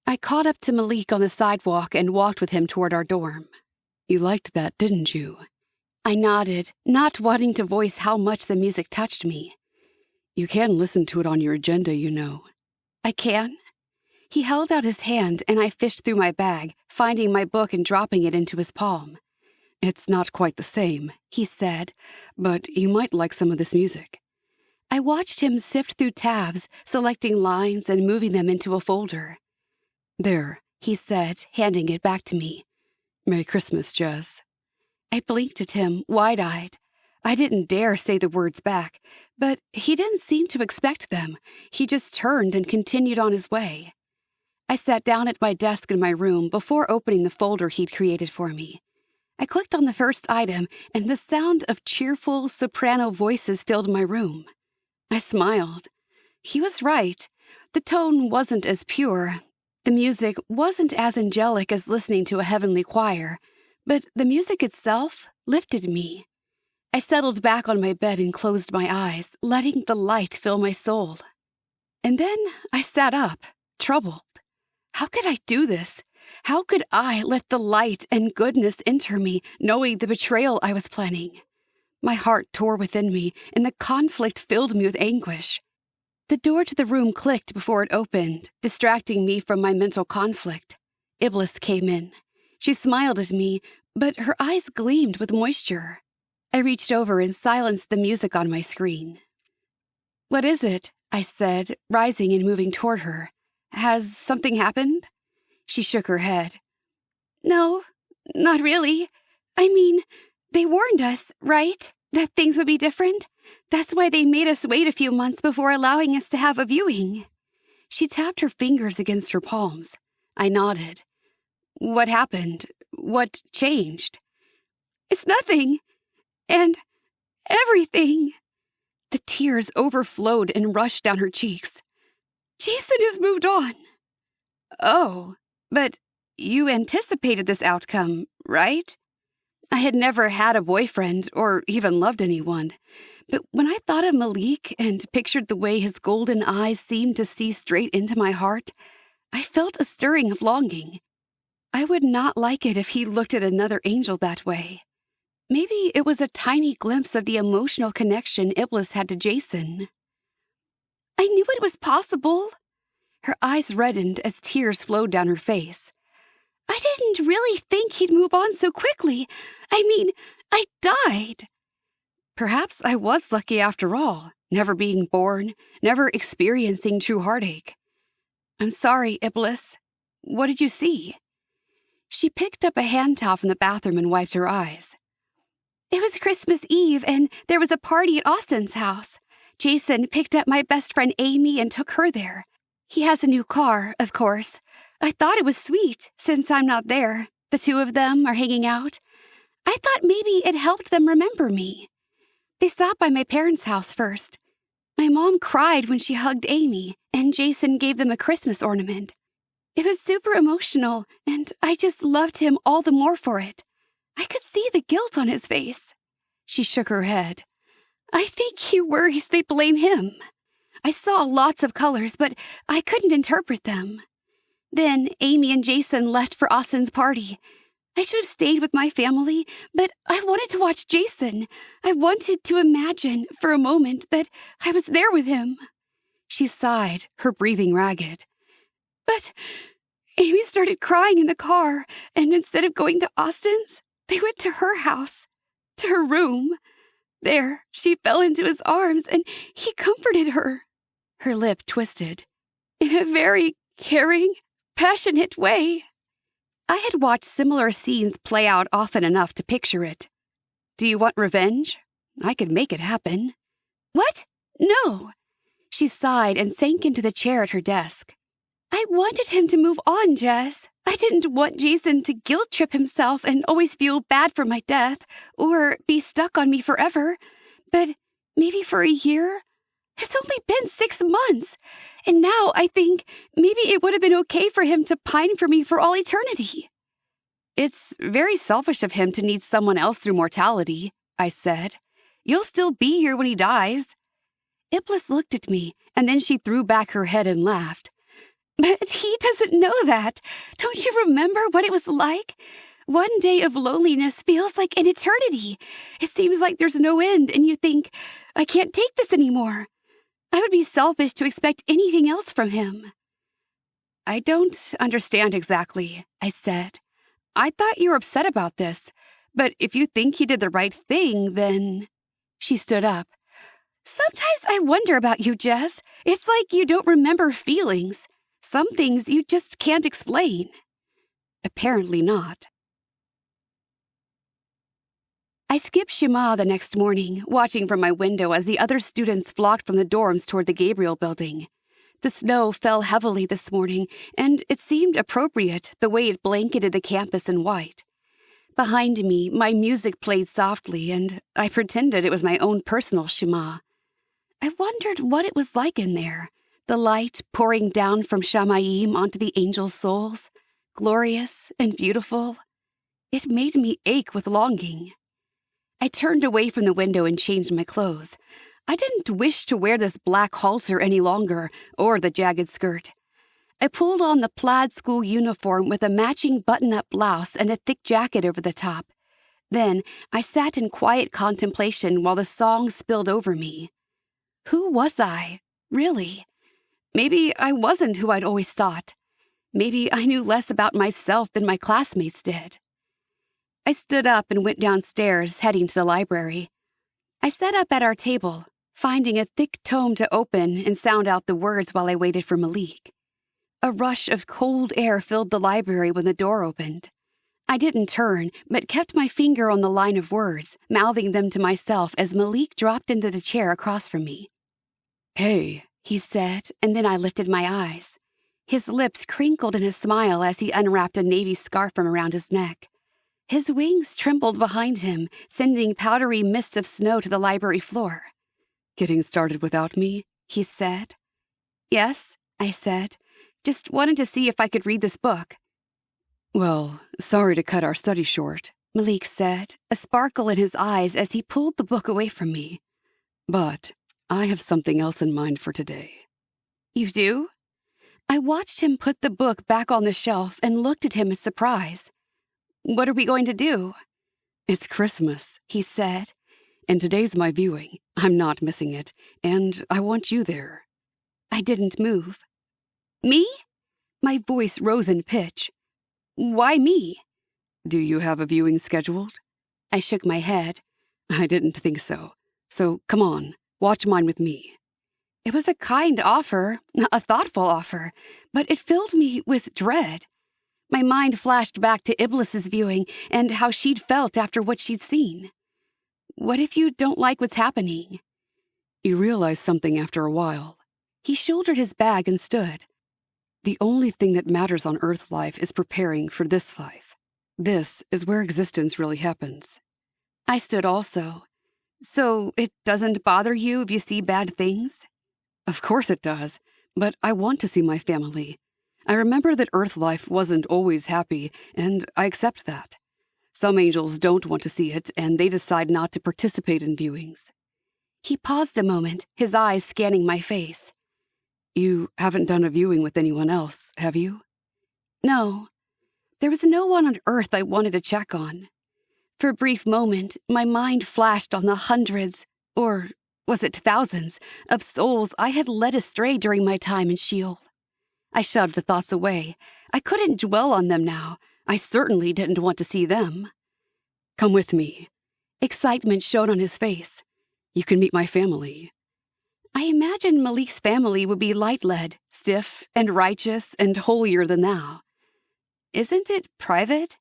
I caught up to Malik on the sidewalk and walked with him toward our dorm. You liked that, didn't you? I nodded, not wanting to voice how much the music touched me. You can listen to it on your agenda, you know. I can? He held out his hand and I fished through my bag, finding my book and dropping it into his palm. It's not quite the same, he said, but you might like some of this music. I watched him sift through tabs, selecting lines and moving them into a folder. There, he said, handing it back to me. Merry Christmas, Jess. I blinked at him, wide-eyed. I didn't dare say the words back, but he didn't seem to expect them. He just turned and continued on his way. I sat down at my desk in my room before opening the folder he'd created for me. I clicked on the first item, and the sound of cheerful soprano voices filled my room. I smiled. He was right. The tone wasn't as pure. The music wasn't as angelic as listening to a heavenly choir, but the music itself lifted me. I settled back on my bed and closed my eyes, letting the light fill my soul. And then I sat up, troubled. How could I do this? How could I let the light and goodness enter me, knowing the betrayal I was planning? My heart tore within me, and the conflict filled me with anguish. The door to the room clicked before it opened, distracting me from my mental conflict. Iblis came in. She smiled at me, but her eyes gleamed with moisture. I reached over and silenced the music on my screen. "What is it?" I said, rising and moving toward her. "Has something happened?" She shook her head. "No, not really. I mean, they warned us, right? That things would be different. That's why they made us wait a few months before allowing us to have a viewing." She tapped her fingers against her palms. I nodded. "What happened? What changed?" "It's nothing. And everything." The tears overflowed and rushed down her cheeks. "Jason has moved on." "Oh, but you anticipated this outcome, right?" I had never had a boyfriend or even loved anyone, but when I thought of Malik and pictured the way his golden eyes seemed to see straight into my heart, I felt a stirring of longing. I would not like it if he looked at another angel that way. Maybe it was a tiny glimpse of the emotional connection Iblis had to Jason. "I knew it was possible." Her eyes reddened as tears flowed down her face. "I didn't really think he'd move on so quickly. I mean, I died." Perhaps I was lucky after all, never being born, never experiencing true heartache. "I'm sorry, Iblis. What did you see?" She picked up a hand towel from the bathroom and wiped her eyes. "It was Christmas Eve, and there was a party at Austin's house. Jason picked up my best friend Amy and took her there. He has a new car, of course. I thought it was sweet, since I'm not there. The two of them are hanging out. I thought maybe it helped them remember me. They stopped by my parents' house first. My mom cried when she hugged Amy, and Jason gave them a Christmas ornament. It was super emotional, and I just loved him all the more for it. I could see the guilt on his face. She shook her head. I think he worries they blame him. I saw lots of colors, but I couldn't interpret them. Then Amy and Jason left for Austin's party. I should have stayed with my family, but I wanted to watch Jason. I wanted to imagine for a moment that I was there with him. She sighed, her breathing ragged. But Amy started crying in the car, and instead of going to Austin's, they went to her house, to her room. There, she fell into his arms, and he comforted her. Her lip twisted. In a very caring, passionate way. I had watched similar scenes play out often enough to picture it. Do you want revenge? I could make it happen. What? No. She sighed and sank into the chair at her desk. I wanted him to move on, Jess. I didn't want Jason to guilt trip himself and always feel bad for my death, or be stuck on me forever. But maybe for a year? It's only been 6 months, and now I think maybe it would have been okay for him to pine for me for all eternity. It's very selfish of him to need someone else through mortality, I said. You'll still be here when he dies. Iblis looked at me, and then she threw back her head and laughed. But he doesn't know that. Don't you remember what it was like? One day of loneliness feels like an eternity. It seems like there's no end, and you think, I can't take this anymore. I would be selfish to expect anything else from him. I don't understand exactly, I said. I thought you were upset about this, but if you think he did the right thing, then... She stood up. Sometimes I wonder about you, Jess. It's like you don't remember feelings. Some things you just can't explain. Apparently not. I skipped Shema the next morning, watching from my window as the other students flocked from the dorms toward the Gabriel building. The snow fell heavily this morning, and it seemed appropriate the way it blanketed the campus in white. Behind me, my music played softly, and I pretended it was my own personal Shema. I wondered what it was like in there, the light pouring down from Shamayim onto the angels' souls, glorious and beautiful. It made me ache with longing. I turned away from the window and changed my clothes. I didn't wish to wear this black halter any longer, or the jagged skirt. I pulled on the plaid school uniform with a matching button-up blouse and a thick jacket over the top. Then I sat in quiet contemplation while the song spilled over me. Who was I, really? Maybe I wasn't who I'd always thought. Maybe I knew less about myself than my classmates did. I stood up and went downstairs, heading to the library. I sat up at our table, finding a thick tome to open and sound out the words while I waited for Malik. A rush of cold air filled the library when the door opened. I didn't turn, but kept my finger on the line of words, mouthing them to myself as Malik dropped into the chair across from me. Hey, he said, and then I lifted my eyes. His lips crinkled in a smile as he unwrapped a navy scarf from around his neck. His wings trembled behind him, sending powdery mists of snow to the library floor. Getting started without me? He said. Yes, I said. Just wanted to see if I could read this book. Well, sorry to cut our study short, Malik said, a sparkle in his eyes as he pulled the book away from me. But I have something else in mind for today. You do? I watched him put the book back on the shelf and looked at him in surprise. What are we going to do? It's Christmas, he said, and today's my viewing. I'm not missing it, and I want you there. I didn't move. Me? My voice rose in pitch. Why me? Do you have a viewing scheduled? I shook my head. I didn't think so. So come on, watch mine with me. It was a kind offer, a thoughtful offer, but it filled me with dread. My mind flashed back to Iblis's viewing and how she'd felt after what she'd seen. What if you don't like what's happening? You realize something after a while. He shouldered his bag and stood. The only thing that matters on Earth life is preparing for this life. This is where existence really happens. I stood also. So it doesn't bother you if you see bad things? Of course it does, but I want to see my family. I remember that Earth life wasn't always happy, and I accept that. Some angels don't want to see it, and they decide not to participate in viewings. He paused a moment, his eyes scanning my face. You haven't done a viewing with anyone else, have you? No. There was no one on Earth I wanted to check on. For a brief moment, my mind flashed on the hundreds, or was it thousands, of souls I had led astray during my time in Sheol. I shoved the thoughts away. I couldn't dwell on them now. I certainly didn't want to see them. Come with me. Excitement showed on his face. You can meet my family. I imagined Malik's family would be light-led, stiff and righteous and holier than thou. Isn't it private?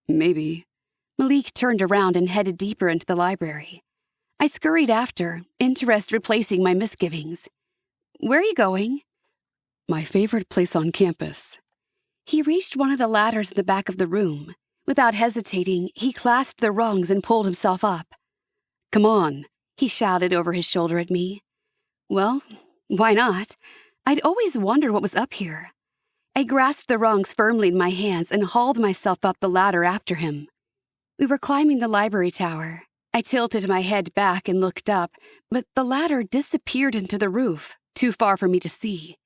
Maybe. Malik turned around and headed deeper into the library. I scurried after, interest replacing my misgivings. Where are you going? My favorite place on campus. He reached one of the ladders in the back of the room. Without hesitating, he clasped the rungs and pulled himself up. Come on, he shouted over his shoulder at me. Well, why not? I'd always wondered what was up here. I grasped the rungs firmly in my hands and hauled myself up the ladder after him. We were climbing the library tower. I tilted my head back and looked up, but the ladder disappeared into the roof, too far for me to see.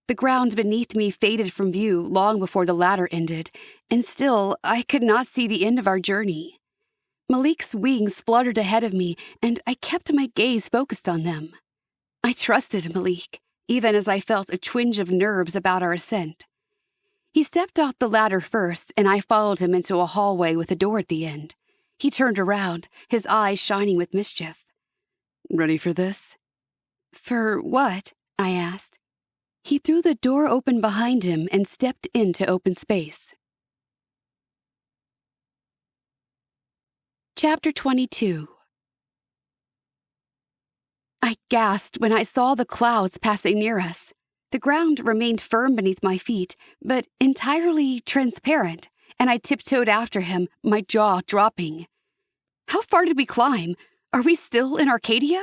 The ground beneath me faded from view long before the ladder ended, and still I could not see the end of our journey. Malik's wings fluttered ahead of me, and I kept my gaze focused on them. I trusted Malik, even as I felt a twinge of nerves about our ascent. He stepped off the ladder first, and I followed him into a hallway with a door at the end. He turned around, his eyes shining with mischief. Ready for this? For what? I asked. He threw the door open behind him and stepped into open space. Chapter 22. I gasped when I saw the clouds passing near us. The ground remained firm beneath my feet, but entirely transparent, and I tiptoed after him, my jaw dropping. How far did we climb? Are we still in Arcadia?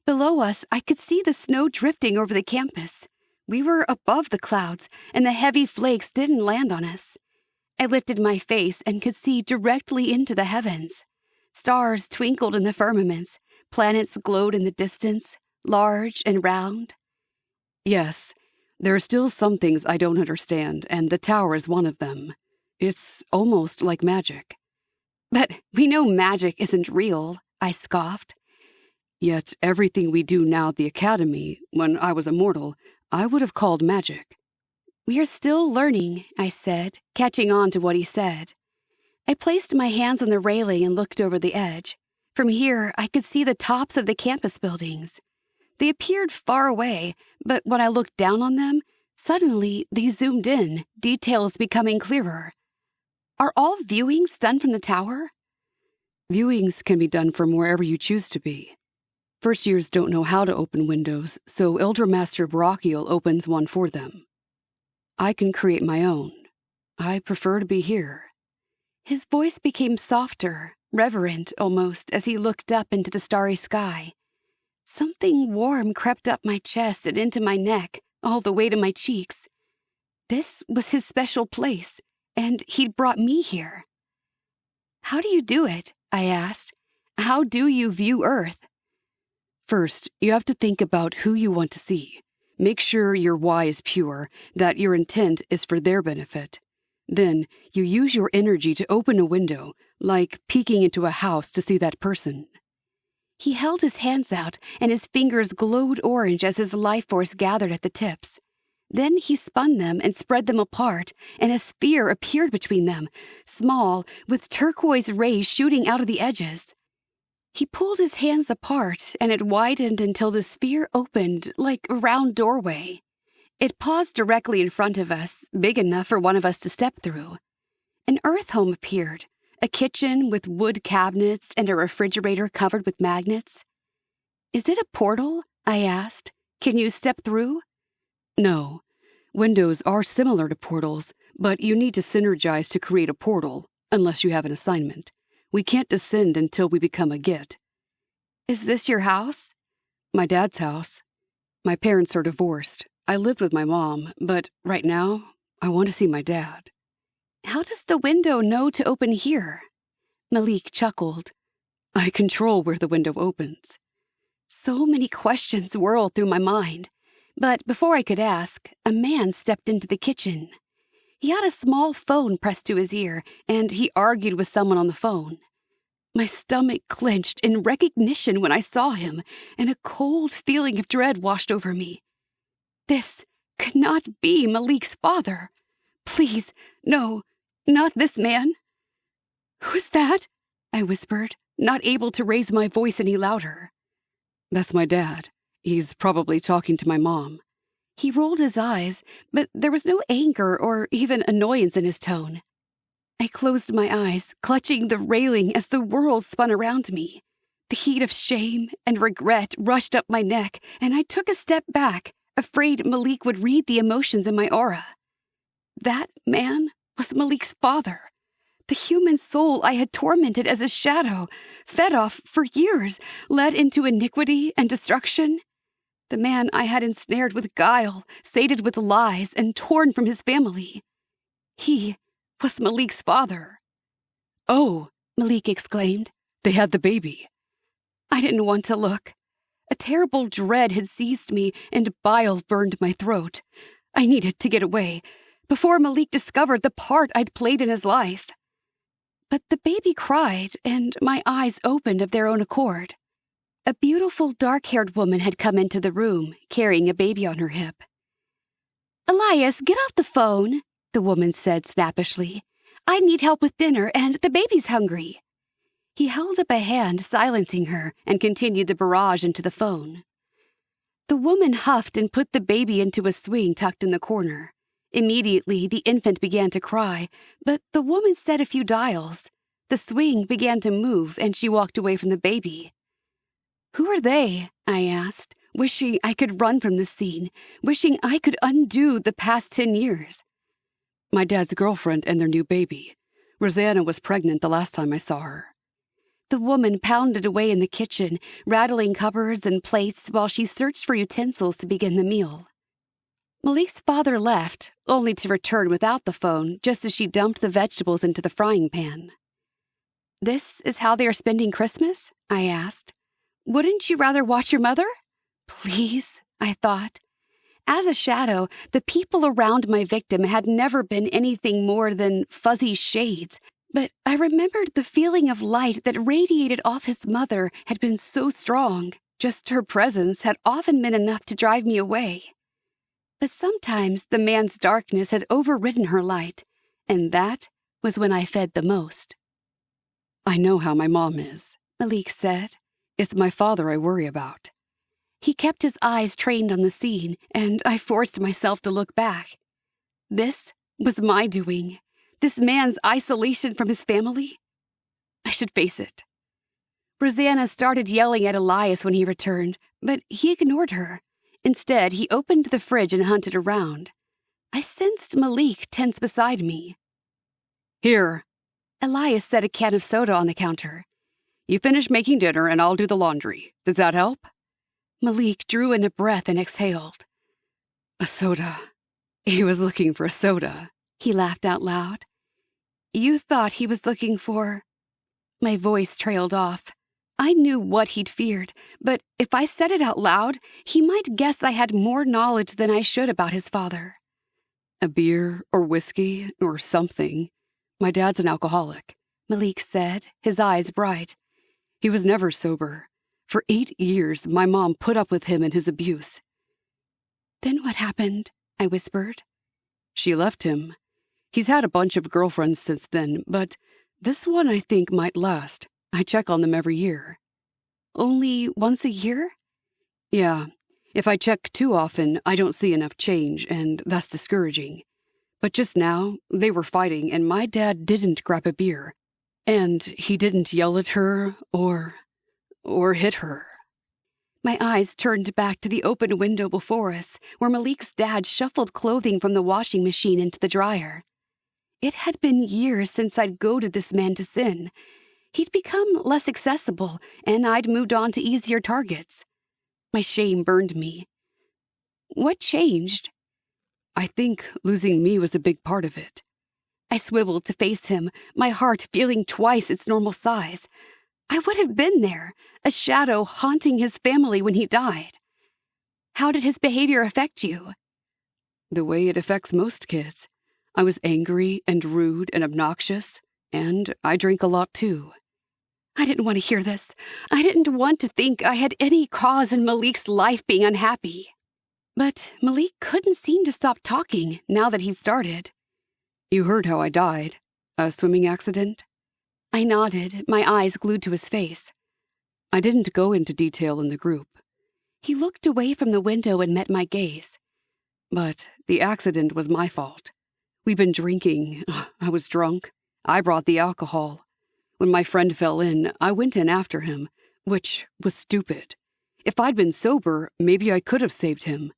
Below us, I could see the snow drifting over the campus. We were above the clouds, and the heavy flakes didn't land on us. I lifted my face and could see directly into the heavens. Stars twinkled in the firmaments. Planets glowed in the distance, large and round. Yes, there are still some things I don't understand, and the tower is one of them. It's almost like magic. But we know magic isn't real, I scoffed. Yet everything we do now at the Academy, when I was a mortal, I would have called magic. We are still learning, I said, catching on to what he said. I placed my hands on the railing and looked over the edge. From here, I could see the tops of the campus buildings. They appeared far away, but when I looked down on them, suddenly they zoomed in, details becoming clearer. Are all viewings done from the tower? Viewings can be done from wherever you choose to be. First years don't know how to open windows, so Elder Master Brachial opens one for them. I can create my own. I prefer to be here. His voice became softer, reverent almost, as he looked up into the starry sky. Something warm crept up my chest and into my neck, all the way to my cheeks. This was his special place, and he'd brought me here. How do you do it? I asked. How do you view Earth? First, you have to think about who you want to see. Make sure your why is pure, that your intent is for their benefit. Then, you use your energy to open a window, like peeking into a house to see that person. He held his hands out, and his fingers glowed orange as his life force gathered at the tips. Then he spun them and spread them apart, and a sphere appeared between them, small, with turquoise rays shooting out of the edges. He pulled his hands apart, and it widened until the sphere opened like a round doorway. It paused directly in front of us, big enough for one of us to step through. An earth home appeared, a kitchen with wood cabinets and a refrigerator covered with magnets. Is it a portal? I asked. Can you step through? No. Windows are similar to portals, but you need to synergize to create a portal, unless you have an assignment. We can't descend until we become a Git. Is this your house? My dad's house. My parents are divorced. I lived with my mom, but right now, I want to see my dad. How does the window know to open here? Malik chuckled. I control where the window opens. So many questions whirled through my mind, but before I could ask, a man stepped into the kitchen. He had a small phone pressed to his ear, and he argued with someone on the phone. My stomach clenched in recognition when I saw him, and a cold feeling of dread washed over me. This could not be Malik's father. Please, no, not this man. Who's that? I whispered, not able to raise my voice any louder. That's my dad. He's probably talking to my mom. He rolled his eyes, but there was no anger or even annoyance in his tone. I closed my eyes, clutching the railing as the world spun around me. The heat of shame and regret rushed up my neck, and I took a step back, afraid Malik would read the emotions in my aura. That man was Malik's father. The human soul I had tormented as a shadow, fed off for years, led into iniquity and destruction. The man I had ensnared with guile, sated with lies, and torn from his family. He was Malik's father. Oh, Malik exclaimed. They had the baby. I didn't want to look. A terrible dread had seized me, and bile burned my throat. I needed to get away, before Malik discovered the part I'd played in his life. But the baby cried, and my eyes opened of their own accord. A beautiful dark-haired woman had come into the room, carrying a baby on her hip. "Elias, get off the phone," the woman said snappishly. "I need help with dinner, and the baby's hungry." He held up a hand, silencing her, and continued the barrage into the phone. The woman huffed and put the baby into a swing tucked in the corner. Immediately, the infant began to cry, but the woman said a few dials. The swing began to move, and she walked away from the baby. "Who are they?" I asked, wishing I could run from the scene, wishing I could undo the past 10 years. My dad's girlfriend and their new baby. Rosanna was pregnant the last time I saw her. The woman pounded away in the kitchen, rattling cupboards and plates while she searched for utensils to begin the meal. Malik's father left, only to return without the phone just as she dumped the vegetables into the frying pan. "This is how they are spending Christmas?" I asked. "Wouldn't you rather watch your mother?" Please, I thought. As a shadow, the people around my victim had never been anything more than fuzzy shades, but I remembered the feeling of light that radiated off his mother had been so strong. Just her presence had often been enough to drive me away. But sometimes the man's darkness had overridden her light, and that was when I fed the most. "I know how my mom is," Malik said. "It's my father I worry about." He kept his eyes trained on the scene, and I forced myself to look back. This was my doing. This man's isolation from his family. I should face it. Rosanna started yelling at Elias when he returned, but he ignored her. Instead, he opened the fridge and hunted around. I sensed Malik tense beside me. "Here." Elias set a can of soda on the counter. "You finish making dinner and I'll do the laundry. Does that help?" Malik drew in a breath and exhaled. "A soda. He was looking for a soda." He laughed out loud. "You thought he was looking for—" My voice trailed off. I knew what he'd feared, but if I said it out loud, he might guess I had more knowledge than I should about his father. "A beer or whiskey or something. My dad's an alcoholic," Malik said, his eyes bright. "He was never sober. For 8 years, my mom put up with him and his abuse." "Then what happened?" I whispered. "She left him. He's had a bunch of girlfriends since then, but this one I think might last. I check on them every year." "Only once a year?" "Yeah. If I check too often, I don't see enough change, and that's discouraging. But just now, they were fighting, and my dad didn't grab a beer. And he didn't yell at her or hit her." My eyes turned back to the open window before us, where Malik's dad shuffled clothing from the washing machine into the dryer. It had been years since I'd goaded this man to sin. He'd become less accessible, and I'd moved on to easier targets. My shame burned me. What changed? I think losing me was a big part of it. I swiveled to face him, my heart feeling twice its normal size. I would have been there, a shadow haunting his family when he died. How did his behavior affect you? The way it affects most kids. I was angry and rude and obnoxious, and I drank a lot too. I didn't want to hear this. I didn't want to think I had any cause in Malik's life being unhappy. But Malik couldn't seem to stop talking now that he'd started. You heard how I died. A swimming accident? I nodded, my eyes glued to his face. I didn't go into detail in the group. He looked away from the window and met my gaze. But the accident was my fault. We'd been drinking. I was drunk. I brought the alcohol. When my friend fell in, I went in after him, which was stupid. If I'd been sober, maybe I could have saved him.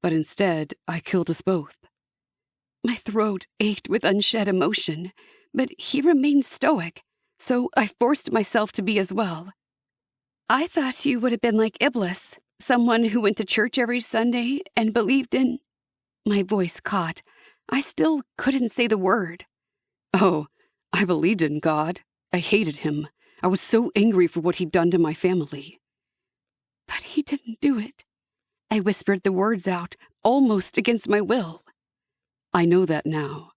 But instead, I killed us both. My throat ached with unshed emotion, but he remained stoic, so I forced myself to be as well. I thought you would have been like Iblis, someone who went to church every Sunday and believed in... My voice caught. I still couldn't say the word. Oh, I believed in God. I hated him. I was so angry for what he'd done to my family. But he didn't do it. I whispered the words out, almost against my will. I know that now.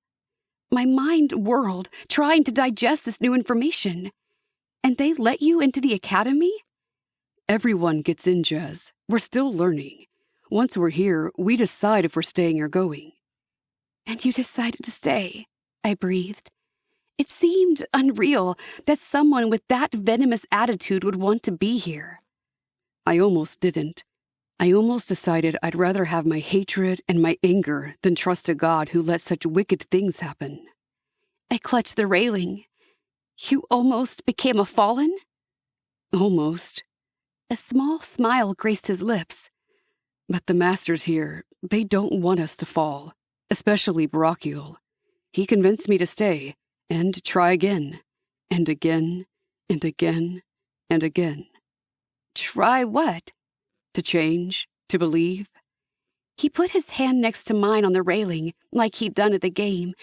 My mind whirled, trying to digest this new information. And they let you into the academy? Everyone gets in, Jez. We're still learning. Once we're here, we decide if we're staying or going. And you decided to stay, I breathed. It seemed unreal that someone with that venomous attitude would want to be here. I almost didn't. I almost decided I'd rather have my hatred and my anger than trust a God who let such wicked things happen. I clutched the railing. You almost became a fallen? Almost. A small smile graced his lips. But the masters here, they don't want us to fall, especially Brachioel. He convinced me to stay, and try again, and again, and again, and again. Try what? To change, to believe. He put his hand next to mine on the railing, like he'd done at the game,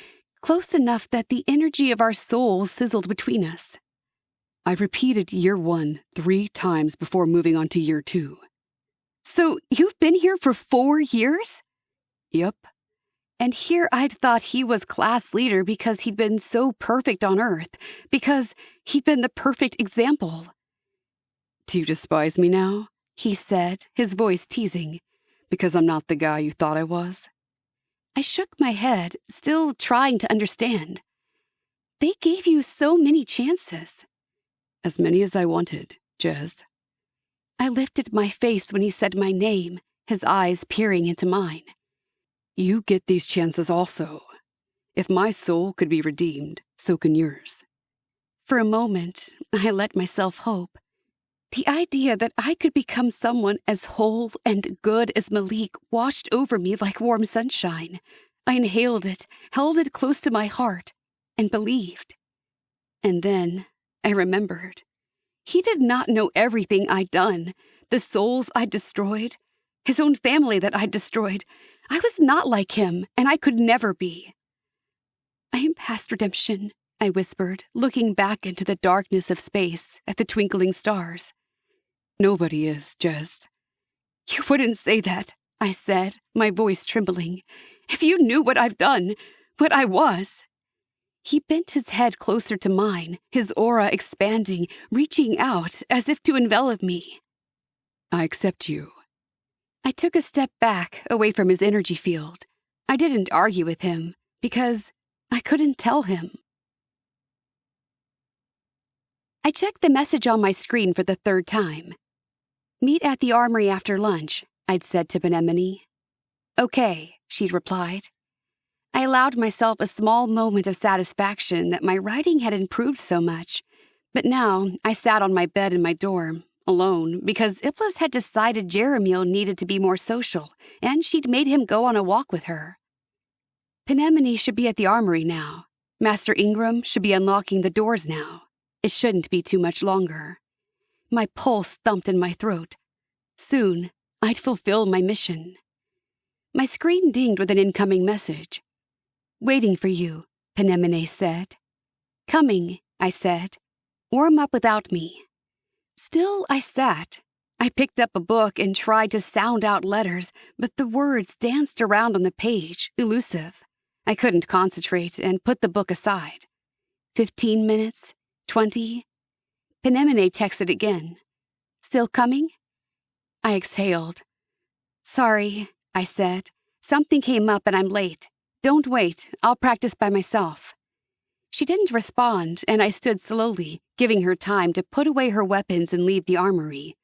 close enough that the energy of our souls sizzled between us. I repeated year 1 3 times before moving on to year 2. So you've been here for 4 years? Yep. And here I'd thought he was class leader because he'd been so perfect on Earth, because he'd been the perfect example. Do you despise me now? He said, his voice teasing. Because I'm not the guy you thought I was? I shook my head, still trying to understand. They gave you so many chances. As many as I wanted, Jez. I lifted my face when he said my name, his eyes peering into mine. You get these chances also. If my soul could be redeemed, so can yours. For a moment, I let myself hope. The idea that I could become someone as whole and good as Malik washed over me like warm sunshine. I inhaled it, held it close to my heart, and believed. And then I remembered. He did not know everything I'd done, the souls I'd destroyed, his own family that I'd destroyed. I was not like him, and I could never be. I am past redemption, I whispered, looking back into the darkness of space at the twinkling stars. Nobody is, Jez. You wouldn't say that, I said, my voice trembling. If you knew what I've done, what I was. He bent his head closer to mine, his aura expanding, reaching out as if to envelop me. I accept you. I took a step back, away from his energy field. I didn't argue with him, because I couldn't tell him. I checked the message on my screen for the 3rd time. Meet at the armory after lunch, I'd said to Benemone. Okay, she'd replied. I allowed myself a small moment of satisfaction that my writing had improved so much, but now I sat on my bed in my dorm, alone, because Iblis had decided Jeremiel needed to be more social, and she'd made him go on a walk with her. Benemone should be at the armory now. Master Ingram should be unlocking the doors now. It shouldn't be too much longer. My pulse thumped in my throat. Soon, I'd fulfill my mission. My screen dinged with an incoming message. "Waiting for you," Penemone said. "Coming," I said. "Warm up without me." Still, I sat. I picked up a book and tried to sound out letters, but the words danced around on the page, elusive. I couldn't concentrate and put the book aside. 15 minutes, 20. Penemone texted again. "Still coming?" I exhaled. "Sorry," I said. "Something came up and I'm late. Don't wait, I'll practice by myself." She didn't respond, and I stood slowly, giving her time to put away her weapons and leave the armory.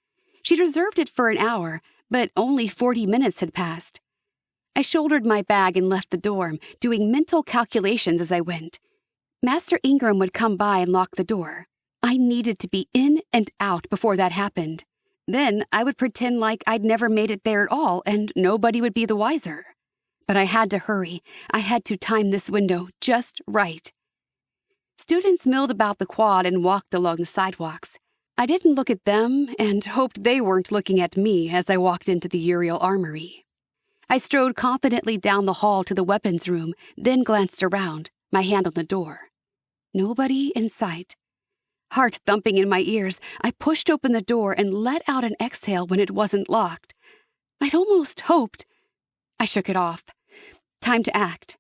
She'd reserved it for an hour, but only 40 minutes had passed. I shouldered my bag and left the dorm, doing mental calculations as I went. Master Ingram would come by and lock the door. I needed to be in and out before that happened. Then I would pretend like I'd never made it there at all, and nobody would be the wiser. But I had to hurry. I had to time this window just right. Students milled about the quad and walked along the sidewalks. I didn't look at them and hoped they weren't looking at me as I walked into the Uriel Armory. I strode confidently down the hall to the weapons room, then glanced around, my hand on the door. Nobody in sight. Heart thumping in my ears, I pushed open the door and let out an exhale when it wasn't locked. I'd almost hoped. I shook it off. Time to act.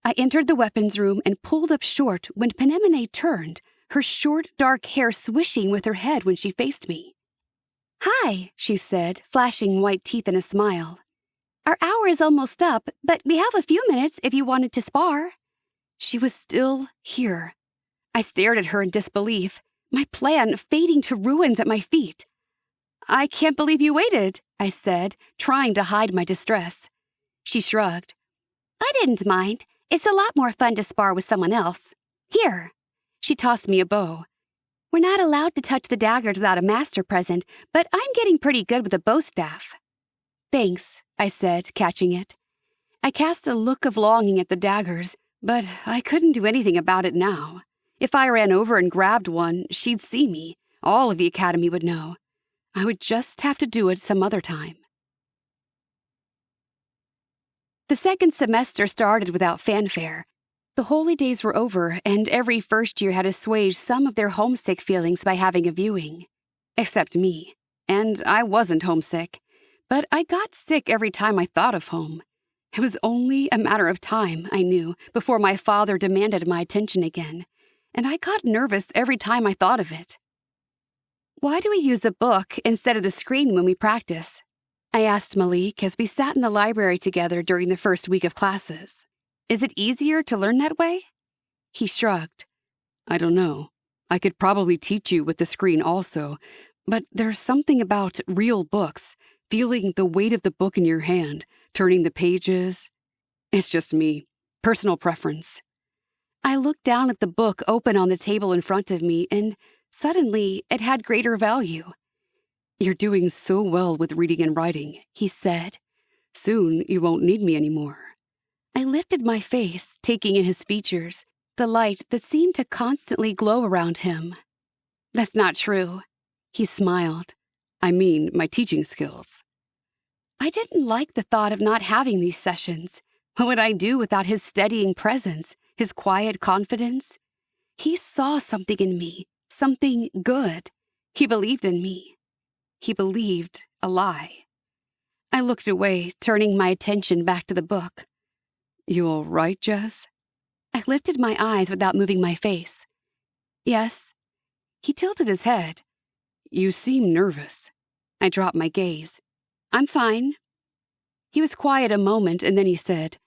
I entered the weapons room and pulled up short when Penemone turned, her short, dark hair swishing with her head when she faced me. "Hi," she said, flashing white teeth in a smile. "Our hour is almost up, but we have a few minutes if you wanted to spar." She was still here. I stared at her in disbelief, my plan fading to ruins at my feet. "I can't believe you waited," I said, trying to hide my distress. She shrugged. "I didn't mind. It's a lot more fun to spar with someone else. Here." She tossed me a bow. "We're not allowed to touch the daggers without a master present, but I'm getting pretty good with a bow staff." "Thanks," I said, catching it. I cast a look of longing at the daggers, but I couldn't do anything about it now. If I ran over and grabbed one, she'd see me. All of the academy would know. I would just have to do it some other time. The second semester started without fanfare. The holy days were over, and every first year had assuaged some of their homesick feelings by having a viewing. Except me. And I wasn't homesick. But I got sick every time I thought of home. It was only a matter of time, I knew, before my father demanded my attention again. And I got nervous every time I thought of it. "Why do we use a book instead of the screen when we practice?" I asked Malik as we sat in the library together during the first week of classes. "Is it easier to learn that way?" He shrugged. "I don't know. I could probably teach you with the screen also, but there's something about real books, feeling the weight of the book in your hand, turning the pages. It's just me. Personal preference." I looked down at the book open on the table in front of me, and suddenly it had greater value. "You're doing so well with reading and writing," he said. "Soon you won't need me anymore." I lifted my face, taking in his features, the light that seemed to constantly glow around him. "That's not true." He smiled. "I mean my teaching skills." I didn't like the thought of not having these sessions. What would I do without his steadying presence, his quiet confidence? He saw something in me, something good. He believed in me. He believed a lie. I looked away, turning my attention back to the book. "You all right, Jess?" I lifted my eyes without moving my face. "Yes." He tilted his head. "You seem nervous." I dropped my gaze. "I'm fine." He was quiet a moment, and then he said,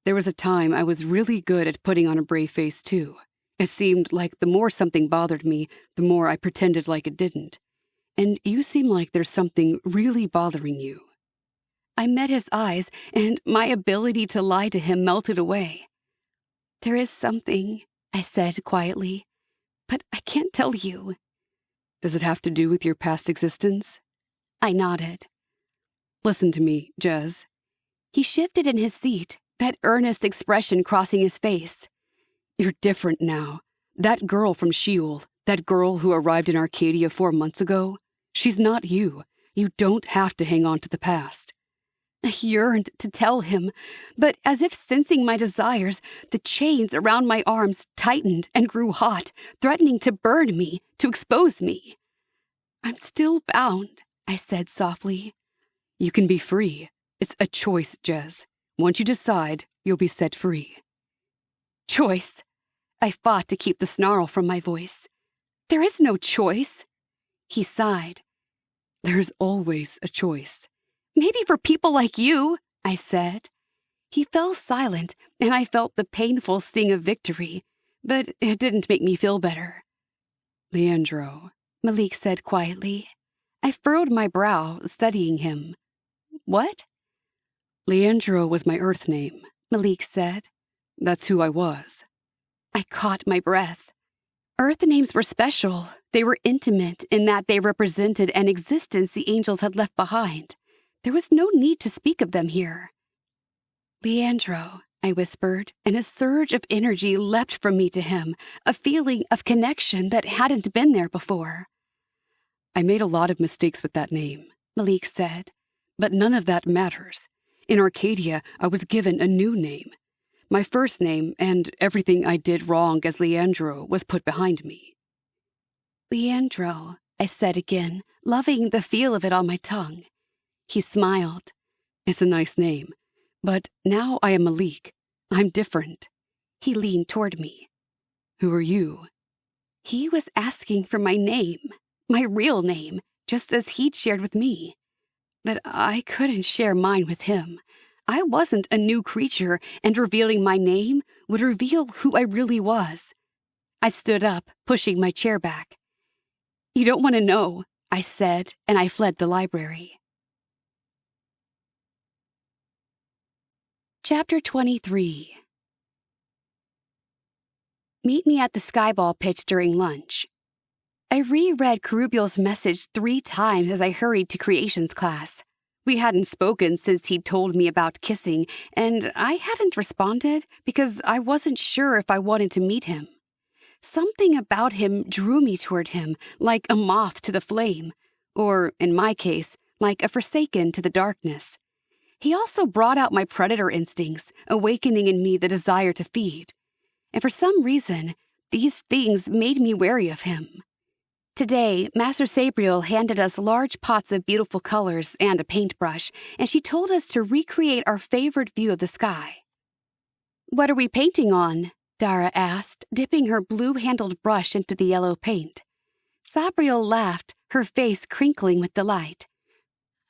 "There was a time I was really good at putting on a brave face, too. It seemed like the more something bothered me, the more I pretended like it didn't. And you seem like there's something really bothering you." I met his eyes, and my ability to lie to him melted away. "There is something," I said quietly, "but I can't tell you." "Does it have to do with your past existence?" I nodded. "Listen to me, Jez." He shifted in his seat, that earnest expression crossing his face. "You're different now. That girl from Sheol, that girl who arrived in Arcadia 4 months ago, she's not you. You don't have to hang on to the past." I yearned to tell him, but as if sensing my desires, the chains around my arms tightened and grew hot, threatening to burn me, to expose me. I'm still bound, I said softly. You can be free. It's a choice, Jez. Once you decide, you'll be set free. Choice. I fought to keep the snarl from my voice. There is no choice. He sighed. There's always a choice. Maybe for people like you, I said. He fell silent, and I felt the painful sting of victory, but it didn't make me feel better. Leandro, Malik said quietly. I furrowed my brow, studying him. What? Leandro was my Earth name, Malik said. That's who I was. I caught my breath. Earth names were special. They were intimate in that they represented an existence the angels had left behind. There was no need to speak of them here. Leandro, I whispered, and a surge of energy leapt from me to him, a feeling of connection that hadn't been there before. I made a lot of mistakes with that name, Malik said. But none of that matters. In Arcadia, I was given a new name. My first name and everything I did wrong as Leandro was put behind me. Leandro, I said again, loving the feel of it on my tongue. He smiled. It's a nice name, but now I am Malik. I'm different. He leaned toward me. Who are you? He was asking for my name, my real name, just as he'd shared with me. But I couldn't share mine with him. I wasn't a new creature, and revealing my name would reveal who I really was. I stood up, pushing my chair back. You don't want to know, I said, and I fled the library. Chapter 23. Meet me at the skyball pitch during lunch. I reread Carubial's message 3 times as I hurried to creations class. We hadn't spoken since he'd told me about kissing, and I hadn't responded because I wasn't sure if I wanted to meet him. Something about him drew me toward him, like a moth to the flame, or, in my case, like a forsaken to the darkness. He also brought out my predator instincts, awakening in me the desire to feed. And for some reason, these things made me wary of him. Today, Master Sabriel handed us large pots of beautiful colors and a paintbrush, and she told us to recreate our favorite view of the sky. What are we painting on? Dara asked, dipping her blue-handled brush into the yellow paint. Sabriel laughed, her face crinkling with delight.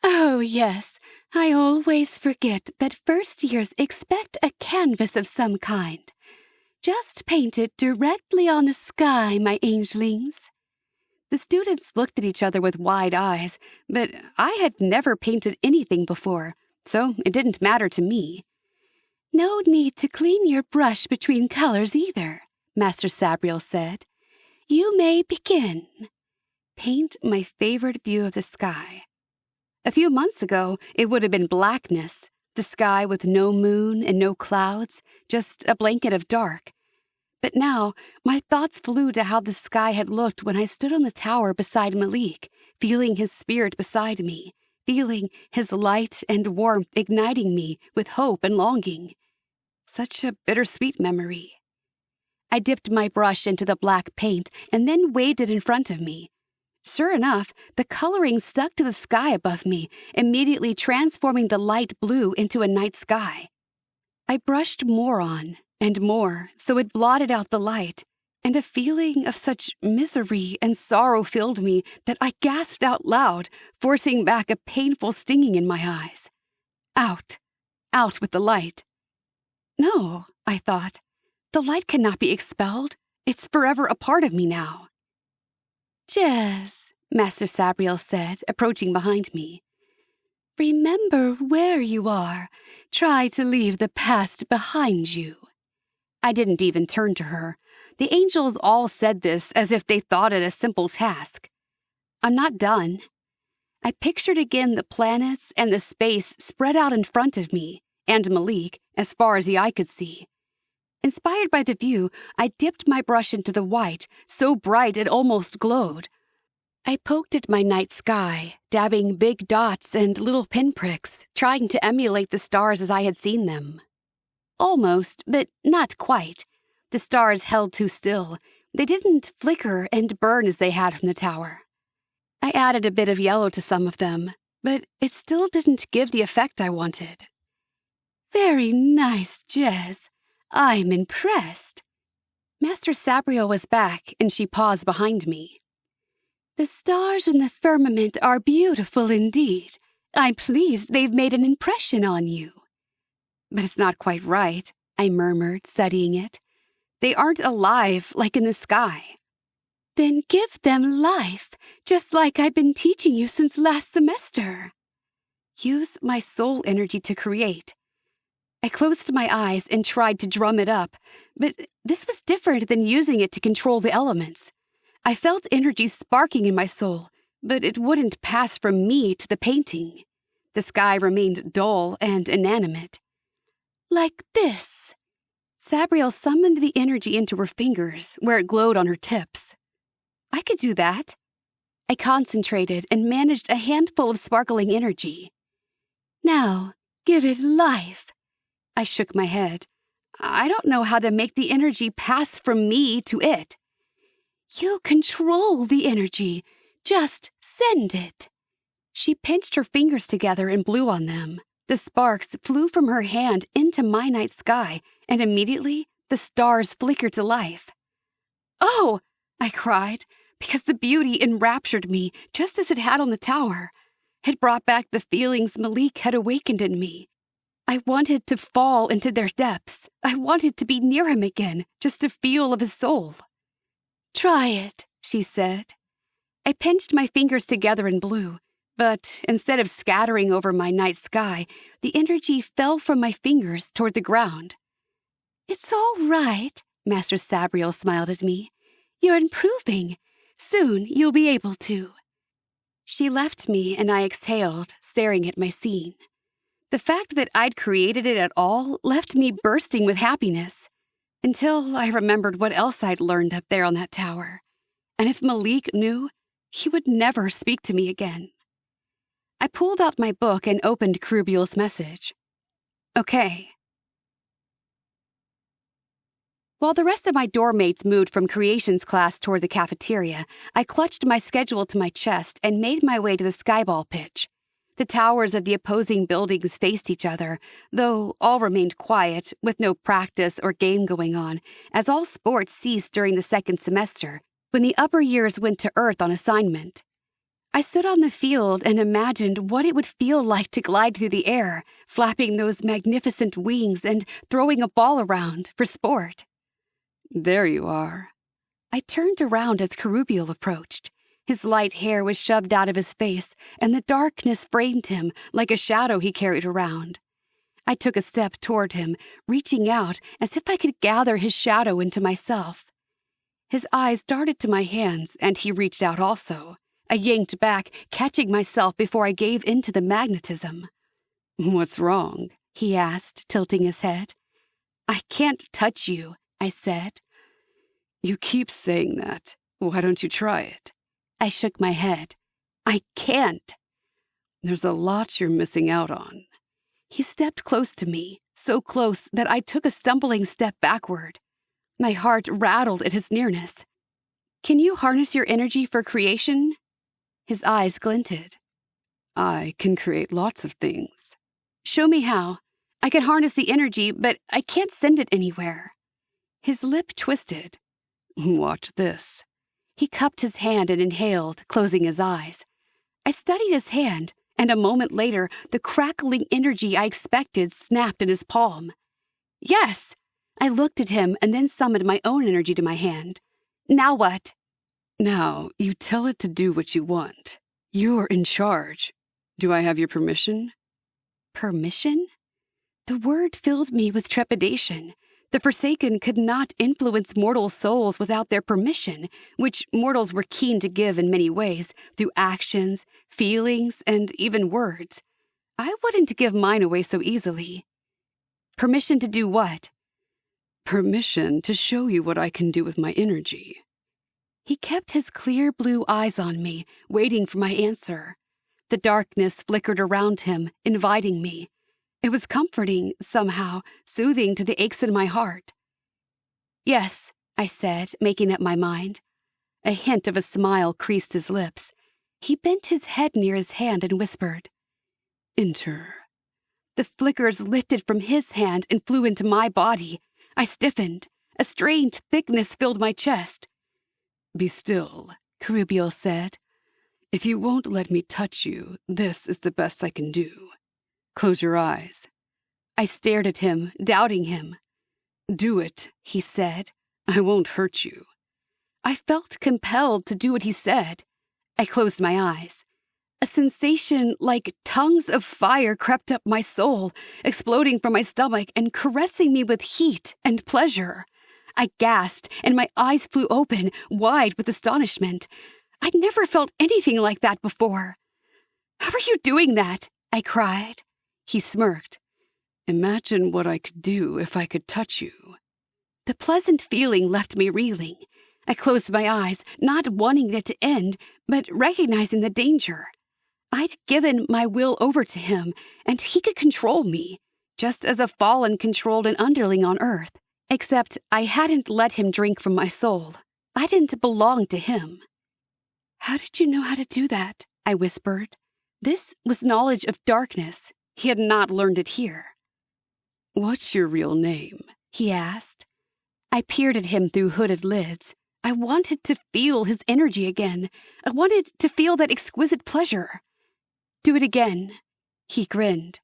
Oh, yes, I always forget that first years expect a canvas of some kind. Just paint it directly on the sky, my angelings. The students looked at each other with wide eyes, but I had never painted anything before, so it didn't matter to me. No need to clean your brush between colors either, Master Sabriel said. You may begin. Paint my favorite view of the sky. A few months ago, it would have been blackness, the sky with no moon and no clouds, just a blanket of dark. But now, my thoughts flew to how the sky had looked when I stood on the tower beside Malik, feeling his spirit beside me, feeling his light and warmth igniting me with hope and longing. Such a bittersweet memory. I dipped my brush into the black paint and then waved it in front of me. Sure enough, the coloring stuck to the sky above me, immediately transforming the light blue into a night sky. I brushed more on, and more, so it blotted out the light, and a feeling of such misery and sorrow filled me that I gasped out loud, forcing back a painful stinging in my eyes. Out with the light. No, I thought, the light cannot be expelled. It's forever a part of me now. Jez, Master Sabriel said, approaching behind me. Remember where you are. Try to leave the past behind you. I didn't even turn to her. The angels all said this as if they thought it a simple task. I'm not done. I pictured again the planets and the space spread out in front of me, and Malik, as far as the eye could see. Inspired by the view, I dipped my brush into the white, so bright it almost glowed. I poked at my night sky, dabbing big dots and little pinpricks, trying to emulate the stars as I had seen them. Almost, but not quite. The stars held too still. They didn't flicker and burn as they had from the tower. I added a bit of yellow to some of them, but it still didn't give the effect I wanted. Very nice, Jez. I'm impressed. Master Sabriel was back, and she paused behind me. The stars in the firmament are beautiful indeed. I'm pleased they've made an impression on you. But it's not quite right, I murmured, studying it. They aren't alive like in the sky. Then give them life, just like I've been teaching you since last semester. Use my soul energy to create. I closed my eyes and tried to drum it up, but this was different than using it to control the elements. I felt energy sparking in my soul, but it wouldn't pass from me to the painting. The sky remained dull and inanimate. Like this. Sabriel summoned the energy into her fingers, where it glowed on her tips. I could do that. I concentrated and managed a handful of sparkling energy. Now, give it life. I shook my head. I don't know how to make the energy pass from me to it. You control the energy. Just send it. She pinched her fingers together and blew on them. The sparks flew from her hand into my night sky, and immediately the stars flickered to life. Oh, I cried, because the beauty enraptured me just as it had on the tower. It brought back the feelings Malik had awakened in me. I wanted to fall into their depths. I wanted to be near him again, just to feel of his soul. Try it, she said. I pinched my fingers together and blew, but instead of scattering over my night sky, the energy fell from my fingers toward the ground. It's all right, Master Sabriel smiled at me. You're improving. Soon you'll be able to. She left me and I exhaled, staring at my scene. The fact that I'd created it at all left me bursting with happiness, until I remembered what else I'd learned up there on that tower. And if Malik knew, he would never speak to me again. I pulled out my book and opened Kerubiel's message. Okay. While the rest of my dorm mates moved from creations class toward the cafeteria, I clutched my schedule to my chest and made my way to the skyball pitch. The towers of the opposing buildings faced each other, though all remained quiet, with no practice or game going on, as all sports ceased during the second semester, when the upper years went to Earth on assignment. I stood on the field and imagined what it would feel like to glide through the air, flapping those magnificent wings and throwing a ball around for sport. There you are. I turned around as Kerubiel approached. His light hair was shoved out of his face, and the darkness framed him like a shadow he carried around. I took a step toward him, reaching out as if I could gather his shadow into myself. His eyes darted to my hands, and he reached out also. I yanked back, catching myself before I gave in to the magnetism. What's wrong? He asked, tilting his head. I can't touch you, I said. You keep saying that. Why don't you try it? I shook my head. I can't. There's a lot you're missing out on. He stepped close to me, so close that I took a stumbling step backward. My heart rattled at his nearness. Can you harness your energy for creation? His eyes glinted. I can create lots of things. Show me how. I can harness the energy, but I can't send it anywhere. His lip twisted. Watch this. He cupped his hand and inhaled, closing his eyes. I studied his hand, and a moment later, the crackling energy I expected snapped in his palm. Yes! I looked at him and then summoned my own energy to my hand. Now what? Now, you tell it to do what you want. You're in charge. Do I have your permission? Permission? The word filled me with trepidation. The Forsaken could not influence mortal souls without their permission, which mortals were keen to give in many ways, through actions, feelings, and even words. I wouldn't give mine away so easily. Permission to do what? Permission to show you what I can do with my energy. He kept his clear blue eyes on me, waiting for my answer. The darkness flickered around him, inviting me. It was comforting, somehow, soothing to the aches in my heart. "Yes," I said, making up my mind. A hint of a smile creased his lips. He bent his head near his hand and whispered, "Enter." The flickers lifted from his hand and flew into my body. I stiffened. A strange thickness filled my chest. "Be still," Carubio said. "If you won't let me touch you, this is the best I can do. Close your eyes." I stared at him, doubting him. "Do it," he said. "I won't hurt you." I felt compelled to do what he said. I closed my eyes. A sensation like tongues of fire crept up my soul, exploding from my stomach and caressing me with heat and pleasure. I gasped, and my eyes flew open, wide with astonishment. I'd never felt anything like that before. "How are you doing that?" I cried. He smirked. "Imagine what I could do if I could touch you." The pleasant feeling left me reeling. I closed my eyes, not wanting it to end, but recognizing the danger. I'd given my will over to him, and he could control me, just as a fallen controlled an underling on Earth. Except I hadn't let him drink from my soul. I didn't belong to him. "How did you know how to do that?" I whispered. This was knowledge of darkness. He had not learned it here. "What's your real name?" he asked. I peered at him through hooded lids. I wanted to feel his energy again. I wanted to feel that exquisite pleasure. "Do it again." He grinned.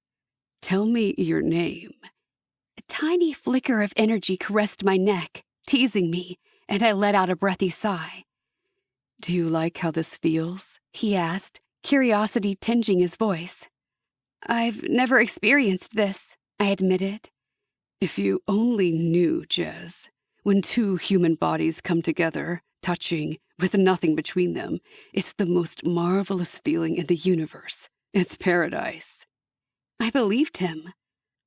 "Tell me your name." A tiny flicker of energy caressed my neck, teasing me, and I let out a breathy sigh. "Do you like how this feels?" he asked, curiosity tinging his voice. "I've never experienced this," I admitted. "If you only knew, Jez, when two human bodies come together, touching, with nothing between them, it's the most marvelous feeling in the universe. It's paradise." I believed him.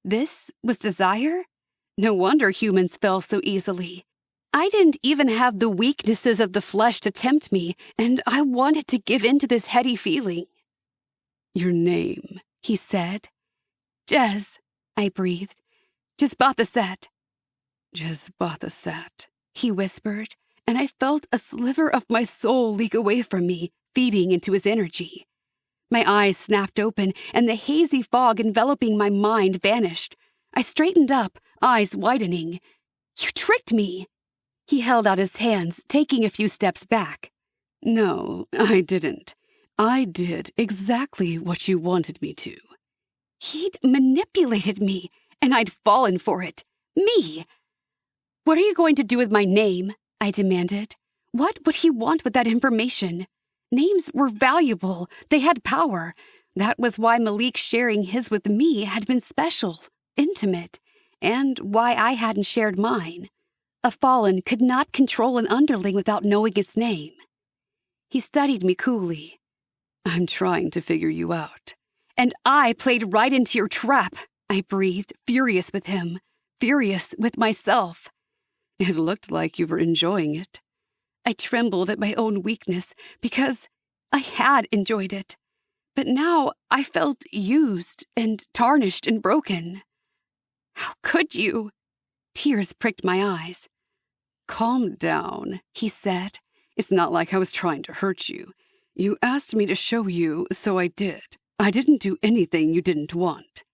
This was desire? No wonder humans fell so easily. I didn't even have the weaknesses of the flesh to tempt me, and I wanted to give in to this heady feeling. "Your name," he said. "Jez," I breathed. "Jezbathasat." "Jezbathasat," he whispered, and I felt a sliver of my soul leak away from me, feeding into his energy. My eyes snapped open, and the hazy fog enveloping my mind vanished. I straightened up, eyes widening. "You tricked me!" He held out his hands, taking a few steps back. "No, I didn't. I did exactly what you wanted me to." He'd manipulated me, and I'd fallen for it. Me! "What are you going to do with my name?" I demanded. What would he want with that information? Names were valuable. They had power. That was why Malik sharing his with me had been special, intimate, and why I hadn't shared mine. A fallen could not control an underling without knowing his name. He studied me coolly. "I'm trying to figure you out." "And I played right into your trap," I breathed, furious with him, furious with myself. "It looked like you were enjoying it." I trembled at my own weakness because I had enjoyed it. But now I felt used and tarnished and broken. "How could you?" Tears pricked my eyes. "Calm down," he said. "It's not like I was trying to hurt you. You asked me to show you, so I did. I didn't do anything you didn't want."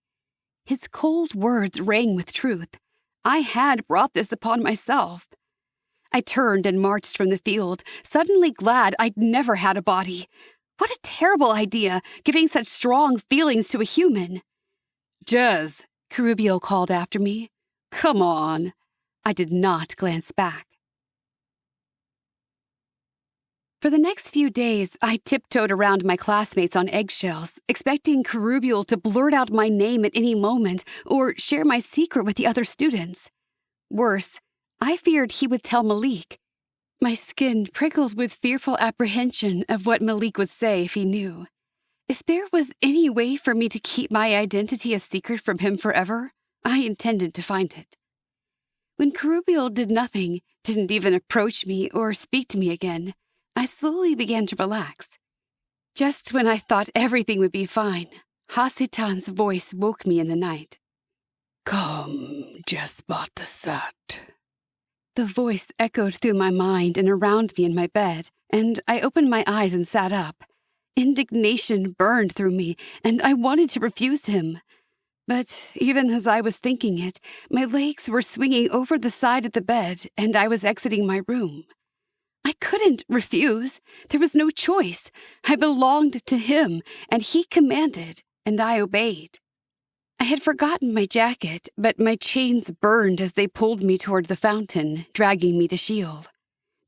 His cold words rang with truth. I had brought this upon myself. I turned and marched from the field, suddenly glad I'd never had a body. What a terrible idea, giving such strong feelings to a human. "Jez," Carubio called after me. "Come on." I did not glance back. For the next few days, I tiptoed around my classmates on eggshells, expecting Carubio to blurt out my name at any moment or share my secret with the other students. Worse, I feared he would tell Malik. My skin prickled with fearful apprehension of what Malik would say if he knew. If there was any way for me to keep my identity a secret from him forever, I intended to find it. When Kerubiel did nothing, didn't even approach me or speak to me again, I slowly began to relax. Just when I thought everything would be fine, Hasitan's voice woke me in the night. Come, Jesbatasat. The voice echoed through my mind and around me in my bed, and I opened my eyes and sat up. Indignation burned through me, and I wanted to refuse him. But even as I was thinking it, my legs were swinging over the side of the bed, and I was exiting my room. I couldn't refuse. There was no choice. I belonged to him, and he commanded, and I obeyed. I had forgotten my jacket, but my chains burned as they pulled me toward the fountain, dragging me to Sheol.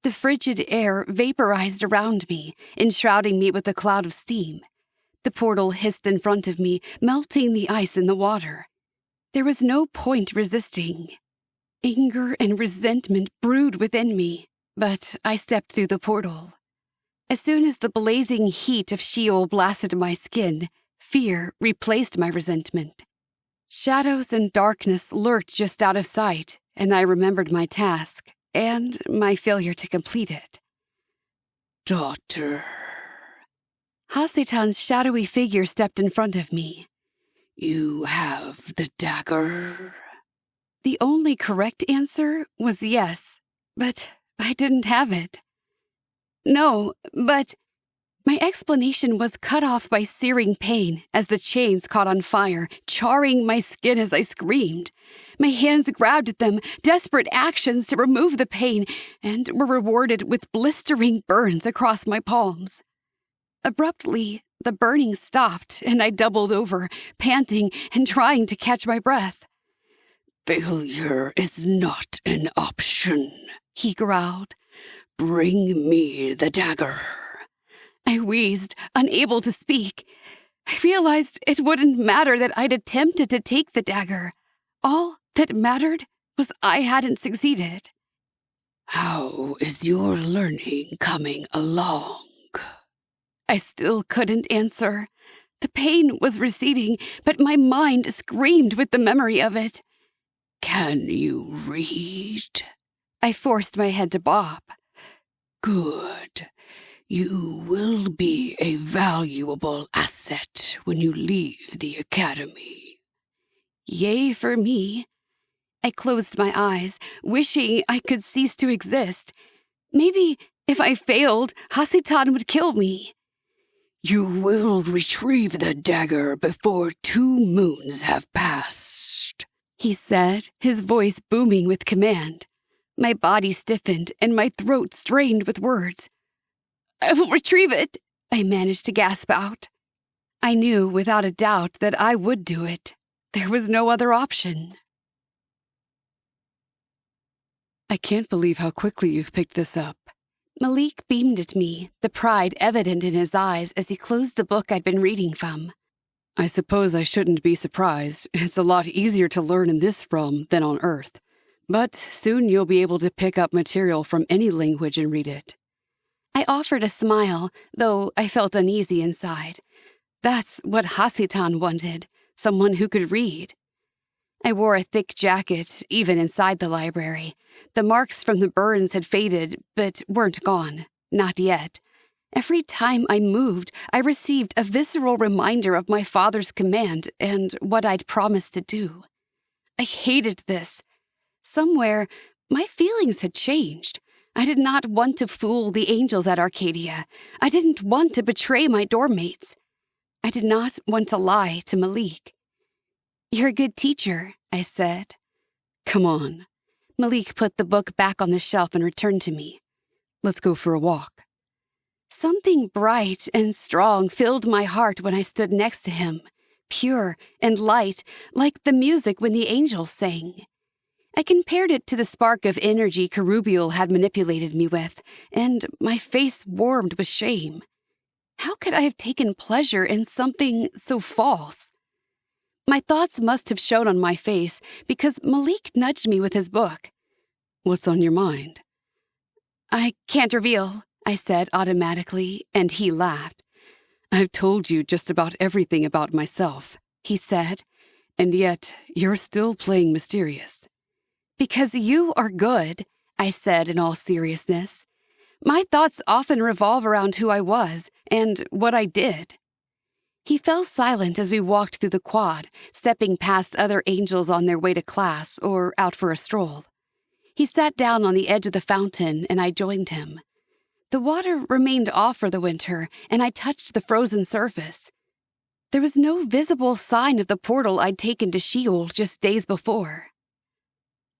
The frigid air vaporized around me, enshrouding me with a cloud of steam. The portal hissed in front of me, melting the ice in the water. There was no point resisting. Anger and resentment brewed within me, but I stepped through the portal. As soon as the blazing heat of Sheol blasted my skin, fear replaced my resentment. Shadows and darkness lurked just out of sight, and I remembered my task and my failure to complete it. Daughter. Hasitan's shadowy figure stepped in front of me. You have the dagger? The only correct answer was yes, but I didn't have it. No, but... My explanation was cut off by searing pain as the chains caught on fire, charring my skin as I screamed. My hands grabbed at them, desperate actions to remove the pain, and were rewarded with blistering burns across my palms. Abruptly, the burning stopped, and I doubled over, panting and trying to catch my breath. Failure is not an option, he growled. Bring me the dagger. I wheezed, unable to speak. I realized it wouldn't matter that I'd attempted to take the dagger. All that mattered was I hadn't succeeded. How is your learning coming along? I still couldn't answer. The pain was receding, but my mind screamed with the memory of it. Can you read? I forced my head to bob. Good. You will be a valuable asset when you leave the academy. Yay for me. I closed my eyes, wishing I could cease to exist. Maybe if I failed, Hasitan would kill me. You will retrieve the dagger before 2 moons have passed, he said, his voice booming with command. My body stiffened and my throat strained with words. I will retrieve it, I managed to gasp out. I knew without a doubt that I would do it. There was no other option. I can't believe how quickly you've picked this up. Malik beamed at me, the pride evident in his eyes as he closed the book I'd been reading from. I suppose I shouldn't be surprised. It's a lot easier to learn in this realm than on Earth. But soon you'll be able to pick up material from any language and read it. I offered a smile, though I felt uneasy inside. That's what Hasitan wanted, someone who could read. I wore a thick jacket, even inside the library. The marks from the burns had faded, but weren't gone. Not yet. Every time I moved, I received a visceral reminder of my father's command and what I'd promised to do. I hated this. Somewhere, my feelings had changed. I did not want to fool the angels at Arcadia. I didn't want to betray my dorm mates. I did not want to lie to Malik. You're a good teacher, I said. Come on. Malik put the book back on the shelf and returned to me. Let's go for a walk. Something bright and strong filled my heart when I stood next to him, pure and light, like the music when the angels sang. I compared it to the spark of energy Kerubiel had manipulated me with, and my face warmed with shame. How could I have taken pleasure in something so false? My thoughts must have shown on my face because Malik nudged me with his book. What's on your mind? I can't reveal, I said automatically, and he laughed. I've told you just about everything about myself, he said, and yet you're still playing mysterious. Because you are good, I said in all seriousness. My thoughts often revolve around who I was and what I did. He fell silent as we walked through the quad, stepping past other angels on their way to class or out for a stroll. He sat down on the edge of the fountain, and I joined him. The water remained off for the winter, and I touched the frozen surface. There was no visible sign of the portal I'd taken to Sheol just days before.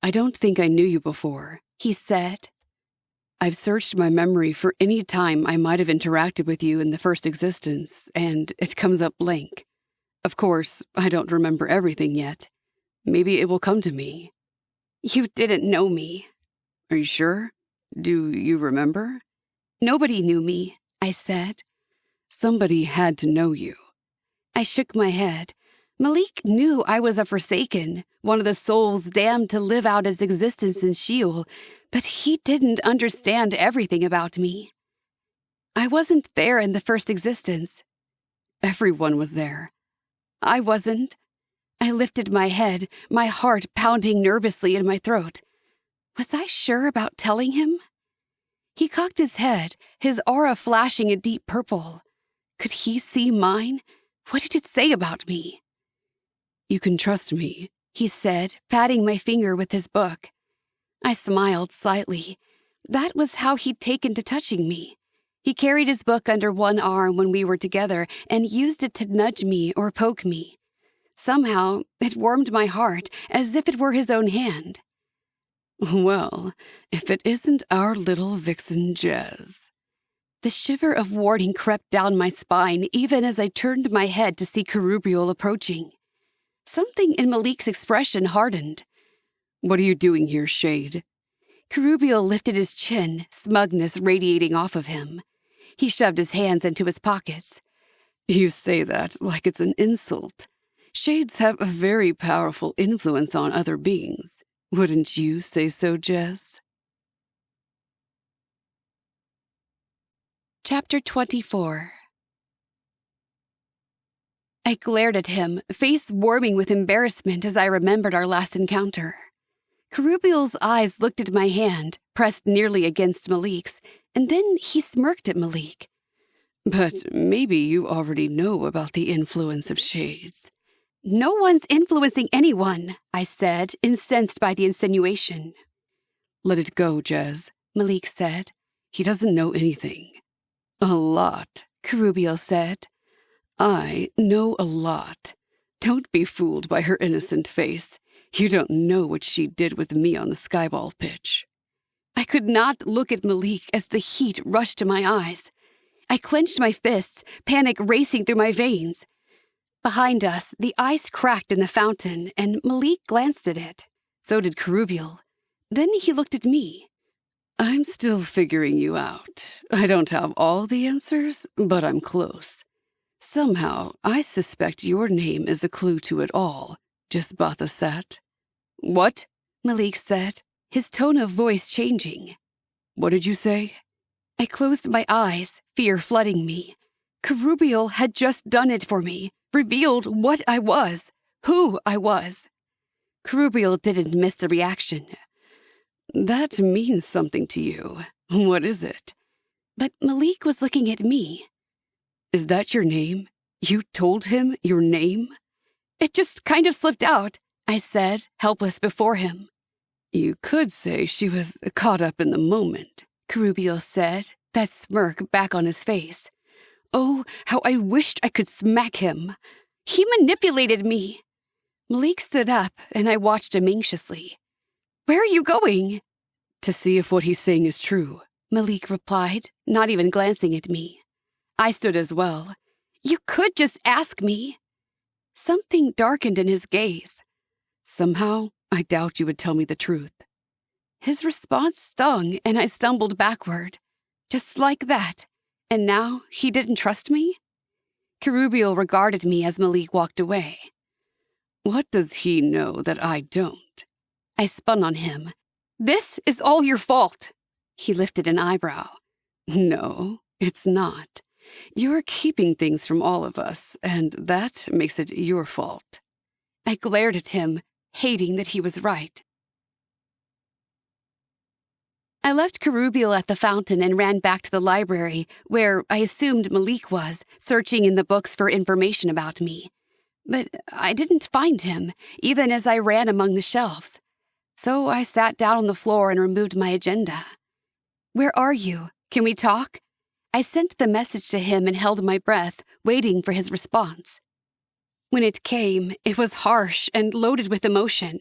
I don't think I knew you before, he said. I've searched my memory for any time I might have interacted with you in the first existence, and it comes up blank. Of course, I don't remember everything yet. Maybe it will come to me. You didn't know me. Are you sure? Do you remember? Nobody knew me, I said. Somebody had to know you. I shook my head. Malik knew I was a Forsaken, one of the souls damned to live out his existence in Sheol, but he didn't understand everything about me. I wasn't there in the first existence. Everyone was there. I wasn't. I lifted my head, my heart pounding nervously in my throat. Was I sure about telling him? He cocked his head, his aura flashing a deep purple. Could he see mine? What did it say about me? You can trust me, he said, patting my finger with his book. I smiled slightly. That was how he'd taken to touching me. He carried his book under one arm when we were together and used it to nudge me or poke me. Somehow, it warmed my heart as if it were his own hand. Well, if it isn't our little vixen Jez. The shiver of warning crept down my spine even as I turned my head to see Kerubiel approaching. Something in Malik's expression hardened. What are you doing here, Shade? Kerubiel lifted his chin, smugness radiating off of him. He shoved his hands into his pockets. You say that like it's an insult. Shades have a very powerful influence on other beings. Wouldn't you say so, Jez? Chapter 24. I glared at him, face warming with embarrassment as I remembered our last encounter. Kerubiel's eyes looked at my hand, pressed nearly against Malik's, and then he smirked at Malik. But maybe you already know about the influence of Shades. No one's influencing anyone, I said, incensed by the insinuation. Let it go, Jez, Malik said. He doesn't know anything. A lot, Kerubiel said. I know a lot. Don't be fooled by her innocent face. You don't know what she did with me on the skyball pitch. I could not look at Malik as the heat rushed to my eyes. I clenched my fists, panic racing through my veins. Behind us, the ice cracked in the fountain, and Malik glanced at it. So did Kerubiel. Then he looked at me. I'm still figuring you out. I don't have all the answers, but I'm close. Somehow, I suspect your name is a clue to it all. Jezbathasat. What? Malik said, his tone of voice changing. What did you say? I closed my eyes, fear flooding me. Kerubiel had just done it for me, revealed what I was, who I was. Kerubiel didn't miss the reaction. That means something to you. What is it? But Malik was looking at me. Is that your name? You told him your name? It just kind of slipped out, I said, helpless before him. You could say she was caught up in the moment, Kerubiel said, that smirk back on his face. Oh, how I wished I could smack him. He manipulated me. Malik stood up, and I watched him anxiously. Where are you going? To see if what he's saying is true, Malik replied, not even glancing at me. I stood as well. You could just ask me. Something darkened in his gaze. Somehow, I doubt you would tell me the truth. His response stung, and I stumbled backward. Just like that. And now he didn't trust me? Kerubiel regarded me as Malik walked away. What does he know that I don't? I spun on him. This is all your fault. He lifted an eyebrow. No, it's not. You're keeping things from all of us, and that makes it your fault. I glared at him, hating that he was right. I left Kerubiel at the fountain and ran back to the library, where I assumed Malik was, searching in the books for information about me. But I didn't find him, even as I ran among the shelves. So I sat down on the floor and removed my agenda. "Where are you? Can we talk?" I sent the message to him and held my breath, waiting for his response. When it came, it was harsh and loaded with emotion.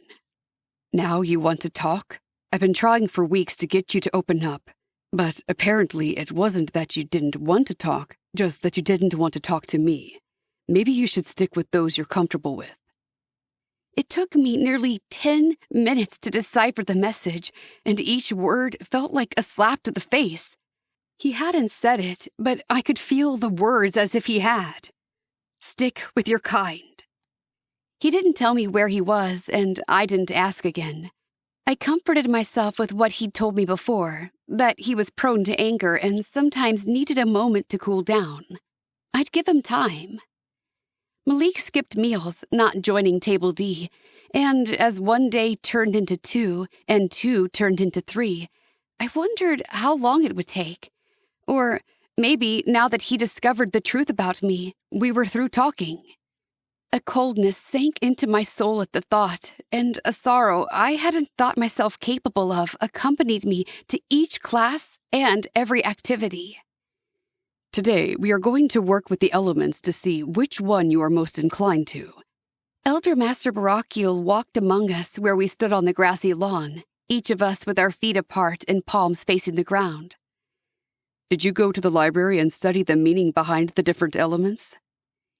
"Now you want to talk? I've been trying for weeks to get you to open up. But apparently it wasn't that you didn't want to talk, just that you didn't want to talk to me. Maybe you should stick with those you're comfortable with." It took me nearly 10 minutes to decipher the message, and each word felt like a slap to the face. He hadn't said it, but I could feel the words as if he had. "Stick with your kind." He didn't tell me where he was, and I didn't ask again. I comforted myself with what he'd told me before, that he was prone to anger and sometimes needed a moment to cool down. I'd give him time. Malik skipped meals, not joining Table D, and as one day turned into 2 and 2 turned into 3, I wondered how long it would take. Or maybe now that he discovered the truth about me, we were through talking. A coldness sank into my soul at the thought, and a sorrow I hadn't thought myself capable of accompanied me to each class and every activity. "Today, we are going to work with the elements to see which one you are most inclined to." Elder Master Barakiel walked among us where we stood on the grassy lawn, each of us with our feet apart and palms facing the ground. "Did you go to the library and study the meaning behind the different elements?"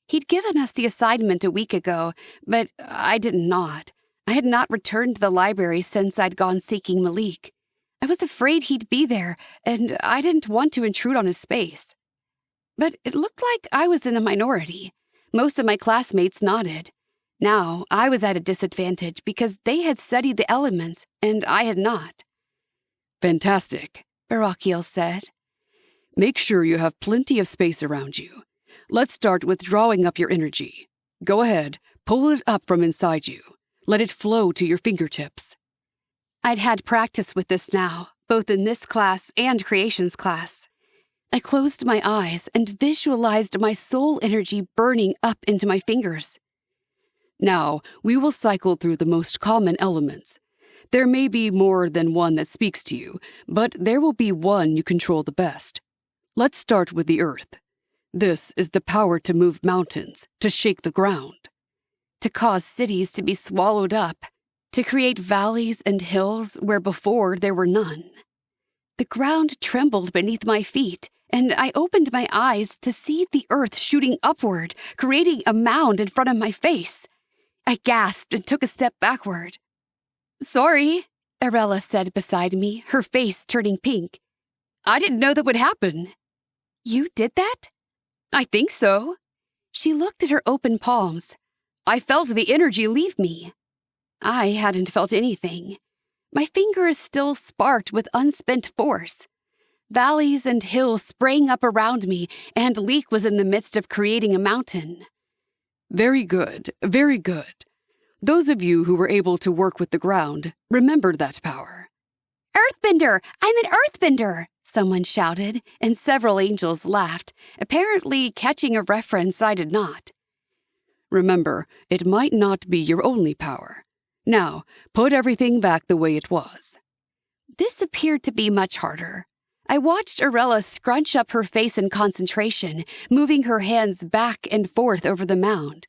He'd given us the assignment a week ago, but I did not. I had not returned to the library since I'd gone seeking Malik. I was afraid he'd be there, and I didn't want to intrude on his space. But it looked like I was in a minority. Most of my classmates nodded. Now I was at a disadvantage because they had studied the elements, and I had not. "Fantastic," Barakiel said. "Make sure you have plenty of space around you. Let's start with drawing up your energy. Go ahead, pull it up from inside you. Let it flow to your fingertips." I'd had practice with this now, both in this class and creations class. I closed my eyes and visualized my soul energy burning up into my fingers. "Now, we will cycle through the most common elements. There may be more than one that speaks to you, but there will be one you control the best. Let's start with the earth. This is the power to move mountains, to shake the ground, to cause cities to be swallowed up, to create valleys and hills where before there were none. The ground trembled beneath my feet, and I opened my eyes to see the earth shooting upward, creating a mound in front of my face. I gasped and took a step backward. "Sorry," Arella said beside me, her face turning pink. "I didn't know that would happen." "You did that?" "I think so." She looked at her open palms. "I felt the energy leave me." I hadn't felt anything. My fingers still sparked with unspent force. Valleys and hills sprang up around me, and Leek was in the midst of creating a mountain. Very good, very good. Those of you who were able to work with the ground, remember that power. "Earthbender! I'm an earthbender!" someone shouted, and several angels laughed, apparently catching a reference I did not. Remember, it might not be your only power. Now, put everything back the way it was. This appeared to be much harder. I watched Arella scrunch up her face in concentration, moving her hands back and forth over the mound.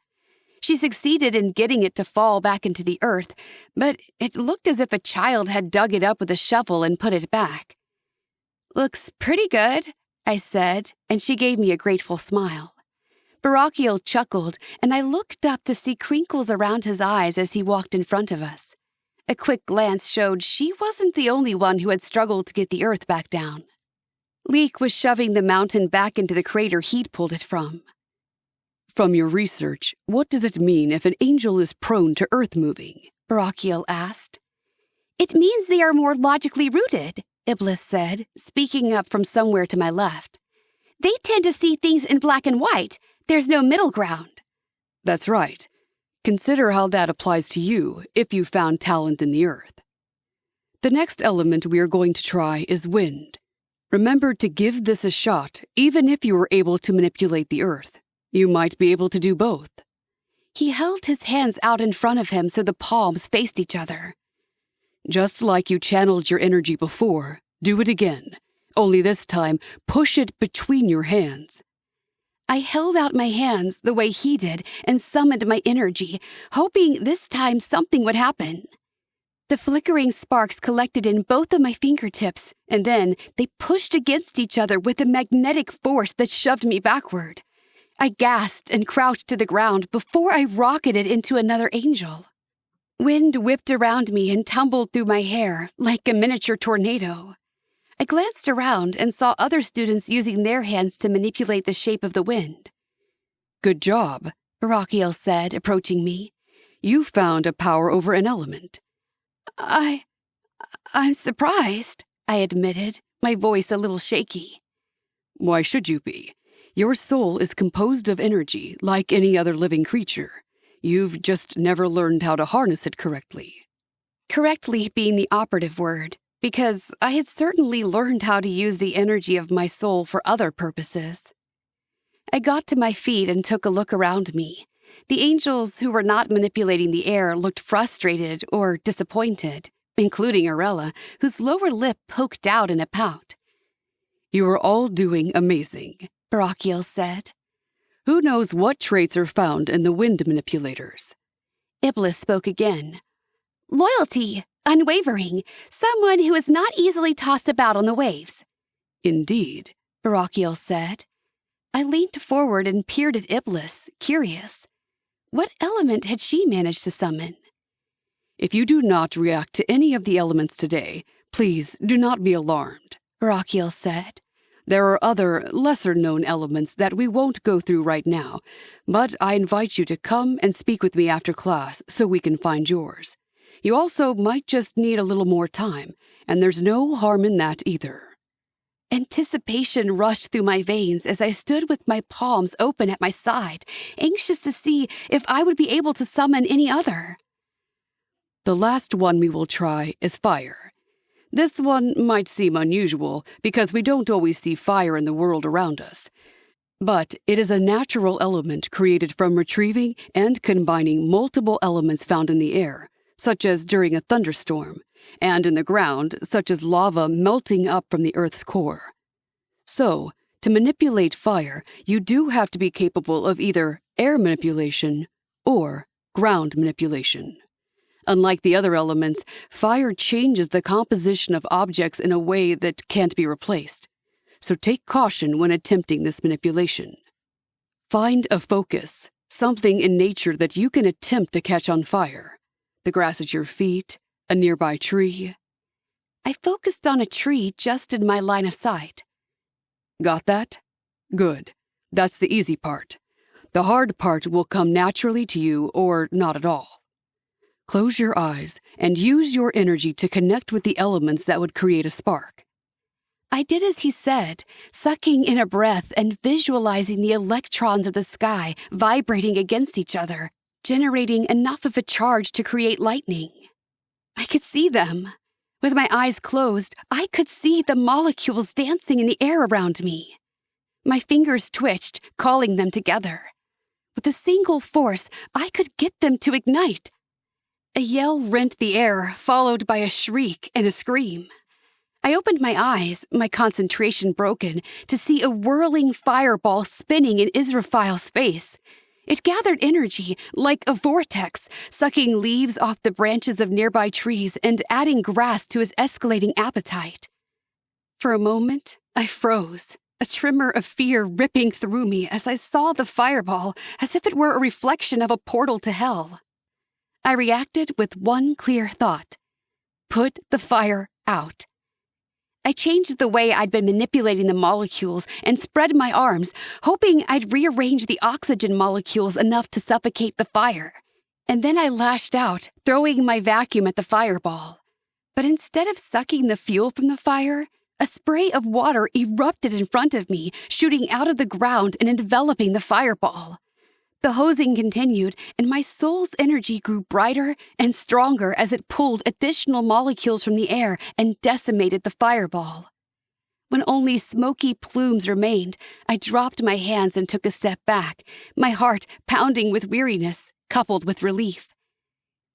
She succeeded in getting it to fall back into the earth, but it looked as if a child had dug it up with a shovel and put it back. "Looks pretty good," I said, and she gave me a grateful smile. Barakiel chuckled, and I looked up to see crinkles around his eyes as he walked in front of us. A quick glance showed she wasn't the only one who had struggled to get the earth back down. Leek was shoving the mountain back into the crater he'd pulled it from. From your research, what does it mean if an angel is prone to earth moving? Barakiel asked. "It means they are more logically rooted," Iblis said, speaking up from somewhere to my left. "They tend to see things in black and white. There's no middle ground." That's right. Consider how that applies to you if you found talent in the earth. The next element we are going to try is wind. Remember to give this a shot, even if you were able to manipulate the earth. You might be able to do both. He held his hands out in front of him so the palms faced each other. Just like you channeled your energy before, do it again. Only this time, push it between your hands. I held out my hands the way he did and summoned my energy, hoping this time something would happen. The flickering sparks collected in both of my fingertips, and then they pushed against each other with a magnetic force that shoved me backward. I gasped and crouched to the ground before I rocketed into another angel. Wind whipped around me and tumbled through my hair like a miniature tornado. I glanced around and saw other students using their hands to manipulate the shape of the wind. Good job, Barakiel said, approaching me. You found a power over an element. I'm surprised, I admitted, my voice a little shaky. Why should you be? Your soul is composed of energy, like any other living creature. You've just never learned how to harness it correctly. Correctly being the operative word, because I had certainly learned how to use the energy of my soul for other purposes. I got to my feet and took a look around me. The angels who were not manipulating the air looked frustrated or disappointed, including Arella, whose lower lip poked out in a pout. You are all doing amazing, Barakiel said. Who knows what traits are found in the wind manipulators? Iblis spoke again. Loyalty, unwavering, someone who is not easily tossed about on the waves. Indeed, Barakiel said. I leaned forward and peered at Iblis, curious. What element had she managed to summon? If you do not react to any of the elements today, please do not be alarmed, Barakiel said. There are other, lesser-known elements that we won't go through right now, but I invite you to come and speak with me after class so we can find yours. You also might just need a little more time, and there's no harm in that either. Anticipation rushed through my veins as I stood with my palms open at my side, anxious to see if I would be able to summon any other. The last one we will try is fire. This one might seem unusual because we don't always see fire in the world around us. But it is a natural element created from retrieving and combining multiple elements found in the air, such as during a thunderstorm, and in the ground, such as lava melting up from the Earth's core. So, to manipulate fire, you do have to be capable of either air manipulation or ground manipulation. Unlike the other elements, fire changes the composition of objects in a way that can't be replaced. So take caution when attempting this manipulation. Find a focus, something in nature that you can attempt to catch on fire. The grass at your feet, a nearby tree. I focused on a tree just in my line of sight. Got that? Good. That's the easy part. The hard part will come naturally to you or not at all. Close your eyes and use your energy to connect with the elements that would create a spark. I did as he said, sucking in a breath and visualizing the electrons of the sky vibrating against each other, generating enough of a charge to create lightning. I could see them. With my eyes closed, I could see the molecules dancing in the air around me. My fingers twitched, calling them together. With a single force, I could get them to ignite. A yell rent the air, followed by a shriek and a scream. I opened my eyes, my concentration broken, to see a whirling fireball spinning in Israfil's face. It gathered energy, like a vortex, sucking leaves off the branches of nearby trees and adding grass to his escalating appetite. For a moment, I froze, a tremor of fear ripping through me as I saw the fireball as if it were a reflection of a portal to hell. I reacted with one clear thought. Put the fire out. I changed the way I'd been manipulating the molecules and spread my arms, hoping I'd rearrange the oxygen molecules enough to suffocate the fire. And then I lashed out, throwing my vacuum at the fireball. But instead of sucking the fuel from the fire, a spray of water erupted in front of me, shooting out of the ground and enveloping the fireball. The hosing continued, and my soul's energy grew brighter and stronger as it pulled additional molecules from the air and decimated the fireball. When only smoky plumes remained, I dropped my hands and took a step back, my heart pounding with weariness, coupled with relief.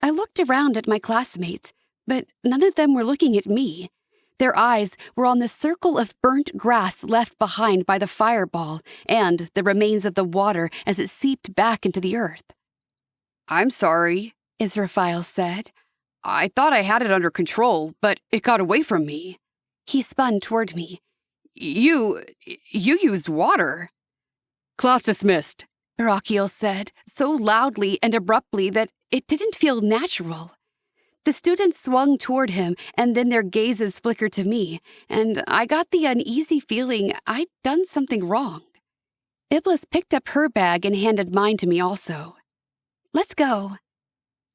I looked around at my classmates, but none of them were looking at me. Their eyes were on the circle of burnt grass left behind by the fireball and the remains of the water as it seeped back into the earth. "I'm sorry," Israfil said. "I thought I had it under control, but it got away from me." He spun toward me. You used water." "Class dismissed," Barakiel said, so loudly and abruptly that it didn't feel natural. The students swung toward him, and then their gazes flickered to me, and I got the uneasy feeling I'd done something wrong. Iblis picked up her bag and handed mine to me also. "Let's go."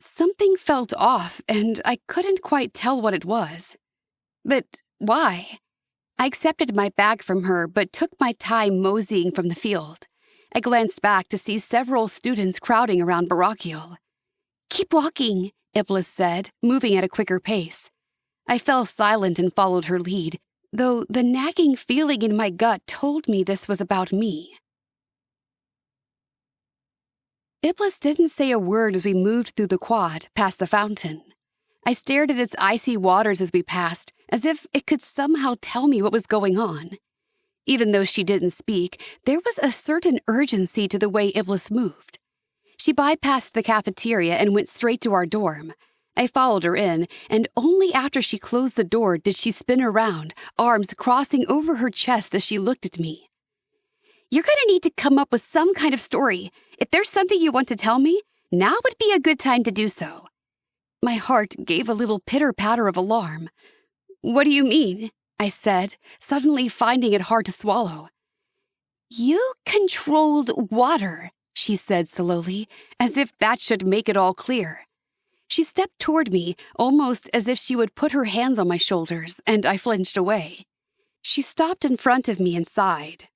Something felt off, and I couldn't quite tell what it was. But why? I accepted my bag from her, but took my time moseying from the field. I glanced back to see several students crowding around Barakiel. "Keep walking," Iblis said, moving at a quicker pace. I fell silent and followed her lead, though the nagging feeling in my gut told me this was about me. Iblis didn't say a word as we moved through the quad, past the fountain. I stared at its icy waters as we passed, as if it could somehow tell me what was going on. Even though she didn't speak, there was a certain urgency to the way Iblis moved. She bypassed the cafeteria and went straight to our dorm. I followed her in, and only after she closed the door did she spin around, arms crossing over her chest as she looked at me. "You're going to need to come up with some kind of story. If there's something you want to tell me, now would be a good time to do so." My heart gave a little pitter-patter of alarm. "What do you mean?" I said, suddenly finding it hard to swallow. "You controlled water," she said slowly, as if that should make it all clear. She stepped toward me, almost as if she would put her hands on my shoulders, and I flinched away. She stopped in front of me and sighed.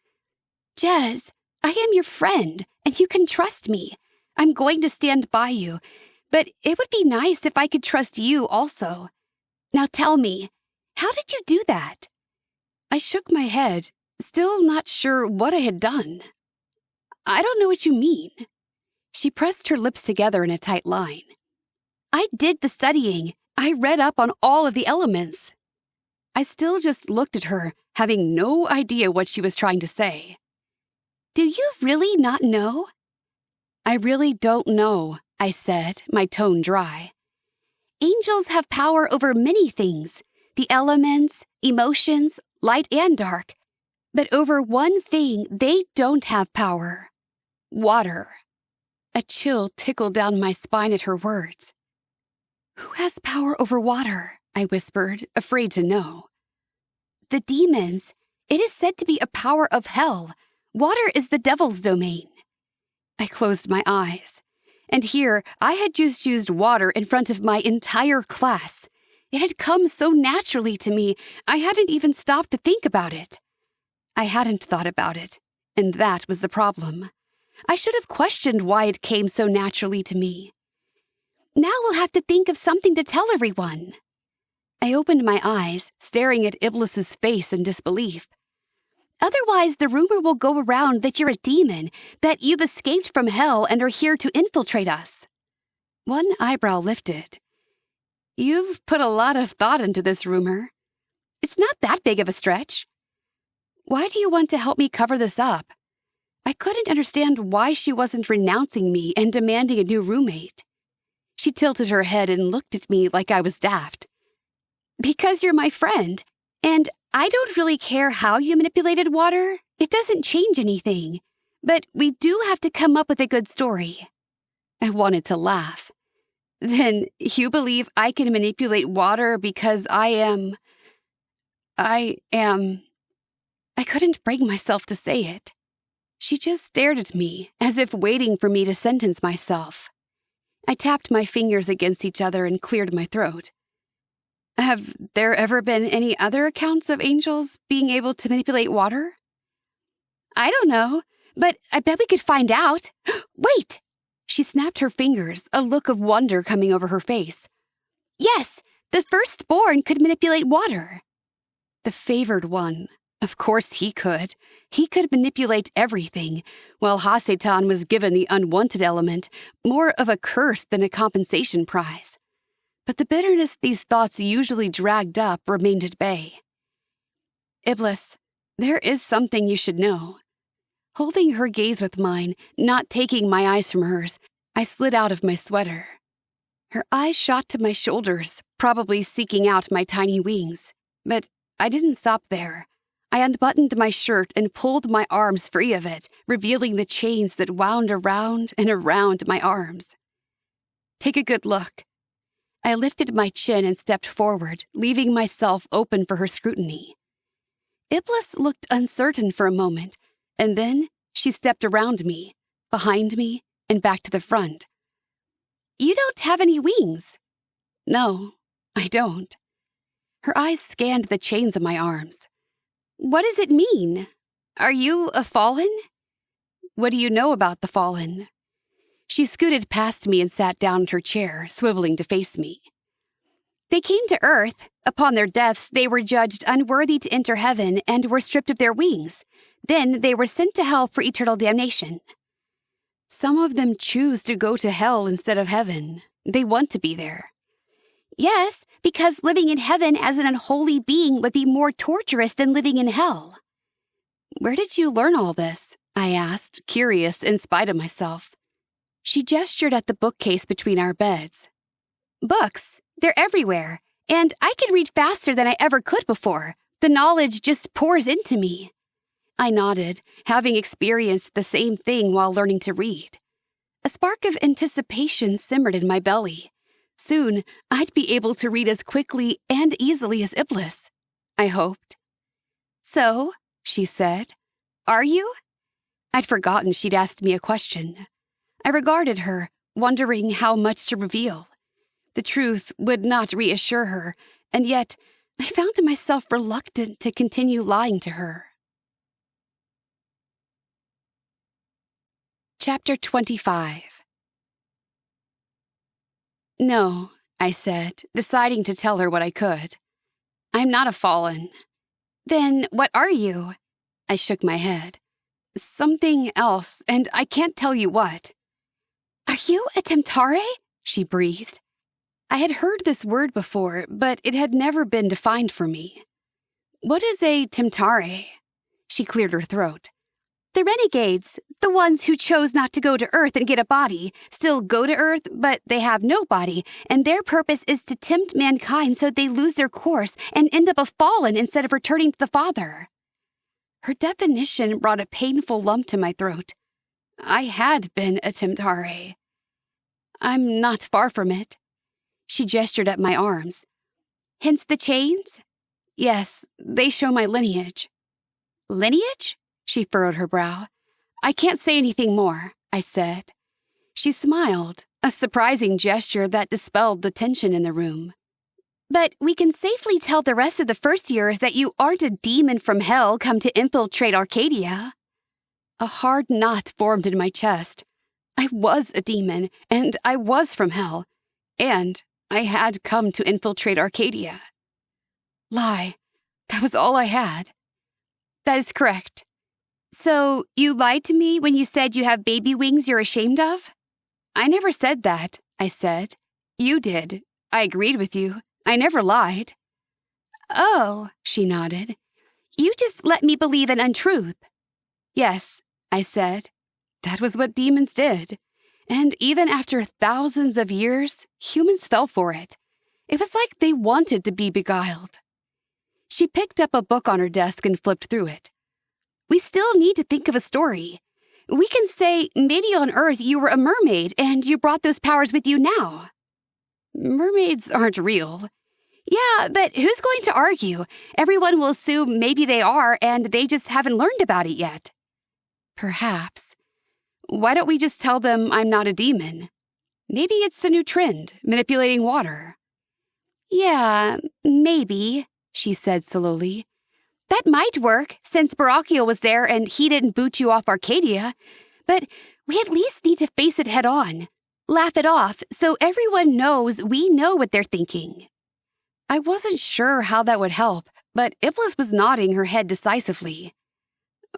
"Jez, I am your friend, and you can trust me. I'm going to stand by you, but it would be nice if I could trust you also. Now tell me, how did you do that?" I shook my head, still not sure what I had done. "I don't know what you mean." She pressed her lips together in a tight line. "I did the studying. I read up on all of the elements." I still just looked at her, having no idea what she was trying to say. "Do you really not know?" "I really don't know," I said, my tone dry. "Angels have power over many things, the elements, emotions, light and dark. But over one thing they don't have power. Water." A chill tickled down my spine at her words. "Who has power over water?" I whispered, afraid to know. "The demons. It is said to be a power of hell. Water is the devil's domain." I closed my eyes. And here, I had just used water in front of my entire class. It had come so naturally to me, I hadn't even stopped to think about it. I hadn't thought about it, and that was the problem. I should have questioned why it came so naturally to me. Now we'll have to think of something to tell everyone. I opened my eyes, staring at Iblis's face in disbelief. "Otherwise, the rumor will go around that you're a demon, that you've escaped from hell and are here to infiltrate us." One eyebrow lifted. "You've put a lot of thought into this rumor. It's not that big of a stretch. Why do you want to help me cover this up?" I couldn't understand why she wasn't renouncing me and demanding a new roommate. She tilted her head and looked at me like I was daft. "Because you're my friend, and I don't really care how you manipulated water. It doesn't change anything. But we do have to come up with a good story." I wanted to laugh. "Then you believe I can manipulate water because I couldn't bring myself to say it. She just stared at me, as if waiting for me to sentence myself. I tapped my fingers against each other and cleared my throat. "Have there ever been any other accounts of angels being able to manipulate water?" "I don't know. But I bet we could find out. Wait! She snapped her fingers, a look of wonder coming over her face. Yes, the firstborn could manipulate water. The favored one. Of course he could. He could manipulate everything, while Hasetan was given the unwanted element, more of a curse than a compensation prize. But the bitterness these thoughts usually dragged up remained at bay. Iblis, there is something you should know. Holding her gaze with mine, not taking my eyes from hers, I slid out of my sweater. Her eyes shot to my shoulders, probably seeking out my tiny wings. But I didn't stop there. I unbuttoned my shirt and pulled my arms free of it, revealing the chains that wound around and around my arms. Take a good look. I lifted my chin and stepped forward, leaving myself open for her scrutiny. Iblis looked uncertain for a moment, and then she stepped around me, behind me, and back to the front. You don't have any wings. No, I don't. Her eyes scanned the chains of my arms. What does it mean? Are you a fallen? What do you know about the fallen? She scooted past me and sat down in her chair, swiveling to face me. They came to Earth. Upon their deaths, they were judged unworthy to enter heaven and were stripped of their wings. Then they were sent to hell for eternal damnation. Some of them choose to go to hell instead of heaven. They want to be there. Yes, because living in heaven as an unholy being would be more torturous than living in hell. Where did you learn all this? I asked, curious in spite of myself. She gestured at the bookcase between our beds. Books, they're everywhere, and I can read faster than I ever could before. The knowledge just pours into me. I nodded, having experienced the same thing while learning to read. A spark of anticipation simmered in my belly. Soon, I'd be able to read as quickly and easily as Iblis, I hoped. So, she said, are you? I'd forgotten she'd asked me a question. I regarded her, wondering how much to reveal. The truth would not reassure her, and yet I found myself reluctant to continue lying to her. Chapter 25. No, I said, deciding to tell her what I could. I'm not a fallen. Then what are you? I shook my head. Something else, and I can't tell you what. Are you a Temtare? She breathed. I had heard this word before, but it had never been defined for me. What is a Temtare? She cleared her throat. The Renegades, the ones who chose not to go to Earth and get a body, still go to Earth, but they have no body, and their purpose is to tempt mankind so they lose their course and end up a fallen instead of returning to the Father. Her definition brought a painful lump to my throat. I had been a Temtare. I'm not far from it. She gestured at my arms. Hence the chains? Yes, they show my lineage. Lineage? She furrowed her brow. I can't say anything more, I said. She smiled, a surprising gesture that dispelled the tension in the room. But we can safely tell the rest of the first years that you aren't a demon from hell come to infiltrate Arcadia. A hard knot formed in my chest. I was a demon, and I was from hell, and I had come to infiltrate Arcadia. Lie. That was all I had. That is correct. So, you lied to me when you said you have baby wings you're ashamed of? I never said that, I said. You did. I agreed with you. I never lied. Oh, she nodded. You just let me believe an untruth. Yes, I said. That was what demons did. And even after thousands of years, humans fell for it. It was like they wanted to be beguiled. She picked up a book on her desk and flipped through it. We still need to think of a story. We can say maybe on Earth you were a mermaid and you brought those powers with you now. Mermaids aren't real. Yeah, but who's going to argue? Everyone will assume maybe they are and they just haven't learned about it yet. Perhaps. Why don't we just tell them I'm not a demon? Maybe it's the new trend, manipulating water. Yeah, maybe, she said slowly. That might work, since Barachiel was there and he didn't boot you off Arcadia. But we at least need to face it head on. Laugh it off so everyone knows we know what they're thinking. I wasn't sure how that would help, but Iblis was nodding her head decisively.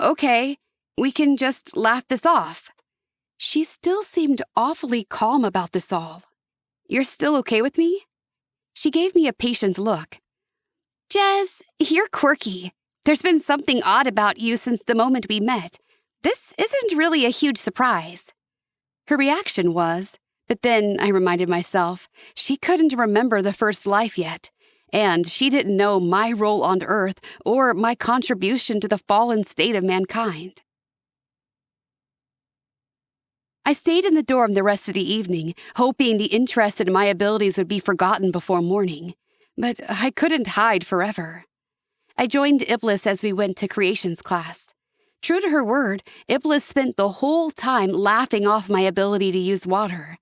Okay, we can just laugh this off. She still seemed awfully calm about this all. You're still okay with me? She gave me a patient look. Jez, you're quirky. There's been something odd about you since the moment we met. This isn't really a huge surprise. Her reaction was, but then I reminded myself, she couldn't remember the first life yet, and she didn't know my role on Earth or my contribution to the fallen state of mankind. I stayed in the dorm the rest of the evening, hoping the interest in my abilities would be forgotten before morning. But I couldn't hide forever. I joined Iblis as we went to creations class. True to her word, Iblis spent the whole time laughing off my ability to use water.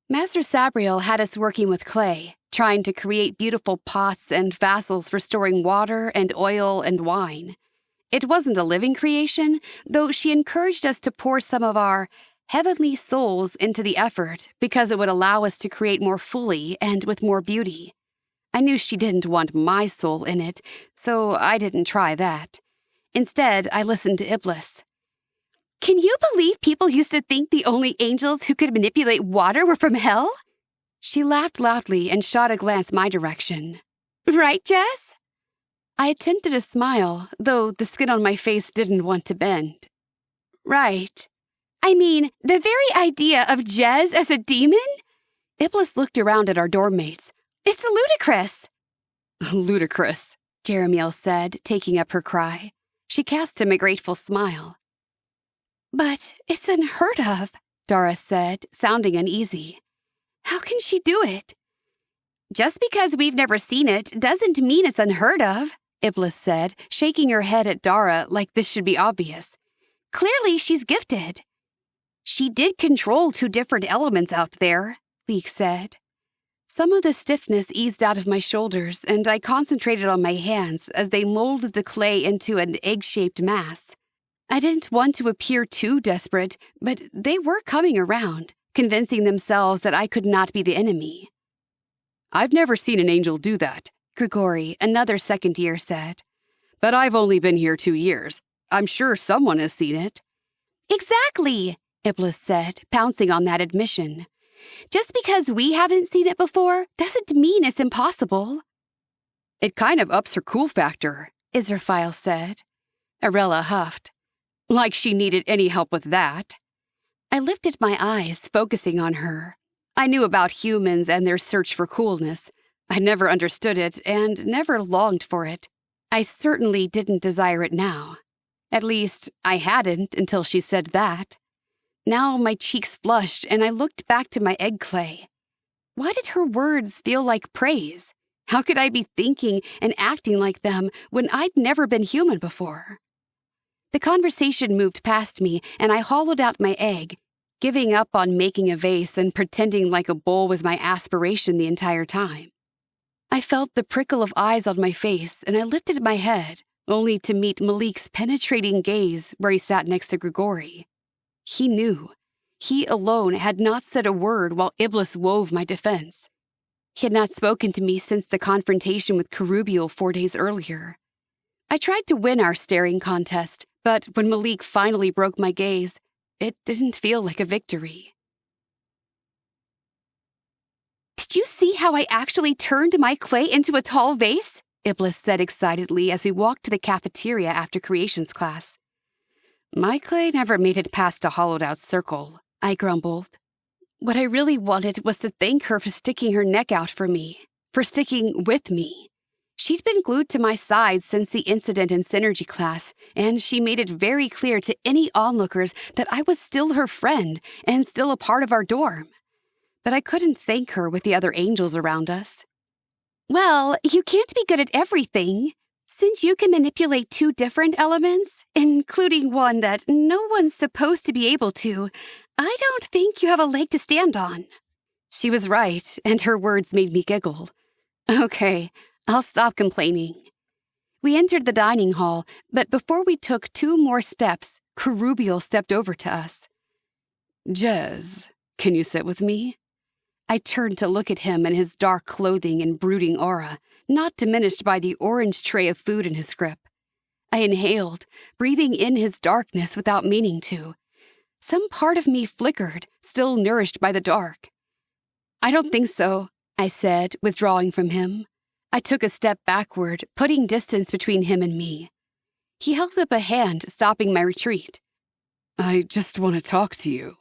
Master Sabriel had us working with clay, trying to create beautiful pots and vessels for storing water and oil and wine. It wasn't a living creation, though she encouraged us to pour some of our heavenly souls into the effort because it would allow us to create more fully and with more beauty. I knew she didn't want my soul in it, so I didn't try that. Instead, I listened to Iblis. Can you believe people used to think the only angels who could manipulate water were from hell? She laughed loudly and shot a glance my direction. Right, Jess? I attempted a smile, though the skin on my face didn't want to bend. Right. I mean, the very idea of Jez as a demon? Iblis looked around at our dorm mates. It's ludicrous. Ludicrous, Jeremiel said, taking up her cry. She cast him a grateful smile. But it's unheard of, Dara said, sounding uneasy. How can she do it? Just because we've never seen it doesn't mean it's unheard of, Iblis said, shaking her head at Dara like this should be obvious. Clearly she's gifted. She did control 2 different elements out there, Leek said. Some of the stiffness eased out of my shoulders, and I concentrated on my hands as they molded the clay into an egg-shaped mass. I didn't want to appear too desperate, but they were coming around, convincing themselves that I could not be the enemy. I've never seen an angel do that, Grigori, another second year, said. But I've only been here 2 years. I'm sure someone has seen it. Exactly, Iblis said, pouncing on that admission. Just because we haven't seen it before doesn't mean it's impossible. It kind of ups her cool factor, Israfile said. Arella huffed. Like she needed any help with that. I lifted my eyes, focusing on her. I knew about humans and their search for coolness. I never understood it and never longed for it. I certainly didn't desire it now. At least, I hadn't until she said that. Now my cheeks flushed and I looked back to my egg clay. Why did her words feel like praise? How could I be thinking and acting like them when I'd never been human before? The conversation moved past me and I hollowed out my egg, giving up on making a vase and pretending like a bowl was my aspiration the entire time. I felt the prickle of eyes on my face and I lifted my head, only to meet Malik's penetrating gaze where he sat next to Grigori. He knew. He alone had not said a word while Iblis wove my defense. He had not spoken to me since the confrontation with Kerubiel 4 days earlier. I tried to win our staring contest, but when Malik finally broke my gaze, it didn't feel like a victory. Did you see how I actually turned my clay into a tall vase? Iblis said excitedly as we walked to the cafeteria after creations class. My clay never made it past a hollowed-out circle, I grumbled. What I really wanted was to thank her for sticking her neck out for me, for sticking with me. She'd been glued to my side since the incident in Synergy class, and she made it very clear to any onlookers that I was still her friend and still a part of our dorm. But I couldn't thank her with the other angels around us. Well, you can't be good at everything. Since you can manipulate 2 different elements, including one that no one's supposed to be able to, I don't think you have a leg to stand on. She was right, and her words made me giggle. Okay, I'll stop complaining. We entered the dining hall, but before we took 2 more steps, Kerubiel stepped over to us. Jez, can you sit with me? I turned to look at him in his dark clothing and brooding aura, not diminished by the orange tray of food in his grip. I inhaled, breathing in his darkness without meaning to. Some part of me flickered, still nourished by the dark. I don't think so, I said, withdrawing from him. I took a step backward, putting distance between him and me. He held up a hand, stopping my retreat. I just want to talk to you.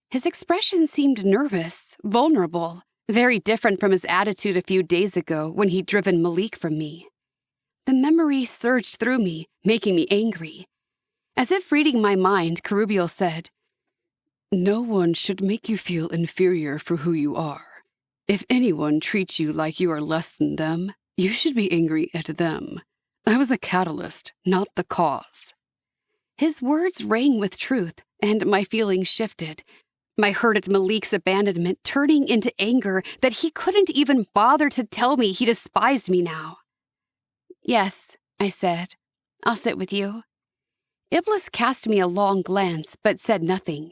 His expression seemed nervous, vulnerable, very different from his attitude a few days ago when he'd driven Malik from me. The memory surged through me, making me angry. As if reading my mind, Kerubiel said, No one should make you feel inferior for who you are. If anyone treats you like you are less than them, you should be angry at them. I was a catalyst, not the cause. His words rang with truth, and my feelings shifted. My hurt at Malik's abandonment turning into anger that he couldn't even bother to tell me he despised me now. Yes, I said. I'll sit with you. Iblis cast me a long glance, but said nothing.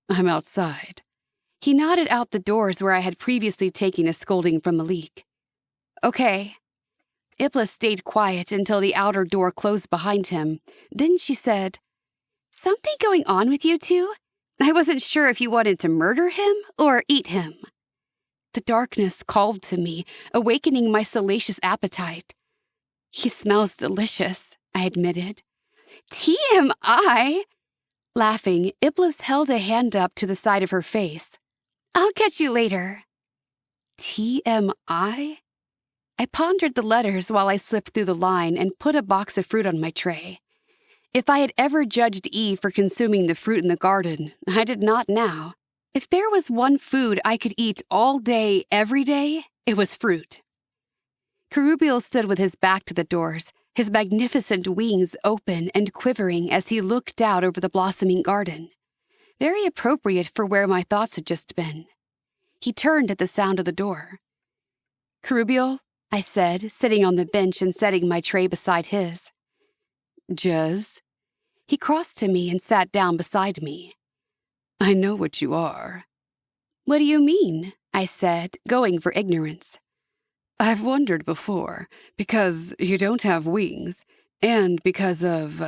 I'm outside. He nodded out the doors where I had previously taken a scolding from Malik. Okay. Iblis stayed quiet until the outer door closed behind him. Then she said, Something going on with you two? I wasn't sure if you wanted to murder him or eat him. The darkness called to me, awakening my salacious appetite. He smells delicious, I admitted. TMI! Laughing, Iblis held a hand up to the side of her face. I'll catch you later. TMI? I pondered the letters while I slipped through the line and put a box of fruit on my tray. If I had ever judged Eve for consuming the fruit in the garden, I did not now. If there was one food I could eat all day, every day, it was fruit. Kerubiel stood with his back to the doors, his magnificent wings open and quivering as he looked out over the blossoming garden. Very appropriate for where my thoughts had just been. He turned at the sound of the door. Kerubiel, I said, sitting on the bench and setting my tray beside his. Jez? He crossed to me and sat down beside me. I know what you are. What do you mean? I said, going for ignorance. I've wondered before, because you don't have wings, and because of,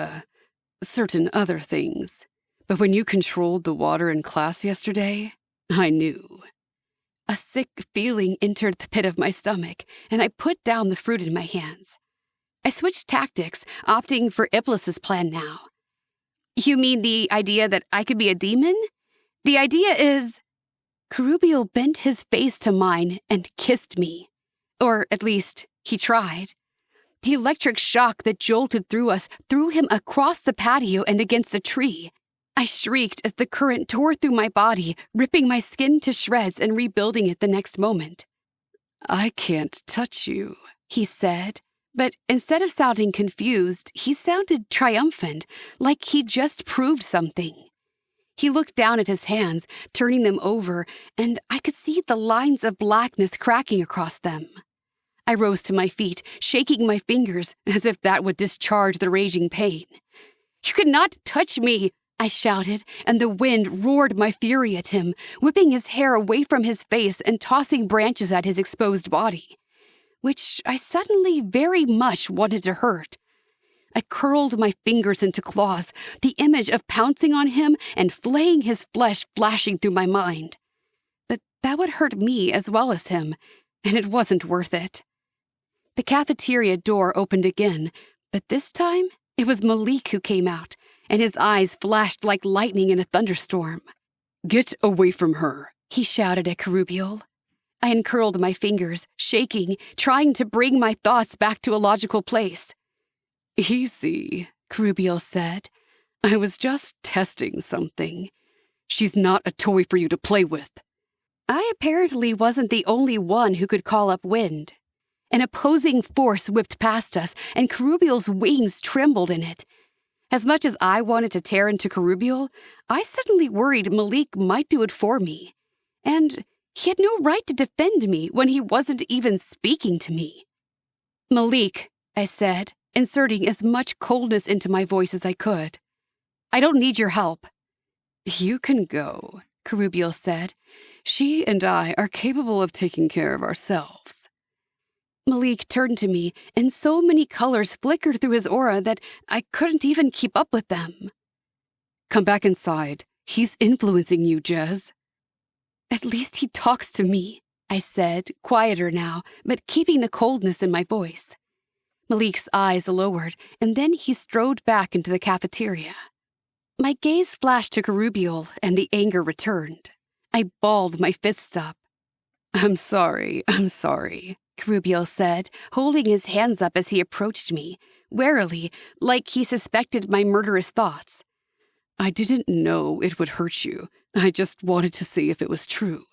certain other things. But when you controlled the water in class yesterday, I knew. A sick feeling entered the pit of my stomach, and I put down the fruit in my hands. I switched tactics, opting for Iblis's plan now. You mean the idea that I could be a demon? The idea is... Kerubiel bent his face to mine and kissed me. Or at least, he tried. The electric shock that jolted through us threw him across the patio and against a tree. I shrieked as the current tore through my body, ripping my skin to shreds and rebuilding it the next moment. I can't touch you, he said, but instead of sounding confused, he sounded triumphant, like he just proved something. He looked down at his hands, turning them over, and I could see the lines of blackness cracking across them. I rose to my feet, shaking my fingers as if that would discharge the raging pain. You could not touch me, I shouted, and the wind roared my fury at him, whipping his hair away from his face and tossing branches at his exposed body, which I suddenly very much wanted to hurt. I curled my fingers into claws, the image of pouncing on him and flaying his flesh flashing through my mind. But that would hurt me as well as him, and it wasn't worth it. The cafeteria door opened again, but this time it was Malik who came out, and his eyes flashed like lightning in a thunderstorm. Get away from her, he shouted at Kerubiel. I uncurled my fingers, shaking, trying to bring my thoughts back to a logical place. Easy, Kerubiel said. I was just testing something. She's not a toy for you to play with. I apparently wasn't the only one who could call up wind. An opposing force whipped past us, and Kerubiel's wings trembled in it. As much as I wanted to tear into Kerubiel, I suddenly worried Malik might do it for me. And he had no right to defend me when he wasn't even speaking to me. Malik, I said, inserting as much coldness into my voice as I could. I don't need your help. You can go, Kerubiel said. She and I are capable of taking care of ourselves. Malik turned to me, and so many colors flickered through his aura that I couldn't even keep up with them. Come back inside. He's influencing you, Jez. At least he talks to me, I said, quieter now, but keeping the coldness in my voice. Malik's eyes lowered, and then he strode back into the cafeteria. My gaze flashed to Kerubiel, and the anger returned. I balled my fists up. I'm sorry, Kerubiel said, holding his hands up as he approached me, warily, like he suspected my murderous thoughts. I didn't know it would hurt you. I just wanted to see if it was true.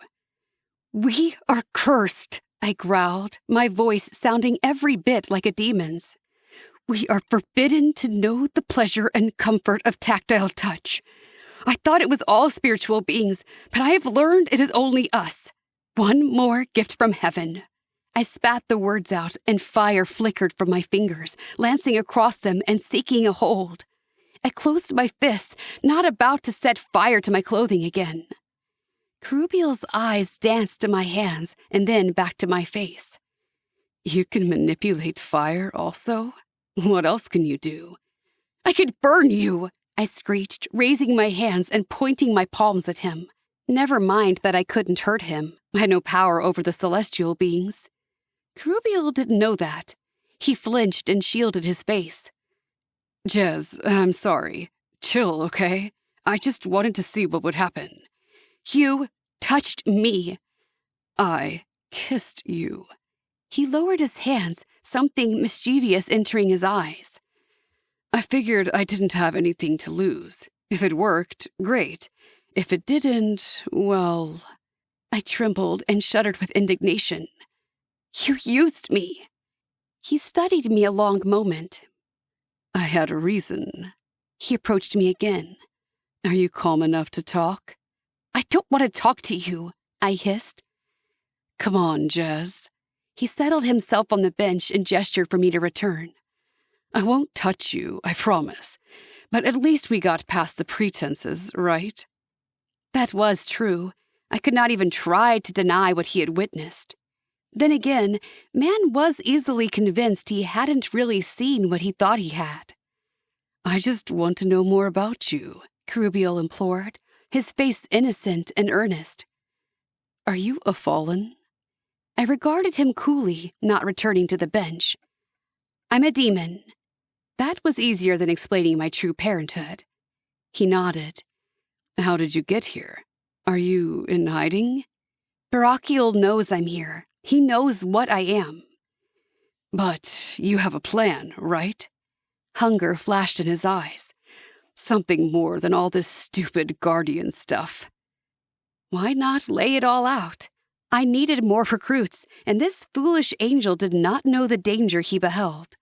We are cursed, I growled, my voice sounding every bit like a demon's. We are forbidden to know the pleasure and comfort of tactile touch. I thought it was all spiritual beings, but I have learned it is only us. One more gift from heaven. I spat the words out, and fire flickered from my fingers, lancing across them and seeking a hold. I closed my fists, not about to set fire to my clothing again. Kerubiel's eyes danced to my hands and then back to my face. You can manipulate fire also? What else can you do? I could burn you, I screeched, raising my hands and pointing my palms at him. Never mind that I couldn't hurt him. I had no power over the celestial beings. Kerubiel didn't know that. He flinched and shielded his face. Jez, I'm sorry. Chill, okay? I just wanted to see what would happen. You touched me. I kissed you. He lowered his hands, something mischievous entering his eyes. I figured I didn't have anything to lose. If it worked, great. If it didn't, well... I trembled and shuddered with indignation. You used me. He studied me a long moment. I had a reason. He approached me again. Are you calm enough to talk? I don't want to talk to you, I hissed. Come on, Jez. He settled himself on the bench and gestured for me to return. I won't touch you, I promise. But at least we got past the pretenses, right? That was true. I could not even try to deny what he had witnessed. Then again, man was easily convinced he hadn't really seen what he thought he had. I just want to know more about you, Kerubiel implored, his face innocent and earnest. Are you a fallen? I regarded him coolly, not returning to the bench. I'm a demon. That was easier than explaining my true parenthood. He nodded. How did you get here? Are you in hiding? Barakiel knows I'm here. He knows what I am. But you have a plan, right? Hunger flashed in his eyes. Something more than all this stupid guardian stuff. Why not lay it all out? I needed more recruits, and this foolish angel did not know the danger he beheld.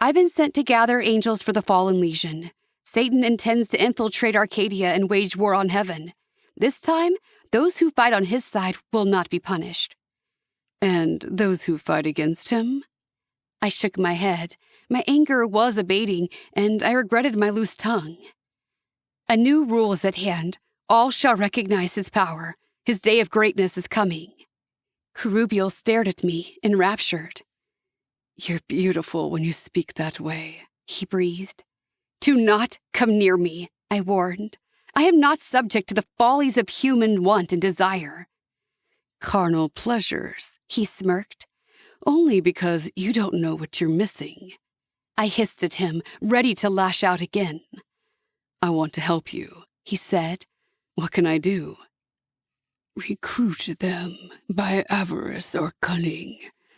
I've been sent to gather angels for the Fallen Legion. Satan intends to infiltrate Arcadia and wage war on heaven. This time, those who fight on his side will not be punished. And those who fight against him? I shook my head. My anger was abating, and I regretted my loose tongue. A new rule is at hand. All shall recognize his power. His day of greatness is coming. Kerubiel stared at me, enraptured. You're beautiful when you speak that way, he breathed. Do not come near me, I warned. I am not subject to the follies of human want and desire. Carnal pleasures, he smirked. Only because you don't know what you're missing. I hissed at him, ready to lash out again. I want to help you, he said. What can I do? Recruit them by avarice or cunning.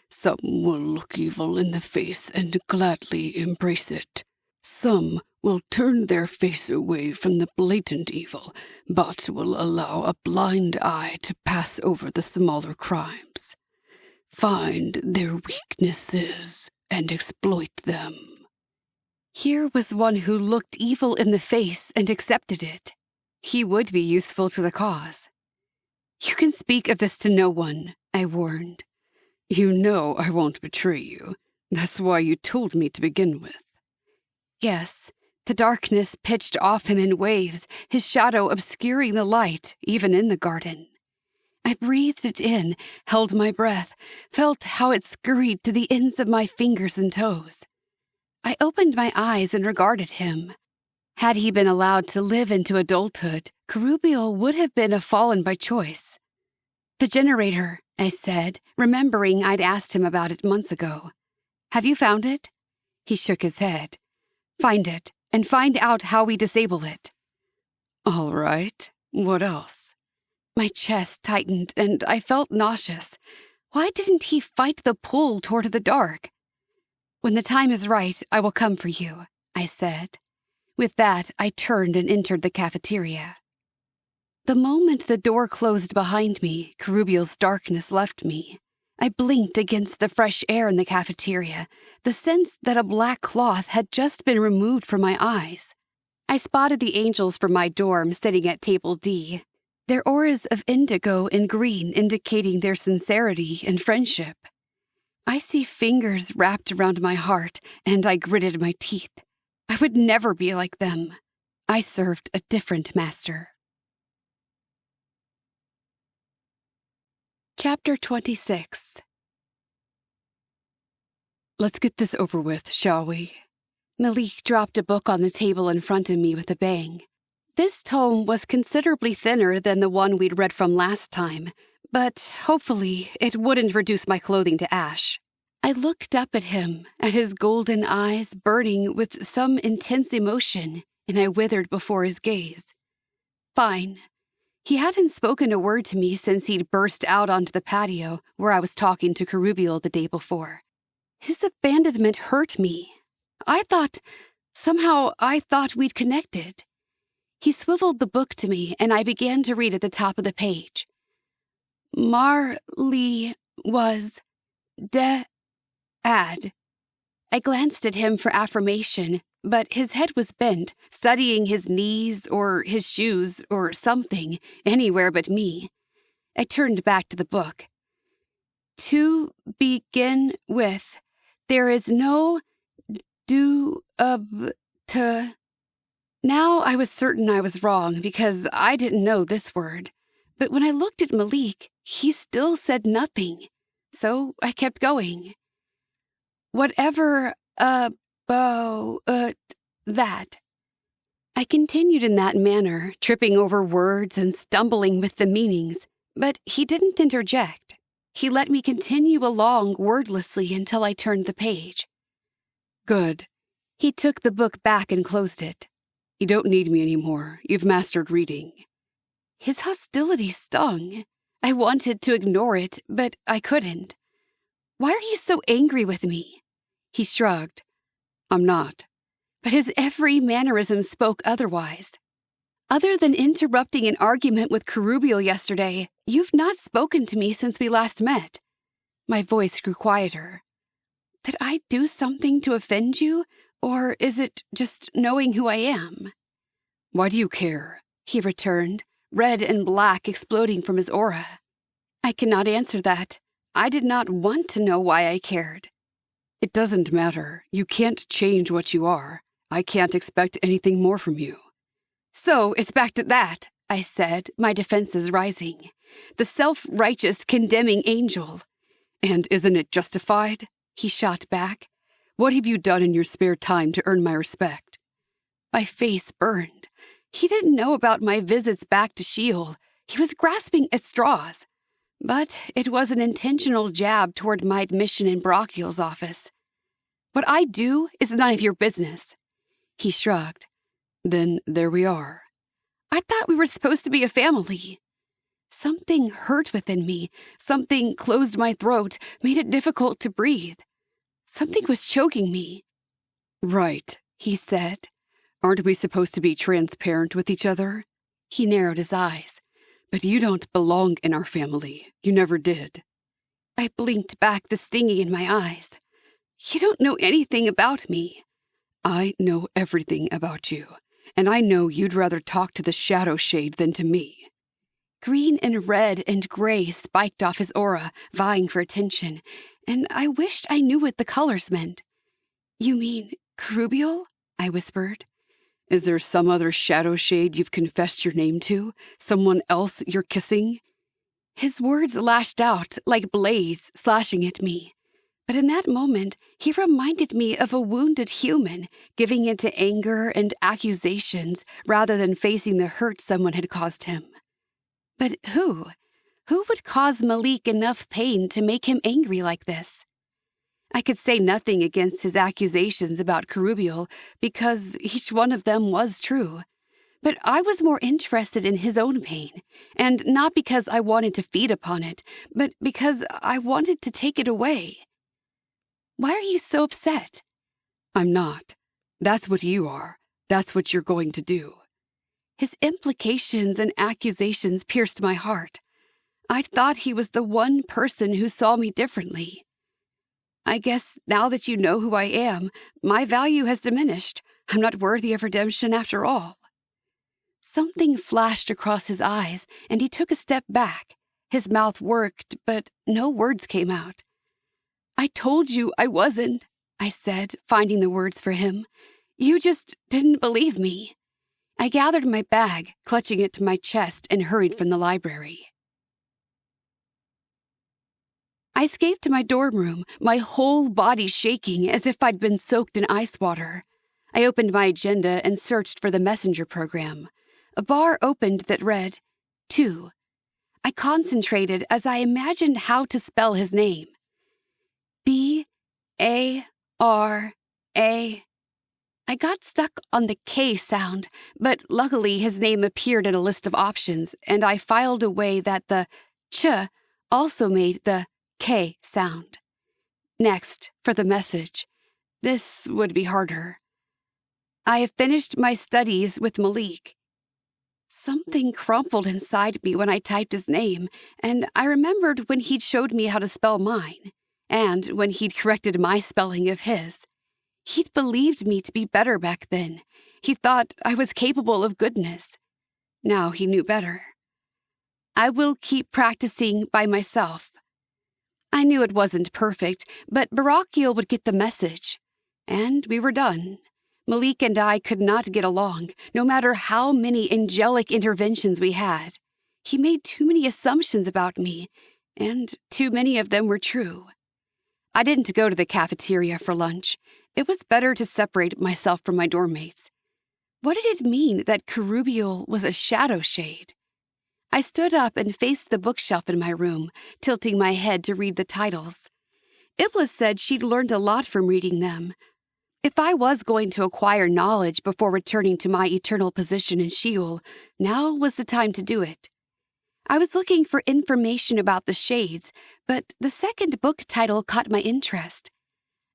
Some will look evil in the face and gladly embrace it. Some will turn their face away from the blatant evil, but will allow a blind eye to pass over the smaller crimes. Find their weaknesses and exploit them. Here was one who looked evil in the face and accepted it. He would be useful to the cause. You can speak of this to no one, I warned. You know I won't betray you. That's why you told me to begin with. Yes, the darkness pitched off him in waves, his shadow obscuring the light, even in the garden. I breathed it in, held my breath, felt how it scurried to the ends of my fingers and toes. I opened my eyes and regarded him. Had he been allowed to live into adulthood, Carrubial would have been a fallen by choice. "The generator," I said, remembering I'd asked him about it months ago. "Have you found it?" He shook his head. "Find it, and find out how we disable it." All right. What else? My chest tightened, and I felt nauseous. Why didn't he fight the pull toward the dark? "When the time is right, I will come for you," I said. With that, I turned and entered the cafeteria. The moment the door closed behind me, Carrubial's darkness left me. I blinked against the fresh air in the cafeteria, the sense that a black cloth had just been removed from my eyes. I spotted the angels from my dorm sitting at table D, their auras of indigo and green indicating their sincerity and friendship. I see fingers wrapped around my heart, and I gritted my teeth. I would never be like them. I served a different master. Chapter 26. Let's get this over with, shall we? Malik dropped a book on the table in front of me with a bang. This tome was considerably thinner than the one we'd read from last time, but hopefully it wouldn't reduce my clothing to ash. I looked up at him, at his golden eyes burning with some intense emotion, and I withered before his gaze. Fine. He hadn't spoken a word to me since he'd burst out onto the patio where I was talking to Carrubial the day before. His abandonment hurt me. Somehow I thought we'd connected. He swiveled the book to me, and I began to read at the top of the page. Marley was dead. I glanced at him for affirmation, but his head was bent, studying his knees or his shoes or something, anywhere but me. I turned back to the book. To begin with, there is no to. Now I was certain I was wrong because I didn't know this word. But when I looked at Malik, he still said nothing. So I kept going. Whatever that. I continued in that manner, tripping over words and stumbling with the meanings, but he didn't interject. He let me continue along wordlessly until I turned the page. Good. He took the book back and closed it. You don't need me anymore. You've mastered reading. His hostility stung. I wanted to ignore it, but I couldn't. Why are you so angry with me? He shrugged. I'm not. But his every mannerism spoke otherwise. Other than interrupting an argument with Carrubial yesterday, you've not spoken to me since we last met. My voice grew quieter. Did I do something to offend you, or is it just knowing who I am? Why do you care? He returned, red and black exploding from his aura. I cannot answer that. I did not want to know why I cared. It doesn't matter. You can't change what you are. I can't expect anything more from you. So it's back to that, I said, my defenses rising. The self-righteous, condemning angel. And isn't it justified? He shot back. What have you done in your spare time to earn my respect? My face burned. He didn't know about my visits back to Sheol. He was grasping at straws. But it was an intentional jab toward my admission in Brachial's office. What I do is none of your business. He shrugged. Then there we are. I thought we were supposed to be a family. Something hurt within me. Something closed my throat, made it difficult to breathe. Something was choking me. Right, he said. Aren't we supposed to be transparent with each other? He narrowed his eyes. But you don't belong in our family. You never did. I blinked back, the stinging in my eyes. You don't know anything about me. I know everything about you, and I know you'd rather talk to the shadow shade than to me. Green and red and gray spiked off his aura, vying for attention, and I wished I knew what the colors meant. You mean Carubial? I whispered. Is there some other shadow shade you've confessed your name to? Someone else you're kissing? His words lashed out like blades slashing at me. But in that moment, he reminded me of a wounded human, giving in to anger and accusations rather than facing the hurt someone had caused him. But who? Who would cause Malik enough pain to make him angry like this? I could say nothing against his accusations about Carubial because each one of them was true. But I was more interested in his own pain, and not because I wanted to feed upon it, but because I wanted to take it away. Why are you so upset? I'm not. That's what you are. That's what you're going to do. His implications and accusations pierced my heart. I thought he was the one person who saw me differently. I guess now that you know who I am, my value has diminished. I'm not worthy of redemption after all. Something flashed across his eyes, and he took a step back. His mouth worked, but no words came out. I told you I wasn't, I said, finding the words for him. You just didn't believe me. I gathered my bag, clutching it to my chest, and hurried from the library. I escaped to my dorm room, my whole body shaking as if I'd been soaked in ice water. I opened my agenda and searched for the messenger program. A bar opened that read, 2. I concentrated as I imagined how to spell his name. B-A-R-A. I got stuck on the K sound, but luckily his name appeared in a list of options, and I filed away that the ch also made the K sound. Next, for the message. This would be harder. I have finished my studies with Malik. Something crumpled inside me when I typed his name, and I remembered when he'd showed me how to spell mine, and when he'd corrected my spelling of his. He'd believed me to be better back then. He thought I was capable of goodness. Now he knew better. I will keep practicing by myself. I knew it wasn't perfect, but Barakiel would get the message. And we were done. Malik and I could not get along, no matter how many angelic interventions we had. He made too many assumptions about me, and too many of them were true. I didn't go to the cafeteria for lunch. It was better to separate myself from my dorm mates. What did it mean that Carubial was a shadow shade? I stood up and faced the bookshelf in my room, tilting my head to read the titles. Iblis said she'd learned a lot from reading them. If I was going to acquire knowledge before returning to my eternal position in Sheol, now was the time to do it. I was looking for information about the shades, but the second book title caught my interest.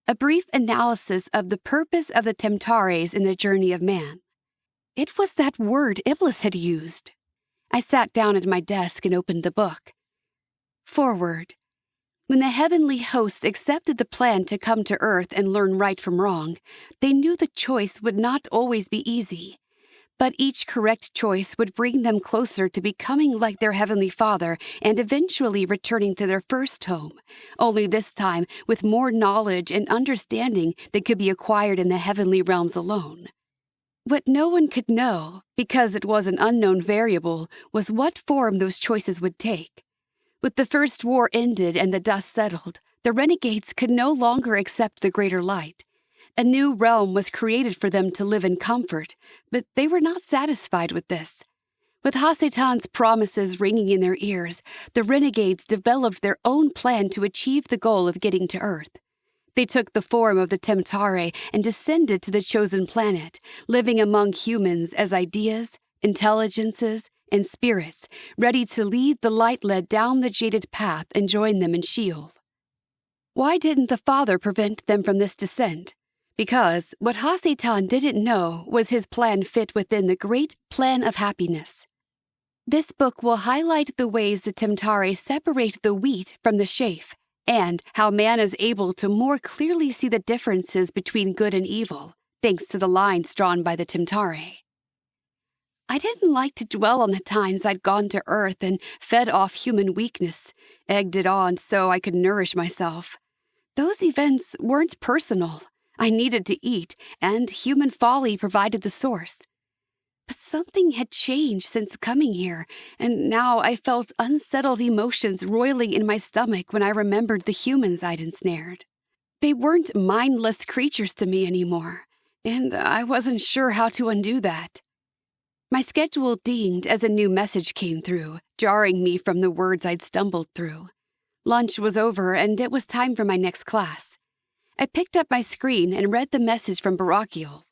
A brief analysis of the purpose of the Temptares in the journey of man. It was that word Iblis had used. I sat down at my desk and opened the book. Forward. When the heavenly hosts accepted the plan to come to earth and learn right from wrong, they knew the choice would not always be easy. But each correct choice would bring them closer to becoming like their Heavenly Father and eventually returning to their first home, only this time with more knowledge and understanding that could be acquired in the heavenly realms alone. What no one could know, because it was an unknown variable, was what form those choices would take. With the first war ended and the dust settled, the renegades could no longer accept the greater light. A new realm was created for them to live in comfort, but they were not satisfied with this. With Hassetan's promises ringing in their ears, the renegades developed their own plan to achieve the goal of getting to Earth. They took the form of the Temptare and descended to the chosen planet, living among humans as ideas, intelligences, and spirits, ready to lead the light-led down the jaded path and join them in Sheol. Why didn't the Father prevent them from this descent? Because what Hassetan didn't know was his plan fit within the great plan of happiness. This book will highlight the ways the Temptare separate the wheat from the chaff, and how man is able to more clearly see the differences between good and evil, thanks to the lines drawn by the Temptare. I didn't like to dwell on the times I'd gone to Earth and fed off human weakness, egged it on so I could nourish myself. Those events weren't personal. I needed to eat, and human folly provided the source. But something had changed since coming here, and now I felt unsettled emotions roiling in my stomach when I remembered the humans I'd ensnared. They weren't mindless creatures to me anymore, and I wasn't sure how to undo that. My schedule dinged as a new message came through, jarring me from the words I'd stumbled through. Lunch was over, and it was time for my next class. I picked up my screen and read the message from Barakiel.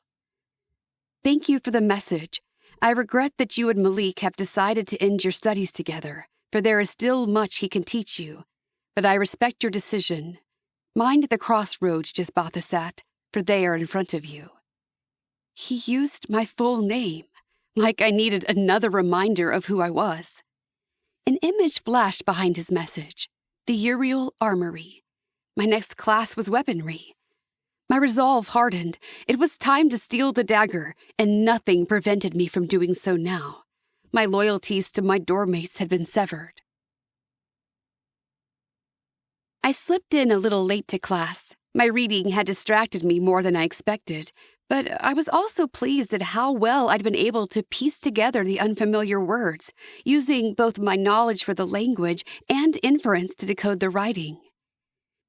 Thank you for the message. I regret that you and Malik have decided to end your studies together, for there is still much he can teach you. But I respect your decision. Mind the crossroads Jisbatha, for they are in front of you. He used my full name, like I needed another reminder of who I was. An image flashed behind his message. The Uriel Armory. My next class was weaponry. My resolve hardened. It was time to steal the dagger, and nothing prevented me from doing so now. My loyalties to my dormmates had been severed. I slipped in a little late to class. My reading had distracted me more than I expected, but I was also pleased at how well I'd been able to piece together the unfamiliar words, using both my knowledge for the language and inference to decode the writing.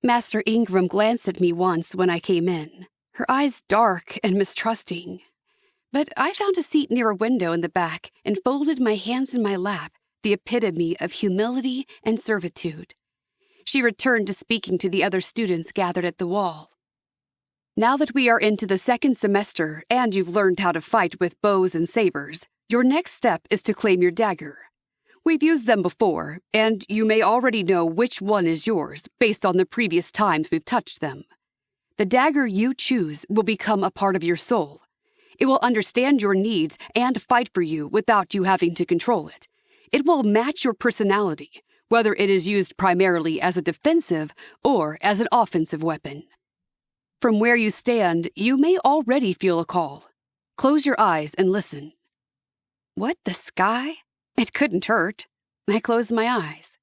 Master Ingram glanced at me once when I came in, her eyes dark and mistrusting. But I found a seat near a window in the back and folded my hands in my lap, the epitome of humility and servitude. She returned to speaking to the other students gathered at the wall. Now that we are into the second semester and you've learned how to fight with bows and sabers, your next step is to claim your dagger. We've used them before, and you may already know which one is yours based on the previous times we've touched them. The dagger you choose will become a part of your soul. It will understand your needs and fight for you without you having to control it. It will match your personality, whether it is used primarily as a defensive or as an offensive weapon. From where you stand, you may already feel a call. Close your eyes and listen. What the sky? It couldn't hurt. I closed my eyes.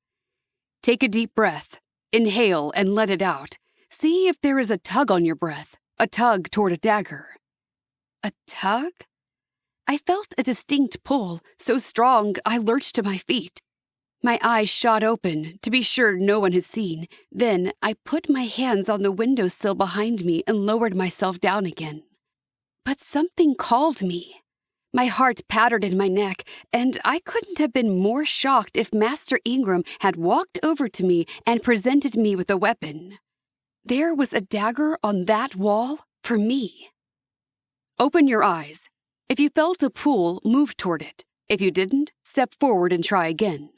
Take a deep breath. Inhale and let it out. See if there is a tug on your breath, a tug toward a dagger. A tug? I felt a distinct pull, so strong I lurched to my feet. My eyes shot open, to be sure no one had seen. Then I put my hands on the windowsill behind me and lowered myself down again. But something called me. My heart pattered in my neck, and I couldn't have been more shocked if Master Ingram had walked over to me and presented me with a weapon. There was a dagger on that wall for me. Open your eyes. If you felt a pull, move toward it. If you didn't, step forward and try again.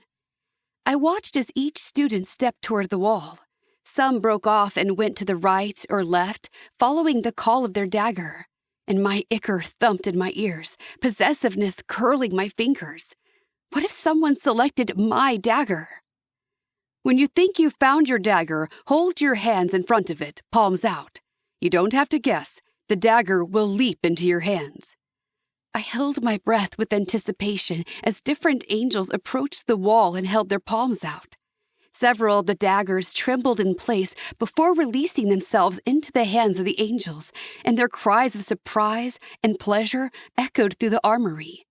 I watched as each student stepped toward the wall. Some broke off and went to the right or left, following the call of their dagger. And my ichor thumped in my ears, possessiveness curling my fingers. What if someone selected my dagger? When you think you've found your dagger, hold your hands in front of it, palms out. You don't have to guess. The dagger will leap into your hands. I held my breath with anticipation as different angels approached the wall and held their palms out. Several of the daggers trembled in place before releasing themselves into the hands of the angels, and their cries of surprise and pleasure echoed through the armory.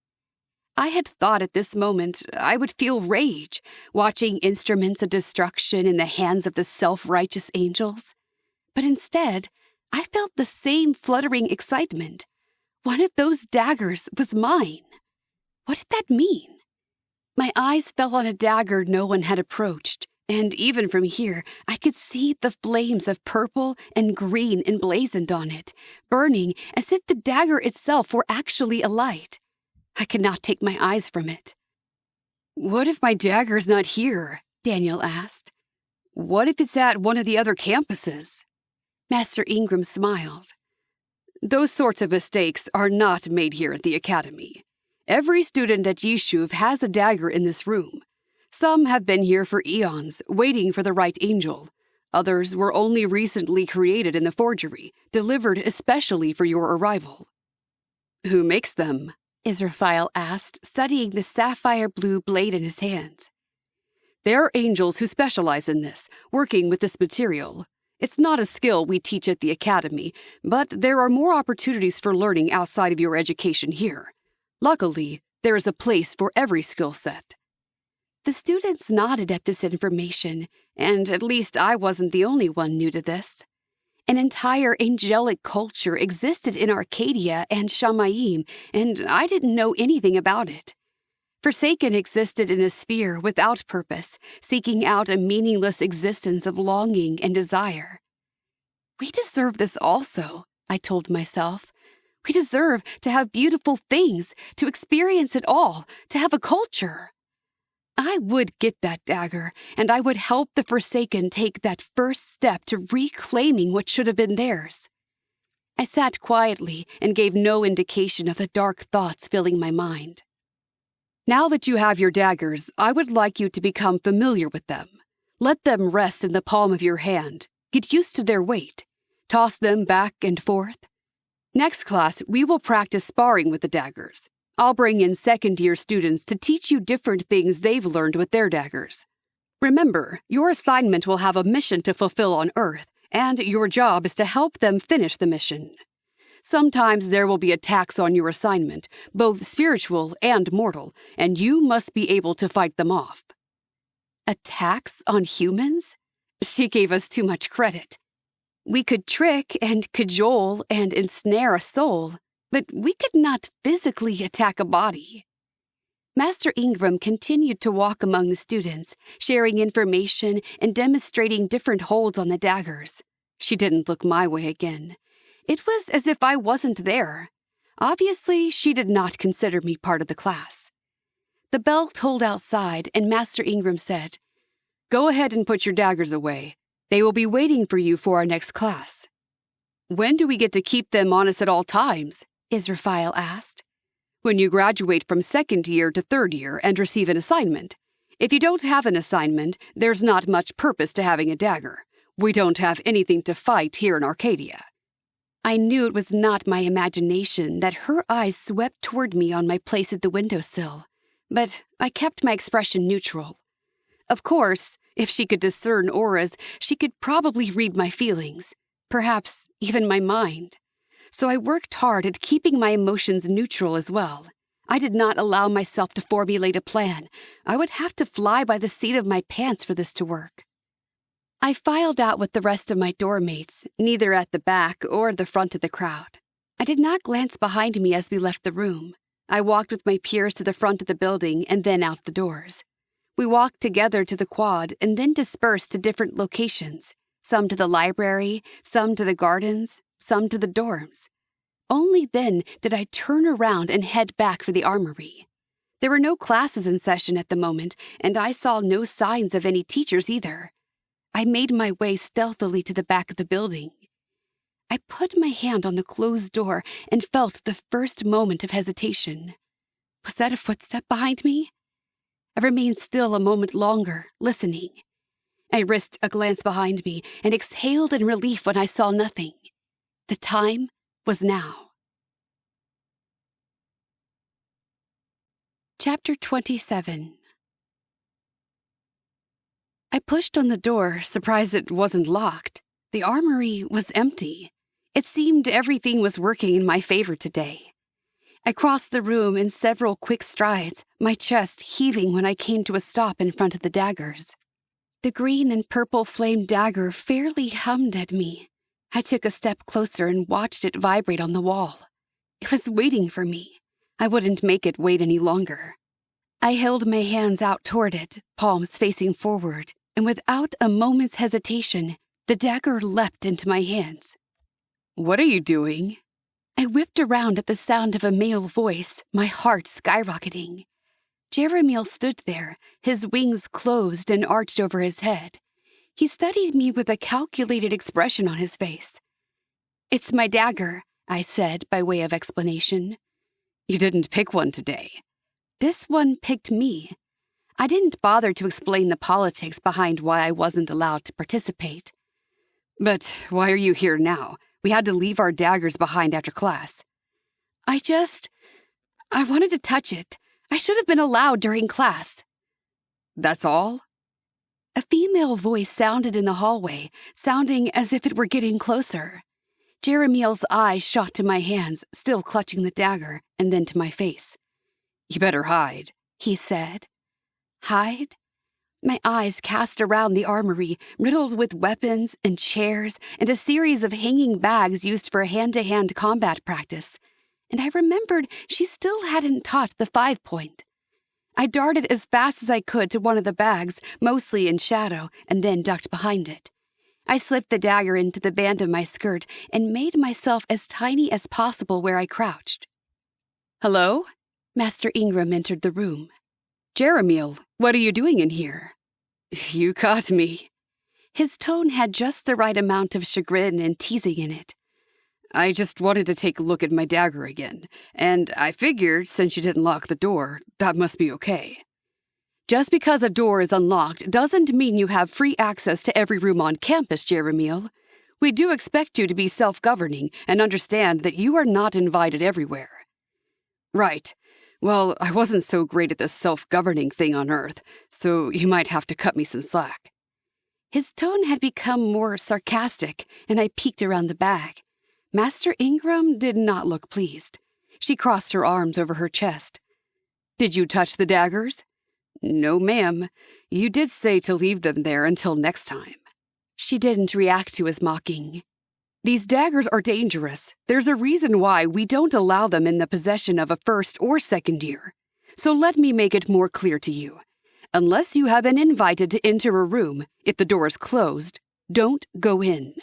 I had thought at this moment I would feel rage, watching instruments of destruction in the hands of the self-righteous angels. But instead, I felt the same fluttering excitement. One of those daggers was mine. What did that mean? My eyes fell on a dagger no one had approached, and even from here, I could see the flames of purple and green emblazoned on it, burning as if the dagger itself were actually alight. I could not take my eyes from it. "What if my dagger's not here?" Daniel asked. "What if it's at one of the other campuses?" Master Ingram smiled. "Those sorts of mistakes are not made here at the academy. Every student at Yishuv has a dagger in this room. Some have been here for eons, waiting for the right angel. Others were only recently created in the forgery, delivered especially for your arrival." "Who makes them?" Israfile asked, studying the sapphire blue blade in his hands. "There are angels who specialize in this, working with this material. It's not a skill we teach at the academy, but there are more opportunities for learning outside of your education here. Luckily, there is a place for every skill set." The students nodded at this information, and at least I wasn't the only one new to this. An entire angelic culture existed in Arcadia and Shamayim, and I didn't know anything about it. Forsaken existed in a sphere without purpose, seeking out a meaningless existence of longing and desire. We deserve this also, I told myself. We deserve to have beautiful things, to experience it all, to have a culture. I would get that dagger, and I would help the Forsaken take that first step to reclaiming what should have been theirs. I sat quietly and gave no indication of the dark thoughts filling my mind. Now that you have your daggers, I would like you to become familiar with them. Let them rest in the palm of your hand. Get used to their weight. Toss them back and forth. Next class, we will practice sparring with the daggers. I'll bring in second-year students to teach you different things they've learned with their daggers. Remember, your assignment will have a mission to fulfill on Earth, and your job is to help them finish the mission. Sometimes there will be attacks on your assignment, both spiritual and mortal, and you must be able to fight them off. Attacks on humans? She gave us too much credit. We could trick and cajole and ensnare a soul, but we could not physically attack a body. Master Ingram continued to walk among the students, sharing information and demonstrating different holds on the daggers. She didn't look my way again. It was as if I wasn't there. Obviously, she did not consider me part of the class. The bell tolled outside, and Master Ingram said, "Go ahead and put your daggers away. They will be waiting for you for our next class." "When do we get to keep them on us at all times?" Israfile asked. "When you graduate from second year to third year and receive an assignment. If you don't have an assignment, there's not much purpose to having a dagger. We don't have anything to fight here in Arcadia." I knew it was not my imagination that her eyes swept toward me on my place at the windowsill, but I kept my expression neutral. Of course, if she could discern auras, she could probably read my feelings, perhaps even my mind. So I worked hard at keeping my emotions neutral as well. I did not allow myself to formulate a plan. I would have to fly by the seat of my pants for this to work. I filed out with the rest of my dorm mates, neither at the back or the front of the crowd. I did not glance behind me as we left the room. I walked with my peers to the front of the building and then out the doors. We walked together to the quad and then dispersed to different locations, some to the library, some to the gardens, some to the dorms. Only then did I turn around and head back for the armory. There were no classes in session at the moment, and I saw no signs of any teachers either. I made my way stealthily to the back of the building. I put my hand on the closed door and felt the first moment of hesitation. Was that a footstep behind me? I remained still a moment longer, listening. I risked a glance behind me and exhaled in relief when I saw nothing. The time was now. Chapter 27. I pushed on the door, surprised it wasn't locked. The armory was empty. It seemed everything was working in my favor today. I crossed the room in several quick strides, my chest heaving when I came to a stop in front of the daggers. The green and purple flame dagger fairly hummed at me. I took a step closer and watched it vibrate on the wall. It was waiting for me. I wouldn't make it wait any longer. I held my hands out toward it, palms facing forward, and without a moment's hesitation, the dagger leapt into my hands. "What are you doing?" I whipped around at the sound of a male voice, my heart skyrocketing. Jeremiel stood there, his wings closed and arched over his head. He studied me with a calculated expression on his face. "It's my dagger," I said by way of explanation. "You didn't pick one today." This one picked me. I didn't bother to explain the politics behind why I wasn't allowed to participate. "But why are you here now? We had to leave our daggers behind after class." I wanted to touch it. I should have been allowed during class." "That's all?" A female voice sounded in the hallway, sounding as if it were getting closer. Jeremiel's eyes shot to my hands, still clutching the dagger, and then to my face. "You better hide," he said. Hide? My eyes cast around the armory, riddled with weapons and chairs and a series of hanging bags used for hand-to-hand combat practice, and I remembered she still hadn't taught the 5-point. I darted as fast as I could to one of the bags, mostly in shadow, and then ducked behind it. I slipped the dagger into the band of my skirt and made myself as tiny as possible where I crouched. "Hello?" Master Ingram entered the room. "Jeremiel, what are you doing in here?" "You caught me." His tone had just the right amount of chagrin and teasing in it. "I just wanted to take a look at my dagger again, and I figured since you didn't lock the door, that must be okay." "Just because a door is unlocked doesn't mean you have free access to every room on campus, Jeremiel. We do expect you to be self-governing and understand that you are not invited everywhere." "Right. Well, I wasn't so great at this self-governing thing on Earth, so you might have to cut me some slack." His tone had become more sarcastic, and I peeked around the bag. Master Ingram did not look pleased. She crossed her arms over her chest. "Did you touch the daggers?" "No, ma'am. You did say to leave them there until next time." She didn't react to his mocking. "These daggers are dangerous. There's a reason why we don't allow them in the possession of a first or second year. So let me make it more clear to you. Unless you have been invited to enter a room, if the door is closed, don't go in."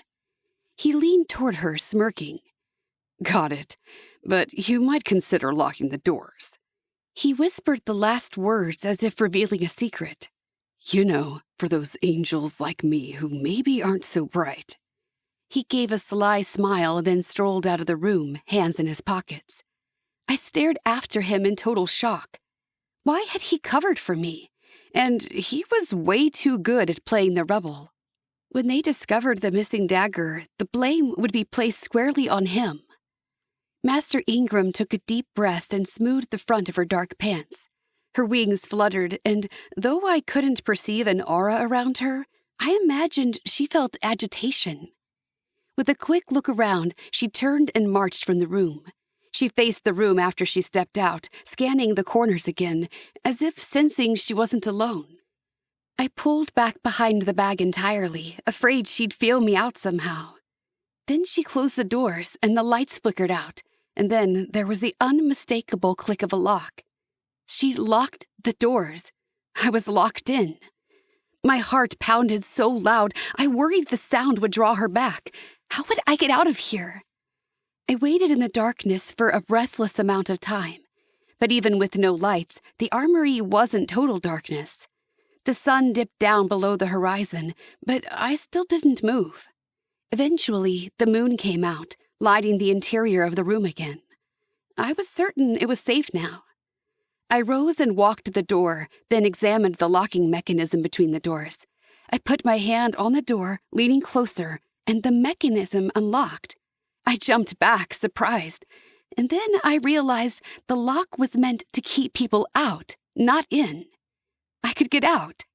He leaned toward her, smirking. "Got it. But you might consider locking the doors." He whispered the last words as if revealing a secret. "You know, for those angels like me who maybe aren't so bright." He gave a sly smile, then strolled out of the room, hands in his pockets. I stared after him in total shock. Why had he covered for me? And he was way too good at playing the rebel. When they discovered the missing dagger, the blame would be placed squarely on him. Master Ingram took a deep breath and smoothed the front of her dark pants. Her wings fluttered, and though I couldn't perceive an aura around her, I imagined she felt agitation. With a quick look around, she turned and marched from the room. She faced the room after she stepped out, scanning the corners again, as if sensing she wasn't alone. I pulled back behind the bag entirely, afraid she'd feel me out somehow. Then she closed the doors, and the lights flickered out, and then there was the unmistakable click of a lock. She locked the doors. I was locked in. My heart pounded so loud, I worried the sound would draw her back. How would I get out of here? I waited in the darkness for a breathless amount of time. But even with no lights, the armory wasn't total darkness. The sun dipped down below the horizon, but I still didn't move. Eventually, the moon came out, lighting the interior of the room again. I was certain it was safe now. I rose and walked to the door, then examined the locking mechanism between the doors. I put my hand on the door, leaning closer, and the mechanism unlocked. I jumped back, surprised, and then I realized the lock was meant to keep people out, not in. I could get out.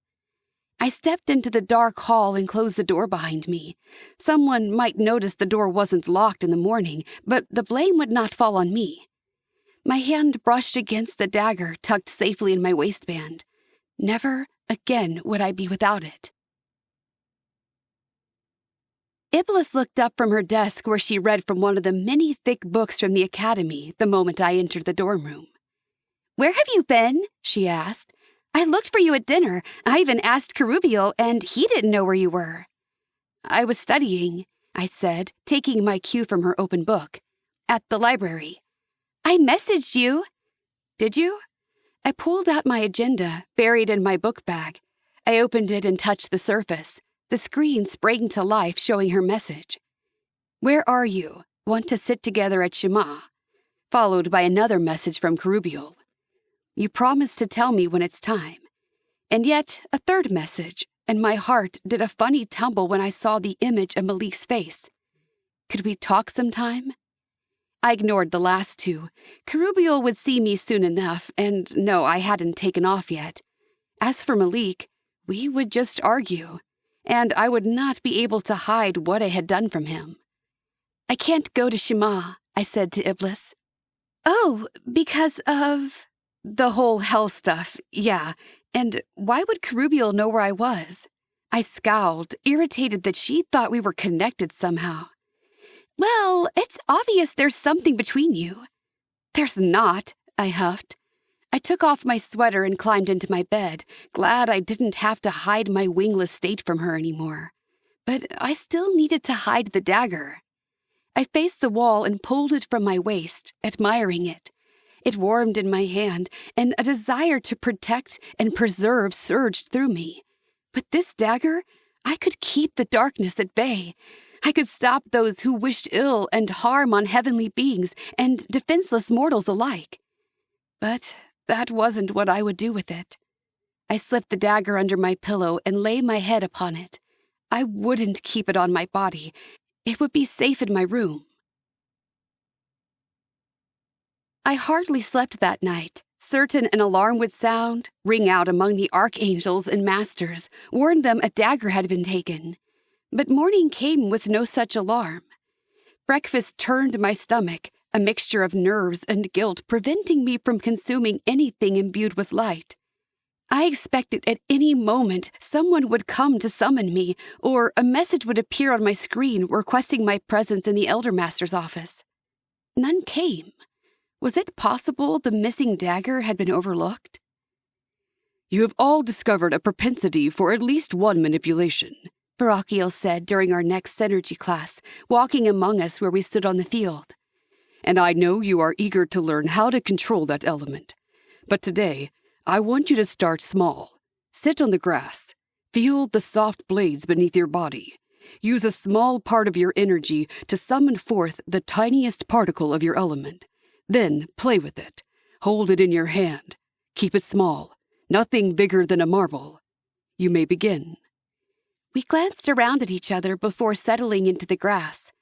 I stepped into the dark hall and closed the door behind me. Someone might notice the door wasn't locked in the morning, but the blame would not fall on me. My hand brushed against the dagger tucked safely in my waistband. Never again would I be without it. Iblis looked up from her desk where she read from one of the many thick books from the academy the moment I entered the dorm room. "Where have you been?" she asked. "I looked for you at dinner. I even asked Kerubiel, and he didn't know where you were." "I was studying," I said, taking my cue from her open book. "At the library." "I messaged you." "Did you?" I pulled out my agenda, buried in my book bag. I opened it and touched the surface. The screen sprang to life, showing her message. "Where are you? Want to sit together at Shema?" Followed by another message from Kerubiel. "You promised to tell me when it's time." And yet a third message, and my heart did a funny tumble when I saw the image of Malik's face. Could we talk sometime? I ignored the last two. Kerubiel would see me soon enough, and no, I hadn't taken off yet. As for Malik, we would just argue, and I would not be able to hide what I had done from him. "I can't go to Shema," I said to Iblis. "Oh, because of—" "The whole hell stuff, yeah. And why would Kerubiel know where I was?" I scowled, irritated that she thought we were connected somehow. "Well, it's obvious there's something between you." "There's not," I huffed. I took off my sweater and climbed into my bed, glad I didn't have to hide my wingless state from her anymore. But I still needed to hide the dagger. I faced the wall and pulled it from my waist, admiring it. It warmed in my hand, and a desire to protect and preserve surged through me. With this dagger, I could keep the darkness at bay. I could stop those who wished ill and harm on heavenly beings and defenseless mortals alike. But that wasn't what I would do with it. I slipped the dagger under my pillow and lay my head upon it. I wouldn't keep it on my body. It would be safe in my room. I hardly slept that night, certain an alarm would sound, ring out among the archangels and masters, warn them a dagger had been taken. But morning came with no such alarm. Breakfast turned my stomach, a mixture of nerves and guilt preventing me from consuming anything imbued with light. I expected at any moment someone would come to summon me, or a message would appear on my screen requesting my presence in the Elder Master's office. None came. Was it possible the missing dagger had been overlooked? "You have all discovered a propensity for at least one manipulation," Barakiel said during our next synergy class, walking among us where we stood on the field. "And I know you are eager to learn how to control that element. But today, I want you to start small. Sit on the grass. Feel the soft blades beneath your body. Use a small part of your energy to summon forth the tiniest particle of your element. Then play with it. Hold it in your hand. Keep it small. Nothing bigger than a marble. You may begin." We glanced around at each other before settling into the grass.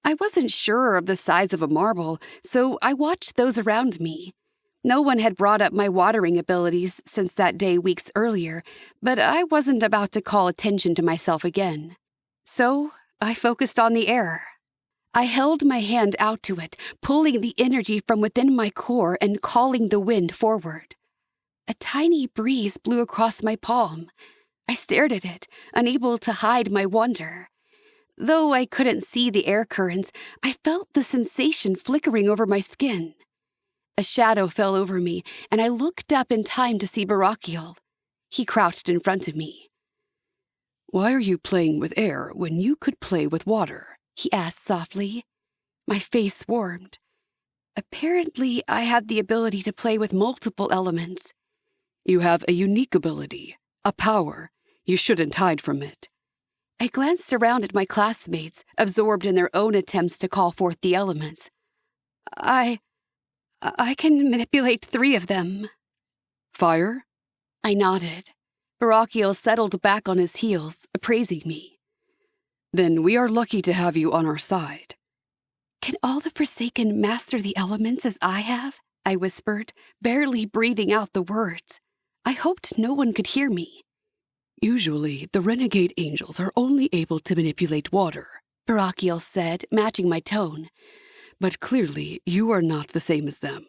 I wasn't sure of the size of a marble, so I watched those around me. No one had brought up my watering abilities since that day weeks earlier, but I wasn't about to call attention to myself again. So I focused on the air. I held my hand out to it, pulling the energy from within my core and calling the wind forward. A tiny breeze blew across my palm. I stared at it, unable to hide my wonder. Though I couldn't see the air currents, I felt the sensation flickering over my skin. A shadow fell over me, and I looked up in time to see Barakiel. He crouched in front of me. "Why are you playing with air when you could play with water?" he asked softly. My face warmed. Apparently, I had the ability to play with multiple elements. "You have a unique ability, a power. You shouldn't hide from it." I glanced around at my classmates, absorbed in their own attempts to call forth the elements. I can manipulate 3 of them." "Fire?" I nodded. Barakiel settled back on his heels, appraising me. "Then we are lucky to have you on our side." "Can all the Forsaken master the elements as I have?" I whispered, barely breathing out the words. I hoped no one could hear me. "Usually, the Renegade angels are only able to manipulate water," Barakiel said, matching my tone. "But clearly, you are not the same as them.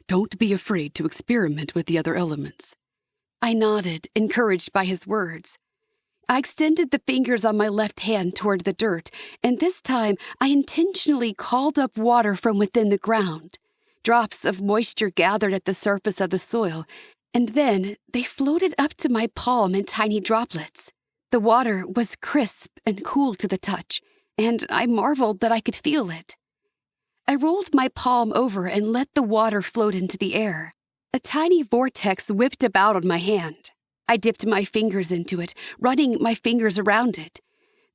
Don't be afraid to experiment with the other elements." I nodded, encouraged by his words. I extended the fingers on my left hand toward the dirt, and this time I intentionally called up water from within the ground. Drops of moisture gathered at the surface of the soil, and then they floated up to my palm in tiny droplets. The water was crisp and cool to the touch, and I marveled that I could feel it. I rolled my palm over and let the water float into the air. A tiny vortex whipped about on my hand. I dipped my fingers into it, running my fingers around it.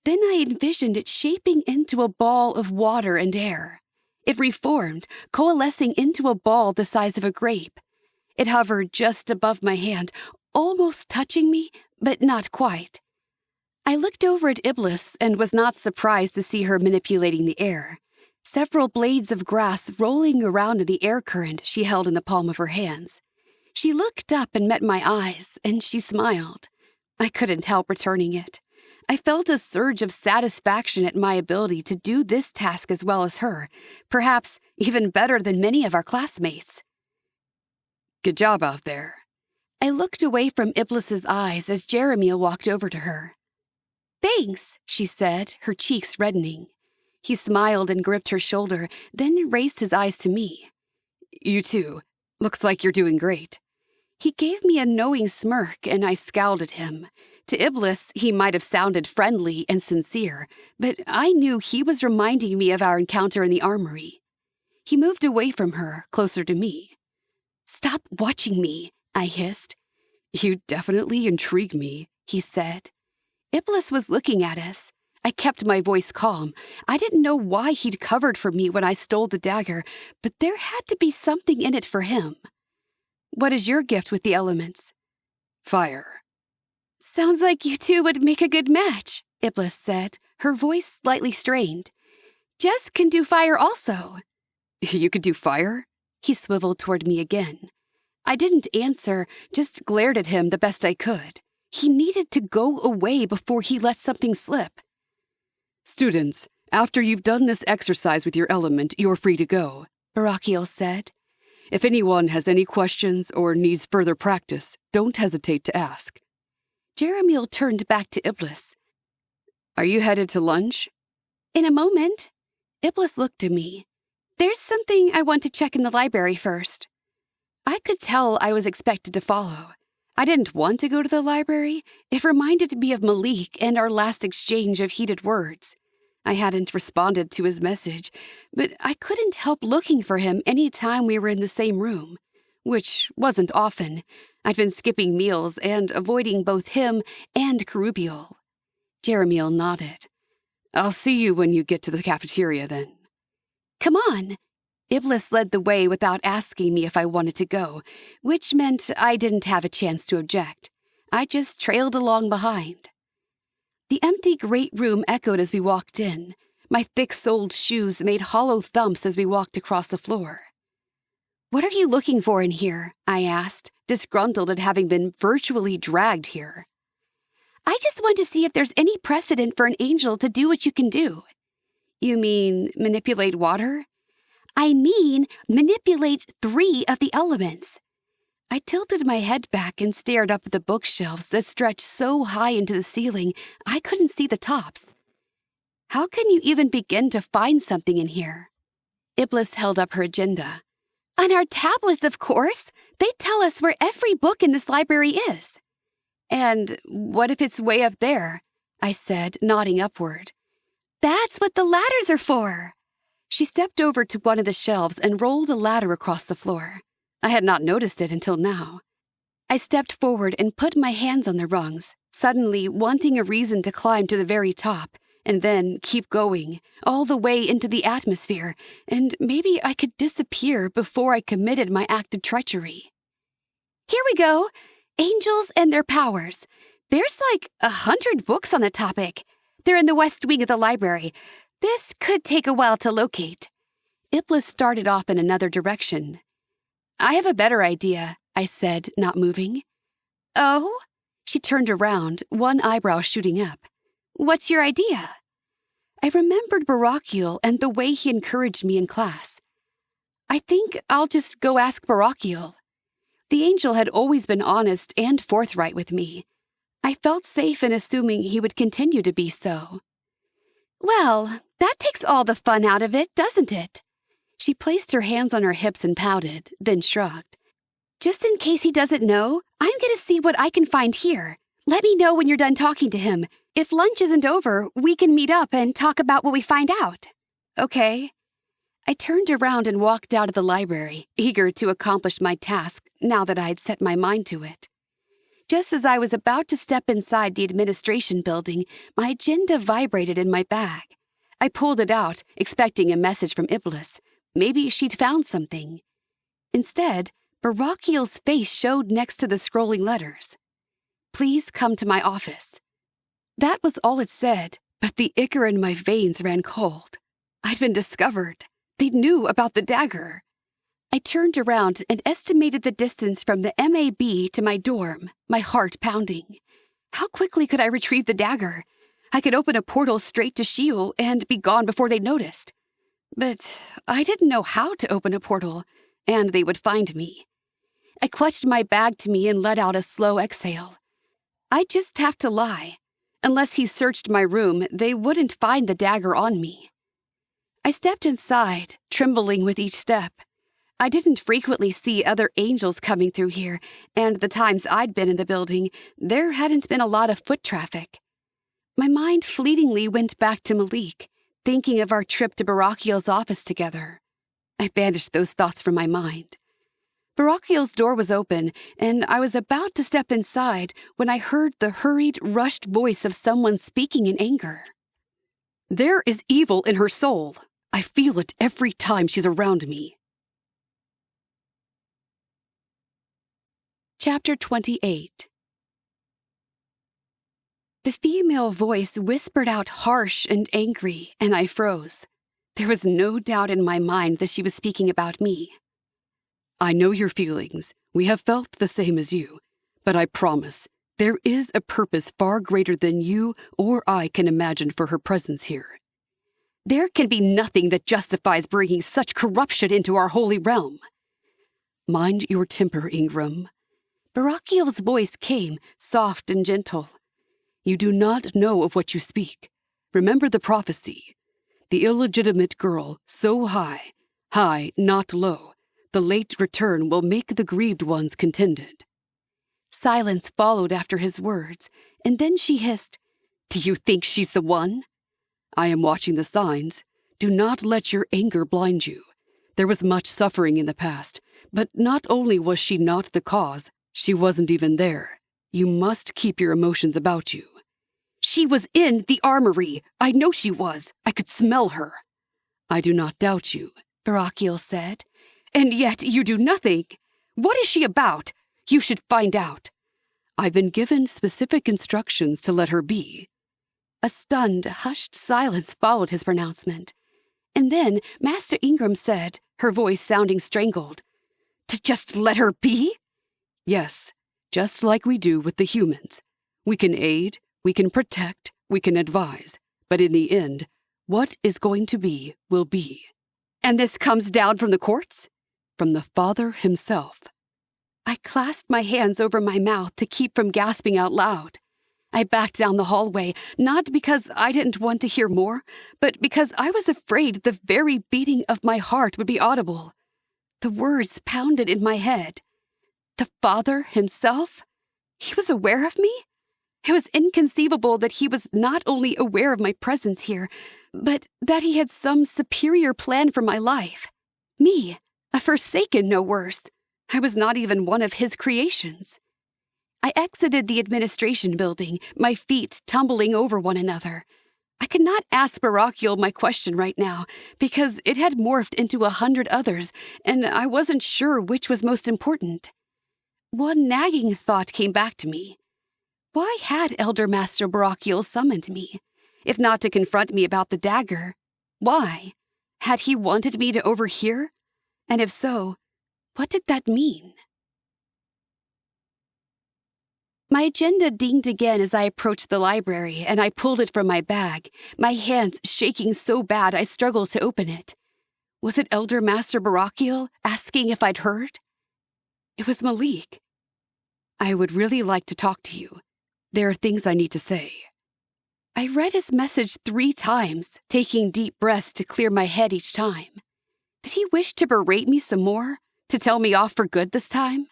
Then I envisioned it shaping into a ball of water and air. It reformed, coalescing into a ball the size of a grape. It hovered just above my hand, almost touching me, but not quite. I looked over at Iblis and was not surprised to see her manipulating the air. Several blades of grass rolling around in the air current she held in the palm of her hands. She looked up and met my eyes, and she smiled. I couldn't help returning it. I felt a surge of satisfaction at my ability to do this task as well as her, perhaps even better than many of our classmates. Good job out there. I looked away from Iblis's eyes as Jeremiel walked over to her. Thanks, she said, her cheeks reddening. He smiled and gripped her shoulder, then raised his eyes to me. You too. Looks like you're doing great. He gave me a knowing smirk, and I scowled at him. To Iblis, he might have sounded friendly and sincere, but I knew he was reminding me of our encounter in the armory. He moved away from her, closer to me. Stop watching me, I hissed. You definitely intrigue me, he said. Iblis was looking at us. I kept my voice calm. I didn't know why he'd covered for me when I stole the dagger, but there had to be something in it for him. What is your gift with the elements? Fire. Sounds like you two would make a good match, Iblis said, her voice slightly strained. Jess can do fire also. You could do fire? He swiveled toward me again. I didn't answer, just glared at him the best I could. He needed to go away before he let something slip. Students, after you've done this exercise with your element, you're free to go, Barakiel said. If anyone has any questions or needs further practice, don't hesitate to ask. Jeremiel turned back to Iblis. Are you headed to lunch? In a moment. Iblis looked at me. There's something I want to check in the library first. I could tell I was expected to follow. I didn't want to go to the library. It reminded me of Malik and our last exchange of heated words. I hadn't responded to his message, but I couldn't help looking for him any time we were in the same room, which wasn't often. I'd been skipping meals and avoiding both him and Carubial. Jeremiel nodded. I'll see you when you get to the cafeteria then. Come on. Iblis led the way without asking me if I wanted to go, which meant I didn't have a chance to object. I just trailed along behind. The empty great room echoed as we walked in. My thick-soled shoes made hollow thumps as we walked across the floor. What are you looking for in here? I asked, disgruntled at having been virtually dragged here. I just want to see if there's any precedent for an angel to do what you can do. You mean manipulate water? I mean manipulate 3 of the elements. I tilted my head back and stared up at the bookshelves that stretched so high into the ceiling I couldn't see the tops. How can you even begin to find something in here? Iblis held up her agenda. On our tablets, of course. They tell us where every book in this library is. And what if it's way up there? I said, nodding upward. That's what the ladders are for. She stepped over to one of the shelves and rolled a ladder across the floor. I had not noticed it until now. I stepped forward and put my hands on the rungs, suddenly wanting a reason to climb to the very top, and then keep going, all the way into the atmosphere, and maybe I could disappear before I committed my act of treachery. Here we go! Angels and their powers. There's like 100 books on the topic. They're in the west wing of the library. This could take a while to locate. Iblis started off in another direction. I have a better idea, I said, not moving. Oh? She turned around, one eyebrow shooting up. What's your idea? I remembered Barakiel and the way he encouraged me in class. I think I'll just go ask Barakiel. The angel had always been honest and forthright with me. I felt safe in assuming he would continue to be so. Well, that takes all the fun out of it, doesn't it? She placed her hands on her hips and pouted, then shrugged. Just in case he doesn't know, I'm going to see what I can find here. Let me know when you're done talking to him. If lunch isn't over, we can meet up and talk about what we find out. Okay. I turned around and walked out of the library, eager to accomplish my task now that I had set my mind to it. Just as I was about to step inside the administration building, my agenda vibrated in my bag. I pulled it out, expecting a message from Iblis. Maybe she'd found something. Instead, Barakiel's face showed next to the scrolling letters. Please come to my office. That was all it said, but the ichor in my veins ran cold. I'd been discovered. They knew about the dagger. I turned around and estimated the distance from the MAB to my dorm, my heart pounding. How quickly could I retrieve the dagger? I could open a portal straight to Sheol and be gone before they noticed. But I didn't know how to open a portal, and they would find me. I clutched my bag to me and let out a slow exhale. I'd just have to lie. Unless he searched my room, they wouldn't find the dagger on me. I stepped inside, trembling with each step. I didn't frequently see other angels coming through here, and the times I'd been in the building, there hadn't been a lot of foot traffic. My mind fleetingly went back to Malik, thinking of our trip to Barakiel's office together. I banished those thoughts from my mind. Barakiel's door was open, and I was about to step inside when I heard the hurried, rushed voice of someone speaking in anger. There is evil in her soul. I feel it every time she's around me. Chapter 28. The female voice whispered out harsh and angry, and I froze. There was no doubt in my mind that she was speaking about me. I know your feelings. We have felt the same as you. But I promise, there is a purpose far greater than you or I can imagine for her presence here. There can be nothing that justifies bringing such corruption into our holy realm. Mind your temper, Ingram. Barakiel's voice came, soft and gentle. You do not know of what you speak. Remember the prophecy. The illegitimate girl, so high, not low, the late return will make the grieved ones contented. Silence followed after his words, and then she hissed, "Do you think she's the one?" I am watching the signs. Do not let your anger blind you. There was much suffering in the past, but not only was she not the cause, she wasn't even there. You must keep your emotions about you. She was in the armory. I know she was. I could smell her. I do not doubt you, Barakiel said. And yet you do nothing. What is she about? You should find out. I've been given specific instructions to let her be. A stunned, hushed silence followed his pronouncement. And then Master Ingram said, her voice sounding strangled, "To just let her be?" Yes, just like we do with the humans. We can aid, we can protect, we can advise. But in the end, what is going to be will be. And this comes down from the courts? From the Father himself. I clasped my hands over my mouth to keep from gasping out loud. I backed down the hallway, not because I didn't want to hear more, but because I was afraid the very beating of my heart would be audible. The words pounded in my head. The Father himself? He was aware of me? It was inconceivable that he was not only aware of my presence here, but that he had some superior plan for my life. Me, a forsaken no worse. I was not even one of his creations. I exited the administration building, my feet tumbling over one another. I could not ask Barakiel my question right now, because it had morphed into 100 others, and I wasn't sure which was most important. One nagging thought came back to me. Why had Elder Master Barakiel summoned me? If not to confront me about the dagger, why? Had he wanted me to overhear? And if so, what did that mean? My agenda dinged again as I approached the library, and I pulled it from my bag, my hands shaking so bad I struggled to open it. Was it Elder Master Barakiel asking if I'd heard? It was Malik. I would really like to talk to you. There are things I need to say. I read his message 3 times, taking deep breaths to clear my head each time. Did he wish to berate me some more? To tell me off for good this time?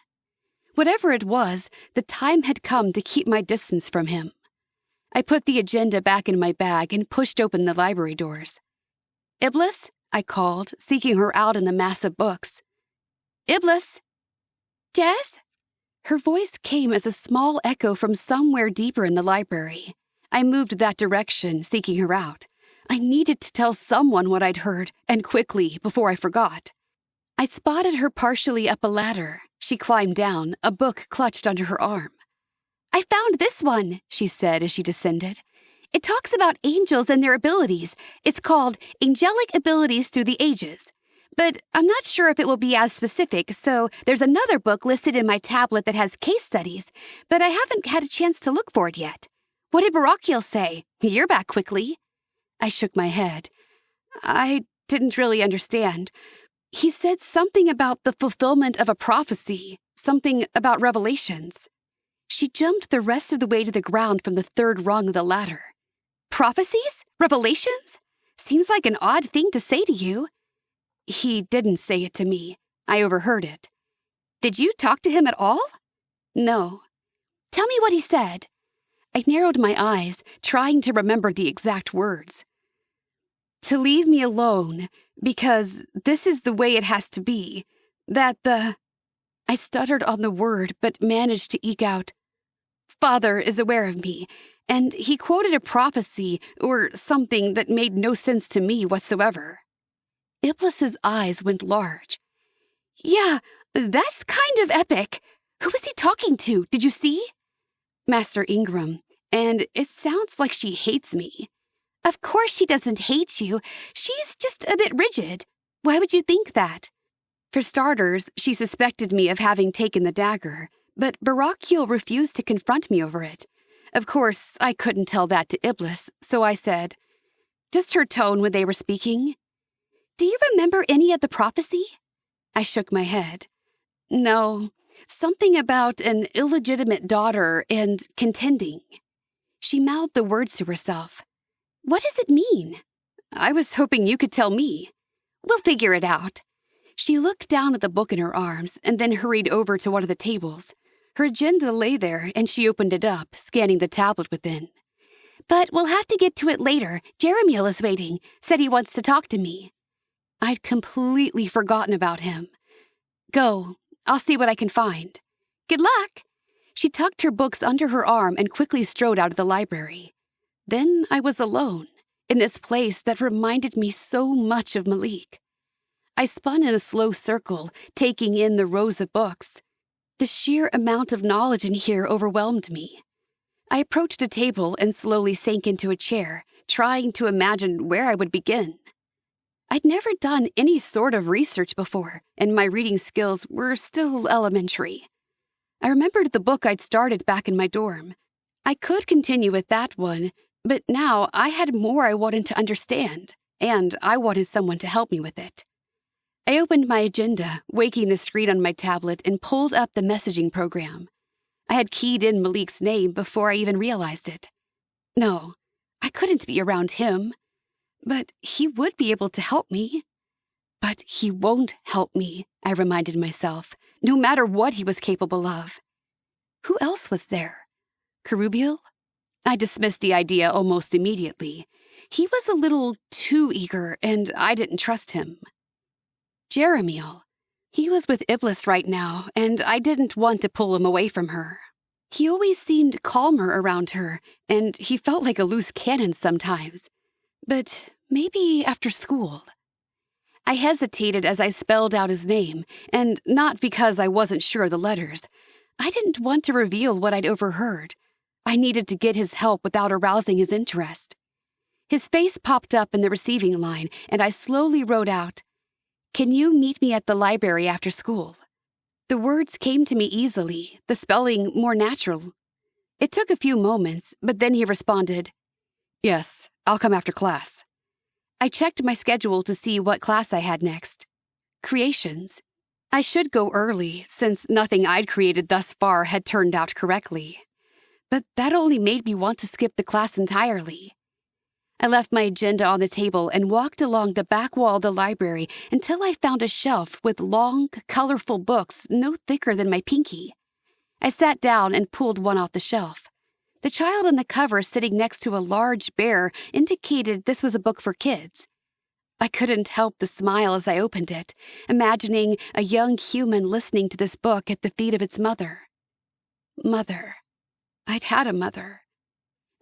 Whatever it was, the time had come to keep my distance from him. I put the agenda back in my bag and pushed open the library doors. "Iblis?" I called, seeking her out in the mass of books. "Iblis?" "Jess?" Her voice came as a small echo from somewhere deeper in the library. I moved that direction, seeking her out. I needed to tell someone what I'd heard, and quickly, before I forgot. I spotted her partially up a ladder. She climbed down, a book clutched under her arm. "I found this one," she said as she descended. "It talks about angels and their abilities. It's called Angelic Abilities Through the Ages. But I'm not sure if it will be as specific, so there's another book listed in my tablet that has case studies, but I haven't had a chance to look for it yet. What did Barakiel say? You're back quickly. I shook my head. I didn't really understand. He said something about the fulfillment of a prophecy, something about revelations. She jumped the rest of the way to the ground from the third rung of the ladder. Prophecies? Revelations? Seems like an odd thing to say to you. He didn't say it to me. I overheard it. Did you talk to him at all? No. Tell me what he said. I narrowed my eyes, trying to remember the exact words. To leave me alone, because this is the way it has to be. I stuttered on the word, but managed to eke out, Father is aware of me, and he quoted a prophecy or something that made no sense to me whatsoever. Iblis's eyes went large. Yeah, that's kind of epic. Who was he talking to? Did you see? Master Ingram, and it sounds like she hates me. Of course she doesn't hate you. She's just a bit rigid. Why would you think that? For starters, she suspected me of having taken the dagger, but Barakiel refused to confront me over it. Of course, I couldn't tell that to Iblis, so I said, just her tone when they were speaking. Do you remember any of the prophecy? I shook my head. No, something about an illegitimate daughter and contending. She mouthed the words to herself. What does it mean? I was hoping you could tell me. We'll figure it out. She looked down at the book in her arms and then hurried over to one of the tables. Her agenda lay there, and she opened it up, scanning the tablet within. But we'll have to get to it later. Jeremiel is waiting. Said he wants to talk to me. I'd completely forgotten about him. Go. I'll see what I can find. Good luck. She tucked her books under her arm and quickly strode out of the library. Then I was alone, in this place that reminded me so much of Malik. I spun in a slow circle, taking in the rows of books. The sheer amount of knowledge in here overwhelmed me. I approached a table and slowly sank into a chair, trying to imagine where I would begin. I'd never done any sort of research before, and my reading skills were still elementary. I remembered the book I'd started back in my dorm. I could continue with that one, but now I had more I wanted to understand, and I wanted someone to help me with it. I opened my agenda, waking the screen on my tablet, and pulled up the messaging program. I had keyed in Malik's name before I even realized it. No, I couldn't be around him. But he would be able to help me. But he won't help me, I reminded myself, no matter what he was capable of. Who else was there? Kerubiel? I dismissed the idea almost immediately. He was a little too eager, and I didn't trust him. Jeremiel. He was with Iblis right now, and I didn't want to pull him away from her. He always seemed calmer around her, and he felt like a loose cannon sometimes. But maybe after school. I hesitated as I spelled out his name, and not because I wasn't sure of the letters. I didn't want to reveal what I'd overheard. I needed to get his help without arousing his interest. His face popped up in the receiving line, and I slowly wrote out, Can you meet me at the library after school? The words came to me easily, the spelling more natural. It took a few moments, but then he responded, Yes, I'll come after class. I checked my schedule to see what class I had next. Creations. I should go early, since nothing I'd created thus far had turned out correctly. But that only made me want to skip the class entirely. I left my agenda on the table and walked along the back wall of the library until I found a shelf with long, colorful books no thicker than my pinky. I sat down and pulled one off the shelf. The child on the cover sitting next to a large bear indicated this was a book for kids. I couldn't help but smile as I opened it, imagining a young human listening to this book at the feet of its mother. Mother. I'd had a mother.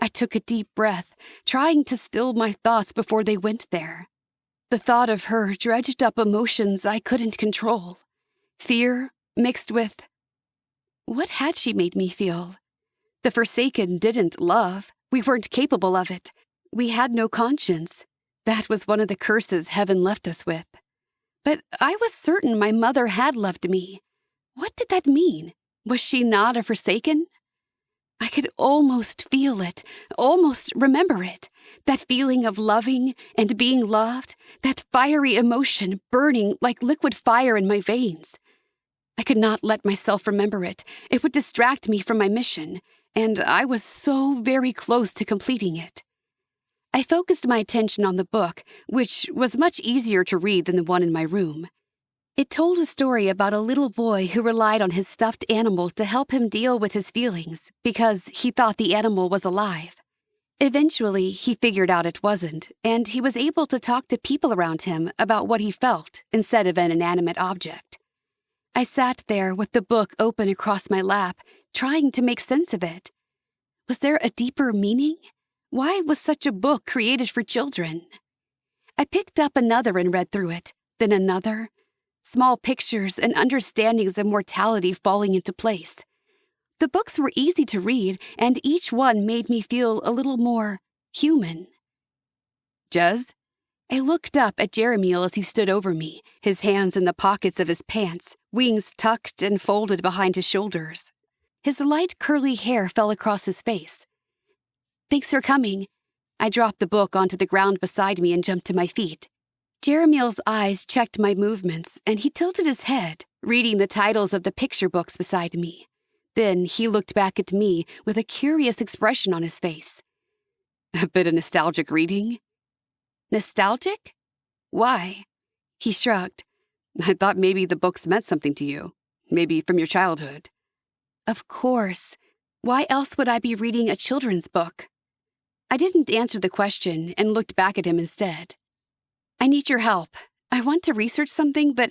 I took a deep breath, trying to still my thoughts before they went there. The thought of her dredged up emotions I couldn't control. Fear mixed with... What had she made me feel? The Forsaken didn't love. We weren't capable of it. We had no conscience. That was one of the curses heaven left us with. But I was certain my mother had loved me. What did that mean? Was she not a forsaken? I could almost feel it, almost remember it. That feeling of loving and being loved, that fiery emotion burning like liquid fire in my veins. I could not let myself remember it. It would distract me from my mission, and I was so very close to completing it. I focused my attention on the book, which was much easier to read than the one in my room. It told a story about a little boy who relied on his stuffed animal to help him deal with his feelings because he thought the animal was alive. Eventually, he figured out it wasn't, and he was able to talk to people around him about what he felt instead of an inanimate object. I sat there with the book open across my lap, trying to make sense of it. Was there a deeper meaning? Why was such a book created for children? I picked up another and read through it, then another. Small pictures and understandings of mortality falling into place. The books were easy to read, and each one made me feel a little more human. Jez? I looked up at Jeremiel as he stood over me, his hands in the pockets of his pants, wings tucked and folded behind his shoulders. His light curly hair fell across his face. Thanks for coming. I dropped the book onto the ground beside me and jumped to my feet. Jeremiel's eyes checked my movements, and he tilted his head, reading the titles of the picture books beside me. Then he looked back at me with a curious expression on his face. A bit of nostalgic reading? Nostalgic? Why? He shrugged. I thought maybe the books meant something to you. Maybe from your childhood. Of course. Why else would I be reading a children's book? I didn't answer the question and looked back at him instead. I need your help. I want to research something, but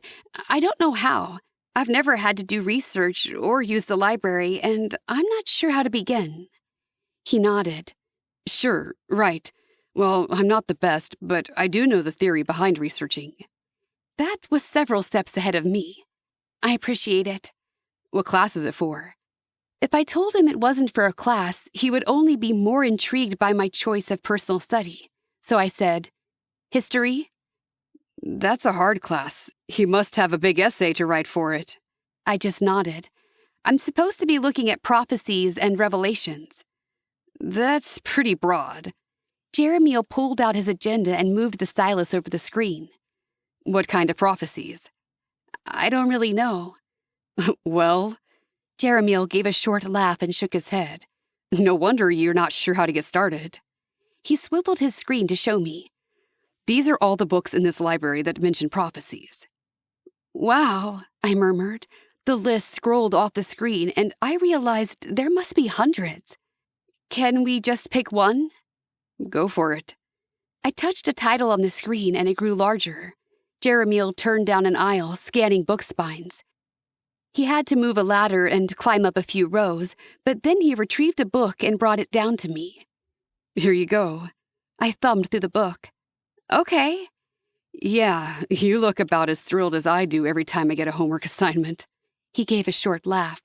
I don't know how. I've never had to do research or use the library, and I'm not sure how to begin. He nodded. Sure, right. Well, I'm not the best, but I do know the theory behind researching. That was several steps ahead of me. I appreciate it. What class is it for? If I told him it wasn't for a class, he would only be more intrigued by my choice of personal study. So I said, History? That's a hard class. You must have a big essay to write for it. I just nodded. I'm supposed to be looking at prophecies and revelations. That's pretty broad. Jeremiel pulled out his agenda and moved the stylus over the screen. What kind of prophecies? I don't really know. Well, Jeremiel gave a short laugh and shook his head. No wonder you're not sure how to get started. He swiveled his screen to show me. These are all the books in this library that mention prophecies. Wow, I murmured. The list scrolled off the screen, and I realized there must be hundreds. Can we just pick one? Go for it. I touched a title on the screen, and it grew larger. Jeremiel turned down an aisle, scanning book spines. He had to move a ladder and climb up a few rows, but then he retrieved a book and brought it down to me. Here you go. I thumbed through the book. Okay. Yeah, you look about as thrilled as I do every time I get a homework assignment. He gave a short laugh.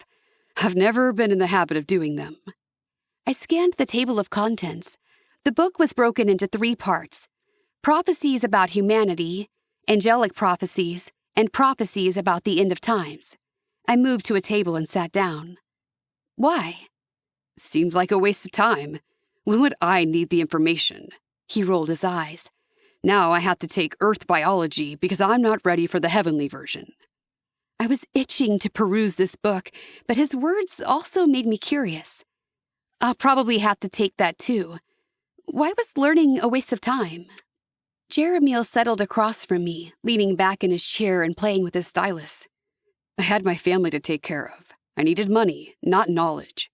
I've never been in the habit of doing them. I scanned the table of contents. The book was broken into 3 parts. Prophecies about humanity, angelic prophecies, and prophecies about the end of times. I moved to a table and sat down. Why? Seems like a waste of time. When would I need the information? He rolled his eyes. Now I have to take Earth biology because I'm not ready for the heavenly version. I was itching to peruse this book, but his words also made me curious. I'll probably have to take that too. Why was learning a waste of time? Jeremiel settled across from me, leaning back in his chair and playing with his stylus. I had my family to take care of. I needed money, not knowledge.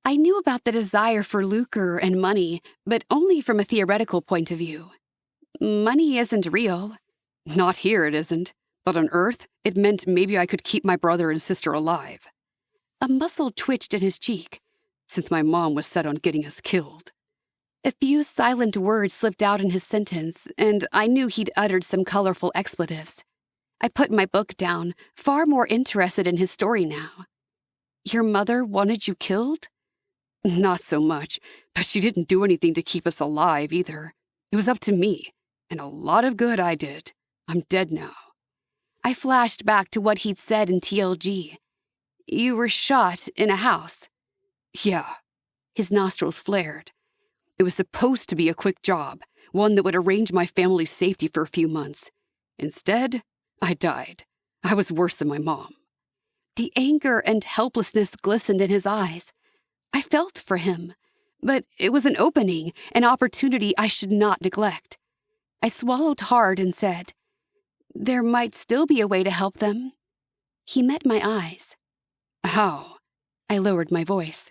I knew about the desire for lucre and money, but only from a theoretical point of view. Money isn't real. Not here it isn't, but on Earth, it meant maybe I could keep my brother and sister alive. A muscle twitched in his cheek, since my mom was set on getting us killed. A few silent words slipped out in his sentence, and I knew he'd uttered some colorful expletives. I put my book down, far more interested in his story now. Your mother wanted you killed? Not so much, but she didn't do anything to keep us alive either. It was up to me, and a lot of good I did. I'm dead now. I flashed back to what he'd said in TLG. You were shot in a house. Yeah. His nostrils flared. It was supposed to be a quick job, one that would arrange my family's safety for a few months. Instead, I died. I was worse than my mom. The anger and helplessness glistened in his eyes. I felt for him, but it was an opening, an opportunity I should not neglect. I swallowed hard and said, there might still be a way to help them. He met my eyes. How? I lowered my voice.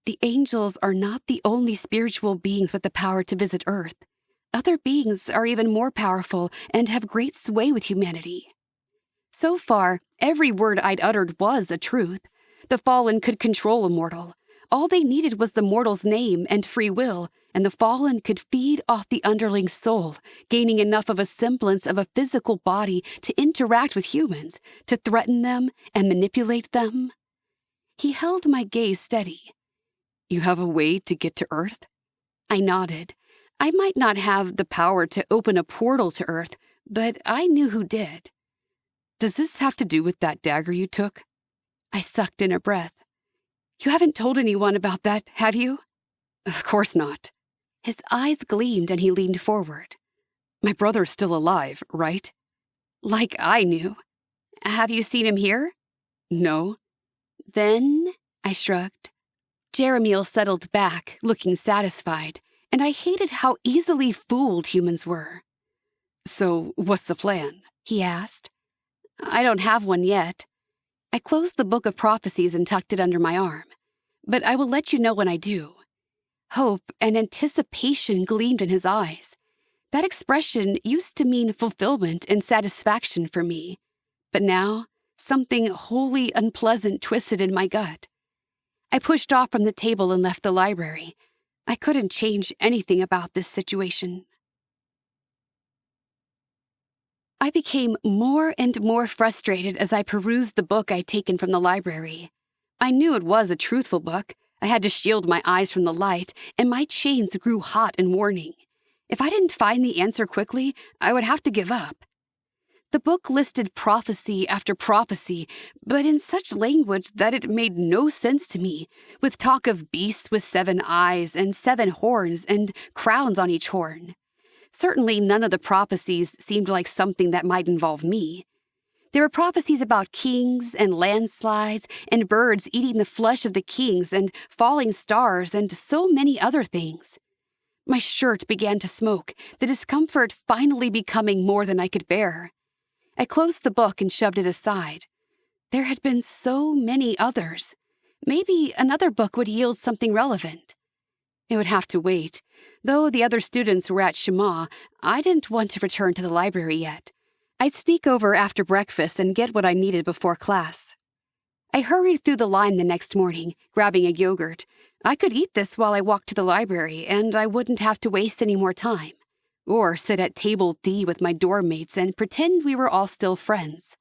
The angels are not the only spiritual beings with the power to visit Earth. Other beings are even more powerful and have great sway with humanity. So far, every word I'd uttered was a truth. The fallen could control a mortal. All they needed was the mortal's name and free will, and the fallen could feed off the underling soul, gaining enough of a semblance of a physical body to interact with humans, to threaten them and manipulate them. He held my gaze steady. You have a way to get to Earth? I nodded. I might not have the power to open a portal to Earth, but I knew who did. Does this have to do with that dagger you took? I sucked in a breath. You haven't told anyone about that, have you? Of course not. His eyes gleamed and he leaned forward. My brother's still alive, right? Like I knew. Have you seen him here? No. Then, I shrugged. Jeremiel settled back, looking satisfied, and I hated how easily fooled humans were. So, what's the plan? He asked. I don't have one yet. I closed the book of prophecies and tucked it under my arm. But I will let you know when I do. Hope and anticipation gleamed in his eyes. That expression used to mean fulfillment and satisfaction for me. But now, something wholly unpleasant twisted in my gut. I pushed off from the table and left the library. I couldn't change anything about this situation. I became more and more frustrated as I perused the book I'd taken from the library. I knew it was a truthful book. I had to shield my eyes from the light, and my chains grew hot and warning. If I didn't find the answer quickly, I would have to give up. The book listed prophecy after prophecy, but in such language that it made no sense to me, with talk of beasts with 7 eyes and 7 horns and crowns on each horn. Certainly none of the prophecies seemed like something that might involve me. There were prophecies about kings and landslides and birds eating the flesh of the kings and falling stars and so many other things. My shirt began to smoke, the discomfort finally becoming more than I could bear. I closed the book and shoved it aside. There had been so many others. Maybe another book would yield something relevant. It would have to wait. Though the other students were at Shema, I didn't want to return to the library yet. I'd sneak over after breakfast and get what I needed before class. I hurried through the line the next morning, grabbing a yogurt. I could eat this while I walked to the library, and I wouldn't have to waste any more time. Or sit at table D with my dorm mates and pretend we were all still friends.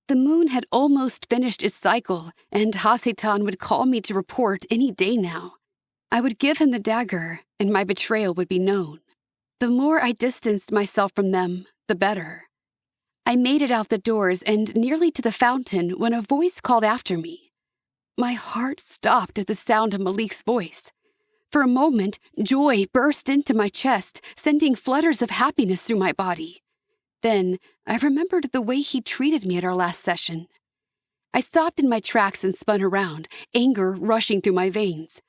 The moon had almost finished its cycle, and Hasitan would call me to report any day now. I would give him the dagger, and my betrayal would be known. The more I distanced myself from them, the better. I made it out the doors and nearly to the fountain when a voice called after me. My heart stopped at the sound of Malik's voice. For a moment, joy burst into my chest, sending flutters of happiness through my body. Then, I remembered the way he treated me at our last session. I stopped in my tracks and spun around, anger rushing through my veins.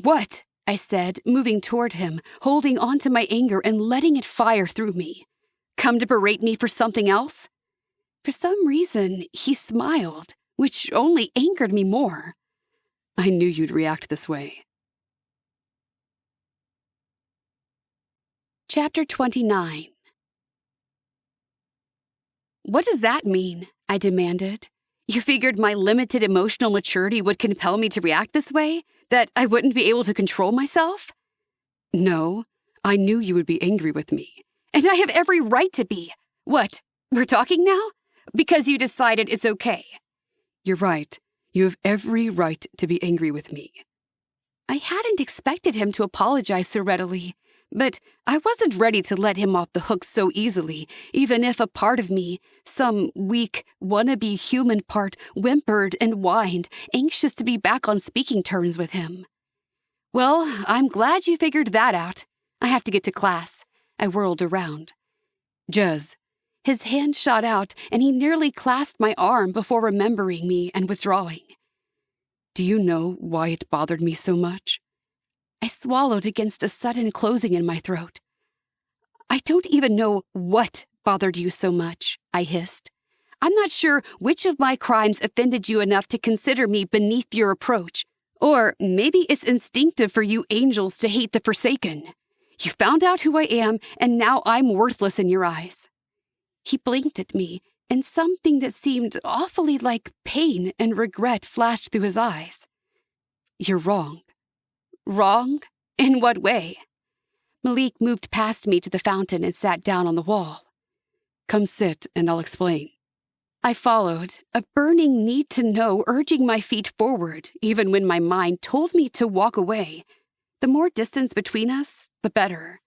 "What?" I said, moving toward him, holding on to my anger and letting it fire through me. "Come to berate me for something else?" For some reason, he smiled, which only angered me more. I knew you'd react this way. Chapter 29. What does that mean? I demanded. You figured my limited emotional maturity would compel me to react this way? That I wouldn't be able to control myself? No, I knew you would be angry with me. And I have every right to be. What, we're talking now? Because you decided it's okay. You're right. You have every right to be angry with me. I hadn't expected him to apologize so readily. But I wasn't ready to let him off the hook so easily, even if a part of me, some weak, wannabe human part, whimpered and whined, anxious to be back on speaking terms with him. Well, I'm glad you figured that out. I have to get to class. I whirled around. Jez. His hand shot out, and he nearly clasped my arm before remembering me and withdrawing. Do you know why it bothered me so much? I swallowed against a sudden closing in my throat. I don't even know what bothered you so much, I hissed. I'm not sure which of my crimes offended you enough to consider me beneath your approach. Or maybe it's instinctive for you angels to hate the forsaken. You found out who I am, and now I'm worthless in your eyes. He blinked at me, and something that seemed awfully like pain and regret flashed through his eyes. You're wrong. Wrong? In what way? Malik moved past me to the fountain and sat down on the wall. Come sit, and I'll explain. I followed, a burning need to know urging my feet forward, even when my mind told me to walk away. The more distance between us, the better.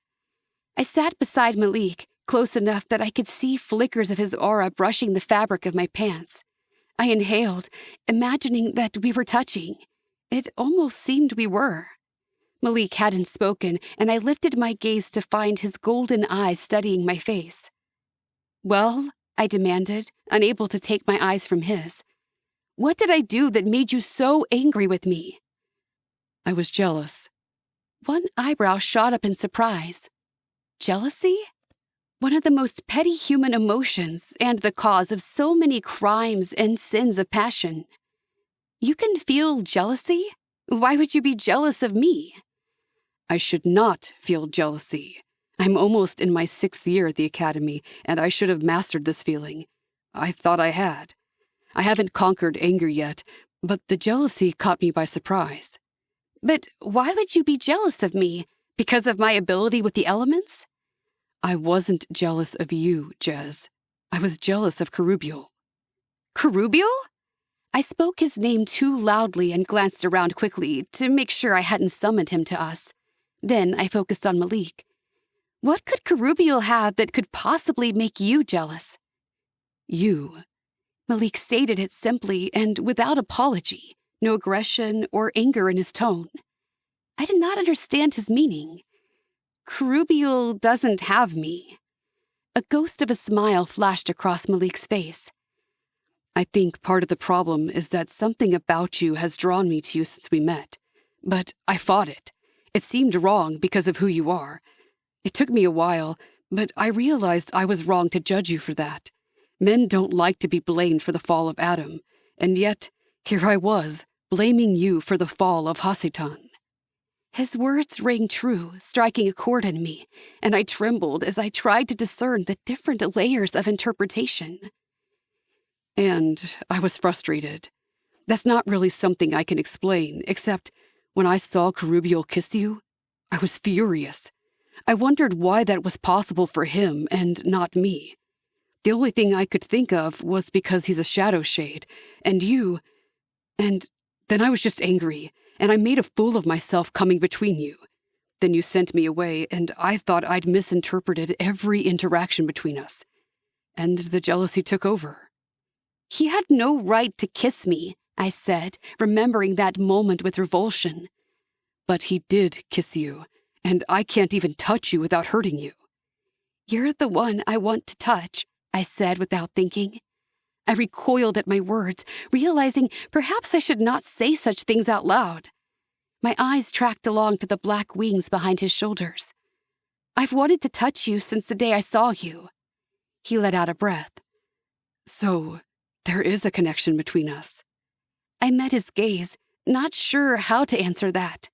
I sat beside Malik, close enough that I could see flickers of his aura brushing the fabric of my pants. I inhaled, imagining that we were touching. It almost seemed we were. Malik hadn't spoken, and I lifted my gaze to find his golden eyes studying my face. Well, I demanded, unable to take my eyes from his. What did I do that made you so angry with me? I was jealous. One eyebrow shot up in surprise. Jealousy? One of the most petty human emotions and the cause of so many crimes and sins of passion. You can feel jealousy? Why would you be jealous of me? I should not feel jealousy. I'm almost in my 6th year at the academy, and I should have mastered this feeling. I thought I had. I haven't conquered anger yet, but the jealousy caught me by surprise. But why would you be jealous of me? Because of my ability with the elements? I wasn't jealous of you, Jez. I was jealous of Kerubiel. Kerubiel? I spoke his name too loudly and glanced around quickly to make sure I hadn't summoned him to us. Then I focused on Malik. What could Kerubiel have that could possibly make you jealous? You. Malik stated it simply and without apology, no aggression or anger in his tone. I did not understand his meaning. Kerubiel doesn't have me. A ghost of a smile flashed across Malik's face. I think part of the problem is that something about you has drawn me to you since we met. But I fought it. It seemed wrong because of who you are. It took me a while, but I realized I was wrong to judge you for that. Men don't like to be blamed for the fall of Adam, and yet, here I was, blaming you for the fall of Hasatan. His words rang true, striking a chord in me, and I trembled as I tried to discern the different layers of interpretation. And I was frustrated. That's not really something I can explain, except when I saw Kerubiel kiss you, I was furious. I wondered why that was possible for him and not me. The only thing I could think of was because he's a shadow shade, and you... And then I was just angry, and I made a fool of myself coming between you. Then you sent me away, and I thought I'd misinterpreted every interaction between us. And the jealousy took over. He had no right to kiss me, I said, remembering that moment with revulsion. But he did kiss you, and I can't even touch you without hurting you. You're the one I want to touch, I said without thinking. I recoiled at my words, realizing perhaps I should not say such things out loud. My eyes tracked along to the black wings behind his shoulders. I've wanted to touch you since the day I saw you. He let out a breath. So, there is a connection between us. I met his gaze, not sure how to answer that.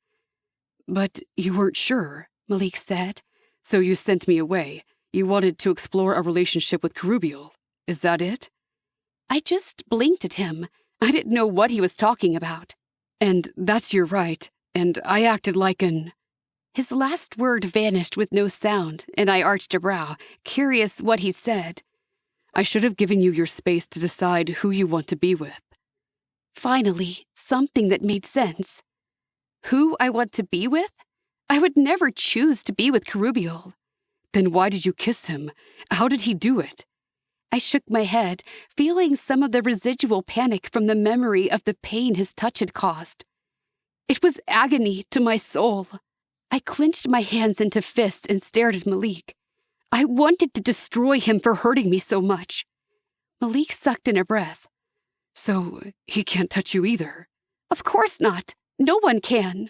But you weren't sure, Malik said. So you sent me away. You wanted to explore a relationship with Kerubiel. Is that it? I just blinked at him. I didn't know what he was talking about. And that's your right. And I acted like an... His last word vanished with no sound, and I arched a brow, curious what he said. I should have given you your space to decide who you want to be with. Finally, something that made sense. Who I want to be with? I would never choose to be with Kerubiel. Then why did you kiss him? How did he do it? I shook my head, feeling some of the residual panic from the memory of the pain his touch had caused. It was agony to my soul. I clenched my hands into fists and stared at Malik. I wanted to destroy him for hurting me so much. Malik sucked in a breath. So he can't touch you either? Of course not. No one can.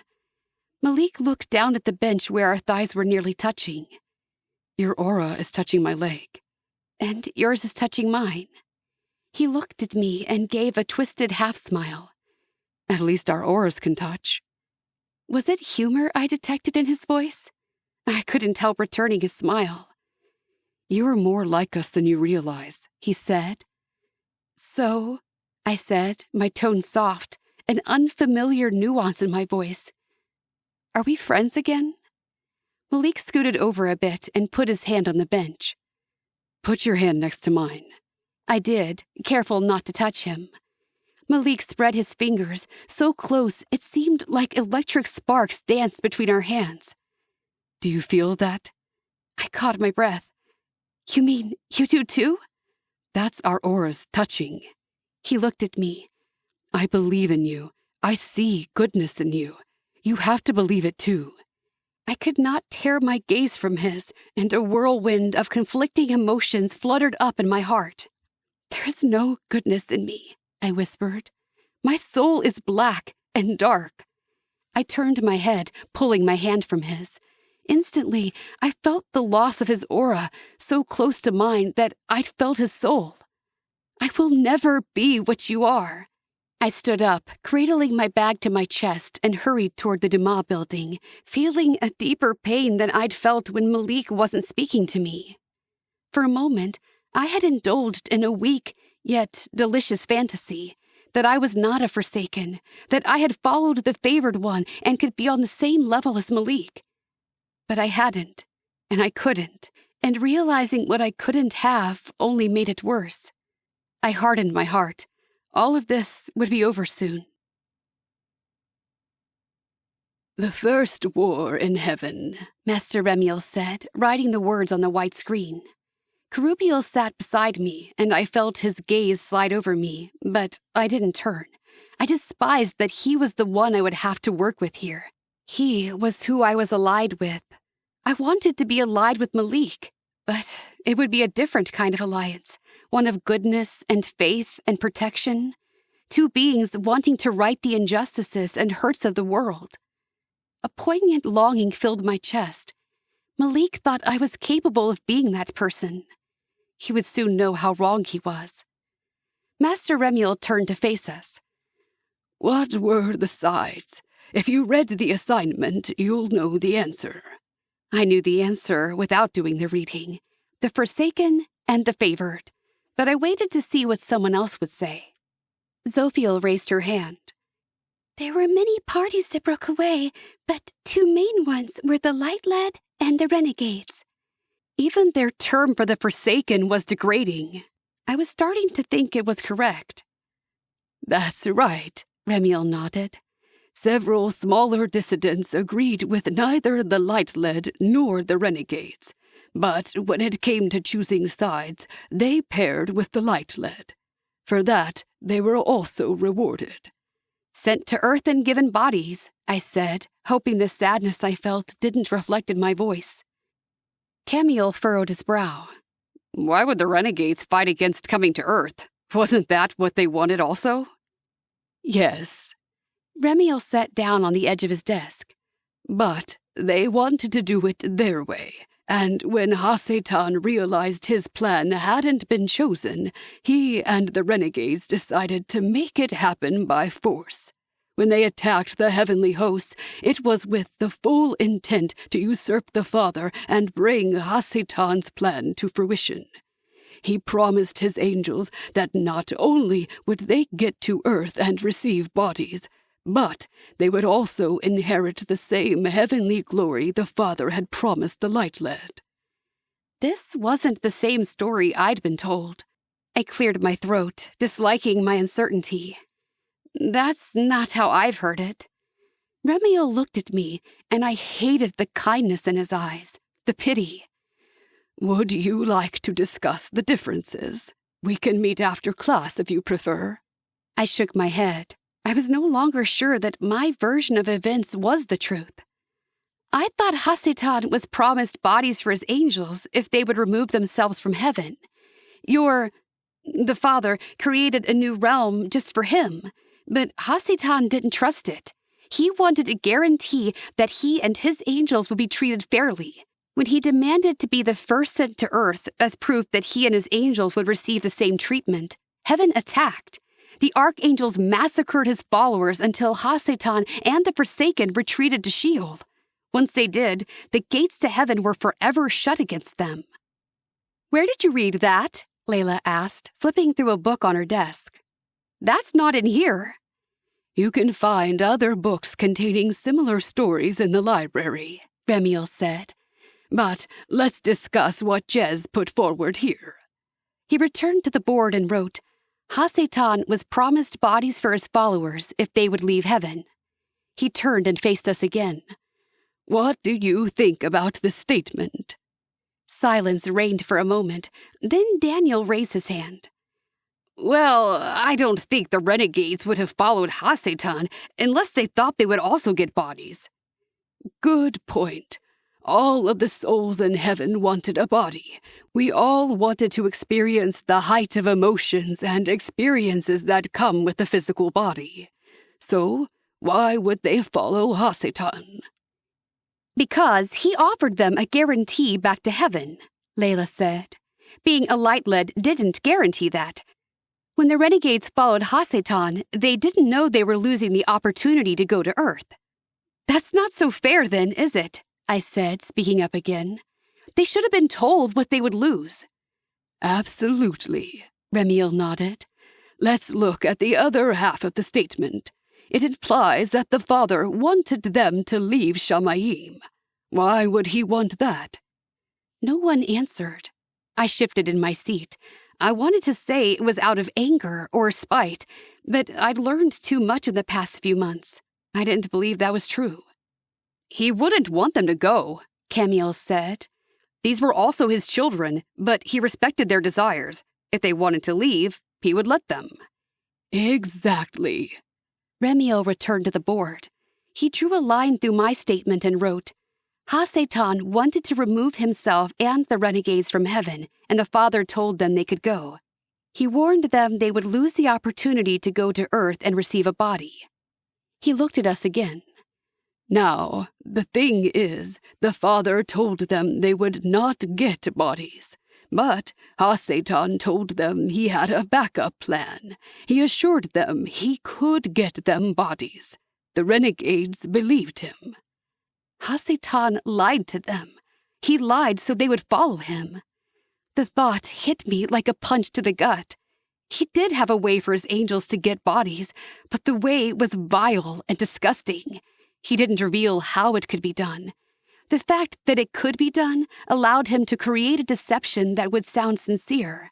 Malik looked down at the bench where our thighs were nearly touching. Your aura is touching my leg. And yours is touching mine. He looked at me and gave a twisted half-smile. At least our auras can touch. Was it humor I detected in his voice? I couldn't help returning his smile. You are more like us than you realize, he said. So, I said, my tone soft, an unfamiliar nuance in my voice. Are we friends again? Malik scooted over a bit and put his hand on the bench. Put your hand next to mine. I did, careful not to touch him. Malik spread his fingers, so close it seemed like electric sparks danced between our hands. Do you feel that? I caught my breath. You mean you do too? That's our auras touching. He looked at me. I believe in you. I see goodness in you. You have to believe it too. I could not tear my gaze from his, and a whirlwind of conflicting emotions fluttered up in my heart. There's no goodness in me, I whispered. My soul is black and dark. I turned my head, pulling my hand from his. Instantly, I felt the loss of his aura, so close to mine that I felt his soul. I will never be what you are. I stood up, cradling my bag to my chest, and hurried toward the Dumas building, feeling a deeper pain than I'd felt when Malik wasn't speaking to me. For a moment, I had indulged in a weak, yet delicious fantasy, that I was not a Forsaken, that I had followed the favored one and could be on the same level as Malik. But I hadn't, and I couldn't, and realizing what I couldn't have only made it worse. I hardened my heart. All of this would be over soon. The first war in heaven, Master Remiel said, writing the words on the white screen. Kerubiel sat beside me, and I felt his gaze slide over me, but I didn't turn. I despised that he was the one I would have to work with here. He was who I was allied with. I wanted to be allied with Malik, but it would be a different kind of alliance. One of goodness and faith and protection. Two beings wanting to right the injustices and hurts of the world. A poignant longing filled my chest. Malik thought I was capable of being that person. He would soon know how wrong he was. Master Remiel turned to face us. What were the sides? If you read the assignment, you'll know the answer. I knew the answer without doing the reading. The Forsaken and the Favored. But I waited to see what someone else would say. Zophiel raised her hand. There were many parties that broke away, but two main ones were the Light-Led and the Renegades. Even their term for the Forsaken was degrading. I was starting to think it was correct. That's right, Remiel nodded. Several smaller dissidents agreed with neither the Light-Led nor the Renegades. But when it came to choosing sides, they paired with the Light-Led. For that, they were also rewarded. Sent to Earth and given bodies, I said, hoping the sadness I felt didn't reflect in my voice. Camiel furrowed his brow. Why would the Renegades fight against coming to Earth? Wasn't that what they wanted also? Yes. Remiel sat down on the edge of his desk. But they wanted to do it their way. And when Hassetan realized his plan hadn't been chosen, he and the Renegades decided to make it happen by force. When they attacked the heavenly hosts, it was with the full intent to usurp the Father and bring Hassetan's plan to fruition. He promised his angels that not only would they get to Earth and receive bodies, but they would also inherit the same heavenly glory the Father had promised the Light-Led. This wasn't the same story I'd been told. I cleared my throat, disliking my uncertainty. That's not how I've heard it. Remiel looked at me, and I hated the kindness in his eyes, the pity. Would you like to discuss the differences? We can meet after class if you prefer. I shook my head. I was no longer sure that my version of events was the truth. I thought Hasatan was promised bodies for his angels if they would remove themselves from heaven. The Father created a new realm just for him, but Hasatan didn't trust it. He wanted a guarantee that he and his angels would be treated fairly. When he demanded to be the first sent to earth as proof that he and his angels would receive the same treatment, heaven attacked. The archangels massacred his followers until Hasatan and the Forsaken retreated to Sheol. Once they did, the gates to heaven were forever shut against them. Where did you read that? Layla asked, flipping through a book on her desk. That's not in here. You can find other books containing similar stories in the library, Remiel said. But let's discuss what Jez put forward here. He returned to the board and wrote, Hasatan was promised bodies for his followers if they would leave heaven. He turned and faced us again. What do you think about the statement? Silence reigned for a moment. Then Daniel raised his hand. Well, I don't think the renegades would have followed Hasatan unless they thought they would also get bodies. Good point. All of the souls in heaven wanted a body. We all wanted to experience the height of emotions and experiences that come with the physical body. So, why would they follow Hasatan? Because he offered them a guarantee back to heaven, Layla said. Being a light-led didn't guarantee that. When the renegades followed Hasatan, they didn't know they were losing the opportunity to go to Earth. That's not so fair then, is it? I said, speaking up again. They should have been told what they would lose. Absolutely, Remiel nodded. Let's look at the other half of the statement. It implies that the Father wanted them to leave Shamayim. Why would he want that? No one answered. I shifted in my seat. I wanted to say it was out of anger or spite, but I'd learned too much in the past few months. I didn't believe that was true. He wouldn't want them to go, Camiel said. These were also his children, but he respected their desires. If they wanted to leave, he would let them. Exactly. Remiel returned to the board. He drew a line through my statement and wrote, Hasatan wanted to remove himself and the renegades from heaven, and the Father told them they could go. He warned them they would lose the opportunity to go to Earth and receive a body. He looked at us again. Now, the thing is, the Father told them they would not get bodies. But Hasatan told them he had a backup plan. He assured them he could get them bodies. The renegades believed him. Hasatan lied to them. He lied so they would follow him. The thought hit me like a punch to the gut. He did have a way for his angels to get bodies, but the way was vile and disgusting. He didn't reveal how it could be done. The fact that it could be done allowed him to create a deception that would sound sincere.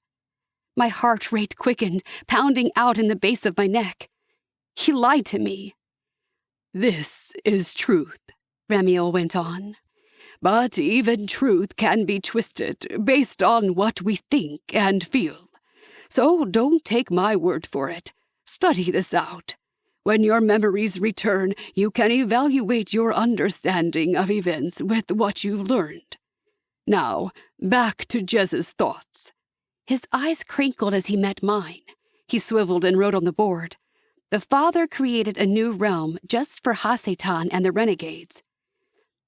My heart rate quickened, pounding out in the base of my neck. He lied to me. This is truth, Remiel went on. But even truth can be twisted based on what we think and feel. So don't take my word for it. Study this out. When your memories return, you can evaluate your understanding of events with what you've learned. Now, back to Jez's thoughts. His eyes crinkled as he met mine. He swiveled and wrote on the board, The Father created a new realm just for Hasatan and the renegades.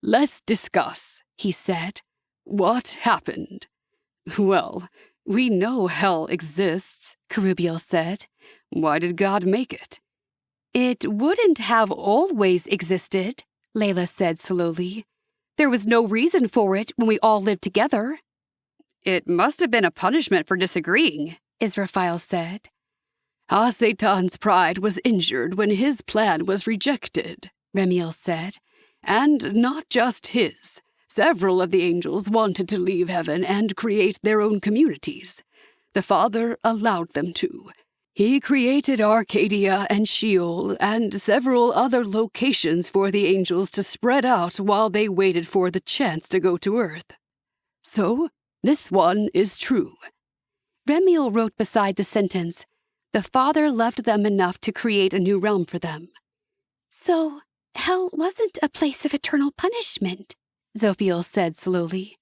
Let's discuss, he said. What happened? Well, we know hell exists, Kerubiel said. Why did God make it? It wouldn't have always existed, Layla said slowly. There was no reason for it when we all lived together. It must have been a punishment for disagreeing, Israfil said. Hasatan's pride was injured when his plan was rejected, Remiel said. And not just his. Several of the angels wanted to leave heaven and create their own communities. The Father allowed them to. He created Arcadia and Sheol and several other locations for the angels to spread out while they waited for the chance to go to Earth. So, this one is true. Remiel wrote beside the sentence, "The Father loved them enough to create a new realm for them." So, hell wasn't a place of eternal punishment, Zophiel said slowly.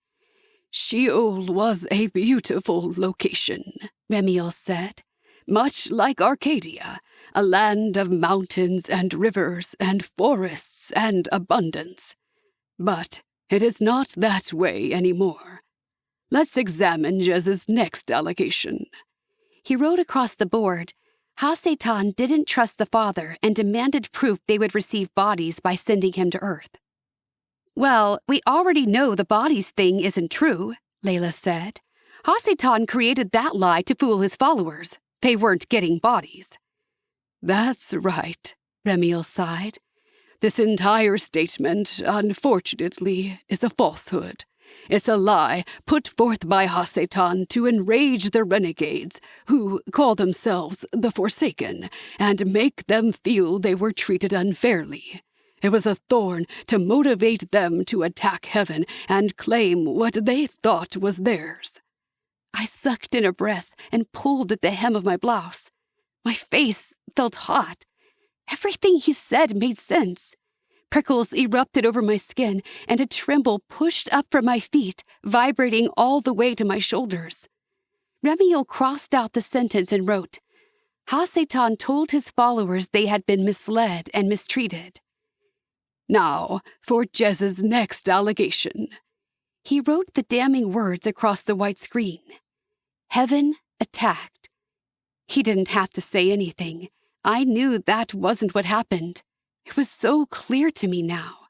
Sheol was a beautiful location, Remiel said. Much like Arcadia, a land of mountains and rivers and forests and abundance. But it is not that way anymore. Let's examine Jez's next allegation. He wrote across the board, "Ha-Satan didn't trust the Father and demanded proof they would receive bodies by sending him to Earth." Well, we already know the bodies thing isn't true, Layla said. Ha-Satan created that lie to fool his followers. They weren't getting bodies. That's right, Remiel sighed. This entire statement, unfortunately, is a falsehood. It's a lie put forth by Ha-Satan to enrage the renegades, who call themselves the Forsaken, and make them feel they were treated unfairly. It was a thorn to motivate them to attack heaven and claim what they thought was theirs. I sucked in a breath and pulled at the hem of my blouse. My face felt hot. Everything he said made sense. Prickles erupted over my skin, and a tremble pushed up from my feet, vibrating all the way to my shoulders. Remiel crossed out the sentence and wrote, "Ha-Satan told his followers they had been misled and mistreated." Now, for Jez's next allegation. He wrote the damning words across the white screen. "Heaven attacked." He didn't have to say anything. I knew that wasn't what happened. It was so clear to me now.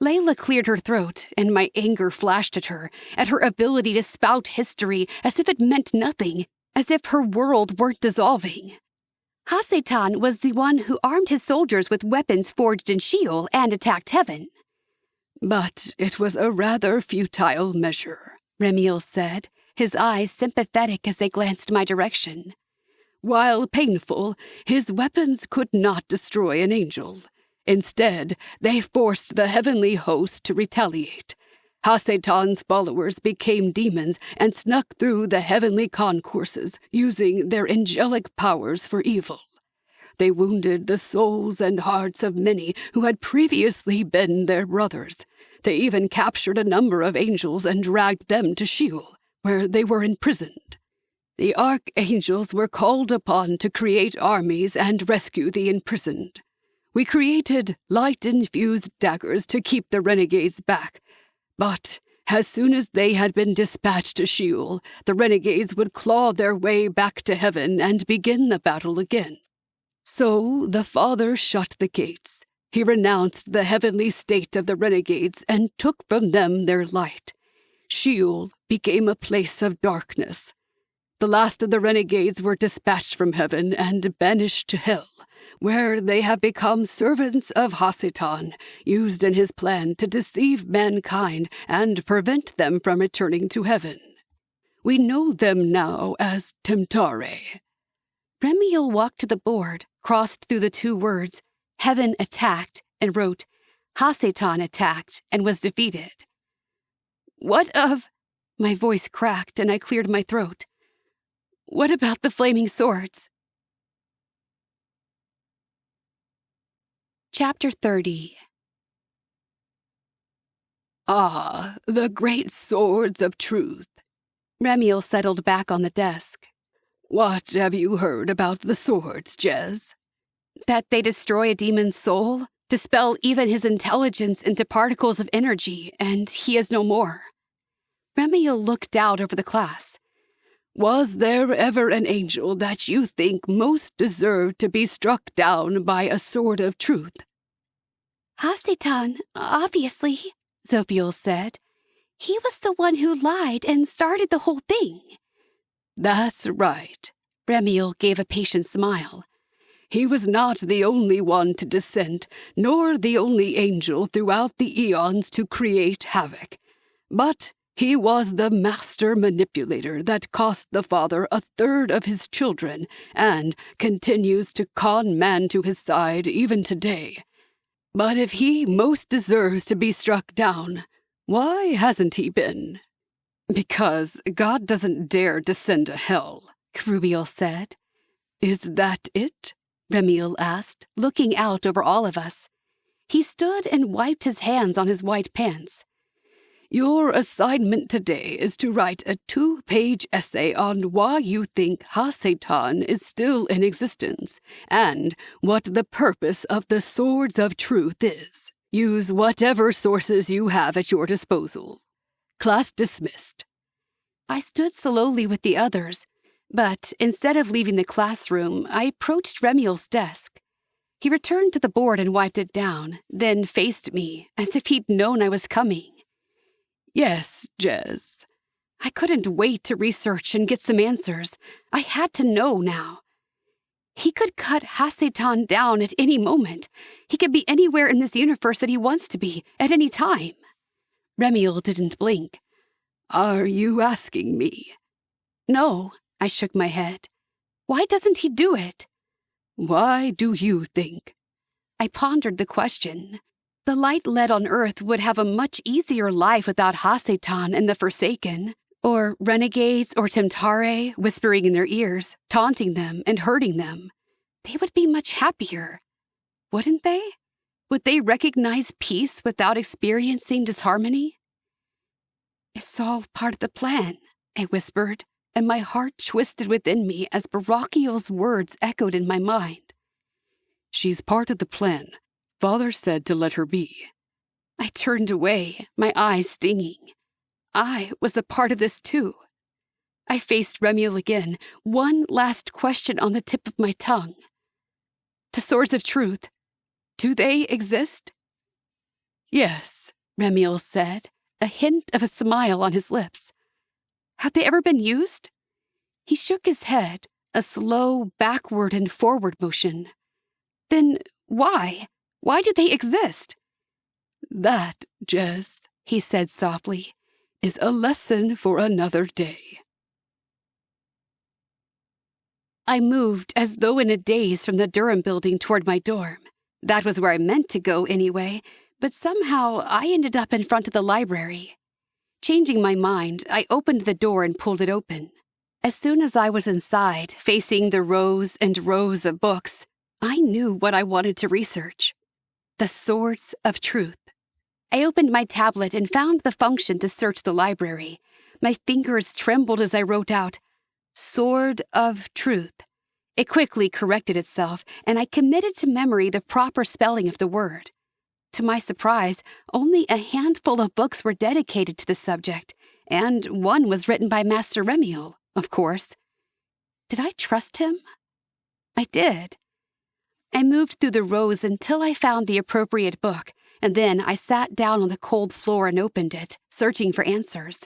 Layla cleared her throat, and my anger flashed at her ability to spout history as if it meant nothing, as if her world weren't dissolving. Ha-Satan was the one who armed his soldiers with weapons forged in Sheol and attacked heaven. But it was a rather futile measure, Remiel said, his eyes sympathetic as they glanced my direction. While painful, his weapons could not destroy an angel. Instead, they forced the heavenly host to retaliate. Ha-Satan's followers became demons and snuck through the heavenly concourses, using their angelic powers for evil. They wounded the souls and hearts of many who had previously been their brothers. They even captured a number of angels and dragged them to Sheol, where they were imprisoned. The archangels were called upon to create armies and rescue the imprisoned. We created light-infused daggers to keep the renegades back, but as soon as they had been dispatched to Sheol, the renegades would claw their way back to heaven and begin the battle again. So the Father shut the gates. He renounced the heavenly state of the renegades and took from them their light. Sheol became a place of darkness. The last of the renegades were dispatched from heaven and banished to hell, where they have become servants of Ha-Satan, used in his plan to deceive mankind and prevent them from returning to heaven. We know them now as Temptare. Remiel walked to the board, crossed through the two words, "Heaven attacked," and wrote, "Ha-Satan attacked and was defeated." "What of—" My voice cracked and I cleared my throat. "What about the flaming swords?" Chapter 30. Ah, the great swords of truth. Remiel settled back on the desk. What have you heard about the swords, Jez? That they destroy a demon's soul, dispel even his intelligence into particles of energy, and he is no more. Remiel looked out over the class. Was there ever an angel that you think most deserved to be struck down by a sword of truth? Ha-Satan, obviously, Zophiel said. He was the one who lied and started the whole thing. That's right. Remiel gave a patient smile. He was not the only one to dissent, nor the only angel throughout the eons to create havoc. But He was the master manipulator that cost the father a third of his children and continues to con man to his side even today. But if he most deserves to be struck down, why hasn't he been? Because God doesn't dare descend to hell, Kerubiel said. Is that it? Remiel asked, looking out over all of us. He stood and wiped his hands on his white pants. Your assignment today is to write a 2-page essay on why you think Hasatan is still in existence and what the purpose of the Swords of Truth is. Use whatever sources you have at your disposal. Class dismissed. I stood slowly with the others, but instead of leaving the classroom, I approached Remiel's desk. He returned to the board and wiped it down, then faced me as if he'd known I was coming. Yes, Jez. I couldn't wait to research and get some answers. I had to know now. He could cut Hasatan down at any moment. He could be anywhere in this universe that he wants to be, at any time. Remiel didn't blink. Are you asking me? No, I shook my head. Why doesn't he do it? Why do you think? I pondered the question. The light-led on Earth would have a much easier life without Hasatan and the Forsaken, or renegades or Temtare whispering in their ears, taunting them and hurting them. They would be much happier. Wouldn't they? Would they recognize peace without experiencing disharmony? It's all part of the plan, I whispered, and my heart twisted within me as Barakiel's words echoed in my mind. She's part of the plan. Father said to let her be. I turned away, my eyes stinging. I was a part of this too. I faced Remiel again, one last question on the tip of my tongue. The Swords of Truth, do they exist? Yes, Remiel said, a hint of a smile on his lips. Have they ever been used? He shook his head, a slow backward and forward motion. Then why? Why do they exist? That, Jez, he said softly, is a lesson for another day. I moved as though in a daze from the Durham building toward my dorm. That was where I meant to go anyway, but somehow I ended up in front of the library. Changing my mind, I opened the door and pulled it open. As soon as I was inside, facing the rows and rows of books, I knew what I wanted to research. The Swords of Truth. I opened my tablet and found the function to search the library. My fingers trembled as I wrote out, Sword of Truth. It quickly corrected itself, and I committed to memory the proper spelling of the word. To my surprise, only a handful of books were dedicated to the subject, and one was written by Master Remiel, of course. Did I trust him? I did. I moved through the rows until I found the appropriate book, and then I sat down on the cold floor and opened it, searching for answers.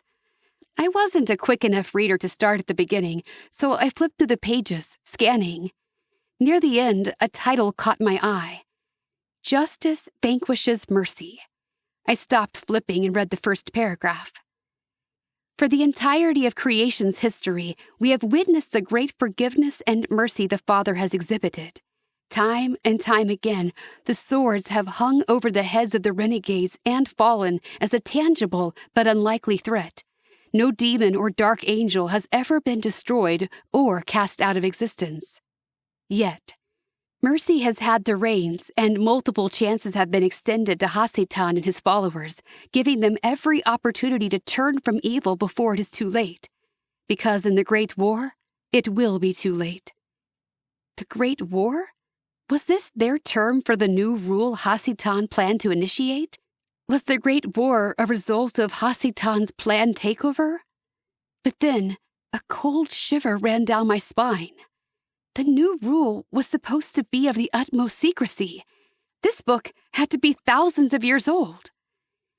I wasn't a quick enough reader to start at the beginning, so I flipped through the pages, scanning. Near the end, a title caught my eye. Justice Vanquishes Mercy. I stopped flipping and read the first paragraph. For the entirety of creation's history, we have witnessed the great forgiveness and mercy the Father has exhibited. Time and time again, the swords have hung over the heads of the renegades and fallen as a tangible but unlikely threat. No demon or dark angel has ever been destroyed or cast out of existence. Yet, mercy has had the reins, and multiple chances have been extended to Hasatan and his followers, giving them every opportunity to turn from evil before it is too late. Because in the Great War, it will be too late. The Great War? Was this their term for the new rule Hasatan planned to initiate? Was the Great War a result of Hassatan's planned takeover? But then, a cold shiver ran down my spine. The new rule was supposed to be of the utmost secrecy. This book had to be thousands of years old.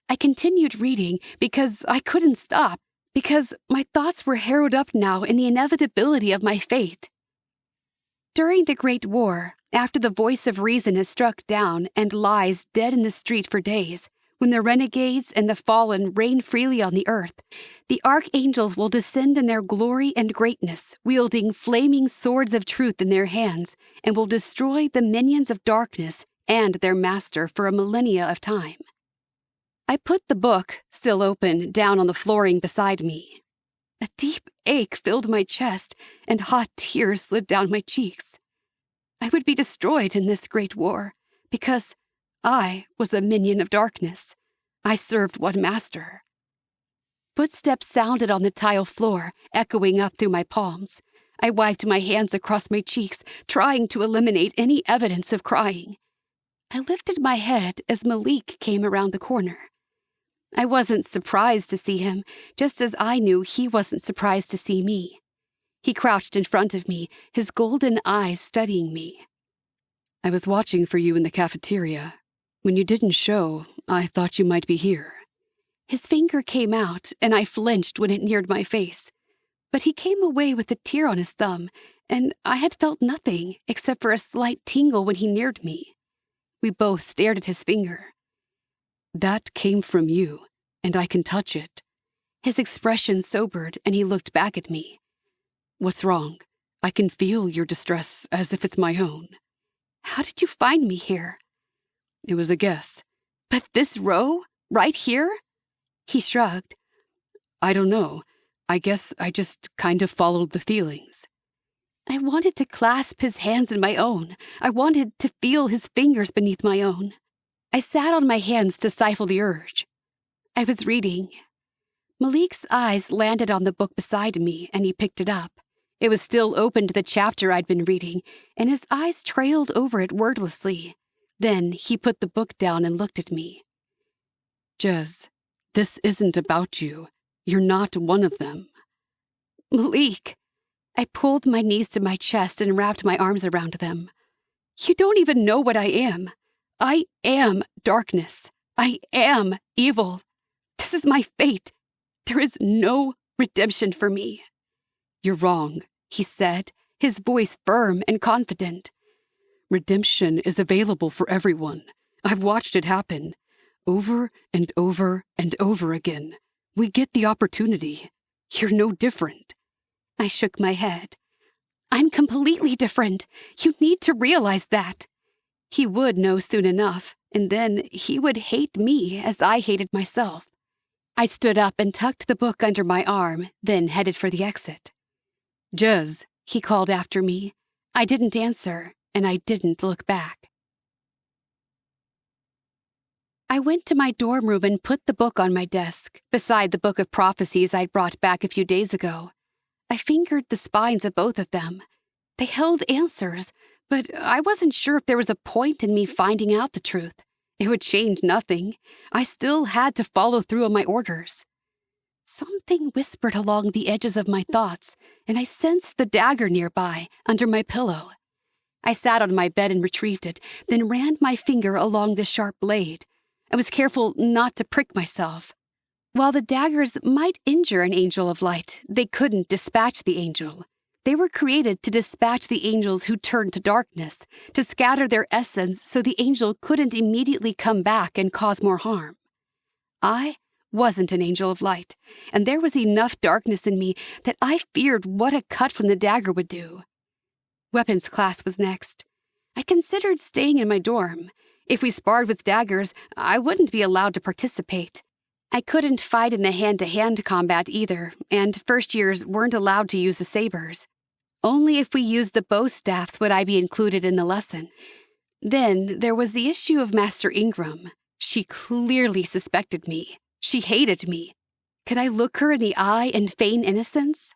I continued reading because I couldn't stop, because my thoughts were harrowed up now in the inevitability of my fate. During the Great War, after the voice of reason is struck down and lies dead in the street for days, When the renegades and the fallen reign freely on the earth, the archangels will descend in their glory and greatness, wielding flaming swords of truth in their hands, and will destroy the minions of darkness and their master for a millennia of time. I put the book, still open, down on the flooring beside me. A deep ache filled my chest, and hot tears slid down my cheeks. I would be destroyed in this great war, because I was a minion of darkness. I served one master. Footsteps sounded on the tile floor, echoing up through my palms. I wiped my hands across my cheeks, trying to eliminate any evidence of crying. I lifted my head as Malik came around the corner. I wasn't surprised to see him, just as I knew he wasn't surprised to see me. He crouched in front of me, his golden eyes studying me. I was watching for you in the cafeteria. When you didn't show, I thought you might be here. His finger came out, and I flinched when it neared my face. But he came away with a tear on his thumb, and I had felt nothing except for a slight tingle when he neared me. We both stared at his finger. That came from you, and I can touch it. His expression sobered, and he looked back at me. What's wrong? I can feel your distress as if it's my own. How did you find me here? It was a guess. But this row? Right here? He shrugged. I don't know. I guess I just kind of followed the feelings. I wanted to clasp his hands in my own. I wanted to feel his fingers beneath my own. I sat on my hands to stifle the urge. I was reading. Malik's eyes landed on the book beside me, and he picked it up. It was still open to the chapter I'd been reading, and his eyes trailed over it wordlessly. Then he put the book down and looked at me. Jez, this isn't about you. You're not one of them. Malik. I pulled my knees to my chest and wrapped my arms around them. You don't even know what I am. I am darkness. I am evil. This is my fate. There is no redemption for me. You're wrong, he said, his voice firm and confident. Redemption is available for everyone. I've watched it happen. Over and over and over again. We get the opportunity. You're no different. I shook my head. I'm completely different. You need to realize that. He would know soon enough, and then he would hate me as I hated myself. I stood up and tucked the book under my arm, then headed for the exit. Jez, he called after me. I didn't answer, and I didn't look back. I went to my dorm room and put the book on my desk, beside the book of prophecies I'd brought back a few days ago. I fingered the spines of both of them. They held answers, but I wasn't sure if there was a point in me finding out the truth. It would change nothing. I still had to follow through on my orders. Something whispered along the edges of my thoughts, and I sensed the dagger nearby, under my pillow. I sat on my bed and retrieved it, then ran my finger along the sharp blade. I was careful not to prick myself. While the daggers might injure an angel of light, they couldn't dispatch the angel. They were created to dispatch the angels who turned to darkness, to scatter their essence so the angel couldn't immediately come back and cause more harm. I wasn't an angel of light, and there was enough darkness in me that I feared what a cut from the dagger would do. Weapons class was next. I considered staying in my dorm. If we sparred with daggers, I wouldn't be allowed to participate. I couldn't fight in the hand-to-hand combat either, and first years weren't allowed to use the sabers. Only if we used the bow staffs would I be included in the lesson. Then there was the issue of Master Ingram. She clearly suspected me. She hated me. Could I look her in the eye and feign innocence?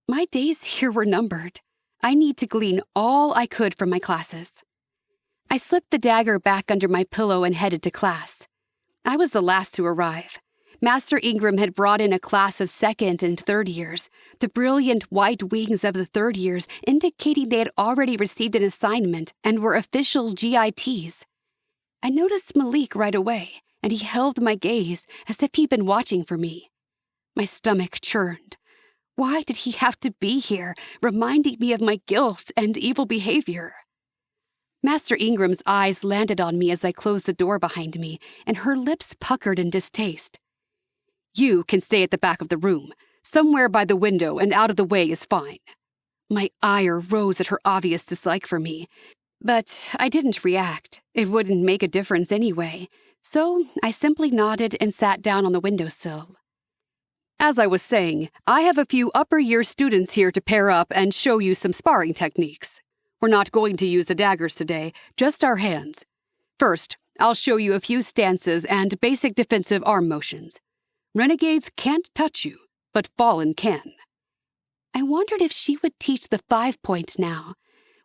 My days here were numbered. I need to glean all I could from my classes. I slipped the dagger back under my pillow and headed to class. I was the last to arrive. Master Ingram had brought in a class of second and third years, the brilliant white wings of the third years indicating they had already received an assignment and were official GITs. I noticed Malik right away, and he held my gaze as if he'd been watching for me. My stomach churned. Why did he have to be here, reminding me of my guilt and evil behavior? Master Ingram's eyes landed on me as I closed the door behind me, and her lips puckered in distaste. You can stay at the back of the room. Somewhere by the window and out of the way is fine. My ire rose at her obvious dislike for me, but I didn't react. It wouldn't make a difference anyway, so I simply nodded and sat down on the windowsill. As I was saying, I have a few upper-year students here to pair up and show you some sparring techniques. We're not going to use the daggers today, just our hands. First, I'll show you a few stances and basic defensive arm motions. Renegades can't touch you, but Fallen can. I wondered if she would teach the 5-point now.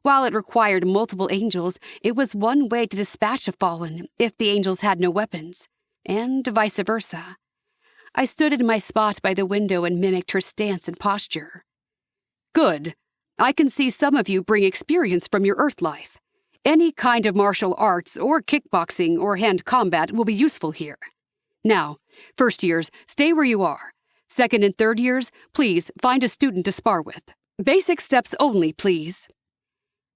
While it required multiple angels, it was one way to dispatch a Fallen if the angels had no weapons, and vice versa. I stood in my spot by the window and mimicked her stance and posture. Good. I can see some of you bring experience from your Earth life. Any kind of martial arts or kickboxing or hand combat will be useful here. Now, first years, stay where you are. Second and third years, please find a student to spar with. Basic steps only, please.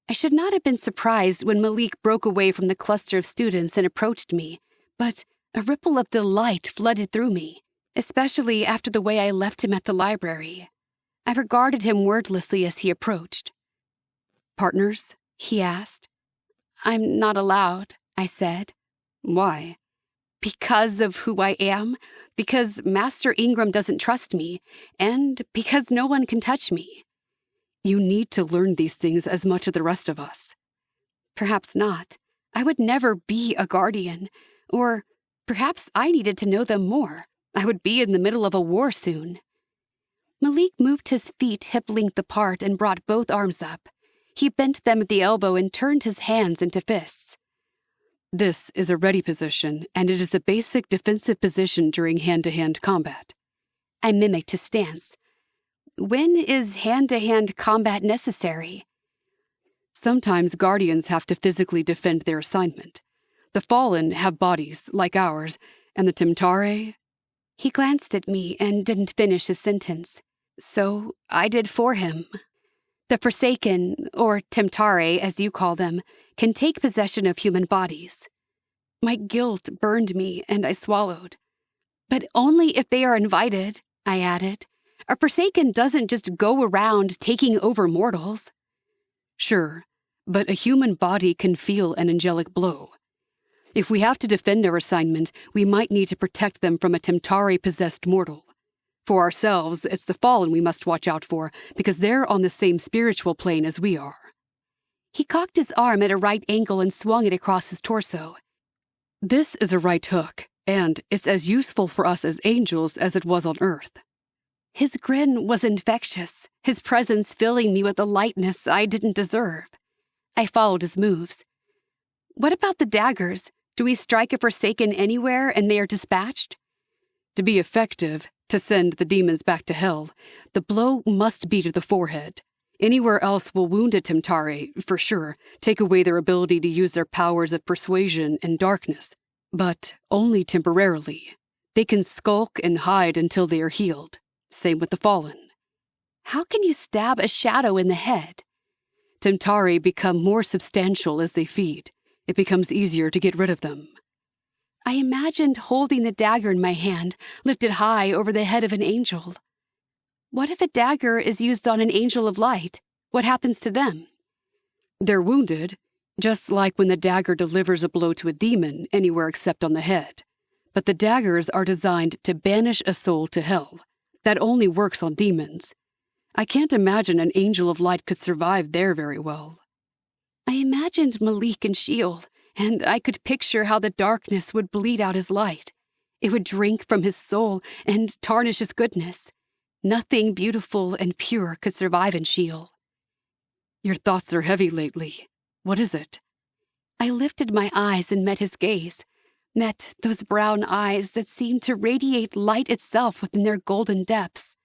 I should not have been surprised when Malik broke away from the cluster of students and approached me, but a ripple of delight flooded through me, especially after the way I left him at the library. I regarded him wordlessly as he approached. Partners? He asked. I'm not allowed, I said. Why? Because of who I am, because Master Ingram doesn't trust me, and because no one can touch me. You need to learn these things as much as the rest of us. Perhaps not. I would never be a guardian. Or perhaps I needed to know them more. I would be in the middle of a war soon. Malik moved his feet hip-length apart and brought both arms up. He bent them at the elbow and turned his hands into fists. This is a ready position, and it is a basic defensive position during hand-to-hand combat. I mimicked his stance. When is hand-to-hand combat necessary? Sometimes guardians have to physically defend their assignment. The Fallen have bodies, like ours, and the Tamara... He glanced at me and didn't finish his sentence. So I did for him. The Forsaken, or Tamara as you call them, can take possession of human bodies. My guilt burned me and I swallowed. But only if they are invited, I added. A Forsaken doesn't just go around taking over mortals. Sure, but a human body can feel an angelic blow. If we have to defend our assignment, we might need to protect them from a Tamtari-possessed mortal. For ourselves, it's the Fallen we must watch out for, because they're on the same spiritual plane as we are. He cocked his arm at a right angle and swung it across his torso. This is a right hook, and it's as useful for us as angels as it was on Earth. His grin was infectious, his presence filling me with a lightness I didn't deserve. I followed his moves. What about the daggers? Do we strike a Forsaken anywhere and they are dispatched? To be effective, to send the demons back to hell, the blow must be to the forehead. Anywhere else will wound a Tamtari, for sure, take away their ability to use their powers of persuasion and darkness. But only temporarily. They can skulk and hide until they are healed. Same with the Fallen. How can you stab a shadow in the head? Tamtari become more substantial as they feed. It becomes easier to get rid of them. I imagined holding the dagger in my hand, lifted high over the head of an angel. What if a dagger is used on an angel of light? What happens to them? They're wounded, just like when the dagger delivers a blow to a demon anywhere except on the head. But the daggers are designed to banish a soul to hell. That only works on demons. I can't imagine an angel of light could survive there very well. I imagined Malik and Shield, and I could picture how the darkness would bleed out his light. It would drink from his soul and tarnish his goodness. Nothing beautiful and pure could survive in Shield. Your thoughts are heavy lately. What is it? I lifted my eyes and met his gaze, met those brown eyes that seemed to radiate light itself within their golden depths.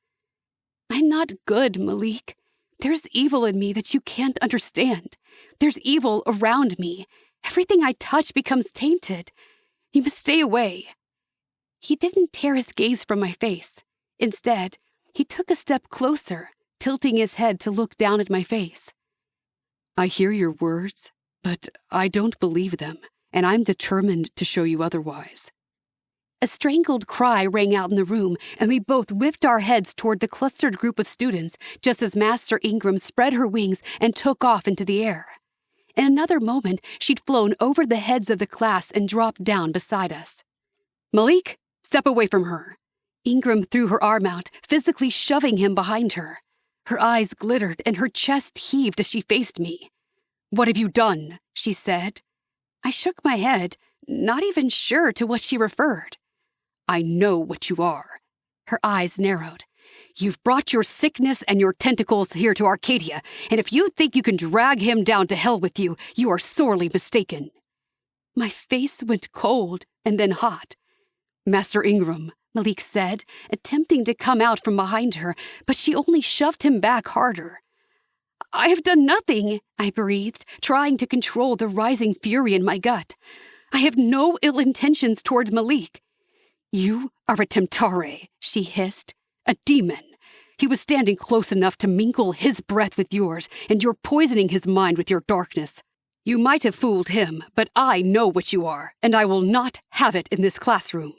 I'm not good, Malik. There's evil in me that you can't understand. There's evil around me. Everything I touch becomes tainted. You must stay away. He didn't tear his gaze from my face. Instead, he took a step closer, tilting his head to look down at my face. I hear your words, But I don't believe them, and I'm determined to show you otherwise. A strangled cry rang out in the room, and we both whipped our heads toward the clustered group of students just as Master Ingram spread her wings and took off into the air. In another moment, she'd flown over the heads of the class and dropped down beside us. Malik, step away from her. Ingram threw her arm out, physically shoving him behind her. Her eyes glittered and her chest heaved as she faced me. What have you done? She said. I shook my head, not even sure to what she referred. I know what you are. Her eyes narrowed. You've brought your sickness and your tentacles here to Arcadia, and if you think you can drag him down to hell with you, you are sorely mistaken. My face went cold and then hot. Master Ingram, Malik said, attempting to come out from behind her, but she only shoved him back harder. I have done nothing, I breathed, trying to control the rising fury in my gut. I have no ill intentions toward Malik. You are a Temptare, she hissed. A demon. He was standing close enough to mingle his breath with yours, and you're poisoning his mind with your darkness. You might have fooled him, but I know what you are, and I will not have it in this classroom.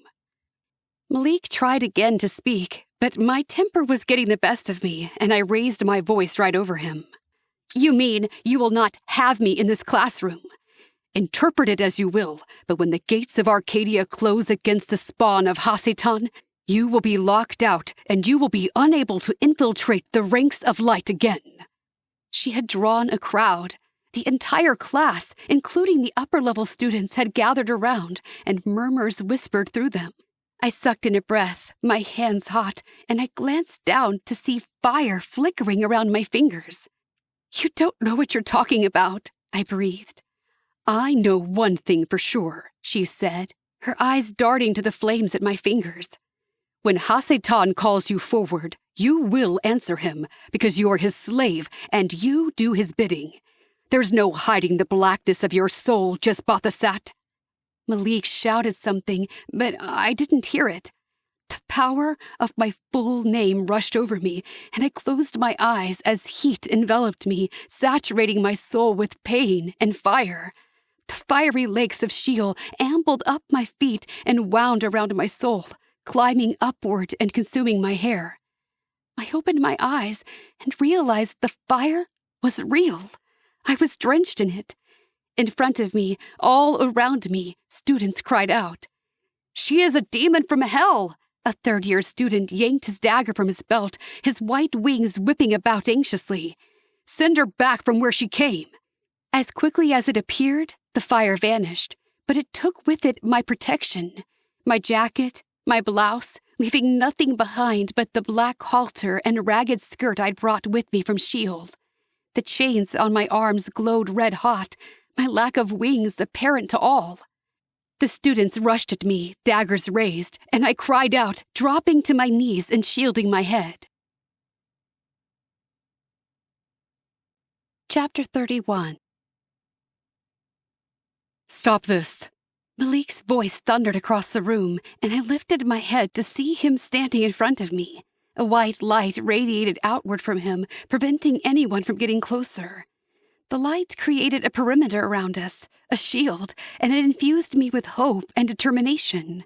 Malik tried again to speak, but my temper was getting the best of me, and I raised my voice right over him. You mean you will not have me in this classroom? Interpret it as you will, but when the gates of Arcadia close against the spawn of Hasatan, you will be locked out, and you will be unable to infiltrate the ranks of light again. She had drawn a crowd. The entire class, including the upper-level students, had gathered around, and murmurs whispered through them. I sucked in a breath, my hands hot, and I glanced down to see fire flickering around my fingers. You don't know what you're talking about, I breathed. I know one thing for sure, she said, her eyes darting to the flames at my fingers. When Hasatan calls you forward, you will answer him, because you're his slave, and you do his bidding. There's no hiding the blackness of your soul, Jezbathasat. Malik shouted something, but I didn't hear it. The power of my full name rushed over me, and I closed my eyes as heat enveloped me, saturating my soul with pain and fire. The fiery lakes of Sheol ambled up my feet and wound around my soul, climbing upward and consuming my hair. I opened my eyes and realized the fire was real. I was drenched in it. In front of me, all around me, students cried out. She is a demon from hell! A third-year student yanked his dagger from his belt, his white wings whipping about anxiously. Send her back from where she came. As quickly as it appeared, the fire vanished, but it took with it my protection, my jacket, my blouse, leaving nothing behind but the black halter and ragged skirt I'd brought with me from Sheol. The chains on my arms glowed red-hot, my lack of wings apparent to all. The students rushed at me, daggers raised, and I cried out, dropping to my knees and shielding my head. Chapter 31. Stop this! Malik's voice thundered across the room, and I lifted my head to see him standing in front of me. A white light radiated outward from him, preventing anyone from getting closer. The light created a perimeter around us, a shield, and it infused me with hope and determination.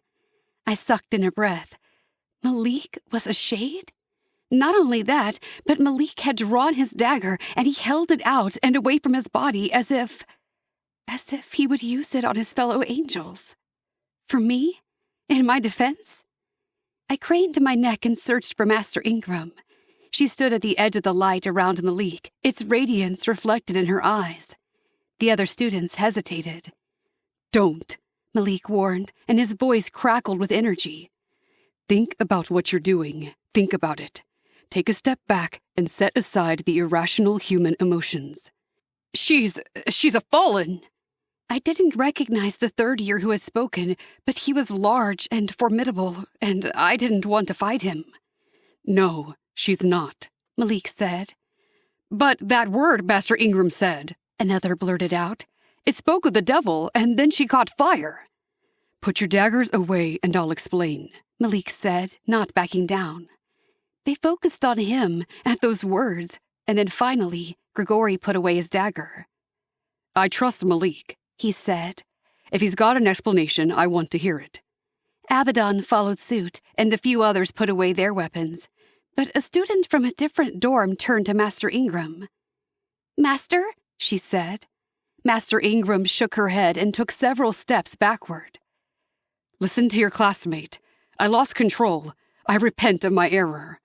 I sucked in a breath. Malik was a shade? Not only that, but Malik had drawn his dagger, and he held it out and away from his body as if he would use it on his fellow angels. For me? In my defense? I craned my neck and searched for Master Ingram. She stood at the edge of the light around Malik, its radiance reflected in her eyes. The other students hesitated. Don't, Malik warned, and his voice crackled with energy. Think about what you're doing. Think about it. Take a step back and set aside the irrational human emotions. She's a fallen. I didn't recognize the third year who had spoken, but he was large and formidable, and I didn't want to fight him. No, she's not, Malik said. But that word Master Ingram said, another blurted out. It spoke of the devil, and then she caught fire. Put your daggers away and I'll explain, Malik said, not backing down. They focused on him, at those words, and then finally, Grigori put away his dagger. I trust Malik, he said. If he's got an explanation, I want to hear it. Abaddon followed suit, and a few others put away their weapons. But a student from a different dorm turned to Master Ingram. "Master?" she said. Master Ingram shook her head and took several steps backward. Listen to your classmate. I lost control. I repent of my error.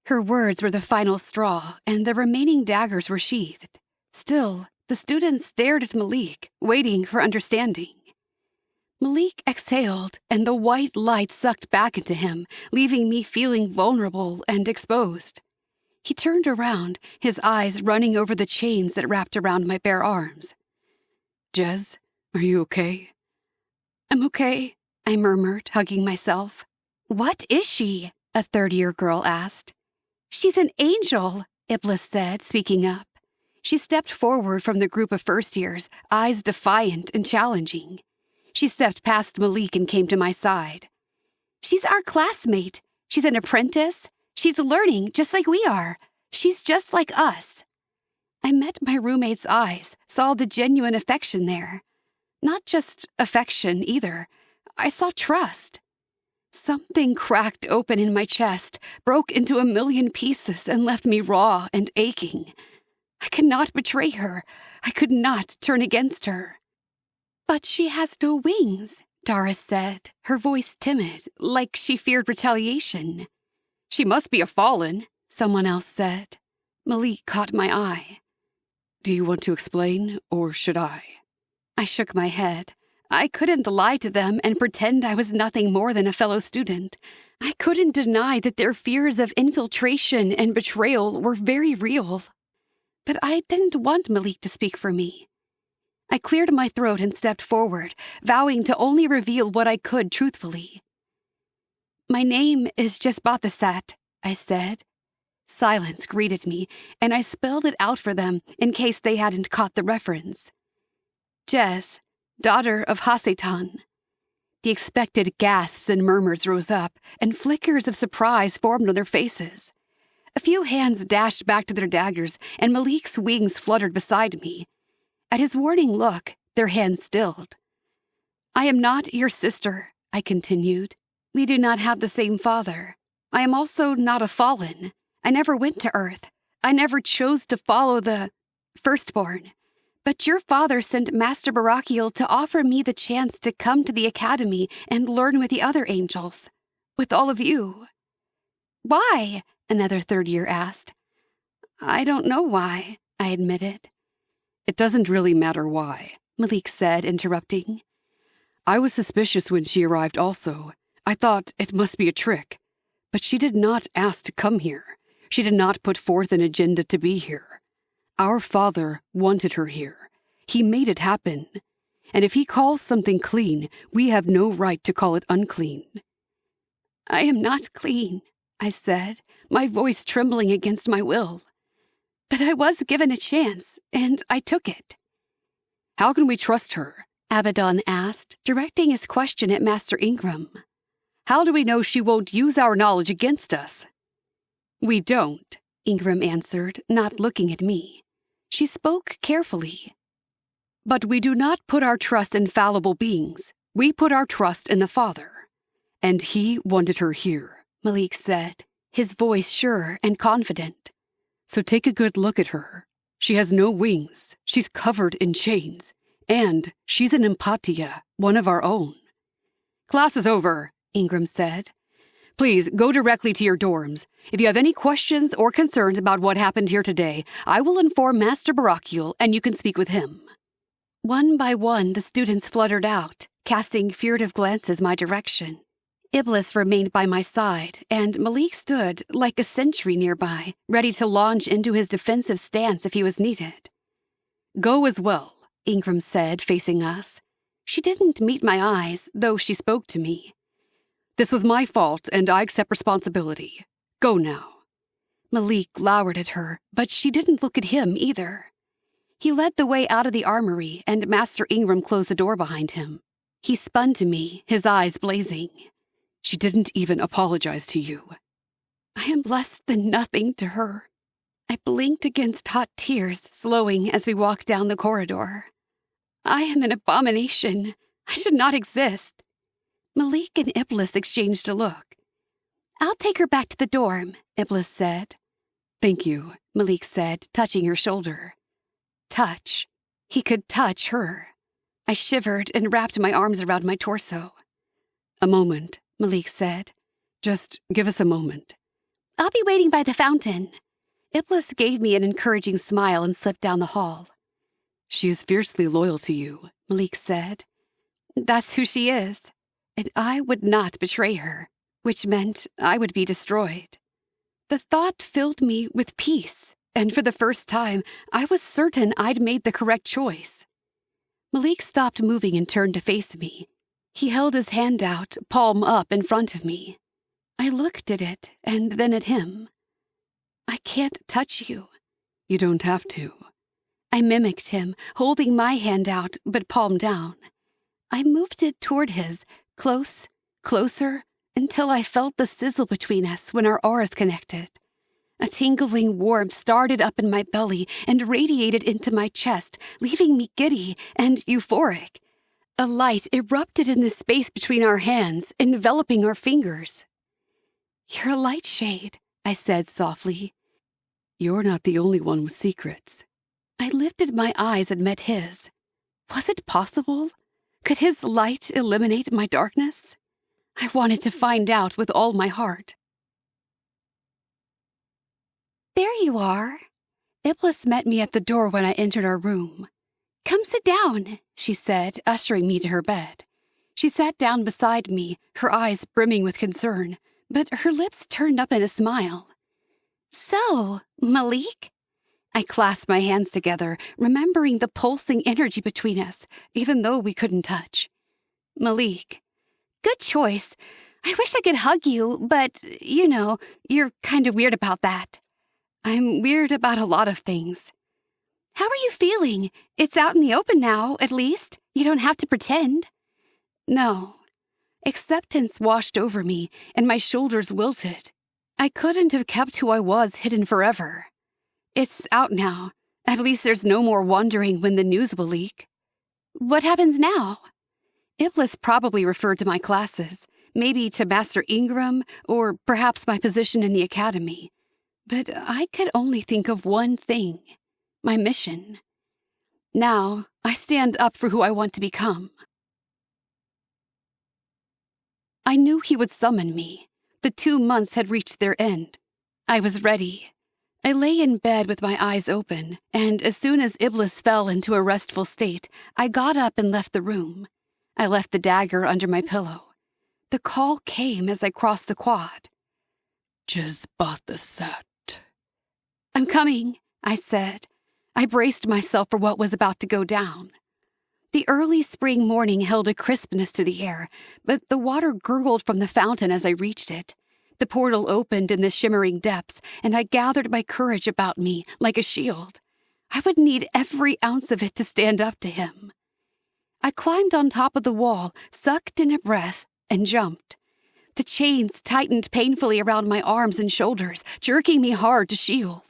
Her words were the final straw, and the remaining daggers were sheathed. Still, the students stared at Malik, waiting for understanding. Malik exhaled, and the white light sucked back into him, leaving me feeling vulnerable and exposed. He turned around, his eyes running over the chains that wrapped around my bare arms. Jez, are you okay? "I'm okay," I murmured, hugging myself. "What is she?" a third-year girl asked. "She's an angel," Iblis said, speaking up. She stepped forward from the group of first-years, eyes defiant and challenging. She stepped past Malik and came to my side. "She's our classmate. She's an apprentice. She's learning just like we are. She's just like us." I met my roommate's eyes, saw the genuine affection there. Not just affection, either. I saw trust. Something cracked open in my chest, broke into a million pieces, and left me raw and aching. I could not betray her. I could not turn against her. "But she has no wings," Doris said, her voice timid, like she feared retaliation. "She must be a fallen," someone else said. Malik caught my eye. "Do you want to explain, or should I?" I shook my head. I couldn't lie to them and pretend I was nothing more than a fellow student. I couldn't deny that their fears of infiltration and betrayal were very real. But I didn't want Malik to speak for me. I cleared my throat and stepped forward, vowing to only reveal what I could truthfully. "My name is Jesbathasat," I said. Silence greeted me, and I spelled it out for them in case they hadn't caught the reference. "Jez, daughter of Hasatan." The expected gasps and murmurs rose up, and flickers of surprise formed on their faces. A few hands dashed back to their daggers, and Malik's wings fluttered beside me. At his warning look, their hands stilled. "I am not your sister," I continued. "We do not have the same father. I am also not a fallen. I never went to Earth. I never chose to follow the firstborn. But your father sent Master Barakiel to offer me the chance to come to the academy and learn with the other angels. With all of you." "Why?" another third-year asked. "I don't know why," I admitted. "It doesn't really matter why," Malik said, interrupting. "I was suspicious when she arrived also. I thought it must be a trick. But she did not ask to come here. She did not put forth an agenda to be here. Our father wanted her here. He made it happen. And if he calls something clean, we have no right to call it unclean." "I am not clean," I said, my voice trembling against my will. "But I was given a chance, and I took it." "How can we trust her?" Abaddon asked, directing his question at Master Ingram. "How do we know she won't use our knowledge against us?" "We don't," Ingram answered, not looking at me. She spoke carefully. "But we do not put our trust in fallible beings. We put our trust in the Father. And he wanted her here," Malik said, his voice sure and confident. "So take a good look at her. She has no wings. She's covered in chains. And she's an empatia, one of our own." "Class is over," Ingram said. "Please go directly to your dorms. If you have any questions or concerns about what happened here today, I will inform Master Barakiel and you can speak with him." One by one, the students fluttered out, casting furtive glances my direction. Iblis remained by my side, and Malik stood like a sentry nearby, ready to launch into his defensive stance if he was needed. "Go as well," Ingram said, facing us. She didn't meet my eyes, though she spoke to me. "This was my fault, and I accept responsibility. Go now." Malik glowered at her, but she didn't look at him either. He led the way out of the armory, and Master Ingram closed the door behind him. He spun to me, his eyes blazing. "She didn't even apologize to you." "I am less than nothing to her." I blinked against hot tears, slowing as we walked down the corridor. I am an abomination. I should not exist. Malik and Iblis exchanged a look. I'll take her back to the dorm, Iblis said. Thank you, Malik said, touching her shoulder. Touch. He could touch her. I shivered and wrapped my arms around my torso. A moment, Malik said. Just give us a moment. I'll be waiting by the fountain. Iblis gave me an encouraging smile and slipped down the hall. She is fiercely loyal to you, Malik said. That's who she is, and I would not betray her, which meant I would be destroyed. The thought filled me with peace, and for the first time, I was certain I'd made the correct choice. Malik stopped moving and turned to face me. He held his hand out, palm up, in front of me. I looked at it, and then at him. I can't touch you. You don't have to. I mimicked him, holding my hand out, but palm down. I moved it toward his, close, closer, until I felt the sizzle between us when our auras connected. A tingling warmth started up in my belly and radiated into my chest, leaving me giddy and euphoric. A light erupted in the space between our hands, enveloping our fingers. You're a light shade, I said softly. You're not the only one with secrets. I lifted my eyes and met his. Was it possible? Could his light eliminate my darkness? I wanted to find out with all my heart. There you are. Iblis met me at the door when I entered our room. Come sit down, she said, ushering me to her bed. She sat down beside me, her eyes brimming with concern, but her lips turned up in a smile. So, Malik? I clasped my hands together, remembering the pulsing energy between us, even though we couldn't touch. Malik. Good choice. I wish I could hug you, but, you're kind of weird about that. I'm weird about a lot of things. How are you feeling? It's out in the open now, at least. You don't have to pretend. No. Acceptance washed over me, and my shoulders wilted. I couldn't have kept who I was hidden forever. It's out now. At least there's no more wondering when the news will leak. What happens now? Iblis probably referred to my classes, maybe to Master Ingram, or perhaps my position in the academy. But I could only think of one thing. My mission. Now, I stand up for who I want to become. I knew he would summon me. The 2 months had reached their end. I was ready. I lay in bed with my eyes open, and as soon as Iblis fell into a restful state, I got up and left the room. I left the dagger under my pillow. The call came as I crossed the quad. Jezbathasat. I'm coming, I said. I braced myself for what was about to go down. The early spring morning held a crispness to the air, but the water gurgled from the fountain as I reached it. The portal opened in the shimmering depths, and I gathered my courage about me like a shield. I would need every ounce of it to stand up to him. I climbed on top of the wall, sucked in a breath, and jumped. The chains tightened painfully around my arms and shoulders, jerking me hard to shield.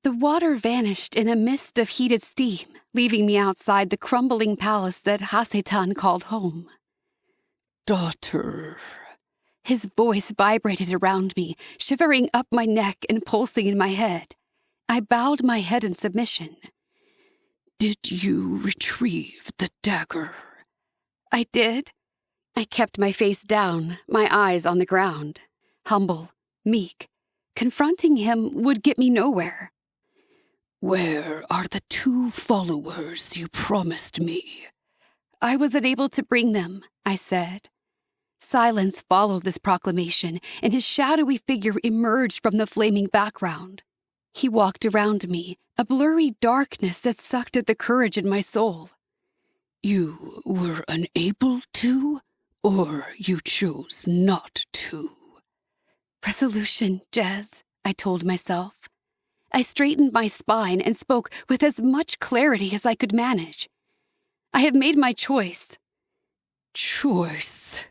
The water vanished in a mist of heated steam, leaving me outside the crumbling palace that Hasetan called home. Daughter. His voice vibrated around me, shivering up my neck and pulsing in my head. I bowed my head in submission. Did you retrieve the dagger? I did. I kept my face down, my eyes on the ground. Humble, meek. Confronting him would get me nowhere. Where are the 2 followers you promised me? I was unable to bring them, I said. Silence followed this proclamation, and his shadowy figure emerged from the flaming background. He walked around me, a blurry darkness that sucked at the courage in my soul. You were unable to, or you chose not to? Resolution, Jez, I told myself. I straightened my spine and spoke with as much clarity as I could manage. I have made my choice. Choice?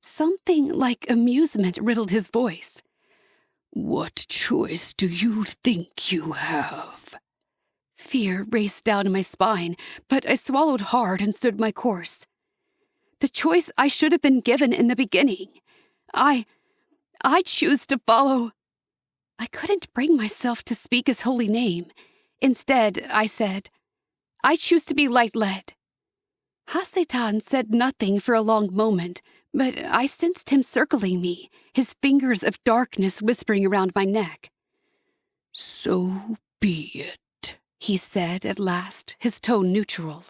Something like amusement riddled his voice. What choice do you think you have? Fear raced down my spine, but I swallowed hard and stood my course. The choice I should have been given in the beginning. I choose to follow. I couldn't bring myself to speak his holy name. Instead, I said, I choose to be light-led. Hasatan said nothing for a long moment, but I sensed him circling me, his fingers of darkness whispering around my neck. So be it, he said at last, his tone neutral.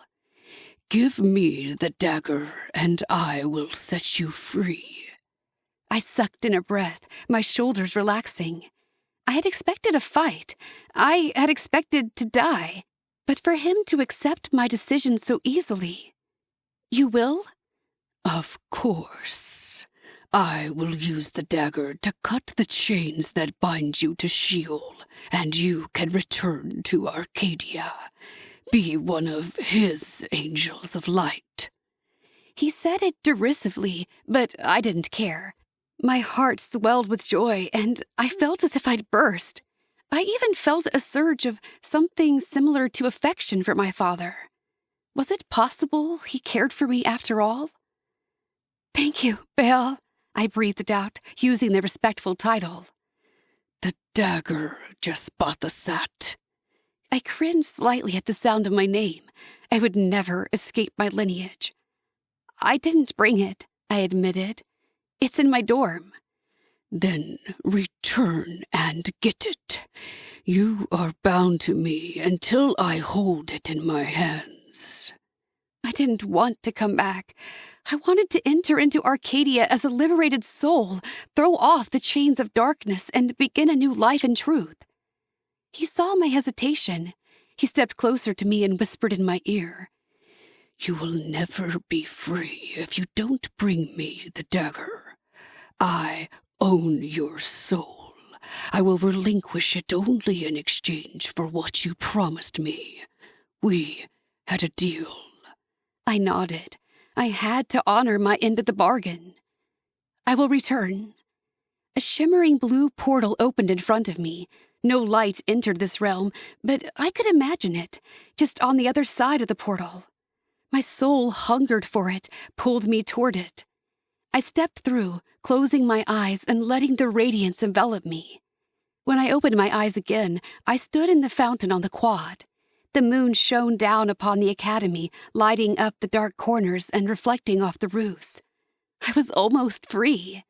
Give me the dagger, and I will set you free. I sucked in a breath, my shoulders relaxing. I had expected a fight. I had expected to die. But for him to accept my decision so easily. You will? Of course. I will use the dagger to cut the chains that bind you to Sheol, and you can return to Arcadia. Be one of his angels of light. He said it derisively, but I didn't care. My heart swelled with joy, and I felt as if I'd burst. I even felt a surge of something similar to affection for my father. Was it possible he cared for me after all? Thank you, Baal, I breathed out, using the respectful title. The dagger just bought the sat. I cringed slightly at the sound of my name. I would never escape my lineage. I didn't bring it, I admitted. It's in my dorm. Then return and get it. You are bound to me until I hold it in my hands. I didn't want to come back. I wanted to enter into Arcadia as a liberated soul, throw off the chains of darkness, and begin a new life in truth. He saw my hesitation. He stepped closer to me and whispered in my ear. You will never be free if you don't bring me the dagger. I own your soul. I will relinquish it only in exchange for what you promised me. We had a deal. I nodded. I had to honor my end of the bargain. I will return. A shimmering blue portal opened in front of me. No light entered this realm, but I could imagine it, just on the other side of the portal. My soul hungered for it, pulled me toward it. I stepped through, closing my eyes and letting the radiance envelop me. When I opened my eyes again, I stood in the fountain on the quad. The moon shone down upon the academy, lighting up the dark corners and reflecting off the roofs. I was almost free.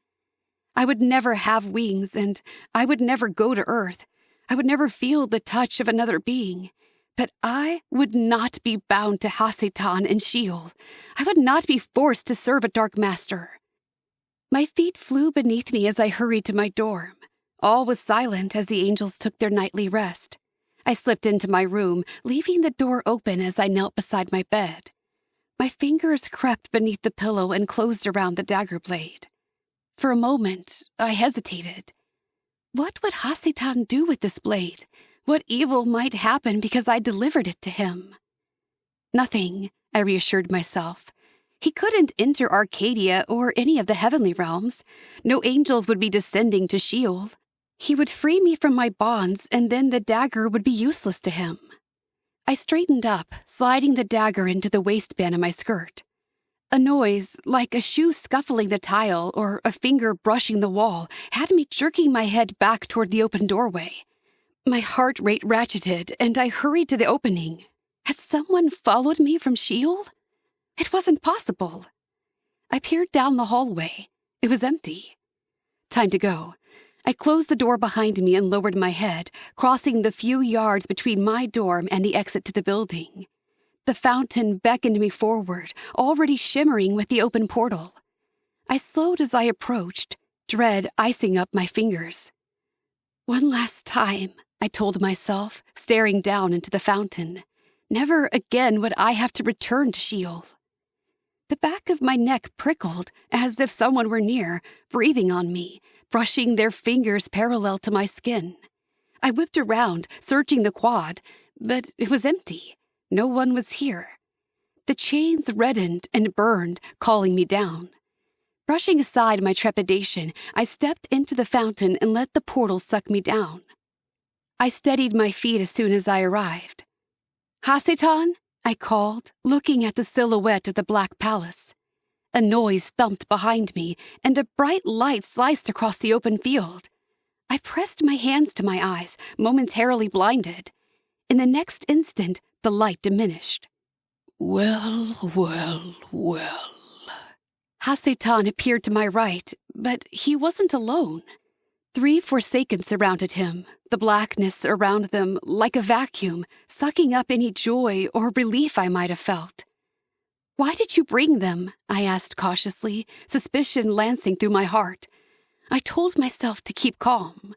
I would never have wings, and I would never go to Earth. I would never feel the touch of another being. But I would not be bound to Hasatan and Sheol. I would not be forced to serve a dark master. My feet flew beneath me as I hurried to my dorm. All was silent as the angels took their nightly rest. I slipped into my room, leaving the door open as I knelt beside my bed. My fingers crept beneath the pillow and closed around the dagger blade. For a moment, I hesitated. What would Hasatan do with this blade? What evil might happen because I delivered it to him? Nothing, I reassured myself. He couldn't enter Arcadia or any of the heavenly realms. No angels would be descending to Sheol. He would free me from my bonds, and then the dagger would be useless to him. I straightened up, sliding the dagger into the waistband of my skirt. A noise, like a shoe scuffling the tile or a finger brushing the wall, had me jerking my head back toward the open doorway. My heart rate ratcheted, and I hurried to the opening. Had someone followed me from Sheol? It wasn't possible. I peered down the hallway. It was empty. Time to go. I closed the door behind me and lowered my head, crossing the few yards between my dorm and the exit to the building. The fountain beckoned me forward, already shimmering with the open portal. I slowed as I approached, dread icing up my fingers. One last time, I told myself, staring down into the fountain. Never again would I have to return to Sheol. The back of my neck prickled, as if someone were near, breathing on me, brushing their fingers parallel to my skin. I whipped around, searching the quad, but it was empty. No one was here. The chains reddened and burned, calling me down. Brushing aside my trepidation, I stepped into the fountain and let the portal suck me down. I steadied my feet as soon as I arrived. Hasetan, I called, looking at the silhouette of the Black Palace. A noise thumped behind me, and a bright light sliced across the open field. I pressed my hands to my eyes, momentarily blinded. In the next instant, the light diminished. Well, well, well. Hasetan appeared to my right, but he wasn't alone. 3 Forsaken surrounded him, the blackness around them like a vacuum, sucking up any joy or relief I might have felt. "Why did you bring them?" I asked cautiously, suspicion lancing through my heart. I told myself to keep calm.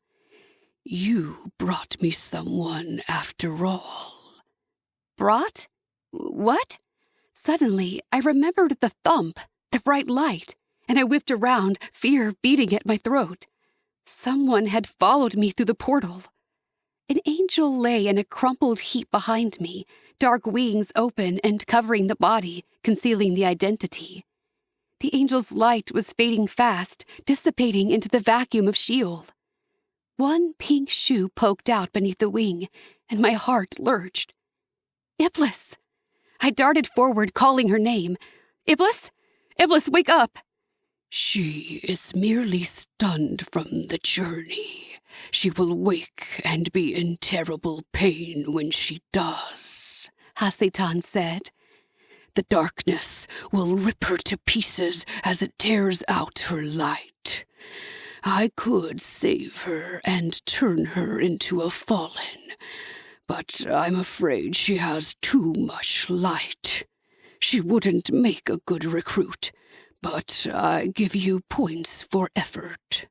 You brought me someone after all. Brought? What? Suddenly, I remembered the thump, the bright light, and I whipped around, fear beating at my throat. Someone had followed me through the portal. An angel lay in a crumpled heap behind me, dark wings open and covering the body, concealing the identity. The angel's light was fading fast, dissipating into the vacuum of Sheol. One pink shoe poked out beneath the wing, and my heart lurched. Iblis! I darted forward, calling her name. Iblis! Iblis, wake up! She is merely stunned from the journey. She will wake and be in terrible pain when she does, Hasetan said. The darkness will rip her to pieces as it tears out her light. I could save her and turn her into a fallen, but I'm afraid she has too much light. She wouldn't make a good recruit, but I give you points for effort.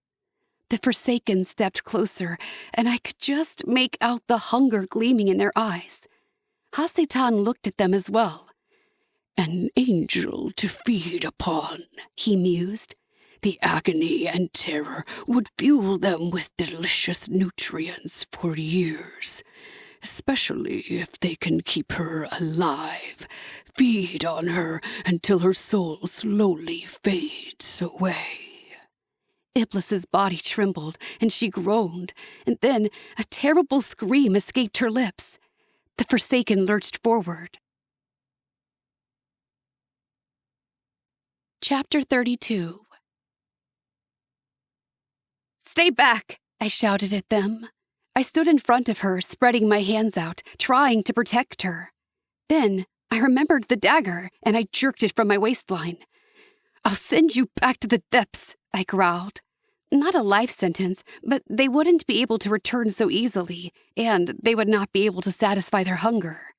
The Forsaken stepped closer, and I could just make out the hunger gleaming in their eyes. Hasetan looked at them as well. An angel to feed upon, he mused. The agony and terror would fuel them with delicious nutrients for years, especially if they can keep her alive. Feed on her until her soul slowly fades away. Iblis's body trembled, and she groaned, and then a terrible scream escaped her lips. The Forsaken lurched forward. Chapter 32. "Stay back!" I shouted at them. I stood in front of her, spreading my hands out, trying to protect her. Then I remembered the dagger, and I jerked it from my waistline. "I'll send you back to the depths," I growled. Not a life sentence, but they wouldn't be able to return so easily, and they would not be able to satisfy their hunger.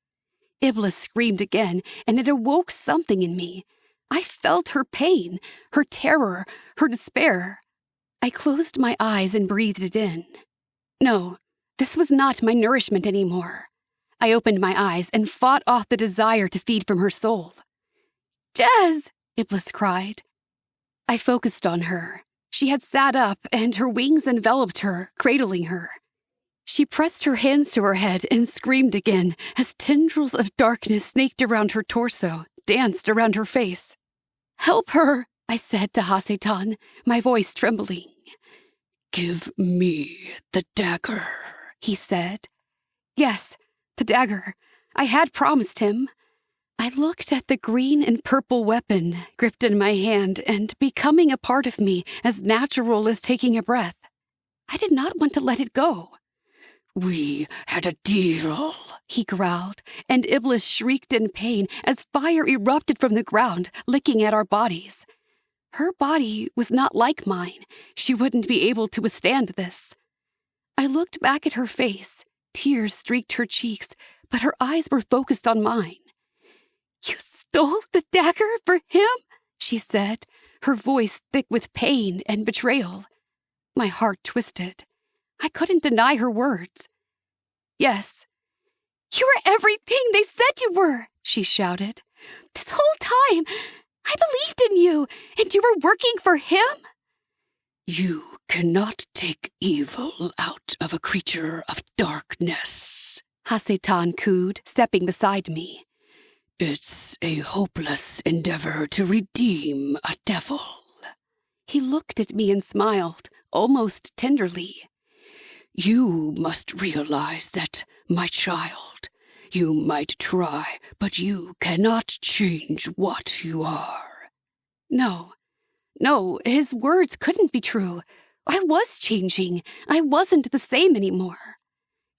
Iblis screamed again, and it awoke something in me. I felt her pain, her terror, her despair. I closed my eyes and breathed it in. No, this was not my nourishment anymore. I opened my eyes and fought off the desire to feed from her soul. "Jez!" Iblis cried. I focused on her. She had sat up, and her wings enveloped her, cradling her. She pressed her hands to her head and screamed again as tendrils of darkness snaked around her torso, danced around her face. "Help her," I said to Hasetan, my voice trembling. "Give me the dagger," he said. Yes, the dagger. I had promised him. I looked at the green and purple weapon gripped in my hand and becoming a part of me as natural as taking a breath. I did not want to let it go. "We had a deal," he growled, and Iblis shrieked in pain as fire erupted from the ground, licking at our bodies. Her body was not like mine. She wouldn't be able to withstand this. I looked back at her face. Tears streaked her cheeks, but her eyes were focused on mine. "You stole the dagger for him?" she said, her voice thick with pain and betrayal. My heart twisted. I couldn't deny her words. "Yes." "You were everything they said you were," she shouted. "This whole time, I believed in you, and you were working for him?" "You cannot take evil out of a creature of darkness," Hasetan cooed, stepping beside me. "It's a hopeless endeavor to redeem a devil." He looked at me and smiled, almost tenderly. "You must realize that, my child, You might try, but you cannot change what you are. No, his words couldn't be true. I was changing. I wasn't the same anymore.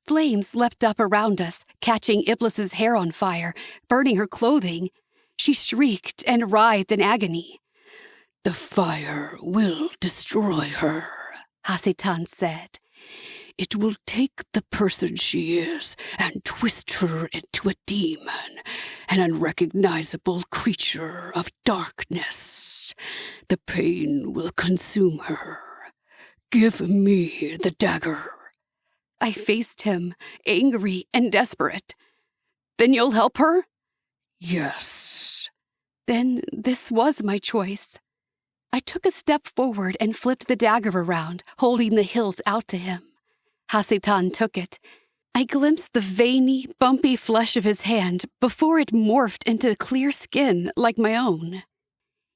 Flames leapt up around us, catching Iblis's hair on fire, burning her clothing. She shrieked and writhed in agony. The fire will destroy her, Hasatan said. It will take the person she is and twist her into a demon, an unrecognizable creature of darkness. The pain will consume her. Give me the dagger. I faced him, angry and desperate. Then you'll help her? Yes. Then this was my choice. I took a step forward and flipped the dagger around, holding the hilt out to him. Hasatan took it. I glimpsed the veiny, bumpy flesh of his hand before it morphed into clear skin like my own.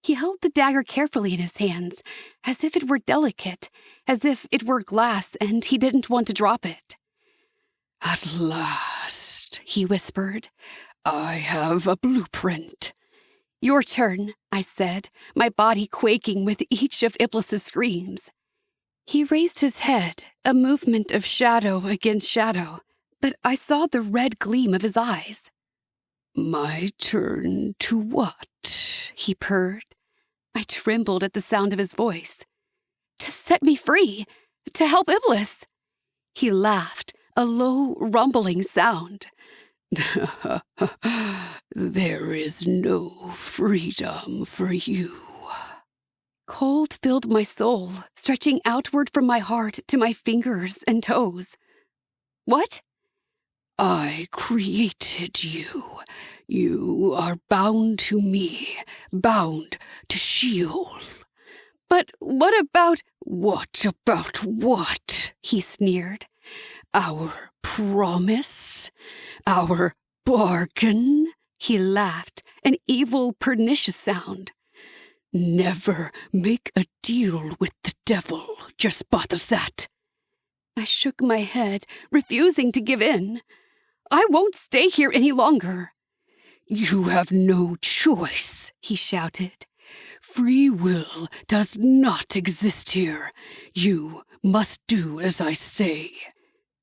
He held the dagger carefully in his hands, as if it were delicate, as if it were glass and he didn't want to drop it. At last, he whispered, I have a blueprint. Your turn, I said, my body quaking with each of Iblis's screams. He raised his head, a movement of shadow against shadow, but I saw the red gleam of his eyes. My turn to what? He purred. I trembled at the sound of his voice. To set me free, to help Iblis. He laughed, a low, rumbling sound. There is no freedom for you. Cold filled my soul, stretching outward from my heart to my fingers and toes. What? I created you. You are bound to me, bound to Sheol. But what about... What about what? He sneered. Our promise? Our bargain? He laughed, an evil, pernicious sound. Never make a deal with the devil, just that. I shook my head, refusing to give in. I won't stay here any longer. You have no choice, he shouted. Free will does not exist here. You must do as I say.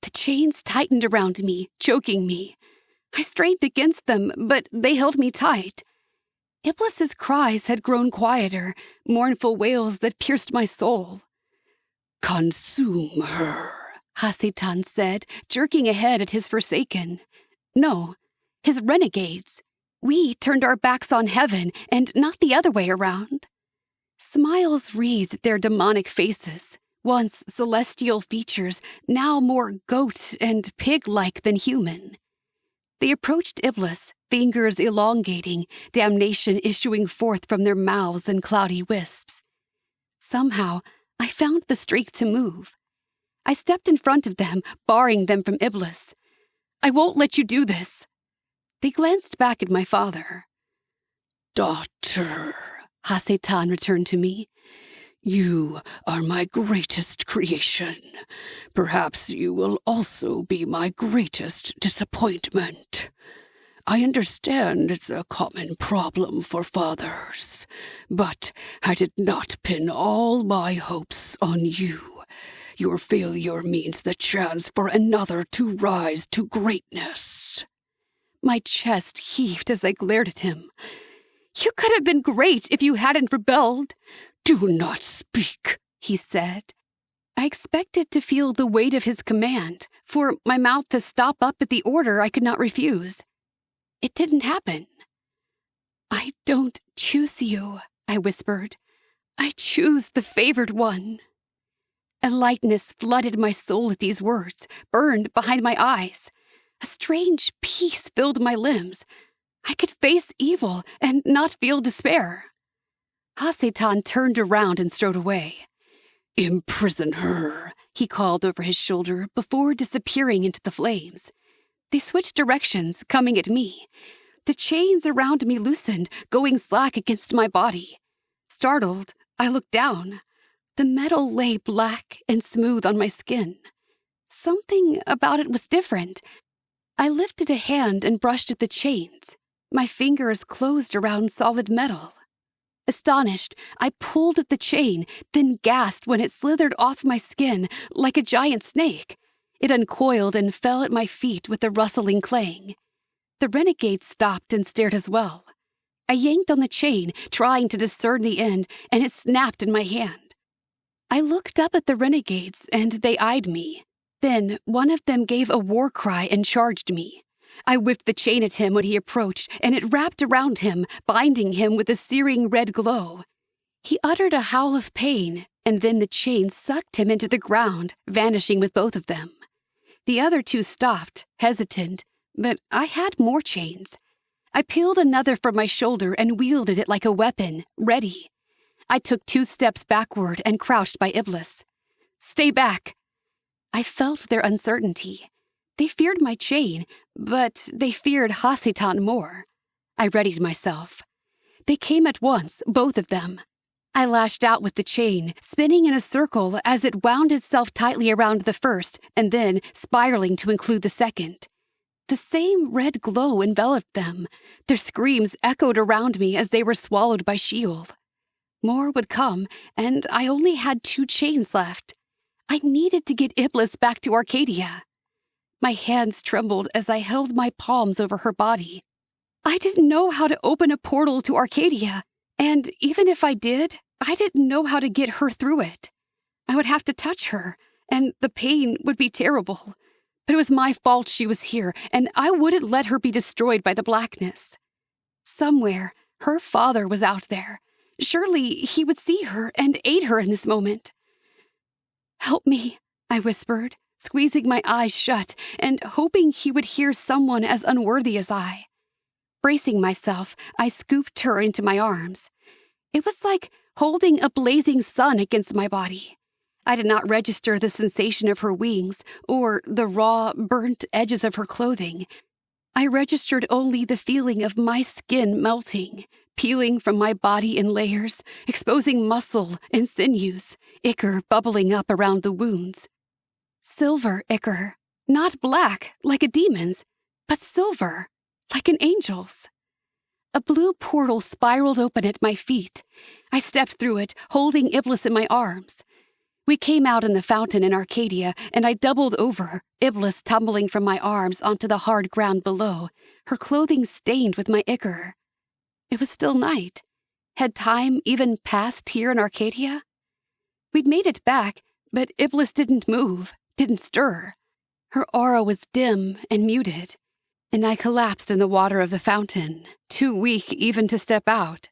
The chains tightened around me, choking me. I strained against them, but they held me tight. Iblis's cries had grown quieter, mournful wails that pierced my soul. Consume her, Hasatan said, jerking ahead at his Forsaken. No, his renegades. We turned our backs on heaven and not the other way around. Smiles wreathed their demonic faces, once celestial features, now more goat and pig-like than human. They approached Iblis, fingers elongating, damnation issuing forth from their mouths in cloudy wisps. Somehow, I found the strength to move. I stepped in front of them, barring them from Iblis. I won't let you do this. They glanced back at my father. Daughter, Hasatan returned to me. You are my greatest creation. Perhaps you will also be my greatest disappointment. I understand it's a common problem for fathers, but I did not pin all my hopes on you. Your failure means the chance for another to rise to greatness. My chest heaved as I glared at him. You could have been great if you hadn't rebelled. Do not speak, he said. I expected to feel the weight of his command, for my mouth to stop up at the order I could not refuse. It didn't happen. I don't choose you, I whispered. I choose the favored one. A lightness flooded my soul at these words, burned behind my eyes. A strange peace filled my limbs. I could face evil and not feel despair. Hasatan turned around and strode away. Imprison her, he called over his shoulder before disappearing into the flames. They switched directions, coming at me. The chains around me loosened, going slack against my body. Startled, I looked down. The metal lay black and smooth on my skin. Something about it was different. I lifted a hand and brushed at the chains. My fingers closed around solid metal. Astonished, I pulled at the chain, then gasped when it slithered off my skin like a giant snake. It uncoiled and fell at my feet with a rustling clang. The renegade stopped and stared as well. I yanked on the chain, trying to discern the end, and it snapped in my hand. I looked up at the renegades, and they eyed me. Then one of them gave a war cry and charged me. I whipped the chain at him when he approached, and it wrapped around him, binding him with a searing red glow. He uttered a howl of pain, and then the chain sucked him into the ground, vanishing with both of them. The other two stopped, hesitant, but I had more chains. I peeled another from my shoulder and wielded it like a weapon, ready. I took 2 steps backward and crouched by Iblis. "Stay back!" I felt their uncertainty. They feared my chain, but they feared Hasitan more. I readied myself. They came at once, both of them. I lashed out with the chain, spinning in a circle as it wound itself tightly around the first and then spiraling to include the second. The same red glow enveloped them. Their screams echoed around me as they were swallowed by Sheol. More would come, and I only had 2 chains left. I needed to get Iblis back to Arcadia. My hands trembled as I held my palms over her body. I didn't know how to open a portal to Arcadia, and even if I did, I didn't know how to get her through it. I would have to touch her, and the pain would be terrible. But it was my fault she was here, and I wouldn't let her be destroyed by the blackness. Somewhere, her father was out there. Surely he would see her and aid her in this moment. "Help me," I whispered, squeezing my eyes shut and hoping he would hear someone as unworthy as I. Bracing myself, I scooped her into my arms. It was like holding a blazing sun against my body. I did not register the sensation of her wings or the raw, burnt edges of her clothing. I registered only the feeling of my skin melting, peeling from my body in layers, exposing muscle and sinews, ichor bubbling up around the wounds. Silver ichor, not black like a demon's, but silver, like an angel's. A blue portal spiraled open at my feet. I stepped through it, holding Iblis in my arms. We came out in the fountain in Arcadia, and I doubled over, Iblis tumbling from my arms onto the hard ground below, her clothing stained with my ichor. It was still night. Had time even passed here in Arcadia? We'd made it back, but Iblis didn't move, didn't stir. Her aura was dim and muted, and I collapsed in the water of the fountain, too weak even to step out.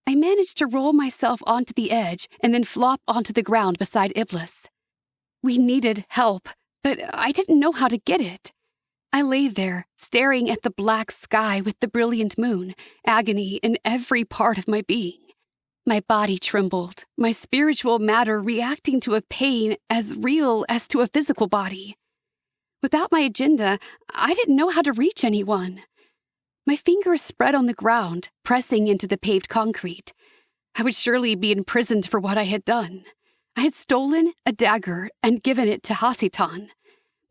I managed to roll myself onto the edge and then flop onto the ground beside Iblis. We needed help, but I didn't know how to get it. I lay there, staring at the black sky with the brilliant moon, agony in every part of my being. My body trembled, my spiritual matter reacting to a pain as real as to a physical body. Without my agenda, I didn't know how to reach anyone. My fingers spread on the ground, pressing into the paved concrete. I would surely be imprisoned for what I had done. I had stolen a dagger and given it to Hasitan.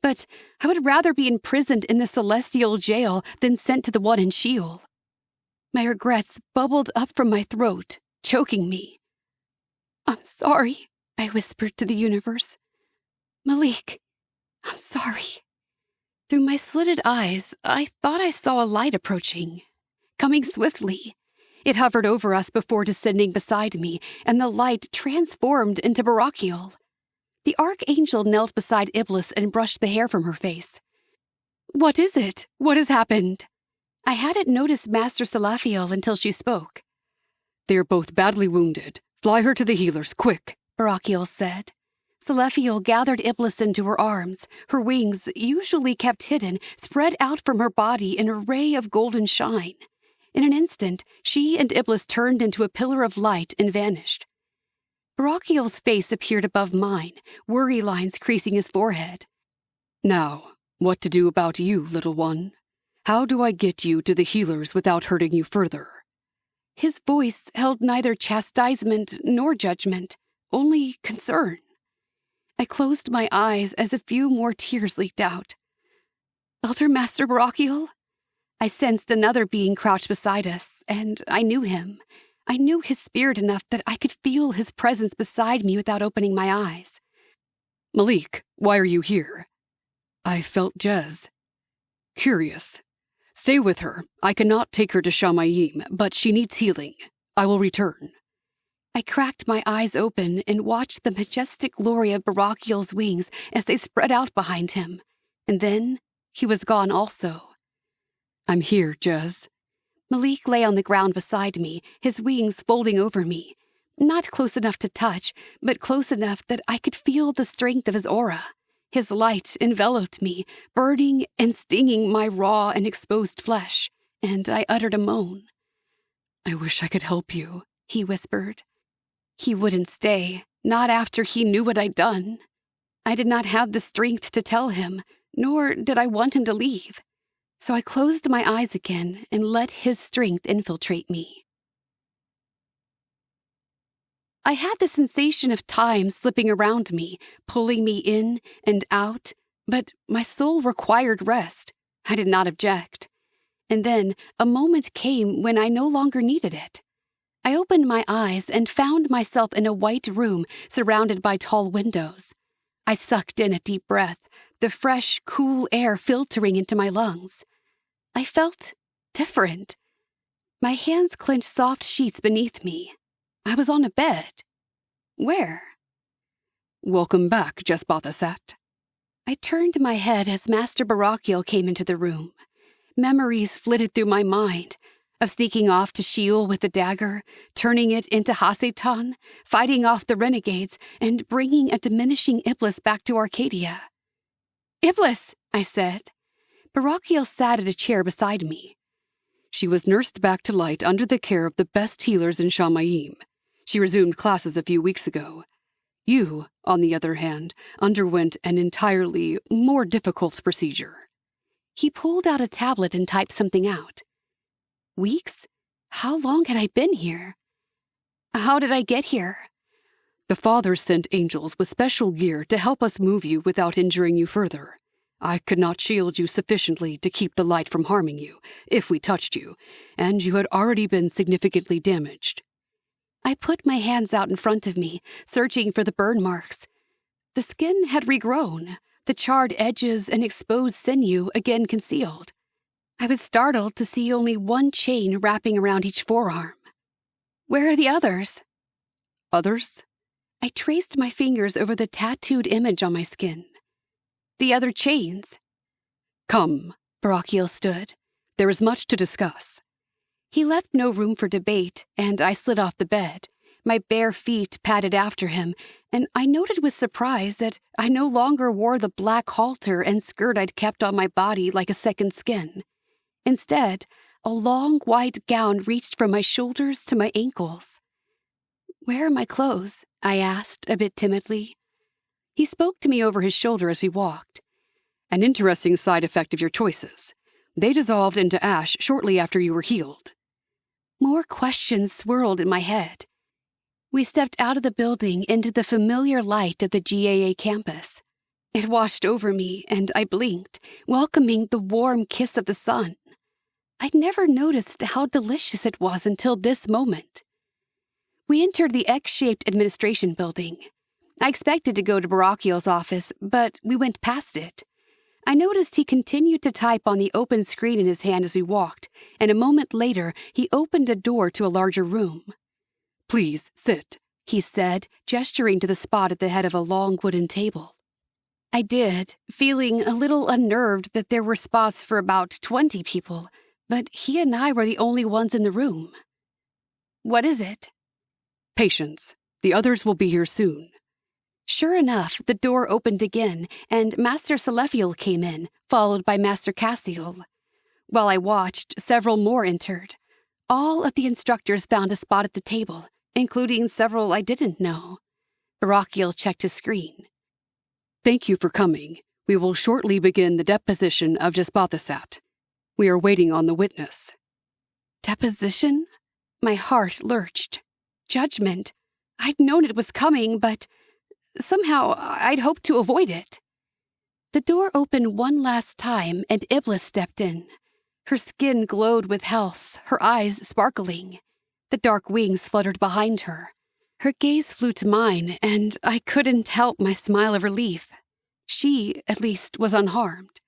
But I would rather be imprisoned in the celestial jail than sent to the one in Sheol. My regrets bubbled up from my throat, choking me. "I'm sorry," I whispered to the universe. "Malik, I'm sorry." Through my slitted eyes, I thought I saw a light approaching, coming swiftly. It hovered over us before descending beside me, and the light transformed into Barachiel. The archangel knelt beside Iblis and brushed the hair from her face. "What is it? What has happened?" I hadn't noticed Master Salafiel until she spoke. "They are both badly wounded. Fly her to the healers, quick," Barachiel said. Salafiel gathered Iblis into her arms. Her wings, usually kept hidden, spread out from her body in a ray of golden shine. In an instant, she and Iblis turned into a pillar of light and vanished. Barachiel's face appeared above mine, worry lines creasing his forehead. "Now, what to do about you, little one? How do I get you to the healers without hurting you further?" His voice held neither chastisement nor judgment, only concern. I closed my eyes as a few more tears leaked out. Elder Master Barachiel? I sensed another being crouched beside us, and I knew him. I knew his spirit enough that I could feel his presence beside me without opening my eyes. Malik, why are you here? I felt Jez. Curious. Stay with her. I cannot take her to Shamayim, but she needs healing. I will return. I cracked my eyes open and watched the majestic glory of Barachiel's wings as they spread out behind him. And then he was gone also. I'm here, Jez. Malik lay on the ground beside me, his wings folding over me. Not close enough to touch, but close enough that I could feel the strength of his aura. His light enveloped me, burning and stinging my raw and exposed flesh, and I uttered a moan. I wish I could help you, he whispered. He wouldn't stay, not after he knew what I'd done. I did not have the strength to tell him, nor did I want him to leave. So I closed my eyes again and let his strength infiltrate me. I had the sensation of time slipping around me, pulling me in and out, but my soul required rest. I did not object. And then a moment came when I no longer needed it. I opened my eyes and found myself in a white room surrounded by tall windows. I sucked in a deep breath, the fresh, cool air filtering into my lungs. I felt different. My hands clenched soft sheets beneath me. I was on a bed. Where? Welcome back, Jesbathasat. I turned my head as Master Barachiel came into the room. Memories flitted through my mind, of sneaking off to Sheol with the dagger, turning it into Hasatan, fighting off the renegades, and bringing a diminishing Iblis back to Arcadia. Iblis, I said. Barachiel sat at a chair beside me. She was nursed back to light under the care of the best healers in Shamayim. She resumed classes a few weeks ago. You, on the other hand, underwent an entirely more difficult procedure. He pulled out a tablet and typed something out. Weeks? How long had I been here? How did I get here? The Father sent angels with special gear to help us move you without injuring you further. I could not shield you sufficiently to keep the light from harming you, if we touched you, and you had already been significantly damaged. I put my hands out in front of me, searching for the burn marks. The skin had regrown, the charred edges and exposed sinew again concealed. I was startled to see only one chain wrapping around each forearm. Where are the others? Others? I traced my fingers over the tattooed image on my skin. The other chains. Come, Barachiel stood. There is much to discuss. He left no room for debate, and I slid off the bed. My bare feet padded after him, and I noted with surprise that I no longer wore the black halter and skirt I'd kept on my body like a second skin. Instead, a long white gown reached from my shoulders to my ankles. Where are my clothes? I asked, a bit timidly. He spoke to me over his shoulder as we walked. An interesting side effect of your choices. They dissolved into ash shortly after you were healed. More questions swirled in my head. We stepped out of the building into the familiar light of the GAA campus. It washed over me, and I blinked, welcoming the warm kiss of the sun. I'd never noticed how delicious it was until this moment. We entered the X-shaped administration building. I expected to go to Barachiel's office, but we went past it. I noticed he continued to type on the open screen in his hand as we walked, and a moment later he opened a door to a larger room. Please, sit, he said, gesturing to the spot at the head of a long wooden table. I did, feeling a little unnerved that there were spots for about 20 people, but he and I were the only ones in the room. What is it? Patience. The others will be here soon. Sure enough, the door opened again, and Master Selefiel came in, followed by Master Cassiel. While I watched, several more entered. All of the instructors found a spot at the table, including several I didn't know. Barachiel checked his screen. Thank you for coming. We will shortly begin the deposition of Jesbathasat. We are waiting on the witness. Deposition? My heart lurched. Judgment. I'd known it was coming, but somehow I'd hoped to avoid it. The door opened one last time and Iblis stepped in. Her skin glowed with health, her eyes sparkling. The dark wings fluttered behind her. Her gaze flew to mine, and I couldn't help my smile of relief. She, at least, was unharmed.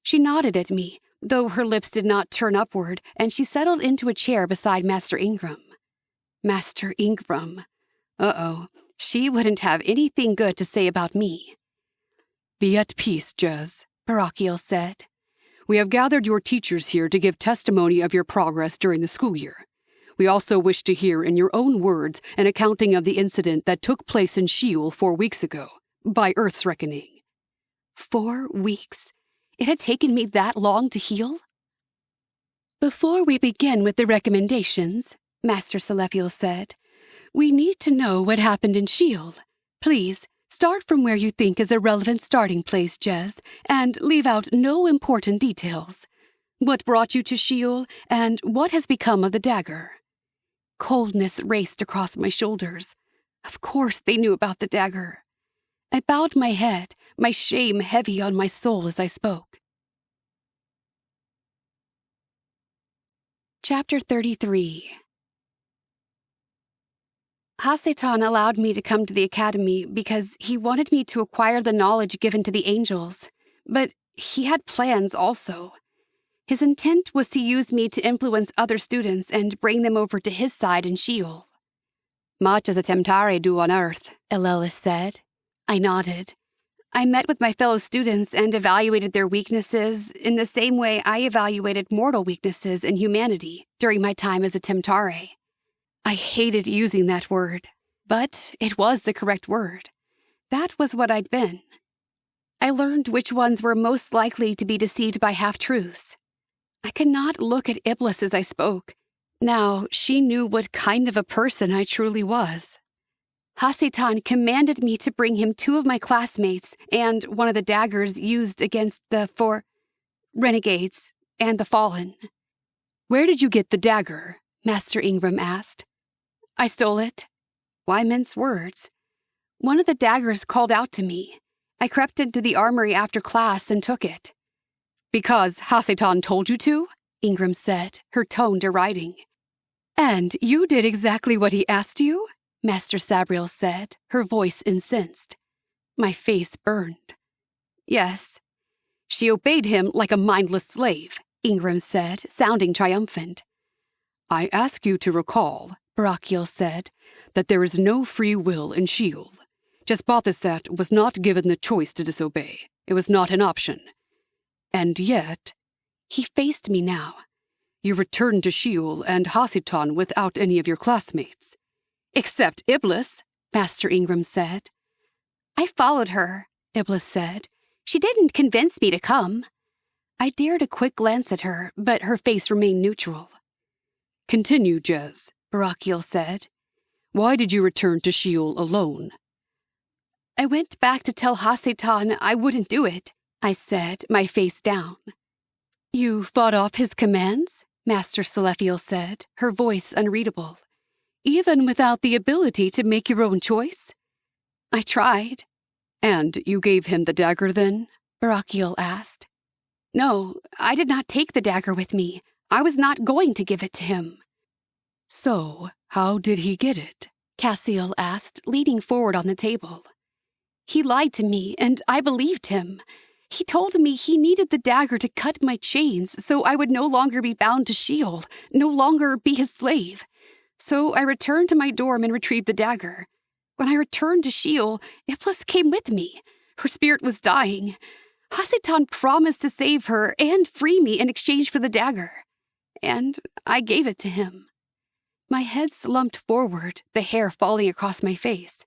She nodded at me, though her lips did not turn upward, and she settled into a chair beside Master Ingram. Master Ingram. Uh-oh, she wouldn't have anything good to say about me. "Be at peace, Jez," Barakiel said. "We have gathered your teachers here to give testimony of your progress during the school year. We also wish to hear in your own words an accounting of the incident that took place in Sheol 4 weeks ago, by Earth's reckoning." 4 weeks? It had taken me that long to heal? "Before we begin with the recommendations," Master Selephiel said, "we need to know what happened in Sheol. Please, start from where you think is a relevant starting place, Jez, and leave out no important details. What brought you to Sheol, and what has become of the dagger?" Coldness raced across my shoulders. Of course they knew about the dagger. I bowed my head, my shame heavy on my soul as I spoke. Chapter 33. Hasatan allowed me to come to the academy because he wanted me to acquire the knowledge given to the angels, but he had plans also. His intent was to use me to influence other students and bring them over to his side in Sheol. "Much as a Temtare do on Earth," Elelis said. I nodded. I met with my fellow students and evaluated their weaknesses in the same way I evaluated mortal weaknesses in humanity during my time as a Temtare. I hated using that word, but it was the correct word. That was what I'd been. I learned which ones were most likely to be deceived by half-truths. I could not look at Iblis as I spoke. Now she knew what kind of a person I truly was. Hasatan commanded me to bring him 2 of my classmates and one of the daggers used against the 4 renegades and the fallen. "Where did you get the dagger?" Master Ingram asked. I stole it. Why mince words? One of the daggers called out to me. I crept into the armory after class and took it. "Because Hasatan told you to?" Ingram said, her tone deriding. "And you did exactly what he asked you?" Master Sabriel said, her voice incensed. My face burned. Yes. "She obeyed him like a mindless slave," Ingram said, sounding triumphant. "I ask you to recall," Barakiel said, "that there is no free will in Sheol. Jesbathasat was not given the choice to disobey. It was not an option. And yet," he faced me now, "you returned to Sheol and Hasatan without any of your classmates." "Except Iblis," Master Ingram said. "I followed her," Iblis said. "She didn't convince me to come." I dared a quick glance at her, but her face remained neutral. "Continue, Jez," Barakiel said. "Why did you return to Sheol alone?" "I went back to tell Hasatan I wouldn't do it," I said, my face down. "You fought off his commands?" Master Selephiel said, her voice unreadable. "Even without the ability to make your own choice?" I tried. "And you gave him the dagger then?" Barakiel asked. "No, I did not take the dagger with me. I was not going to give it to him." "So, how did he get it?" Cassiel asked, leaning forward on the table. "He lied to me, and I believed him. He told me he needed the dagger to cut my chains so I would no longer be bound to Sheol, no longer be his slave. So I returned to my dorm and retrieved the dagger. When I returned to Sheol, Iblis came with me. Her spirit was dying. Hasatan promised to save her and free me in exchange for the dagger. And I gave it to him." My head slumped forward, the hair falling across my face.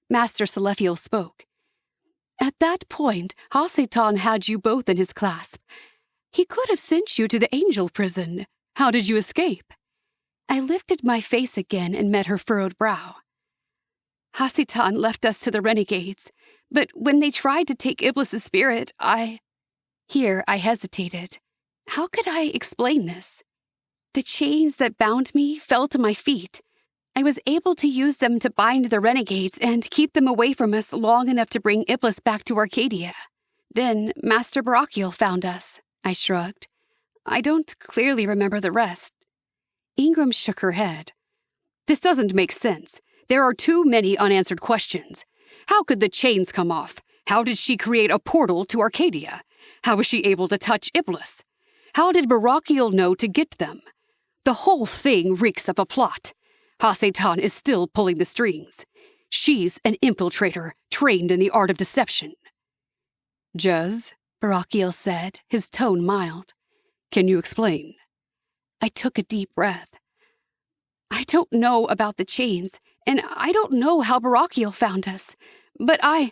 Master Selephiel spoke. "At that point, Hasatan had you both in his clasp. He could have sent you to the angel prison. How did you escape?" I lifted my face again and met her furrowed brow. "Hasatan left us to the renegades, but when they tried to take Iblis' spirit, Here I hesitated. How could I explain this? The chains that bound me fell to my feet. I was able to use them to bind the renegades and keep them away from us long enough to bring Iblis back to Arcadia. Then Master Barachiel found us, I shrugged. I don't clearly remember the rest. Ingram shook her head. This doesn't make sense. There are too many unanswered questions. How could the chains come off? How did she create a portal to Arcadia? How was she able to touch Iblis? How did Barachiel know to get them? The whole thing reeks of a plot. Hasatan is still pulling the strings. She's an infiltrator trained in the art of deception. Jez, Barachiel said, his tone mild. Can you explain? I took a deep breath. I don't know about the chains, and I don't know how Barachiel found us, but I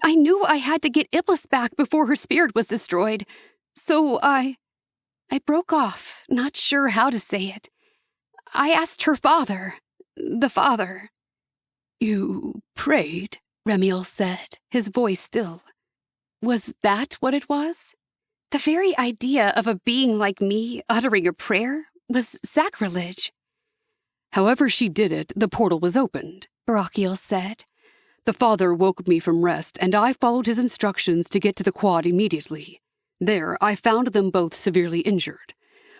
knew I had to get Iblis back before her spirit was destroyed, so I broke off, not sure how to say it. I asked her father, the father. You prayed, Remiel said, his voice still. Was that what it was? The very idea of a being like me uttering a prayer was sacrilege. However she did it, the portal was opened, Barachiel said. The father woke me from rest, and I followed his instructions to get to the quad immediately. There, I found them both severely injured.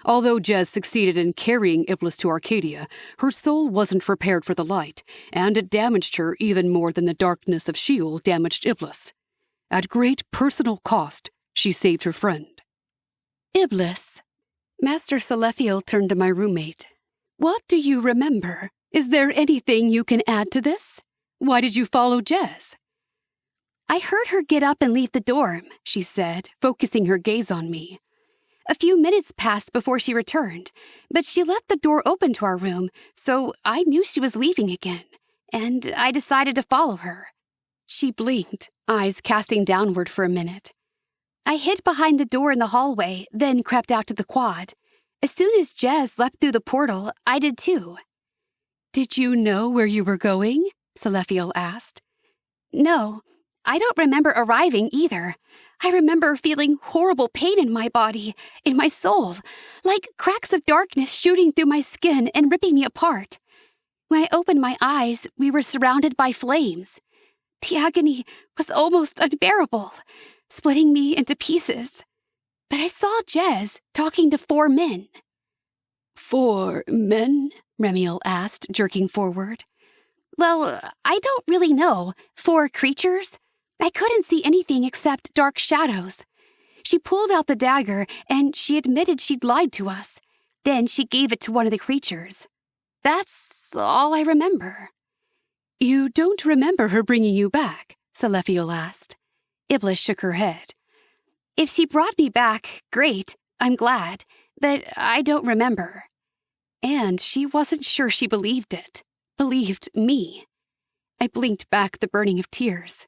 Although Jez succeeded in carrying Iblis to Arcadia, her soul wasn't prepared for the light, and it damaged her even more than the darkness of Sheol damaged Iblis. At great personal cost, she saved her friend. Iblis. Master Salephiel turned to my roommate. What do you remember? Is there anything you can add to this? Why did you follow Jez? I heard her get up and leave the dorm, she said, focusing her gaze on me. A few minutes passed before she returned, but she left the door open to our room, so I knew she was leaving again, and I decided to follow her. She blinked, eyes casting downward for a minute. I hid behind the door in the hallway, then crept out to the quad. As soon as Jez leapt through the portal, I did too. Did you know where you were going? Salephiel asked. No, I don't remember arriving either. I remember feeling horrible pain in my body, in my soul, like cracks of darkness shooting through my skin and ripping me apart. When I opened my eyes, we were surrounded by flames. The agony was almost unbearable, splitting me into pieces. But I saw Jez talking to 4 men. 4 men? Remiel asked, jerking forward. Well, I don't really know. 4 creatures? I couldn't see anything except dark shadows. She pulled out the dagger, and she admitted she'd lied to us. Then she gave it to one of the creatures. That's all I remember. You don't remember her bringing you back? Salephiel asked. Iblis shook her head. If she brought me back, great, I'm glad, but I don't remember. And she wasn't sure she believed it. Believed me. I blinked back the burning of tears.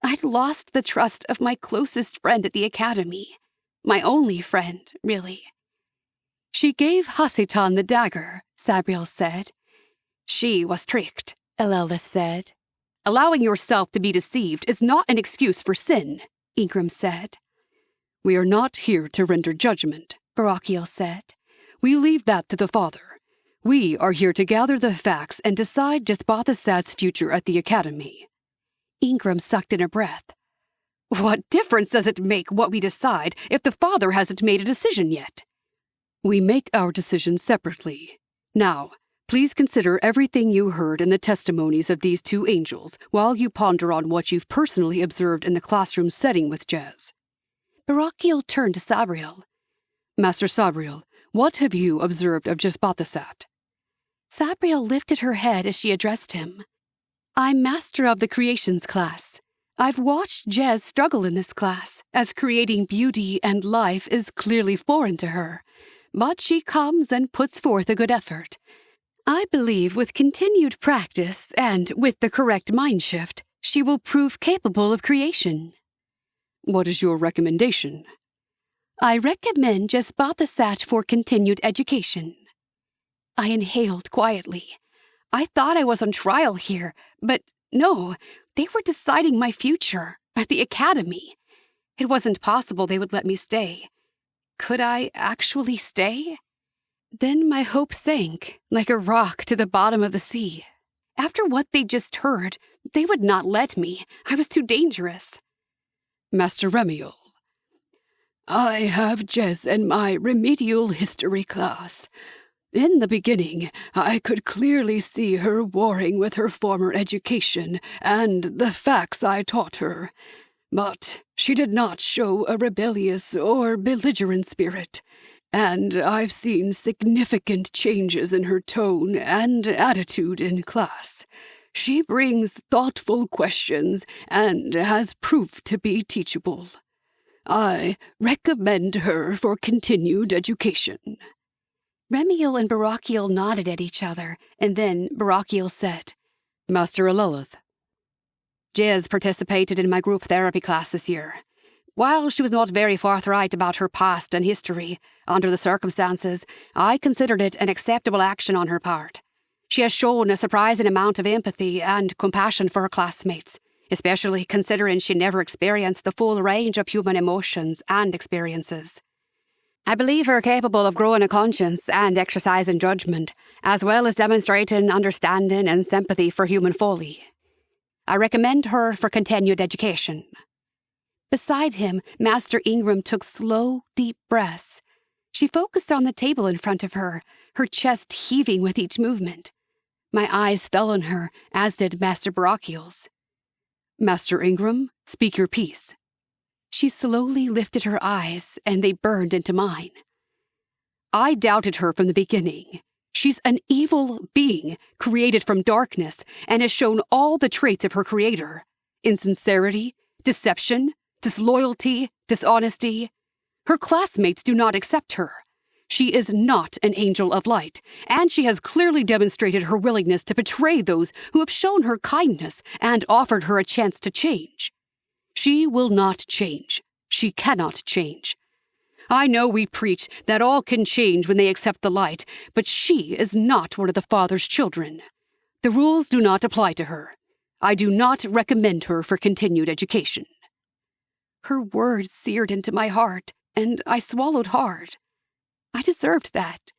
I'd lost the trust of my closest friend at the academy. My only friend, really. She gave Hasatan the dagger, Sabriel said. She was tricked, Elelith said. Allowing yourself to be deceived is not an excuse for sin, Ingram said. We are not here to render judgment, Barachiel said. We leave that to the Father. We are here to gather the facts and decide Jethbathasat's future at the academy. Ingram sucked in a breath. What difference does it make what we decide if the Father hasn't made a decision yet? We make our decisions separately. Now, please consider everything you heard in the testimonies of these 2 angels while you ponder on what you've personally observed in the classroom setting with Jez. Barachiel turned to Sabriel. Master Sabriel, what have you observed of Jethbathasat? Sabriel lifted her head as she addressed him. I'm master of the creations class. I've watched Jez struggle in this class, as creating beauty and life is clearly foreign to her. But she comes and puts forth a good effort. I believe with continued practice and with the correct mind shift, she will prove capable of creation. What is your recommendation? I recommend Jethbathasat for continued education. I inhaled quietly. I thought I was on trial here, but no, they were deciding my future at the academy. It wasn't possible they would let me stay. Could I actually stay? Then my hope sank like a rock to the bottom of the sea. After what they'd just heard, they would not let me. I was too dangerous. Master Remiel, I have Jez in my remedial history class. In the beginning, I could clearly see her warring with her former education and the facts I taught her. But she did not show a rebellious or belligerent spirit, and I've seen significant changes in her tone and attitude in class. She brings thoughtful questions and has proved to be teachable. I recommend her for continued education." Remiel and Barakiel nodded at each other, and then Barakiel said, "Master Lilith, Jez participated in my group therapy class this year. While she was not very forthright about her past and history, under the circumstances, I considered it an acceptable action on her part. She has shown a surprising amount of empathy and compassion for her classmates, especially considering she never experienced the full range of human emotions and experiences. I believe her capable of growing a conscience and exercising judgment, as well as demonstrating understanding and sympathy for human folly. I recommend her for continued education." Beside him, Master Ingram took slow, deep breaths. She focused on the table in front of her, her chest heaving with each movement. My eyes fell on her, as did Master Barakiel's. "Master Ingram, speak your piece." She slowly lifted her eyes, and they burned into mine. "I doubted her from the beginning. She's an evil being, created from darkness, and has shown all the traits of her creator. Insincerity, deception, disloyalty, dishonesty. Her classmates do not accept her. She is not an angel of light, and she has clearly demonstrated her willingness to betray those who have shown her kindness and offered her a chance to change. She will not change. She cannot change. I know we preach that all can change when they accept the light, but she is not one of the Father's children. The rules do not apply to her. I do not recommend her for continued education." Her words seared into my heart, and I swallowed hard. I deserved that.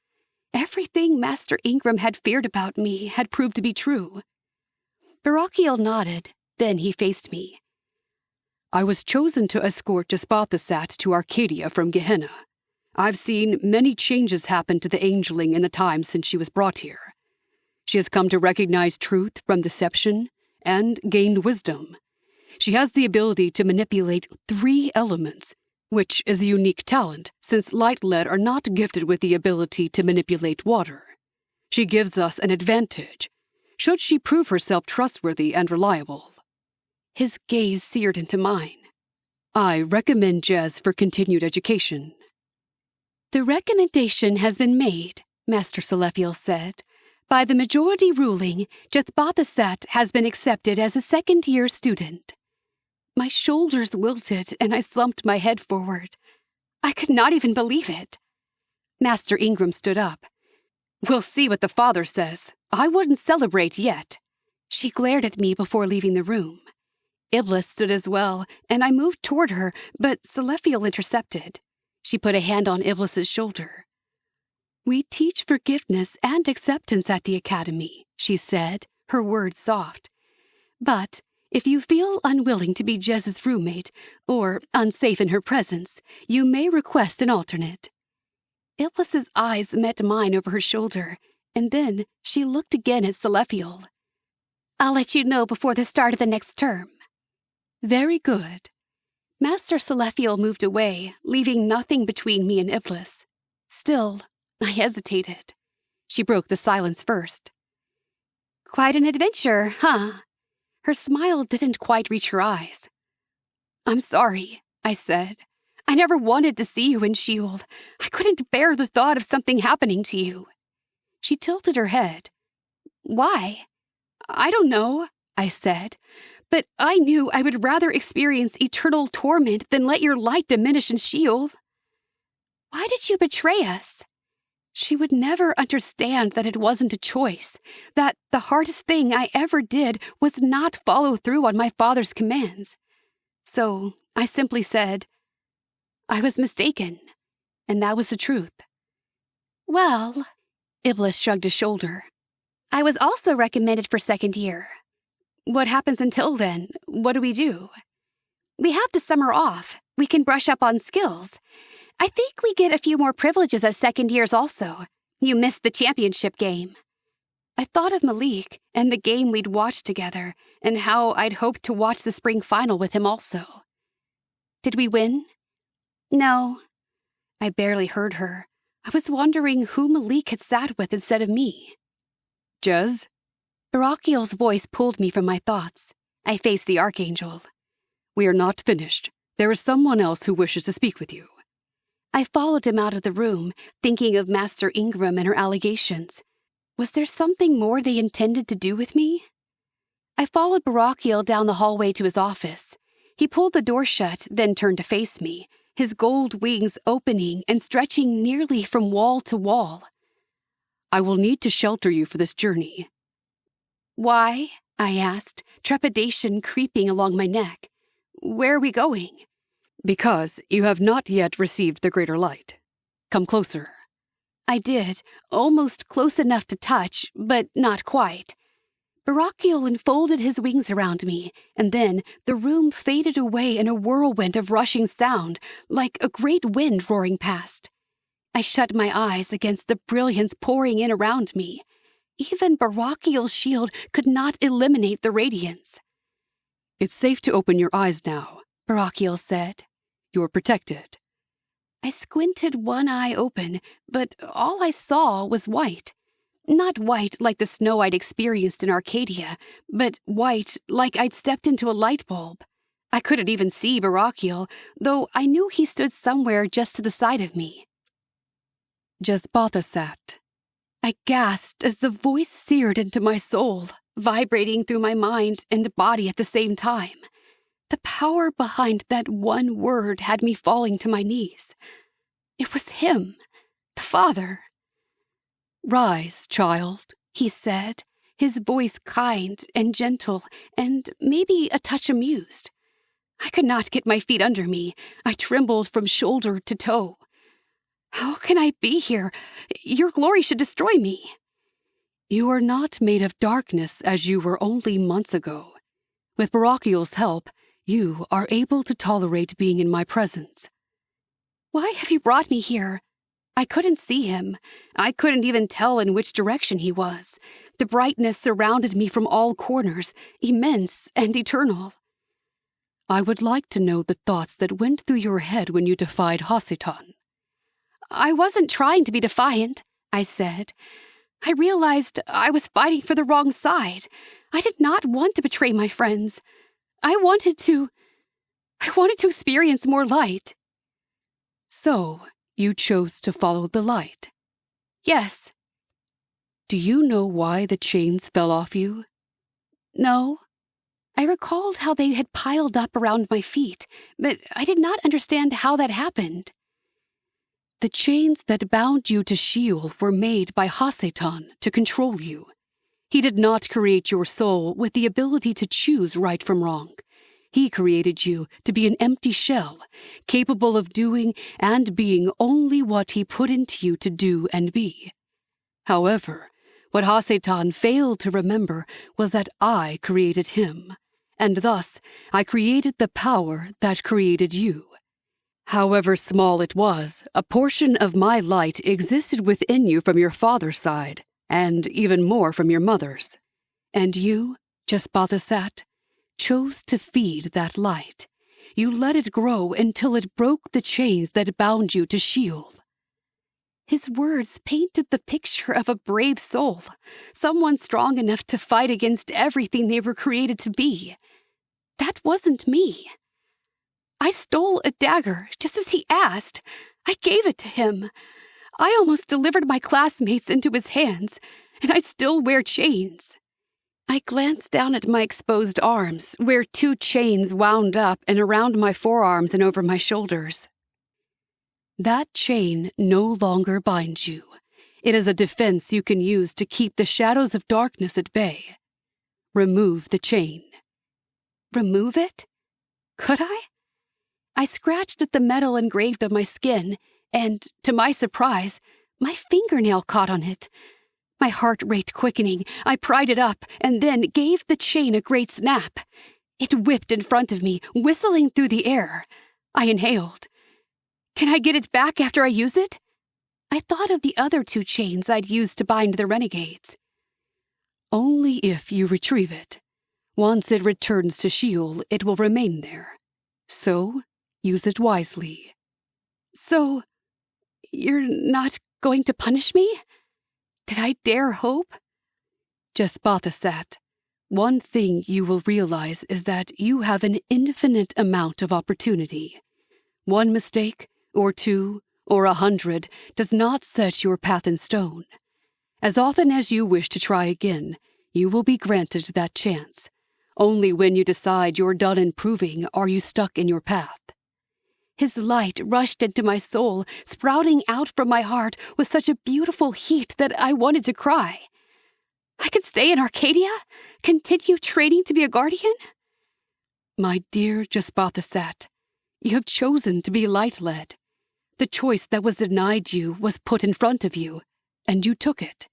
Everything Master Ingram had feared about me had proved to be true. Barakiel nodded, then he faced me. "I was chosen to escort Jaspathasat to Arcadia from Gehenna. I've seen many changes happen to the Angeling in the time since she was brought here. She has come to recognize truth from deception and gained wisdom. She has the ability to manipulate 3 elements, which is a unique talent since light-led are not gifted with the ability to manipulate water. She gives us an advantage, should she prove herself trustworthy and reliable." His gaze seared into mine. "I recommend Jez for continued education." "The recommendation has been made," Master Selefiel said. "By the majority ruling, Jaspathasat has been accepted as a second-year student." My shoulders wilted and I slumped my head forward. I could not even believe it. Master Ingram stood up. "We'll see what the Father says. I wouldn't celebrate yet." She glared at me before leaving the room. Iblis stood as well, and I moved toward her, but Selefiel intercepted. She put a hand on Iblis's shoulder. "We teach forgiveness and acceptance at the Academy," she said, her words soft. "But if you feel unwilling to be Jez's roommate, or unsafe in her presence, you may request an alternate." Iblis's eyes met mine over her shoulder, and then she looked again at Selefiel. "I'll let you know before the start of the next term." "Very good." Master Selefiel moved away, leaving nothing between me and Iblis. Still, I hesitated. She broke the silence first. "Quite an adventure, huh?" Her smile didn't quite reach her eyes. "I'm sorry," I said. "I never wanted to see you in Sheol. I couldn't bear the thought of something happening to you." She tilted her head. "Why?" "I don't know," I said. "But I knew I would rather experience eternal torment than let your light diminish in Sheol." "Why did you betray us?" She would never understand that it wasn't a choice, that the hardest thing I ever did was not follow through on my father's commands. So I simply said, "I was mistaken," and that was the truth. "Well," Iblis shrugged a shoulder, "I was also recommended for second year." "What happens until then? What do we do?" "We have the summer off," we can brush up on skills. I think we get a few more privileges as second years also. You missed the championship game. I thought of Malik and the game we'd watched together and how I'd hoped to watch the spring final with him also. Did we win? No. I barely heard her. I was wondering who Malik had sat with instead of me. Jez? Barakiel's voice pulled me from my thoughts. I faced the Archangel. We are not finished. There is someone else who wishes to speak with you. I followed him out of the room, thinking of Master Ingram and her allegations. Was there something more they intended to do with me? I followed Barakiel down the hallway to his office. He pulled the door shut, then turned to face me, his gold wings opening and stretching nearly from wall to wall. I will need to shelter you for this journey. Why? I asked, trepidation creeping along my neck. Where are we going? Because you have not yet received the greater light. Come closer. I did, almost close enough to touch, but not quite. Barakiel unfolded his wings around me, and then the room faded away in a whirlwind of rushing sound, like a great wind roaring past. I shut my eyes against the brilliance pouring in around me. Even Barakiel's shield could not eliminate the radiance. It's safe to open your eyes now, Barakiel said. You're protected. I squinted one eye open, but all I saw was white. Not white like the snow I'd experienced in Arcadia, but white like I'd stepped into a light bulb. I couldn't even see Barakiel, though I knew he stood somewhere just to the side of me. Jezbatha sat. I gasped as the voice seared into my soul, vibrating through my mind and body at the same time. The power behind that one word had me falling to my knees. It was him, the father. Rise, child, he said, his voice kind and gentle and maybe a touch amused. I could not get my feet under me. I trembled from shoulder to toe. How can I be here? Your glory should destroy me. You are not made of darkness as you were only months ago. With Barakiel's help, you are able to tolerate being in my presence. Why have you brought me here? I couldn't see him. I couldn't even tell in which direction he was. The brightness surrounded me from all corners, immense and eternal. I would like to know the thoughts that went through your head when you defied Hasseton. I wasn't trying to be defiant, I said. I realized I was fighting for the wrong side. I did not want to betray my friends. I wanted to experience more light. So, you chose to follow the light? Yes. Do you know why the chains fell off you? No. I recalled how they had piled up around my feet, but I did not understand how that happened. The chains that bound you to Sheol were made by Hasseton to control you. He did not create your soul with the ability to choose right from wrong. He created you to be an empty shell, capable of doing and being only what he put into you to do and be. However, what Hasseton failed to remember was that I created him, and thus I created the power that created you. However small it was, a portion of my light existed within you from your father's side, and even more from your mother's. And you, Jezbatha, chose to feed that light. You let it grow until it broke the chains that bound you to Sheol. His words painted the picture of a brave soul, someone strong enough to fight against everything they were created to be. That wasn't me. I stole a dagger, just as he asked. I gave it to him. I almost delivered my classmates into his hands, and I still wear chains. I glanced down at my exposed arms, where 2 chains wound up and around my forearms and over my shoulders. That chain no longer binds you. It is a defense you can use to keep the shadows of darkness at bay. Remove the chain. Remove it? Could I? I scratched at the metal engraved on my skin, and, to my surprise, my fingernail caught on it. My heart rate quickening, I pried it up and then gave the chain a great snap. It whipped in front of me, whistling through the air. I inhaled. Can I get it back after I use it? I thought of the other 2 chains I'd used to bind the renegades. Only if you retrieve it. Once it returns to Sheol, it will remain there. So, use it wisely. So, you're not going to punish me? Did I dare hope? Jesbatha, one thing you will realize is that you have an infinite amount of opportunity. 1 mistake, or 2, or 100 does not set your path in stone. As often as you wish to try again, you will be granted that chance. Only when you decide you're done improving are you stuck in your path. His light rushed into my soul, sprouting out from my heart with such a beautiful heat that I wanted to cry. I could stay in Arcadia? Continue training to be a guardian? My dear Jesbatha, you have chosen to be light-led. The choice that was denied you was put in front of you, and you took it.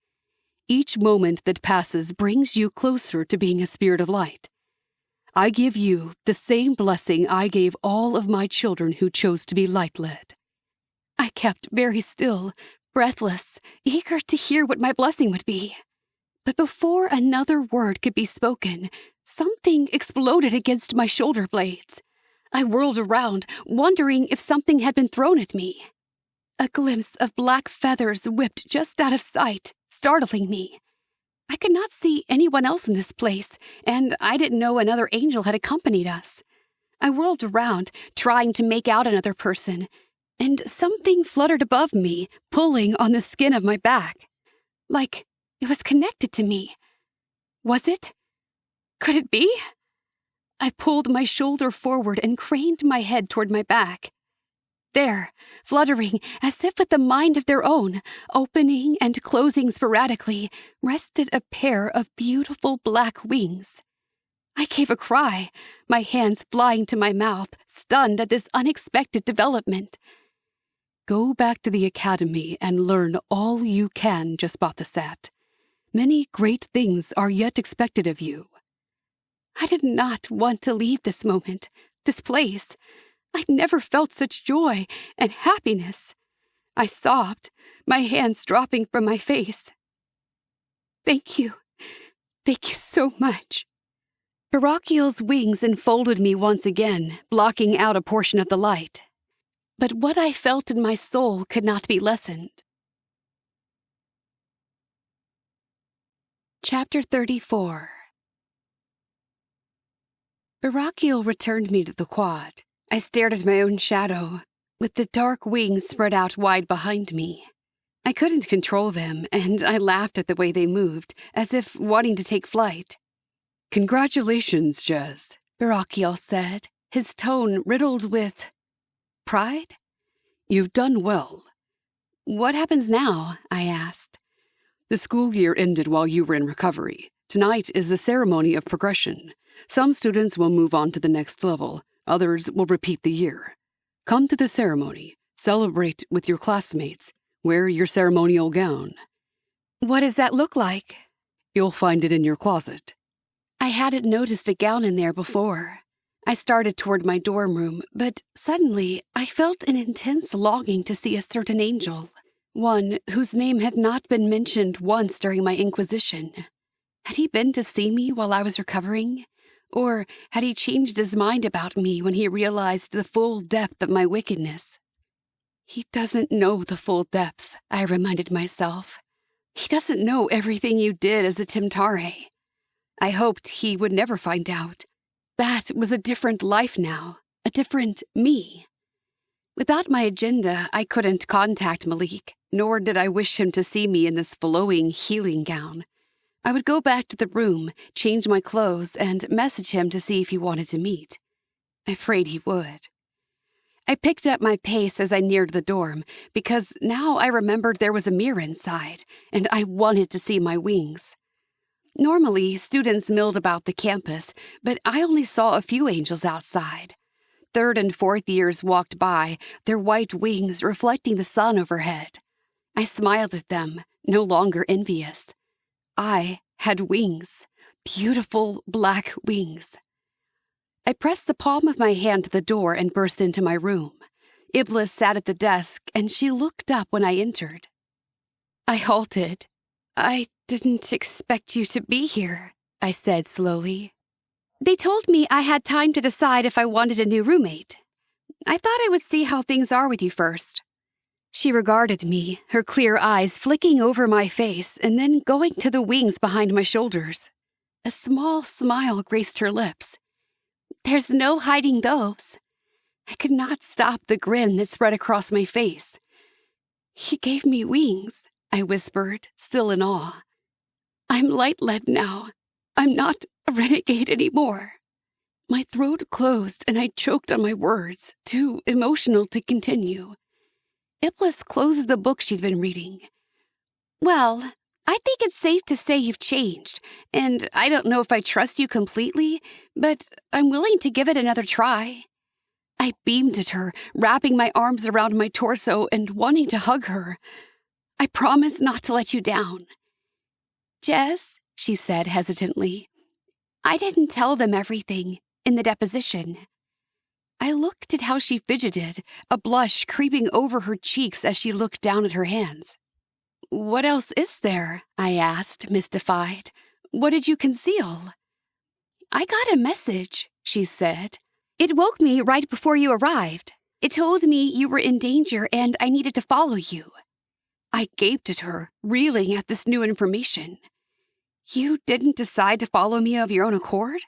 Each moment that passes brings you closer to being a spirit of light. I give you the same blessing I gave all of my children who chose to be light-led. I kept very still, breathless, eager to hear what my blessing would be. But before another word could be spoken, something exploded against my shoulder blades. I whirled around, wondering if something had been thrown at me. A glimpse of black feathers whipped just out of sight, startling me. I could not see anyone else in this place, and I didn't know another angel had accompanied us. I whirled around, trying to make out another person, and something fluttered above me, pulling on the skin of my back. Like it was connected to me. Was it? Could it be? I pulled my shoulder forward and craned my head toward my back. There, fluttering as if with a mind of their own, opening and closing sporadically, rested a pair of beautiful black wings. I gave a cry, my hands flying to my mouth, stunned at this unexpected development. Go back to the academy and learn all you can, Jesbatha. Many great things are yet expected of you. I did not want to leave this moment, this place. I'd never felt such joy and happiness. I sobbed, my hands dropping from my face. Thank you. Thank you so much. Barachiel's wings enfolded me once again, blocking out a portion of the light. But what I felt in my soul could not be lessened. Chapter 34. Barachiel returned me to the quad. I stared at my own shadow, with the dark wings spread out wide behind me. I couldn't control them, and I laughed at the way they moved, as if wanting to take flight. Congratulations, Jez, Barachiel said, his tone riddled with pride. You've done well. What happens now? I asked. The school year ended while you were in recovery. Tonight is the ceremony of progression. Some students will move on to the next level. Others will repeat the year. Come to the ceremony. Celebrate with your classmates. Wear your ceremonial gown. What does that look like? You'll find it in your closet. I hadn't noticed a gown in there before. I started toward my dorm room, but suddenly I felt an intense longing to see a certain angel, one whose name had not been mentioned once during my inquisition. Had he been to see me while I was recovering? Or had he changed his mind about me when he realized the full depth of my wickedness? He doesn't know the full depth, I reminded myself. He doesn't know everything you did as a Timtare. I hoped he would never find out. That was a different life now, a different me. Without my agenda, I couldn't contact Malik, nor did I wish him to see me in this flowing healing gown. I would go back to the room, change my clothes, and message him to see if he wanted to meet. I prayed he would. I picked up my pace as I neared the dorm, because now I remembered there was a mirror inside, and I wanted to see my wings. Normally, students milled about the campus, but I only saw a few angels outside. 3rd and 4th years walked by, their white wings reflecting the sun overhead. I smiled at them, no longer envious. I had wings, beautiful black wings. I pressed the palm of my hand to the door and burst into my room. Iblis sat at the desk, and she looked up when I entered. I halted. "I didn't expect you to be here," I said slowly. "They told me I had time to decide if I wanted a new roommate. I thought I would see how things are with you first." She regarded me, her clear eyes flicking over my face and then going to the wings behind my shoulders. A small smile graced her lips. "There's no hiding those." I could not stop the grin that spread across my face. "He gave me wings," I whispered, still in awe. "I'm light-led now. I'm not a renegade anymore." My throat closed and I choked on my words, too emotional to continue. Iblis closed the book she'd been reading. "Well, I think it's safe to say you've changed, and I don't know if I trust you completely, but I'm willing to give it another try." I beamed at her, wrapping my arms around my torso and wanting to hug her. "I promise not to let you down." "Jess," she said hesitantly, "I didn't tell them everything in the deposition." I looked at how she fidgeted, a blush creeping over her cheeks as she looked down at her hands. "What else is there?" I asked, mystified. "What did you conceal?" "I got a message," she said. "It woke me right before you arrived. It told me you were in danger and I needed to follow you." I gaped at her, reeling at this new information. "You didn't decide to follow me of your own accord?"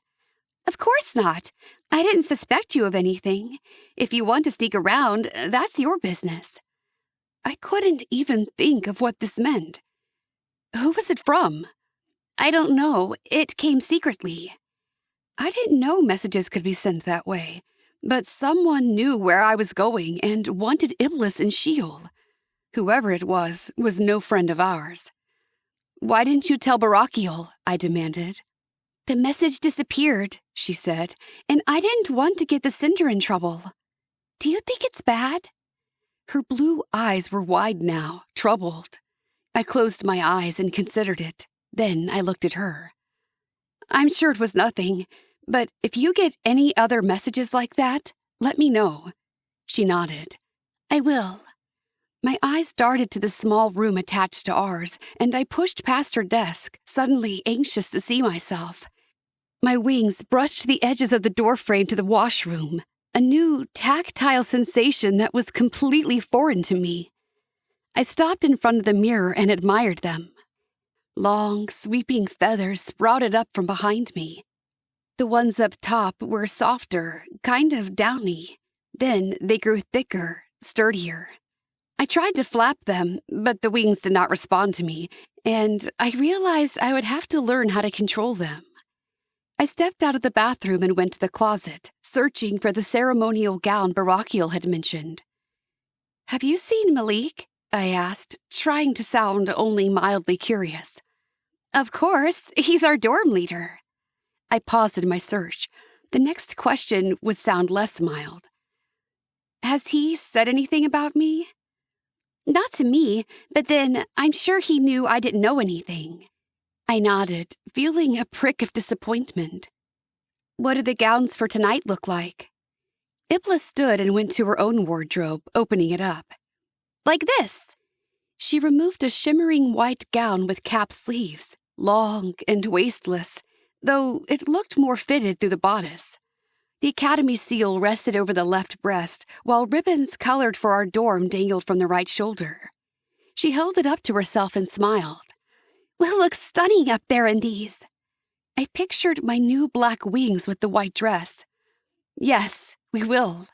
"Of course not. I didn't suspect you of anything. If you want to sneak around, that's your business." I couldn't even think of what this meant. "Who was it from?" "I don't know. It came secretly." I didn't know messages could be sent that way, but someone knew where I was going and wanted Iblis in Sheol. Whoever it was no friend of ours. "Why didn't you tell Barakiel?" I demanded. "The message disappeared," she said, "and I didn't want to get the Cinder in trouble." "Do you think it's bad?" Her blue eyes were wide now, troubled. I closed my eyes and considered it. Then I looked at her. "I'm sure it was nothing, but if you get any other messages like that, let me know." She nodded. "I will." My eyes darted to the small room attached to ours, and I pushed past her desk, suddenly anxious to see myself. My wings brushed the edges of the doorframe to the washroom, a new tactile sensation that was completely foreign to me. I stopped in front of the mirror and admired them. Long, sweeping feathers sprouted up from behind me. The ones up top were softer, kind of downy. Then they grew thicker, sturdier. I tried to flap them, but the wings did not respond to me, and I realized I would have to learn how to control them. I stepped out of the bathroom and went to the closet, searching for the ceremonial gown Barakiel had mentioned. "Have you seen Malik?" I asked, trying to sound only mildly curious. "Of course, he's our dorm leader." I paused in my search. The next question would sound less mild. "Has he said anything about me?" "Not to me, but then I'm sure he knew I didn't know anything." I nodded, feeling a prick of disappointment. "What do the gowns for tonight look like?" Iblis stood and went to her own wardrobe, opening it up. "Like this." She removed a shimmering white gown with cap sleeves, long and waistless, though it looked more fitted through the bodice. The academy seal rested over the left breast, while ribbons colored for our dorm dangled from the right shoulder. She held it up to herself and smiled. "We'll look stunning up there in these." I pictured my new black wings with the white dress. "Yes, we will."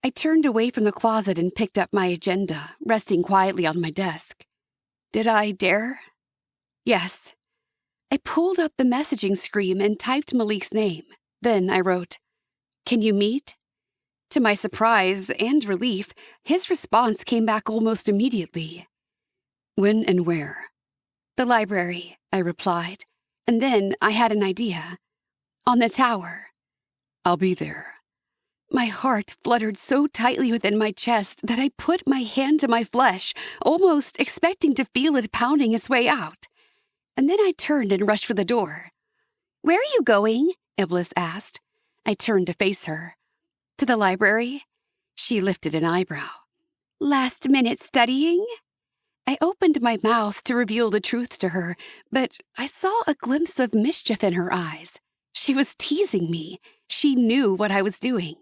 I turned away from the closet and picked up my agenda, resting quietly on my desk. Did I dare? Yes. I pulled up the messaging screen and typed Malik's name. Then I wrote, "Can you meet?" To my surprise and relief, his response came back almost immediately. "When and where?" "The library," I replied. And then I had an idea. "On the tower." "I'll be there." My heart fluttered so tightly within my chest that I put my hand to my flesh, almost expecting to feel it pounding its way out. And then I turned and rushed for the door. "Where are you going?" Iblis asked. I turned to face her. To the library? She lifted an eyebrow. Last minute studying? I opened my mouth to reveal the truth to her, but I saw a glimpse of mischief in her eyes. She was teasing me. She knew what I was doing.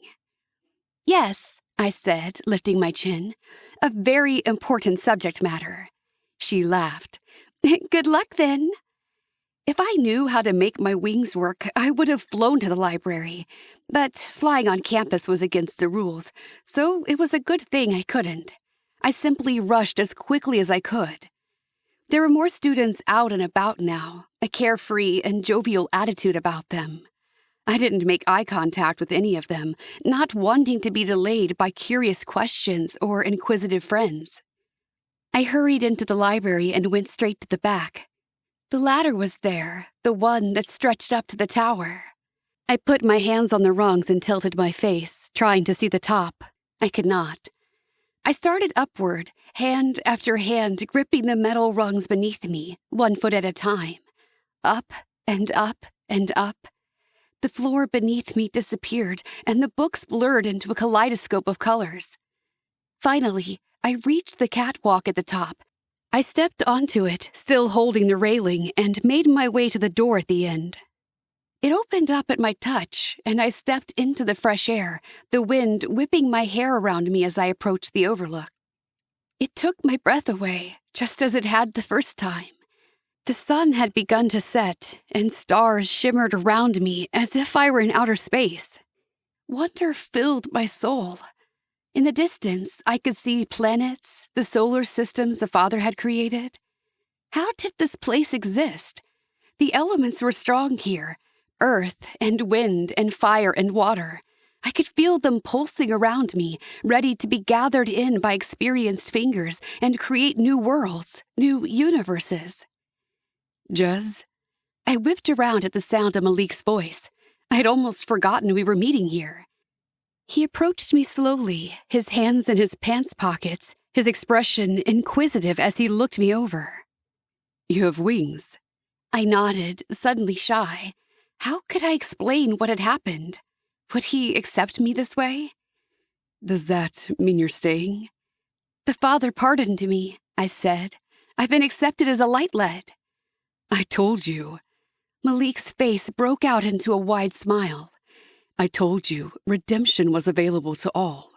Yes, I said, lifting my chin. A very important subject matter. She laughed. Good luck, then. If I knew how to make my wings work, I would have flown to the library. But flying on campus was against the rules, so it was a good thing I couldn't. I simply rushed as quickly as I could. There were more students out and about now, a carefree and jovial attitude about them. I didn't make eye contact with any of them, not wanting to be delayed by curious questions or inquisitive friends. I hurried into the library and went straight to the back. The ladder was there, the one that stretched up to the tower. I put my hands on the rungs and tilted my face, trying to see the top. I could not. I started upward, hand after hand gripping the metal rungs beneath me, 1 foot at a time. Up and up and up. The floor beneath me disappeared, and the books blurred into a kaleidoscope of colors. Finally, I reached the catwalk at the top. I stepped onto it, still holding the railing, and made my way to the door at the end. It opened up at my touch, and I stepped into the fresh air, the wind whipping my hair around me as I approached the overlook. It took my breath away, just as it had the first time. The sun had begun to set, and stars shimmered around me as if I were in outer space. Wonder filled my soul. In the distance, I could see planets, the solar systems the Father had created. How did this place exist? The elements were strong here, earth and wind and fire and water. I could feel them pulsing around me, ready to be gathered in by experienced fingers and create new worlds, new universes. Jez? I whipped around at the sound of Malik's voice. I'd almost forgotten we were meeting here. He approached me slowly, his hands in his pants pockets, his expression inquisitive as he looked me over. You have wings. I nodded, suddenly shy. How could I explain what had happened? Would he accept me this way? Does that mean you're staying? The Father pardoned me, I said. I've been accepted as a light-led. I told you. Malik's face broke out into a wide smile. I told you redemption was available to all.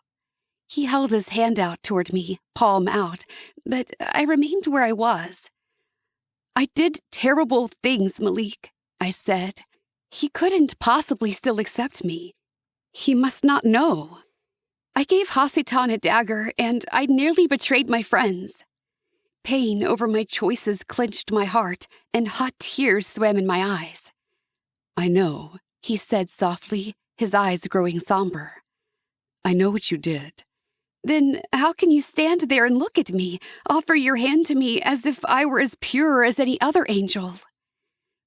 He held his hand out toward me, palm out, but I remained where I was. I did terrible things, Malik, I said. He couldn't possibly still accept me. He must not know. I gave Hasitan a dagger, and I nearly betrayed my friends. Pain over my choices clenched my heart, and hot tears swam in my eyes. I know, he said softly, his eyes growing somber. I know what you did. Then how can you stand there and look at me, offer your hand to me as if I were as pure as any other angel?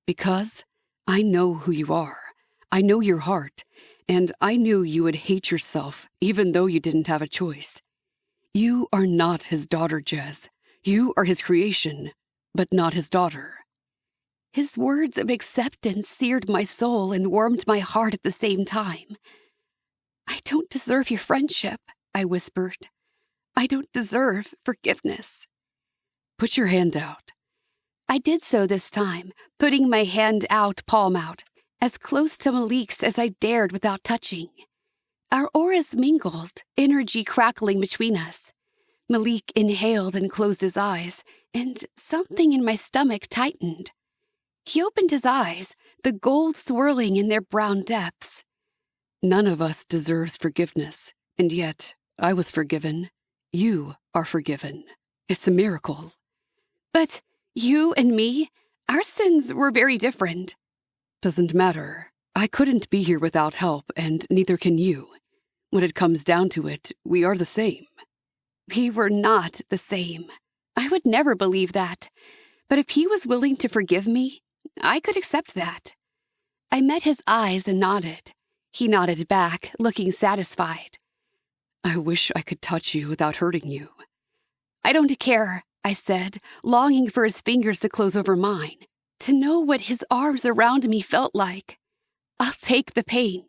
Because I know who you are. I know your heart, and I knew you would hate yourself even though you didn't have a choice. You are not his daughter, Jez. You are his creation, but not his daughter. His words of acceptance seared my soul and warmed my heart at the same time. I don't deserve your friendship, I whispered. I don't deserve forgiveness. Put your hand out. I did so this time, putting my hand out, palm out, as close to Malik's as I dared without touching. Our auras mingled, energy crackling between us. Malik inhaled and closed his eyes, and something in my stomach tightened. He opened his eyes, the gold swirling in their brown depths. None of us deserves forgiveness, and yet I was forgiven. You are forgiven. It's a miracle. But you and me, our sins were very different. Doesn't matter. I couldn't be here without help, and neither can you. When it comes down to it, we are the same. We were not the same. I would never believe that. But if he was willing to forgive me, I could accept that. I met his eyes and nodded. He nodded back, looking satisfied. I wish I could touch you without hurting you. I don't care, I said, longing for his fingers to close over mine, to know what his arms around me felt like. I'll take the pain.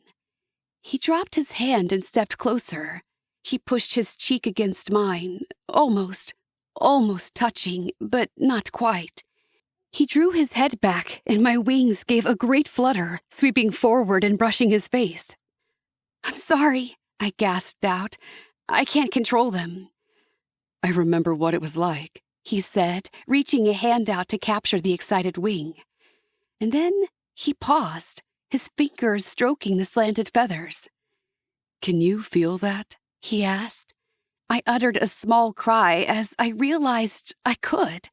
He dropped his hand and stepped closer. He pushed his cheek against mine, almost touching, but not quite. He drew his head back, and my wings gave a great flutter, sweeping forward and brushing his face. "I'm sorry," I gasped out. "I can't control them." "I remember what it was like," he said, reaching a hand out to capture the excited wing. And then he paused, his fingers stroking the slanted feathers. "Can you feel that?" he asked. I uttered a small cry as I realized I could.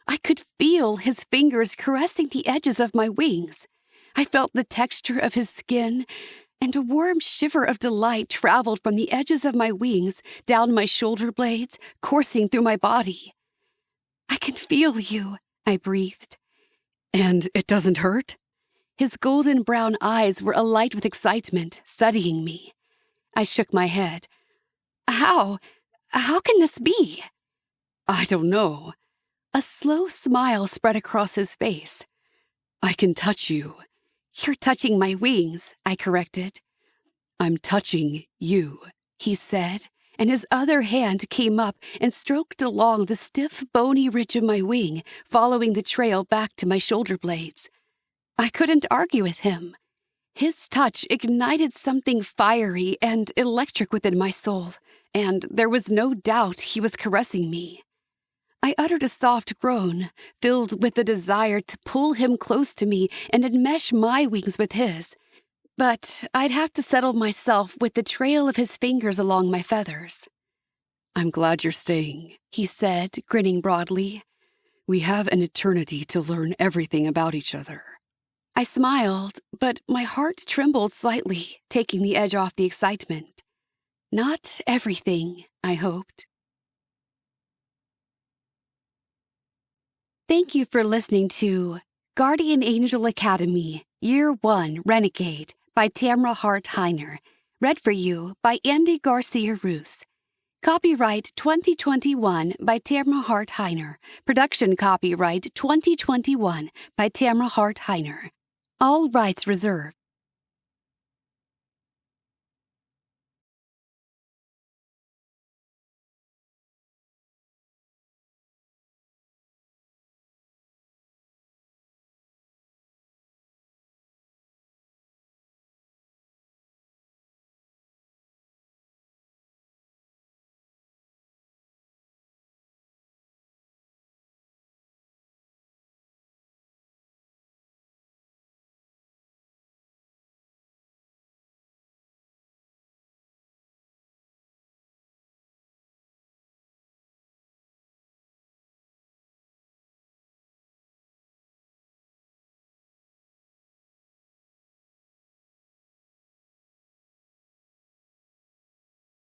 I could feel his fingers caressing the edges of my wings. I felt the texture of his skin, and a warm shiver of delight traveled from the edges of my wings down my shoulder blades, coursing through my body. "I can feel you," I breathed. "And it doesn't hurt?" His golden brown eyes were alight with excitement, studying me. I shook my head. How can this be?" "I don't know." A slow smile spread across his face. "I can touch you." "You're touching my wings," I corrected. "I'm touching you," he said, and his other hand came up and stroked along the stiff, bony ridge of my wing, following the trail back to my shoulder blades. I couldn't argue with him. His touch ignited something fiery and electric within my soul, and there was no doubt he was caressing me. I uttered a soft groan, filled with the desire to pull him close to me and enmesh my wings with his. But I'd have to settle myself with the trail of his fingers along my feathers. "I'm glad you're staying," he said, grinning broadly. "We have an eternity to learn everything about each other." I smiled, but my heart trembled slightly, taking the edge off the excitement. Not everything, I hoped. Thank you for listening to Guardian Angel Academy, Year 1, Renegade by Tamara Hart Heiner. Read for you by Andy Garcia-Roos. Copyright 2021 by Tamara Hart Heiner. Production copyright 2021 by Tamara Hart Heiner. All rights reserved.